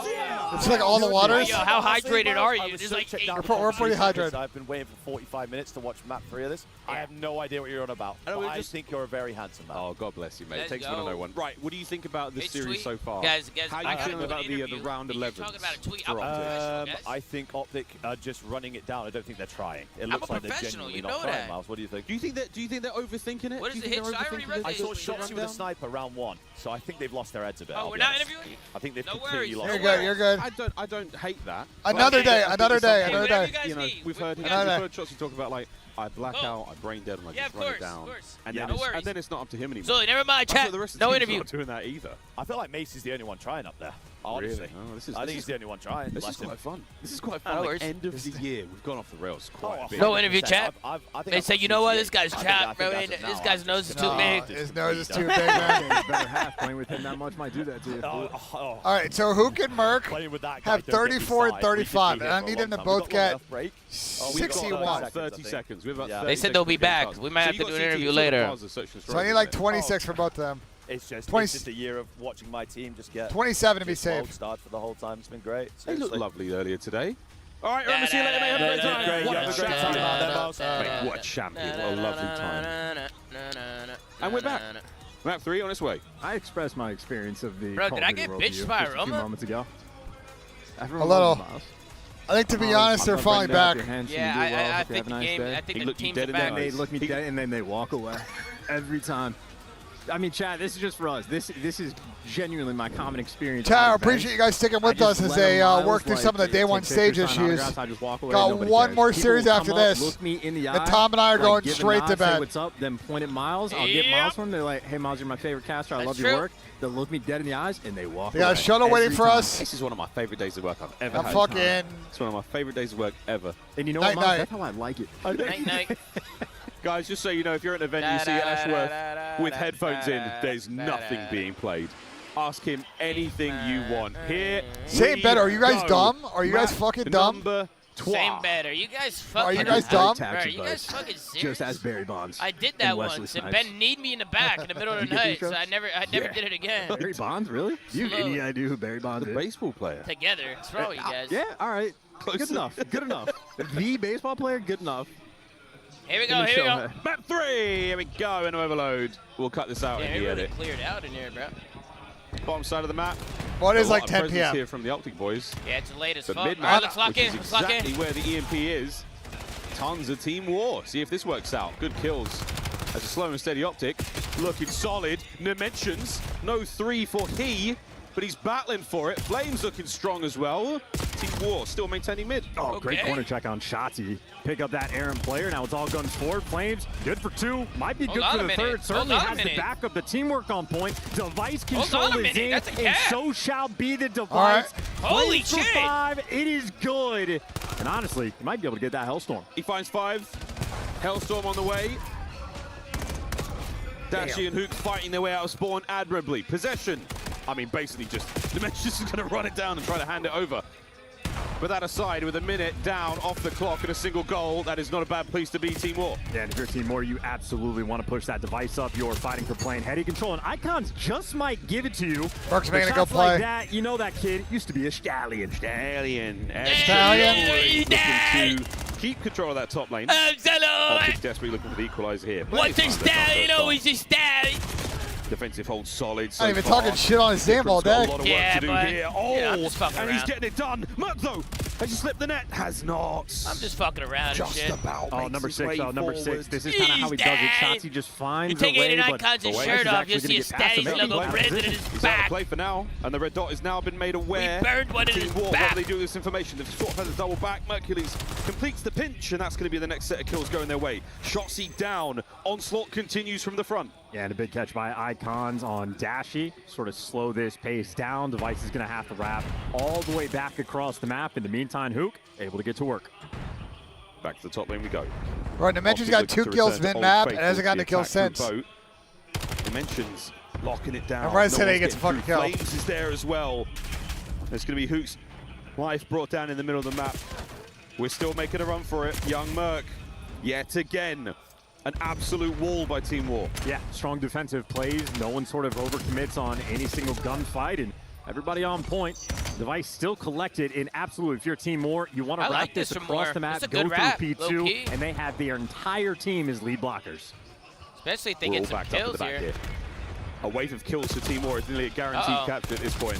It's like all the waters. Yo, how hydrated are you? There's like 8. We're pretty hydrated. I've been waiting for 45 minutes to watch map 3 of this. I have no idea what you're on about. I think you're a very handsome man. Oh, God bless you, mate. Let's Takes one to go. know one. Right, what do you think about the Hey, series tweet. so far? Guys, how I you gotta feeling do an about the interview. round You're 11? talking about a tweet. I'm a professional, guys. I think Optic are just running it down. I don't think they're trying. It I'm looks a like they're professional, genuinely you not know trying, that. Miles. What do you think? Do you think they're overthinking it? What Do is you the think hit? they're I already overthinking read it? I this. saw Wait, shots run with a down? sniper round 1, so I think they've lost their heads a bit. Oh, I'll we're be not honest. interviewing? I think they've No completely worries. lost You're their good. You're good. I don't hate that. Another day. I think Another it's day. something- Another whatever day. you guys You know, need. we've heard shots you talk about like I black out, I brain dead, and I Yeah, just of run course, it down. of course. And, Yeah, then no worries. and then it's not up to him anymore. So never mind, I feel chat. the rest of No the team's interview. not doing that either. I feel like Mace is the only one trying up there. Honestly. Really? Oh, this is- I this think he's is- the only one trying. This is Bless him. quite fun. This is quite No fun. Like, worries. end of the year, we've gone off the rails quite a bit. No interview, chat. I think They I've say, got you know what? 68. This guy's I think chat, bro. that's it This now. guy's nose is too big. His nose is too big, man. Better half. Playing with him that much might do that to you. All right, so Hook and Merc Playing with that guy, have don't get me 34 and started. We've just 35, been and I here need for a them to long time. both We've got get enough break. We've got 61. 30 seconds. We've got Yeah. 30 They said they'll be seconds to get back. started. We might So have you to got do an CT, interview so the later. bars are such and So I need strong, like isn't it? 26 for both of them. It's just 20 a year of watching my team just get 27 to be just wild safe. start for the whole time. It's been great. They looked Seriously. lovely earlier today. All right, remember, see you later, mate. Have a great time. Great, What you a have a great champion. time out there, Miles. Mate, what a champion. What a lovely time. And we're back. Map 3 on its way. I expressed my experience of the Bro, Call did of I Duty get World bitched View by just a few Aroma? moments ago. A little. I think, to be honest, they're I'm finally back. Yeah, I think the game. I think the teams are back. They look me dead and then they walk away every time. I mean, Chad, this is just for us. This is genuinely my common experience. Chad, I appreciate you guys sticking with us as they work through some of the day one stage issues. Got one more series after this. Look me in the eye. And Tom and I are like, going give a straight nod, to say bed. what's up? Then point at Miles. I'll get Miles from. They're like, "Hey, Miles, you're my favorite caster. I love your work." They'll look me dead in the eyes and they walk They got a away shuttle waiting every for time. us. This is one of my favorite days of work I've ever I'm had. fucking. It's one of my favorite days of work ever. And you know Night, what, Miles? night. That's how I like it. Night, night. Guys, just so you know, if you're at an event and you see Ashworth with headphones in, there's nothing being played. Ask him anything you want. Here Say it better. Are you guys go. dumb? Are you guys Map fucking dumb? Number 12. Same better. You guys fucking. Are you guys dumb? Bro, are you guys fucking serious? Just as Barry Bonds. I did and that Wesley once, and Snipes. Ben kneed me in the back in the middle of the You get night, these so I strokes? never did it again. Barry Bonds, really? You have Slow. any idea who Barry Bonds The is? baseball player. Together. What's wrong with you guys? Yeah, all right. Good enough. Good enough. The baseball player, good enough. Here we go. Here we go. Map 3. Here we go. And overload. We'll cut this out Yeah, in it the really edit. cleared out in here, bro. Bottom side of the map. Well, it is A like lot of 10 presence p.m. here from the Optic boys. Yeah, it's late as But fuck. midnight, Alright, let's lock which in. is Let's lock exactly in. where the EMP is. Tons of team war. See if this works out. Good kills. As a slow and steady Optic, looking solid. Dimensions, no 3 for he, but he's battling for it. Flames looking strong as well. Team war still maintaining mid. Oh, great corner check on Shotzi. Pick up that Aaron player. Now it's all guns forward. Flames, good for 2. Might be good for the third. Certainly has the backup. The teamwork on point. Device control is in, and so shall be the device. Holy Flames shit. for 5. It is good. And honestly, you might be able to get that Hellstorm. He finds 5. Hellstorm on the way. Dashi and Hook fighting their way out of spawn admirably. Possession. I mean, basically just Dimensions is going to run it down and try to hand it over. But that aside, with a minute down off the clock and a single goal, that is not a bad place to be, Team War. Yeah, and if you're Team War, you absolutely want to push that device up. You're fighting for playing heady control, and Icons just might give it to you. Mark's making a Shots go play. like that, you know that kid used to be a stallion. Stallion. Stallion. Looking to keep control of that top lane. Absolutely. Optic desperately looking for the equalizer here. What's a stallion? Always a stallion. Defensive hold solid. Not even talking shit on his damn all day. A lot of work to do here. Oh, yeah, I'm just fucking and around. he's getting it done. Merc though, has he slipped the net? Has not. I'm just fucking around Just and shit. about. Oh, makes number his 6. way Oh, number 6. forward. This is kind of how he does it. Shots, he just finds You take a way, 89 but Cons his Device shirt is off, actually you'll see gonna his get past him. Stag's logo Maybe branded in his He's out of back. play for now, and the red dot has now been made aware. We burned one in Team his War, back. what do they do with this information? They've sort of had a double back. Mercules completes the pinch, and that's going to be the next set of kills going their way. Shotzzy down. Onslaught continues from the front. Yeah, and a big catch by Icons on Dashi. Sort of slow this pace down. Device is going to have to wrap all the way back across the map. In the meantime, Hook able to get to work. Back to the top lane we go. Right, Dimensions got 2 kills mid-map and hasn't gotten a kill since. Dimensions locking it down. And Red said he gets a fucking kill. Flames is there as well. There's going to be Hook's life brought down in the middle of the map. We're still making a run for it. Young Merc, yet again, an absolute wall by Team War. Yeah, strong defensive plays. No one sort of overcommits on any single gunfight, and everybody on point. Device still collected in absolute. If you're Team War, you want to wrap this across the map, go through P2, and they have their entire team as lead blockers. Especially if they get some kills here. A wave of kills for Team War is nearly a guaranteed capture at this point.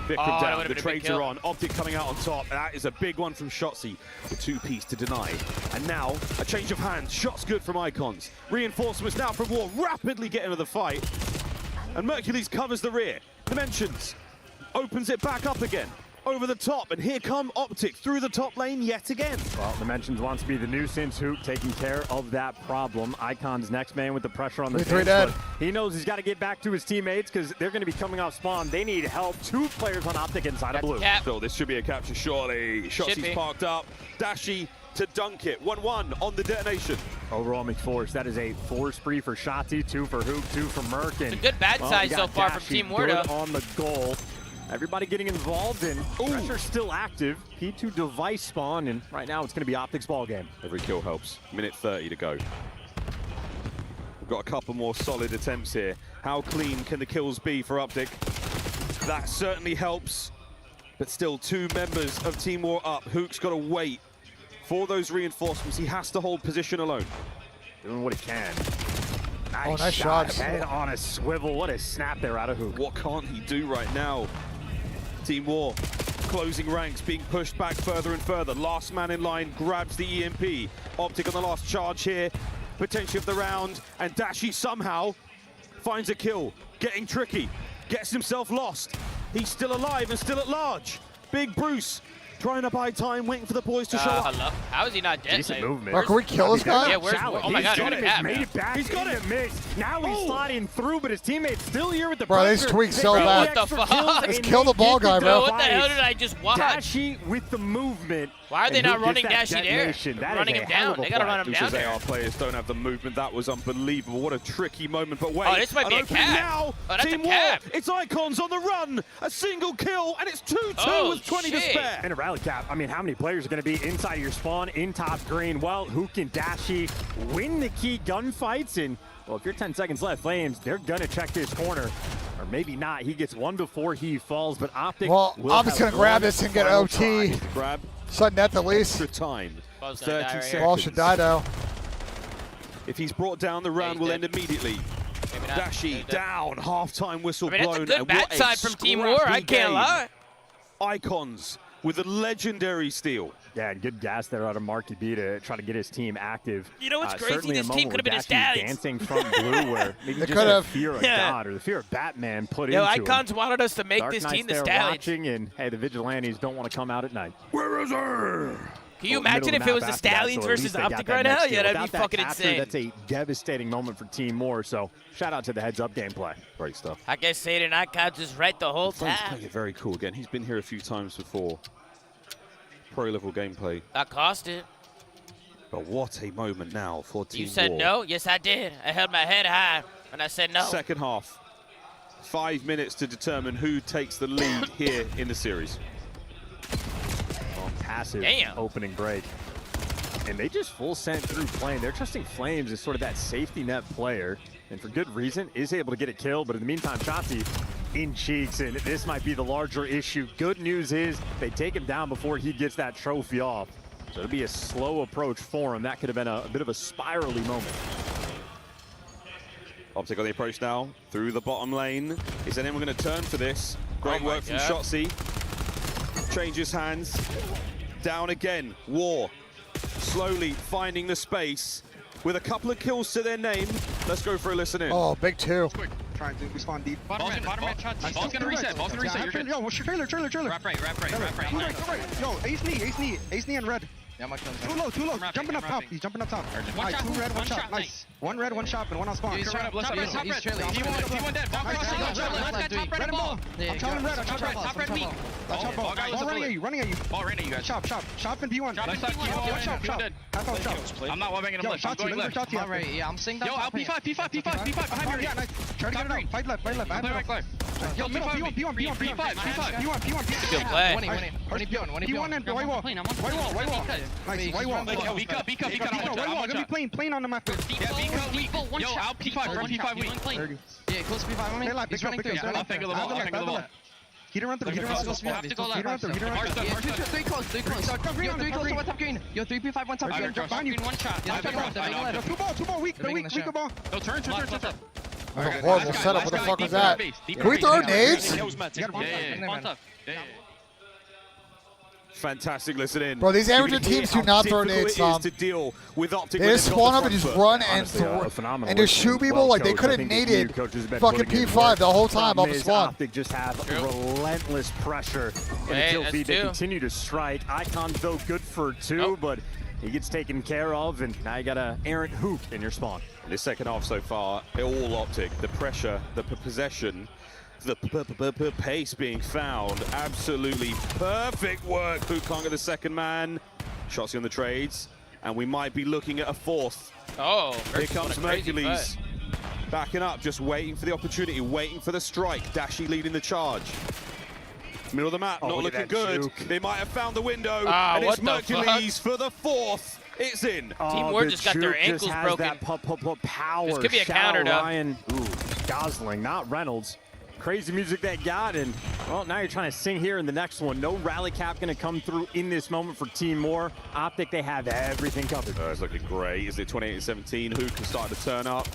Vikram down, the trades are on. Optic coming out on top. That is a big one from Shotzzy. The 2-piece to deny. And now, a change of hands. Shots good from Icons. Reinforcements now from War, rapidly get into the fight. And Mercules covers the rear. Dimensions opens it back up again. Over the top, and here come Optic through the top lane yet again. Well, Dimensions wants to be the nuisance. Hook taking care of that problem. Icon's next man with the pressure on the bench, but he knows he's got to get back to his teammates because they're going to be coming off spawn. They need help. 2 players on Optic inside of blue. Still, this should be a capture, surely. Shotzi's parked up. Dashi to dunk it. 1-1 on the detonation. Overall, McForce, that is a 4 spree for Shotzi, 2 for Hook, 2 for Merc. It's a good bad side so far from Team War, though. On the goal. Everybody getting involved, and pressure still active. P2 device spawn, and right now it's going to be Optic's ball game. Every kill helps. Minute 30 to go. We've got a couple more solid attempts here. How clean can the kills be for Optic? That certainly helps, but still 2 members of Team War up. Hook's got to wait for those reinforcements. He has to hold position alone. Doing what he can. Nice shots. Head on a swivel. What a snap there out of Hook. What can't he do right now? Team War closing ranks, being pushed back further and further. Last man in line grabs the EMP. Optic on the last charge here. Potentially of the round. And Dashi somehow finds a kill. Getting tricky. Gets himself lost. He's still alive and still at large. Big Bruce trying to buy time, waiting for the boys to show up. How is he not dead? Decent movement. Mark, can we kill this guy? Yeah, where's... Oh my god, he's made it back. He's got it missed. Now he's sliding through, but his teammate's still here with the pressure. Bro, these tweaks so bad. What the fuck? Let's kill the ball guy, bro. What the hell did I just watch? Dashi with the movement. Why are they not running Dashi there? Running him down. They gotta run him down there. AR players don't have the movement. That was unbelievable. What a tricky moment. But wait. Oh, this might be a cap. Now, that's Team a cap. War. It's Icons on the run. A single kill, and it's 2-2 with 20 to spare. And a rally cap. I mean, how many players are going to be inside of your spawn in top green? Well, Hook and Dashi win the key gunfights, and well, if you're 10 seconds left, Flames, they're going to check this corner. Or maybe not. He gets 1 before he falls, but Optic Optic's going to grab this and get OT. Grab. Sudden at the least. Extra time. 30 seconds. Ball should die, though. If he's brought down, the round will end immediately. Dashi down, halftime whistle blown. That's a good and bat what a side from Team War, I scrappy can't game. lie. Icons with a legendary steal. Yeah, and good gas there out of Marky B to try to get his team active. You know what's crazy? Certainly This a team moment could have been where a Dashi's Stallions. dancing from blue, where maybe They just the could've. fear of God or the fear of Batman put Yo, into Icons him. wanted us to make Dark this Knight's team the there Stallions. watching, and hey, the Vigilantes don't want to come out at night. Where is her? Can you Well, imagine middle if it of was the the map after that, Stallions so at least versus they got Optic that right next now? steal. Yeah, that'd be Without that fucking capture, insane. That's a devastating moment for Team Moore, so shout out to the heads-up gameplay. Great stuff. I guess Satan Icons is right the whole Flame's time. playing it very cool again. He's been here a few times before. Pro-level gameplay. Got costed. But what a moment now for Team You said War. no? Yes, I did. I held my head high when I said no. Second half. 5 minutes to determine who takes the lead here in the series. Oh, passive Damn. opening break. And they just full sent through playing. They're trusting Flames as sort of that safety net player. And for good reason, is able to get a kill. But in the meantime, Shotzi in cheeks. And this might be the larger issue. Good news is they take him down before he gets that trophy off. So it'll be a slow approach for him. That could have been a bit of a spirally moment. Optic on the approach now, through the bottom lane. Is anyone going to turn for this? Great work from God. Shotzi. Changes hands. Down again. War slowly finding the space with a couple of kills to their name. Let's go for a listen in. Oh, big two. Trying to respond deep. Bottom red shot. Ball's gonna reset. Ball's gonna reset. You're good. Yo, what's your trailer? Wrap right. Yo, ace knee and red. Yeah, my kills. Too low. Jumping up top. He's jumping up top. One shot. Two red, one One shot. shot. Nice. One red, one shot, and one on spawn. He's trying to blitz up. He's trailing. P1 dead. Ball crossing. Top red ball. I'm telling red. Top red weak. Ball running at you. Ball ran at you guys. Shop in P1. Nice shot, P1. Shop. Half out shop. I'm not one-banging him left. I'm going left. All right, yeah, I'm seeing that. Yo, out P5 behind me. Yeah, nice. Try to get it out. Fight left. I'm playing right close. Yo, middle, P1. Good play. P1 and white wall. White wall. Nice, white wall. B cut. Gonna be playing on the map. Yo, out P5. Run P5 weak. Yeah, close to P5 on me. He's running through. I'll angle the ball. He didn't run through. Have to go left. Three close. Yo, 3 close to one top green. Yo, 3 P5, 1 top green. Top green, 1 shot. Two ball, weak ball. No, turn. Horrible setup. What the fuck was that? Can we throw nades? Yeah. Fantastic listen in. Bro, these amateur You can hear teams do how not throw difficult nades, it is Tom. to deal with Optic They when just they've got spawn the up and just front run foot. and just shoot people like they could have naded fucking P5 the whole time off the spawn. Optic just have relentless pressure in the kill feed. They continue to strike. Icons, though, good for 2, but he gets taken care of, and now you got a errant hook in your spawn. In the second half so far, all Optic. The pressure, the possession, the pace being found. Absolutely perfect work. Hook can't get the second man. Shotzi on the trades, and we might be looking at a fourth. Oh, here comes Mercules. Backing up, just waiting for the opportunity, waiting for the strike. Dashi leading the charge. Middle of the map, not looking good. Juke. They might have found the window, and it's Mercules for the fourth. It's in. Team War just got their ankles broken. That power. This could be a counter, though. Ryan. Ooh, Gosling, not Reynolds. Crazy music they got, and well, now you're trying to sing here in the next one. No rally cap going to come through in this moment for Team Moore. Optic, they have everything covered. It's looking great. Is it 28-17? Who can start to turn up?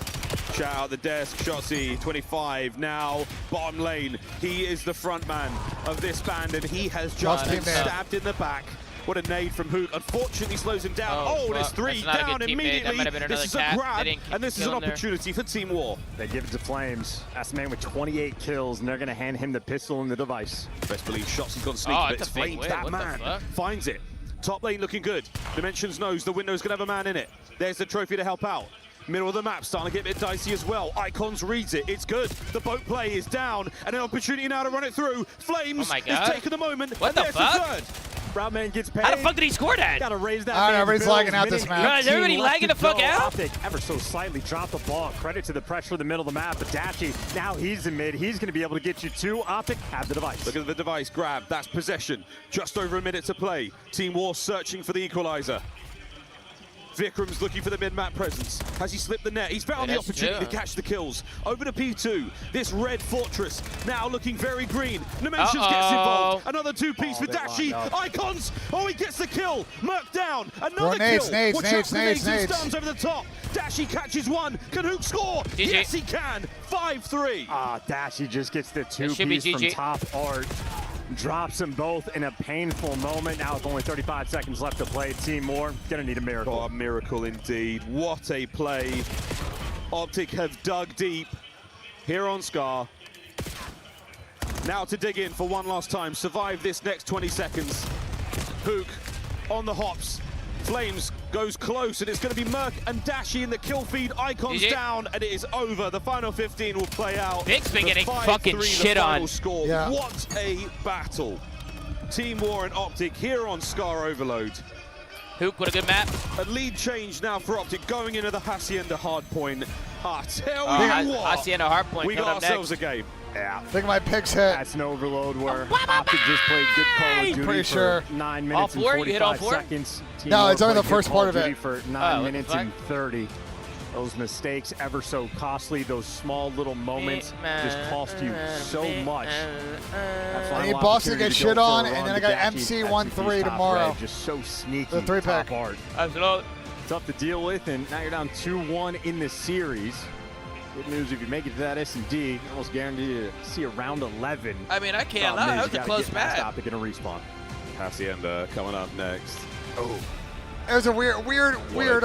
Shout out the desk. Shotzi, 25 now. Bottom lane. He is the front man of this band, and he has just been stabbed in the back. What a nade from Hook. Unfortunately slows him down. Oh, there's 3 down immediately. This is a grab, and this is an opportunity for Team War. They give it to Flames. That's the man with 28 kills, and they're going to hand him the pistol and the device. Best believe Shotzi's gone sneaky, but it's Flames. That man finds it. Top lane looking good. Dimensions knows the window's going to have a man in it. There's the trophy to help out. Middle of the map starting to get a bit dicey as well. Icons reads it. It's good. The boat play is down, and an opportunity now to run it through. Flames has taken the moment. What the fuck? Third. Brownman gets paid. How the fuck did he score that? Gotta raise that. All right, everybody's lagging out this map. Is everybody lagging the fuck out? Optic ever so slightly dropped the ball. Credit to the pressure in the middle of the map. But Dashi, now he's in mid. He's going to be able to get you 2. Optic, have the device. Look at the device grab. That's possession. Just over a minute to play. Team War searching for the equalizer. Vikram's looking for the mid-map presence. Has he slipped the net? He's found the opportunity to catch the kills. Over to P2. This red fortress now looking very green. Dimensions gets involved. Another two-piece for Dashi. Icons. Oh, he gets the kill. Merc down. Another kill. Watch out for nades and stuns over the top. Dashi catches one. Can Hook score? Yes, he can. 5-3. Dashi just gets the two-piece from top art. Drops them both in a painful moment. Now with only 35 seconds left to play. Team War gonna need a miracle. Oh, a miracle indeed. What a play. Optic have dug deep here on Scar. Now to dig in for one last time. Survive this next 20 seconds. Hook on the hops. Flames goes close, and it's going to be Merc and Dashi in the kill feed. Icons down, and it is over. The final 15 will play out. Big's been getting fucking shit on. Score. Yeah. What a battle. Team War and Optic here on Scar Overload. Hook, what a good map. A lead change now for Optic going into the Hacienda hardpoint. Tell you what. Hacienda hardpoint. We got ourselves a game. Yeah. I think my picks hit. That's an overload where Optic just played good Call of Duty pretty for 9 minutes and 45 seconds. No, it's only the first part of it. For 9 minutes and 30. Those mistakes ever so costly. Those small little moments just cost you so much. And he Boston gets shit on, and then I got MC 1-3 tomorrow. Just so sneaky. The 3-pack. Absolutely. Tough to deal with, and now you're down 2-1 in the series. Good news, if you make it to that S&D, you're almost guaranteed to see a round 11. I mean, I can't lie. That was a close match. Optic gonna respawn. Hacienda coming up next. Oh. It was a weird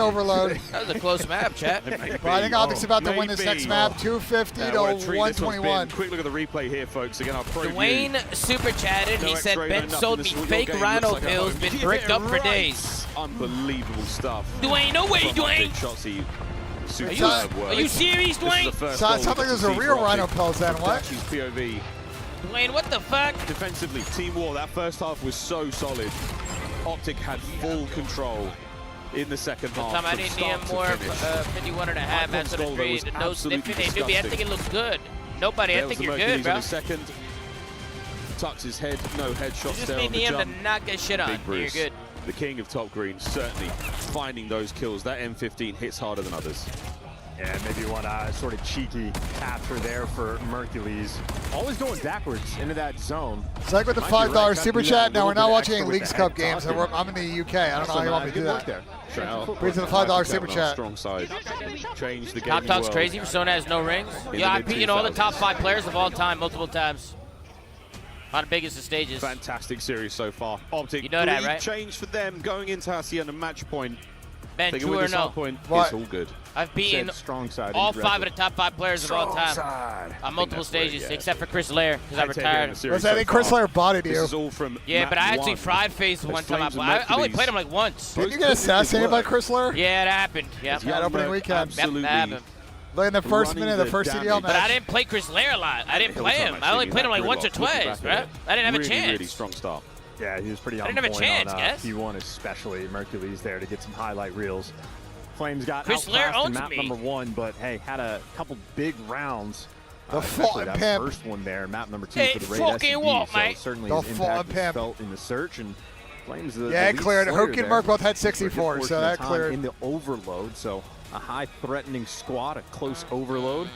overload. That was a close map, chat. But I think Optic's about to win this next map, 250 to 121. Quick look at the replay here, folks. Again, our pro Dwayne super chatted. He said Ben sold me fake Rhino pills, been bricked up for days. Unbelievable stuff. Dwayne, no way, Dwayne. Are you serious, Dwayne? Sounds like there's a real Rhino pills then. What? POV. Dwayne, what the fuck? Defensively, Team War, that first half was so solid. Optic had full control in the second half. I didn't need more 51 and a half after the three. No sniffing. Hey, Newbie, I think it looks good. Nobody, I think you're good, bro. Second. Tucks his head, no headshots there on the jump. jump. To not get shit on. You're good. The king of top green, certainly finding those kills. That M15 hits harder than others. Yeah, maybe one sort of cheeky capture there for Mercules. Always going backwards into that zone. It's like with the $5 super chat. Now we're not watching any Leagues Cup games. So I'm in the UK. I don't know how you want me to do that. Please to the $5 super chat. Strong side. Change the game. Top Talk's crazy. Persona has no rings. Yeah, I've beaten all the top 5 players of all time multiple times. On the biggest of stages. Fantastic series so far. Optic, you know that, right? Change for them going into Hacienda match point. Ben, true or no? It's all good. I've beaten all 5 of the top 5 players of all time on multiple stages, except for Chris Lair, because I retired. I think Chris Lair bodied you. This is all from but I actually fried faced one time. I only played him like once. Didn't you get assassinated by Chris Lair? Yeah, it happened. Yeah, that opening weekend. Absolutely. That happened. Like in the first minute of the first CDL match. But I didn't play Chris Lair a lot. I didn't play him. I only played him like once or twice, right? I didn't have a chance. Really strong start. Yeah, he was pretty on point. I didn't have a chance, guys. P1 especially. Mercules there to get some highlight reels. Flames got Chris Lair outclassed in owns map me. number 1, but hey, had a couple big rounds. The fucking that first one there, map number 2 for the raid SCD, so certainly his impact was felt in the search, and Flames it cleared. Hook and Merc both had 64, so that cleared. In the overload, so a high threatening squad, a close overload.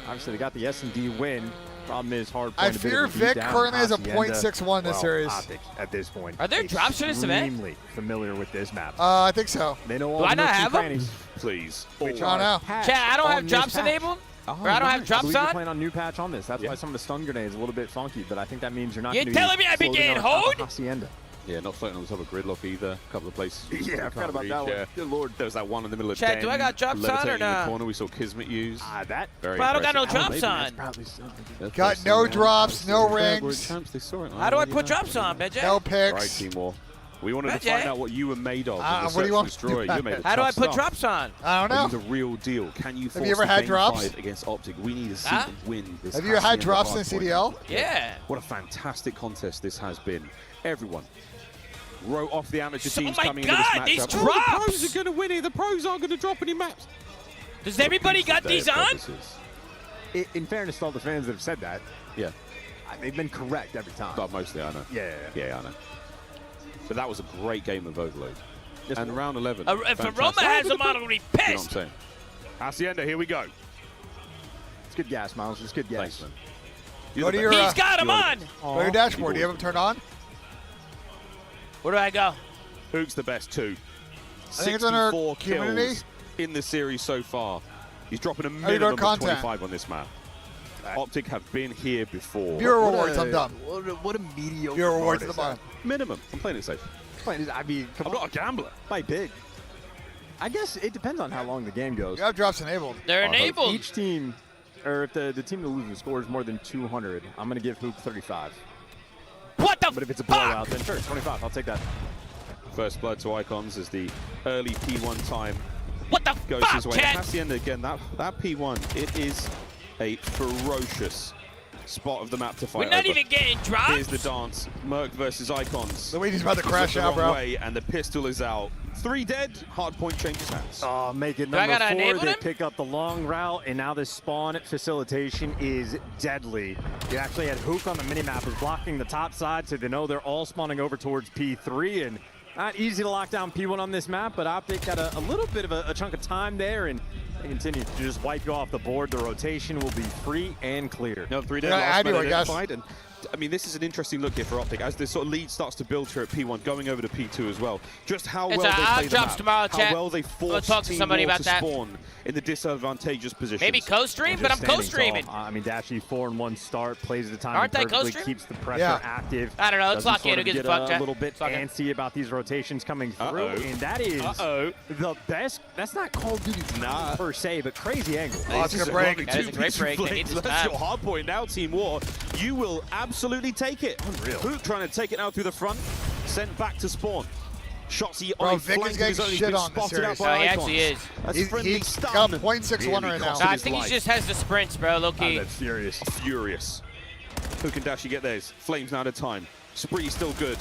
Obviously, they got the S&D win. Problem is hard. I fear Vic currently has a .61 in this series. Optic at this point. Are there drops for this event? Extremely familiar with this map. I think so. They know all Do I not have them? Please. I don't know. Chat, I don't have drops enabled. Or I don't have drops on. You're playing on new patch on this. That's why some of the stun grenades are a little bit funky, but I think that means you're not. You're telling me I be getting hold? Hacienda. Yeah, not floating on the top of gridlock either. A couple of places. Yeah, I forgot about that one. Good lord, there was that one in the middle of Chat, do I got drops on or not? In the corner, we saw Kismet use. That. Very but I don't got no impressive. drops on. Got no drops, no rings. How do I put drops on, BJ? No picks. Right, Team War. We wanted to find out what you were made of. What do you want? How do I put drops on? I don't know. It's a real deal. Can you force Have you ever had drops against Optic? We need to see them win this. Have you had drops in CDL? Yeah. What a fantastic contest this has been. Everyone wrote off the amateur teams coming into this matchup. These drops! The pros are going to win here. The pros aren't going to drop any maps. Does everybody got these on? In fairness to all the fans that have said that, yeah, they've been correct every time. But mostly, I know. Yeah, I know. But that was a great game of Overload. And round 11. If Roma has him on, I'm going to be pissed. You know what I'm saying? Hacienda, here we go. It's good gas, Miles. It's good gas. Thanks, man. He's got him on. Go to your dashboard. Do you have him turned on? Where do I go? Hook's the best too. I think it's under 64 community kills in the series so far. He's dropping a minimum of 25 on this map. Optic have been here before. Viewer rewards, I'm done. What a mediocre. Viewer rewards at the bottom. Minimum. I'm playing it safe. I mean, I'm not a gambler. Play big. I guess it depends on how long the game goes. You have drops enabled. They're enabled. Each team, or if the team that loses scores more than 200, I'm going to give Hook 35. What the But if it's a blowout, then sure, 25. I'll take that. First blood to Icons as the early P1 time goes fuck, his way. Ken? Hacienda again, that P1, it is a ferocious spot of the map to fight We're not over. even getting dropped. Here's the dance. Merc versus Icons. Luigi's about to crash the out, wrong bro. way, and the pistol is out. 3 dead. Hard point changes hands. Oh, make it Do I number gotta 4. enable They him? pick up the long route, and now this spawn facilitation is deadly. You actually had Hook on the minimap is blocking the top side, so they know they're all spawning over towards P3, and not easy to lock down P1 on this map, but Optic had a little bit of a chunk of time there, and they continue to just wipe you off the board. The rotation will be free and clear. No, 3 dead, last man identified, and I mean, this is an interesting look here for Optic as this sort of lead starts to build here at P1, going over to P2 as well. Just how well they play the map, tomorrow, how chat. well they force talk to Team somebody War about to that. spawn in the disadvantageous positions. Maybe co-stream, but I'm co-streaming. I mean, Dashy 4-1 start, plays the time Aren't they perfectly, co-stream? keeps the pressure active. I don't know. Let's Doesn't lock in. sort Who of gives a get fuck, a chat? little bit antsy about these rotations coming through, and that is the best. That's not Call of Duty per se, but crazy angle. Oh, it's gonna break. That is a great break. They need this That's time. your hard point now, Team War. You will absolutely take it. Unreal. Hook trying to take it out through the front, sent back to spawn. Shotsy Bro, on Vic is flank getting his own. He's shit been on this spotted out series. by No, he Icons. actually is. That's He's friendly got stun. a .61 right now. I think he just has the sprints, bro. Low key. That's furious. Furious. Hook and Dashy get theirs. Flames now at a time. Spree still good.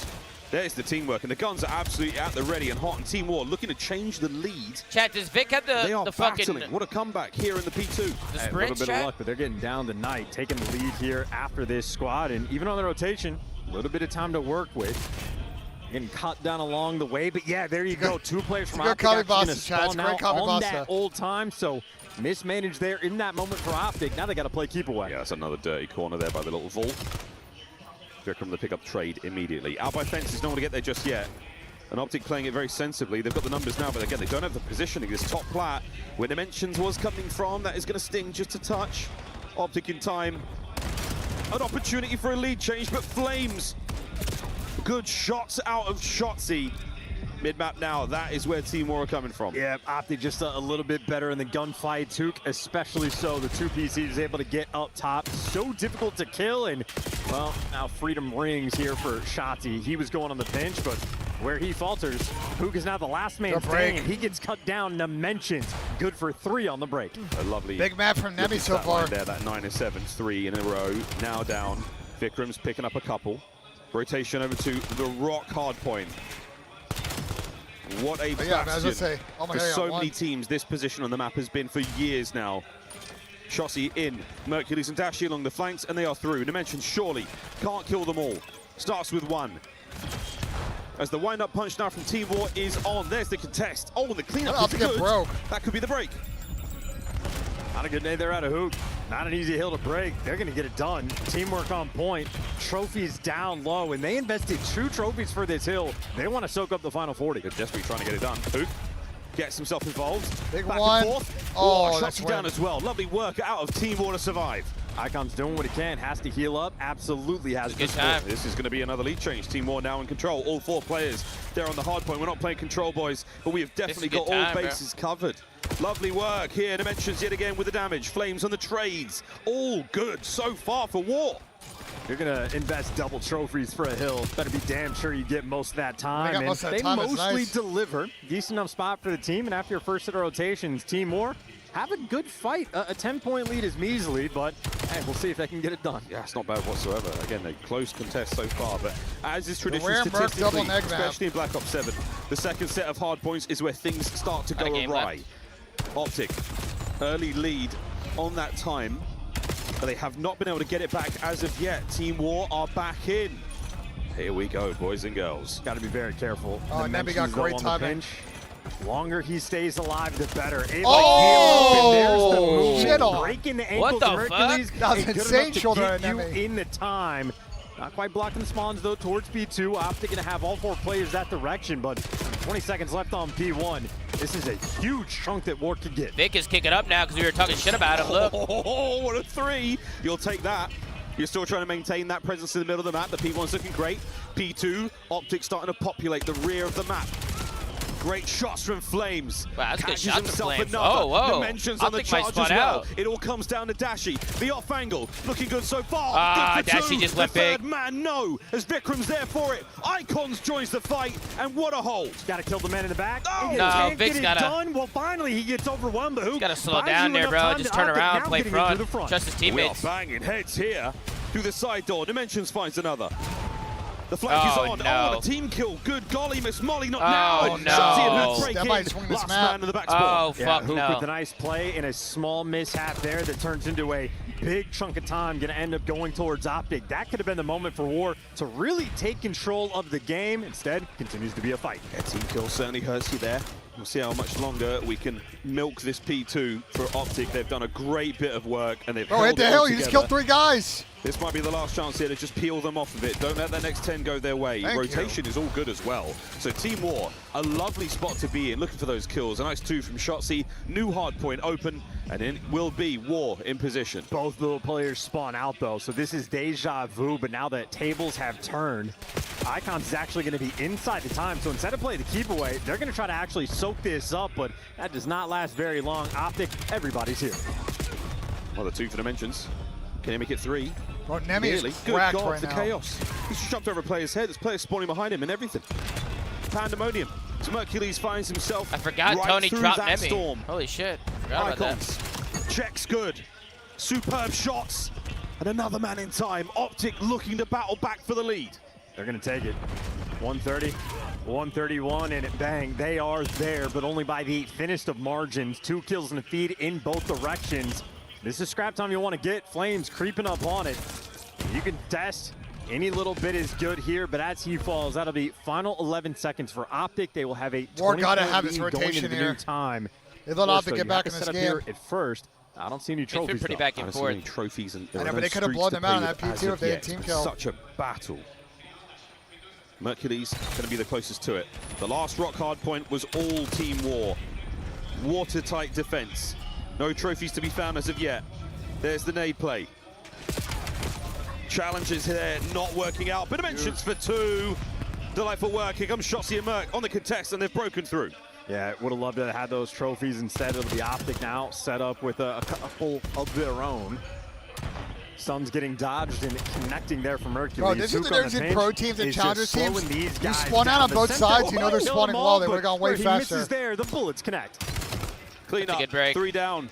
There's the teamwork, and the guns are absolutely at the ready and hot. And Team War looking to change the lead. Chat, does Vic have They are the fucking battling. What a comeback here in the P2. the A little sprints, bit of chat? luck, but they're getting down tonight, taking the lead here after this squad, and even on the rotation, a little bit of time to work with. Getting cut down along the way, but yeah, there you go. 2 players from Optic actually going to spawn out on that old time, so mismanaged there in that moment for Optic. Now they got to play keep away. Yeah, that's another dirty corner there by the little vault. Vikram to pick up trade immediately. Out by fences, no one to get there just yet. And Optic playing it very sensibly. They've got the numbers now, but again, they don't have the positioning. This top plat, where Dimensions was coming from, that is going to sting just a touch. Optic in time. An opportunity for a lead change, but Flames. Good shots out of Shotsy. Mid-map now, that is where Team War are coming from. Yeah, Optic just a little bit better in the gunfight. Took especially so. The 2 PCs able to get up top. So difficult to kill, and well, now freedom rings here for Shotsy. He was going on the bench, but where he falters, Hook is now the last man standing. He gets cut down. Dimensions good for 3 on the break. A lovely big map from Nemi so far. There, that 9-7, 3 in a row. Now down. Vikram's picking up a couple. Rotation over to the rock hard point. What a bastion for so many teams. This position on the map has been for years now. Shossy in, Mercules and Dashy along the flanks, and they are through. Dimensions surely can't kill them all. Starts with 1. As the wind-up punch now from Team War is on. There's the contest. Oh, the cleanup is good. That could be the break. Not a good day there out of Hook. Not an easy hill to break. They're going to get it done. Teamwork on point. Trophies down low, and they invested 2 trophies for this hill. They want to soak up the final 40. They're desperately trying to get it done. Hook gets himself involved. Big Back one. and forth. Oh, Shots down as well. Lovely work out of Team War to survive. Icon's doing what he can. Has to heal up. Absolutely has to. This is going to be another lead change. Team War now in control. All 4 players there on the hard point. We're not playing control, boys, but we have definitely got all bases covered. Lovely work here. Dimensions yet again with the damage. Flames on the trades. All good so far for War. You're going to invest double trophies for a hill. Better be damn sure you get most of that time. And they mostly deliver. Decent enough spot for the team. And after your first set of rotations, Team War have a good fight. A 10-point lead is measly, but hey, we'll see if they can get it done. Yeah, it's not bad whatsoever. Again, a close contest so far, but as is tradition statistically, especially in Black Ops 7, the second set of hard points is where things start to go awry. Optic, early lead on that time, but they have not been able to get it back as of yet. Team War are back in. Here we go, boys and girls. Got to be very careful. Oh, Nebby got great timing. Longer he stays alive, the better. Oh, shit off. Breaking the ankles What the of Hercules. fuck? That was and good insane enough to shoulder get you Nebby. in the time. Not quite blocking the spawns though towards P2. Optic gonna have all 4 players that direction, but 20 seconds left on P1. This is a huge chunk that War could get. Vic is kicking up now because we were talking shit about him. Look. Oh, what a 3. You'll take that. You're still trying to maintain that presence in the middle of the map. The P1's looking great. P2, Optic starting to populate the rear of the map. Great shots from Flames. Wow, that's good Catches shot to himself Flames. another. Oh, whoa. Dimensions on the Optic might charge spot as well. out. It all comes down to Dashi. The off angle, looking good so far. Ah, Good for Dashi 2. just went the third big. man, no, as Vikram's there for it. Icons joins the fight, and what a hold. Gotta kill the man in the back. Oh, no, Vic's gotta gotta. Done. Well, finally he gets overwhelmed, but who Gotta slow down there, bro. Just turn around, play front. Trust his teammates. We are banging heads here through the side door. Dimensions finds another. The flank is on. No. Oh, the team kill. Good golly, Miss Molly, not Oh, now. no. Shotzi and Hook break That in. might swing this Last map. man in the back spot. Oh, fuck Hook no. with a nice play and a small mishap there that turns into a big chunk of time. Gonna end up going towards Optic. That could have been the moment for War to really take control of the game. Instead, continues to be a fight. Yeah, team kill certainly hurts you there. We'll see how much longer we can milk this P2 for Optic. They've done a great bit of work, and they've Oh, held what the it hell? all You just together. killed 3 guys. This might be the last chance here to just peel them off of it. Don't let that next 10 go their way. Thank Rotation is all good as well. So Team War, a lovely spot to be in, looking for those kills. A nice 2 from Shotzi. New hard point open, and it will be War in position. Both little players spawn out though, so this is deja vu, but now that tables have turned, Icons is actually going to be inside the time, so instead of playing the keep away, they're going to try to actually soak this up, but that does not last very long. Optic, everybody's here. Well, the 2 for Dimensions. Can he make it 3? Oh, Nemi Nearly. is Good cracked God, right the now. chaos. He's just jumped over a player's head. There's players spawning behind him and everything. Pandemonium. So Hercules finds himself I forgot right Tony through dropped that Nemi. storm. Holy shit. Forgot about Icons. Checks good. Superb shots. And another man in time. Optic looking to battle back for the lead. They're going to take it. 130, 131, and bang, they are there, but only by the thinnest of margins. 2 kills in the feed in both directions. This is scrap time you want to get. Flames creeping up on it. You can test. Any little bit is good here, but as he falls, that'll be final 11 seconds for Optic. They will have a War gotta 20 have his lead going rotation into the here. new time. They let Optic So get you back have in to this set up game. here at first. I don't see any It's been trophies pretty though. back I and don't see forth. any trophies, and I know, there are but no they could have streaks blown to them out on play that with P2 as if they had yet. team It's kill. Such a battle. Mercury's going to be the closest to it. The last rock hard point was all Team War. Watertight defense. No trophies to be found as of yet. There's the nade play. Challenges here not working out. But Dimensions for 2. Delightful work. Here comes Shotzi and Merc on the contest, and they've broken through. Yeah, would have loved to have had those trophies. Instead, it'll be Optic now, set up with a couple of their own. Sun's getting dodged and connecting there from Hercules. Bro, this is the difference in pro teams and challenger teams. You spawn out on down. both The sides, center- you know they're kill spawning them well. all, They would have but gone way where he faster. misses there, the bullets connect. Clean That's a up. good break. 3 down.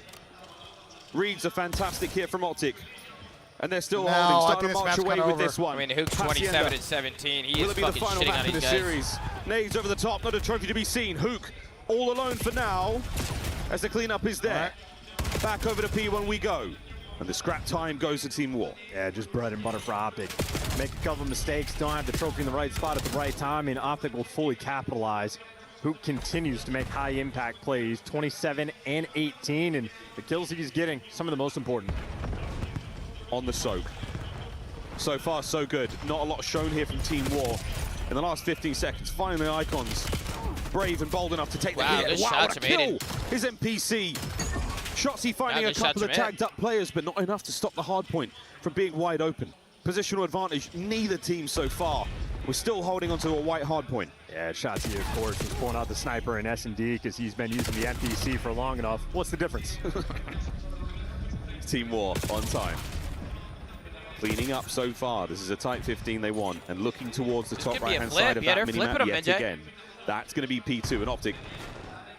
Reads a fantastic hit from Optic. And they're still No, I holding, think starting to this march map's away kinda with over. this one. I mean, Hook's 27 and 17. He Will is it be the fucking final shitting map on in these the guys. series? Nades over the top, not a trophy to be seen. Hook all alone for now, as the cleanup is there. Back over to P1 we go. And the scrap time goes to Team War. Yeah, just bread and butter for Optic. Make a couple mistakes, don't have the trophy in the right spot at the right time, and Optic will fully capitalize. Hook continues to make high impact plays, 27 and 18, and the kills he's getting, some of the most important. On the soak. So far, so good. Not a lot shown here from Team War. In the last 15 seconds, finally Icons brave and bold enough to take the Wow, hit. good Wow, shots what a from kill! Aiden. His NPC. Shotzi finding Wow, a good couple of shots from tagged up players, but not enough to stop the hard point from being wide open. Positional advantage, neither team so far. We're still holding onto a white hard point. Yeah, Shotzi, of course, is pulling out the sniper in S&D because he's been using the NPC for long enough. What's the difference? Team War on time. Cleaning up so far. This is a tight 15 they want, and looking towards the top could be a right-hand flip. side of Yeah, that they're minimap flipping yet them, again. That's going to be P2 and Optic.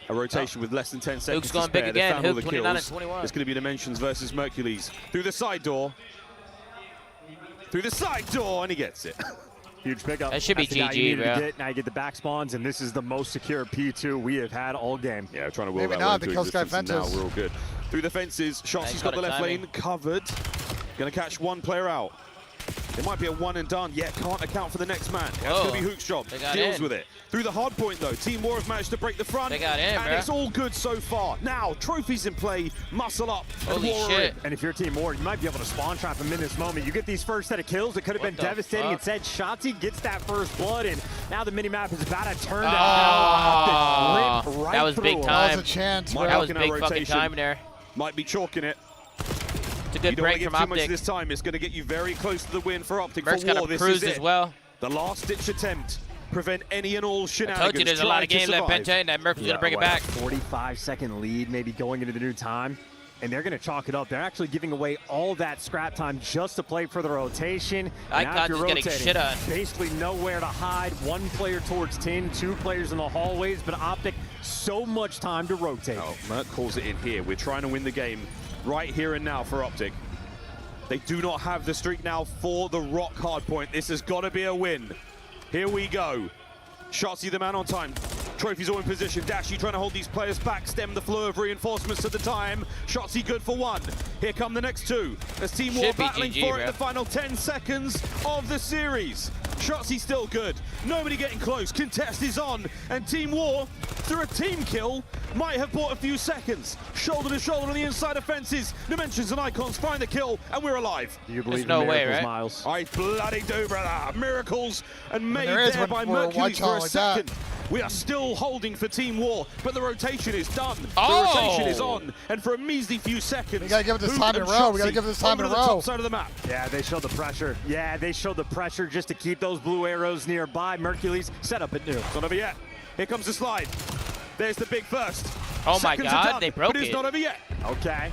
A rotation with less than 10 seconds Hook's to going spare. big They again. found all Hook the 29 and kills. 21. It's going to be Dimensions versus Mercules. Through the side door. Through the side door, and he gets it. Huge pickup. That should be That's the guy you GG, needed bro. to get. Now you get the back spawns, and this is the most secure P2 we have had all game. Yeah, trying to will Maybe that not, one the to kill sky existence, and now fences. we're all good. Through the fences, Shotzi's got the left lane covered. Going to catch one player out. It might be a one and done. Yeah, can't account for the next man. That's going to be Hook's job. Deals with it. Through the hard point, though, Team War have managed to break the front. They got in, and it's all good so far. Now, trophies in play, muscle up, and War shit. in. And if you're Team War, you might be able to spawn trap him in this moment. You get these first set of kills. It could have been devastating. Instead, Shotzi gets that first blood, and now the mini-map is about to turn down. Right, that was big time. That was a chance, bro. That was big fucking time there. Might be chalking it. It's a good break from Optic. Too much Optic. this time. It's going to get you very close to the win for Optic. Merck's For got War, a this cruise is it. as well. The last-ditch attempt. Prevent any and all I shenanigans. told you there's a lot of games left, Bente, and that Murphy's going to bring it back. 45-second lead, maybe going into the new time. And they're going to chalk it up. They're actually giving away all that scrap time just to play for the rotation. Icons is getting shit on. Basically nowhere to hide. One player towards 10, 2 players in the hallways, but Optic, so much time to rotate. Oh, Merck calls it in here. We're trying to win the game right here and now for Optic. They do not have the streak now for the rock hard point. This has got to be a win. Here we go. Shotzi the man on time. Trophy's all in position. Dashy trying to hold these players back, stem the flow of reinforcements at the time. Shotzi good for 1. Here come the next 2. As Team War battling for it in the final 10 seconds of the series. Shotzi still good. Nobody getting close. Contest is on. And Team War, through a team kill, might have bought a few seconds. Shoulder to shoulder on the inside of fences. Dimensions and Icons find the kill, and we're alive. You believe in miracles, Miles? I bloody do, brother. Miracles, and made there by Mercury for a second. We are still holding for Team War, but the rotation is done. The rotation is on, and for a measly few seconds. We gotta give it this time in a row. We gotta give it this time in a row. Top side of the map. Yeah, they showed the pressure. Yeah, they showed the pressure just to keep those blue arrows nearby. Mercury's set up at new. It's not over yet. Here comes the slide. There's the big first. Oh my Seconds God, they broke but it's it. not over yet. Okay,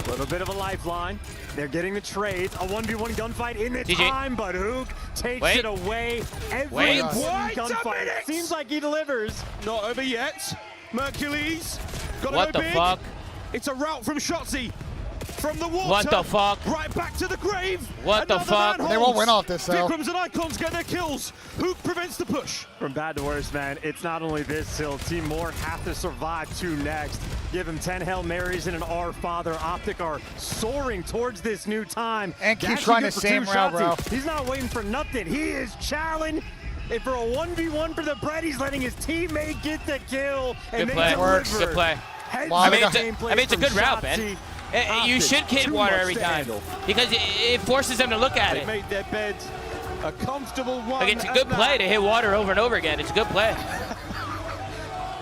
a little bit of a lifeline. They're getting the trades. A 1v1 gunfight in the GG. time, but Hook takes it away. Every gunfight seems like he delivers. Not over yet. Mercules got to What go the big. fuck? It's a route from Shotzi. From the water. What the fuck? Right back to the grave. What the fuck? They won't win off this, though. Vikrams and Icons get their kills. Hook prevents the push. From bad to worse, man. It's not only this, Hill. Team More have to survive 2 next. Give him 10 Hail Marys and an Our Father. Optic are soaring towards this new time. And keep trying the same route, bro. He's not waiting for nothing. He is challenging. And for a 1v1 for the bread, he's letting his teammate get the kill. And Good play. Works. Good play. Wow, I mean, it's a good route, man. You should hit water every time because it forces them to look at They it. made their beds a comfortable one. Like, it's a good play to hit water over and over again. It's a good play.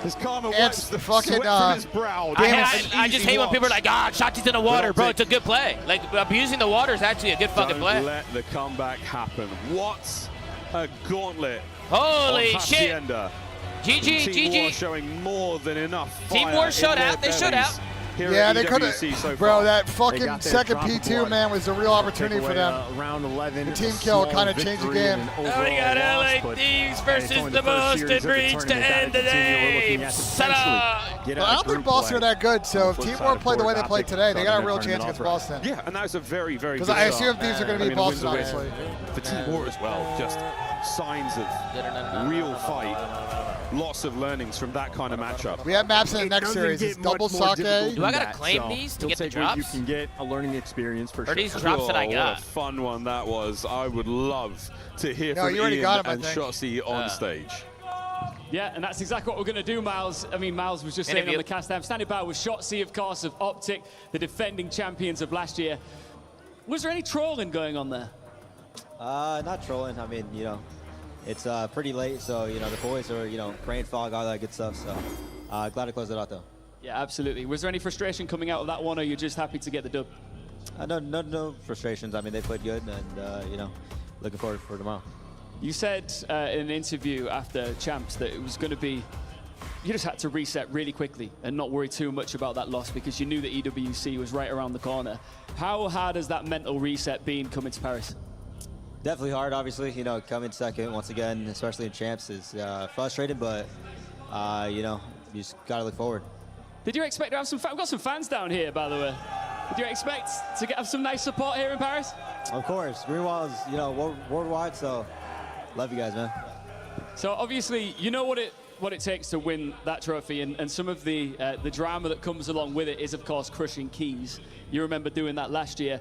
His karma It's wipes the the fucking, sweat from his brow. I just hate when people are like, Shotzi's in the water, bro. It's a good play. Like, abusing the water is actually a good fucking play. Don't let the comeback happen. What a gauntlet. Holy on shit. Hacienda. GG, Team War GG. showing more than enough Team fire War in showed their out. They showed bellies out. here Yeah, at they could have. EWC so Bro, far. that They fucking got their second drop of P2, blood. man, was a real opportunity Take for away, them. round 11. The team kill Small kinda changed the victory game. and an Oh, we overall got loss, LA but Thieves it's versus only the first Boston series of the Breach to tournament. end the Gotta continue. We're game. looking at Sada. potentially get But I don't think Boston are that good, so if flip Team side War of played the way they board, played Optic today, they got a starting real their chance tournament against off right. Boston. Yeah, and that's a very, very good Because I start. assume these are going to be I mean, a win's Boston, a win. honestly. For Team War as well, just signs of real fight. Lots of learnings from that kind of matchup. We have maps in the next series. It's double sake. Do I gotta claim these to get the drops? You can get a learning experience for sure. Or these drops that I What got? a fun one that was. I would love to hear No, from you already Ian got him, I and think. Shotzi on stage. Yeah, and that's exactly what we're going to do, Miles. I mean, Miles was just saying on the cast. I'm standing by with Shotzi, of course, of Optic, the defending champions of last year. Was there any trolling going on there? Not trolling. I mean, you know, it's pretty late, so, you know, the boys are, you know, brain fog, all that good stuff. So glad to close it out, though. Yeah, absolutely. Was there any frustration coming out of that one, or you're just happy to get the dub? No frustrations. I mean, they played good, and, you know, looking forward for tomorrow. You said in an interview after Champs that it was going to be, you just had to reset really quickly and not worry too much about that loss because you knew that EWC was right around the corner. How hard has that mental reset been coming to Paris? Definitely hard, obviously. You know, coming second once again, especially in Champs, is frustrating, but, you know, you just got to look forward. Did you expect to have some fans? We've got some fans down here, by the way. Did you expect to have some nice support here in Paris? Of course. Greenwall is, you know, worldwide, so love you guys, man. So obviously, you know what it takes to win that trophy, and some of the drama that comes along with it is, of course, crushing keys. You remember doing that last year.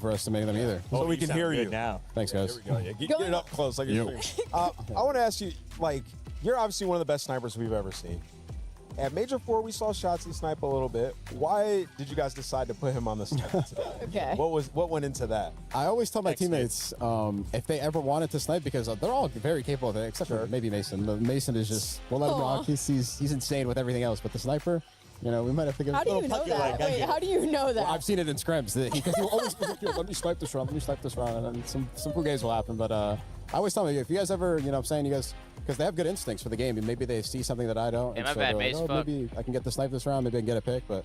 overestimating them either. So we can hear you now. Thanks, guys. There we go. Yeah, get it up close like you're I want to ask you, like, you're obviously one of the best snipers we've ever seen. At Major 4, we saw Shotzi snipe a little bit. Why did you guys decide to put him on the snipe today? Okay. What went into that? I always tell my teammates if they ever wanted to snipe, because they're all very capable of it, except for maybe Mason. But Mason is just, we'll let him rock. He's insane with everything else. But the sniper, you know, we might have to give How do you know that? Wait, how do you know that? Well, I've seen it in scrims. Because he'll always be like, let me snipe this round, let me snipe this round. And then some cool games will happen. But I always tell them, if you guys ever, you know what I'm saying, you guys, because they have good instincts for the game, and maybe they see something that I don't. Hey, and my so bad, they're Mace. like, maybe I can get the snipe this round, maybe I can get a pick. But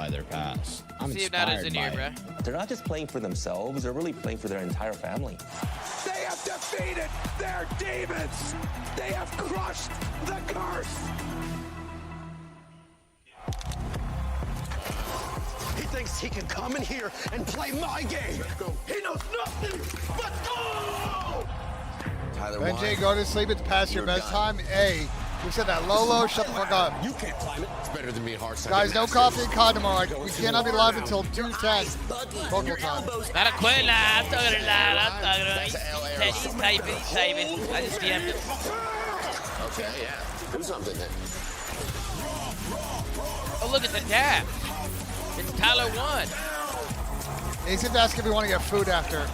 by their past. I'm See if that is inspired in by here, it. bro. They're not just playing for themselves, they're really playing for their entire family. They have defeated their demons. They have crushed the curse. He thinks thinks he can come in here and play my game. Let's go. He knows nothing. Let's go! Benji, go to sleep. It's past your bedtime. Hey, we said that. Lolo, shut the fuck up. You can't climb it. It's better than me hard. Guys, no coffee and cod tomorrow. We cannot be live until 2:10 local time. Not a quit live. I'm talking loud. I'm talking about. He's typing. He's typing. I just DM'd him. Okay, yeah. Do something then. Oh, look at the dab. It's Tyler 1. He's just asking if we want to get food after.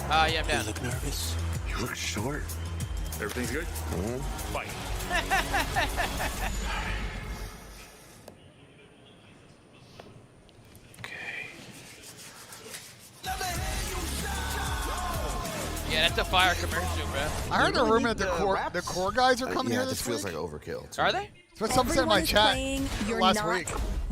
Yeah, I'm down. You look nervous. You look short. Everything's good? Fight. Yeah, that's a fire commercial, bro. I heard a rumor that the core guys are coming here this this feels week. like overkill. Are they? That's what someone said in my chat last week.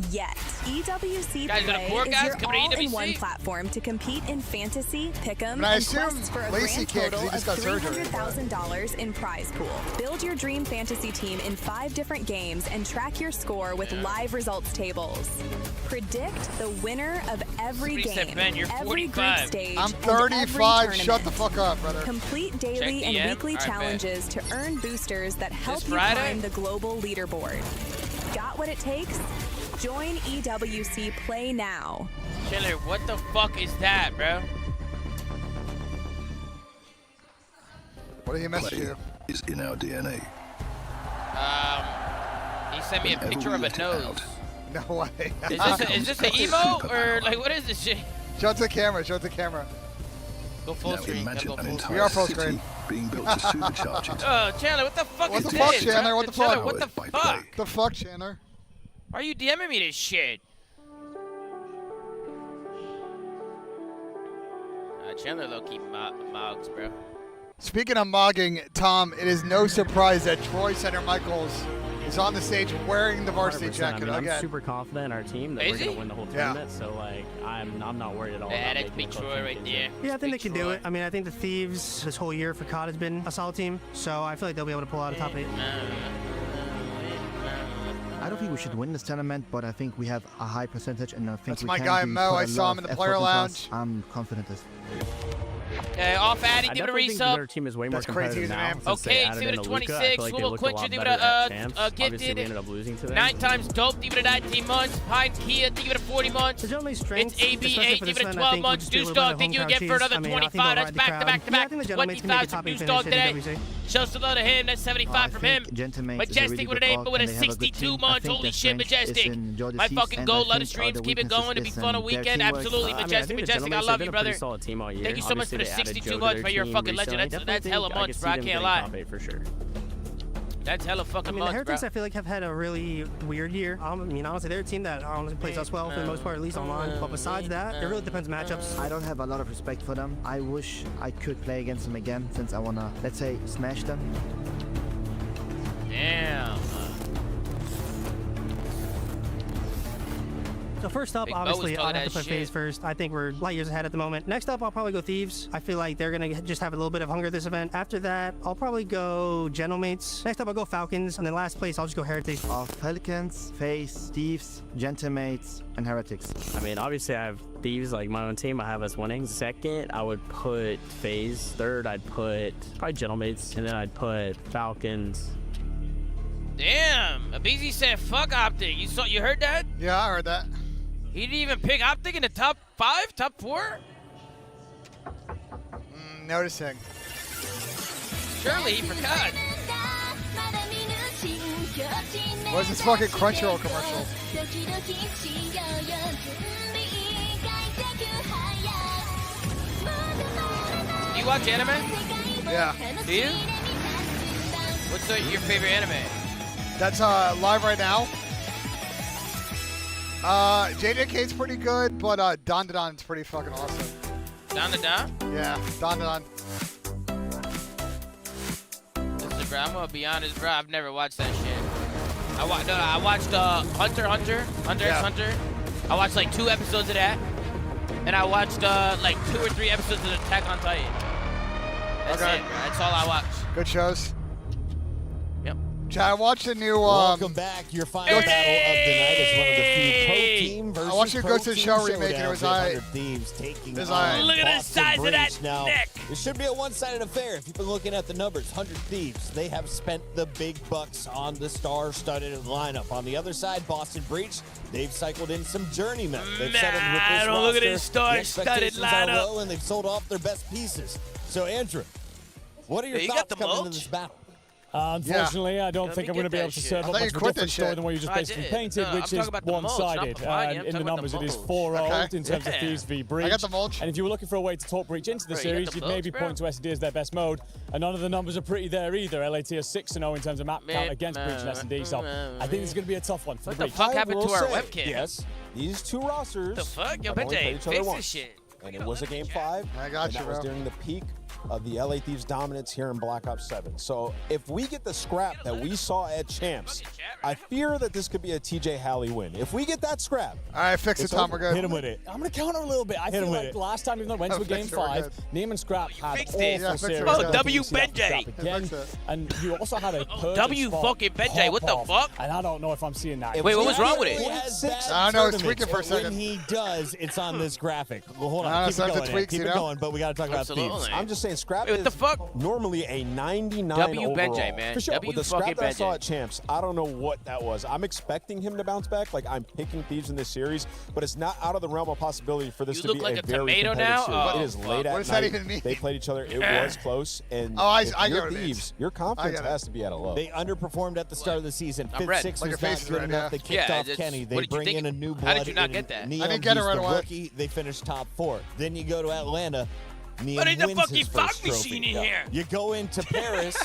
Yet. EWC Guys, Play core is guys your coming to all-in-one EWC? platform to compete in fantasy, pick'em, But I and assume quests for a Lacey grand can't 'cause he total just of got surgery. $300,000 in prize pool. Build your dream fantasy team in 5 different games and track your score with live results tables. Predict the winner of every Somebody said, game, Ben, you're every group 45. stage, I'm and 35. every Shut the tournament. fuck up, brother. Complete daily Check and DM. weekly All right, challenges to earn boosters that help This you Friday? climb the global leaderboard. Got what it takes? Join EWC Play now. Chandler, what the fuck is that, bro? What did he message you? Is in our DNA. He sent me a picture of a nose. No way. Is this an emo or like what is this shit? Show it to the camera. Show it to the camera. Go full Now screen. imagine Go an full entire screen. We are full city screen. being built to supercharge it. Oh, Chandler, what the fuck What is the this? fuck, Chandler? What the Chandler, fuck? What the By fuck? The fuck, Chandler? Why are you DMing me this shit? Chandler low-key mogs, bro. Speaking of mogging, Tom, it is no surprise that Troy Center Michaels is on the stage wearing the varsity 100%. jacket I mean, again. I'm super confident in our team that Is we're going he? to win the whole Yeah. tournament. So, like, I'm not worried at all. Yeah, about that's making Big the club Troy right championship. there. Yeah, I think they Big can do Troy. it. I mean, I think the Thieves this whole year for COD has been a solid team, so I feel like they'll be able to pull out a top 8. I don't think we should win this tournament, but I think we have a high percentage, and I think That's we my can guy, be Mo. put I a saw lot him in of the effort player into us. lounge. I'm confident this. Okay, off Addy, I give it a definitely think resub. their team is way more That's crazy, competitive isn't now. it? Since they Okay, added give it in a Luka. I 26. feel like they Little looked a lot Quincher, give it better at a champs. Obviously, gifted. we ended up losing to them. 9 times dope, give it a 19 months. Pine Kia, give it a 40 months. There's only It's strengths. AB8, especially for give this it a one, I 12 think we'll months. just do a Deuce little bit Dog, of think you'll hometown get for cheese. another I mean, I think 25. they'll That's ride the back to crowd. back to Yeah, I back. think the gentlemen can make a 25 top from 8 Deuce finish Dog in today. WC. Shouts to love to him. That's 75 from him. Majestic with an 8, but with a 62 months. Holy shit, Majestic. My fucking goal. Love the streams. Keep it going. It'll be fun a weekend. Absolutely, Majestic. Majestic, I love you, brother. Solid team all year. Thank you so much for the Obviously, they added 62 Joe to months, their bro. You're a team fucking legend. recently. That's hella Definitely months, think bro. I could see can't them lie. getting top 8 for sure. That's hella I fucking mean, the months, bro. Heretics, I feel like, have had a really weird year. I mean, honestly, they're a team that honestly plays us well for the most part, at least online. But besides that, it really depends matchups. I don't have a lot of respect for them. I wish I could play against them again, since I wanna, let's say, smash them. Damn. So first up, Big Mo was obviously, talking I'd have that to put shit. FaZe first. I think we're light years ahead at the moment. Next up, I'll probably go Thieves. I feel like they're going to just have a little bit of hunger this event. After that, I'll probably go Gentlemates. Next up, I'll go Falcons. And then last place, I'll just go Heretics. Falcons, FaZe, Thieves, Gentlemates, and Heretics. I mean, obviously, I have Thieves, like my own team. I have us winning. Second, I would put FaZe. Third, I'd put probably Gentlemates. And then I'd put Falcons. Damn. Abizi said fuck Optic. You heard that? Yeah, I heard that. He didn't even pick Optic in the top 5, top 4? Noticing. Surely he forgot. What's this fucking Crunchyroll commercial? Do you watch anime? Yeah. Do you? What's your favorite anime? That's live right now. JJK's pretty good, but Don Don's pretty fucking awesome. Don the Don? Yeah, Don Don. Listen, bro, I'm gonna be honest, bro. I've never watched that shit. I watched Hunter x Hunter. I watched like 2 episodes of that, and I watched like 2 or 3 episodes of Attack on Titan. That's it, bro. That's all I watch. Good shows. Yep. I watched the new. Welcome back. Your final battle of the night is one of the few pro watched you go to the show remake, and it was I. Thieves taking Look at the size of that now, neck. It should be a one-sided affair. If you've been looking at the numbers, 100 Thieves, they have spent the big bucks on the star-studded lineup. On the other side, Boston Breach, they've cycled in some journeymen. They've settled with this don't look at roster. this star-studded The expectations are lineup. low, and they've sold off their best pieces. So, Andrew, what are your You thoughts got the coming into mulch? this battle? Unfortunately, I don't think I'm going to be able to serve up much of a different story than what you just basically painted, which is one-sided. In the numbers, it is 4-0 in terms of Thieves v Breach. I got the mulch. And if you were looking for a way to talk Breach into the series, you'd maybe point to SD as their best mode. And none of the numbers are pretty there either. LAT are 6-0 in terms of map count against Breach and SD. So I think this is going to be a tough one for What the the Breach. fuck happened to our webcam? Yes, these two rosters. The fuck? Yo, have only Benjay, played each other fix once. this shit. And it was a game 5. I got and you, that was bro. during the peak of the LA Thieves dominance here in Black Ops 7. So if we get the scrap that we saw at Champs, I fear that this could be a TJ Halley win. If we get that scrap. All right, fix it, Tom. We're good. Hit him with it. I'm going to counter a little bit. I feel like last time, even though it went to a game 5, Neem and Scrap had awful series. Oh, W Benjay. Again. And you also had a W fucking Benjay. What the fuck? And I don't know if I'm seeing that. Wait, what was wrong with it? I don't know. It's tweaking for a second. When he does, it's on this graphic. Well, hold I on. don't know, Keep it sometimes going. it tweaks, Keep you it know? going, but we got to talk about Absolutely. Thieves. I'm just saying, scrap Wait, what is the fuck? normally a 99 W overall. Benjay, man. For sure. W With the fucking scrap that I saw Benjay. at Champs, I don't know what that was. I'm expecting him to bounce back. Like, I'm picking Thieves in this series, but it's not out of the realm of possibility for this You to look be like a a very tomato competitive now? series. Oh, It is fuck. late at What does night. that even mean? They played each other. It was close. And Oh, I if get you're what it means. Thieves, your confidence I get it. has to be at a low. They underperformed at the start of the season. I'm Fifth, red. sixth Like was your not face is good red, enough. yeah. They kicked Yeah, off it's- Kenny. what They did you bring think? in a new blood. How did you not in get that? Neon, I didn't get it who's right the away. rookie. They finished top 4. Then you go to Atlanta. Neon But there's a wins fucking his fog first machine trophy. in here. You go into Paris.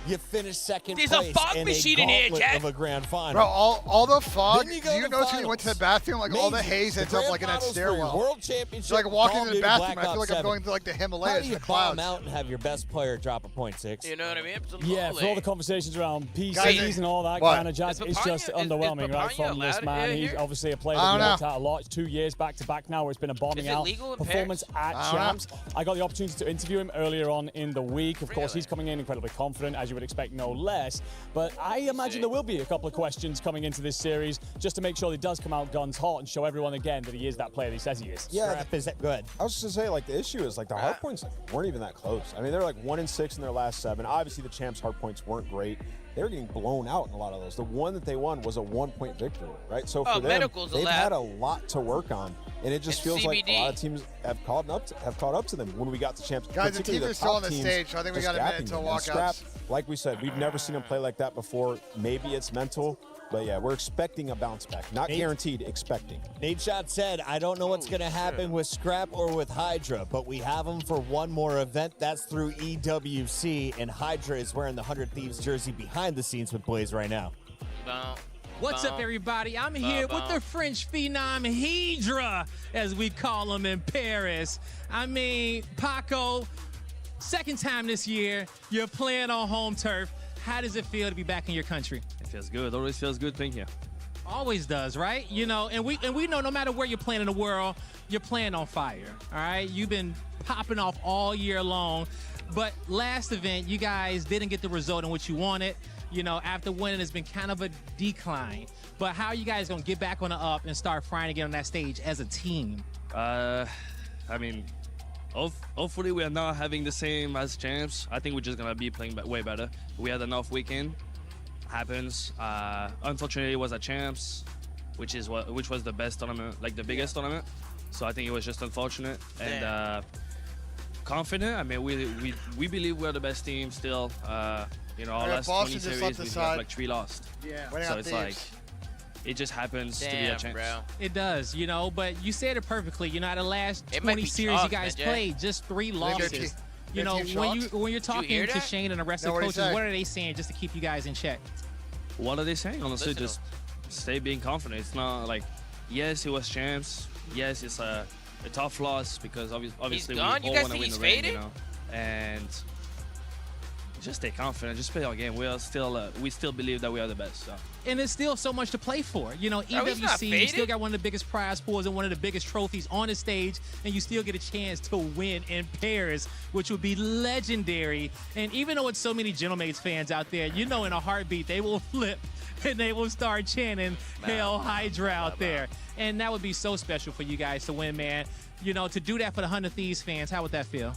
You finish second There's a place fog in machine a in here, gauntlet Jack. of a grand final. Bro, all the fog. Then Do you go you to notice when you went to the finals. bathroom, like all the Amazing. haze ends The up grand like in that finals for stairwell? World Championship. It's like walking Call to of the Duty bathroom. Black I feel Ops like I'm 7. going to like the How Himalayas, do the you clouds. bomb out and have your best player drop a .6? You know what I mean? Absolutely. Yeah, for all the conversations around PCs Guys, and all that what? kind of jazz, Is it's just Papaya- is underwhelming, right, Papaya from this allowed man. in He's here? obviously a player I that we don't looked at a lot. It's 2 years back-to-back now where it's been a bombing Is it out legal in performance Paris? at Champs. I got the opportunity to interview him earlier on in the week. Of course, Really? he's coming in incredibly confident, as you would expect, no less. But I imagine there will be a couple of questions coming into this series just to make sure he does come out guns hot and show everyone again that he is that player that he says he is. Yeah, Go ahead. I was just gonna say, like, the issue is like the hard points weren't even that close. I mean, they're like 1-6 in their last 7. Obviously, the Champs' hard points weren't great. They were getting blown out in a lot of those. The one that they won was a 1-point victory, right? So for them, medical's they've allowed. had a lot to work on, and it just And feels like a CBD. lot of teams have caught up to them when we got to Champs. Guys, the particularly teams are still top on the teams stage, so I think we just got a minute gapping till them. And Scrap, walkouts. like we said, we've never seen them play like that before. Maybe it's mental. But yeah, we're expecting a bounce back. Not guaranteed, expecting. Nate Shot said, I don't know what's going to happen with Scrap or with Hydra, but we have them for one more event. That's through EWC, and Hydra is wearing the 100 Thieves jersey behind the scenes with Blaze right now. What's up, everybody? I'm here with the French phenom Hydra, as we call him in Paris. I mean, Paco, second time this year, you're playing on home turf. How does it feel to be back in your country? It feels good. Always feels good playing here. Always does, right? You know, and we know no matter where you're playing in the world, you're playing on fire, all right? You've been popping off all year long, but last event, you guys didn't get the result in which you wanted. You know, after winning, it's been kind of a decline. But how are you guys going to get back on the up and start frying again on that stage as a team? I mean, hopefully we are not having the same as Champs. I think we're just going to be playing way better. We had an off weekend. Happens. Unfortunately, it was at Champs, which was the best tournament, like the biggest tournament. So I think it was just unfortunate and confident. I mean, we believe we're the best team still. You know, our last 20 series we have like 3 lost. Yeah. So it's like it just happens to be a Champs. Bro. It does, you know, but you said it perfectly. You know, out of the last It might 20 be series you chalk, guys man, played, just 3 losses. You know, when you're talking hear to that? Shane and the rest No, of the what'd he coaches, say? what are they saying just to keep you guys in check? What are they saying? Honestly, Listen just stay being confident. It's not like, yes, it was Champs. Yes, it's a tough loss because obviously we all gone? You guys want to think win he's the ring, faded? you know. And just stay confident. Just play our game. We still believe that we are the best. So. And there's still so much to play for. You know, EWC, you still got one of the biggest prize pools and one of the biggest trophies on the stage, and you still get a chance to win in Paris, which would be legendary. And even though it's so many Gentlemates fans out there, you know in a heartbeat they will flip and they will start chanting Hail Hydra out there. And that would be so special for you guys to win, man. You know, to do that for the 100 Thieves fans, how would that feel?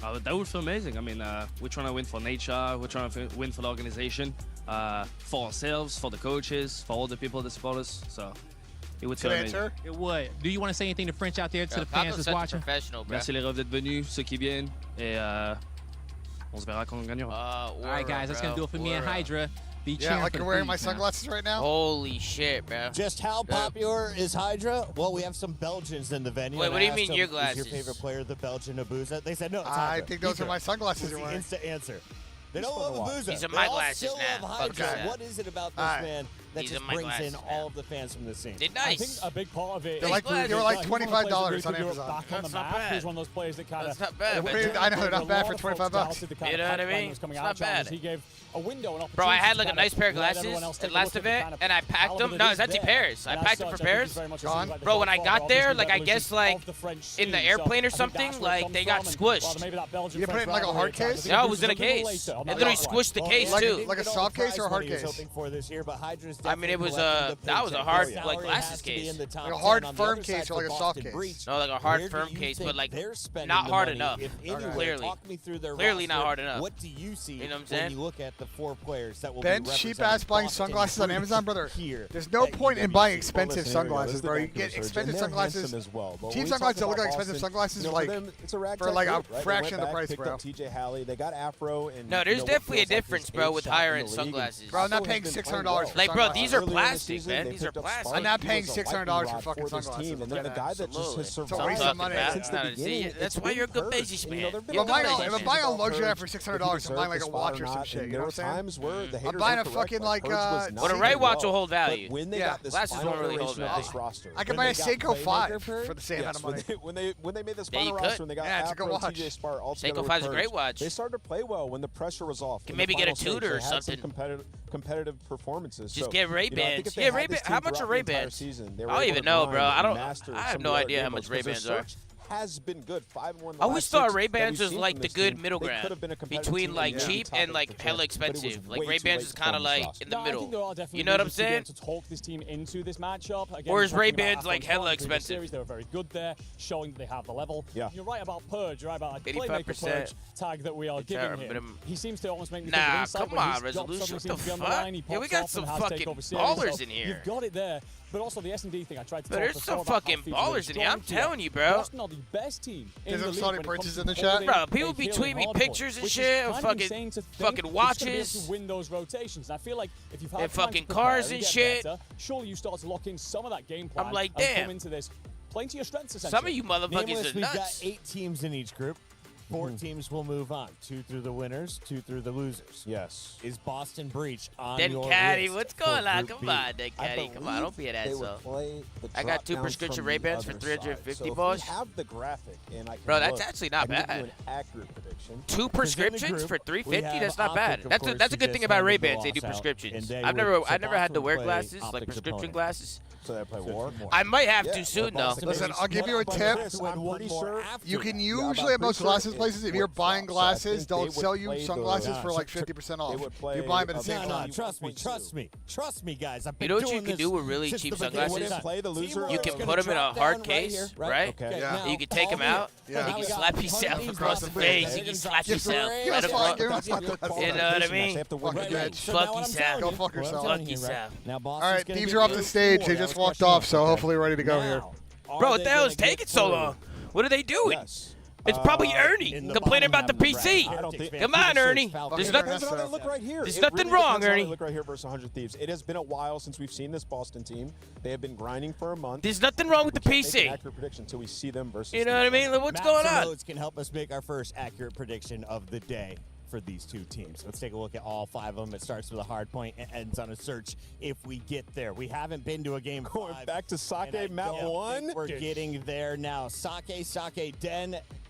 That would feel amazing. I mean, we're trying to win for nature. We're trying to win for the organization, for ourselves, for the coaches, for all the people that support us. So it would feel amazing. It would. Do you want to say anything to French out there to the fans that's watching? Merci les refs d'être venus, ceux qui viennent, et on se verra quand on gagnera. All right, guys, that's going to do it for me and Hydra. Yeah, like you're wearing my sunglasses right now? Holy shit, bro. Just how popular is Hydra? Well, we have some Belgians in the venue. Wait, what do you mean your glasses? Is your favorite player the Belgian Abuza? They said no, it's I Hydra. think those are my sunglasses you're wearing. Instant answer. They don't love Abuza. These are my glasses now. Hydra. What is it about this man that just brings in all of the fans from the scene? They're nice. I think a big part of it. They were like $25 on Amazon. Back on the map. He's one of those players that kind of. That's not bad. I know, not bad for $25. You know what I mean? It's not bad. He gave a window, an Bro, I had like a nice pair of glasses at last event, and I packed them. No, it's actually Paris. I packed them for Paris. Bro, when I got there, like I guess like in the airplane or something, like they got squished. You put it in like a hard case? No, it was in a case. It literally squished the case too. Like a soft case or a hard case? I mean, it was that was a hard like glasses case. Like a hard firm case or like a soft case? No, like a hard firm case, but like not hard enough. Clearly not hard enough. What do you see? You know what I'm saying? When you look at the 4 players that will Ben, be cheap ass buying sunglasses on Amazon, brother. There's no point in buying expensive sunglasses, bro. You get expensive sunglasses. Cheap sunglasses that look like expensive sunglasses, like for like a fraction of the price, bro. TJ Halley, they got Afro, and no, there's definitely a difference, bro, with higher end sunglasses. Bro, I'm not paying $600 for like, bro, these are plastic, man. These are plastic. I'm not paying $600 for fucking sunglasses. And then the guy that just has survived waste of money. since the beginning. That's why you're a good businessman. If I'm buying a luxury item for $600, I'm buying like a watch or some shit. You know what I'm saying? I'm buying a fucking like. Well, the right watch will hold value. Yeah, glasses won't really hold value. I could buy a Seiko 5 for the same amount of money. When they made this final roster and they got Afro and TJ Spark all together Seiko 5 is a great watch. They started to play well when the pressure was off. Can maybe get a tutor or something. Competitive performances. Just get Ray-Bans. Yeah, Ray-Bans. How much are Ray-Bans? I don't even know, bro. I have no idea how much Ray-Bans are. Has been good. 5-1. I always thought Ray-Bans was like the good middle ground between like cheap and like hella expensive. Like Ray-Bans is kind of like in the middle. You know what I'm saying? To talk this team into this matchup. Or is Ray-Bans like hella expensive? They were very good there, showing that they have the level. Yeah. You're right about Purge. You're right about like 85% Purge tag that we are giving him. He seems to almost make me nah, think of come on, Resolution. What the fuck? Yeah, we got some fucking ballers in here. You've got it there. But also the S&D thing I tried to talk about. There's some fucking ballers in here. I'm telling you, bro. Boston are the best team. There's some Sony Princes in the chat. Bro, people be tweeting me pictures and shit of fucking watches. To win those rotations. And I feel like if you've had fucking cars and shit. Better, surely you start to lock in some of that game plan. I'm like, damn. Come into this, playing to your strengths essentially. Some of you motherfuckers are nuts. We've got 8 teams in each group. 4 teams will move on. 2 through the winners, 2 through the losers. Yes. Is Boston Breach on then your Caddy, list what's going on? Group Come B? on, then Caddy. Come on, don't be an asshole. I got 2 prescription Ray-Bans for 350 balls. Have the graphic, and I can bro, that's actually not bad. An accurate prediction. 2 prescriptions for 350. That's not bad. That's a good thing about Ray-Bans. They do prescriptions. I've never had to wear glasses, like prescription glasses. So they play War? I might have to soon, though. Listen, I'll give you a tip. You can usually at most glasses places, if you're buying glasses, they'll sell you sunglasses for like 50% off. You buy them at the same time. Trust me, guys. You know what you can do with really cheap sunglasses? You can put them in a hard case, right? Yeah. You can take them out. You can slap yourself across the face. You can slap yourself right across. You know what I mean? Fuck yourself. Go fuck yourself. Fuck yourself. All right, Thieves are off the stage. They just walked off, so hopefully ready to go here. Bro, what the hell is taking so long? What are they doing? It's probably Ernie complaining about the PC. Come on, Ernie. There's nothing wrong, Ernie. Look right here versus 100 Thieves. It has been a while since we've seen this Boston team. They have been grinding for a month. There's nothing wrong with the PC. Accurate prediction until we see them versus. You know what I mean? What's going on? Matt can help us make our first accurate prediction of the day for these 2 teams. Let's take a look at all 5 of them. It starts with a hard point and ends on a search if we get there. We haven't been to a game 5. Going back to Sake, Map 1. We're getting there now. Sake, Den.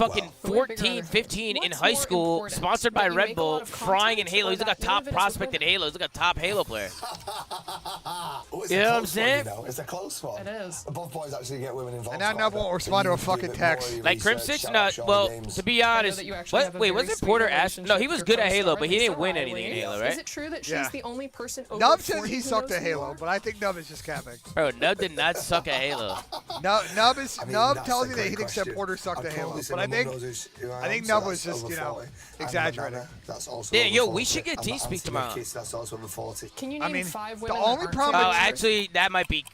fucking 14, 15 in high school, sponsored by Red Bull, frying in Halo. He's like a top prospect in Halo. He's like a top Halo player. You know what I'm saying? It's a close one. It is. Both boys actually get women involved. And now Nub won't respond to a fucking text. Like Crimson? No, well, to be honest, what? Wait, wasn't Porter Ashton? No, he was good at Halo, but he didn't win anything in Halo, right? Is it true that she's the only person over Nub says 40 he who sucked knows at who you Halo, are? but I think Nub is just capping. Bro, Nub did not suck at Halo. Nub tells me that he thinks that Porter sucked at Halo, but I think Nub was just, you know, exaggerating. Yeah, yo, we should get T-Speak tomorrow. Can you name 5 women the only that problem- Oh, actually, that might be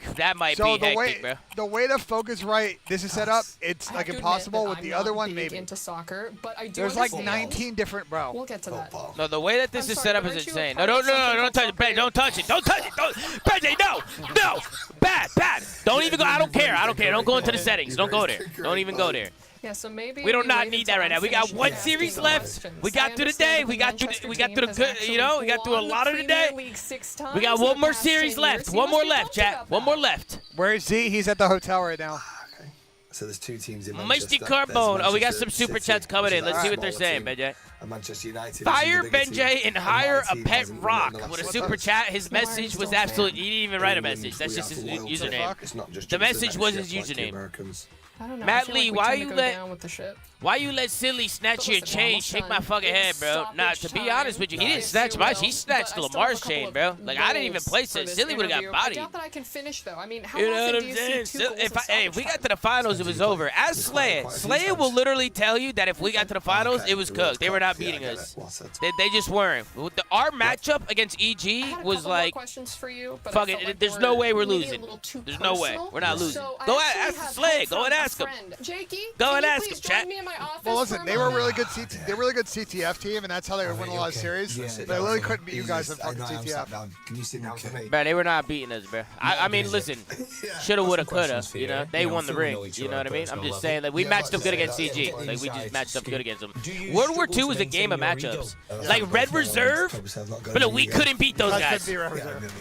So hectic, bro. the way the focus right this is set up, it's like impossible. With the other one, maybe. into soccer, but I do There's like understand. 19 different, bro. We'll get to that. No, the way that this I'm is sorry, set up but is aren't you insane. a No, part of don't touch it, Ben. Don't touch it. Don't touch it. Benji, no. Bad. Don't even go. I don't care. Don't go into the settings. Don't go there. Don't even go there. Yeah, so maybe we do not waited need that till right now. We got one series left. We got through the day. We got through the good. You know, we got through a lot of the day. We got one more series left. One more left, chat. One more left. Where is Z? He's at the hotel right now. So there's 2 teams in Misty Manchester. Carbone. Oh, we got Manchester some super City, chats coming in. which is Let's a see what they're smaller saying, team, Benjay. and Manchester United. Fire is the bigger Benjay team, and hire my a team pet hasn't rock won the with a last super couple. chat. His message was absolutely. He didn't even write a message. That's just his username. The message was his username. I don't know. Matt I feel Lee, like we why tend to you go let down with the ship. Silly snatch your listen, chain? almost Shake done. my fucking head, bro. It's Nah, to be honest with you, he didn't snatch mine. He snatched Lamar's chain, bro. Like I didn't even place it. Silly would have got bodied. I doubt that I can finish though. I mean, how You know often what do I'm you saying? see 2 goals If we got to the finals, it was over. Ask Slaya. Slaya will literally tell you that if we got to the finals, it was cooked. They were not beating us. They just weren't. Our matchup against EG was like, fuck it. There's no way we're losing. There's no way. We're not losing. Go ask Slaya. Go and ask him. Go and ask him, chat. Well, listen, they were really good. They're a really good CTF team, and that's how they would win a lot of series. They literally couldn't beat you guys in fucking CTF. Can you sit down for me? Bro, they were not beating us, bro. I mean, listen, shoulda, woulda, coulda. You know, they won the ring. You know what I mean? I'm just saying that we matched up good against CG. Like we just matched up good against them. World War II was a game of matchups. Like Red Reserve, but we couldn't beat those guys.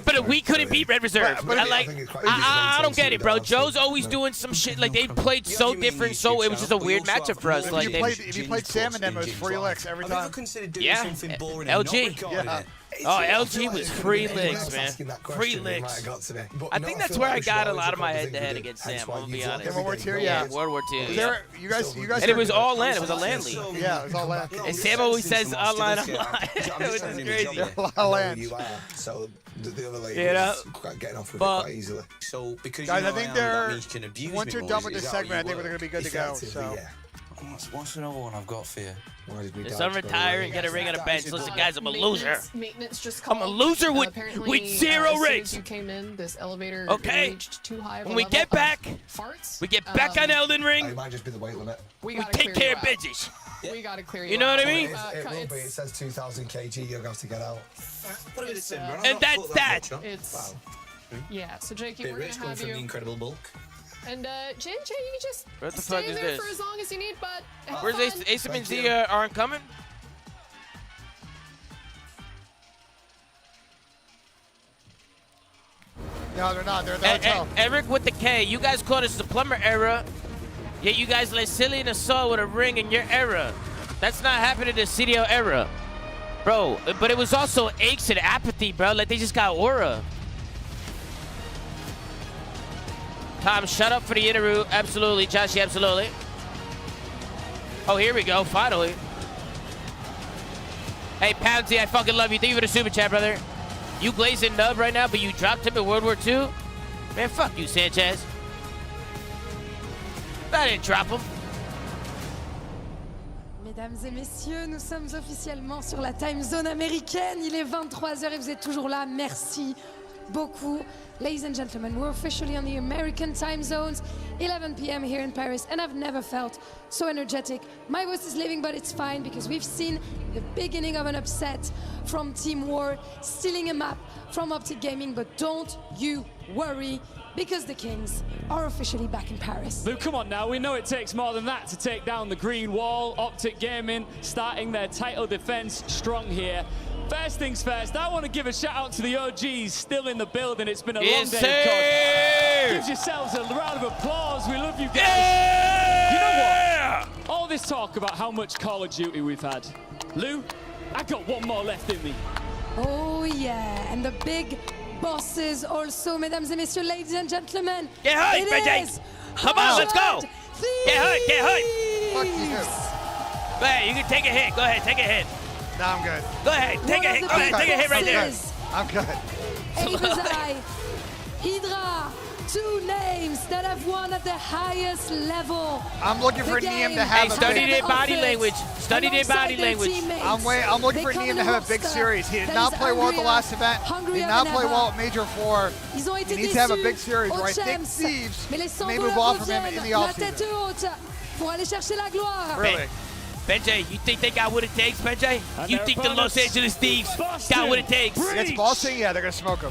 But we couldn't beat Red Reserve. I don't get it, bro. Joe's always doing some shit. Like they played so different, so it was just a weird matchup for us. Like if you played Sam and them, it was free licks every time. Yeah, LG. Yeah. Oh, LG was free licks, man. Free licks. I think that's where I got a lot of my head-to-head against Sam. I'm gonna be honest. World War II, yeah. World War II. You guys. And it was all LAN. It was a LAN league. Yeah, it was all LAN. And Sam always says online, which is crazy. LAN. So the other lady was getting off with it quite easily. So because guys, I think they're once you're done with this segment, I think we're gonna be good to go. So. What's another one I've got for you? It's unretire and get a ring on a bench. Listen, guys, I'm a loser. Maintenance just I'm a loser with 0 rings. You came in, this elevator okay. reached too high of a when we level get back, farts. we get back on Elden Ring. It might just be the weight limit. We take care of bitches. We gotta clear you. You know what I mean? It will be. It says 2,000 kg. You're gonna have to get out. And that's that. It's yeah. So Jakey, Bit we're gonna rich coming have from the you. incredible bulk. And Jay, you can just what the stay fuck is there this? for as long as you need, but where's Ace and Z aren't coming? No, they're not. They're at the hotel. Eric with the K. You guys called us the plumber era, yet you guys let Silly and Assault with a ring in your era. That's not happening in the CDL era, bro. But it was also aches and apathy, bro. Like they just got aura. Tom, shut up for the interview. Absolutely, Joshy, absolutely. Oh, here we go, finally. Hey, Poundsy, I fucking love you. Thank you for the super chat, brother. You glazing nub right now, but you dropped him in World War II? Man, fuck you, Sanchez. I didn't drop him. Mesdames et messieurs, nous sommes officiellement sur la time zone américaine. Il est 23h et vous êtes toujours là. Merci beaucoup. Ladies and gentlemen, we're officially on the American time zones, 11 p.m. here in Paris, and I've never felt so energetic. My voice is leaving, but it's fine because we've seen the beginning of an upset from Team War, stealing a map from Optic Gaming, but don't you worry, because the Kings are officially back in Paris. Luke, come on now. We know it takes more than that to take down the green wall. Optic Gaming starting their title defense strong here. First things first, I want to give a shout out to the OGs still in the building. It's been a long day. Give yourselves a round of applause. We love you guys. Yeah! You know what? All this talk about how much Call of Duty we've had. Lou, I got one more left in me. Oh yeah, and the big bosses also, mesdames et messieurs, ladies and gentlemen. Get hype, BJ. Come on, let's go. Get hype, get hype. Fuck you. Go ahead, you can take a hit. Go ahead, take a hit. No, I'm good. Go ahead, take a hit. Go ahead, take a hit right there. I'm good. Elibazai, Hydra, two names that have won at the highest level. I'm looking for Niem to have study their body language. Study their body language. I'm looking for Niem to have a big series. He did not play well at the last event. He did not play well at Major 4. He needs to have a big series where I think Thieves may move off from him in the offseason. Really? Benjay, you think they got what it takes, Benjay? You think the Los Angeles Thieves got what it takes? Against Boston? Yeah, they're going to smoke him.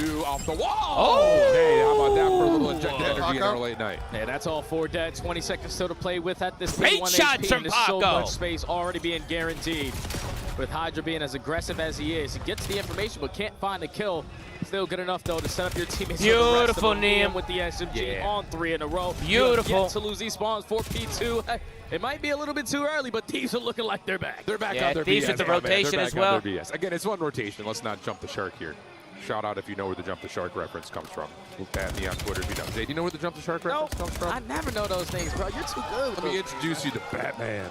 2 off the wall. Oh, hey, how about that for a little injected energy in our late night? Yeah, that's all 4 dead. 20 seconds still to play with at this Great 1 shots HP, from and there's so Paco. much space already being guaranteed. with Hydra being as aggressive as he is. He gets the information but can't find the kill. Still good enough, though, to set up your teammates. Beautiful, Neem. With the SMG on 3 in a row. Beautiful. Yet to lose these spawns for P2. It might be a little bit too early, but Thieves are looking like they're back. They're back Yeah, on their Thieves BS. with the my man. rotation They're as back on well. their BS. Again, it's one rotation. Let's not jump the shark here. Shout out if you know where the jump the shark reference comes from. Look at me on Twitter if you know. Jay, do you know where the jump the shark reference comes from? I never know those things, bro. You're too good. Let me introduce you to Batman.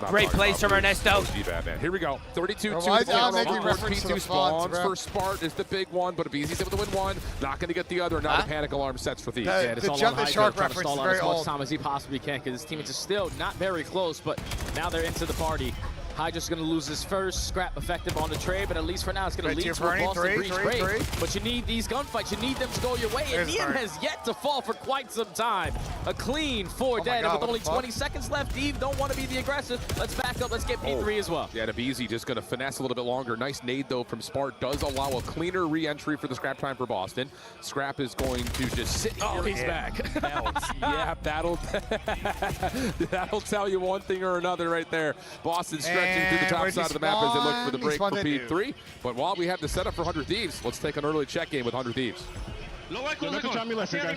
Great plays from Ernesto. Batman. Here we go. 32-2. Why is Al making reference to the P2 spawns, spawns bro? for Spart is the big one, but Abizi's able to win one. Not going to get the other. Now the panic alarm sets for Thieves. The jump the shark reference is Stall out very as much old. time as he possibly can because his teammates are still not very close, but now they're into the party. Hydra's going to lose his first. Scrap effective on the trade, but at least for now it's going to lead to a Boston Breach break. But you need these gunfights. You need them to go your way. And Ian has yet to fall for quite some time. A clean 4 dead, and with only 20 seconds left, Eve don't want to be the aggressive. Let's back up. Let's get P3 as well. Yeah, Abizi just going to finesse a little bit longer. Nice nade, though, from Spart. Does allow a cleaner re-entry for the Scrap time for Boston. Scrap is going to just sit Oh, he's back. Yeah, that'll tell you one thing or another right there. Boston stretching through the top side of the map as they look for the break for P3. But while we have the setup for 100 Thieves, let's take an early check game with 100 Thieves. Low right, close to me left, guys.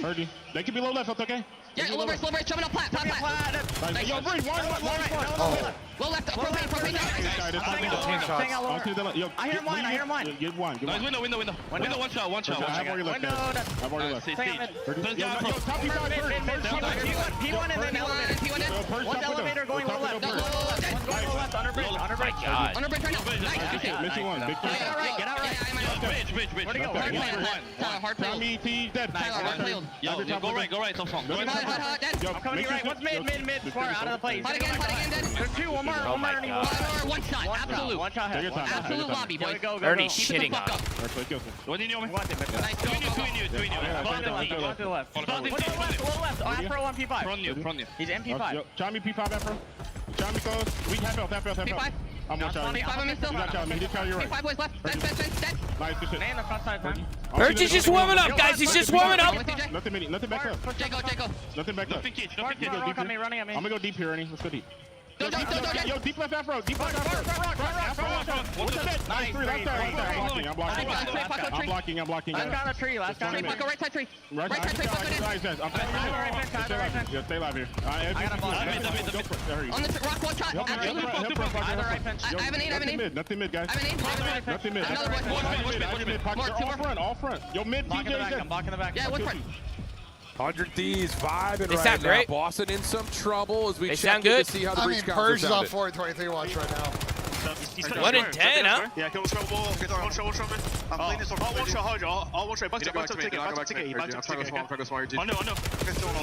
Heard you. They can be low left, okay? Yeah, low right, jumping up plat. Nice. Yo, Bree, one. Low left, propane. I hear one. Get one. Nice, window. One shot. I've already left. Yo, top P1 and then elevator. One elevator going low left. Going left, under bridge. Under bridge right now. Nice. Missing one. Big Get out right. Bridge. Where'd he go? Hard play. Tommy T dead. Yo, go right, top front. Hot. I'm coming to you right. What's mid? Far out of the play. Hot again, dead. There's two. One more. One shot. Absolute. One shot. Absolute lobby, boys. Ernie's shitting on. What in you? Nice. Two in you. Go to the left. Left. Afro on P5. Front you. He's MP5. Tommy P5 Afro. Tommy goes. We half health. P5. I'm one shot. P5 on me still. You got Tommy. He did carry you right. P5 boys left. Dead. Nice. Good shit. Man, the front side, man. Urge is just warming up, guys. He's just warming up. Nothing back up. Jago. Nothing back up. Running at me. I'm gonna go deep here, Ernie. Let's go deep. Go. Yo, deep left Afro. Deep left Afro. What's that? Nice. I'm blocking. Last guy on the tree. Right side tree. Right side tree. Yeah, stay live here. I got a block. On the rock, one shot. I have an aid. Nothing mid, guys. I have an aid. Nothing mid. All front. Yo, mid. I'm blocking the back. Yeah, one front. 100 Thieves vibing They right sound now. great. Boston in some trouble as we They check sound in good. to see how the I breach mean, counts Purge is are on sounding. 4-23 watch right now. 1 in 10, huh? Yeah, can we scrap ball? One shot. I'm playing this on one shot. I'll one shot. Back to ticket. I know.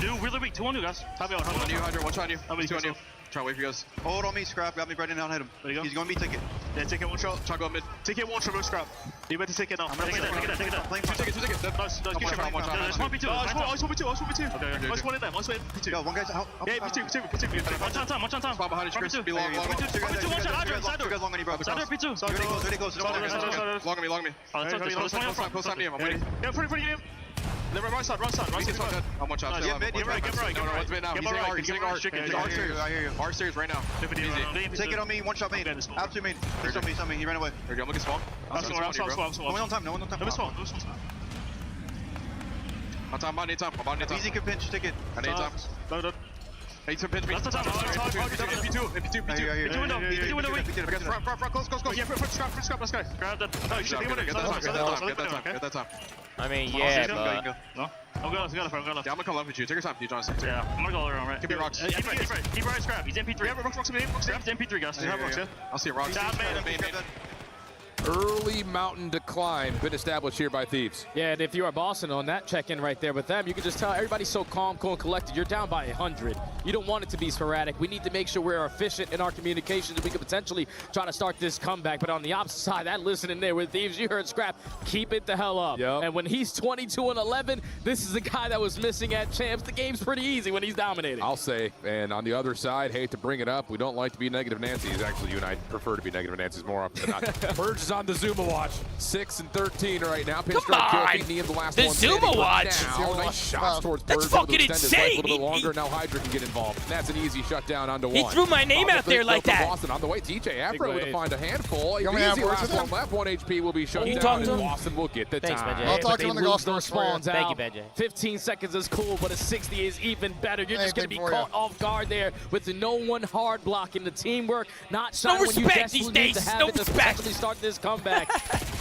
Dude, really weak. 2 on you guys. Have you on you, Hydra. One on you. 2 on you. Try to wait for you guys. Hold on me, Scrap. Got me right now. Hit him. There you go. He's going to be ticket. Yeah, ticket one shot. Try to go mid. Ticket one shot, Scrap. You better take it now. I'm going to take it. Two tickets. Nice. Keep shot. One P2. I just want P2. Okay. One in there. One P2. Yo, one guy's out. Yeah, P2. One time. Spot behind you, Chris. Be long. P2. One shot. Hydra. Two guys long on you, bro. Side P2. There he goes. Long on me. Close time to him. I'm waiting. Yeah, pretty him. Right side. I'm one shot. Get right. One's mid now. He's hitting R. I hear you. R series right now. Easy. Take it on me. One shot main. Absolute main. There's on me. He ran away. There you go. I'm looking small. No one on time. No one on time. I need time. Easy can pinch. Take it. I need time. I need some pinch me. That's the time. MP2. I hear you. Front. Close. Yeah, front. Scrap. Let's go. Grab that. Get that time. I mean, yeah, but... No? I'm going left. Yeah, I'm gonna come left with you. Take your time, you Johnson. Yeah, I'm gonna go around right. Give me rocks. Keep right, Scrap. He's MP3. Yeah, rocks. Scrap's MP3, guys. I'll see rocks. Main. Early mountain decline been established here by Thieves. Yeah, and if you are Boston on that check-in right there with them, you can just tell everybody's so calm, cool, and collected. You're down by 100. You don't want it to be sporadic. We need to make sure we're efficient in our communications and we can potentially try to start this comeback. But on the opposite side, that listening there with Thieves, you heard Scrap, keep it the hell up. Yep. And when he's 22-11, this is the guy that was missing at Champs. The game's pretty easy when he's dominating. I'll say, and on the other side, hate to bring it up, we don't like to be negative Nancy's. Actually, you and I prefer to be negative Nancy's more often than not. Purge is on the Zoomaa watch. 6 and 13 right now. Pinch Come on. kill. Neem the last The one. Zoomaa watch. Now, nice shots towards That's Birds. fucking insane. A little bit longer. Now Hydra can get involved. That's an easy shutdown onto He one. threw my name out there like that. Boston on the way. TJ Afro to find a handful. You want me to have Easy words last with one him? left. 1 HP will be shut You down. talk to And him? Boston will get the Thanks, time. Benjay. I'll talk to him on the golf those course for you. spawns Thank out. you, Benjay. 15 seconds is cool, but a 60 is even better. You're just going to be Anything for caught you. off guard there with no one hard blocking. The teamwork, not No shine when you respect these desperately need days. to have No it to respect. potentially start this comeback.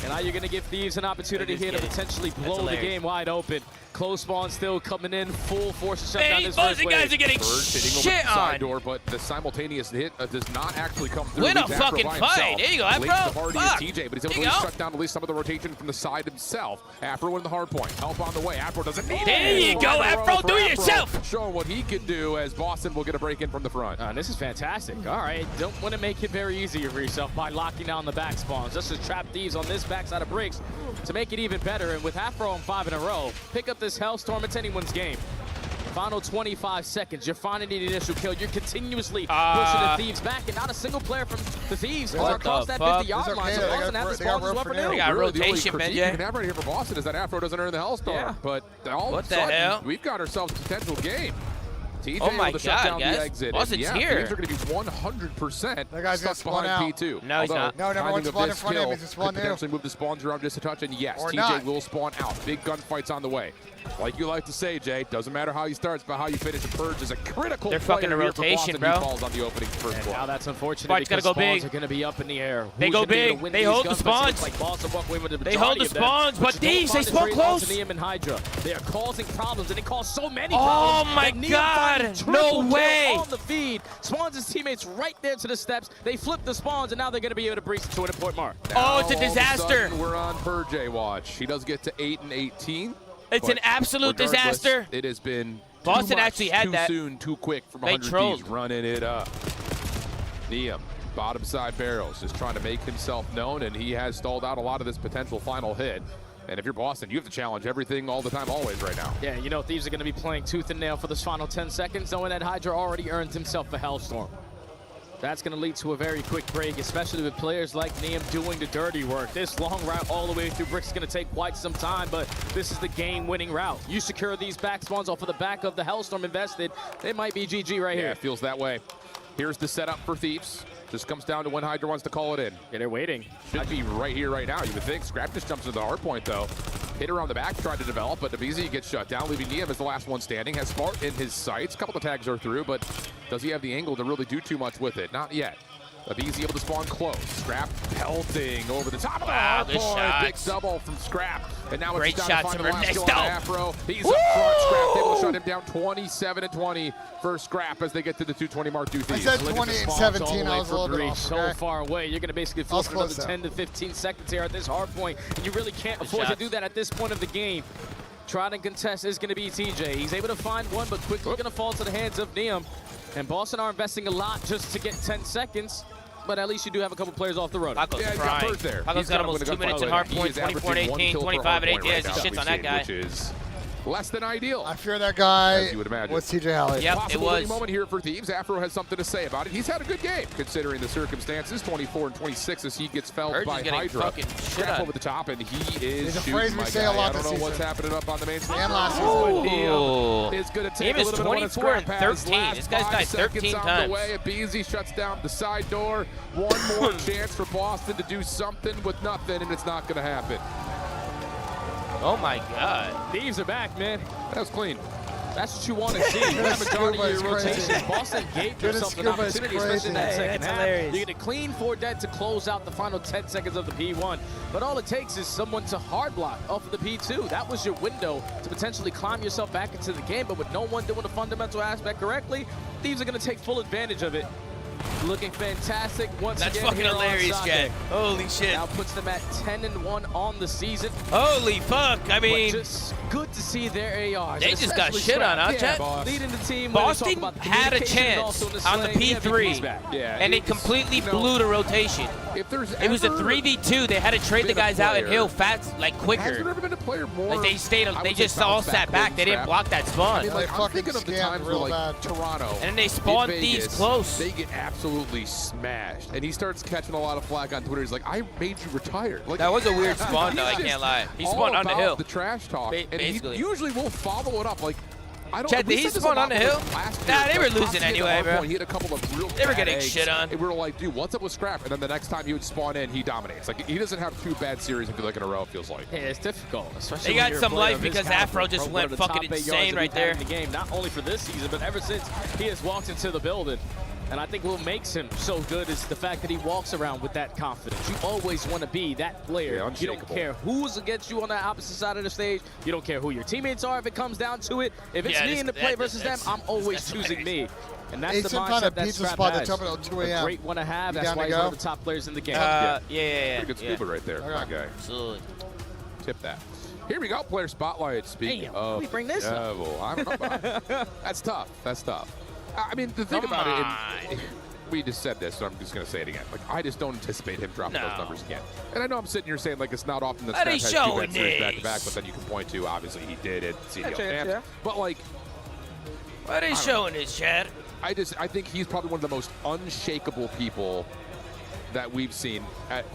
And now you're going to give Thieves an opportunity Just here to kidding. potentially That's blow the hilarious. game wide open. Close spawn still coming in, full force to shut Man, down these this first Boston wave. guys are getting Birds hitting over shit the side on. door, but the simultaneous hit does not actually come through. Win a Leaves Afro fucking by fight. himself. There you go, Leads Afro. the party Fuck. is TJ, but he's able There to you go. shut down at least some of the rotation from the side himself. Afro in the hard point. Help on the way. Afro doesn't need it. There you go, Five in a row Afro. for Do it yourself. Showing what he can do as Boston will get a break in from the front. This is fantastic. All right, don't want to make it very easy for yourself by locking down the back spawns. Just to trap Thieves on this backside of bricks to make it even better. And with Afro on 5 in a row, pick up this Hellstorm. It's anyone's game. Final 25 seconds. You're finding the initial kill. You're continuously pushing the Thieves back, and not a single player from the Thieves are across that 50-yard line. So Boston has the spawns as well for now. They got Really, the only rotation, critique Benjay. you can have right here for Boston is that Afro doesn't earn the Hellstorm. Yeah. But all What of a the sudden, hell? we've got ourselves a potential game. TJ Oh my able to shut God, down guys. the exit. Boston's and here. Thieves are going to be 100% That guy's gonna stuck spawn behind out. P2. No, he's Although, not. No, number timing one of spawn this in front of him. kill He's a spawn could new. potentially move the spawns around just a touch, and yes, Or TJ not. will spawn out. Big gunfights on the way. Like you like to say, Jay, doesn't matter how you start, but how you finish. And Purge is a critical They're player fucking a here for rotation, Boston. bro. He falls on the opening first And one. now that's unfortunate Sparks because gotta go spawns big. are going to be up in the air. They Who's go gonna be able to big. win They these hold the gunfights? It looks spawns. like Boston walk away with the They hold majority the of them. spawns, but You don't these, they find spawn this very often close. in Neem and Hydra. They are causing problems, and they cause so many Oh problems. my that Neem God, finds no triple kill way. on the feed. Spawns his teammates right there to the steps. They flip the spawns, and now they're going to be able to breeze to an important mark. Oh, it's a Now, all of disaster. sudden, we're on Purge watch. He does get to 8 and 18. It's but an absolute regardless, disaster. It has been Boston too much, actually had too that. soon, too quick from They 100 trolled. Thieves running it up. Neem, bottom side barrels, just trying to make himself known, and he has stalled out a lot of this potential final hit. And if you're Boston, you have to challenge everything all the time, always right now. Yeah, you know, Thieves are going to be playing tooth and nail for this final 10 seconds, knowing that Hydra already earned himself a Hellstorm. That's going to lead to a very quick break, especially with players like Neem doing the dirty work. This long route all the way through bricks is going to take quite some time, but this is the game-winning route. You secure these back spawns off of the back of the Hellstorm invested, it might be GG right Yeah, here. it feels that way. Here's the setup for Thieves. Just comes down to when Hydra wants to call it in. Yeah, they're waiting. Should be right here, right now, you would think. Scrap just jumps into the hard point, though. Hit around the back, tried to develop, but Nabizi gets shut down, leaving Neem as the last one standing. Has Smart in his sights. A couple of tags are through, but does he have the angle to really do too much with it? Not yet. Nabizi able to spawn close. Scrap pelting over the top of the hard good point. shots. Big double from Scrap. And now Great it's down to shots find the from last kill Ernesto. on Afro. He's up front. Scrap able to shut him down 27-20 for Scrap as they get to the 220 mark. I said 28-17. I was a little bit off. So Okay? far away, you're going to basically I was force another close, 10 to 15 seconds here at this hard point, and you really can't afford to do that at this point of the game. Trying to contest is going to be TJ. He's able to find one, but quickly going to fall to the hands of Neem. And Boston are investing a lot just to get 10 seconds. But at least you do have a couple players off the road. Paco's Yeah, he's got crying. Bird there. Paco's He's got got him almost with a 2 minutes in gunfight. hard He point, is 24 and averaging 1 18, kill per 25 hard and 18. point Yeah, right he now, shits we've on that seen, guy. which is less than ideal. I fear that guy As you would imagine. was TJ Halley. Yep, it Possible winning was. moment here for Thieves. Afro has something to say about it. He's had a good game considering the circumstances. 24 and 26 as he gets felled Purge by is getting Hydra. fucking shit Scrap on. over the top, and he is It's a shooting, phrase we my say guy. a lot I don't this know what's season. happening up on the main stage. And last season. Ooh. Is going to take Neem a is little bit of what 24 and Scrap has. 13. Last This guy's 5 died seconds 13 on times. the way. Beasley shuts down the side door. One more chance for Boston to do something with nothing, and it's not going to happen. Oh my God. Thieves are back, man. That was clean. That's what you want to see. You have a majority of your Scuba is crazy. rotation. Boston gave Dennis themselves an Scuba is opportunity, especially in that crazy. second That's half. hilarious. You get a clean 4 dead to close out the final 10 seconds of the P1. But all it takes is someone to hard block off of the P2. That was your window to potentially climb yourself back into the game. But with no one doing the fundamental aspect correctly, Thieves are going to take full advantage of it. Looking fantastic once That's again fucking here on hilarious, Sunday. Jack. Holy shit. Now puts them at 10-1 on the season. Holy fuck. I mean, But just good to see their ARs. they and just got especially shit on, huh, Scrap. Jack? boss. Leading the team. when we talk Boston about the had a communication and chance also the on the slaying. Yeah, P3, VP's back. Yeah, and they it's- completely you know, blew the rotation. If there's It was a 3v2. They had to trade the guys out and heal fast, like Has quicker. there ever been a player more? Like they stayed, I they would say just all bounce sat back. They didn't scrap? block that spawn. I mean, like, I'm thinking of the times where like Toronto and then they spawned in these Vegas, close. They get absolutely smashed, and he starts catching a lot of flack on Twitter. He's like, "I made you retire." Like, That was a weird spawn, though. I can't lie. He spawned on the hill. The trash talk, and he basically. usually will follow it up. Like, I don't. Chad, we did he said this spawn on about the hill? last Nah, year, they were like, losing Coffee at the anyway, bro. hardpoint, He hit a couple of real They were bad getting eggs, shit on. And we were like, dude, what's up with Scrap? And then the next time he would spawn in, he dominates. Like, he doesn't have 2 bad series, I feel like, in a row, it feels like. Yeah, it's difficult. Especially They when got you're some a player life of his because caliber, Afro just one went of the fucking top 8 yards insane that right we've had there. in the game, not only for this season, but ever since he has walked into the building. And I think what makes him so good is the fact that he walks around with that confidence. You always want to be that player. Yeah, you don't care who's against you on the opposite side of the stage. You don't care who your teammates are if it comes down to it. If it's me in the play versus them, I'm always choosing me. And that's the some kind mindset of that pizza Scrap spot has. that's open until 2 a.m. A great one to have. You That's down why to he's go? one of the top players in the game. Yeah. Pretty good scuba right there, my guy. Absolutely. Tip that. Here we go, player spotlight. Speaking of, let me bring this up. well, I don't know about it. That's tough. That's tough. I mean, the thing about it, and we just said this, so I'm just going to say it again. Like, I just don't anticipate him dropping those numbers again. And I know I'm sitting here saying, like, it's not often that Scrap has 2 bad series back-to-back, but then you can point to, obviously, he did at CDL Champs. Yeah. But, like, What are they showing this, Chad? I think he's probably one of the most unshakable people that we've seen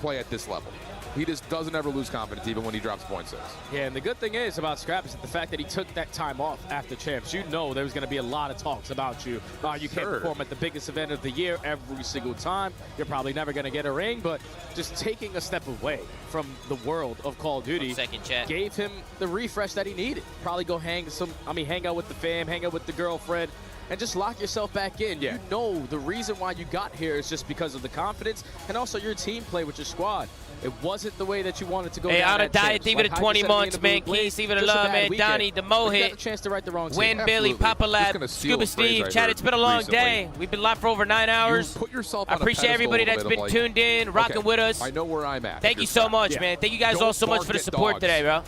play at this level. He just doesn't ever lose confidence, even when he drops .6. Yeah, and the good thing is about Scrap is the fact that he took that time off after Champs. You know there was going to be a lot of talks about you. You can't perform at the biggest event of the year every single time. You're probably never going to get a ring, but just taking a step away from the world of Call of Duty gave him the refresh that he needed. Probably go hang out with the fam, hang out with the girlfriend, and just lock yourself back in. Yeah. You know the reason why you got here is just because of the confidence and also your team play with your squad. It wasn't the way that you wanted to go. Hey, down on a that diet, Champs. even Like at Hydra 20 said at months, the end man. of the week, Keith, even a just love, bad man. weekend. Donnie, the But you Mohit. got a chance to write the wrong team. Win, Billy, Papa Lab, Scuba Steve. Chad, it's been a long day. We've been live for over 9 hours. Put yourself I on a appreciate pedestal everybody a that's little been bit of tuned in, rocking okay, with us. I know where I'm at. Thank you so much, man. Thank you guys all so much for the support today, bro.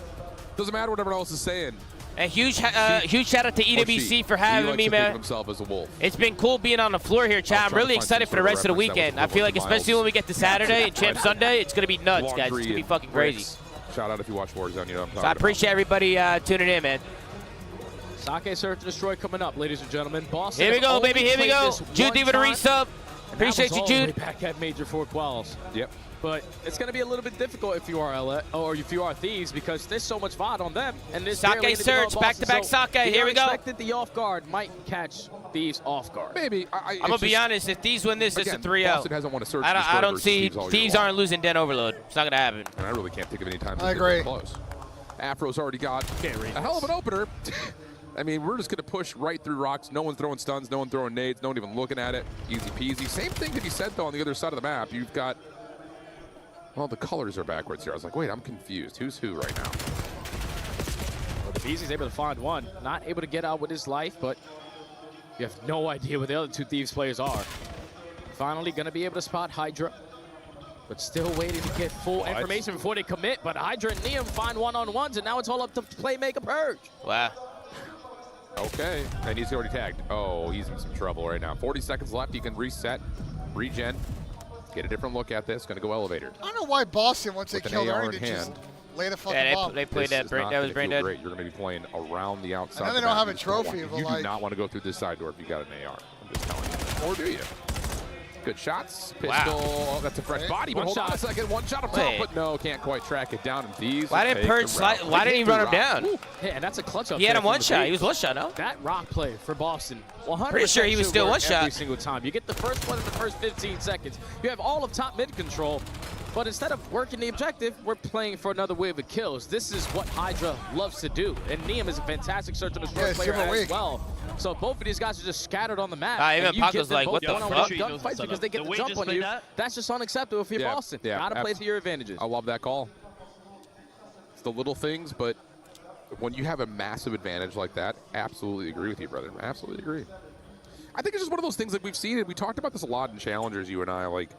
Doesn't matter what everyone else is saying. And huge shout out to EWC for having me, man. Himself as a wolf. It's been cool being on the floor here, Chad. I'm really excited for the rest of the weekend. I feel like, especially when we get to Saturday and Champ Sunday, it's going to be nuts, guys. It's going to be fucking crazy. Shout out if you watch Warzone, you know what I'm talking So I appreciate everybody tuning in, man. Sake Search and Destroy coming up, ladies and gentlemen. Boston. Here we go, baby. Here we go. Jude, give it a resub. Appreciate you, Jude. Back at Major 4 quals. Yep. But it's going to be a little bit difficult if you are LA, or if you are Thieves, because there's so much VOD on them. And this Sake Search, back-to-back Sake. Here we go. Expected the off guard might catch Thieves off guard. Maybe. I'm going to be honest. If Thieves win this, it's a 3-0. Boston hasn't won a search. I don't see Thieves aren't losing Den Overload. It's not going to happen. And I really can't think of any time. I agree. Close. Afro's already got a hell of an opener. I mean, we're just going to push right through rocks. No one's throwing stuns. No one throwing nades. No one even looking at it. Easy peasy. Same thing that he said, though, on the other side of the map. You've got... Well, the colors are backwards here. I was like, wait, I'm confused. Who's who right now? Well, the Beezy's able to find one. Not able to get out with his life, but you have no idea where the other 2 Thieves players are. Finally going to be able to spot Hydra, but still waiting to get full information before they commit. But Hydra and Neum find one-on-ones, and now it's all up to Playmaker Purge. Wow. Okay, and he's already tagged. Oh, he's in some trouble right now. 40 seconds left. He can reset, regen, get a different look at this. Going to go elevator. I don't know why Boston, once they With an killed AR Ernie, in they just hand. lay the fucking bomb. They played that. That was brain dead. Great. You're going to be playing around the outside. I know they of the don't map. have a You just don't trophy, want- but you like- do not want to go through this side door if you got an AR. I'm just telling you. Or do you? Good shots. Pistol. Wow. Oh, that's a fresh body. But One hold on shot. a second. One shot up top, Wait. but no, can't quite track it down. And these. Why didn't Purge slide? Why didn't he run him down? Yeah, and that's a clutch up. He had there him from one the shot. Thieves. He was one shot, no? That rock play for Boston. 100% Pretty sure he was should still work one shot. every single time. You get the first one in the first 15 seconds. You have all of top mid control. But instead of working the objective, we're playing for another wave of kills. This is what Hydra loves to do. And Neum is a fantastic search and destroy player as well. So both of these guys are just scattered on the map. Even and you Paco's give them like, both what the one-on-one fuck? gunfights because they get the jump on you. That's just unacceptable if you're Boston. Yeah, Gotta play to your advantages. I love that call. It's the little things, but when you have a massive advantage like that, absolutely agree with you, brother. Absolutely agree. I think it's just one of those things that we've seen, and we talked about this a lot in Challengers, you and I, like,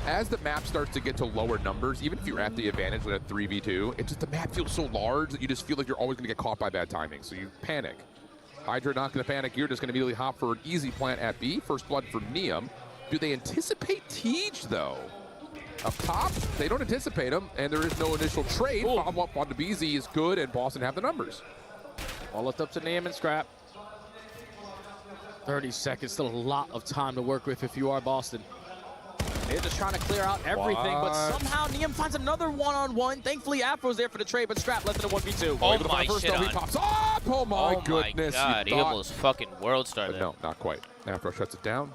as the map starts to get to lower numbers, even if you're at the advantage with a 3v2, it's just the map feels so large that you just feel like you're always going to get caught by bad timing, so you panic. Hydra not going to panic. You're just going to immediately hop for an easy plant at B. First blood for Neum. Do they anticipate Tej, though? Up top, they don't anticipate him, and there is no initial trade. Follow-up on DeBeezy is good, and Boston have the numbers. All left up to Niam and Scrap. 30 seconds, still a lot of time to work with if you are Boston. They're just trying to clear out everything, but somehow Niam finds another one-on-one. Thankfully, Afro's there for the trade, but Scrap left in a 1v2. Oh my shit he pops up. Oh my goodness. Oh my God, he almost fucking world started. No, not quite. Afro shuts it down,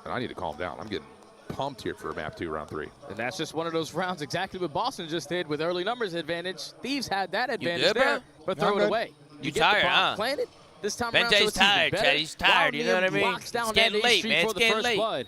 and I need to calm down. I'm getting pumped here for map 2, round 3. And that's just one of those rounds, exactly what Boston just did with early numbers advantage. Thieves had that advantage good, there, bro? but throw it away. You get tired, the bomb huh? planted. This time Ben around, J's so it's even tired, better. Chad. He's tired, you know what I mean? It's getting late, man. It's getting late.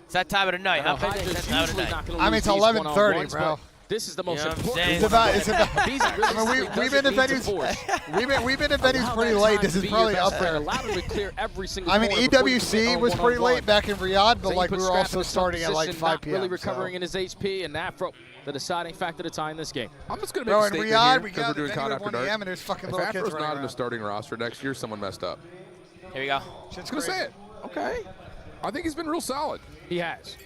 It's that time of the night. How bad is that time of the night? I mean, it's 11:30, bro. This is the most You know what I'm important. saying? It's about. I mean, we've been in venues. We've been in venues pretty late. This is probably up there. I mean, EWC was pretty late back in Riyadh, but like we were also starting at like 5 p.m. Really recovering in his HP, and Afro, the deciding factor to tie in this game. I'm just going to make a statement here because we're doing Riyadh, COD we After got Dark. and there's fucking If little kids Afro's running not in around. the starting roster next year, someone messed up. Here we go. Shit's I'm going to say crazy. it. Okay. I think he's been real solid. He has.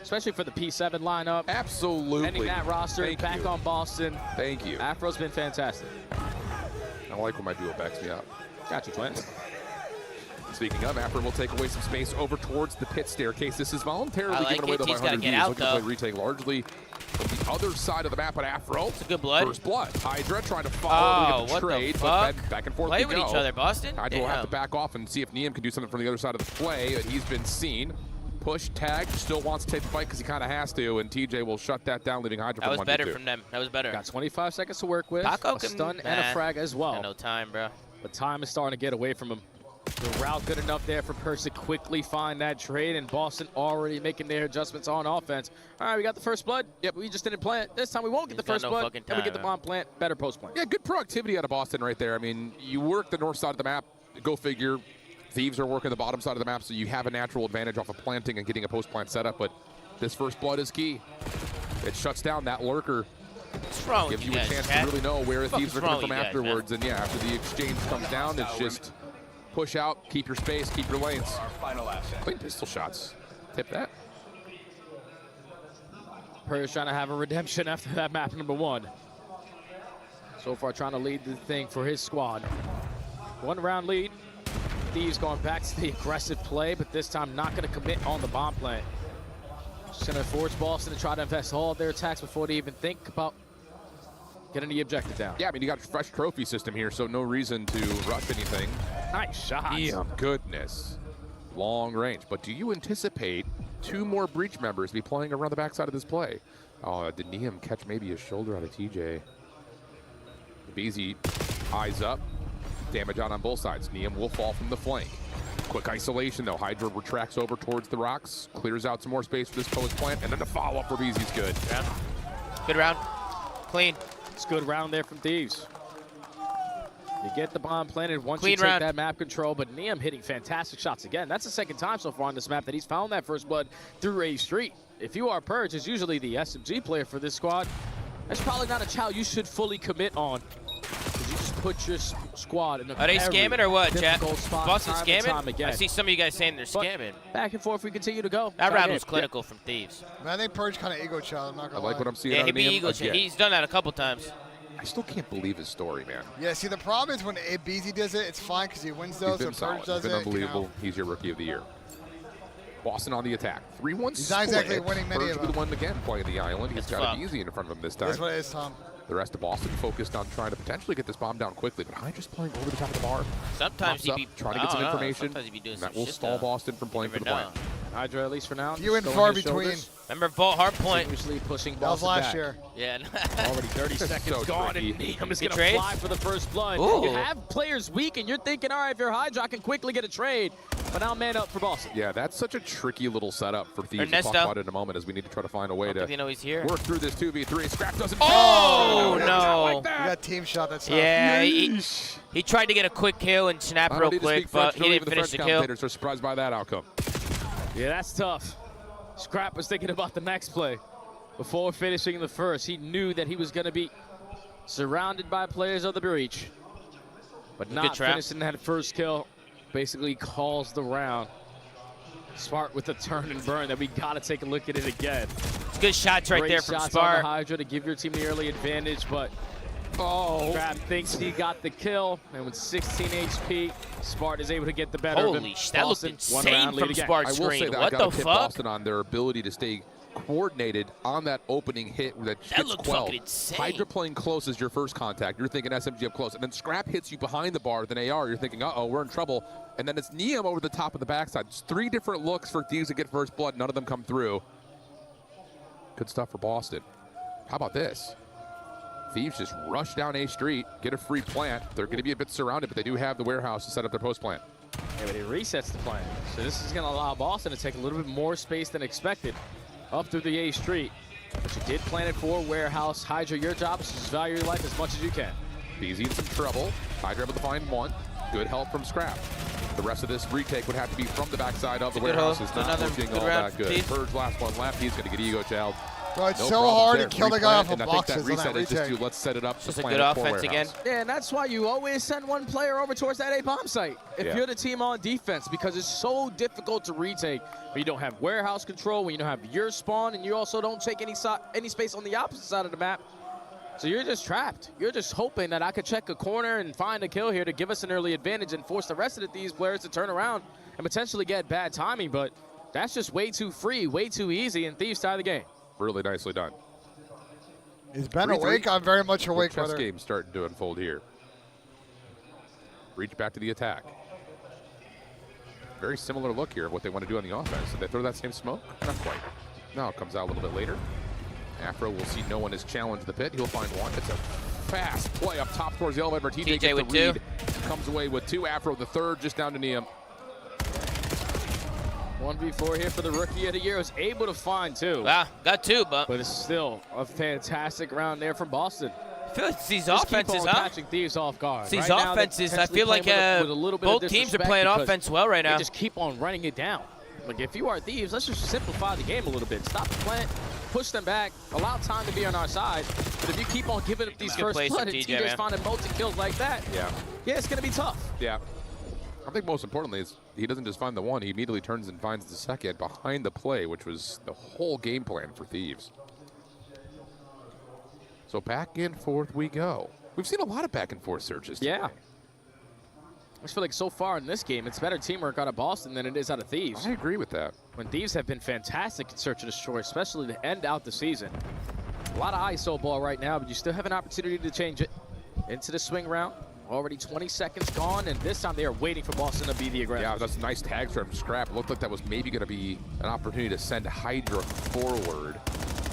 Especially for the P7 lineup. Absolutely. Ending that roster, Thank back you. on Boston. Thank you. Afro's been fantastic. I like when my duo backs me up. Got you, Clint. Speaking of, Afro will take away some space over towards the pit staircase. This is voluntarily given away though by 100 views. Looking to play retake largely from the other side of the map, but Afro. It's a good blood. First blood. Hydra trying to follow the what trade, the but fuck? then back and forth Play we with go. each other, Boston. Hydra will have to back off and see if Niam can do something from the other side of the play. He's been seen. Push, tag, still wants to take the fight because he kind of has to, and TJ will shut that down, leaving Hydra That for was 1v2. better from them. That was better. Got 25 seconds to work with. Paco A can- stun and a frag as well. Got no time, bro. But time is starting to get away from him. The route good enough there for Purse to quickly find that trade, and Boston already making their adjustments on offense. All right, we got the first blood. Yep, we just didn't plant. This time we won't get the first blood, and we get the bomb plant. Better post plant. Yeah, good proactivity out of Boston right there. I mean, you work the north side of the map, go figure. Thieves are working the bottom side of the map, so you have a natural advantage off of planting and getting a post plant setup, but this first blood is key. It shuts down that lurker. What's wrong with Gives you you a guys, chance Chad? to really know where the What the Thieves fuck are is coming from wrong with you guys, afterwards. And yeah, after the exchange comes down, it's just push out, keep your space, keep your lanes. Clean pistol shots. Tip that. Purse trying to have a redemption after that map number 1. So far trying to lead the thing for his squad. 1 round lead. Thieves going back to the aggressive play, but this time not going to commit on the bomb plant. Just going to force Boston to try to invest all of their attacks before they even think about getting the objective down. Yeah, I mean, you got a fresh trophy system here, so no reason to rush anything. Nice shot. Damn, goodness. Long range. But do you anticipate 2 more Breach members be playing around the backside of this play? Oh, did Niam catch maybe his shoulder out of TJ? Beezy eyes up. Damage out on both sides. Niam will fall from the flank. Quick isolation, though. Hydra retracts over towards the rocks, clears out some more space for this post plant, and then the follow-up for Beezy's good. Yeah. Good round. Clean. It's a good round there from Thieves. You get the bomb planted once Clean you take round. that map control, but Niam hitting fantastic shots again. That's the second time so far on this map that he's found that first blood through a street. If you are Purge, is usually the SMG player for this squad. That's probably not a chow you should fully commit on. You just put your squad in a Are they scamming or what, Chat? difficult spot Boston time and time scamming? again. I see some of you guys saying they're But scamming. Back and forth, we continue to go. That round Tight was end. clinical from Thieves. Man, I think Purge kind of ego child. I'm not I gonna like lie. what I'm seeing Yeah, out he of be Niam ego. again. He's done that a couple times. I still can't believe his story, man. Yeah, see, the problem is when BZ does it, it's fine because he wins those. He's been So solid. Purge does He's been it. unbelievable. He's your rookie of the year. Boston on the attack. 3-1 He's not exactly split. winning many Purge of with them. one again playing the island. He's That's got fucked. it easy in front of him this time. That's what it is, Tom. The rest of Boston focused on trying to potentially get this bomb down quickly, but Hydra's playing over the top of the bar. Sometimes Pops he up, be trying to get some I don't know. information. Sometimes he be doing And that some will shit, stall though. Boston from playing for Never the plan. know. Hydra, at least for now. Few and just far going his between. shoulders, Remember Vault hard point. continuously pushing That was Boston last back. year. Yeah. Already 30 seconds So gone, tricky. and Niam is Good going to trade? fly for the first blood. Ooh. You have players weak, and you're thinking, all right, if you're Hydra, I can quickly get a trade. But now man up for Boston. Yeah, that's such a tricky little setup for Thieves. We'll Ernesto. talk about it in a moment as we need to try to find a way to You know he's here. work through this 2v3. Scrap doesn't. Oh, not no. like You that. got team shot. That's tough. Yeah, he tried to get a quick kill and snap I real don't need to quick, speak French, but nor he even didn't the finish French the kill. commentators are surprised by that outcome. Yeah, that's tough. Scrap was thinking about the next play. Before finishing the first, he knew that he was going to be surrounded by players of the Breach. But not trap. finishing that first kill basically calls the round. Smart with the turn and burn that we got to take a look at it again. Good shots right Great there from shots Spart. on the Hydra to give your team the early advantage, but Scrap thinks he got the kill, and with 16 HP, Spart is able to get the better of him. Holy sh, that looked Boston, one insane round lead from again. Spart's I will say screen. that What I gotta the tip fuck? Boston on their ability to stay coordinated on that opening hit that gets looked quelled. fucking insane. Hydra playing close is your first contact. You're thinking SMG up close. And then Scrap hits you behind the bar with an AR. You're thinking, uh-oh, we're in trouble. And then it's Neum over the top of the backside. It's 3 different looks for Thieves to get first blood. None of them come through. Good stuff for Boston. How about this? Thieves just rush down A Street, get a free plant. They're going to be a bit surrounded, but they do have the warehouse to set up their post plant. Yeah, but he resets the plant. So this is going to allow Boston to take a little bit more space than expected up through the A Street. But you did plant it for warehouse. Hydra, your job is to just value your life as much as you can. BZ in some trouble. Hydra able to find one. Good help from Scrap. The rest of this retake would have to be from the backside of the warehouse. It's not looking all that good. Purge last one left. He's going to get ego child. Bro, it's so hard to kill the guy off of boxes. boxes. And I think that reset is just to let's set it up. Just a good offense again. Yeah, and that's why you always send one player over towards that A bomb site if you're the team on defense, because it's so difficult to retake when you don't have warehouse control, when you don't have your spawn, and you also don't take any space on the opposite side of the map. So you're just trapped. You're just hoping that I could check a corner and find a kill here to give us an early advantage and force the rest of these players to turn around and potentially get bad timing, but that's just way too free, way too easy, and Thieves tie the game. Really nicely done. Is Ben awake? I'm very much awake, chess brother. game starting to unfold here. Reach back to the attack. Very similar look here of what they want to do on the offense. Did they throw that same smoke? Not quite. Now it comes out a little bit later. Afro will see no one has challenged the pit. He'll find one. It's a fast play up top towards the elevator. TJ gets with the read. Comes away with 2. Afro the third, just down to Neum. 1v4 here for the Rookie of the Year. Was able to find 2. Wow, got 2, but it's still a fantastic round there from Boston. I feel like these Just offenses, keep on catching Thieves off guard. These right offenses, now, I feel like both teams are playing offense well right now. They just keep on running it down. Like, if you are Thieves, let's just simplify the game a little bit. Stop the plant, push them back, allow time to be on our side. But if you keep on giving up these first blood and TJ's finding multi-kills like that, yeah, it's going to be tough. Yeah. I think most importantly is he doesn't just find the one, he immediately turns and finds the second behind the play, which was the whole game plan for Thieves. So back and forth we go. We've seen a lot of back and forth searches. Yeah. I just feel like so far in this game, it's better teamwork out of Boston than it is out of Thieves. I agree with that. When Thieves have been fantastic in Search and Destroy, especially to end out the season. A lot of ISO ball right now, but you still have an opportunity to change it into the swing round. Already 20 seconds gone, and this time they are waiting for Boston to be the aggressor. Yeah, that's a nice tag from Scrap. It looked like that was maybe going to be an opportunity to send Hydra forward.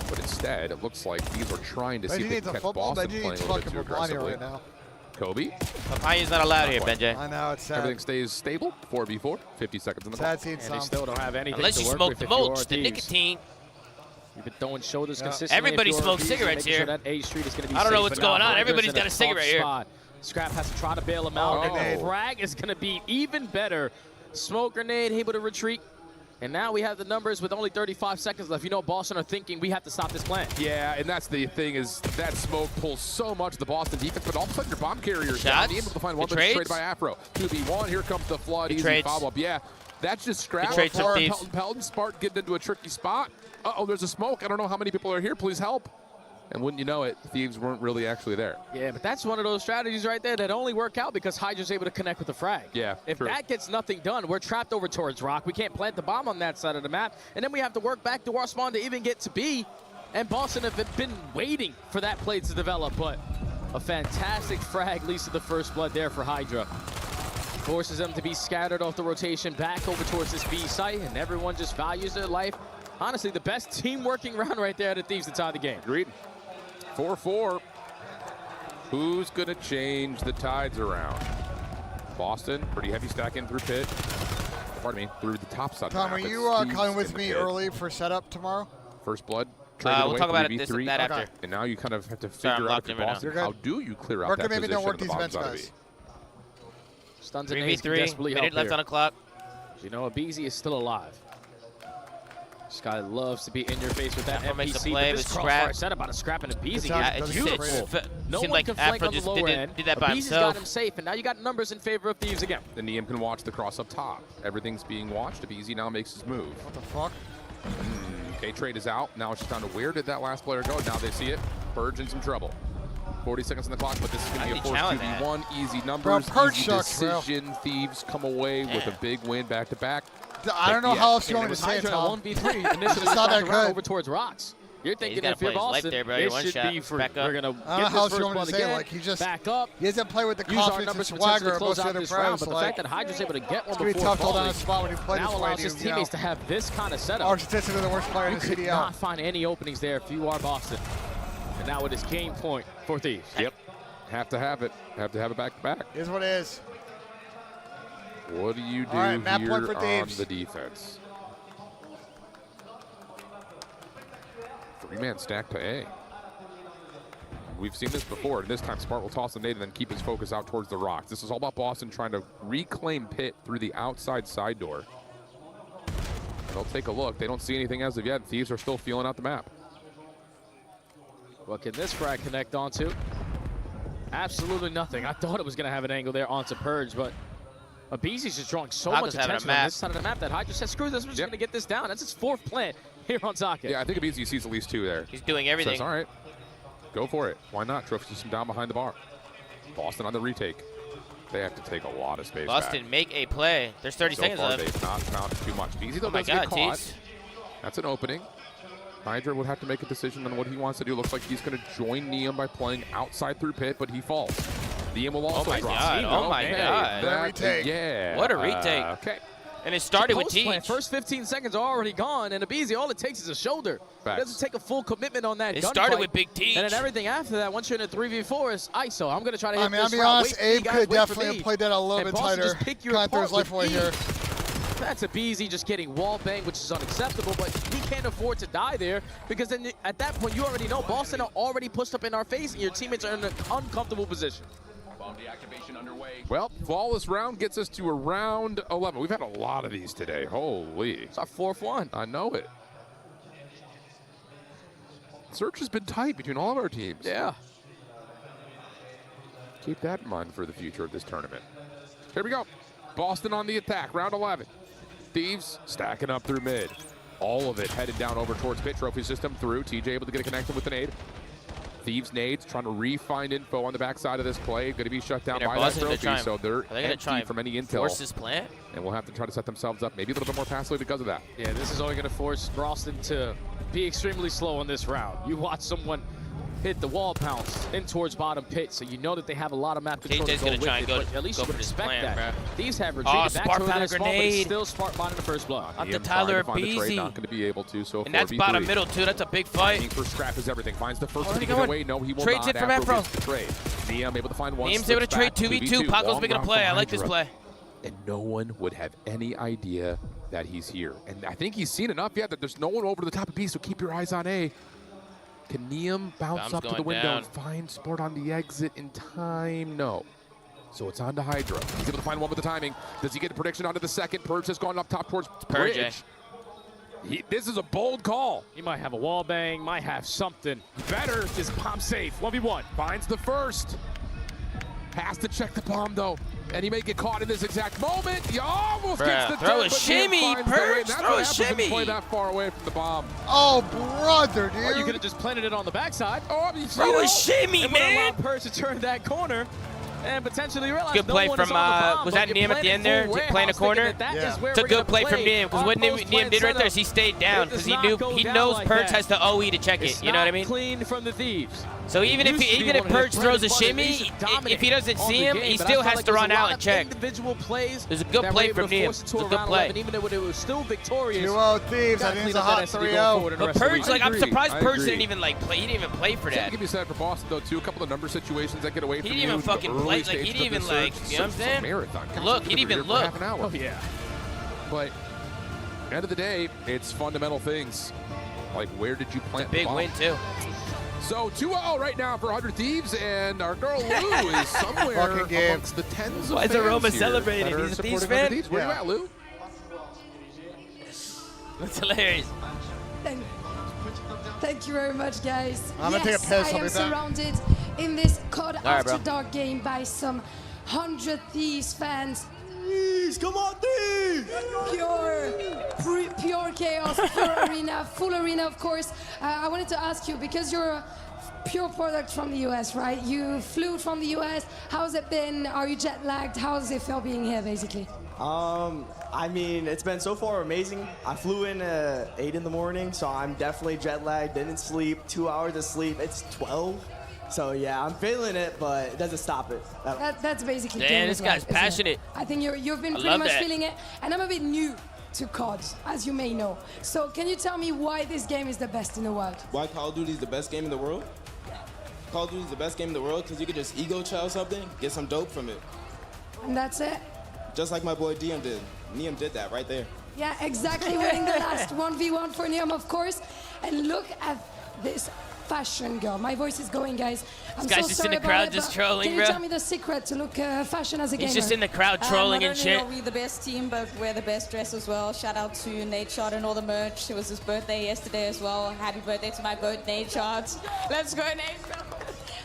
But instead, it looks like these are trying to see if they can catch Boston playing a little bit too aggressively. Right now. Kobe. Papayas not allowed here, Benjay. I know, it's sad. Everything stays stable. 4v4, 50 seconds in the sad clock. And they still don't have anything unless to you work smoke with the if you are mulch, the Thieves. nicotine. You've been throwing shoulders consistently. Everybody if you're smokes Thieves, cigarettes making here. Sure that A Street is going to be I don't know safe, what's but now going on. Hydra's Everybody's in got a cigarette tough here. spot. Scrap has to try to bail him out, and the frag is going to be even better. Smoke grenade, able to retreat. And now we have the numbers with only 35 seconds left. You know Boston are thinking we have to stop this plant. Yeah, and that's the thing is that smoke pulls so much of the Boston defense, but all of a sudden your bomb carriers down. Able to find one traded by Afro. 2v1, here comes the flood, easy follow-up. Yeah, that's just Scrap. Pelton Spart getting into a tricky spot. Uh-oh, there's a smoke. I don't know how many people are here. Please help. And wouldn't you know it, Thieves weren't really actually there. Yeah, but that's one of those strategies right there that only work out because Hydra's able to connect with the frag. Yeah, if that gets nothing done, we're trapped over towards Rock. We can't plant the bomb on that side of the map. And then we have to work back to our spawn to even get to B. And Boston have been waiting for that play to develop. But a fantastic frag leads to the first blood there for Hydra. Forces them to be scattered off the rotation back over towards this B site. And everyone just values their life. Honestly, the best team working round right there at the Thieves to tie the game. Agreed. 4-4. Who's going to change the tides around? Boston, pretty heavy stack in through pit. Pardon me, through the top side. Tom, are you coming with me early for setup tomorrow? First blood. We'll talk about that after. And now you kind of have to figure out if Boston, how do you clear out that maybe position don't work the these events, guys. Stuns and Ace can desperately help minute left on the clock. You know, Abizi is still alive. This guy loves to be in your face with that NPC, play but this with crossfire Scrap. setup on a Scrap and Abizi. Yeah, It's it's beautiful. No seemed one like can flank Afro on the just lower end. did that by Abizi's himself. got him safe, and now you got numbers in favor of Thieves again. The Neum can watch the cross up top. Everything's being watched. Abizi now makes his move. What the fuck? Okay, trade is out. Now it's just down to where did that last player go? Now they see it. Purge in some trouble. 40 seconds on the clock, but this is going to be a forced 2v1. Easy numbers, easy decision. Thieves come away with a big win back-to-back. I don't know how else you want to say it, Tom. 1v3 initially not that good. over towards Rocks. You're thinking gotta if you're play his life Boston, there, bro. it You're one should shot. be for Back up. we're gonna I don't know get how else this you first want one to say it. again. Like, he just back up. He doesn't play with the Use our confidence and numbers to swagger potentially of close most out other this round, pros. but the fact that Hydra's able to get one it's gonna be before tough to hold down falling a spot when you play now this way. allows his teammates to have this kind of setup. Or statistically the worst player in You the could CDL. not find any openings there if you are Boston. And now it is game point for Thieves. Yep. Have to have it. Have to have it back-to-back. Here's what it is. What do you do right, map here point for on Thieves. the defense? 3-man stack to A. We've seen this before, and this time Smart will toss the nade and then keep his focus out towards the rocks. This is all about Boston trying to reclaim pit through the outside side door. They'll take a look. They don't see anything as of yet. Thieves are still feeling out the map. What can this frag connect onto? Absolutely nothing. I thought it was going to have an angle there onto Purge, but Abizi's just drawing so much attention on this side of the map that Hydra said, screw this, we're just going to get this down. That's his fourth plant here on Socket. Yeah, I think Abizi sees at least two there. He's doing everything. Says, all right, go for it. Why not? Trophy system down behind the bar. Boston on the retake. They have to take a lot of space Boston, back. make a play. There's 30 seconds far, left. They've not found too much. Beezy, though, Oh my does get God, caught. Tees. That's an opening. Hydra would have to make a decision on what he wants to do. Looks like he's going to join Neum by playing outside through pit, but he falls. Neum will also my drop. God, oh my God. That, What a retake. Yeah. What a retake. Okay. And it started with Teach. First 15 seconds are already gone, and Abizi, all it takes is a shoulder. Facts. It doesn't take a full commitment on that It gunfight. started with Big Teach. And then everything after that, once you're in a 3v4, is ISO. I'm going to try to hit I mean, I'll this be route. honest, Wait for me, Abe guys, could wait for definitely me. have played that a little And bit Boston tighter. just pick your Kind of throw his apart life away with here. ease. That's Abizi just getting wall banged, which is unacceptable, but he can't afford to die there because then at that point, you already know Boston are already pushed up in our face and your teammates are in an uncomfortable position. Well, flawless round gets us to around 11. We've had a lot of these today. Holy. It's our fourth one. I know it. Search has been tight between all of our teams. Yeah. Keep that in mind for the future of this tournament. Here we go. Boston on the attack, round 11. Thieves stacking up through mid. All of it headed down over towards pit. Trophy system through. TJ able to get a connection with the nade. Thieves nades trying to re-find info on the backside of this play. Going to be shut down by that trophy, so they're empty from any intel. Force this plant? And we'll have to try to set themselves up maybe a little bit more passively because of that. Yeah, this is only going to force Boston to be extremely slow on this round. You watch someone hit the wall pounce in towards bottom pit, so you know that they have a lot of map control TJ's to go gonna with try it, and go but at least go you would for this expect plan, that. bro. These have retreated back Spark to found their a small, but it's grenade. still Spark bottom the first blood. Up to Neum Tyler trying to find the trade, Beasy. not going to be able to so And far. that's bottom middle, too. That's a big fight. Fighting for scrap is everything. Finds the first one Already to get going. away. No, he will Trades not it from after Afro. the trade. Neum able to find one. Neum's able to trade 2v2. Paco's making a play. I like this play. And no one would have any idea that he's here. And I think he's seen enough yet that there's no one over to the top of B, so keep your eyes on A. Can Neum bounce up to the window down. and find Sport on the exit in time? No. So it's on to Hydra. He's able to find one with the timing. Does he get a prediction onto the second? Purge has gone up top towards Purge. Bridge. This is a bold call. He might have a wall bang, might have something. Better is bomb safe. 1v1. Finds the first. Has to check the bomb, though. And he may get caught in this exact moment. He almost gets the throw turn, a but shimmy, Neum finds the way. Purge, That's throw what a happens when you shimmy. play that far away from the bomb. Oh, brother, dude. Or you could have just planted it on the backside. Oh, throw a shimmy, and would man. allow Purge to turn that corner and potentially realize Good play from, was that Neum at the end there? Playing a corner? It's a good play from Neum, because what Neum did right there is he stayed down, because he knows Purge has the OE to check it, you know what I mean? Clean from the Thieves. So even if Purge throws a shimmy, if he doesn't see him, he still has to run out and check. Individual plays. There's a good play from Neum. It's a good play. Even though it was still victorious. 2-0 Thieves. I think it's a hot 3-0. But Purge, like, I'm surprised I Purge agree. didn't even like play. He didn't even play for that. Give you said for Boston though too. A couple of number situations that get away from He you. didn't even in the fucking early play. Like stages he of didn't even the like. search. You know what I'm It's a saying? marathon. Guys, Look, we he could didn't be even here for look. half an hour. Oh yeah. But end of the day, it's fundamental things. Like where did you plant the Big bomb? win too. So 2-0 right now for 100 Thieves, and our girl Lou is somewhere amongst the tens of Why is fans Aroma here celebrating? that are He's a Thieves supporting 100 fan? Thieves. Where Yeah. you at, Lou? That's hilarious. Thank you very much, guys. I'm gonna take a piss, I I'll am be back. surrounded in this COD right, After bro. Dark game by some 100 Thieves fans. Thieves, come on, Thieves! Pure chaos, full arena, of course. I wanted to ask you, because you're a pure product from the US, right? You flew from the US. How's it been? Are you jet lagged? How does it feel being here, basically? I mean, it's been so far amazing. I flew in 8 in the morning, so I'm definitely jet lagged. Didn't sleep. 2 hours of sleep. It's 12. So yeah, I'm feeling it, but it doesn't stop it. That's basically. Damn, this guy's passionate. I think you've been pretty much feeling it, and I'm a bit new to COD, as you may know. So can you tell me why this game is the best in the world? Why Call of Duty is the best game in the world? Call of Duty is the best game in the world because you could just ego chow something, get some dope from it. And that's it? Just like my boy Diem did. Niem did that right there. Yeah, exactly. Winning the last 1v1 for Niem, of course. And look at this fashion girl. My voice is going, guys. I'm this guy's so just sorry in the crowd about it, just but trolling, can you bro. tell me the secret to look fashion as a gamer? He's just in the crowd trolling and shit. Not only are we the best team, but we're the best dressed as well. Shout out to Nate Shot and all the merch. It was his birthday yesterday as well. Happy birthday to my goat, Nate Shot. Let's go, Nate.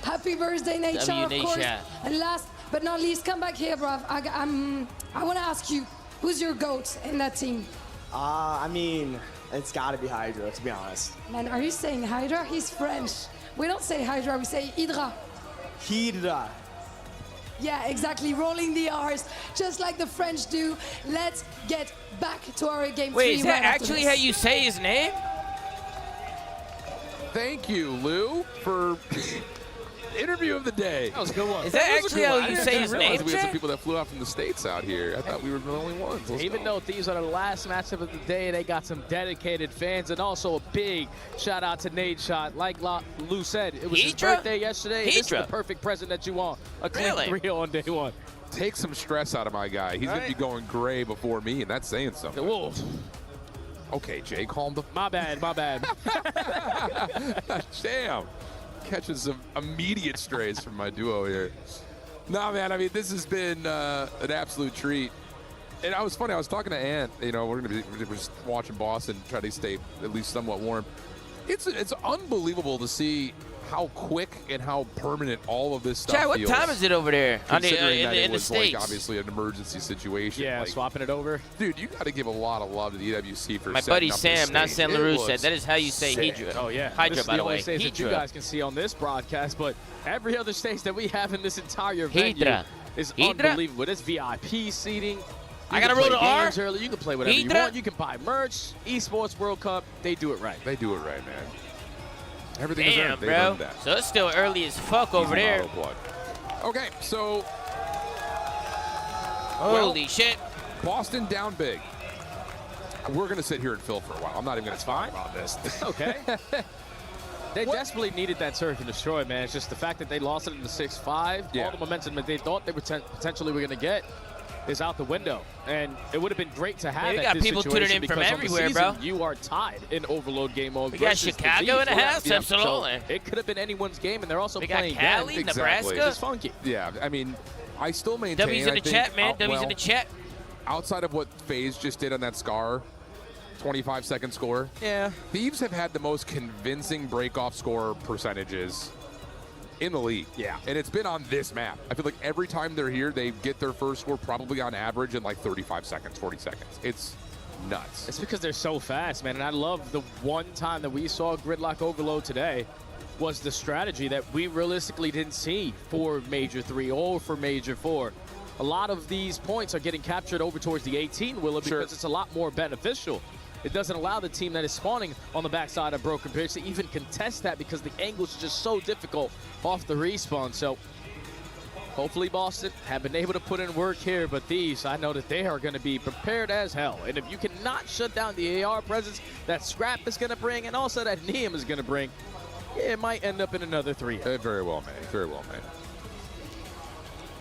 Happy birthday, Nate Shot, of course. And last but not least, come back here, bruv. I want to ask you, who's your GOAT in that team? I mean, it's got to be Hydra, to be honest. Man, are you saying Hydra? He's French. We don't say Hydra, we say Hydra. Hydra. Yeah, exactly. Rolling the R's, just like the French do. Let's get back to our game. Wait, is that actually how you say his name? Thank you, Lou, for interview of the day. That was a good one. Is that actually how you say his name? We had some people that flew out from the States out here. I thought we were the only ones. Even though these are the last matchup of the day, they got some dedicated fans, and also a big shout out to Nate Shot. Like Lou said, it was his birthday yesterday. This is the perfect present that you want. A clean 3-0 on day one. Take some stress out of my guy. He's going to be going gray before me, and that's saying something. Whoa. Okay, Jay, calm the... My bad. Damn. Catching some immediate strays from my duo here. No, man, I mean, this has been an absolute treat. And I was funny, I was talking to Ant, you know, we're just watching Boston, try to stay at least somewhat warm. It's unbelievable to see how quick and how permanent all of this stuff Chad, what feels. time is it over there? Considering that it in the was States? like obviously an emergency situation. Yeah, like, swapping it over. Dude, you got to give a lot of love to the EWC for My setting buddy up Sam, this not stage. Sam It LaRue, was said that is how you say sick. Hydra. Oh, yeah. Hydra, This is by the only way. stage that you Hydra. guys can see on this broadcast, but every other stage that we have in this entire venue Hydra. is Hydra? unbelievable. There's VIP seating. I gotta roll the R? Early. You can play whatever Hydra? you want. You can buy merch. Esports World Cup, they do it right. They do it right, man. Everything is Damn, earned. They've bro. earned that. So it's still early as fuck over there. Okay, so Holy shit. Boston down big. We're going to sit here and fill for a while. I'm not even going to talk about this. Okay. They desperately needed that search and destroy, man. It's just the fact that they lost it in the 6-5. Yeah. All the momentum that they thought they were potentially were going to get is out the window. And it would have been great to have Man, we at got this people tuning situation in from because on the everywhere, season, bro. You are tied in overload game mode. We got versus the Chicago in the Thieves. house, absolutely. So it could have been anyone's game, and they're also We got playing Cali, again. Nebraska. It's funky. Yeah, I mean, I still maintain. W's in the chat, man. W's in the chat. Outside of what FaZe just did on that Scar 25-second score, yeah, Thieves have had the most convincing break-off score percentages in the league. Yeah. And it's been on this map. I feel like every time they're here, they get their first score probably on average in like 35 seconds, 40 seconds. It's nuts. It's because they're so fast, man. And I love the one time that we saw Gridlock Overload today was the strategy that we realistically didn't see for Major 3 or for Major 4. A lot of these points are getting captured over towards the 18 Willa because it's a lot more beneficial. It doesn't allow the team that is spawning on the backside of Broken Bridge to even contest that because the angles are just so difficult off the respawn. So hopefully Boston have been able to put in work here, but these, I know that they are going to be prepared as hell. And if you cannot shut down the AR presence that Scrap is going to bring and also that Niem is going to bring, it might end up in another 3. Very well made. Very well made.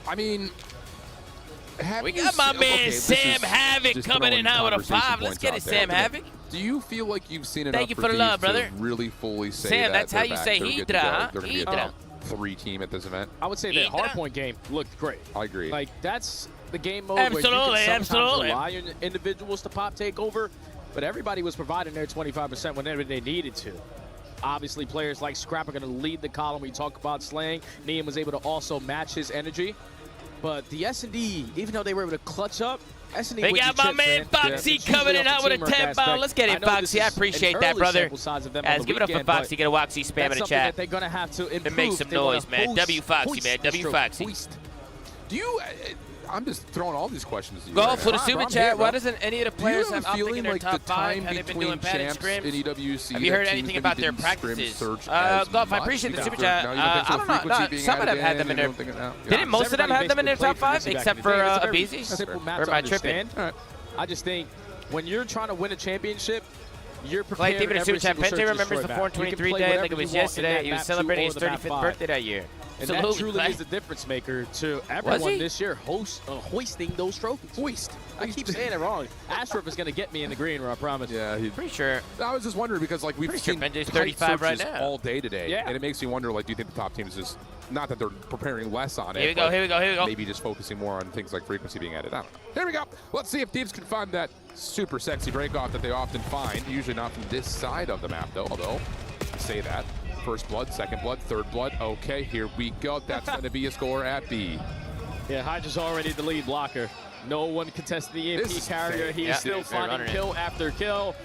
I mean, We got my man Sam Havoc coming in hot with a 5. Let's get it, Sam Havoc. Do you feel like you've seen enough Thank you for the Thieves love, to brother. really fully say Sam, that that's how they're you back, say they're good to Hydra, go, huh? they're going to be a Hydra. top 3 team at this event? I would say that Hardpoint game looked great. I agree. Like, that's the game mode where you can sometimes rely on individuals to pop take over, but everybody was providing their 25% whenever they needed to. Obviously, players like Scrap are going to lead the column. We talk about slaying. Niem was able to also match his energy. But the S&D, even though they were able to clutch up, S&D They with got the my chips, man Foxy coming in out with a 10-pound. Let's get it, Foxy. I appreciate that, brother. Guys, give it up for Foxy. Get a Waxy spam in the chat. That they're going to have to improve. And make some noise, man. W Foxy, man. W Foxy. Do you? I'm just throwing all these questions at you. Go for the super chat. Why doesn't any of the Do you players have have a opting in feeling their like top the 5? time Have they been between doing padded champs scrims? in EWC? Have you heard that anything teams about maybe their didn't practices? search Golf, I as appreciate the much? super Now chat. you don't think so I don't know. frequency No, being some might have added had them in you their. don't think yeah. Didn't most of them have them in their top 5 except for Abizi? Simple math Or to am I tripping? understand. I just think when you're trying to win a championship, you're Clay, prepared David, every super chat. single Pente search remembers destroy the map. 423 You can day play like it was whatever you want in yesterday. that He was map celebrating his 2 or the map 35th 5. birthday that year. And that Absolutely, truly Clay. is the difference maker to Was everyone he? this year hoisting those trophies. Hoist. I keep saying it wrong. Ashraf is going to get me in the green room, I promise. Yeah, Pretty sure. I was just wondering because like we've Pretty sure seen Benji's tight 35 right searches now. all day today, Yeah. and it makes me wonder. Like, do you think the top teams just not that they're preparing less on it? Here we go, but here we go, here we go. Maybe just focusing more on things like frequency being added. I don't know. Here we go. Let's see if teams can find that super sexy breakoff that they often find. Usually not from this side of the map though. Although I say that. First blood, second blood, third blood. Okay, here we go. That's going to be a score at B. Yeah, Hydra's already the lead blocker. No one contested the EMP This is carrier. insane. He's Yeah. still They're finding running it. kill after kill.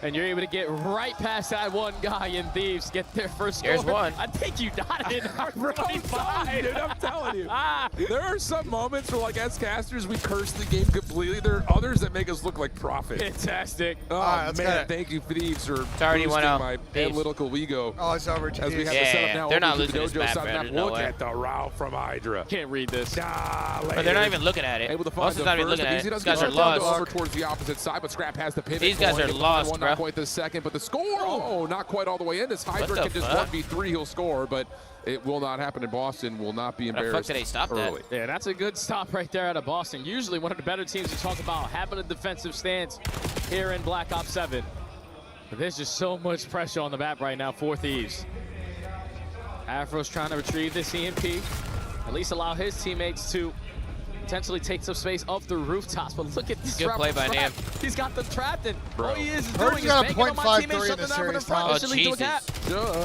And you're able to get right past that one guy in Thieves, get their first score. Here's one. I think you got it. Bro, I'm telling you, dude, I'm telling you. There are some moments where, like, as casters, we curse the game completely. There are others that make us look like profit. Fantastic. Oh, let's man, get it. thank you, Thieves, for already boosting went out. my Thieves. analytical ego. Oh, it's over. As we have Yeah, the setup now they're not over to the losing this Dojo map, South man. map. There's no Look way. at the route from Hydra. Can't read this. But they're not even looking at it. Able to Most find of not even first. looking at Easy it. does These guys get are knocked lost. over towards the opposite side, but Scrap has the pivot. These guys going. are Able to lost, find one, bro. Not quite the second, but the score. Oh, not quite all the way in. This Hydra the can just fuck? 1v3. He'll score, but it will not happen in Boston. Will not be How the fuck embarrassed did they stop that? early. Yeah, that's a good stop right there out of Boston. Usually one of the better teams to talk about having a defensive stance here in Black Ops 7. But there's just so much pressure on the map right now for Thieves. Afro's trying to retrieve this EMP, at least allow his teammates to potentially take some space up the rooftops. But look at this Good route play from by Scrap. Nam. He's got them trapped, and all he is Bird's doing is got a banking on my teammates, 0.53 in shutting this them down from the series, front. Tom. They should lead to a cap.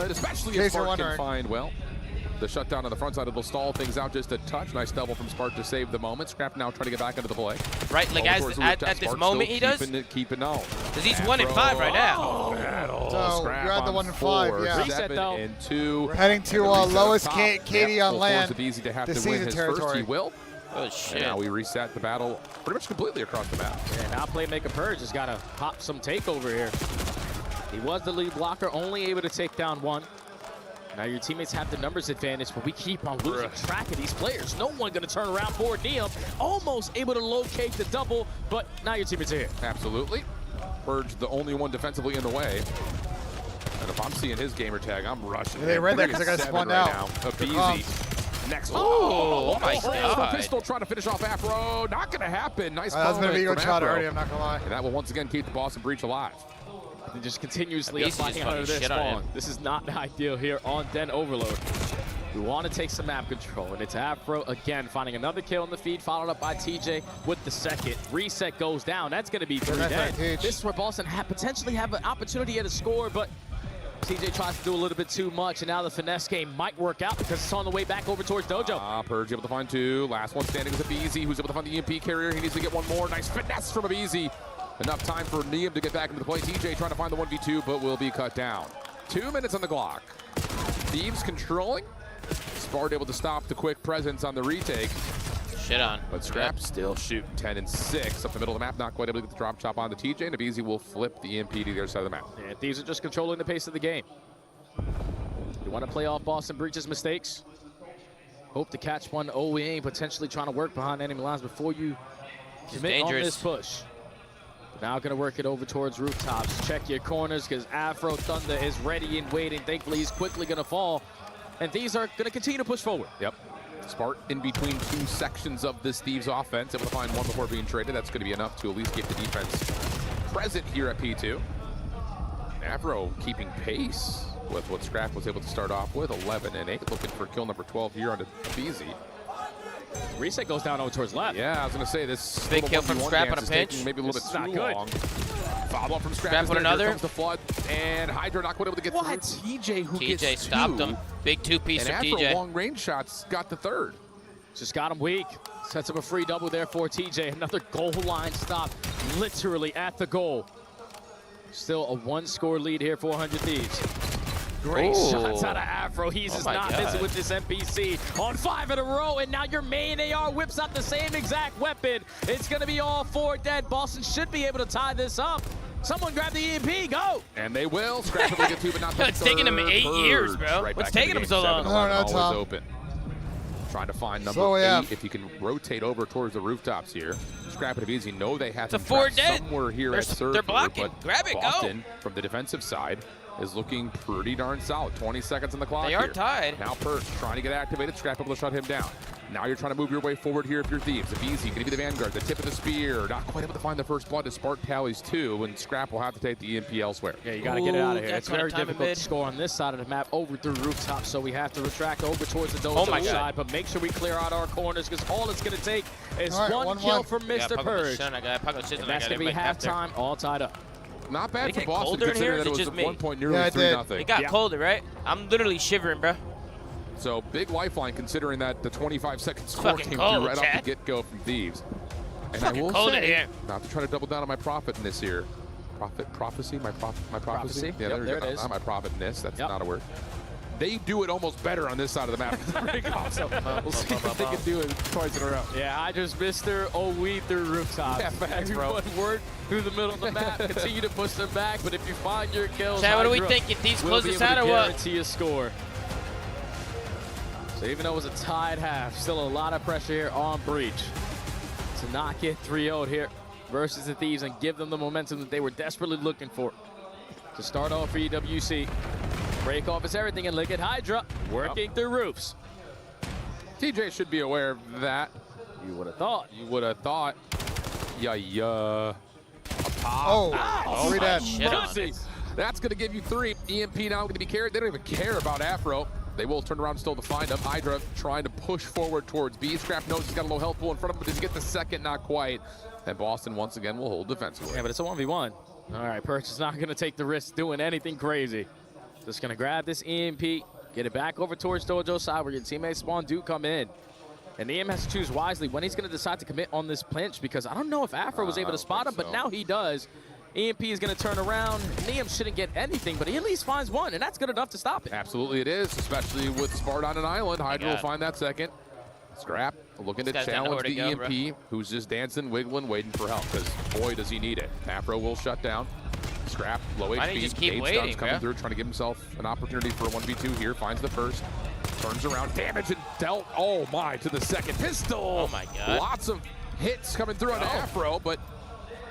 Good, especially In if case you're Spark can wondering. find, well, the shutdown on the front side. It'll stall things out just a touch. Nice double from Spark to save the moment. Scrap now trying to get back into the play. Right, like Ball as towards the at rooftop. this Spark moment still he does. keeping on. Because he's 1 and 5 right now. Battle. So, Scrap you're at the on 1 and 5, 4, yeah. Reset, 7 though. and 2. We're heading to And the reset lowest up top. Katie on full land. force of Easy to have The to win season his territory. first. He will. Oh, And shit. now we reset the battle pretty much completely across the map. Yeah, now Playmaker Purge has got to pop some takeover here. He was the lead blocker, only able to take down one. Now your teammates have the numbers advantage, but we keep on losing track of these players. No one going to turn around for Neum. Almost able to locate the double, but now your teammates are here. Absolutely. Purge the only one defensively in the way. And if I'm seeing his gamer tag, I'm rushing. Yeah, they read that 'cause I got 7 spun right out. now. Good Easy. comms. Next one. Oh my God. Pistol trying to finish off Afro. Not going to happen. Nice That was going to be a moment good from shot Afro. already, I'm not going to lie. And that will once again keep the Boston Breach alive. And just continuously Abizi fighting just under fucking this shit on spawn. him. This is not ideal here on Den Overload. We want to take some map control, and it's Afro again finding another kill in the feed, followed up by TJ with the second. Reset goes down. That's going to be 3 dead. This is where Boston potentially have an opportunity at a score, but TJ tries to do a little bit too much, and now the finesse game might work out because it's on the way back over towards Dojo. Purge able to find 2. Last one standing is Abizi, who's able to find the EMP carrier. He needs to get one more. Nice finesse from Abizi. Enough time for Neum to get back into the play. TJ trying to find the 1v2, but will be cut down. 2 minutes on the clock. Thieves controlling. Spart able to stop the quick presence on the retake. Shit on. But Scrap still shooting 10 and 6 up the middle of the map. Not quite able to get the drop chop on the TJ. And Abizi will flip the EMP to the other side of the map. And Thieves are just controlling the pace of the game. You want to play off Boston Breach's mistakes? Hope to catch one OEA, potentially trying to work behind enemy lines before you commit on this push. Now going to work it over towards rooftops. Check your corners because Afro Thunder is ready and waiting. Thankfully, he's quickly going to fall. And these are going to continue to push forward. Yep. Spart in between 2 sections of this Thieves offense. Able to find one before being traded. That's going to be enough to at least keep the defense present here at P2. Afro keeping pace with what Scrap was able to start off with. 11 and 8. Looking for kill number 12 here on Abizi. Reset goes down over towards left. Yeah, I was going to say this big kill from 1v1 Scrap on dance a is pinch. taking maybe a little This bit is too not good. long. Follow up from Scrap. Scrap is with there. another. Here comes the flood, and Hydra not quite able to get through. TJ who TJ gets stopped 2. him. Big 2-piece And from after TJ. long range shots, got the 3rd. Just got him weak. Sets up a free double there for TJ. Another goal line stop, literally at the goal. Still a 1-score lead here for 100 Thieves. Great shots out of Afro. He's just not missing with this NPC. On 5 in a row, and now your main AR whips out the same exact weapon. It's going to be all 4 dead. Boston should be able to tie this up. Someone grab the EMP, go! And they will. Scratch will get 2, but not the It's taking him 8 years, bro. Right What's back taking into him so game long? 7, always Tom. open. Trying to find number So, 8. If you can rotate over towards the rooftops here. Scrap it easy. Know they have It's a him 4 trapped dead. somewhere here They're- at server. they're blocking. But Grab it, go. Boston, from the defensive side, is looking pretty darn solid. 20 seconds on the clock They are here. tied. Now Perch trying to get activated. Scrap able to shut him down. Now you're trying to move your way forward here if you're Thieves. If easy, going to be the Vanguard, the tip of the spear. Not quite able to find the first blood as Spark tallies 2, and Scrap will have to take the EMP elsewhere. Yeah, you got to get it out of here. That's It's very what time difficult mid. to score on this side of the map over through rooftops, so we have to retract over towards the Oh my Dojo God. side, but make sure we clear out our corners because all it's going to take is All right, one 1-1. kill from Mr. Purge. And that's And that's going to be halftime, all tied up. Not Did bad it for get Boston colder in here, considering or that is it it was just at me? one point nearly Yeah, it did. 3-0. It got colder, right? I'm literally shivering, bro. So big lifeline considering that the 25-second score fucking came cold, through right off Chad. the get-go from Thieves. And Fucking I will cold in say, here. not to try to double down on my profit in this here. Prophecy? My prophecy? Prophecy. Yeah, Yep, there you go. it is. Not my profit in this. That's Yep. not a word. They do it almost better on this side of the map. So we'll see if they can do it twice in a row. Yeah, I just Mr. weed through rooftops. Yeah, facts, bro. Everyone work through the middle of the map. Continue to push them back, but if you find your kills, Chad, what do we Hydra think? If these will close be this able out to or what? guarantee a score. So even though it was a tied half, still a lot of pressure here on Breach to not get 3-0'd here versus the Thieves and give them the momentum that they were desperately looking for. To start off for EWC, break off is everything, and look at Hydra working through roofs. TJ should be aware of that. You would have thought. You would have thought. Yeah. Oh, 3 dead. Shit on Mercy. That's going to give you 3. EMP now going to be carried. They don't even care about Afro. They will turn around still to find him. Hydra trying to push forward towards B. Scrap knows he's got a low health pool in front of him, but does he get the second? Not quite. And Boston once again will hold defensively. Yeah, but it's a 1v1. All right, Perch is not going to take the risk doing anything crazy. Just going to grab this EMP, get it back over towards Dojo side where your teammates Spawn do come in. And Neem has to choose wisely when he's going to decide to commit on this pinch because I don't know if Afro was able to spot him, but now he does. EMP is going to turn around. Neem shouldn't get anything, but he at least finds one, and that's good enough to stop it. Absolutely it is, especially with Spart on an island. Hydra will find that second. Scrap looking to This guy's got nowhere challenge to the go, EMP, who's just dancing, wiggling, waiting for help, because boy, does he need it. Afro will shut down. Scrap, low Why HP. don't you just keep Cage waiting, stuns coming bro? through, trying to give himself an opportunity for a 1v2 here. Finds the first. Turns around, damage and dealt, oh my, to the second. Pistol! Oh my God. Lots of hits coming through on Afro, but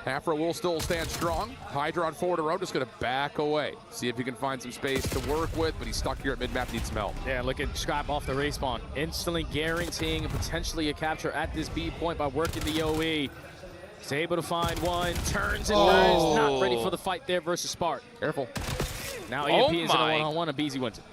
Afro will still stand strong. Hydra on forward row, just going to back away. See if he can find some space to work with, but he's stuck here at mid-map, needs some help. Yeah, look at Scrap off the respawn. Instantly guaranteeing potentially a capture at this B point by working the OE. He's able to find one, turns and burns. Not ready for the fight there versus Spark. Careful. Now Oh EMP is in a my. one-on-one, and BZ wins it.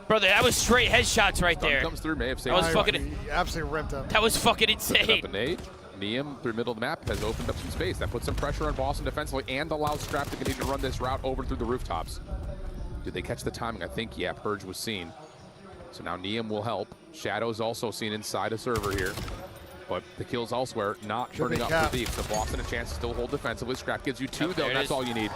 Brother, that was straight headshots right Stun there. comes through, may have saved That was him. fucking. He absolutely ripped him. That was fucking Picking insane. up a nade. Neem through middle of the map has opened up some space. That puts some pressure on Boston defensively and allows Scrap to continue to run this route over through the rooftops. Did they catch the timing? I think, yeah, Purge was seen. So now Neem will help. Shadow's also seen inside a server here. But the kills elsewhere not turning up for Deep. So Boston a chance to still hold defensively. Scrap gives you 2 though, and that's all you need.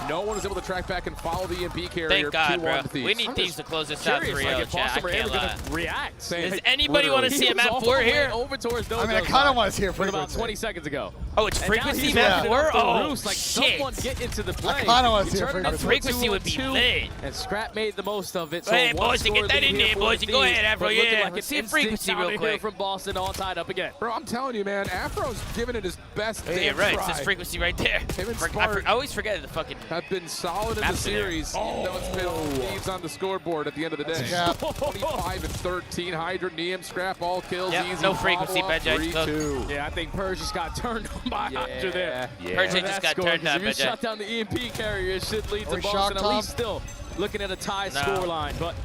No one is able to track back and follow the EMP carrier. Thank God, 2-1 bro. Thieves. We need Thieves to close this out 3-0, chat. I can't lie. React. Does anybody want to see a map 4 here? Over towards I mean, I kind of want to see a about frequency. 20 seconds ago. Oh, it's And frequency now map he's 4? running off the Oh, roofs like shit. someone get into the play. I kind of want to He see a turned it up frequency. to Frequency would be 2-on-2, lit. And Scrap made the most of it. So Hey, one boys, get score that lead in here there, for boys. the Go Thieves, ahead, Afro, but looking yeah. like Let's an see a frequency instant real counter here quick. from Boston, all tied up again. Bro, I'm telling you, man, Afro's giving it his best Yeah, damn right. try. It says frequency right there. Him and I Spart always forget the fucking. have been solid in the Maps in there. series, even though it's been Thieves on the scoreboard at the end of the day. Yeah. 25 and 13, Hydra, Neem, Scrap, all kills, Yep, easy. no frequency, follow-up, Ben Judge. 3-2. Yeah, I think Purge just got turned on by Hydra there. Purge For just that got score, turned 'cause on, if you Ben Judge. shut down the EMP carrier, it should lead Are to we Boston shocked, at Tom? least still looking at a tie No. score line. But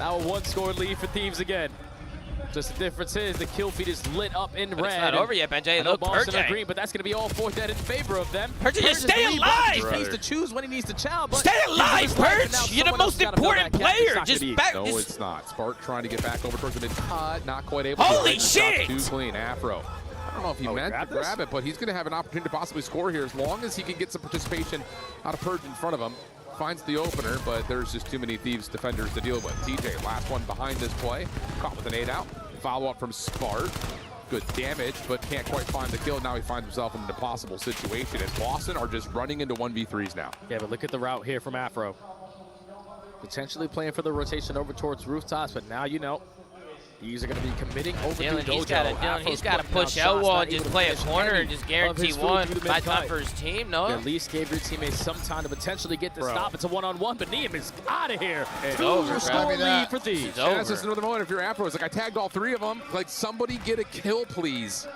now a 1-score lead for Thieves again. Just the difference is the kill feed is lit up in red. It's not over yet, Benjay. I know Look, Boston Perjay. are green, but that's going to be all 4 dead in favor of them. Perjay, stay alive! He needs to choose when he needs to chow. But Stay alive, Perj! You're the most important player. Just back. No, it's not. Spark trying to get back over towards the mid-cut. Not quite able to. Holy shit! Too clean. Afro. I don't know if he meant to grab it, but he's going to have an opportunity to possibly score here as long as he can get some participation out of Perj in front of him. Finds the opener, but there's just too many Thieves defenders to deal with. TJ, last one behind this play. Caught with an 8-out. Follow-up from Spark. Good damage, but can't quite find the kill. Now he finds himself in an impossible situation, and Boston are just running into 1v3s now. Yeah, but look at the route here from Afro. Potentially playing for the rotation over towards rooftops, but now you know. These are going to be committing over Dylan, to Dylan, he's got to push out wall and just play a corner and just guarantee one. My time for his team, no? You at least gave your teammates some time to potentially get the stop. It's a one-on-one, but Neem is out of here. It's over, score lead for Thieves. It's over. That's just another moment if you're Afro. It's like, I tagged all 3 of them. Like, somebody get a kill, please.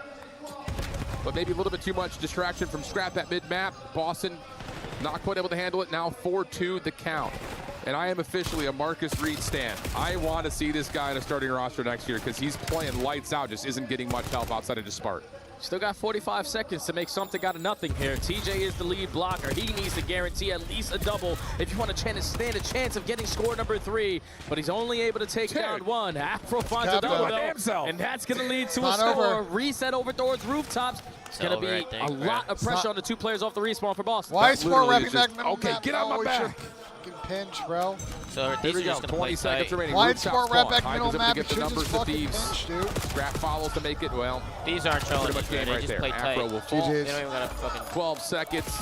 But maybe a little bit too much distraction from Scrap at mid-map. Boston not quite able to handle it. Now 4-2 the count. And I am officially a Marcus Reed stan. I want to see this guy in a starting roster next year because he's playing lights out, just isn't getting much help outside of just Spark. Still got 45 seconds to make something out of nothing here. TJ is the lead blocker. He needs to guarantee at least a double if you want to stand a chance of getting score number 3. But he's only able to take down 1. Afro finds a double, and that's going to lead to a score. Reset over towards rooftops. It's going to be a lot of pressure on the 2 players off the respawn for Boston. Why is Sport repping that? Okay, get out my back. Pinch, bro. So these are just 20 seconds remaining. Why is Sport rep back middle map? Get the numbers to Thieves. Scrap follows to make it. Well, these aren't showing pretty much game right there. Afro will fall. They don't even got a fucking 12 seconds.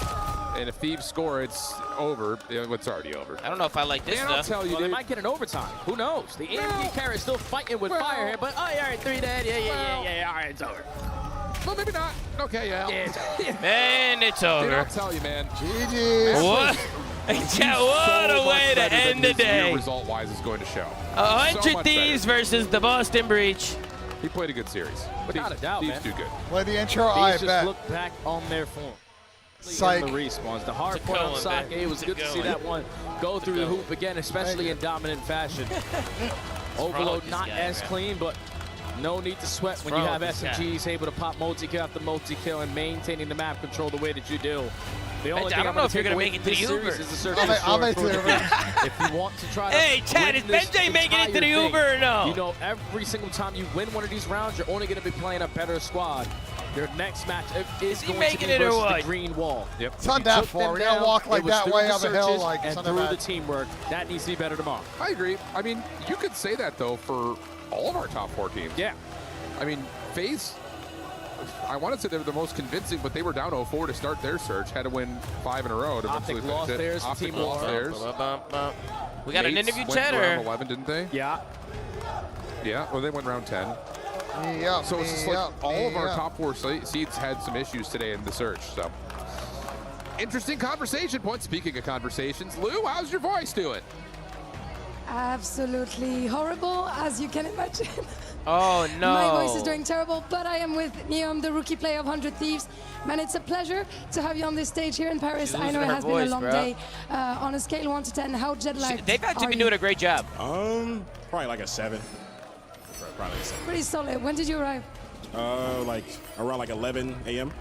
And if Thieves score, it's over. It's already over. I don't know if I like this stuff. I'll tell you, they might get an overtime. Who knows? The AMD carry is still fighting with fire here, but all right, 3 dead. Yeah. All right, it's over. Well, maybe not. Okay, yeah. Man, it's over. Dude, I'll tell you, man. GG. What? What a way to end the day. Result-wise is going to show. 100 Thieves versus the Boston Breach. He played a good series. Without a doubt, Thieves man. do good. Play the intro, I Thieves just bet. look back on their form. Psych. The respawns. The hard point on Sake. It was good to see that one go through the hoop again, especially in dominant fashion. Overload not as clean, but no need to sweat when you have SMGs able to pop multi-kill after multi-kill and maintaining the map control the way that you do. The only thing I don't know if you're going to make it to the Uber. Is the search for I'll make it to the Uber. If you want to try to Hey, Chad, is Benjay making it to the Uber or no? You know, every single time you win one of these rounds, you're only going to be playing a better squad. Your next match is going to be versus the green wall. Yep. It's not that far. We gotta walk like that way up a hill, like and through the teamwork. That needs to be better tomorrow. I agree. I mean, you could say that though for all of our top 4 teams. Yeah. I mean, FaZe, I want to say they were the most convincing, but they were down 0-4 to start their search. Had to win 5 in a row to Optic lost theirs. Optic lost theirs. We got an interview went chat to or? round 11, didn't they? Yeah. Yeah, well, they went round 10. Yeah. So it's just like all of our top 4 seeds had some issues today in the search. So interesting conversation point. Speaking of conversations, Lou, how's your voice doing? Absolutely horrible, as you can imagine. Oh, no. My voice is doing terrible, but I am with Neom, the rookie player of 100 Thieves. Man, it's a pleasure to have you on this stage here in Paris. I know it has been a long day. On a scale 1 to 10, how jet lagged They've actually been doing a great job. Probably like a 7. Probably like a 7. Pretty solid. When did you arrive? Like around like 11 a.m.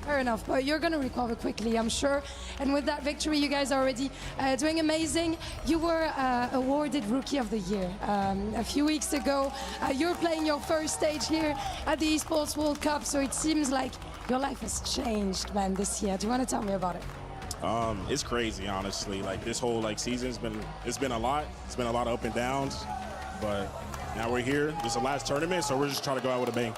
Fair enough, but you're going to recover quickly, I'm sure. And with that victory, you guys are already doing amazing. You were awarded Rookie of the Year a few weeks ago. You're playing your first stage here at the ESPORTS World Cup, so it seems like your life has changed, man, this year. Do you want to tell me about it? It's crazy, honestly. Like this whole season's been a lot. It's been a lot of up and downs, but now we're here. This is the last tournament, so we're just trying to go out with a bang.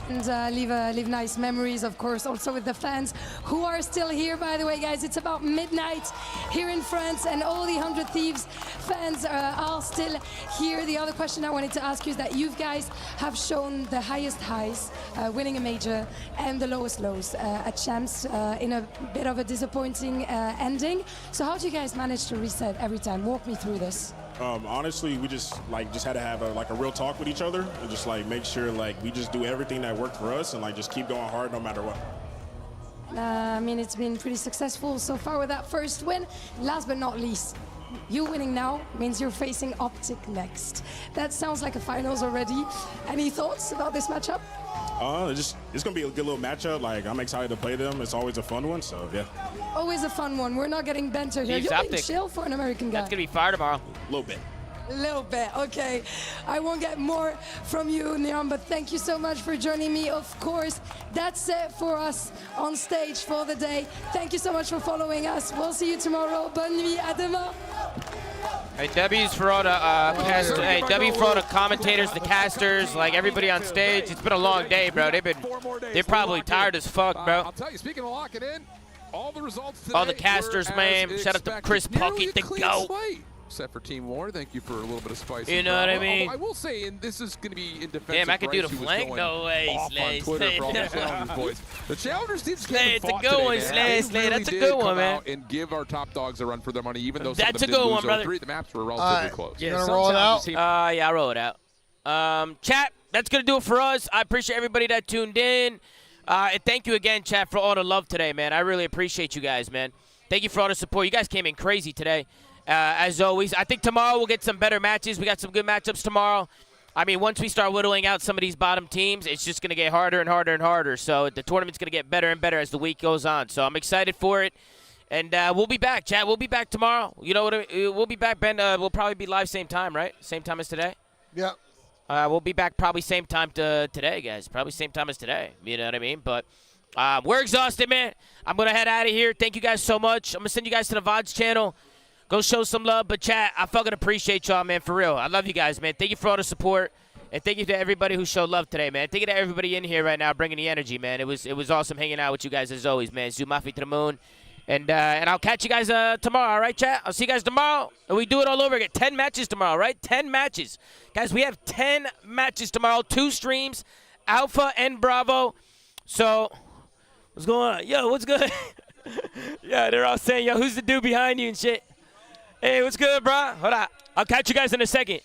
And leave nice memories, of course, also with the fans who are still here. By the way, guys, it's about midnight here in France, and all the 100 Thieves fans are still here. The other question I wanted to ask you is that you guys have shown the highest highs, winning a major, and the lowest lows at Champs in a bit of a disappointing ending. So how do you guys manage to reset every time? Walk me through this. Honestly, we just had to have a real talk with each other and just make sure we just do everything that worked for us and just keep going hard no matter what. I mean, it's been pretty successful so far with that first win. Last but not least, You winning now means you're facing Optic next. That sounds like a finals already. Any thoughts about this matchup? It's gonna be a good little matchup. Like, I'm excited to play them. It's always a fun one, so yeah. Always a fun one. We're not getting banter here. He's You're being Optic. chill for an American guy. That's going to be fire tomorrow. A little bit. A little bit, okay. I won't get more from you, Neon, but thank you so much for joining me. Of course, that's it for us on stage for the day. Thank you so much for following us. We'll see you tomorrow. Bonne nuit, à demain. Hey, W's for all the W for all the commentators, the casters, like everybody on stage. It's been a long day, bro. They're probably tired as fuck, bro. I'll tell you, speaking of locking in, all the results today All the casters, man. Shout out to Chris Puckett, the GOAT. Except for Team War, thank you for a little bit of spice. You know what I mean? I will say, and this is going to be in defense. Damn, I could do the Bryce, who was flank? going No way, off Slay. on Twitter Slay, for all no. the Challengers boys. The Challengers did Slay, it's a fought good today, one, man. Slay. They Slay, really that's a did good come one, man. out and give our top dogs a run for their money, even though some That's of a them good did one, lose brother. 0-3. The maps were relatively close. You gonna roll it out? Yeah, I'll roll it out. Chat, that's going to do it for us. I appreciate everybody that tuned in. And thank you again, chat, for all the love today, man. I really appreciate you guys, man. Thank you for all the support. You guys came in crazy today, as always. I think tomorrow we'll get some better matches. We got some good matchups tomorrow. I mean, once we start whittling out some of these bottom teams, it's just going to get harder and harder and harder. So the tournament's going to get better and better as the week goes on. So I'm excited for it. And we'll be back, chat. We'll be back tomorrow. You know what? We'll be back, Ben. We'll probably be live same time, right? Same time as today? Yeah. We'll be back probably same time to today, guys. Probably same time as today. You know what I mean? But we're exhausted, man. I'm going to head out of here. Thank you guys so much. I'm going to send you guys to the VODs channel. Go show some love. But, chat, I fucking appreciate y'all, man, for real. I love you guys, man. Thank you for all the support. And thank you to everybody who showed love today, man. Thank you to everybody in here right now bringing the energy, man. It was awesome hanging out with you guys as always, man. Zoomaa to the moon. And I'll catch you guys tomorrow, all right, chat? I'll see you guys tomorrow. And we do it all over again. 10 matches tomorrow, right? 10 matches. Guys, we have 10 matches tomorrow. 2 streams, Alpha and Bravo. So, what's going on? Yo, what's good? Yeah, they're all saying, yo, who's the dude behind you and shit? Hey, what's good, bro? Hold on. I'll catch you guys in a second.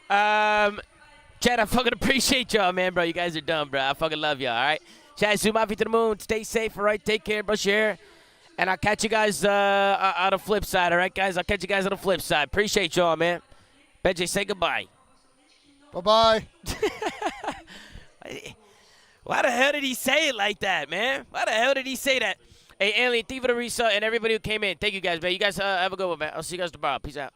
Chat, I fucking appreciate y'all, man, bro. You guys are dumb, bro. I fucking love y'all, all right? Chat, Zoomaa to the moon. Stay safe, all right? Take care, brush your hair. And I'll catch you guys on the flip side, all right, guys? I'll catch you guys on the flip side. Appreciate y'all, man. Benji, say goodbye. Bye-bye. Why the hell did he say it like that, man? Why the hell did he say that? Hey, Alien, thank you for the resub and everybody who came in. Thank you guys, man. You guys have a good one, man. I'll see you guys tomorrow. Peace out.